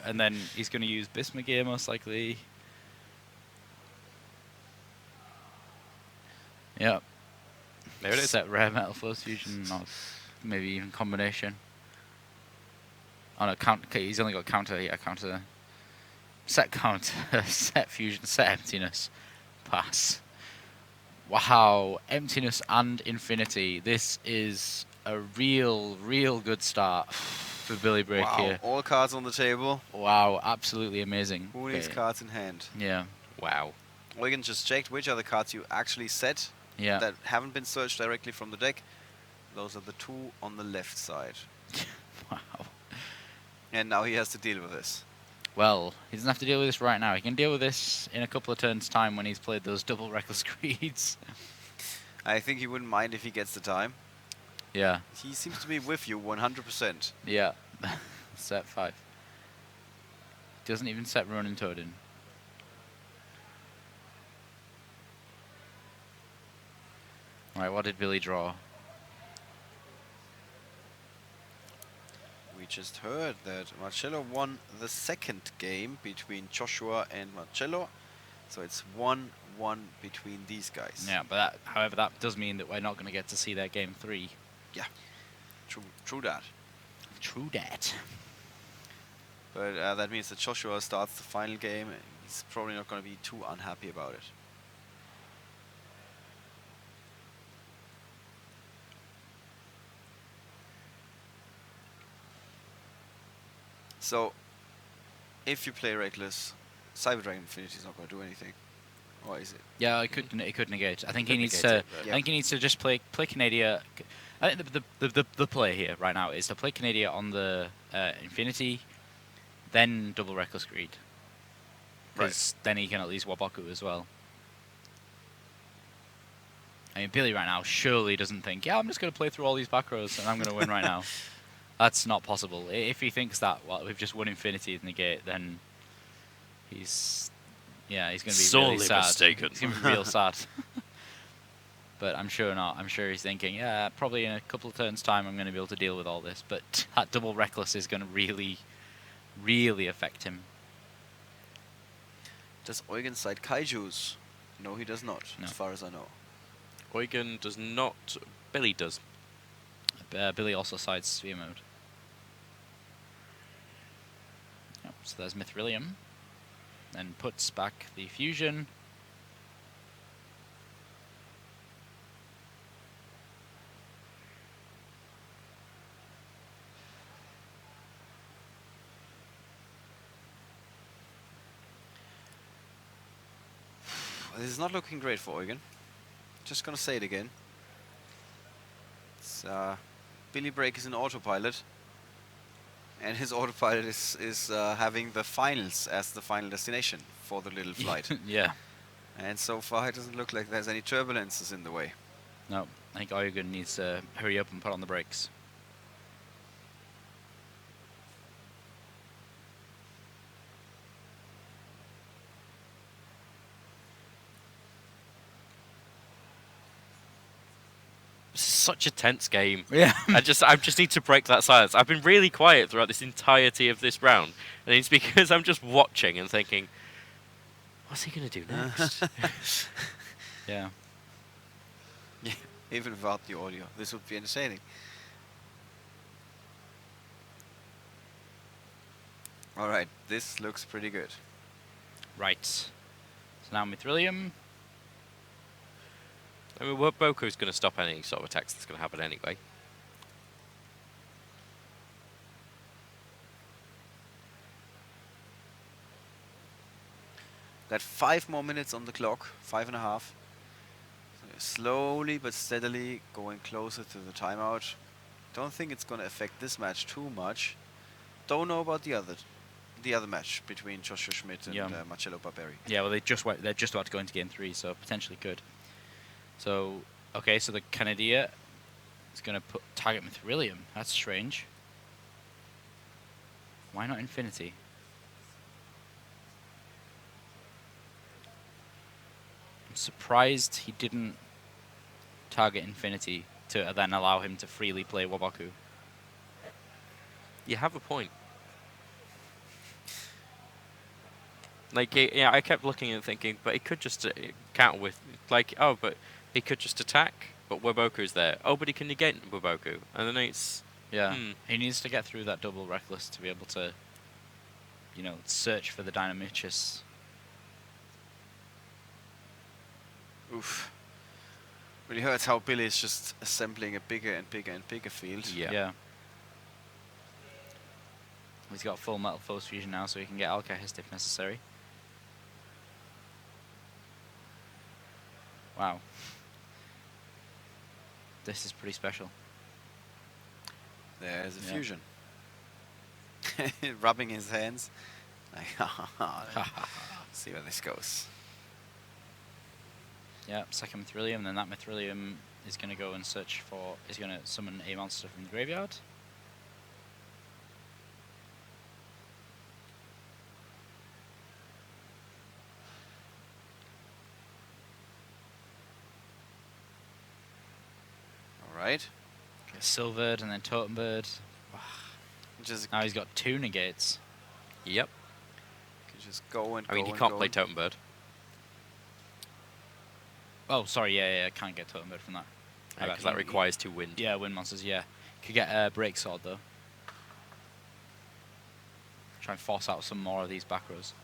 and then he's going to use Bismuth gear most likely. Yeah. There it is. Set rare metal force fusion, or maybe even combination. Oh no, he's only got counter. Yeah, counter. Set counter, set fusion, set emptiness, pass. Wow, emptiness and infinity. This is a real good start for Billy Break here. All cards on the table. Wow, absolutely amazing. Who needs cards in hand? Yeah. Wow. Eugen just checked which are the cards you actually set Yeah. that haven't been searched directly from the deck. Those are the 2 on the left side. Wow. And now he has to deal with this. Well, he doesn't have to deal with this right now. He can deal with this in a couple of turns' time when he's played those double reckless greeds. I think he wouldn't mind if he gets the time. Yeah. He seems to be with you 100%. Yeah. Set 5. Doesn't even set Ronin Toadin. Right, what did Billy draw? We just heard that Marcello won the second game between Joshua and Marcello. So it's 1-1 between these guys. Yeah, but that, however, that does mean that we're not going to get to see their game 3. Yeah, true that. True that. But that means that Joshua starts the final game. And he's probably not going to be too unhappy about it. So, if you play Reckless, Cyber Dragon Infinity is not going to do anything. Or is it? Yeah, it could negate. I think Could he needs negate to. it, but- I think he needs to just play Canadia. I think the play here right now is to play Canadia on the Infinity, then double Reckless Greed. Because then he can at least Waboku as well. I mean, Billy right now surely doesn't think, yeah, I'm just going to play through all these back rows and I'm going to win right now. That's not possible. If he thinks that, well, we've just won Infinity with negate, then he's going to be Sorely really sad. mistaken. He's going to be real sad. But I'm sure not. I'm sure he's thinking, yeah, probably in a couple of turns' time I'm going to be able to deal with all this. But that double Reckless is going to really, really affect him. Does Eugen side Kaijus? No, he does not, as far as I know. Eugen does not. Billy does. Billy also sides Sphere Mode. Yep, so there's Mithrilium. Then puts back the Fusion. This is not looking great for Eugen. Just gonna say it again. It's, Billy Break is in autopilot, and his autopilot is having the finals as the final destination for the little flight. Yeah. And so far, it doesn't look like there's any turbulences in the way. No, I think Eugen needs to hurry up and put on the brakes. This is such a tense game. Yeah. I just need to break that silence. I've been really quiet throughout this entirety of this round, and it's because I'm just watching and thinking, what's he gonna do next? Yeah. Yeah, even without the audio, this would be entertaining. All right, this looks pretty good. Right. So now Mithrilium. I mean, Boku's going to stop any sort of attacks that's going to happen anyway. Got 5 more minutes on the clock, 5.5. So slowly but steadily going closer to the timeout. Don't think it's going to affect this match too much. Don't know about the other match between Joshua Schmidt and Marcello Barberi. Yeah, well, they're just about to go into game 3, so potentially could. So, okay, so the Canadia is going to target Mithrilium. That's strange. Why not Infinity? I'm surprised he didn't target Infinity to then allow him to freely play Waboku. You have a point. Like, yeah, I kept looking and thinking, but he could just counter with, like, oh, but he could just attack, but Waboku's there. Oh, but he can negate Waboku. And then it's... Yeah, he needs to get through that double Reckless to be able to, you know, search for the Dynamichus. Oof. Really hurts how Billy is just assembling a bigger and bigger and bigger field. Yeah. He's got full Metal Force Fusion now, so he can get Alkahest if necessary. Wow. This is pretty special. There's a Yeah. fusion. Rubbing his hands. Like, see where this goes. Yeah, second Mithrilium, and then that Mithrilium is going to go and search for, is going to summon a monster from the graveyard. Alright. Okay, Silvered and then Totem Bird. Just now he's got 2 negates. Yep. Can just go and I mean, go he and can't go play and- Totem Bird. Oh, sorry, yeah, I can't get Totem Bird from that. Because that requires 2 wind. Yeah, wind monsters, yeah. Could get a Break Sword, though. Try and force out some more of these back rows.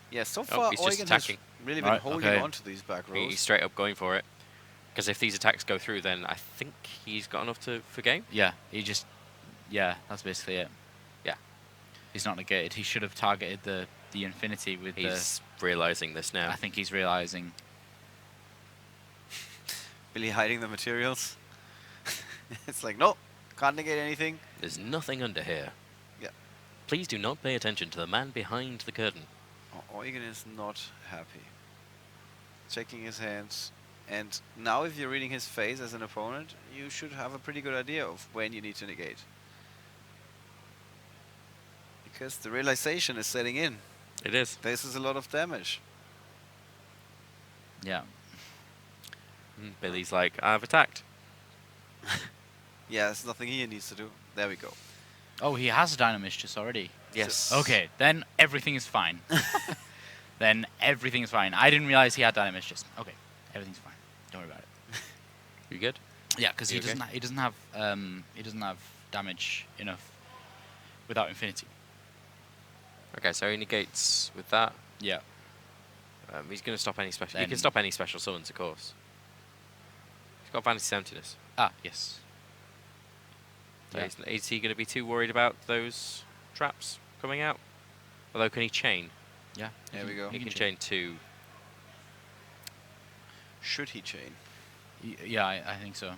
Yeah, so far he's just Eugen has attacking. really been holding on to these back rows. He's straight up going for it. Because if these attacks go through, then I think he's got enough for game. Yeah, he just... Yeah, that's basically it. Yeah. He's not negated. He should have targeted the Infinity with He's realising this now. I think he's realising. Billy hiding the materials. It's like, no, can't negate anything. There's nothing under here. Yeah. Please do not pay attention to the man behind the curtain. Eugen is not happy. Checking his hands. And now if you're reading his face as an opponent, you should have a pretty good idea of when you need to negate. Because the realization is setting in. It is. This is a lot of damage. Yeah. Billy's like, I've attacked. Yeah, there's nothing he needs to do. There we go. Oh, he has Dynamistus already. Yes. Okay, then everything is fine. Then everything is fine. I didn't realize he had Dynamistus. Okay, everything's fine. Don't worry about it. You good? Yeah, because he You okay? doesn't have damage enough without Infinity. Okay, so he negates with that. Yeah. He's going to stop any special. He Then- can stop any special summons, of course. He's got Vanity's Emptiness. Ah, yes. So Yeah. is he going to be too worried about those traps coming out? Although, can he chain? Yeah. There we go. He can chain 2. Should he chain? Yeah, I think so.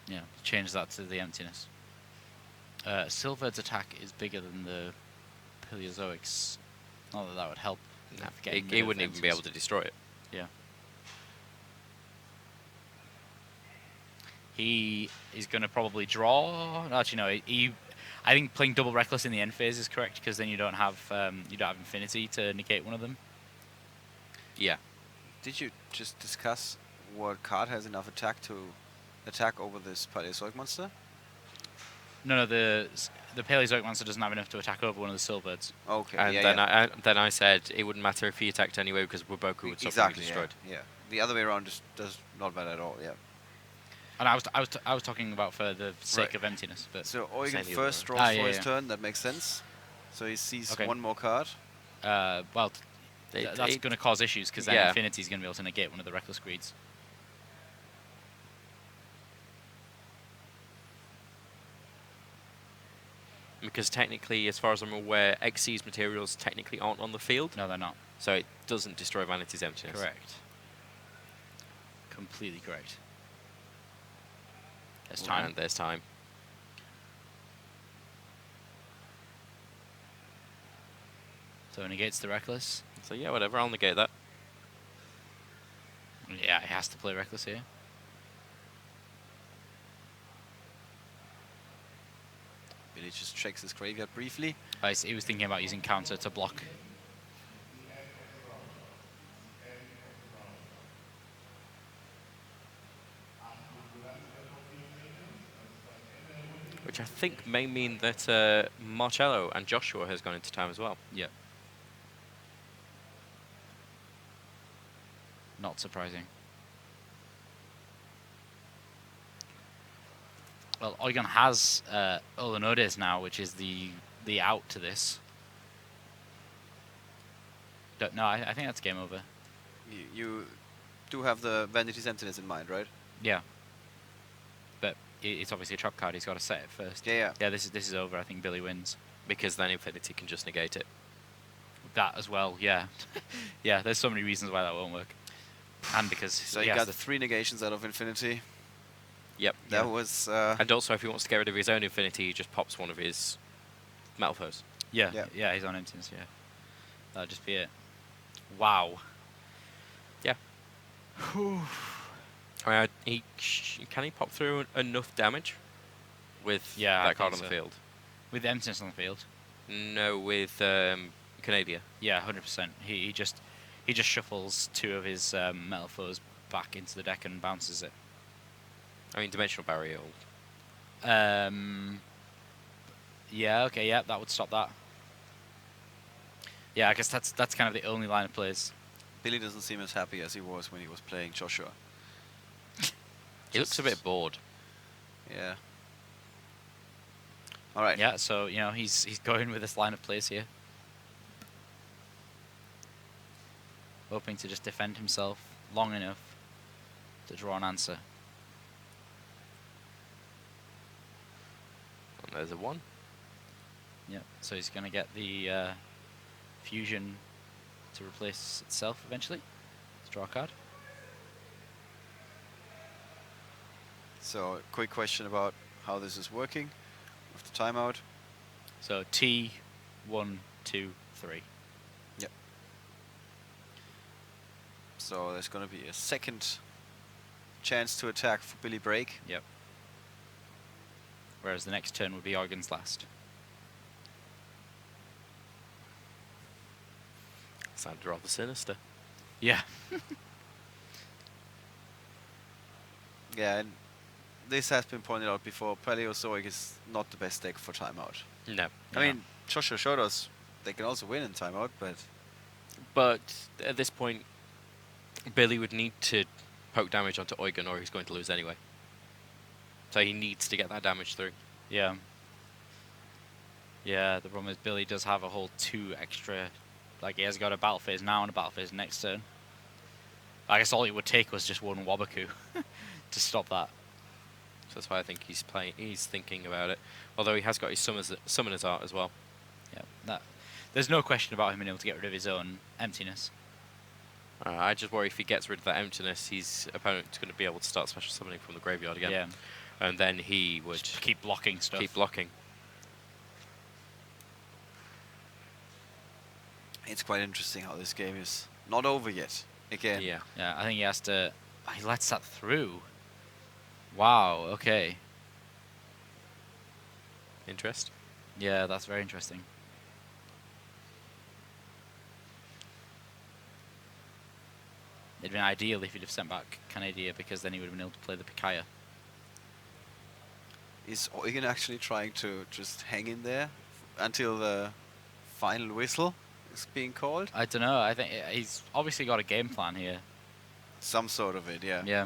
Yeah, change that to the emptiness. Silvered's attack is bigger than the Paleozoic's. Not that that would help. No, with getting he rid of wouldn't even be emptiness. able to destroy it. Yeah. He is going to probably draw. Actually, no. I think playing double reckless in the end phase is correct because then you don't have infinity to negate one of them. Yeah. Did you just discuss what card has enough attack to attack over this Paleozoic monster? No, the Paleozoic monster doesn't have enough to attack over one of the Silvereds. Okay. And yeah, then yeah. then I said it wouldn't matter if he attacked anyway because Waboku would stop being destroyed. Yeah. The other way around does not matter at all. Yeah. And I was talking about for the sake Right. of emptiness, but So Eugen Same the first other draws way. for Ah, his yeah. turn. That makes sense. So he sees Okay. one more card. well, that's going to cause issues because then yeah. Infinity is going to be able to negate one of the reckless greeds. Because technically, as far as I'm aware, Xyz materials technically aren't on the field. No, they're not. So it doesn't destroy Vanity's Emptiness. Correct. Completely correct. There's time. And there's time. So it negates the reckless. So yeah, whatever, I'll negate that. Yeah, he has to play reckless here. Billy just checks his graveyard briefly. He was thinking about using counter to block. Which I think may mean that Marcello and Joshua has gone into time as well. Yeah. Not surprising. Well, Eugen has Olanodes now, which is the out to this. No, I think that's game over. You do have the Vanity's Emptiness in mind, right? Yeah. But it's obviously a trap card. He's got to set it first. Yeah, yeah. Yeah, this is over. I think Billy wins. Because then Infinity can just negate it. that as well. Yeah, yeah. There's so many reasons why that won't work, and because So he he has got the 3 negations out of Infinity. Yep. That was... and also, if he wants to get rid of his own Infinity, he just pops one of his metal foes. yeah, Yeah. yeah. He's on emptiness. Yeah, that'll just be it. Wow. Yeah. I mean, can he pop through enough damage with Yeah, I that card on think the so. field? With emptiness on the field. No, with Canadia. Yeah, 100%. He just shuffles 2 of his metal foes back into the deck and bounces it. I mean, Dimensional Barrier. Yeah. Okay. Yeah, that would stop that. Yeah, I guess that's kind of the only line of plays. Billy doesn't seem as happy as he was when he was playing Joshua. He looks a bit bored. Yeah. All right. Yeah. So he's going with this line of plays here, hoping to just defend himself long enough to draw an answer. And there's a 1. Yep. So he's going to get the fusion to replace itself eventually. Let's draw a card. So, quick question about how this is working with the timeout. So T, 1, 2, 3. Yep. So there's going to be a second chance to attack for Billy Break. Yep. Whereas the next turn would be Eugen's last. Sounded rather sinister. Yeah. Yeah, and this has been pointed out before. Paleozoic is not the best deck for timeout. No. I mean, Joshua showed us they can also win in timeout, but... But at this point, Billy would need to poke damage onto Eugen or he's going to lose anyway. So he needs to get that damage through. Yeah. Yeah, the problem is Billy does have a whole 2 extra... Like, he has got a battle phase now and a battle phase next turn. I guess all it would take was just 1 Wabaku to stop that. So that's why I think he's thinking about it. Although he has got his Summoner's Art as well. Yeah, there's no question about him being able to get rid of his own emptiness. I just worry if he gets rid of that emptiness, his opponent's going to be able to start special summoning from the graveyard again. Yeah. And then he would... Just keep blocking stuff. Keep blocking. It's quite interesting how this game is not over yet. Again. Yeah. Yeah, I think he has to... He lets that through. Wow, okay. Interest? Yeah, that's very interesting. It'd been ideal if he'd have sent back Canadia because then he would have been able to play the Picaya. Is Eugen actually trying to just hang in there until the final whistle is being called? I don't know. I think he's obviously got a game plan here. Some sort of it, yeah. Yeah.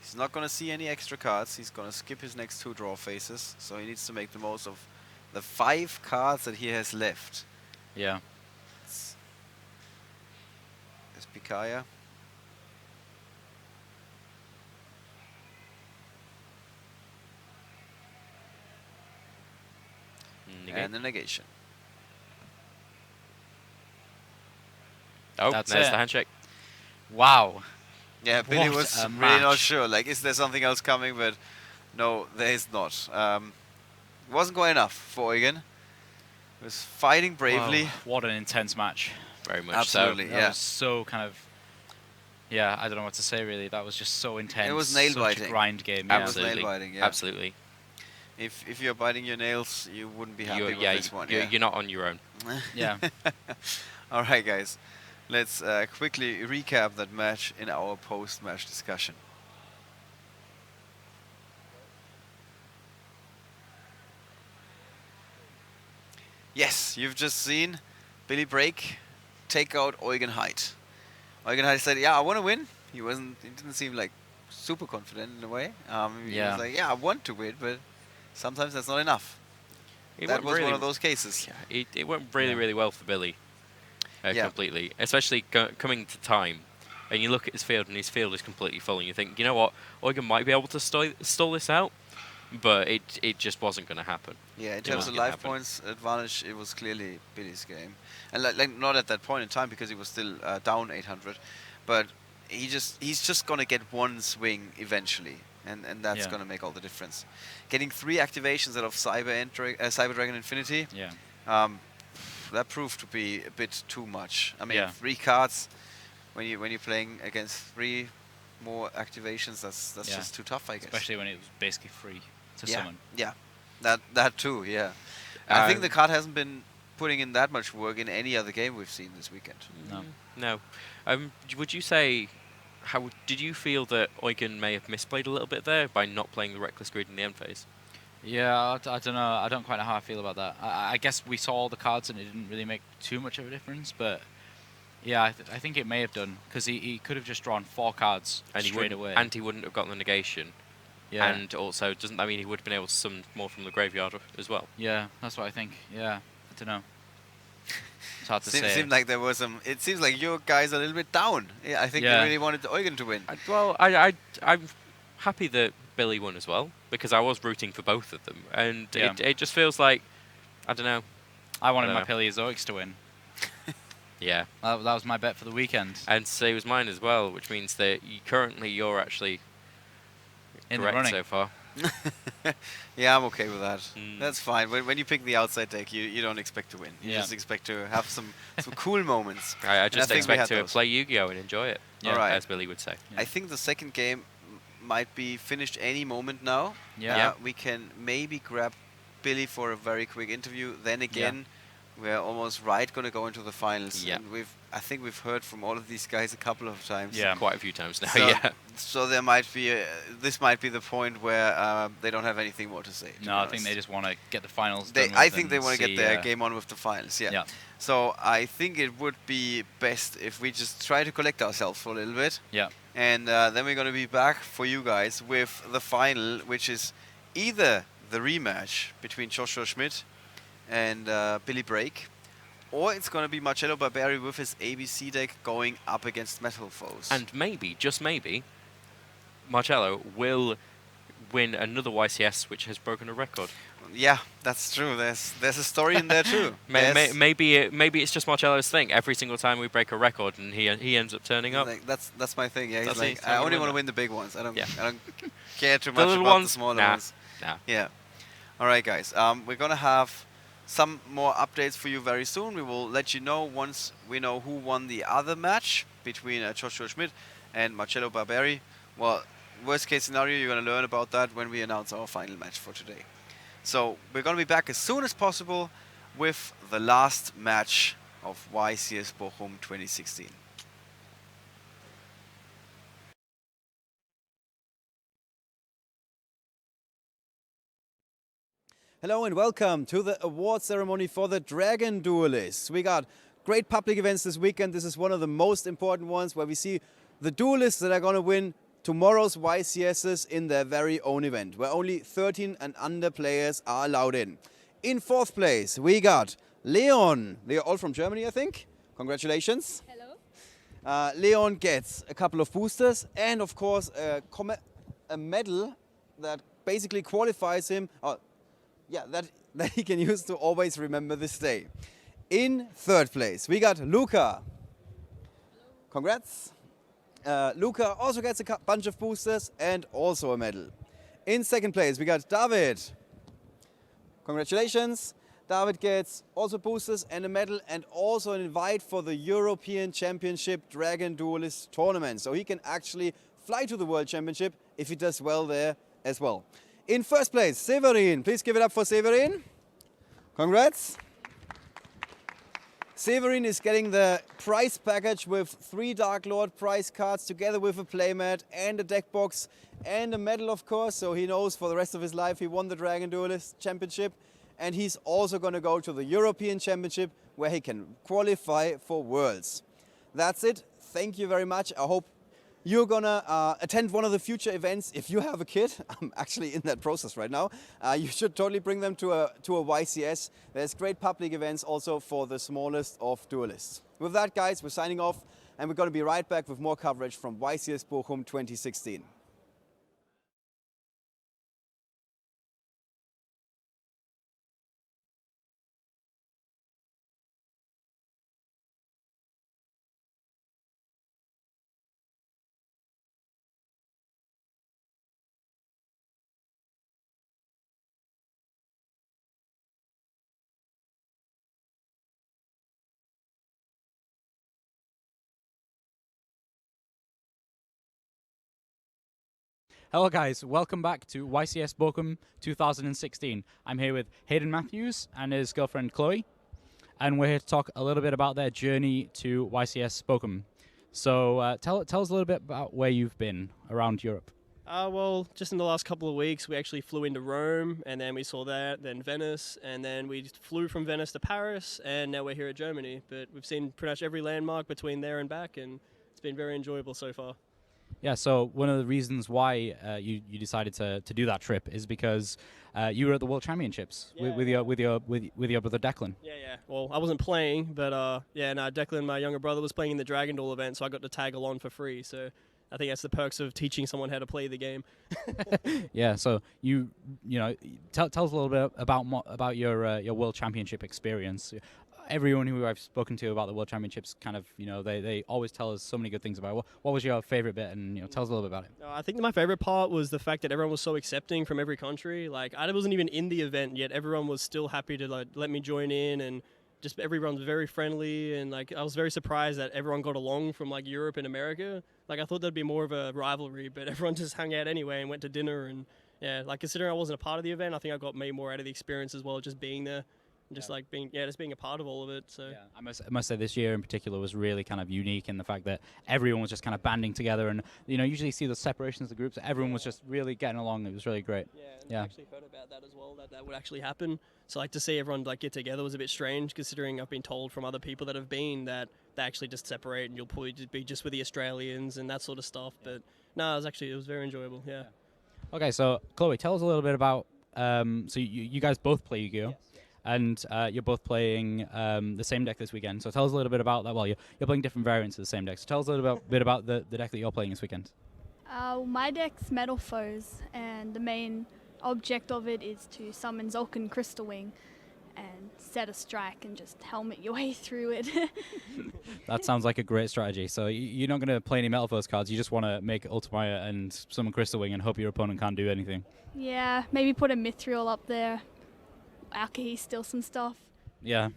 He's not going to see any extra cards. He's going to skip his next 2 draw phases. So he needs to make the most of the 5 cards that he has left. Yeah. There's Picaya. And the negation. Oh, That's there's it. the handshake. Wow. Yeah, Billy What was a really not match. sure. Like, is there something else coming? But no, there is not. It wasn't going enough for Eugen. He was fighting bravely. Wow, what an intense match. Very much Absolutely, so. That yeah. was so kind of... Yeah, I don't know what to say really. That was just so intense. It was Such nail-biting. a grind game. It Yeah. was nail-biting, yeah. Absolutely. If you're biting your nails, you wouldn't be happy You're, with yeah, this one. you're not on your own. Yeah. All right, guys. Let's quickly recap that match in our post-match discussion. Yes, you've just seen Billy Break take out Eugen Haidt. Eugen Haidt said, "Yeah, I want to win." He didn't seem like super confident in a way. He Yeah. was like, "Yeah, I want to win, but sometimes that's not enough." That was one of those cases. It went really well for Billy. Yeah. Completely. Especially coming to time. And you look at his field, and his field is completely full, and you think, you know what, Eugen might be able to stall this out. but it just wasn't going to happen. Yeah, in It terms wasn't of gonna life happen. points advantage, it was clearly Billy's game, and like not at that point in time because he was still down 800, but he's just gonna get one swing eventually, and that's Yeah. gonna make all the difference. Getting 3 activations out of Cyber Dragon Infinity, Yeah. that proved to be a bit too much. I mean, Yeah. 3 cards when you're playing against 3 more activations, that's Yeah. just too tough, I guess. Especially when it was basically free to Yeah, summon. yeah, that too. Yeah, I think the card hasn't been putting in that much work in any other game we've seen this weekend. No. No. Would you say, how did you feel that Eugen may have misplayed a little bit there by not playing the Reckless Grid in the end phase? Yeah, I don't know. I don't quite know how I feel about that. I guess we saw all the cards and it didn't really make too much of a difference, but yeah, I think it may have done because he could have just drawn 4 cards And straight away. And he wouldn't have gotten the negation. Yeah. And also, doesn't that mean he would have been able to summon more from the graveyard as well? Yeah, that's what I think. Yeah, I don't know. It's hard to say. Seemed like there was some. It seems like you guys are a little bit down. Yeah, I think Yeah. you really wanted Eugen to win. Well, I'm happy that Billy won as well because I was rooting for both of them, and Yeah. it just feels like, I don't know. I wanted don't my know. Paleozoics to win. Yeah. That was my bet for the weekend. And so was mine as well, which means that you're actually In the correct running. so far. Yeah, I'm okay with that. Mm. That's fine. When you pick the outside deck, you don't expect to win. You Yeah. just expect to have some cool moments. I And just think we expect had to those. play Yu-Gi-Oh and enjoy it, All right. as Billy would say. I think the second game might be finished any moment now. Yeah. We can maybe grab Billy for a very quick interview. Then again, we're almost going to go into the finals. Yeah. And I think we've heard from all of these guys a couple of times. Yeah. Quite a few times now, So, yeah. so there might be this might be the point where they don't have anything more to say. to be No, I think honest. they just want to get the finals They, done I with think they and want to get see, their game on with the finals, yeah. Yeah. So I think it would be best if we just try to collect ourselves for a little bit. Yeah. And then we're going to be back for you guys with the final, which is either the rematch between Joshua Schmidt and Billy Brake, or it's going to be Marcello Barberi with his ABC deck going up against Metal Foes. And maybe, just maybe, Marcello will win another YCS which has broken a record. Yeah, that's true. There's a story in there too. Maybe it's just Marcello's thing. Every single time we break a record, and he ends up turning up. Like, that's my thing. Yeah, he's That's like, it, I I'm only gonna want to win win the big ones. I don't Yeah. care too The much little about ones? the smaller Nah. ones. Nah. Yeah. All right, guys. We're gonna have some more updates for you very soon. We will let you know once we know who won the other match between Joshua Schmidt and Marcello Barberi. Well, worst case scenario, you're gonna learn about that when we announce our final match for today. So we're gonna be back as soon as possible with the last match of YCS Bochum 2016. Hello and welcome to the award ceremony for the Dragon Duelists. We got great public events this weekend. This is one of the most important ones where we see the duelists that are going to win tomorrow's YCSs in their very own event, where only 13 and under players are allowed in. In fourth place, we got Leon. They're all from Germany, I think. Congratulations. Hello. Leon gets a couple of boosters and, of course, a medal that basically qualifies him. That he can use to always remember this day. In third place, we got Luca. Congrats. Luca also gets a bunch of boosters and also a medal. In second place, we got David. Congratulations. David gets also boosters and a medal and also an invite for the European Championship Dragon Duelist Tournament. So he can actually fly to the World Championship if he does well there as well. In first place, Severin. Please give it up for Severin. Congrats. Severin is getting the prize package with 3 Dark Lord prize cards together with a playmat and a deck box and a medal, of course, so he knows for the rest of his life he won the Dragon Duelist Championship, and he's also going to go to the European Championship where he can qualify for Worlds. That's it. Thank you very much. I hope you're gonna attend one of the future events. If you have a kid, I'm actually in that process right now, you should totally bring them to a YCS. There's great public events also for the smallest of duelists. With that, guys, we're signing off, and we're gonna be right back with more coverage from YCS Bochum 2016. Hello guys, welcome back to YCS Bochum 2016. I'm here with Hayden Matthews and his girlfriend Chloe, and we're here to talk a little bit about their journey to YCS Bochum. So tell us a little bit about where you've been around Europe. Well, just in the last couple of weeks, we actually flew into Rome, and then we saw that, then Venice, and then we flew from Venice to Paris, and now we're here at Germany. But we've seen pretty much every landmark between there and back, and it's been very enjoyable so far. Yeah, so one of the reasons why you decided to do that trip is because you were at the World Championships with your brother Declan. Yeah. Well, I wasn't playing, but Declan, my younger brother, was playing in the Dragon Duel event, so I got to tag along for free. So I think that's the perks of teaching someone how to play the game. Yeah, so you know, tell us a little bit about your World Championship experience. Everyone who I've spoken to about the World Championships kind of, they always tell us so many good things about it. What was your favorite bit? And, tell us a little bit about it. I think my favorite part was the fact that everyone was so accepting from every country. Like, I wasn't even in the event yet. Everyone was still happy to let me join in, and just everyone was very friendly. And I was very surprised that everyone got along from Europe and America. I thought there'd be more of a rivalry, but everyone just hung out anyway and went to dinner. And yeah, considering I wasn't a part of the event, I think I got made more out of the experience as well, just being there. Just being a part of all of it. So yeah, I must say this year in particular was really kind of unique in the fact that everyone was just kind of banding together, and usually see the separations of the groups. Everyone was just really getting along. It was really great. Yeah. I actually heard about that as well. That would actually happen. So to see everyone get together was a bit strange, considering I've been told from other people that have been that they actually just separate, and you'll probably just be just with the Australians and that sort of stuff. But no, it was very enjoyable. Yeah. Okay, so Chloe, tell us a little bit about. So you guys both play Yu-Gi-Oh. Yes. And you're both playing the same deck this weekend. So tell us a little bit about that. Well, you're playing different variants of the same deck. So tell us a little bit about the deck that you're playing this weekend. My deck's Metal Foes, and the main object of it is to summon Zulkan Crystal Wing and set a strike and just helmet your way through it. That sounds like a great strategy. So you're not going to play any Metal Foes cards. You just want to make Ultimaya and summon Crystal Wing and hope your opponent can't do anything. Yeah, maybe put a Mithril up there. Alkahi, steal some stuff. Yeah,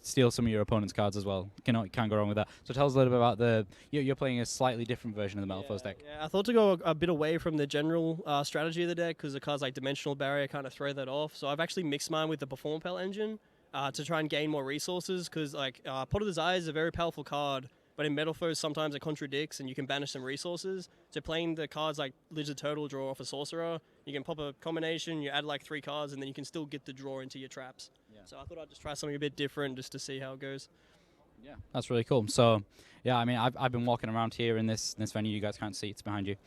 steal some of your opponent's cards as well. Can't go wrong with that. So tell us a little bit about you're playing a slightly different version of the Metal Foes deck. Yeah, I thought to go a bit away from the general strategy of the deck, because the cards like Dimensional Barrier kind of throw that off. So I've actually mixed mine with the Perform Pel engine to try and gain more resources, because Pot of Desire is a very powerful card, but in Metal Foes sometimes it contradicts and you can banish some resources. So playing the cards like Lizard Turtle draw off a Sorcerer, you can pop a combination, you add 3 cards, and then you can still get the draw into your traps. Yeah. So I thought I'd just try something a bit different just to see how it goes. Yeah, that's really cool. So, yeah, I mean, I've been walking around here in this venue. You guys can't see, it's behind you.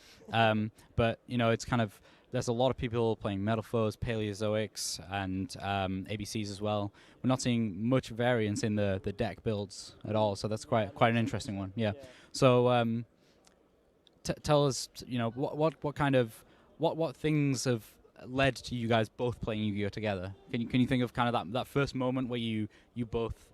But, it's kind of, there's a lot of people playing Metal Foes, Paleozoics, and ABCs as well. We're not seeing much variance in the deck builds at all, so that's quite an interesting one. Yeah. So, tell us, what things have led to you guys both playing Yu-Gi-Oh together? Can you think of kind of that first moment where you both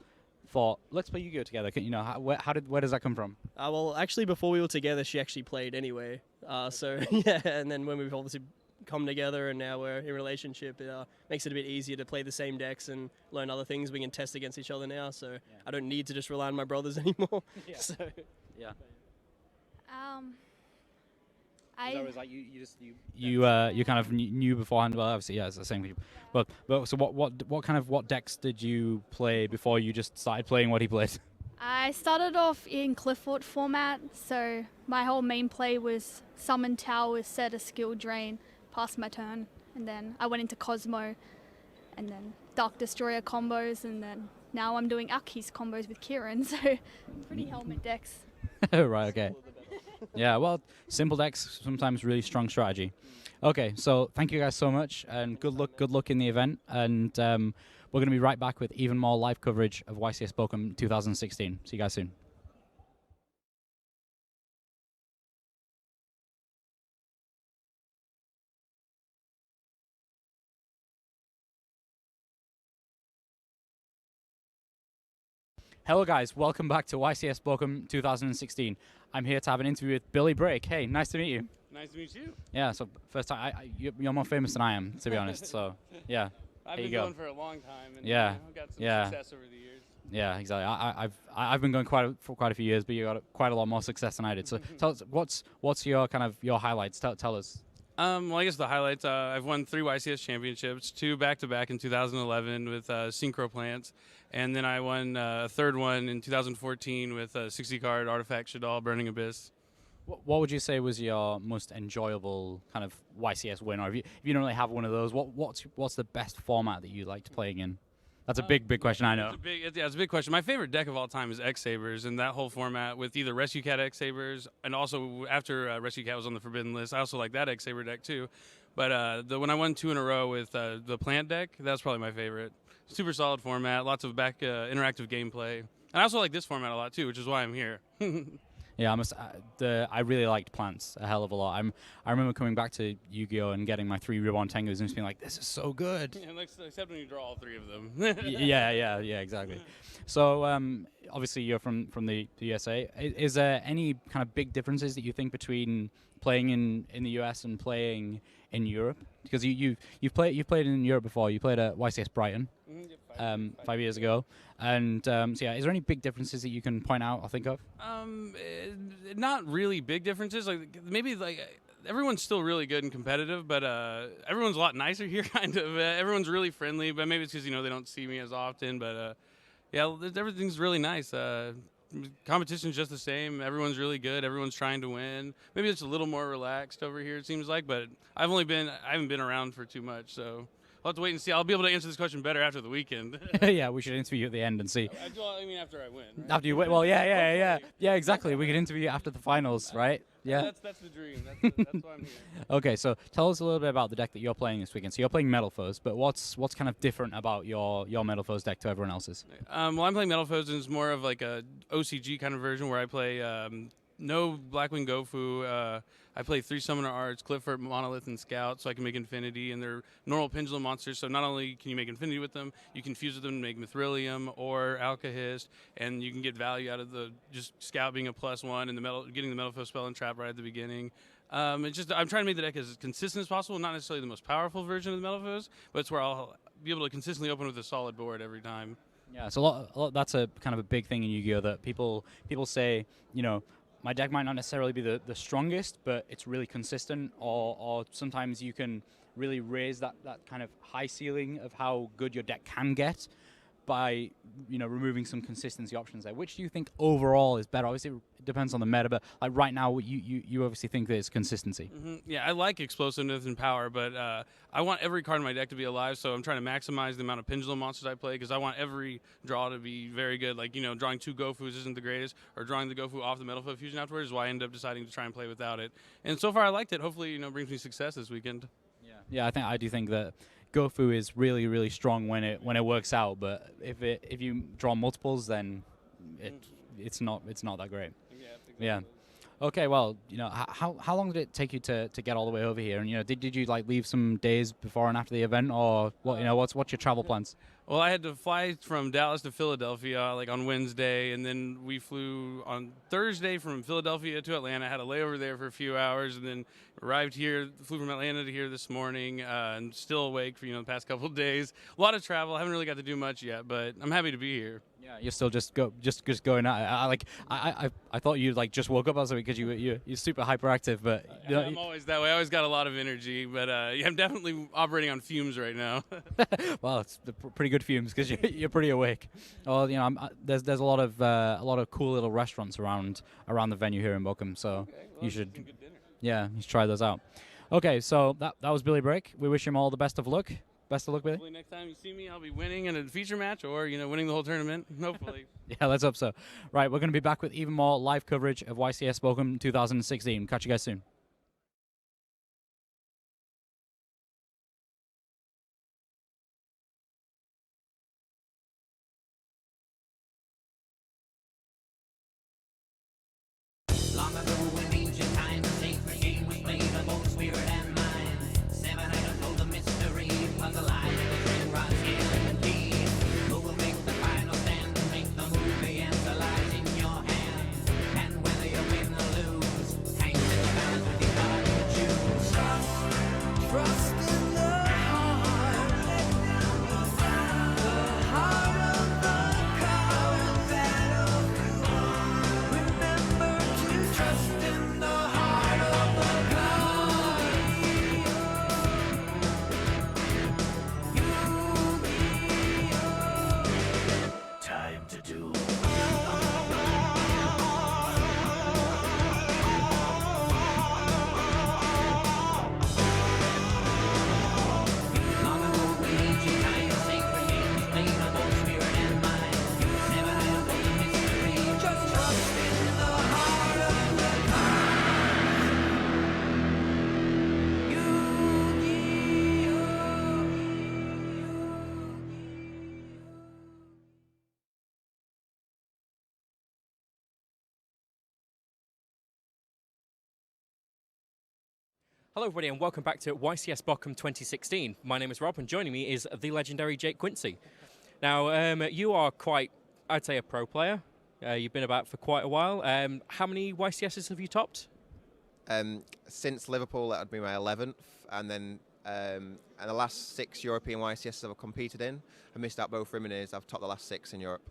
thought, let's play Yu-Gi-Oh together? Where does that come from? Well, actually, before we were together, she actually played anyway. So yeah, and then when we've obviously come together and now we're in a relationship, it makes it a bit easier to play the same decks and learn other things. We can test against each other now, so I don't need to just rely on my brothers anymore. Yeah. So yeah. You kind of knew beforehand. Well, obviously, yeah, it's the same. But so what decks did you play before you just started playing what he played? I started off in Cliffort format, so my whole main play was summon towers, set a skill drain, pass my turn, and then I went into Cosmo, and then Dark Destroyer combos, and then now I'm doing Aki's combos with Kieran, so pretty helmet decks. Right. Okay. Yeah, well, simple decks, sometimes really strong strategy. Okay, so thank you guys so much, and good luck in the event, and we're going to be right back with even more live coverage of YCS Bochum 2016. See you guys soon. Hello guys, welcome back to YCS Bochum 2016. I'm here to have an interview with Billy Brake. Hey, nice to meet you. Nice to meet you. Yeah, so first time, you're more famous than I am, to be honest, so yeah. I've been going for a long time, and yeah. I've got some success over the years. Yeah, exactly. I've been going for quite a few years, but you got quite a lot more success than I did. So tell us, what's your kind of your highlights? Tell us. Well, I guess the highlights, I've won 3 YCS championships, 2 back-to-back in 2011 with Synchro Plants, and then I won a third one in 2014 with 60-card Artifact Shadal Burning Abyss. What would you say was your most enjoyable kind of YCS win, or if you don't really have one of those, what's the best format that you liked playing in? That's a big question, I know. It's a big question. My favorite deck of all time is X-Sabers, and that whole format with either Rescue Cat X-Sabers, and also after Rescue Cat was on the Forbidden list, I also like that X-Saber deck too. But when I won 2 in a row with the Plant deck, that's probably my favorite. Super solid format, lots of interactive gameplay. And I also like this format a lot too, which is why I'm here. Yeah, I really liked Plants a hell of a lot. I remember coming back to Yu-Gi-Oh! And getting my 3 Reborn Tengus and just being like, this is so good. Yeah, except when you draw all 3 of them. yeah, exactly. So obviously you're from the USA. Is there any kind of big differences that you think between playing in the US and playing in Europe? Because you've played in Europe before. You played at YCS Brighton 5 years ago, and so yeah, is there any big differences that you can point out or think of? Not really big differences. Like maybe everyone's still really good and competitive, but everyone's a lot nicer here. Kind of everyone's really friendly, but maybe it's because they don't see me as often. But yeah, everything's really nice. Competition's just the same. Everyone's really good. Everyone's trying to win. Maybe it's a little more relaxed over here, it seems like, but I haven't been around for too much, so I'll have to wait and see. I'll be able to answer this question better after the weekend. Yeah, we should interview you at the end and see. I mean, after I win. Right? After you win, well, yeah, exactly. We could interview you after the finals, right? Yeah. That's the dream. That's why I'm here. Okay, so tell us a little bit about the deck that you're playing this weekend. So you're playing Metal Foes, but what's kind of different about your Metal Foes deck to everyone else's? Well, I'm playing Metal Foes, and it's more of like a OCG kind of version where I play no Blackwing Gofu. I play 3 Summoner Arts, Clifford, Monolith, and Scout, so I can make Infinity, and they're normal Pendulum monsters, so not only can you make Infinity with them, you can fuse with them to make Mithrilium or Alkahist, and you can get value out of just Scout being a +1 and getting the Metal Foe spell and trap right at the beginning. I'm trying to make the deck as consistent as possible, not necessarily the most powerful version of the Metal Foes, but it's where I'll be able to consistently open with a solid board every time. Yeah, so a lot that's a kind of a big thing in Yu-Gi-Oh! That people say, my deck might not necessarily be the strongest, but it's really consistent, or sometimes you can really raise that kind of high ceiling of how good your deck can get by removing some consistency options there. Which do you think overall is better? Obviously, it depends on the meta, but like right now, you obviously think there's consistency. Mm-hmm. Yeah, I like explosiveness and power, but I want every card in my deck to be alive, so I'm trying to maximize the amount of Pendulum monsters I play because I want every draw to be very good. Like, drawing 2 Gofus isn't the greatest, or drawing the Gofu off the Metal Foe fusion afterwards is why I end up deciding to try and play without it. And so far, I liked it. Hopefully, it brings me success this weekend. Yeah, I do think that Gofu is really, really strong when it works out, but if you draw multiples, then it's not that great. Yeah. Exactly. Yeah. Okay. Well, how long did it take you to get all the way over here? And did you leave some days before and after the event, or what? What's your travel plans? Well, I had to fly from Dallas to Philadelphia on Wednesday, and then we flew on Thursday from Philadelphia to Atlanta. I had a layover there for a few hours, and then arrived here, flew from Atlanta to here this morning, and still awake for the past couple of days. A lot of travel. I haven't really got to do much yet, but I'm happy to be here. Yeah, you're still just going out. I thought you just woke up or something because you're super hyperactive, but I'm always that way. I always got a lot of energy, but I'm definitely operating on fumes right now. Well, it's pretty good fumes because you're pretty awake. Well, there's a lot of cool little restaurants around the venue here in Bochum, so you should you should try those out. Okay, so that was Billy Break. We wish him all the best of luck. Best of luck, Billy. Hopefully next time you see me, I'll be winning in a feature match or, winning the whole tournament, hopefully. Yeah, let's hope so. Right, we're going to be back with even more live coverage of YCS Bochum 2016. Catch you guys soon. Long ago in ancient times, a sacred game was played of both spirit and mind. 7 items hold the mystery, puzzle line, the train rod, scale, and the deed. Who will make the final stand and make the move? The answer lies in your hand. And whether you win or lose, hangs in the balance. Hello, everybody, and welcome back to YCS Bochum 2016. My name is Rob, and joining me is the legendary Jake Quincy. Now, you are quite, I'd say, a pro player. You've been about for quite a while. How many YCSs have you topped? Since Liverpool, that would be my 11th, and then and the last 6 European YCSs I've competed in, I missed out both Rimini's. I've topped the last 6 in Europe.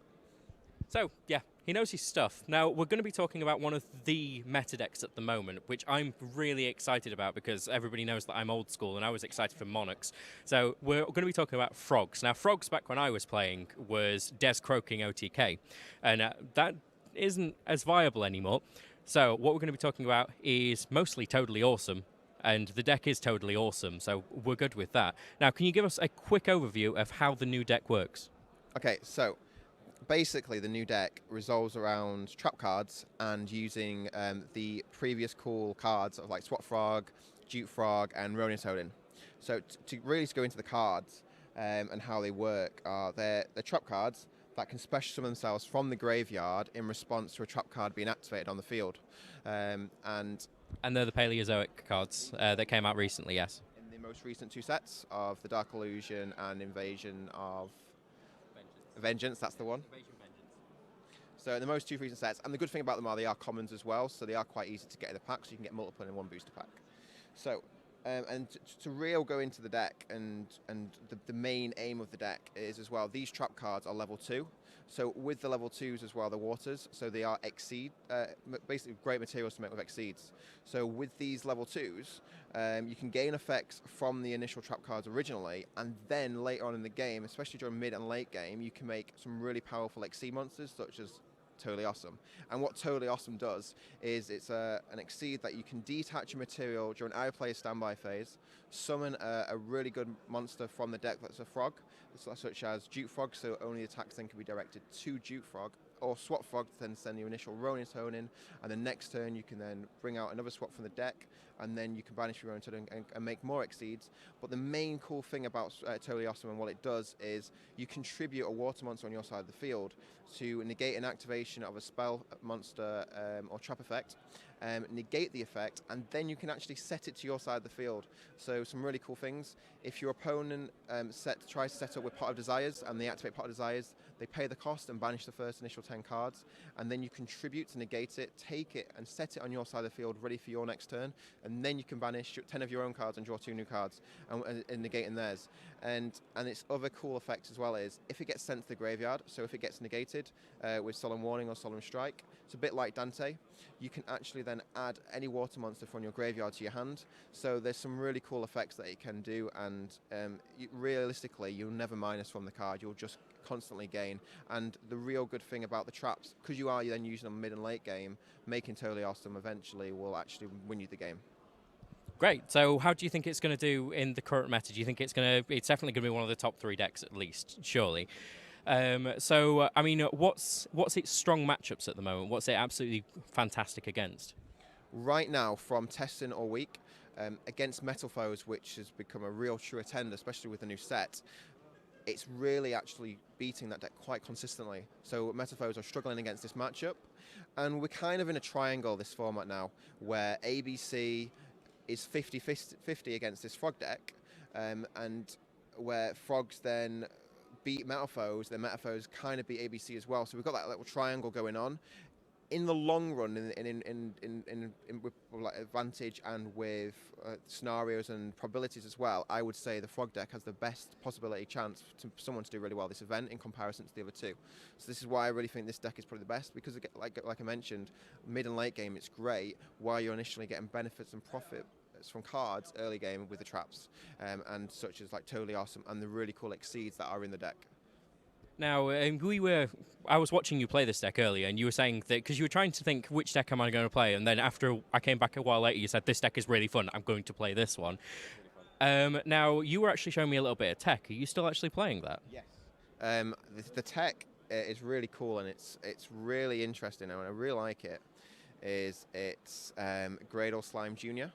So, yeah, he knows his stuff. Now, we're going to be talking about one of the meta decks at the moment, which I'm really excited about because everybody knows that I'm old school and I was excited for Monarchs. So, we're going to be talking about Frogs. Now, Frogs, back when I was playing, was Des croaking OTK, and that isn't as viable anymore. So, what we're going to be talking about is mostly Totally Awesome, and the deck is totally awesome, so we're good with that. Now, can you give us a quick overview of how the new deck works? Okay, so basically the new deck revolves around trap cards and using the previous cool cards of like Swat Frog, Jute Frog, and Ronin Toadin. So to really go into the cards and how they work, they're trap cards that can special summon themselves from the graveyard in response to a trap card being activated on the field. And they're the Paleozoic cards that came out recently, yes. In the most recent 2 sets of the Dark Illusion and Invasion of Vengeance, that's the one. So in the most 2 recent sets, and the good thing about them are they are commons as well, so they are quite easy to get in the pack, so you can get multiple in one booster pack. So, and to real go into the deck, and the main aim of the deck is as well, these trap cards are level 2. So with the level 2s as well, the waters, so they are exceed, basically great materials to make with exceeds. So with these level 2s, you can gain effects from the initial trap cards originally, and then later on in the game, especially during mid and late game, you can make some really powerful exceed monsters, such as Totally Awesome. And what Totally Awesome does is it's an exceed that you can detach a material during our player's standby phase, summon a really good monster from the deck that's a frog, such as Jute Frog, so only attacks then can be directed to Jute Frog, or Swat Frog to then send your initial Ronin Tonin, and the next turn you can then bring out another Swat from the deck, and then you can banish your Ronin Tonin and make more exceeds. But the main cool thing about Totally Awesome and what it does is you contribute a water monster on your side of the field to negate an activation of a spell, monster, or trap effect, negate the effect, and then you can actually set it to your side of the field. So some really cool things. If your opponent tries to set up with Pot of Desires and they activate Pot of Desires, they pay the cost and banish the first initial 10 cards, and then you contribute to negate it, take it and set it on your side of the field ready for your next turn, and then you can banish 10 of your own cards and draw 2 new cards and negating theirs. And its other cool effect as well is if it gets sent to the graveyard, so if it gets negated with Solemn Warning or Solemn Strike, it's a bit like Dante, you can actually then add any water monster from your graveyard to your hand. So there's some really cool effects that it can do, and realistically you'll never minus from the card, you'll just constantly gain. And the real good thing about the traps, because you are then using them mid and late game, making Totally Awesome eventually will actually win you the game. Great. So how do you think it's going to do in the current meta? Do you think it's definitely going to be one of the top 3 decks at least, surely? I mean, what's its strong matchups at the moment? What's it absolutely fantastic against? Right now, from testing all week, against Metal Foes, which has become a real true attender, especially with the new set, it's really actually beating that deck quite consistently. So Metal Foes are struggling against this matchup, and we're kind of in a triangle this format now, where ABC is 50-50 against this Frog deck, and where Frogs then beat Metal Foes, then Metal Foes kind of beat ABC as well. So we've got that little triangle going on. In the long run, with like advantage and with scenarios and probabilities as well, I would say the Frog deck has the best possibility chance to someone to do really well this event in comparison to the other 2. So this is why I really think this deck is probably the best, because like I mentioned, mid and late game it's great, while you're initially getting benefits and profit from cards early game with the traps, and such as like Totally Awesome and the really cool exceeds that are in the deck. Now, I was watching you play this deck earlier, and you were saying that because you were trying to think which deck am I going to play, and then after I came back a while later, you said this deck is really fun. I'm going to play this one. Now, you were actually showing me a little bit of tech. Are you still actually playing that? Yes. The tech is really cool, and it's really interesting, and I really like it. It's Gradle Slime Jr.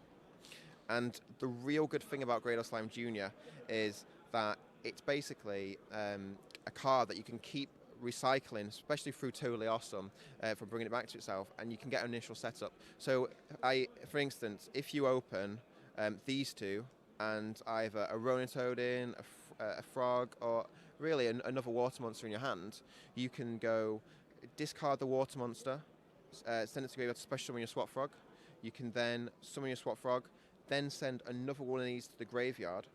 And the real good thing about Gradle Slime Jr. is that it's basically a card that you can keep recycling, especially through Totally Awesome, for bringing it back to itself, and you can get an initial setup. So, for instance, if you open these two, and either a Ronin Toadin, a frog, or really another water monster in your hand, you can go discard the water monster, send it to graveyard to special summon your swap frog. You can then summon your swap frog, then send another one of these to the graveyard,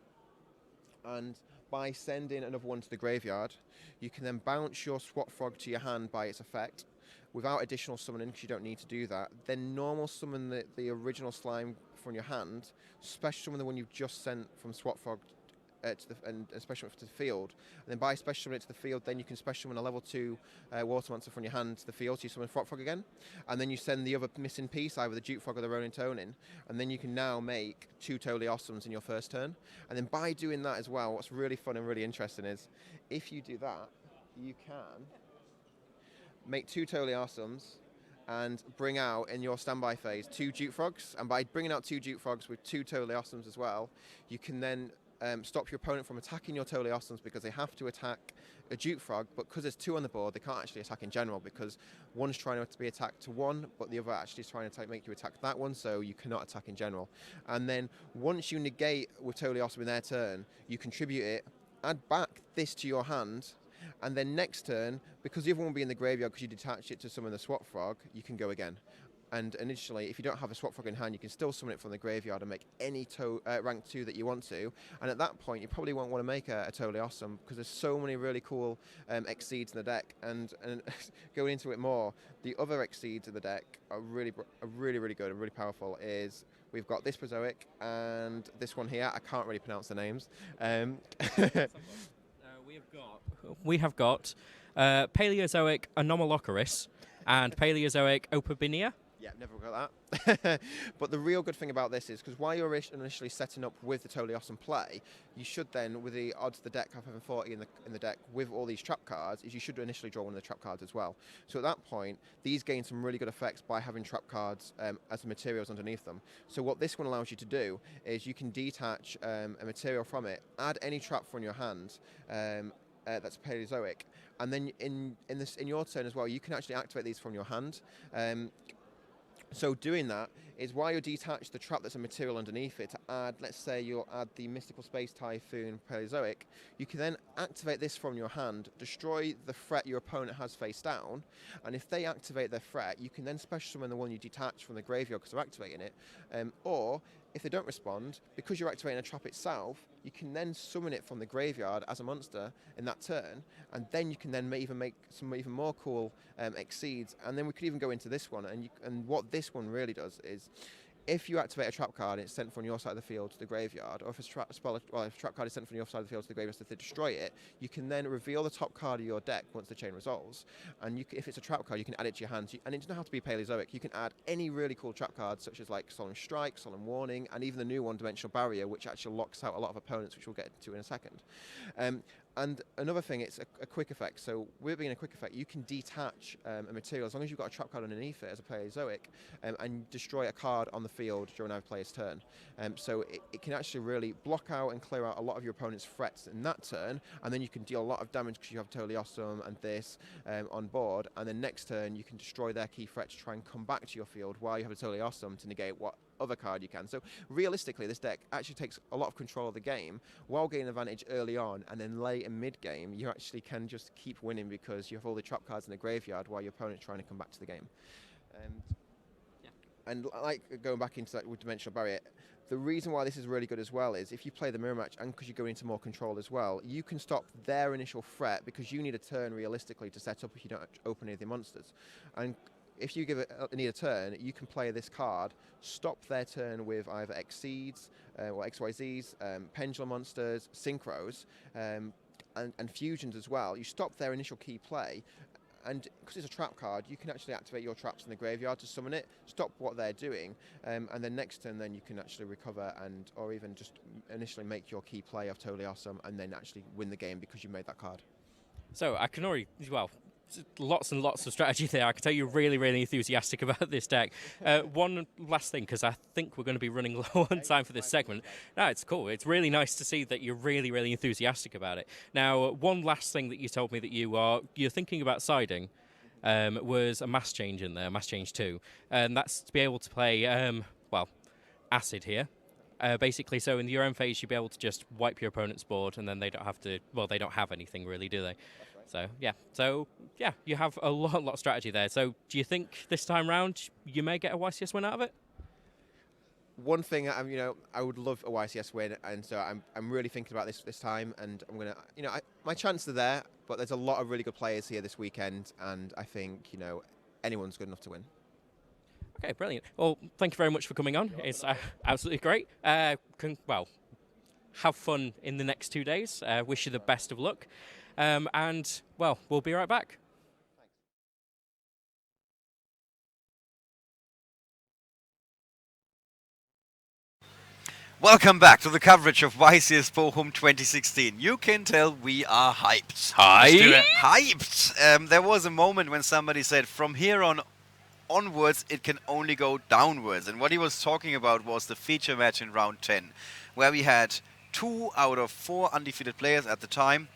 and by sending another one to the graveyard, you can then bounce your swap frog to your hand by its effect without additional summoning, because you don't need to do that. Then normal summon the original slime from your hand, special summon the one you've just sent from swap frog and special summon it to the field. And then by special summon it to the field, then you can special summon a level 2 water monster from your hand to the field, so you summon Frog again. And then you send the other missing piece, either the Duke Frog or the Ronin Tonin, and then you can now make 2 Totally Awesomes in your first turn. And then by doing that as well, what's really fun and really interesting is, if you do that, you can make 2 Totally Awesomes and bring out in your standby phase 2 Duke Frogs. And by bringing out 2 Duke Frogs with 2 Totally Awesomes as well, you can then stop your opponent from attacking your Totally Awesomes, because they have to attack a Duke Frog, but because there's 2 on the board, they can't actually attack in general, because one's trying to be attacked to one, but the other actually is trying to make you attack that one, so you cannot attack in general. And then once you negate with Totally Awesome in their turn, you contribute it, add back this to your hand, and then next turn, because the other one will be in the graveyard because you detached it to summon the Swap Frog, you can go again. And initially, if you don't have a Swap Frog in hand, you can still summon it from the graveyard and make any rank 2 that you want to. And at that point, you probably won't want to make a Totally Awesome, because there's so many really cool Exceeds in the deck. And going into it more, the other Exceeds in the deck are really good and really powerful. We've got this Prozoic and this one here. I can't really pronounce the names. We have got Paleozoic Anomalocaris and Paleozoic Opabinia. Yeah, never got that. But the real good thing about this is, because while you're initially setting up with the Totally Awesome play, you should then, with the odds of the deck having 40 in the deck with all these trap cards, is you should initially draw one of the trap cards as well. So at that point, these gain some really good effects by having trap cards as the materials underneath them. So what this one allows you to do is you can detach a material from it, add any trap from your hand, that's Paleozoic, and then in your turn as well, you can actually activate these from your hand. So doing that is, while you detach the trap that's a material underneath it to add, let's say you'll add the Mystical Space Typhoon Paleozoic, you can then activate this from your hand, destroy the threat your opponent has face down, and if they activate their threat, you can then special summon the one you detach from the graveyard because they're activating it, or if they don't respond, because you're activating a trap itself, you can then summon it from the graveyard as a monster in that turn, and then you can then even make some even more cool Exceeds. And then we could even go into this one, and what this one really does is, if you activate a trap card and it's sent from your side of the field to the graveyard, or if a trap card is sent from your side of the field to the graveyard, so if they destroy it, you can then reveal the top card of your deck once the chain resolves. And if it's a trap card, you can add it to your hand. And it doesn't have to be Paleozoic. You can add any really cool trap cards, such as like Solemn Strike, Solemn Warning, and even the new one, Dimensional Barrier, which actually locks out a lot of opponents, which we'll get to in a second. And another thing, it's a quick effect. So with it being a quick effect, you can detach a material as long as you've got a trap card underneath it as a Paleozoic, and destroy a card on the field during another player's turn. So it can actually really block out and clear out a lot of your opponent's threats in that turn, and then you can deal a lot of damage because you have Totally Awesome and this on board, and then next turn you can destroy their key threat to try and come back to your field while you have a Totally Awesome to negate what other card you can. So realistically, this deck actually takes a lot of control of the game while gaining advantage early on, and then late and mid game you actually can just keep winning because you have all the trap cards in the graveyard while your opponent's trying to come back to the game. And like going back into that with Dimensional Barrier, the reason why this is really good as well is, if you play the mirror match and because you go into more control as well, you can stop their initial threat, because you need a turn realistically to set up if you don't open any of the monsters. And if you need a turn, you can play this card, stop their turn with either Exceeds or XYZs, Pendulum Monsters, Synchros, and Fusions as well. You stop their initial key play, and because it's a trap card, you can actually activate your traps in the graveyard to summon it, stop what they're doing, and then next turn then you can actually recover or even just initially make your key play of Totally Awesome and then actually win the game because you made that card. So I can already, lots and lots of strategy there. I can tell you're really, really enthusiastic about this deck. One last thing, because I think we're going to be running low on time for this segment. No, it's cool. It's really nice to see that you're really, really enthusiastic about it. Now, one last thing that you told me that you're thinking about siding was a mass change in there, mass change 2. And that's to be able to play, Acid here. Basically, so in the URM phase, you'll be able to just wipe your opponent's board, and then they don't have to. Well, they don't have anything really, do they? So yeah, you have a lot of strategy there. So do you think this time round you may get a YCS win out of it? One thing, I would love a YCS win, and so I'm really thinking about this time, and I'm gonna, my chances are there, but there's a lot of really good players here this weekend, and I think anyone's good enough to win. Okay, brilliant. Well, thank you very much for coming on. It's absolutely great. Well, have fun in the next 2 days. Wish you the best of luck. And, well, we'll be right back. Welcome back to the coverage of YCS Bochum 2016. You can tell we are hyped. Hyped! There was a moment when somebody said, from here on onwards, it can only go downwards. And what he was talking about was the feature match in round 10, where we had 2 out of 4 undefeated players at the time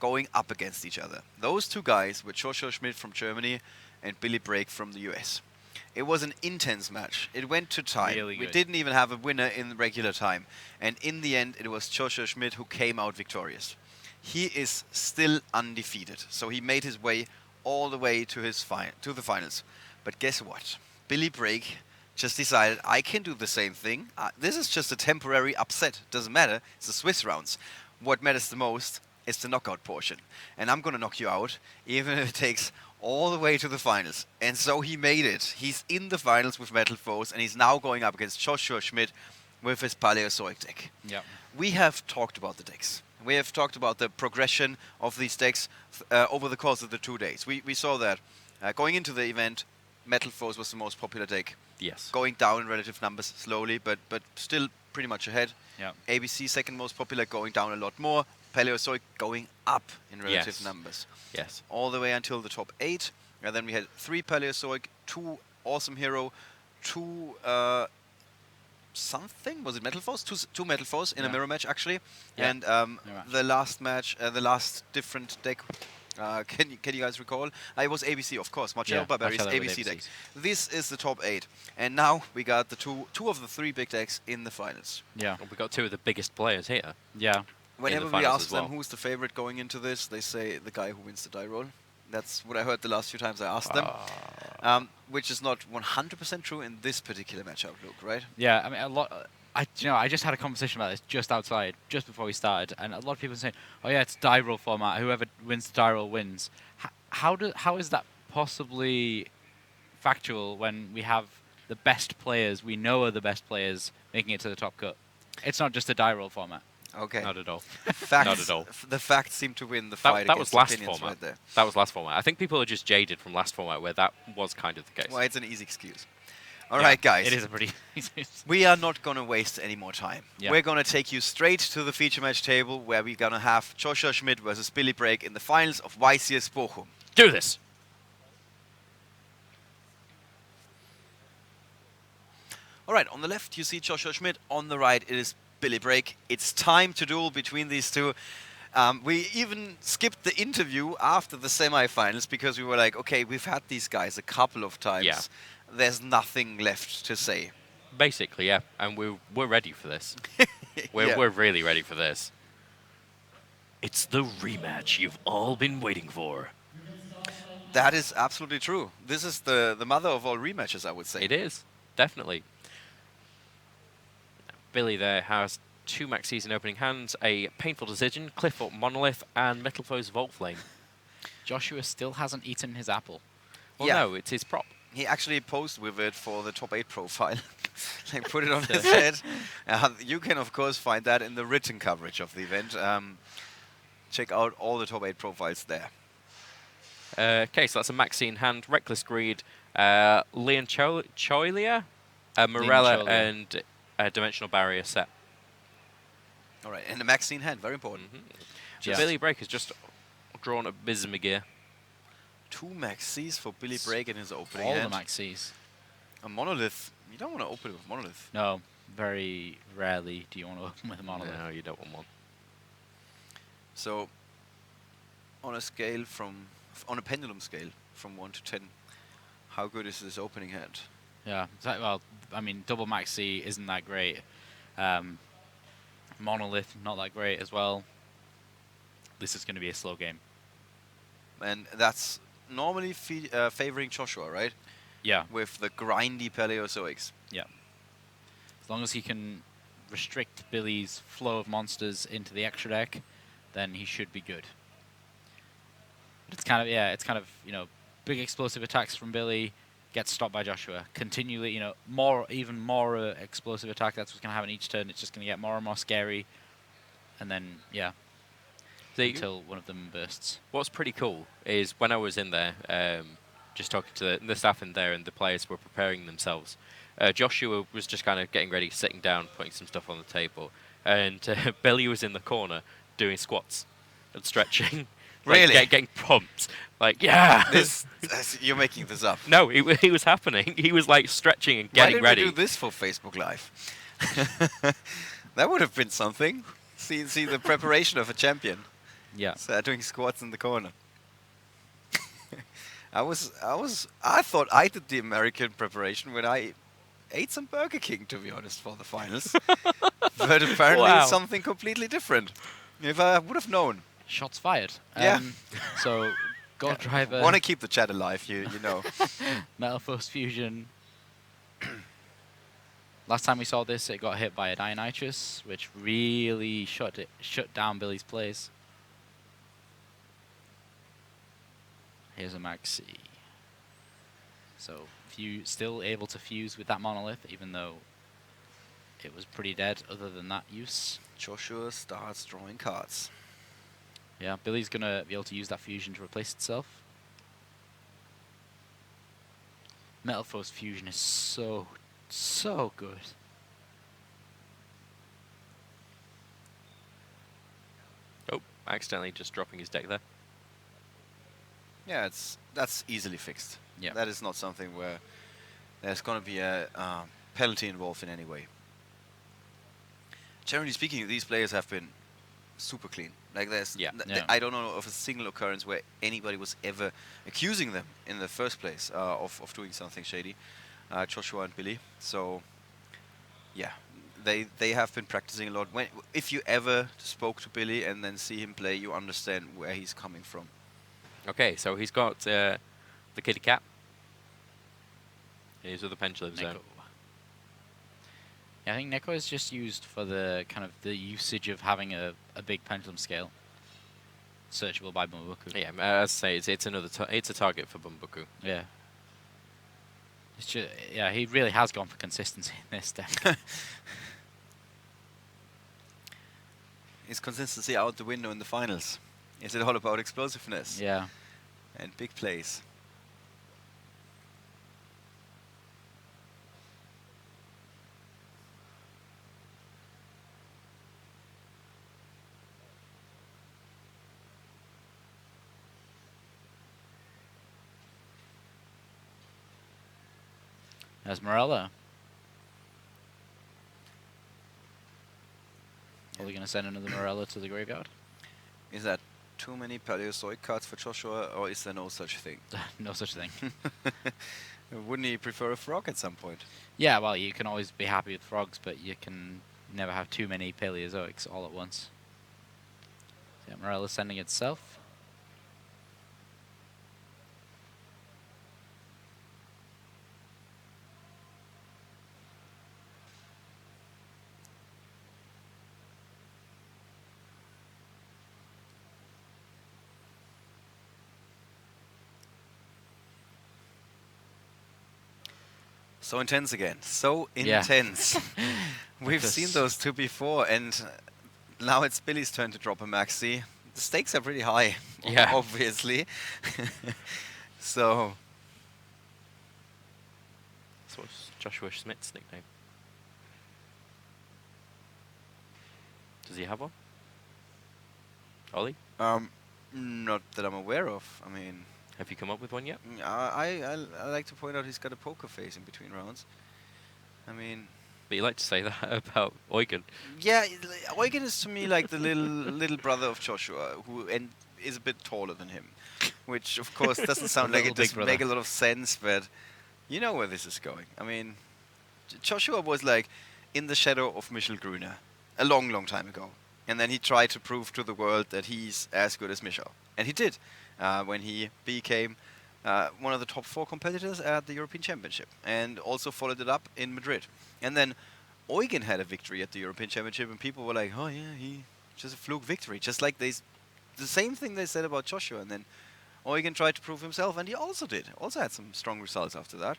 going up against each other. Those 2 guys were Joshua Schmidt from Germany and Billy Brake from the US. It was an intense match. It went to time. Really we good. didn't even have a winner in regular time. And in the end, it was Joshua Schmidt who came out victorious. He is still undefeated. So he made his way all the way to the finals. But guess what? Billy Brake just decided, I can do the same thing. This is just a temporary upset. Doesn't matter. It's the Swiss rounds. What matters the most is the knockout portion. And I'm going to knock you out, even if it takes all the way to the finals. And so he made it. He's in the finals with Metal Foes, and he's now going up against Joshua Schmidt with his Paleozoic deck. Yeah. We have talked about the decks. We have talked about the progression of these decks over the course of the 2 days. We saw that going into the event, Metal Foes was the most popular deck. Yes. Going down in relative numbers slowly, but still pretty much ahead. Yeah. ABC second most popular, going down a lot more. Paleozoic going up in relative Yes. numbers. Yes. All the way until the top 8. And then we had 3 Paleozoic, 2 Awesome Hero, 2 something? Was it Metal Foes? 2 Metal Foes in a mirror match, actually. Yeah. And the last match, the last different deck, can you guys recall? It was ABC, of course. Marcello Barbari's Marcello with ABC deck. ABCs. This is the top 8. And now we got the two of the 3 big decks in the finals. Yeah. We got 2 of the biggest players here. Yeah. Whenever we finals ask as well. them who's the favorite going into this, they say the guy who wins the die roll. That's what I heard the last few times I asked them, which is not 100% true in this particular matchup, Luke, right? Yeah, I mean, a lot. I just had a conversation about this just outside, just before we started, and a lot of people saying, "Oh yeah, it's die roll format. Whoever wins the die roll wins." How is that possibly factual when we have the best players we know are the best players making it to the top cut? It's not just a die roll format. Okay. Not at all. Facts, Not at all. The facts seem to win the fight That was against last opinions format. right there. That was last format. I think people are just jaded from last format where that was kind of the case. Well, it's an easy excuse. All right, guys. It is a pretty easy. We are not going to waste any more time. Yeah. We're going to take you straight to the feature match table where we're going to have Joshua Schmidt versus Billy Brake in the finals of YCS Bochum. Do this. All right, on the left you see Joshua Schmidt. On the right it is Billy Brake. It's time to duel between these two. We even skipped the interview after the semifinals because we were like, okay, we've had these guys a couple of times. Yeah. There's nothing left to say. Basically, yeah. And we're ready for this. We're Yeah. we're really ready for this. It's the rematch you've all been waiting for. That is absolutely true. This is the mother of all rematches, I would say. It is, definitely. Billy there has 2 maxis in opening hands, a Painful Decision, Clifford Monolith, and Metal Foes Volt Flame. Joshua still hasn't eaten his apple. Well, Yeah. no, it's his prop. He actually posed with it for the top 8 profile. Like put it on his head. You can, of course, find that in the written coverage of the event. Check out all the top 8 profiles there. Okay, so that's a maxi in hand, Reckless Greed, Leon Choilia, Morella, Cholia. and Dimensional Barrier set. All right, and the Maxine hand, very important. So Billy Brake has just drawn a Bismagir. 2 maxis for Billy Brake in his opening All hand. the maxis. A Monolith. You don't want to open it with Monolith. No, very rarely do you want to open with a monolith. No, you don't want one. So, on a scale on a pendulum scale from 1 to 10, how good is this opening hand? Yeah, well, I mean, double maxi isn't that great. Monolith, not that great as well. This is going to be a slow game. And that's normally favoring Joshua, right? Yeah. With the grindy Paleozoics. Yeah. As long as he can restrict Billy's flow of monsters into the extra deck, then he should be good. But it's kind of, you know, big explosive attacks from Billy, gets stopped by Joshua. Continually, you know, even more explosive attack, that's what's going to happen each turn. It's just going to get more and more scary. And then, yeah, until one of them bursts. What's pretty cool is when I was in there, just talking to the staff in there and the players were preparing themselves, Joshua was just kind of getting ready, sitting down, putting some stuff on the table, and Billy was in the corner doing squats and stretching. Really? Getting pumped. Like, yeah! You're making this up. No, it was happening. He was like stretching and getting ready. Why didn't we do this for Facebook Live? That would have been something. See the preparation of a champion. Yeah. So doing squats in the corner. I thought I did the American preparation when I ate some Burger King, to be honest, for the finals. But apparently it's something completely different. If I would have known. Shots fired. Yeah. So, Gold Driver. Want to keep the chat alive, you know. Metal Force Fusion. Last time we saw this, it got hit by a Dionychus, which really shut down Billy's plays. Here's a Maxi. So, still able to fuse with that Monolith, even though it was pretty dead other than that use. Joshua starts drawing cards. Yeah, Billy's going to be able to use that fusion to replace itself. Metal Force Fusion is so good. Oh, accidentally just dropping his deck there. Yeah, that's easily fixed. Yeah. That is not something where there's going to be a penalty involved in any way. Generally speaking, these players have been super clean. Like I don't know of a single occurrence where anybody was ever accusing them in the first place of doing something shady. Joshua and Billy. So yeah, they have been practicing a lot. If you ever spoke to Billy and then see him play, you understand where he's coming from. Okay, so he's got the kitty cat. Here's with the pendulum zone. Yeah, I think Neko is just used for the kind of the usage of having a big pendulum scale. Searchable by Bumbuku. Yeah, as I say, it's another it's a target for Bumbuku. Yeah. It's just, yeah, he really has gone for consistency in this deck. Is consistency out the window in the finals? Is it all about explosiveness? Yeah. And big plays. There's Morella. Are we going to send another Morella to the graveyard? Is that too many Paleozoic cards for Joshua, or is there no such thing? No such thing. Wouldn't he prefer a frog at some point? Yeah, well, you can always be happy with frogs, but you can never have too many Paleozoics all at once. So yeah, Morella's sending itself. So intense again. So intense. We've seen those two before, and now it's Billy's turn to drop a maxi. The stakes are pretty high, obviously. So. That's what's Joshua Schmidt's nickname. Does he have one? Ollie? Not that I'm aware of. I mean, have you come up with one yet? I like to point out he's got a poker face in between rounds. I mean, but you like to say that about Eugen. Yeah, Eugen is to me like the little brother of Joshua, who is a bit taller than him, which of course doesn't sound like it doesn't make a lot of sense, but you know where this is going. I mean, Joshua was like in the shadow of Michel Gruner a long, long time ago. And then he tried to prove to the world that he's as good as Michel. And he did when he became one of the top 4 competitors at the European Championship, and also followed it up in Madrid. And then Eugen had a victory at the European Championship, and people were like, oh yeah, he just a fluke victory. Just like the same thing they said about Joshua. And then Eugen tried to prove himself, and he also did. Also had some strong results after that.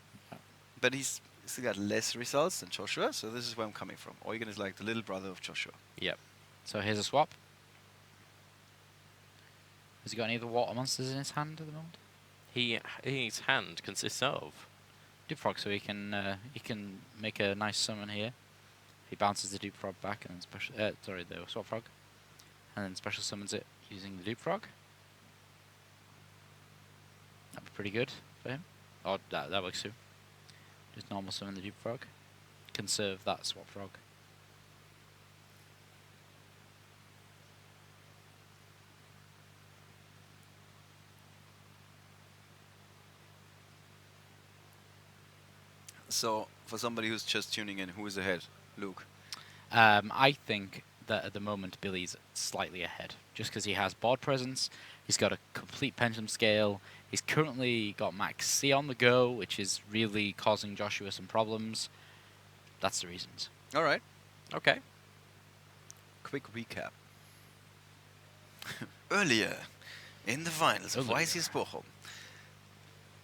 But he's still got less results than Joshua, so this is where I'm coming from. Eugen is like the little brother of Joshua. Yep. So here's a swap. Has he got any of the water monsters in his hand at the moment? His hand consists of Dupe Frog, so he can make a nice summon here. He bounces the Dupe Frog back and then the Swap Frog, and then special summons it using the Dupe Frog. That'd be pretty good for him. Oh, that works too. Just normal summon the Dupe Frog. Conserve that Swap Frog. So, for somebody who's just tuning in, who is ahead? Luke? I think that at the moment Billy's slightly ahead, just because he has board presence, he's got a complete pendulum scale, he's currently got Max C on the go, which is really causing Joshua some problems. That's the reasons. Alright. Okay. Quick recap. Earlier in the finals of YCS Bochum.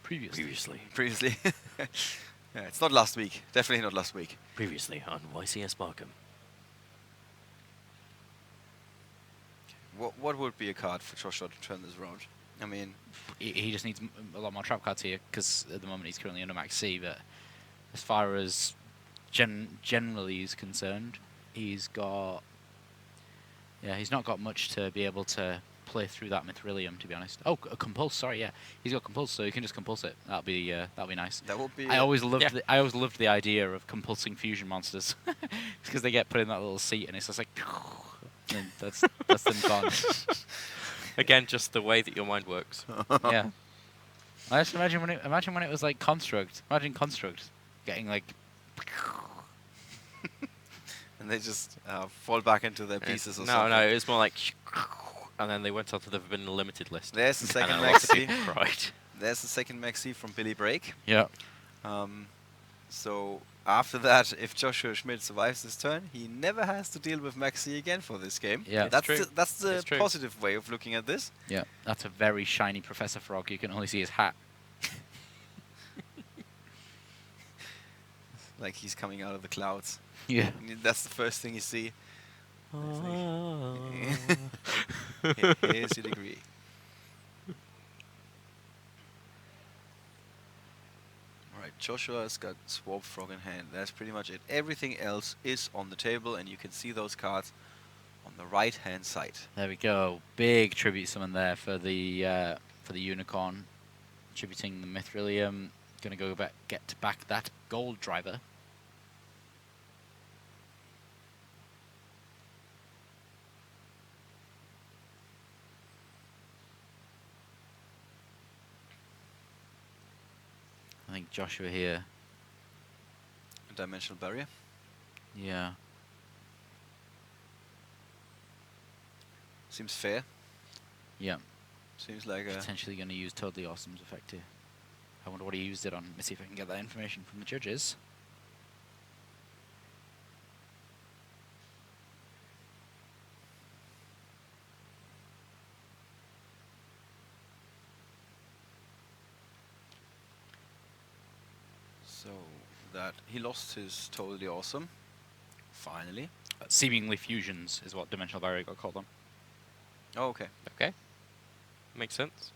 Previously. Yeah, it's not last week. Definitely not last week. Previously on YCS Bochum. What would be a card for Joshua to turn this around? I mean, he just needs a lot more trap cards here, because at the moment he's currently under Max C, but as far as generally is concerned, he's not got much to be able to play through that Mithrilium, to be honest. Oh, a Compulse, sorry, yeah. He's got Compulse, so you can just Compulse it. That'll be nice. That would be... I always loved the idea of compulsing fusion monsters, because they get put in that little seat and it's just like... and that's them gone. Again, just the way that your mind works. Yeah. I just imagine when it was like Construct. Imagine Construct getting like... and they just fall back into their pieces or something. No, it was more like... and then they went onto the Forbidden Limited list. There's the second and a lot of maxi. people cried. There's the second maxi from Billy Break. Yeah. So after that, if Joshua Schmidt survives this turn, he never has to deal with maxi again for this game. Yeah, that's the positive way of looking at this. Yeah, that's a very shiny Professor Frog. You can only see his hat. Like he's coming out of the clouds. Yeah. That's the first thing you see. Here's your degree. Alright, Joshua's got Swamp Frog in hand. That's pretty much it. Everything else is on the table, and you can see those cards on the right hand side. There we go. Big tribute summon there for the Unicorn. Tributing the Mithrilium. Gonna go get back that Gold Driver. I think Joshua here. A dimensional barrier. Yeah. Seems fair. Yeah. Seems like a... Potentially going to use Totally Awesome's effect here. I wonder what he used it on. Let's see if I can get that information from the judges. So that he lost his Totally Awesome. Finally. Seemingly fusions is what Dimensional Barrier got called on. Oh, okay. Okay. Makes sense.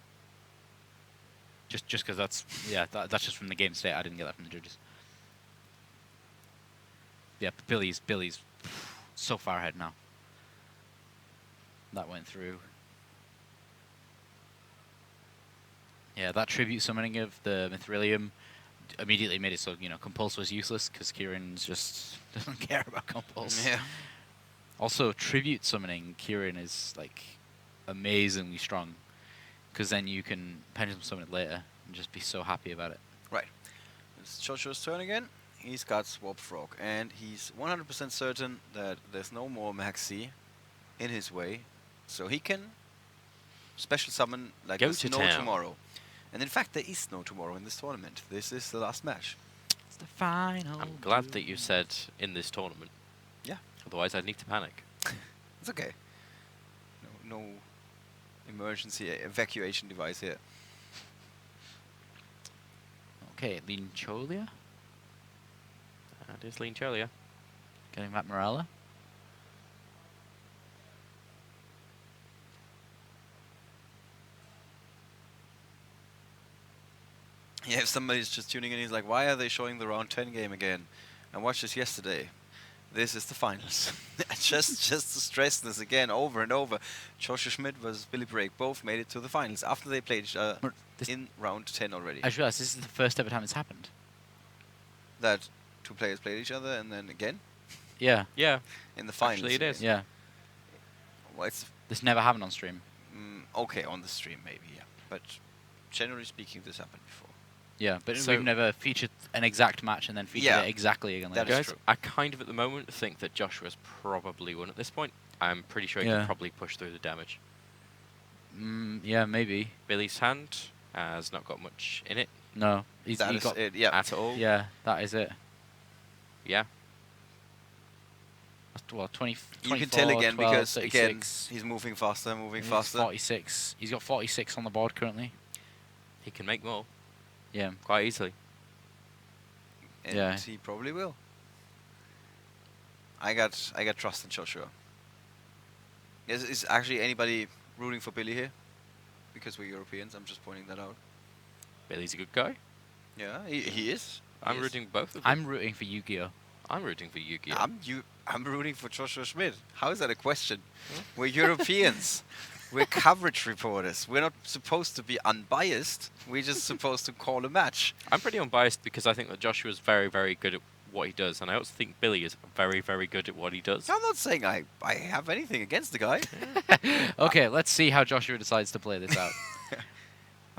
Just because that's that's just from the game state. I didn't get that from the judges. Yeah, but Billy's so far ahead now. That went through. Yeah, that tribute summoning of the Mithrilium immediately made it so, Compulse was useless because Kieran just doesn't care about Compulse. Yeah. Also, tribute summoning Kieran is like amazingly strong because then you can pendulum summon it later and just be so happy about it. Right. It's Joshua's turn again. he's got Swap Frog, and he's 100% certain that there's no more Maxi in his way, so he can special summon like Go there's to no town. tomorrow. And in fact, there is no tomorrow in this tournament. This is the last match. It's the final. I'm glad that you said in this tournament. Yeah. Otherwise, I'd need to panic. It's okay. No emergency evacuation device here. Okay, Lincholia. That is Lincholia. Getting that Morella. Yeah, if somebody's just tuning in, he's like, why are they showing the round 10 game again? I watched this yesterday. This is the finals. just to stress this again over and over. Joshua Schmidt versus Billy Brake both made it to the finals after they played each other in round 10 already. I just realized this is the first ever time it's happened. That two players played each other and then again? Yeah. Yeah. In the finals. Actually, it is. Yeah. Well, it's This never happened on stream. okay, on the stream maybe, yeah. But generally speaking, this happened before. Yeah, but So- we've never featured an exact match and then featured Yeah, it exactly again. that later. is Guys, true. I kind of at the moment think that Joshua's probably won at this point. I'm pretty sure he Yeah. can probably push through the damage. Yeah, maybe. Billy's hand has not got much in it No, That he is got it, yeah. at all. Yeah, that is it. Yeah. Well, 20. You can tell again 12, because 36. again he's moving faster, He's faster. 46. He's got 46 on the board currently. He can make more Yeah. quite easily. And Yeah. he probably will. I got trust in Joshua. Is actually anybody rooting for Billy here? Because we're Europeans, I'm just pointing that out. Billy's a good guy. Yeah, he is. He I'm is. rooting both of them. I'm rooting for Yu-Gi-Oh. I'm rooting for Yu-Gi-Oh. I'm rooting for Joshua Schmidt. How is that a question? We're Europeans. We're coverage reporters. We're not supposed to be unbiased. We're just supposed to call a match. I'm pretty unbiased because I think that Joshua's very, very good at what he does, and I also think Billy is very, very good at what he does. I'm not saying I have anything against the guy. Okay, let's see how Joshua decides to play this out.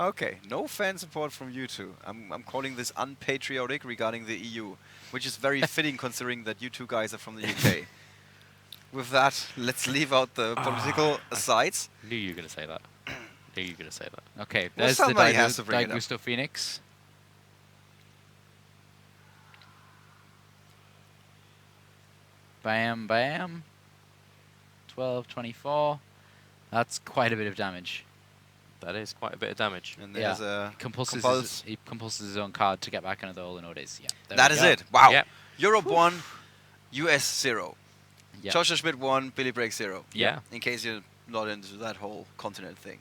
Okay, no fan support from you two. I'm calling this unpatriotic regarding the EU, which is very fitting considering that you two guys are from the UK. With that, let's leave out the political asides. Knew you were going to say that. Knew you were going to say that. Okay, Well, there's the somebody has to bring it up. Gusto Phoenix. Bam, bam. 12, 24. That's quite a bit of damage. That is quite a bit of damage. And there's a He compulses his own card to get back into the hole in orders. Yeah, there That we is go. it. Wow. Yep. Europe 1, US 0. Yeah. Joshua Schmidt 1, Billy Brake 0. Yeah. In case you're not into that whole continent thing.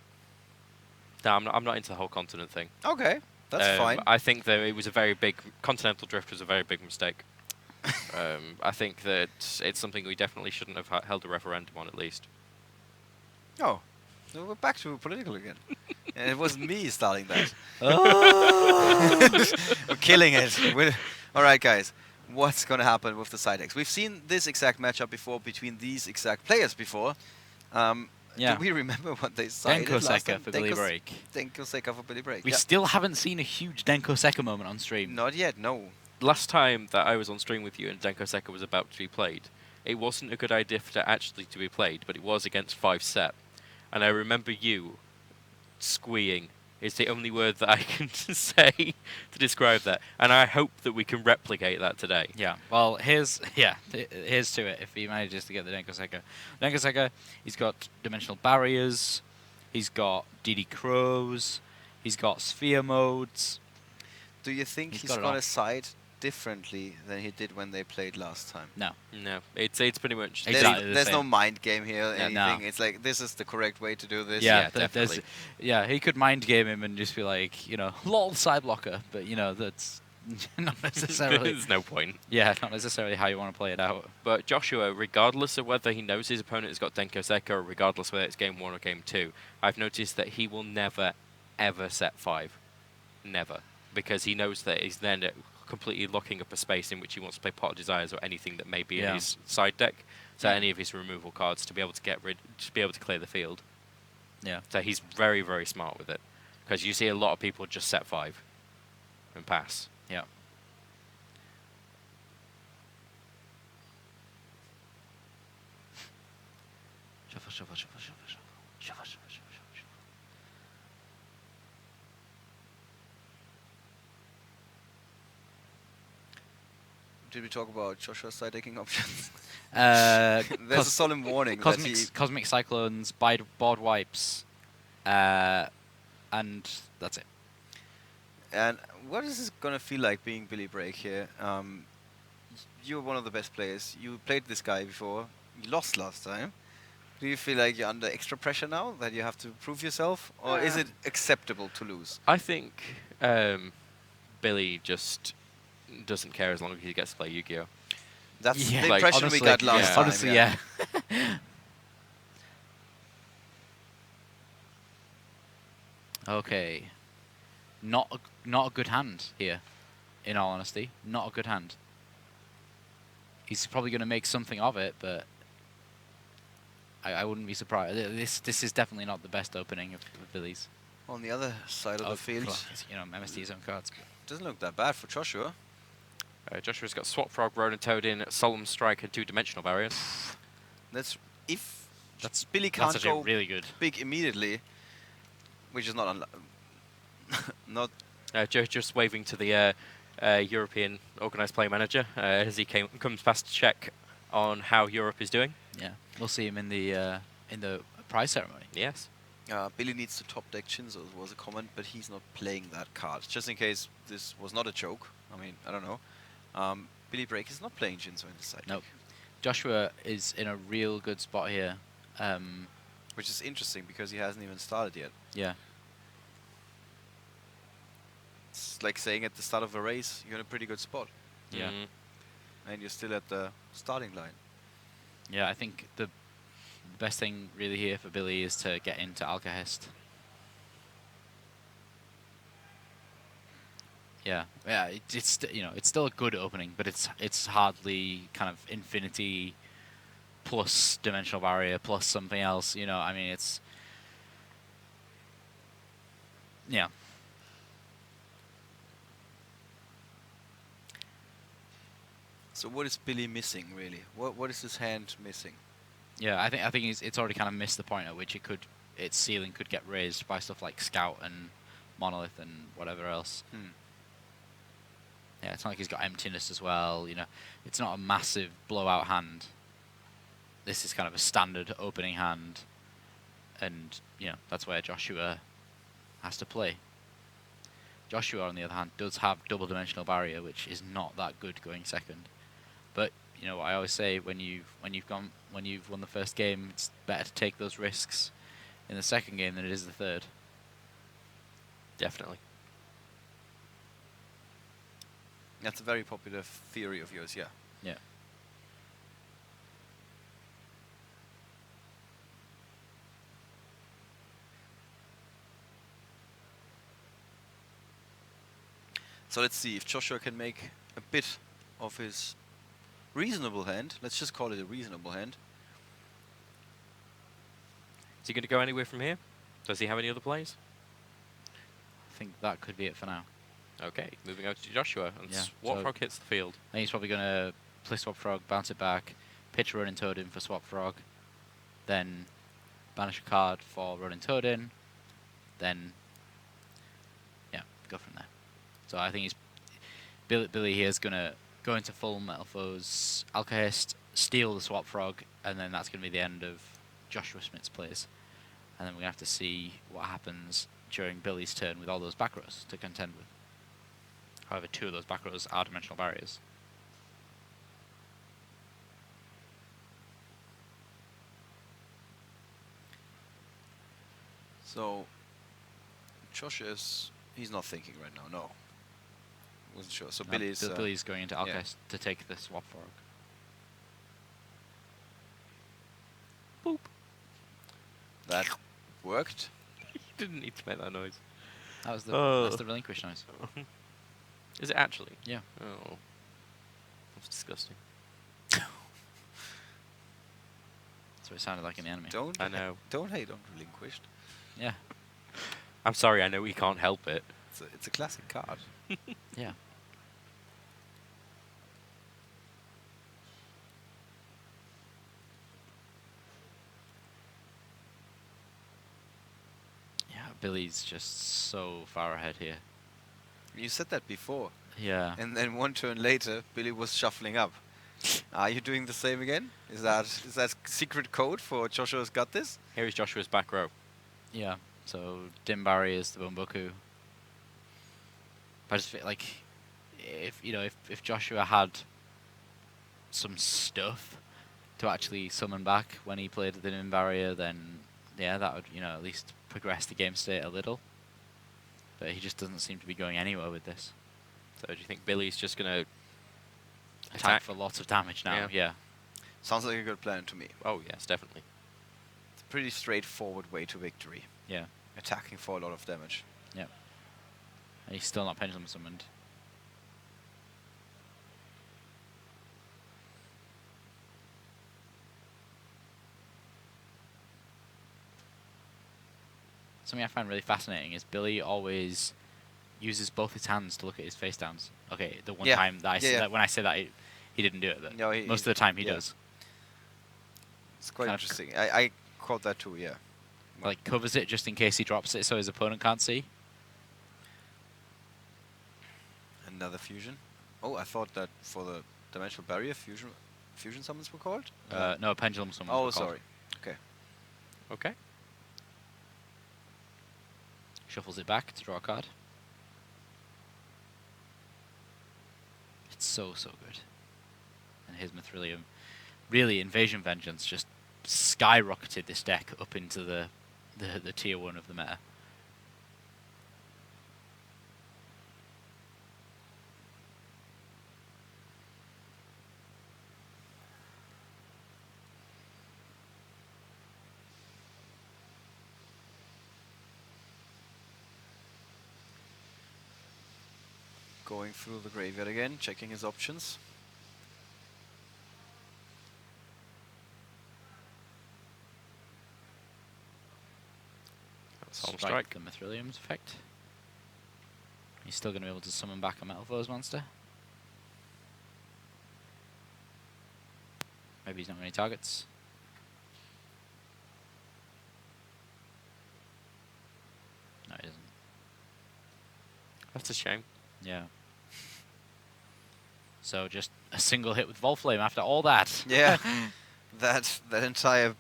No, I'm not into the whole continent thing. Okay, that's fine. I think that it was a very big continental drift was a very big mistake. I think that it's something we definitely shouldn't have held a referendum on, at least. Oh, so we're back to political again. And it wasn't me starting that. We're killing it. All right, guys. What's going to happen with the side decks? We've seen this exact matchup before between these exact players before. Yeah. Do we remember what they sided Denko last Seka time? for Billy Brake. Denko Seka for Billy Brake. We yeah. still haven't seen a huge Denko Seka moment on stream. Not yet, no. Last time that I was on stream with you and Denko Seka was about to be played, it wasn't a good idea for it actually to be played, but it was against 5 set. And I remember you squeeing is the only word that I can say to describe that. And I hope that we can replicate that today. Yeah. Well, here's to it if he manages to get the Denko Seka. Denko Seka, he's got dimensional barriers, he's got DD Crows, he's got sphere modes. Do you think he's got it going all. to side differently than he did when they played last time? No. No. It's pretty much... There's no mind game here, Yeah, anything. no. It's like, this is the correct way to do this. Yeah, definitely. He could mind game him and just be like, lol, side blocker, but that's not necessarily. There's no point. Yeah, not necessarily how you want to play it out. But Joshua, regardless of whether he knows his opponent has got Denko Seka, or regardless whether it's game 1 or game 2, I've noticed that he will never, ever set 5. Never. Because he knows that he's then completely locking up a space in which he wants to play Pot of Desires or anything that may be in his side deck. So any of his removal cards to be able to clear the field. Yeah. So he's very, very smart with it. Because you see a lot of people just set 5 and pass. Yeah. shuffle, shuffle, shuffle, shuffle, shuffle, shuffle, shuffle, shuffle. Did we talk about Joshua's side decking options? There's a solemn warning Cosmic Cyclones, board wipes, and that's it. And what is this gonna feel like being Billy Brake here? You're one of the best players. You played this guy before. You lost last time. Do you feel like you're under extra pressure now that you have to prove yourself, or is it acceptable to lose? I think Billy just doesn't care as long as he gets to play Yu-Gi-Oh. That's the impression we got last time. Honestly, yeah. Okay. Not a good hand here, in all honesty. Not a good hand. He's probably going to make something of it, but I wouldn't be surprised. This is definitely not the best opening of Billy's. On the other side of the field, you know, MSD's own cards. Doesn't look that bad for Joshua. Joshua's got Swap Frog, Ronin Toadin, Solemn Strike, and 2 dimensional barriers. That's Billy can't actually go really good. big immediately, which is not not. Just waving to the European Organised Play Manager as he comes past to check on how Europe is doing. Yeah, we'll see him in the prize ceremony. Yes. Billy needs to top deck Shinzo was a comment, but he's not playing that card. Just in case this was not a joke. I mean, I don't know. Billy Brake is not playing Shinzo in the side. Nope. Joshua is in a real good spot here. Which is interesting because he hasn't even started yet. Yeah. It's like saying at the start of a race, you're in a pretty good spot. Yeah. And you're still at the starting line. Yeah, I think the best thing really here for Billy is to get into Alcahest. Yeah, it's you know, it's still a good opening, but it's hardly kind of infinity plus dimensional barrier plus something else. You know, I mean, it's yeah. So what is Billy missing really? What is his hand missing? Yeah, I think it's already kind of missed the point at which its ceiling could get raised by stuff like Scout and Monolith and whatever else. Yeah, it's not like he's got emptiness as well. You know, it's not a massive blowout hand. This is kind of a standard opening hand, and you know that's where Joshua has to play. Joshua, on the other hand, does have double dimensional barrier, which is not that good going second. But you know, I always say when you've won the first game, it's better to take those risks in the second game than it is the third. Definitely. That's a very popular theory of yours, yeah. Yeah. So let's see if Joshua can make a bit of his reasonable hand. Let's just call it a reasonable hand. Is he going to go anywhere from here? Does he have any other plays? I think that could be it for now. Okay, moving over to Joshua, and Yeah, Swap so Frog hits the field. I think he's probably going to play Swap Frog, bounce it back, pitch Ronin Toadin for Swap Frog, then banish a card for Ronin Toadin, then yeah, go from there. So I think Billy here is going to go into full Metal Foes, Alcahest, steal the Swap Frog, and then that's going to be the end of Joshua Smith's plays. And then we're going to have to see what happens during Billy's turn with all those back rows to contend with. However, 2 of those back rows are dimensional barriers. So Joshua he's not thinking right now, no. Wasn't sure. So No, Billy's Billy's going into yeah. Alcahest to take the Swap Frog. Boop. That worked. You didn't need to make that noise. That was that's the relinquish noise. Is it actually? Yeah. Oh. That's disgusting. That's what it sounded like in the enemy. I know. Don't hate on Relinquished. Yeah. I'm sorry, I know we can't help it. It's a classic card. Yeah. Billy's just so far ahead here. You said that before. Yeah. And then one turn later, Billy was shuffling up. Are you doing the same again? Is that secret code for Joshua's got this? Here is Joshua's back row. Yeah. So dim barriers to Bunboku. But I just feel like if Joshua had some stuff to actually summon back when he played the dim barrier, then yeah, that would at least progress the game state a little. But he just doesn't seem to be going anywhere with this. So do you think Billy's just going to attack for lots of damage now? Yeah. Sounds like a good plan to me. Oh, yes, definitely. It's a pretty straightforward way to victory. Yeah. Attacking for a lot of damage. Yeah. And he's still not pendulum summoned. Something I find really fascinating is Billy always uses both his hands to look at his face downs. Okay, the one time that I said that when I say that he didn't do it, but no, most of the time he does. It's quite interesting. I caught that too, yeah. Like covers it just in case he drops it so his opponent can't see. Another fusion. Oh, I thought that for the dimensional barrier fusion summons were called? No, pendulum summons. Oh, were called. sorry. Okay. Okay. Shuffles it back to draw a card. It's so good. And his Mithrilium, really, Invasion Vengeance just skyrocketed this deck up into the tier 1 of the meta. Going through the graveyard again, checking his options. Strike the Mithrilium's effect. He's still going to be able to summon back a Metal Foes monster. Maybe he's not got any targets. No, he doesn't. That's a shame. Yeah. So just a single hit with Volflame after all that. Yeah. that entire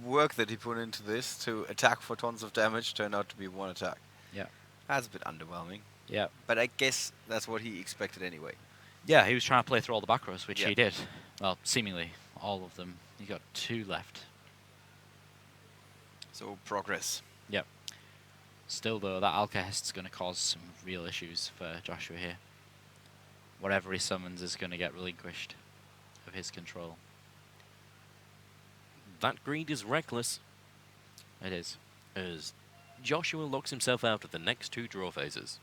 work that he put into this to attack for tons of damage turned out to be one attack. Yeah. That's a bit underwhelming. Yeah. But I guess that's what he expected anyway. Yeah, he was trying to play through all the back rows, which Yeah. he did. Well, seemingly all of them. He got 2 left. So progress. Yep. Still though, that Alcahest's going to cause some real issues for Joshua here. Whatever he summons is going to get relinquished of his control. That greed is reckless. It is. As Joshua locks himself out of the next 2 draw phases.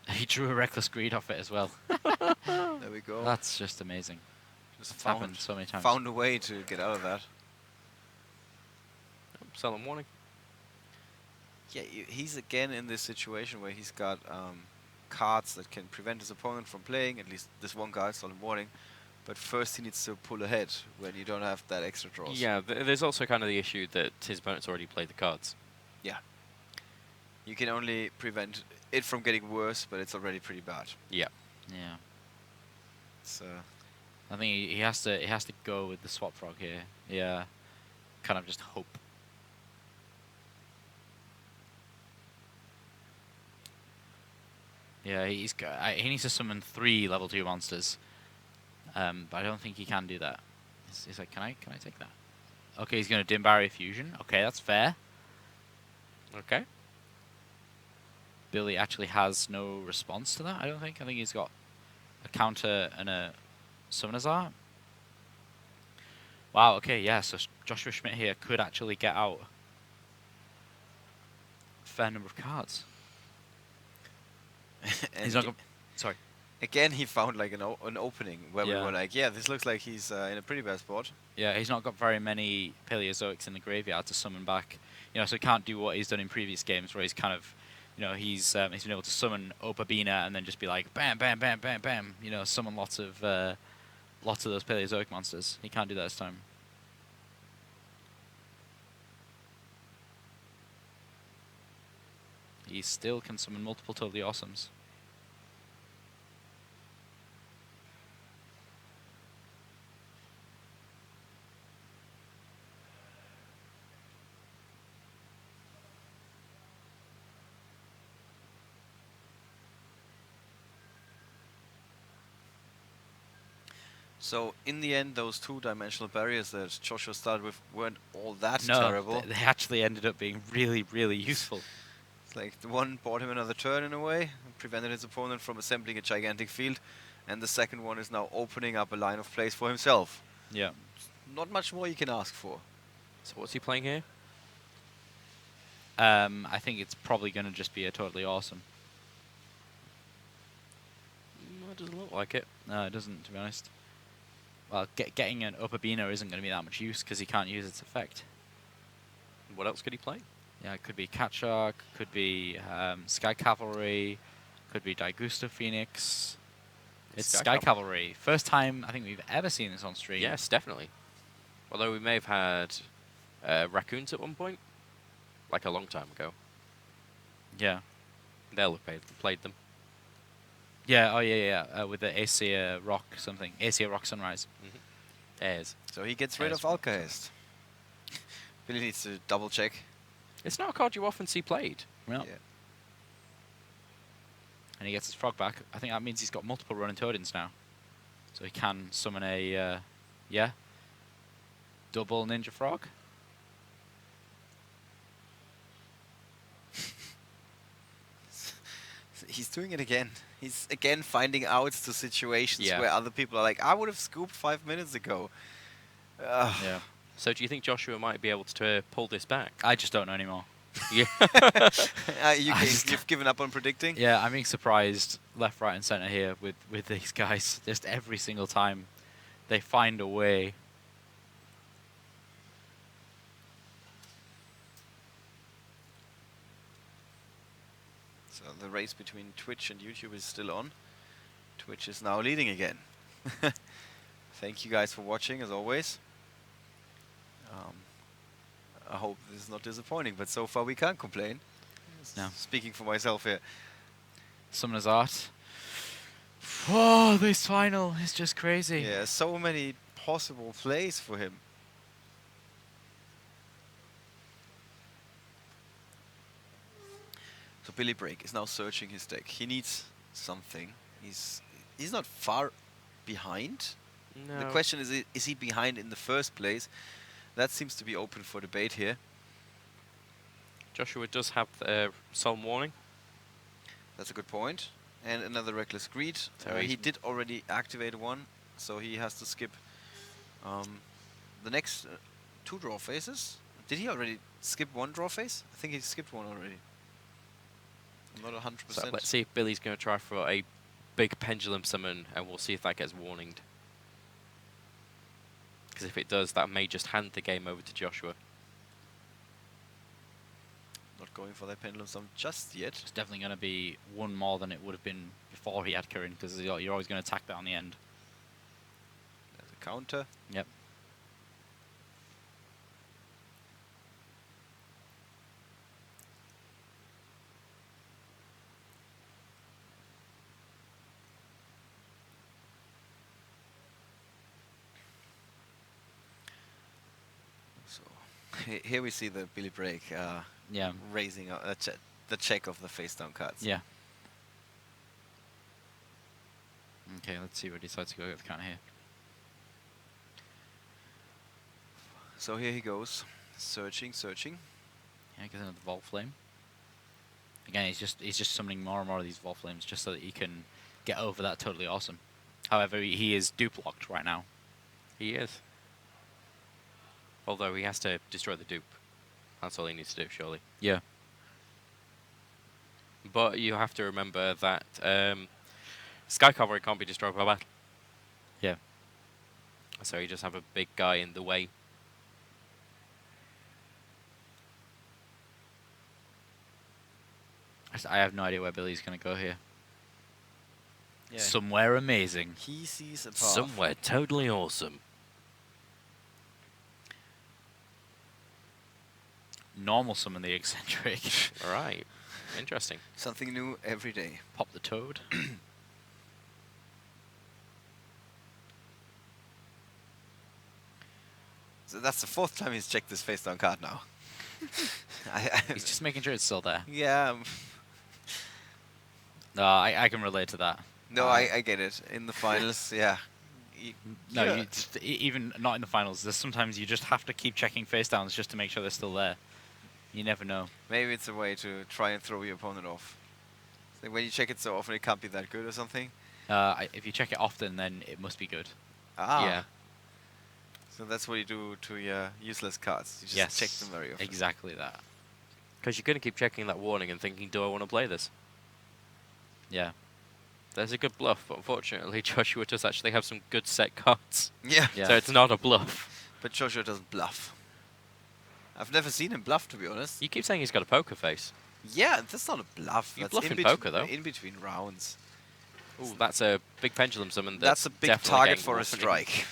He drew a reckless greed off it as well. There we go. That's just amazing. Just It's happened so many times. Found a way to get out of that. Solemn warning. Yeah, he's again in this situation where he's got cards that can prevent his opponent from playing, at least this one card, Solemn Warning. But first he needs to pull ahead when you don't have that extra draws. Yeah, there's also kind of the issue that his opponent's already played the cards. Yeah. You can only prevent it from getting worse, but it's already pretty bad. Yeah. Yeah. It's, I think he has to go with the Swap Frog here. Yeah. Kind of just hope. Yeah, he needs to summon 3 level 2 monsters. But I don't think he can do that. He's like, can I take that? Okay, he's going to Dim Barrier Fusion. Okay, that's fair. Okay. Billy actually has no response to that, I don't think. I think he's got a counter and a Summoner's Art. Wow, okay, yeah, so Joshua Schmidt here could actually get out a fair number of cards. He's not sorry. Again, he found like an opening where we were like, yeah, this looks like he's in a pretty bad spot. Yeah, he's not got very many Paleozoics in the graveyard to summon back. So he can't do what he's done in previous games where he's kind of, he's been able to summon Opabina and then just be like, bam, bam, bam, bam, bam, summon lots of those Paleozoic monsters. He can't do that this time. he still can summon multiple totally awesomes. So in the end, those two-dimensional barriers that Joshua started with weren't all that No, terrible. they actually ended up being really, really useful. It's like the one bought him another turn in a way, and prevented his opponent from assembling a gigantic field, and the second one is now opening up a line of plays for himself. Yeah. Not much more you can ask for. So what's he playing here? I think it's probably going to just be a totally awesome. It doesn't look like it. No, it doesn't, to be honest. Well, getting an Upabino isn't going to be that much use because he can't use its effect. What else could he play? Yeah, it could be Cat Shark, could be Sky Cavalry, could be Daigusto Phoenix. It's Sky Cavalry. First time I think we've ever seen this on stream. Yes, definitely. Although we may have had raccoons at one point, like a long time ago. Yeah. They'll have played them. Yeah, oh yeah. With the Asia Rock something. Asia Rock Sunrise. Airs. So he gets rid of Alkahest. Billy needs to double check. It's not a card you often see played. No. Yeah. And he gets his frog back. I think that means he's got multiple running Toadins now. So he can summon a, double Ninja Frog. He's doing it again. He's again finding outs to situations Yeah. where other people are like, I would have scooped 5 minutes ago. Yeah. So do you think Joshua might be able to pull this back? I just don't know anymore. Yeah. You've given up on predicting? Yeah, I'm being surprised left, right, and center here with these guys. Just every single time they find a way. So the race between Twitch and YouTube is still on. Twitch is now leading again. Thank you guys for watching, as always. I hope this is not disappointing, but so far we can't complain. No. Speaking for myself here. Summoner's Art. Oh, this final is just crazy. Yeah, so many possible plays for him. So Billy Brake is now searching his deck. He needs something. He's not far behind. No. The question is he behind in the first place? That seems to be open for debate here. Joshua does have Solemn Warning. That's a good point. And another Reckless Greed. So He he's- did already activate one, so he has to skip the next 2 draw phases. Did he already skip 1 draw phase? I think he skipped 1 already. I'm not 100%. So let's see if Billy's going to try for a big pendulum summon, and we'll see if that gets warninged. Because if it does, that may just hand the game over to Joshua. Not going for that pendulum summon just yet. It's definitely going to be one more than it would have been before he had Kirin, because you're always going to attack that on the end. There's a counter. Yep. So here we see the Billy Brake Yeah. raising the check of the face down cards. Yeah. Okay, let's see where he decides to go with the counter here. So here he goes, searching. Yeah, gets another Vault Flame. Again, he's just summoning more and more of these Vault Flames just so that he can get over that totally awesome. However, he is dupe locked right now. He is. Although he has to destroy the dupe. That's all he needs to do, surely. Yeah. But you have to remember that Sky Cavalry can't be destroyed by battle. Yeah. So you just have a big guy in the way. I have no idea where Billy's going to go here. Yeah. Somewhere amazing. He sees a path. Somewhere totally awesome. Normal summon the eccentric. All right. Interesting. Something new every day. Pop the toad. So that's the 4th time he's checked this face down card now. He's just making sure it's still there. Yeah. No, I can relate to that. No, I get it. In the finals, yeah. No, Yeah. you just, even not in the finals. There's sometimes you just have to keep checking face downs just to make sure they're still there. You never know. Maybe it's a way to try and throw your opponent off. So when you check it so often, it can't be that good or something. If you check it often, then it must be good. Ah. Yeah. So that's what you do to your useless cards. You just Yes, check them very often. exactly that. Because you're going to keep checking that warning and thinking, do I want to play this? Yeah. There's a good bluff, but unfortunately Joshua does actually have some good set cards. Yeah. So it's not a bluff. But Joshua doesn't bluff. I've never seen him bluff, to be honest. You keep saying he's got a poker face. Yeah, that's not a bluff. You That's bluff in between- poker, though. In between rounds. Ooh, that's a big pendulum summon. That's a big definitely target getting for a warped. strike.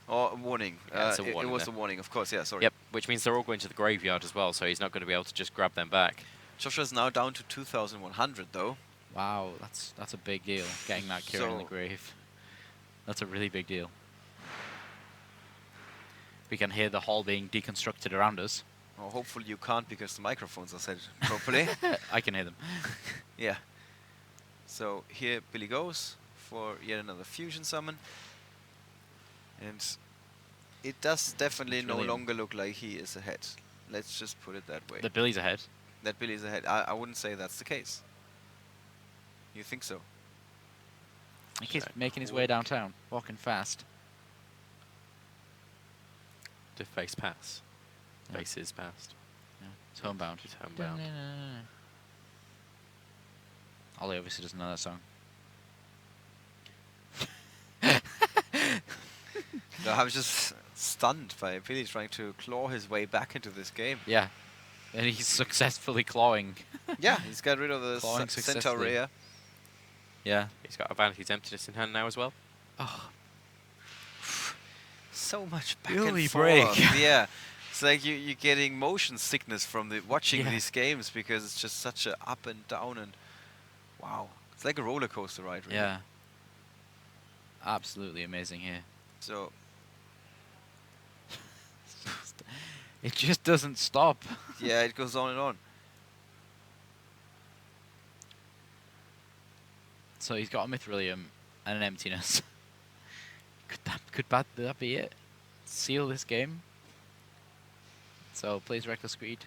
Or a warning. Yeah, it's a It warning was there. a warning, of course, yeah, sorry. Yep, which means they're all going to the graveyard as well, so he's not going to be able to just grab them back. Joshua's now down to 2,100, though. Wow, that's a big deal. Getting that Kieran in the So- grave. That's a really big deal. We can hear the hall being deconstructed around us. Well, hopefully you can't because the microphones are set properly. I can hear them. Yeah. So here Billy goes for yet another fusion summon. And it does definitely It's no really- longer look like he is ahead. Let's just put it that way. That Billy's ahead. That Billy's ahead. I wouldn't say that's the case. You think so? He keeps making his way downtown, walking fast. To face pass. Yeah. Face is passed. Yeah, it's homebound. It's homebound. Ollie obviously doesn't know that song. No, I was just stunned by Billy trying to claw his way back into this game. Yeah. And he's successfully clawing. Yeah, he's got rid of the Clawing Centaur successfully. Rhea. Yeah. He's got a Vanity's Emptiness in hand now as well. Oh. So much back Billy and break. forth. Yeah. It's like you're getting motion sickness from the watching Yeah. these games because it's just such a up and down and wow. It's like a roller coaster ride, really. Yeah. Absolutely amazing here. So It just doesn't stop. yeah, it goes on and on. So he's got a Mithrilium and an Emptiness. Could that be it? Seal this game. So plays Reckless Greed.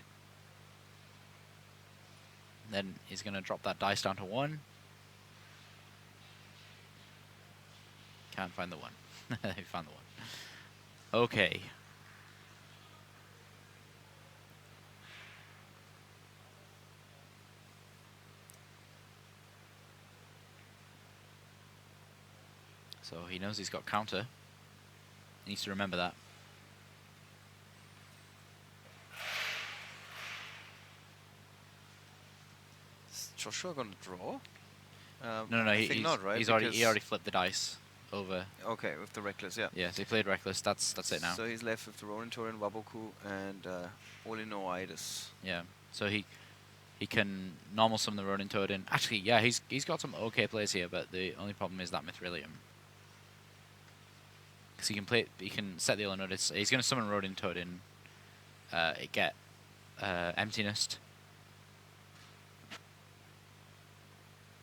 Then he's going to drop that dice down to 1. Can't find the 1. He found the 1. Okay. So he knows he's got counter. He needs to remember that. Is Joshua gonna draw? No, I think not, right? he Because- already flipped the dice over. Okay, with the reckless, yeah. Yeah, so he played Reckless. That's it now. So he's left with the Ronin Torin, Waboku, and Olinoides. Yeah. So he can normal summon the Ronin Toad in. Actually, yeah, he's got some okay plays here, but the only problem is that Mithrilium. Because he can set the Olinoides. He's going to summon Ronin Toad in. Get Emptiness.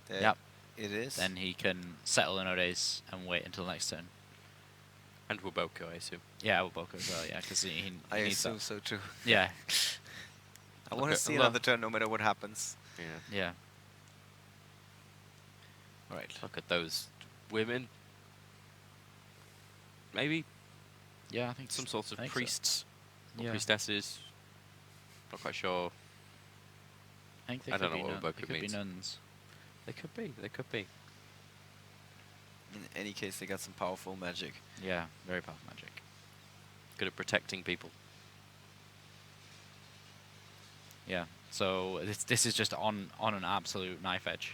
There Yep. It is. Then he can set Olinoides and wait until next turn. And Waboko, I assume. Yeah, Waboko as well, yeah, because he I needs assume that. so too. Yeah. I want to see another turn no matter what happens. Yeah. Yeah. Right. Look at those women. Maybe Yeah, I think some sorts of I think so. priests or Yeah. priestesses. Not quite sure. I think they I could don't know be what nun- Waboko they could be means. nuns. They could be. They could be. In any case, they got some powerful magic. Yeah, very powerful magic. Good at protecting people. Yeah. So this is just on an absolute knife edge.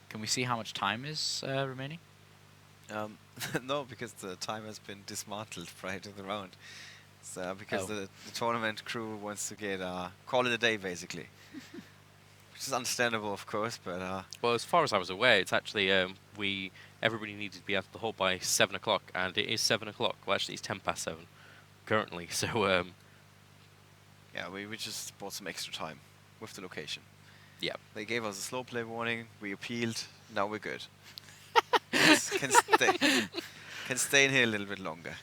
Can we see how much time is remaining? No, because the time has been dismantled prior to the round. So because Oh. the tournament crew wants to get call it a day, basically. which is understandable, of course. But well, as far as I was aware, it's actually everybody needed to be out of the hall by 7 o'clock, and it is 7 o'clock. Well, actually, it's 10 past 7 currently. So yeah, we just bought some extra time with the location. Yeah. They gave us a slow play warning. We appealed. Now we're good. Can stay in here a little bit longer.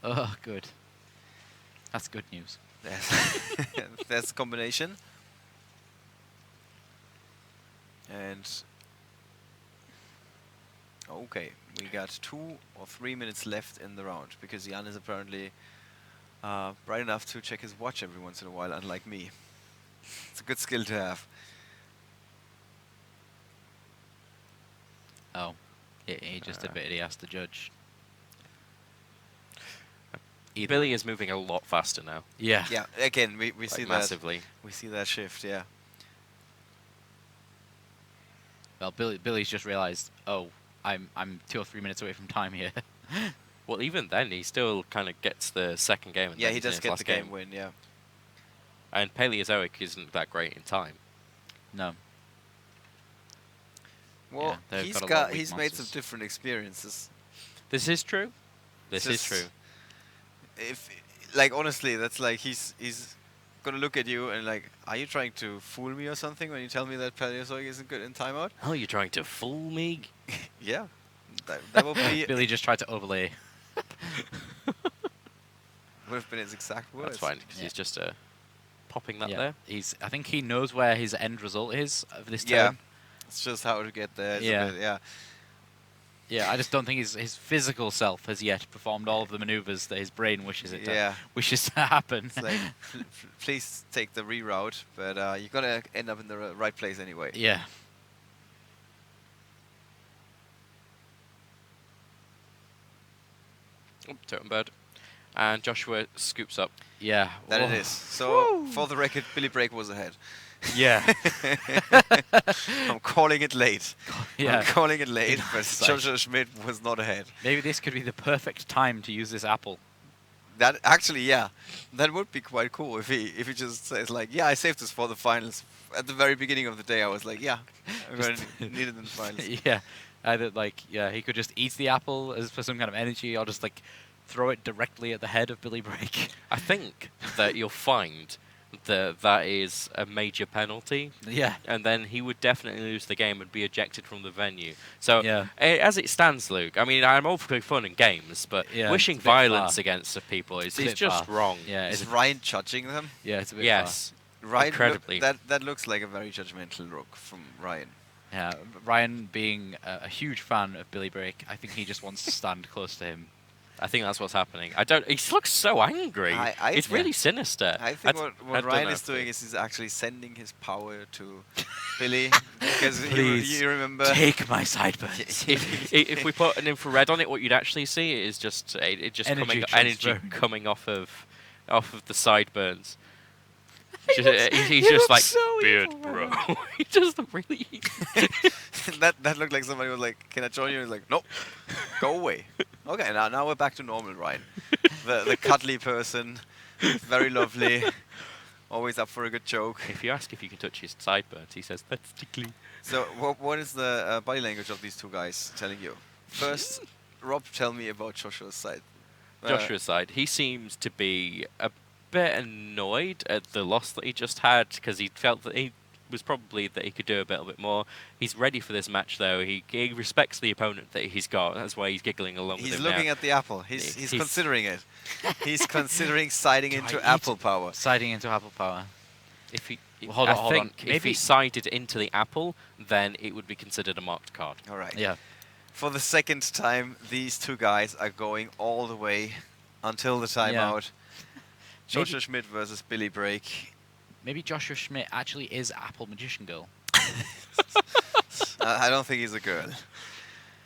Oh, good. That's good news. That's a combination. And okay, we got 2 or 3 minutes left in the round because Jan is apparently bright enough to check his watch every once in a while, unlike me. It's a good skill to have. Oh, he just admitted he has to judge. Billy is moving a lot faster now. Yeah. Yeah. Again, we Like see massively. that. We see that shift. Yeah. Well, Billy's just realised, oh, I'm 2 or 3 minutes away from time here. Well, even then, he still kind of gets the second game. And Yeah, then he he's in does his get last the game win. Yeah. And Paleozoic isn't that great in time. No. Well, they've he's got a lot of weak he's made some monsters. different experiences. This is true. This is Just- true. If, like, honestly, that's like he's gonna look at you and like, are you trying to fool me or something when you tell me that Paleozoic isn't good in timeout? Oh, you're trying to fool me? Yeah, that will be. Billy just tried to overlay. Would have been his exact words. That's fine, because he's just popping that Yeah. there. I think he knows where his end result is of this Yeah, turn. it's just how to get there. It's a Yeah. bit- yeah. Yeah, I just don't think his physical self has yet performed all of the maneuvers that his brain wishes it Yeah. to, wishes to happen. It's like, please take the reroute, but you're gonna end up in the right place anyway. Yeah. Oh, Totem Bird. And Joshua scoops up. Yeah. That Whoa. it is. So, for the record, Billy Break was ahead. Yeah. I'm calling it late. Yeah. I'm calling it late, but hindsight. Joshua Schmidt was not ahead. Maybe this could be the perfect time to use this apple. That actually, yeah, that would be quite cool if he just says like, yeah, I saved this for the finals. At the very beginning of the day, I was like, yeah, I'm gonna need it in the finals. Yeah. Either he could just eat the apple as for some kind of energy, or just like throw it directly at the head of Billy Break. I think that you'll find that is a major penalty. Yeah. And then he would definitely lose the game and be ejected from the venue. So, Yeah. as it stands, Luke, I mean, I'm all for fun and games, but Yeah, wishing it's a bit violence far. against the people It's a is bit just far. wrong. Yeah. Is Ryan judging them? Yeah, it's a bit Yes. Ryan, Incredibly. that looks like a very judgmental look from Ryan. far. Yeah. Ryan, being a huge fan of Billy Break, I think he just wants to stand close to him. I think that's what's happening. He looks so angry. It's yeah. really sinister. I think I what don't Ryan know is if doing is he's actually sending his power to Billy because Please, you remember. take my sideburns. if we put an infrared on it, what you'd actually see is just Energy energy transfer. coming off of the sideburns. He looks- He's he just looks like so beard, evil, bro. man. He just really. that looked like somebody was like, "Can I join you?" He's like, "Nope, go away." Okay, now we're back to normal, Ryan. The cuddly person, very lovely, always up for a good joke. If you ask if you can touch his sideburns, he says that's tickly. So what is the body language of these two guys telling you? First, Rob, tell me about Joshua's side. Joshua's side, he seems to be a bit annoyed at the loss that he just had because he felt that he was probably that he could do a little bit more. He's ready for this match though. He respects the opponent that he's got. That's why he's giggling along with He's him looking now. at the apple. He's considering it. He's considering siding into apple power. Siding into apple power. If he, Well, hold I on, hold on. think if he Maybe- sided into the apple, then it would be considered a marked card. All right. Yeah. For the second time, these two guys are going all the way until the timeout. Joshua Schmidt versus Billy Break. Maybe Joshua Schmidt actually is Apple Magician Girl. I don't think he's a girl.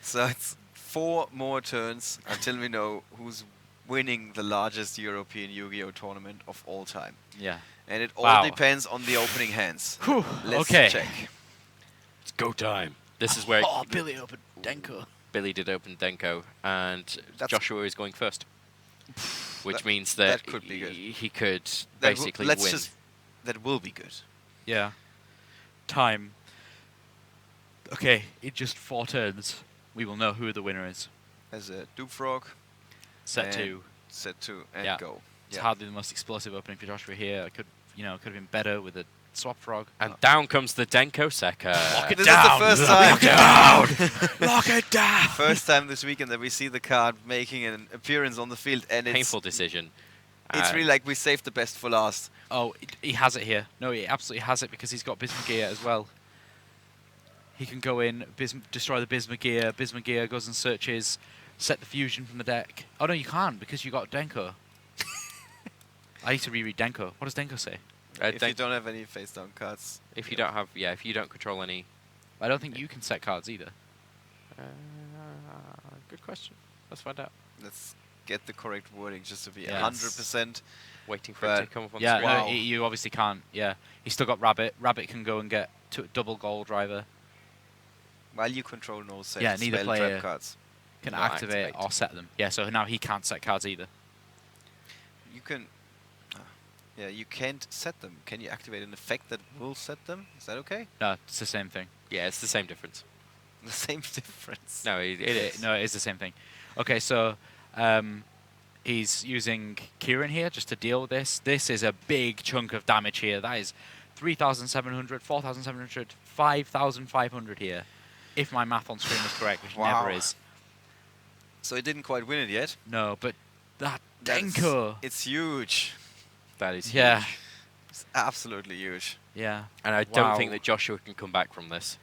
So it's 4 more turns until we know who's winning the largest European Yu-Gi-Oh tournament of all time. Yeah. And it all Wow. depends on the opening hands. Whew, Let's okay. check. It's go time. This is where Oh, Billy opened Denko. Billy did open Denko, and That's- Joshua is going first. Which That- means that that could be good. he could That basically let's win. just that will be good. Yeah. Time. Okay, in just 4 turns, we will know who the winner is. As a Duke Frog. Set and 2. Set 2 and Yeah. go. It's hardly the most explosive opening for Joshua here. It could have been better with a swap frog. And down comes the Denko Sekka. Lock it This down. is the first time. Lock it down. Lock it down. First time this weekend that we see the card making an appearance on the field, and Painful decision. It's really like we saved the best for last. Oh, he has it here. No, he absolutely has it because he's got Bismugear as well. He can go in, destroy the Bismugear. Bismugear goes and searches, set the fusion from the deck. Oh no, you can't because you got Denko. I need to reread Denko. What does Denko say? If you don't have any face down cards. If you don't have, if you don't control any. I don't think you can set cards either. Good question. Let's find out. Let's get the correct wording just to be Yeah. 100%. Waiting for it to come up on yeah, screen. no, you obviously can't. Yeah, he's still got Rabbit. Rabbit can go and get double Goal Driver. While you control no set Yeah, neither spell player trap cards. can Not activate or set them. Yeah, so now he can't set cards either. You can... yeah, you can't set them. Can you activate an effect that will set them? Is that okay? No, it's the same thing. Yeah, it's the same difference. The same difference. No, it is. No, it is the same thing. Okay, so he's using Kieran here just to deal with this. This is a big chunk of damage here. That is 3,700, 4,700, 5,500 here. If my math on screen was correct, which never is. So he didn't quite win it yet? No, but that That's- Denko. It's huge. That is Yeah. huge. It's absolutely huge. Yeah. And I don't think that Joshua can come back from this.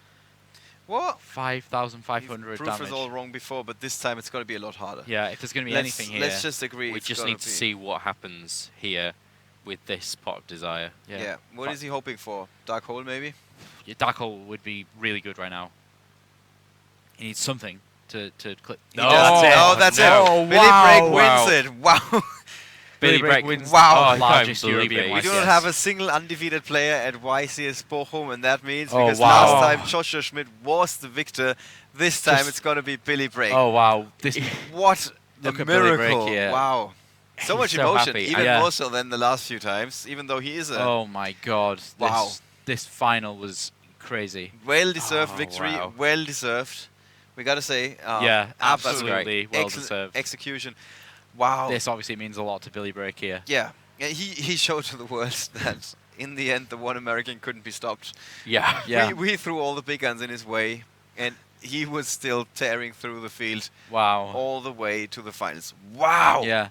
What? 5,500 Proof damage. was all wrong before, but this time it's going to be a lot harder. Yeah, if there's going to be Let's- anything here. Let's just agree. We it's just gonna need to be- see what happens here with this Pot of Desire. Yeah. What is he hoping for? Dark Hole, maybe? Yeah, Dark Hole would be really good right now. He needs something to click. No, that's it. Oh, that's it. Billy Break wins it. Wow. Billy Break wins. Wow. The largest European We YCS. do not have a single undefeated player at YCS Bochum, and that means Oh, because wow. last time Joshua Schmidt was the victor, this time Just- it's going to be Billy Break. Oh, wow. This What a Look at Billy Break miracle. here. Wow. So He's much so emotion, happy. even Yeah. more so than the last few times, even though he is a Oh my God! Wow. This final was crazy. well-deserved Oh, victory, wow. well-deserved. We got to say, Yeah, absolutely absolutely well excellent deserved. execution. Wow. This obviously means a lot to Billy Break here. Yeah, he showed to the world that in the end the one American couldn't be stopped. Yeah, yeah. We threw all the big guns in his way, and he was still tearing through the field. Wow. All the way to the finals. Wow. Yeah.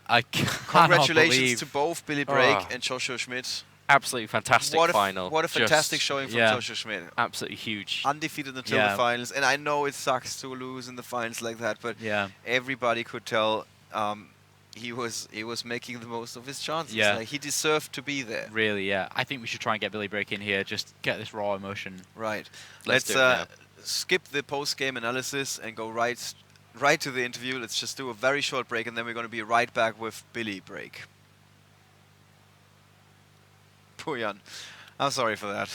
I cannot Congratulations believe. to both Billy Break Oh. and Joshua Schmidt. Absolutely fantastic What a final. what a Just fantastic showing from Joshua Schmidt. Absolutely huge. Undefeated until Yeah. the finals, and I know it sucks to lose in the finals like that, but Yeah. everybody could tell he was making the most of his chances. Yeah. Like, he deserved to be there. Really, yeah. I think we should try and get Billy Break in here. Just get this raw emotion. Right. Let's Let's do it now. skip the post-game analysis and go right to the interview. Let's just do a very short break, and then we're going to be right back with Billy Break. Poor Jan. I'm sorry for that.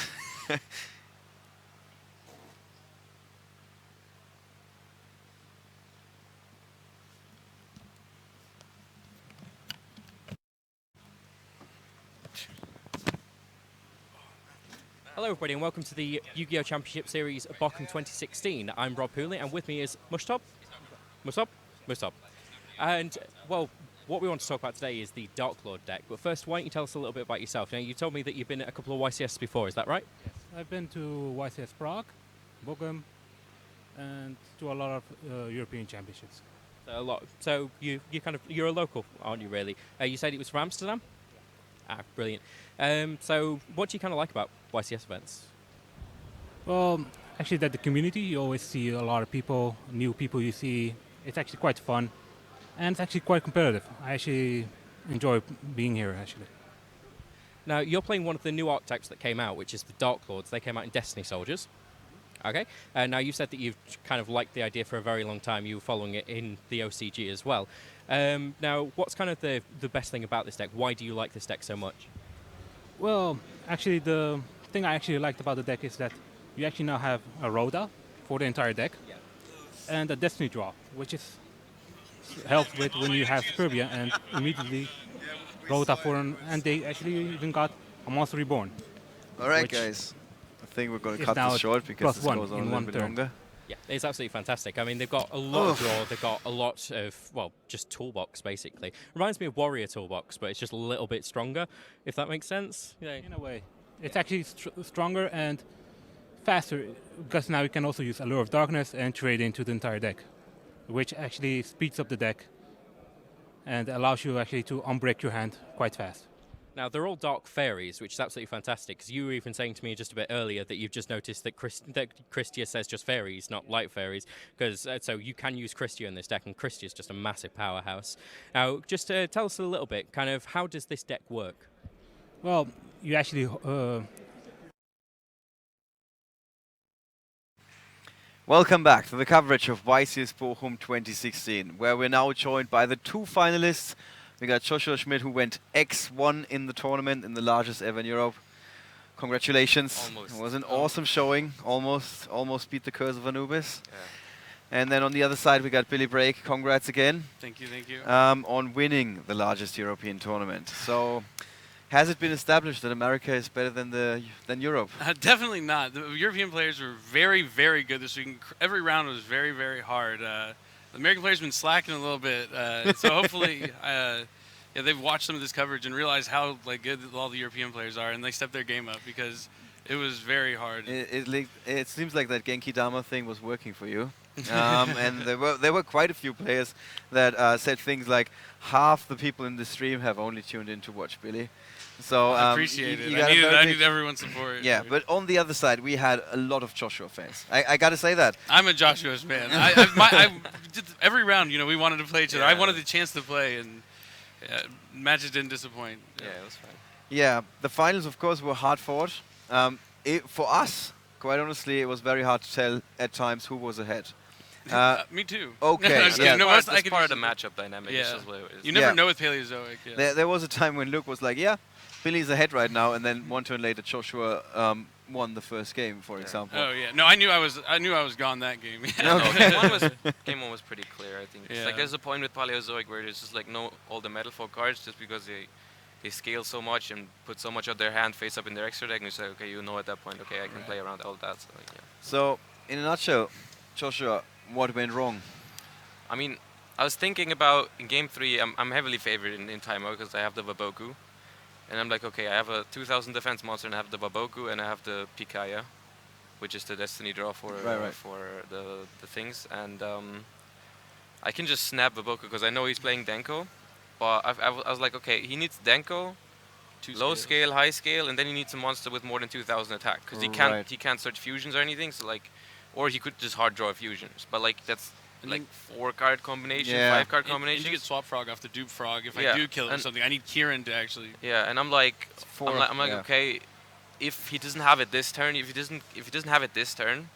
Hello everybody and welcome to the Yu-Gi-Oh! Championship Series Bochum 2016. I'm Rob Hooley and with me is Mushtop. Mushtop. And, well, what we want to talk about today is the Dark Lord deck. But first, why don't you tell us a little bit about yourself? Now, you told me that you've been at a couple of YCS before, is that right? I've been to YCS Prague, Bochum, and to a lot of European championships. So a lot. So you're a local, aren't you? Really? You said it was from Amsterdam. Ah, brilliant. So what do you kind of like about YCS events? Well, actually, that the community, you always see a lot of people, new people you see. It's actually quite fun, and it's actually quite competitive. I actually enjoy being here, actually. Now, you're playing one of the new archetypes that came out, which is the Dark Lords. They came out in Destiny Soldiers. Okay. Now, you said that you've kind of liked the idea for a very long time. You were following it in the OCG as well. Now, what's kind of the best thing about this deck? Why do you like this deck so much? Well, actually, the thing I actually liked about the deck is that you actually now have a Rhoda for the entire deck, and a Destiny draw, which is helped with when you have Superbia and immediately Rota for and they actually even got a Monster Reborn. All right, which guys. I think we're going to is cut now this at short because this +1 goes on a in little one bit turn. longer. Yeah, it's absolutely fantastic. I mean, they've got a lot of draw. They've got a lot of, well, just toolbox, basically. Reminds me of Warrior Toolbox, but it's just a little bit stronger, if that makes sense. Yeah. In a way. It's actually stronger and faster, because now you can also use Allure of Darkness and trade into the entire deck, which actually speeds up the deck and allows you actually to unbreak your hand quite fast. Now, they're all dark fairies, which is absolutely fantastic, because you were even saying to me just a bit earlier that you've just noticed that Christia says just fairies, not light fairies, because so you can use Christia in this deck, and Christia is just a massive powerhouse. Now, just tell us a little bit, kind of, how does this deck work? Well, you actually... Welcome back to the coverage of YCS Bochum 2016, where we're now joined by the two finalists. We got Joshua Schmidt, who went X1 in the tournament, in the largest ever in Europe. Congratulations. Almost. It was an awesome showing. Almost beat the curse of Anubis. Yeah. And then on the other side, we got Billy Brake. Congrats again. Thank you, thank you. On winning the largest European tournament. So, has it been established that America is better than Europe? Definitely not. The European players were very, very good this week. Every round was very, very hard. The American players have been slacking a little bit, so hopefully, they've watched some of this coverage and realized how good all the European players are, and they stepped their game up because it was very hard. It seems like that Genki Dama thing was working for you. And there were quite a few players that said things like, half the people in the stream have only tuned in to watch Billy. So I appreciate it. I need everyone's support. Yeah, but on the other side, we had a lot of Joshua fans. I got to say that. I'm a Joshua's fan. I did every round, we wanted to play each other. I wanted the chance to play, and matches didn't disappoint. Yeah, it was fine. Yeah, the finals, of course, were hard fought. For us, quite honestly, it was very hard to tell at times who was ahead. Me too. Okay, yeah. That's part of the matchup dynamic. Yeah. It's just what it is. You never know with Paleozoic. Yeah. There was a time when Luke was like, yeah, Billy's ahead right now, and then one turn later, Joshua won the first game, for example. Oh yeah, no, I knew I was gone that game. Game one was pretty clear. I think. Yeah. It's like there's a point with Paleozoic where there's just like no all the metal four cards just because they scale so much and put so much of their hand face up in their extra deck, and you say, okay, at that point, okay, I can play around all that. So, yeah. So, in a nutshell, Joshua, what went wrong? I mean, I was thinking about in game 3, I'm heavily favored in timeout because I have the Waboku. And I'm like, okay, I have a 2000 defense monster and I have the Waboku and I have the Pikaya, which is the Destiny draw for the things. And I can just snap Waboku because I know he's playing Denko. But I was like, okay, he needs Denko, low scale, high scale, and then he needs a monster with more than 2000 attack because he can't search fusions or anything. So like, or he could just hard draw fusions. But like that's like 4-card combination, 5-card combination. And you get Swap Frog off the Dupe Frog. If I do kill him or something, I need Kieran to actually. Yeah, and I'm like, okay, if he doesn't have it this turn, if he doesn't have it this turn,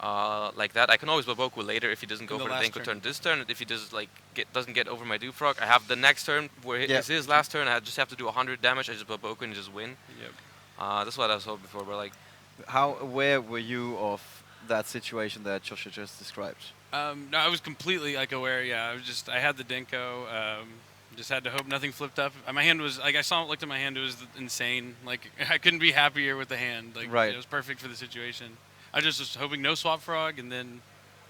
like that, I can always Waboku later if he doesn't go for the Denko turn this turn. If he doesn't get over my Dupe Frog, I have the next turn where it's his last turn. I just have to do 100 damage. I just Waboku and just win. Yep. That's what I was hoping for. But like, how aware were you of that situation that Joshua just described? No, I was completely aware. Yeah, I had the Denko. Just had to hope nothing flipped up. My hand was I looked at my hand. It was insane. Like I couldn't be happier with the hand. Like it was perfect for the situation. I just was hoping no Swap Frog, and then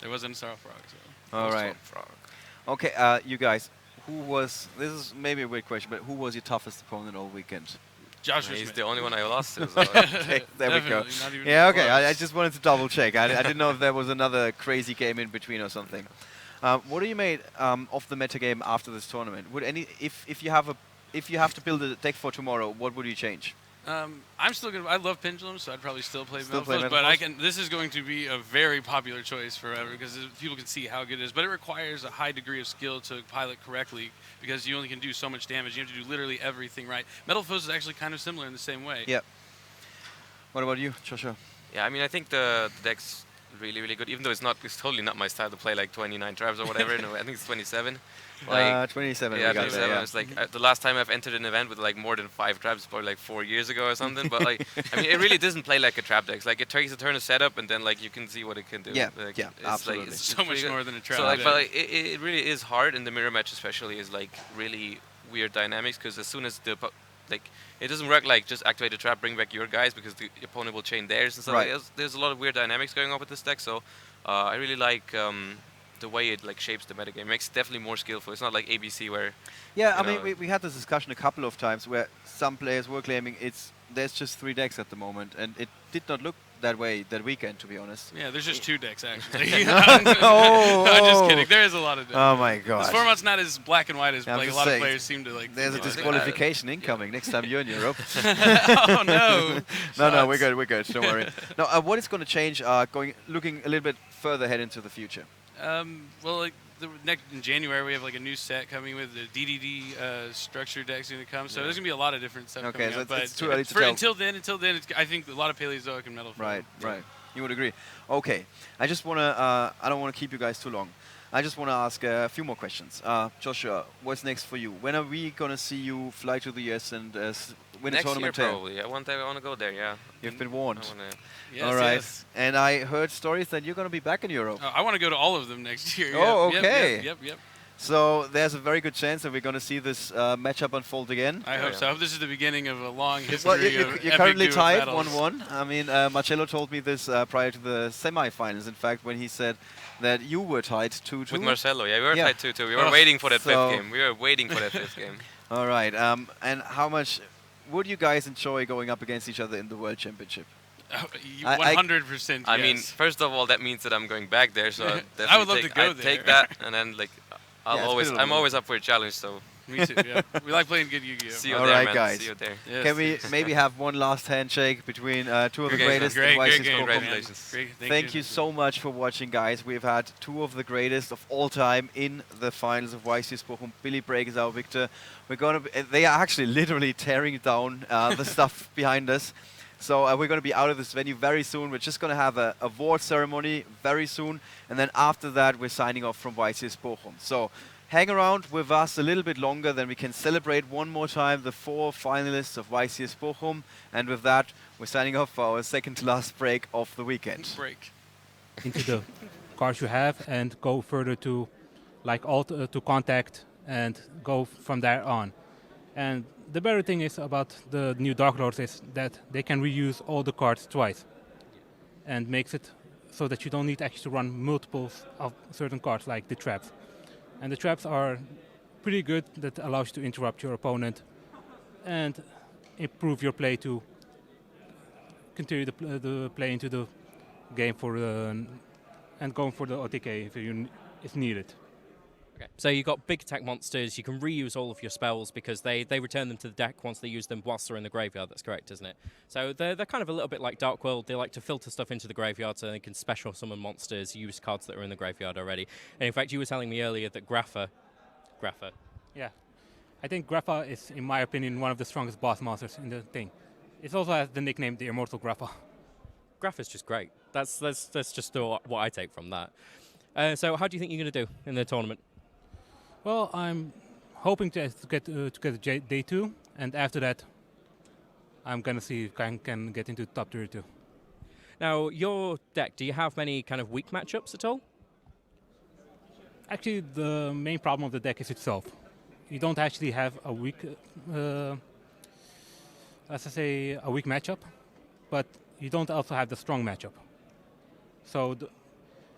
there wasn't a Swap Frog. So. All right. Swap Frog. Okay, you guys. This is maybe a weird question, but who was your toughest opponent all weekend? Joshua He's Schmidt. the only one I lost to. So. Okay, there we go. Yeah, okay. I just wanted to double check. I didn't know if there was another crazy game in between or something. What do you made of the metagame after this tournament? Would if you have to build a deck for tomorrow, what would you change? I'm still gonna. I love Pendulum, so I'd probably still play Metal Foes, but this is going to be a very popular choice forever because people can see how good it is. But it requires a high degree of skill to pilot correctly because you only can do so much damage. You have to do literally everything right. Metal Foes is actually kind of similar in the same way. Yep. What about you, Joshua? Yeah, I mean, I think the deck's really, really good. Even though it's totally not my style to play like 29 traps or whatever. No, I think it's 27. Like 27. Yeah, we got 27. there, yeah. It's like the last time I've entered an event with like more than 5 traps, probably like 4 years ago or something. But like, I mean, it really doesn't play like a trap deck. Like it takes a turn of setup, and then like you can see what it can do. Yeah, like, yeah, it's absolutely. Like, it's So much pretty good. more than a trap So like, deck. but like, it really is hard, and the mirror match especially is like really weird dynamics because as soon as like it doesn't work like just activate the trap, bring back your guys because the opponent will chain theirs and stuff. Right. Like, there's a lot of weird dynamics going on with this deck. So I really like the way it like shapes the metagame. It makes it definitely more skillful. It's not like ABC where Yeah, you I mean, know, we had this discussion a couple of times where some players were claiming there's just 3 decks at the moment, and it did not look that way that weekend, to be honest. Yeah, there's just 2 decks actually. Oh, I'm just kidding. There is a lot of decks. Oh my god. This format's not as black and white as I'm like a just lot saying, of players seem to like. There's a you know, disqualification incoming next time you're in Europe. Oh no. No, we're good. Don't worry. Now, what is going to change? Looking a little bit further ahead into the future. Well, like in January we have like a new set coming with the DDD structure decks going to come. So Yeah. there's going to be a lot of different stuff Okay, coming so up. But it's too early to tell. Until then, I think a lot of Paleozoic and Metal. Right. You would agree. Okay. I just want to. I don't want to keep you guys too long. I just want to ask a few more questions. Joshua, what's next for you? When are we going to see you fly to the US and win next a tournament year there? probably. I want to go there. Yeah. You've been warned. Yes, all right. yes. And I heard stories that you're going to be back in Europe. I want to go to all of them next year. Oh, Yep, okay. Yep. So there's a very good chance that we're going to see this matchup unfold again. I hope so. I hope this is the beginning of a long history Well, of you're epic currently duo tied battles. 1-1. I mean, Marcello told me this prior to the semi-finals, in fact, when he said that you were tied 2-2. With Marcelo, yeah, we were tied 2-2. We were Oh, waiting for that so- 5th game. We were waiting for that 5th game. All right. And how much would you guys enjoy going up against each other in the World Championship? 100%. I mean, yes. first of all, that means that I'm going back there. So I'll I would love definitely to go I'd there. take that, and then like Yeah, I'm always up for a challenge. So Me too. Yeah. We like playing good Yu-Gi-Oh. See you All there, right, man. guys. See you there. Yes, Can we yes. maybe have one last handshake between two of the Great game, greatest? Great in YC's game, Bochum? Congratulations. Great, Thank you so much for watching, guys. We've had two of the greatest of all time in the finals of YC's Bochum. Billy Break is our victor. We're gonna. They are actually literally tearing down the stuff behind us. So we're going to be out of this venue very soon. We're just going to have a award ceremony very soon. And then after that, we're signing off from YCS Bochum. So hang around with us a little bit longer, then we can celebrate one more time the 4 finalists of YCS Bochum. And with that, we're signing off for our second to last break of the weekend. Break. Into the cards you have and go further to like alt to contact and go from there on. And the better thing is about the new Dark Lords is that they can reuse all the cards twice and makes it so that you don't need actually to run multiples of certain cards like the traps. And the traps are pretty good, that allows you to interrupt your opponent and improve your play to continue the play into the game for and going for the OTK if needed. Okay. So you've got big attack monsters, you can reuse all of your spells because they return them to the deck once they use them whilst they're in the graveyard, that's correct, isn't it? So they're kind of a little bit like Dark World, they like to filter stuff into the graveyard so they can special summon monsters, use cards that are in the graveyard already. And in fact, you were telling me earlier that Grapha. Yeah. I think Grapha is, in my opinion, one of the strongest boss monsters in the thing. It also has the nickname the Immortal Grapha. Grapha's just great. That's just what I take from that. So how do you think you're going to do in the tournament? Well, I'm hoping to get day 2, and after that, I'm gonna see if I can get into top 32. Now, your deck, do you have many kind of weak matchups at all? Actually, the main problem of the deck is itself. You don't actually have a weak, a weak matchup, but you don't also have the strong matchup. So,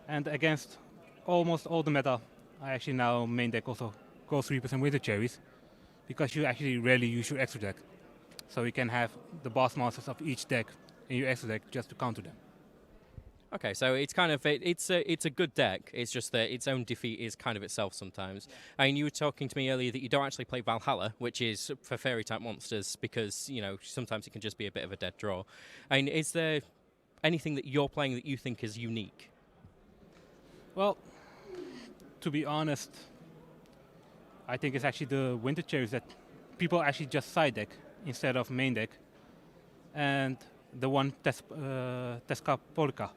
and against almost all the meta, I actually now main deck also goes 3% Winter Cherries because you actually rarely use your extra deck. So you can have the boss monsters of each deck in your extra deck just to counter them. Okay, so it's kind of it's a good deck. It's just that its own defeat is kind of itself sometimes. I mean, you were talking to me earlier that you don't actually play Valhalla, which is for fairy type monsters because sometimes it can just be a bit of a dead draw. I mean, is there anything that you're playing that you think is unique? Well, to be honest, I think it's actually the Winter Cherries that people actually just side deck instead of main deck, and the one Teska Polka.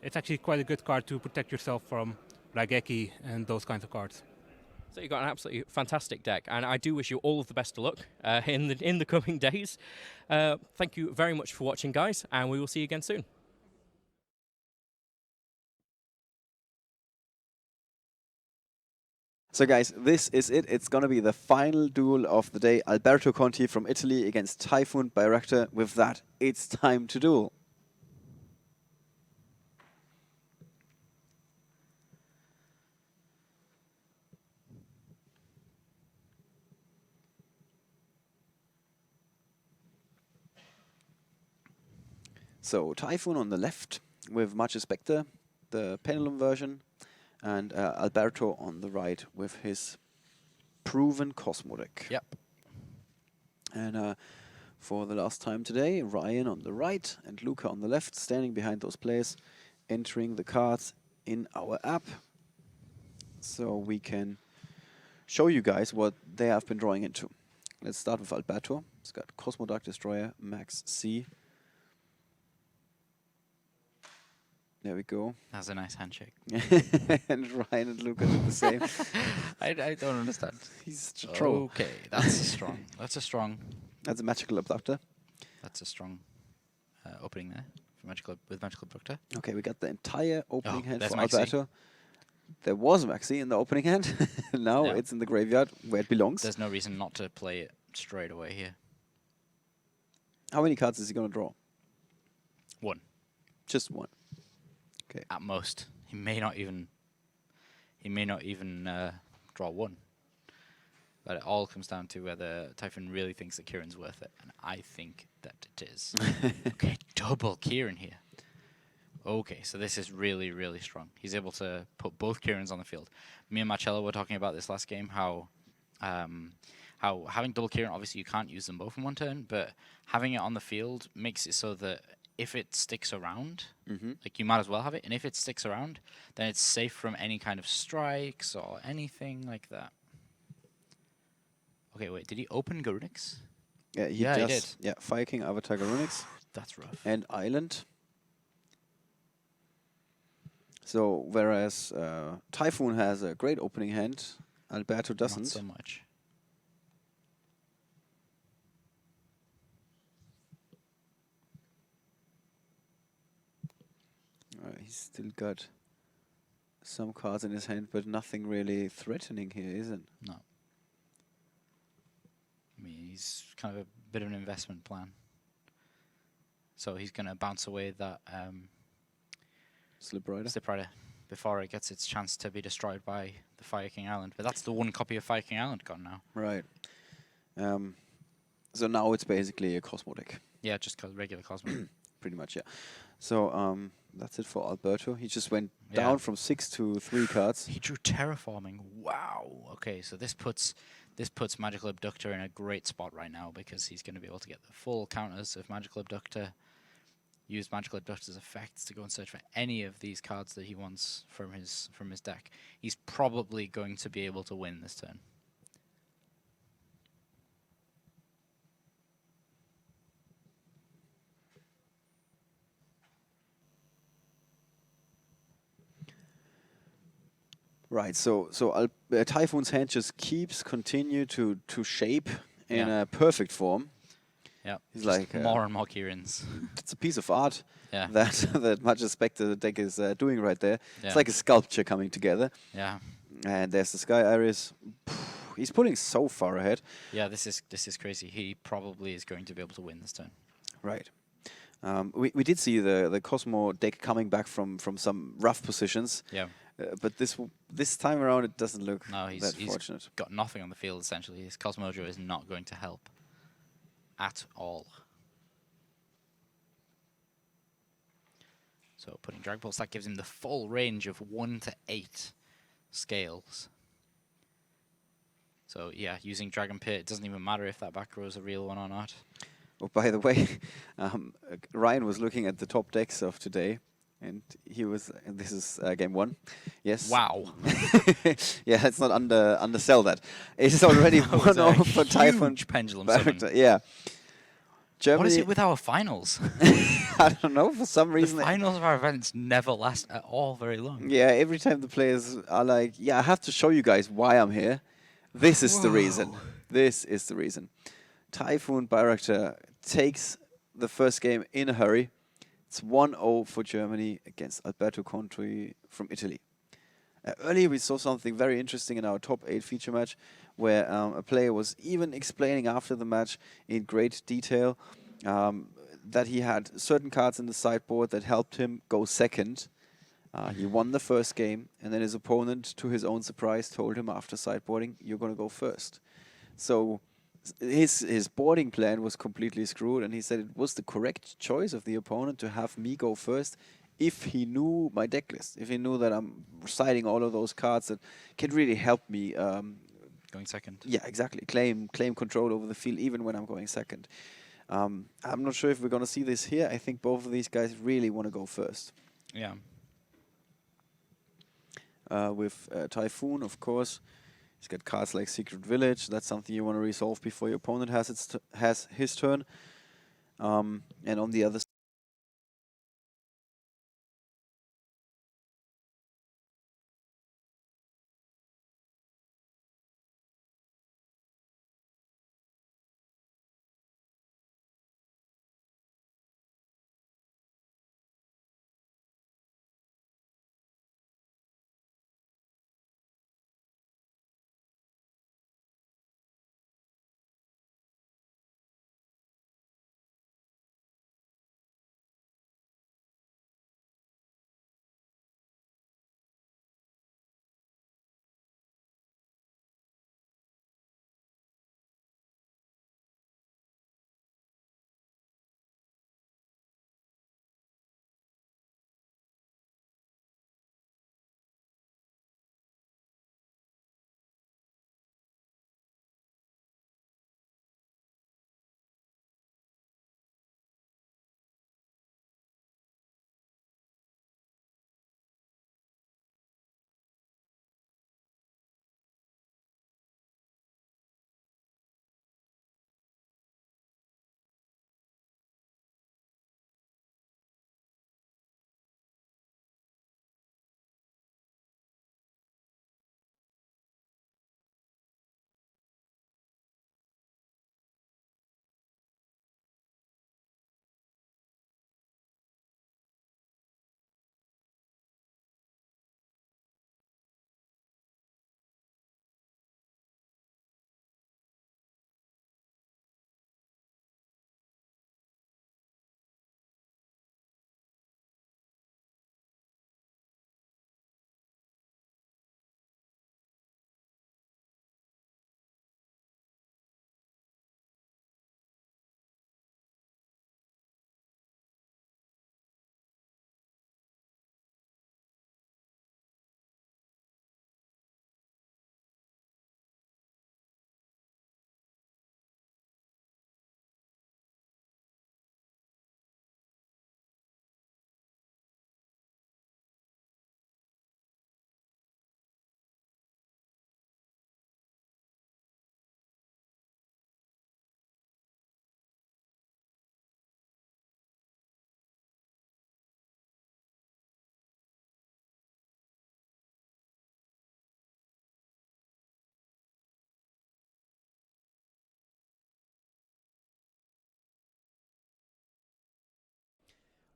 it's actually quite a good card to protect yourself from Raigeki and those kinds of cards. So you've got an absolutely fantastic deck, and I do wish you all of the best of luck in the coming days. Thank you very much for watching, guys, and we will see you again soon. So guys, this is it. It's going to be the final duel of the day. Alberto Conti from Italy against Typhoon Bayraktar. With that, it's time to duel. So Typhoon on the left with Macho Spectre, the Pendulum version, and Alberto on the right with his proven Cosmo deck. Yep. And for the last time today, Ryan on the right and Luca on the left, standing behind those players, entering the cards in our app, so we can show you guys what they have been drawing into. Let's start with Alberto. He's got Cosmo Dark Destroyer, Max C. There we go. That's a nice handshake. And Ryan and Luca do the same. I don't understand. He's a troll. Okay, that's a strong. That's a strong. That's a Magical Abductor. That's a strong opening there for Magical Abductor. Okay, we got the entire opening hand there's for Maxi. Alberto. There was Maxi in the opening hand. Now Yeah. it's in the graveyard where it belongs. There's no reason not to play it straight away here. How many cards is he going to draw? One. Just one. Okay. At most. He may not even draw one. But it all comes down to whether Typhoon really thinks that Kieran's worth it, and I think that it is. Okay, double Kieran here. Okay, so this is really, really strong. He's able to put both Kierans on the field. Me and Marcello were talking about this last game, how having double Kieran, obviously you can't use them both in one turn, but having it on the field makes it so that if it sticks around, like you might as well have it, and if it sticks around, then it's safe from any kind of strikes or anything like that. Okay, wait, did he open Garunix? Yeah, he did. Yeah, Fire King, Avatar Garunix. That's rough. And Island. So, whereas Typhoon has a great opening hand, Alberto doesn't. Not so much. He's still got some cards in his hand, but nothing really threatening here, is it? No. I mean, he's kind of a bit of an investment plan. So he's going to bounce away that Slip Rider before it gets its chance to be destroyed by the Fire King Island. But that's the one copy of Fire King Island gone now. Right. So now it's basically a Cosmo deck. Yeah, just regular Cosmo. Pretty much, yeah. So that's it for Alberto. He just went down from 6 to 3 cards. He drew Terraforming. Wow. Okay, so this puts Magical Abductor in a great spot right now because he's going to be able to get the full counters of Magical Abductor, use Magical Abductor's effects to go and search for any of these cards that he wants from his deck. He's probably going to be able to win this turn. Right, so Typhoon's hand just continue to shape in a perfect form. Yeah, he's just like more and more Kierans. It's a piece of art Yeah. that Macho Spectre deck is doing right there. Yeah. It's like a sculpture coming together. Yeah. And there's the Sky Iris. He's pulling so far ahead. Yeah, this is crazy. He probably is going to be able to win this turn. Right. We did see the Cosmo deck coming back from some rough positions. Yeah. But this time around, it doesn't look he's that fortunate. Got nothing on the field, essentially. His Cosmojo is not going to help at all. So putting Drag Pulse, that gives him the full range of 1 to 8 scales. So yeah, using Dragon Pit, it doesn't even matter if that back row is a real one or not. Oh, by the way, Ryan was looking at the top decks of today, and he was. And this is game 1. Yes. Wow. Yeah, let's not undersell that. It is already 1-0 for Typhoon. Pendulum Bayraktar. summon. Yeah. Germany. What is it with our finals? I don't know, for some reason. The finals of our events never last at all very long. Yeah, every time the players are like, yeah, I have to show you guys why I'm here. This is the reason. This is the reason. Typhoon Bayraktar takes the first game in a hurry. It's 1-0 for Germany against Alberto Conti from Italy. Earlier we saw something very interesting in our top 8 feature match where a player was even explaining after the match in great detail that he had certain cards in the sideboard that helped him go second. He won the first game, and then his opponent, to his own surprise, told him after sideboarding, you're going to go first. So his boarding plan was completely screwed, and he said it was the correct choice of the opponent to have me go first if he knew my deck list, if he knew that I'm reciting all of those cards that can really help me. Going second. Yeah, exactly. Claim control over the field even when I'm going second. I'm not sure if we're going to see this here. I think both of these guys really want to go first. Yeah. With Typhoon, of course, he's got cards like Secret Village. That's something you want to resolve before your opponent has his turn. And on the other side,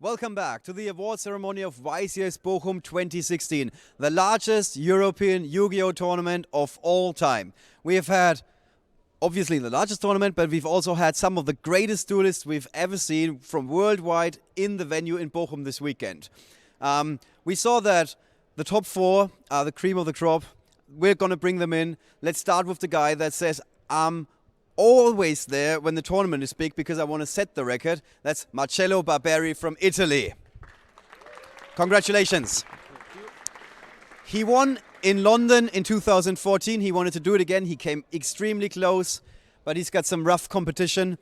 Welcome back to the award ceremony of YCS Bochum 2016, the largest European Yu-Gi-Oh! Tournament of all time. We have had, obviously, the largest tournament, but we've also had some of the greatest duelists we've ever seen from worldwide in the venue in Bochum this weekend. We saw that the top 4 are the cream of the crop. We're going to bring them in. Let's start with the guy that says, always there when the tournament is big because I want to set the record. That's Marcello Barberi from Italy. Congratulations. He won in London in 2014. He wanted to do it again. He came extremely close, but he's got some rough competition.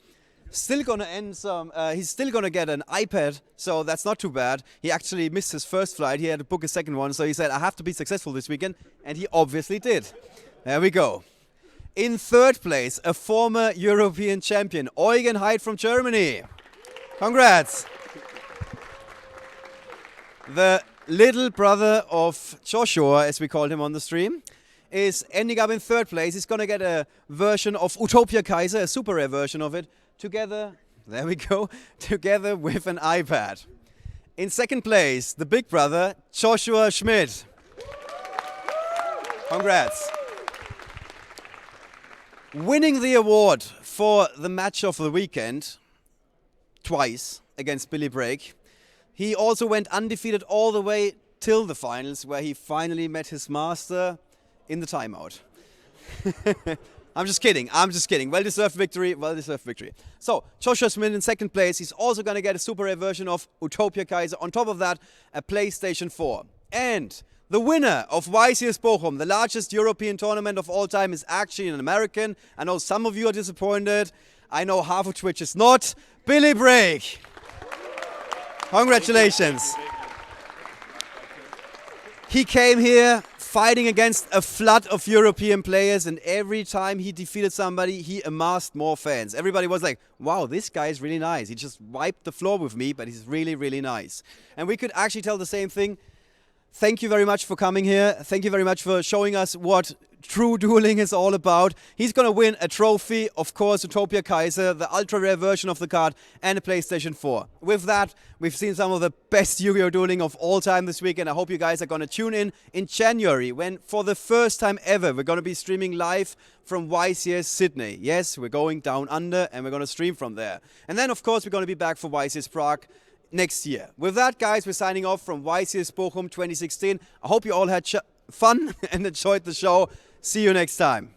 Still gonna end some. He's still gonna get an iPad, so that's not too bad. He actually missed his first flight. He had to book a second one, so he said, I have to be successful this weekend, and he obviously did. There we go. In third place, a former European champion, Eugen Heid from Germany. Congrats. the little brother of Joshua, as we called him on the stream, is ending up in third place. He's going to get a version of Utopia Kaiser, a super rare version of it, together, there we go, together with an iPad. In second place, the big brother, Joshua Schmidt. Congrats. Winning the award for the match of the weekend, twice against Billy Brake. He also went undefeated all the way till the finals, where he finally met his master in the timeout. I'm just kidding. Well-deserved victory, well-deserved victory. So, Joshua Schmidt in second place. He's also going to get a super rare version of Utopia Kaiser. On top of that, a PlayStation 4. And the winner of YCS Bochum, the largest European tournament of all time, is actually an American. I know some of you are disappointed. I know half of Twitch is not. Billy Brake. Congratulations. He came here fighting against a flood of European players, and every time he defeated somebody, he amassed more fans. Everybody was like, wow, this guy is really nice. He just wiped the floor with me, but he's really, really nice. And we could actually tell the same thing. Thank you very much for coming here. Thank you very much for showing us what true dueling is all about. He's going to win a trophy, of course, Utopia Kaiser, the ultra rare version of the card, and a PlayStation 4. With that, we've seen some of the best Yu-Gi-Oh! Dueling of all time this week, and I hope you guys are going to tune in January, when for the first time ever, we're going to be streaming live from YCS Sydney. Yes, we're going down under, and we're going to stream from there. And then, of course, we're going to be back for YCS Prague next year. With that, guys, we're signing off from YCS Bochum 2016. I hope you all had fun and enjoyed the show. See you next time.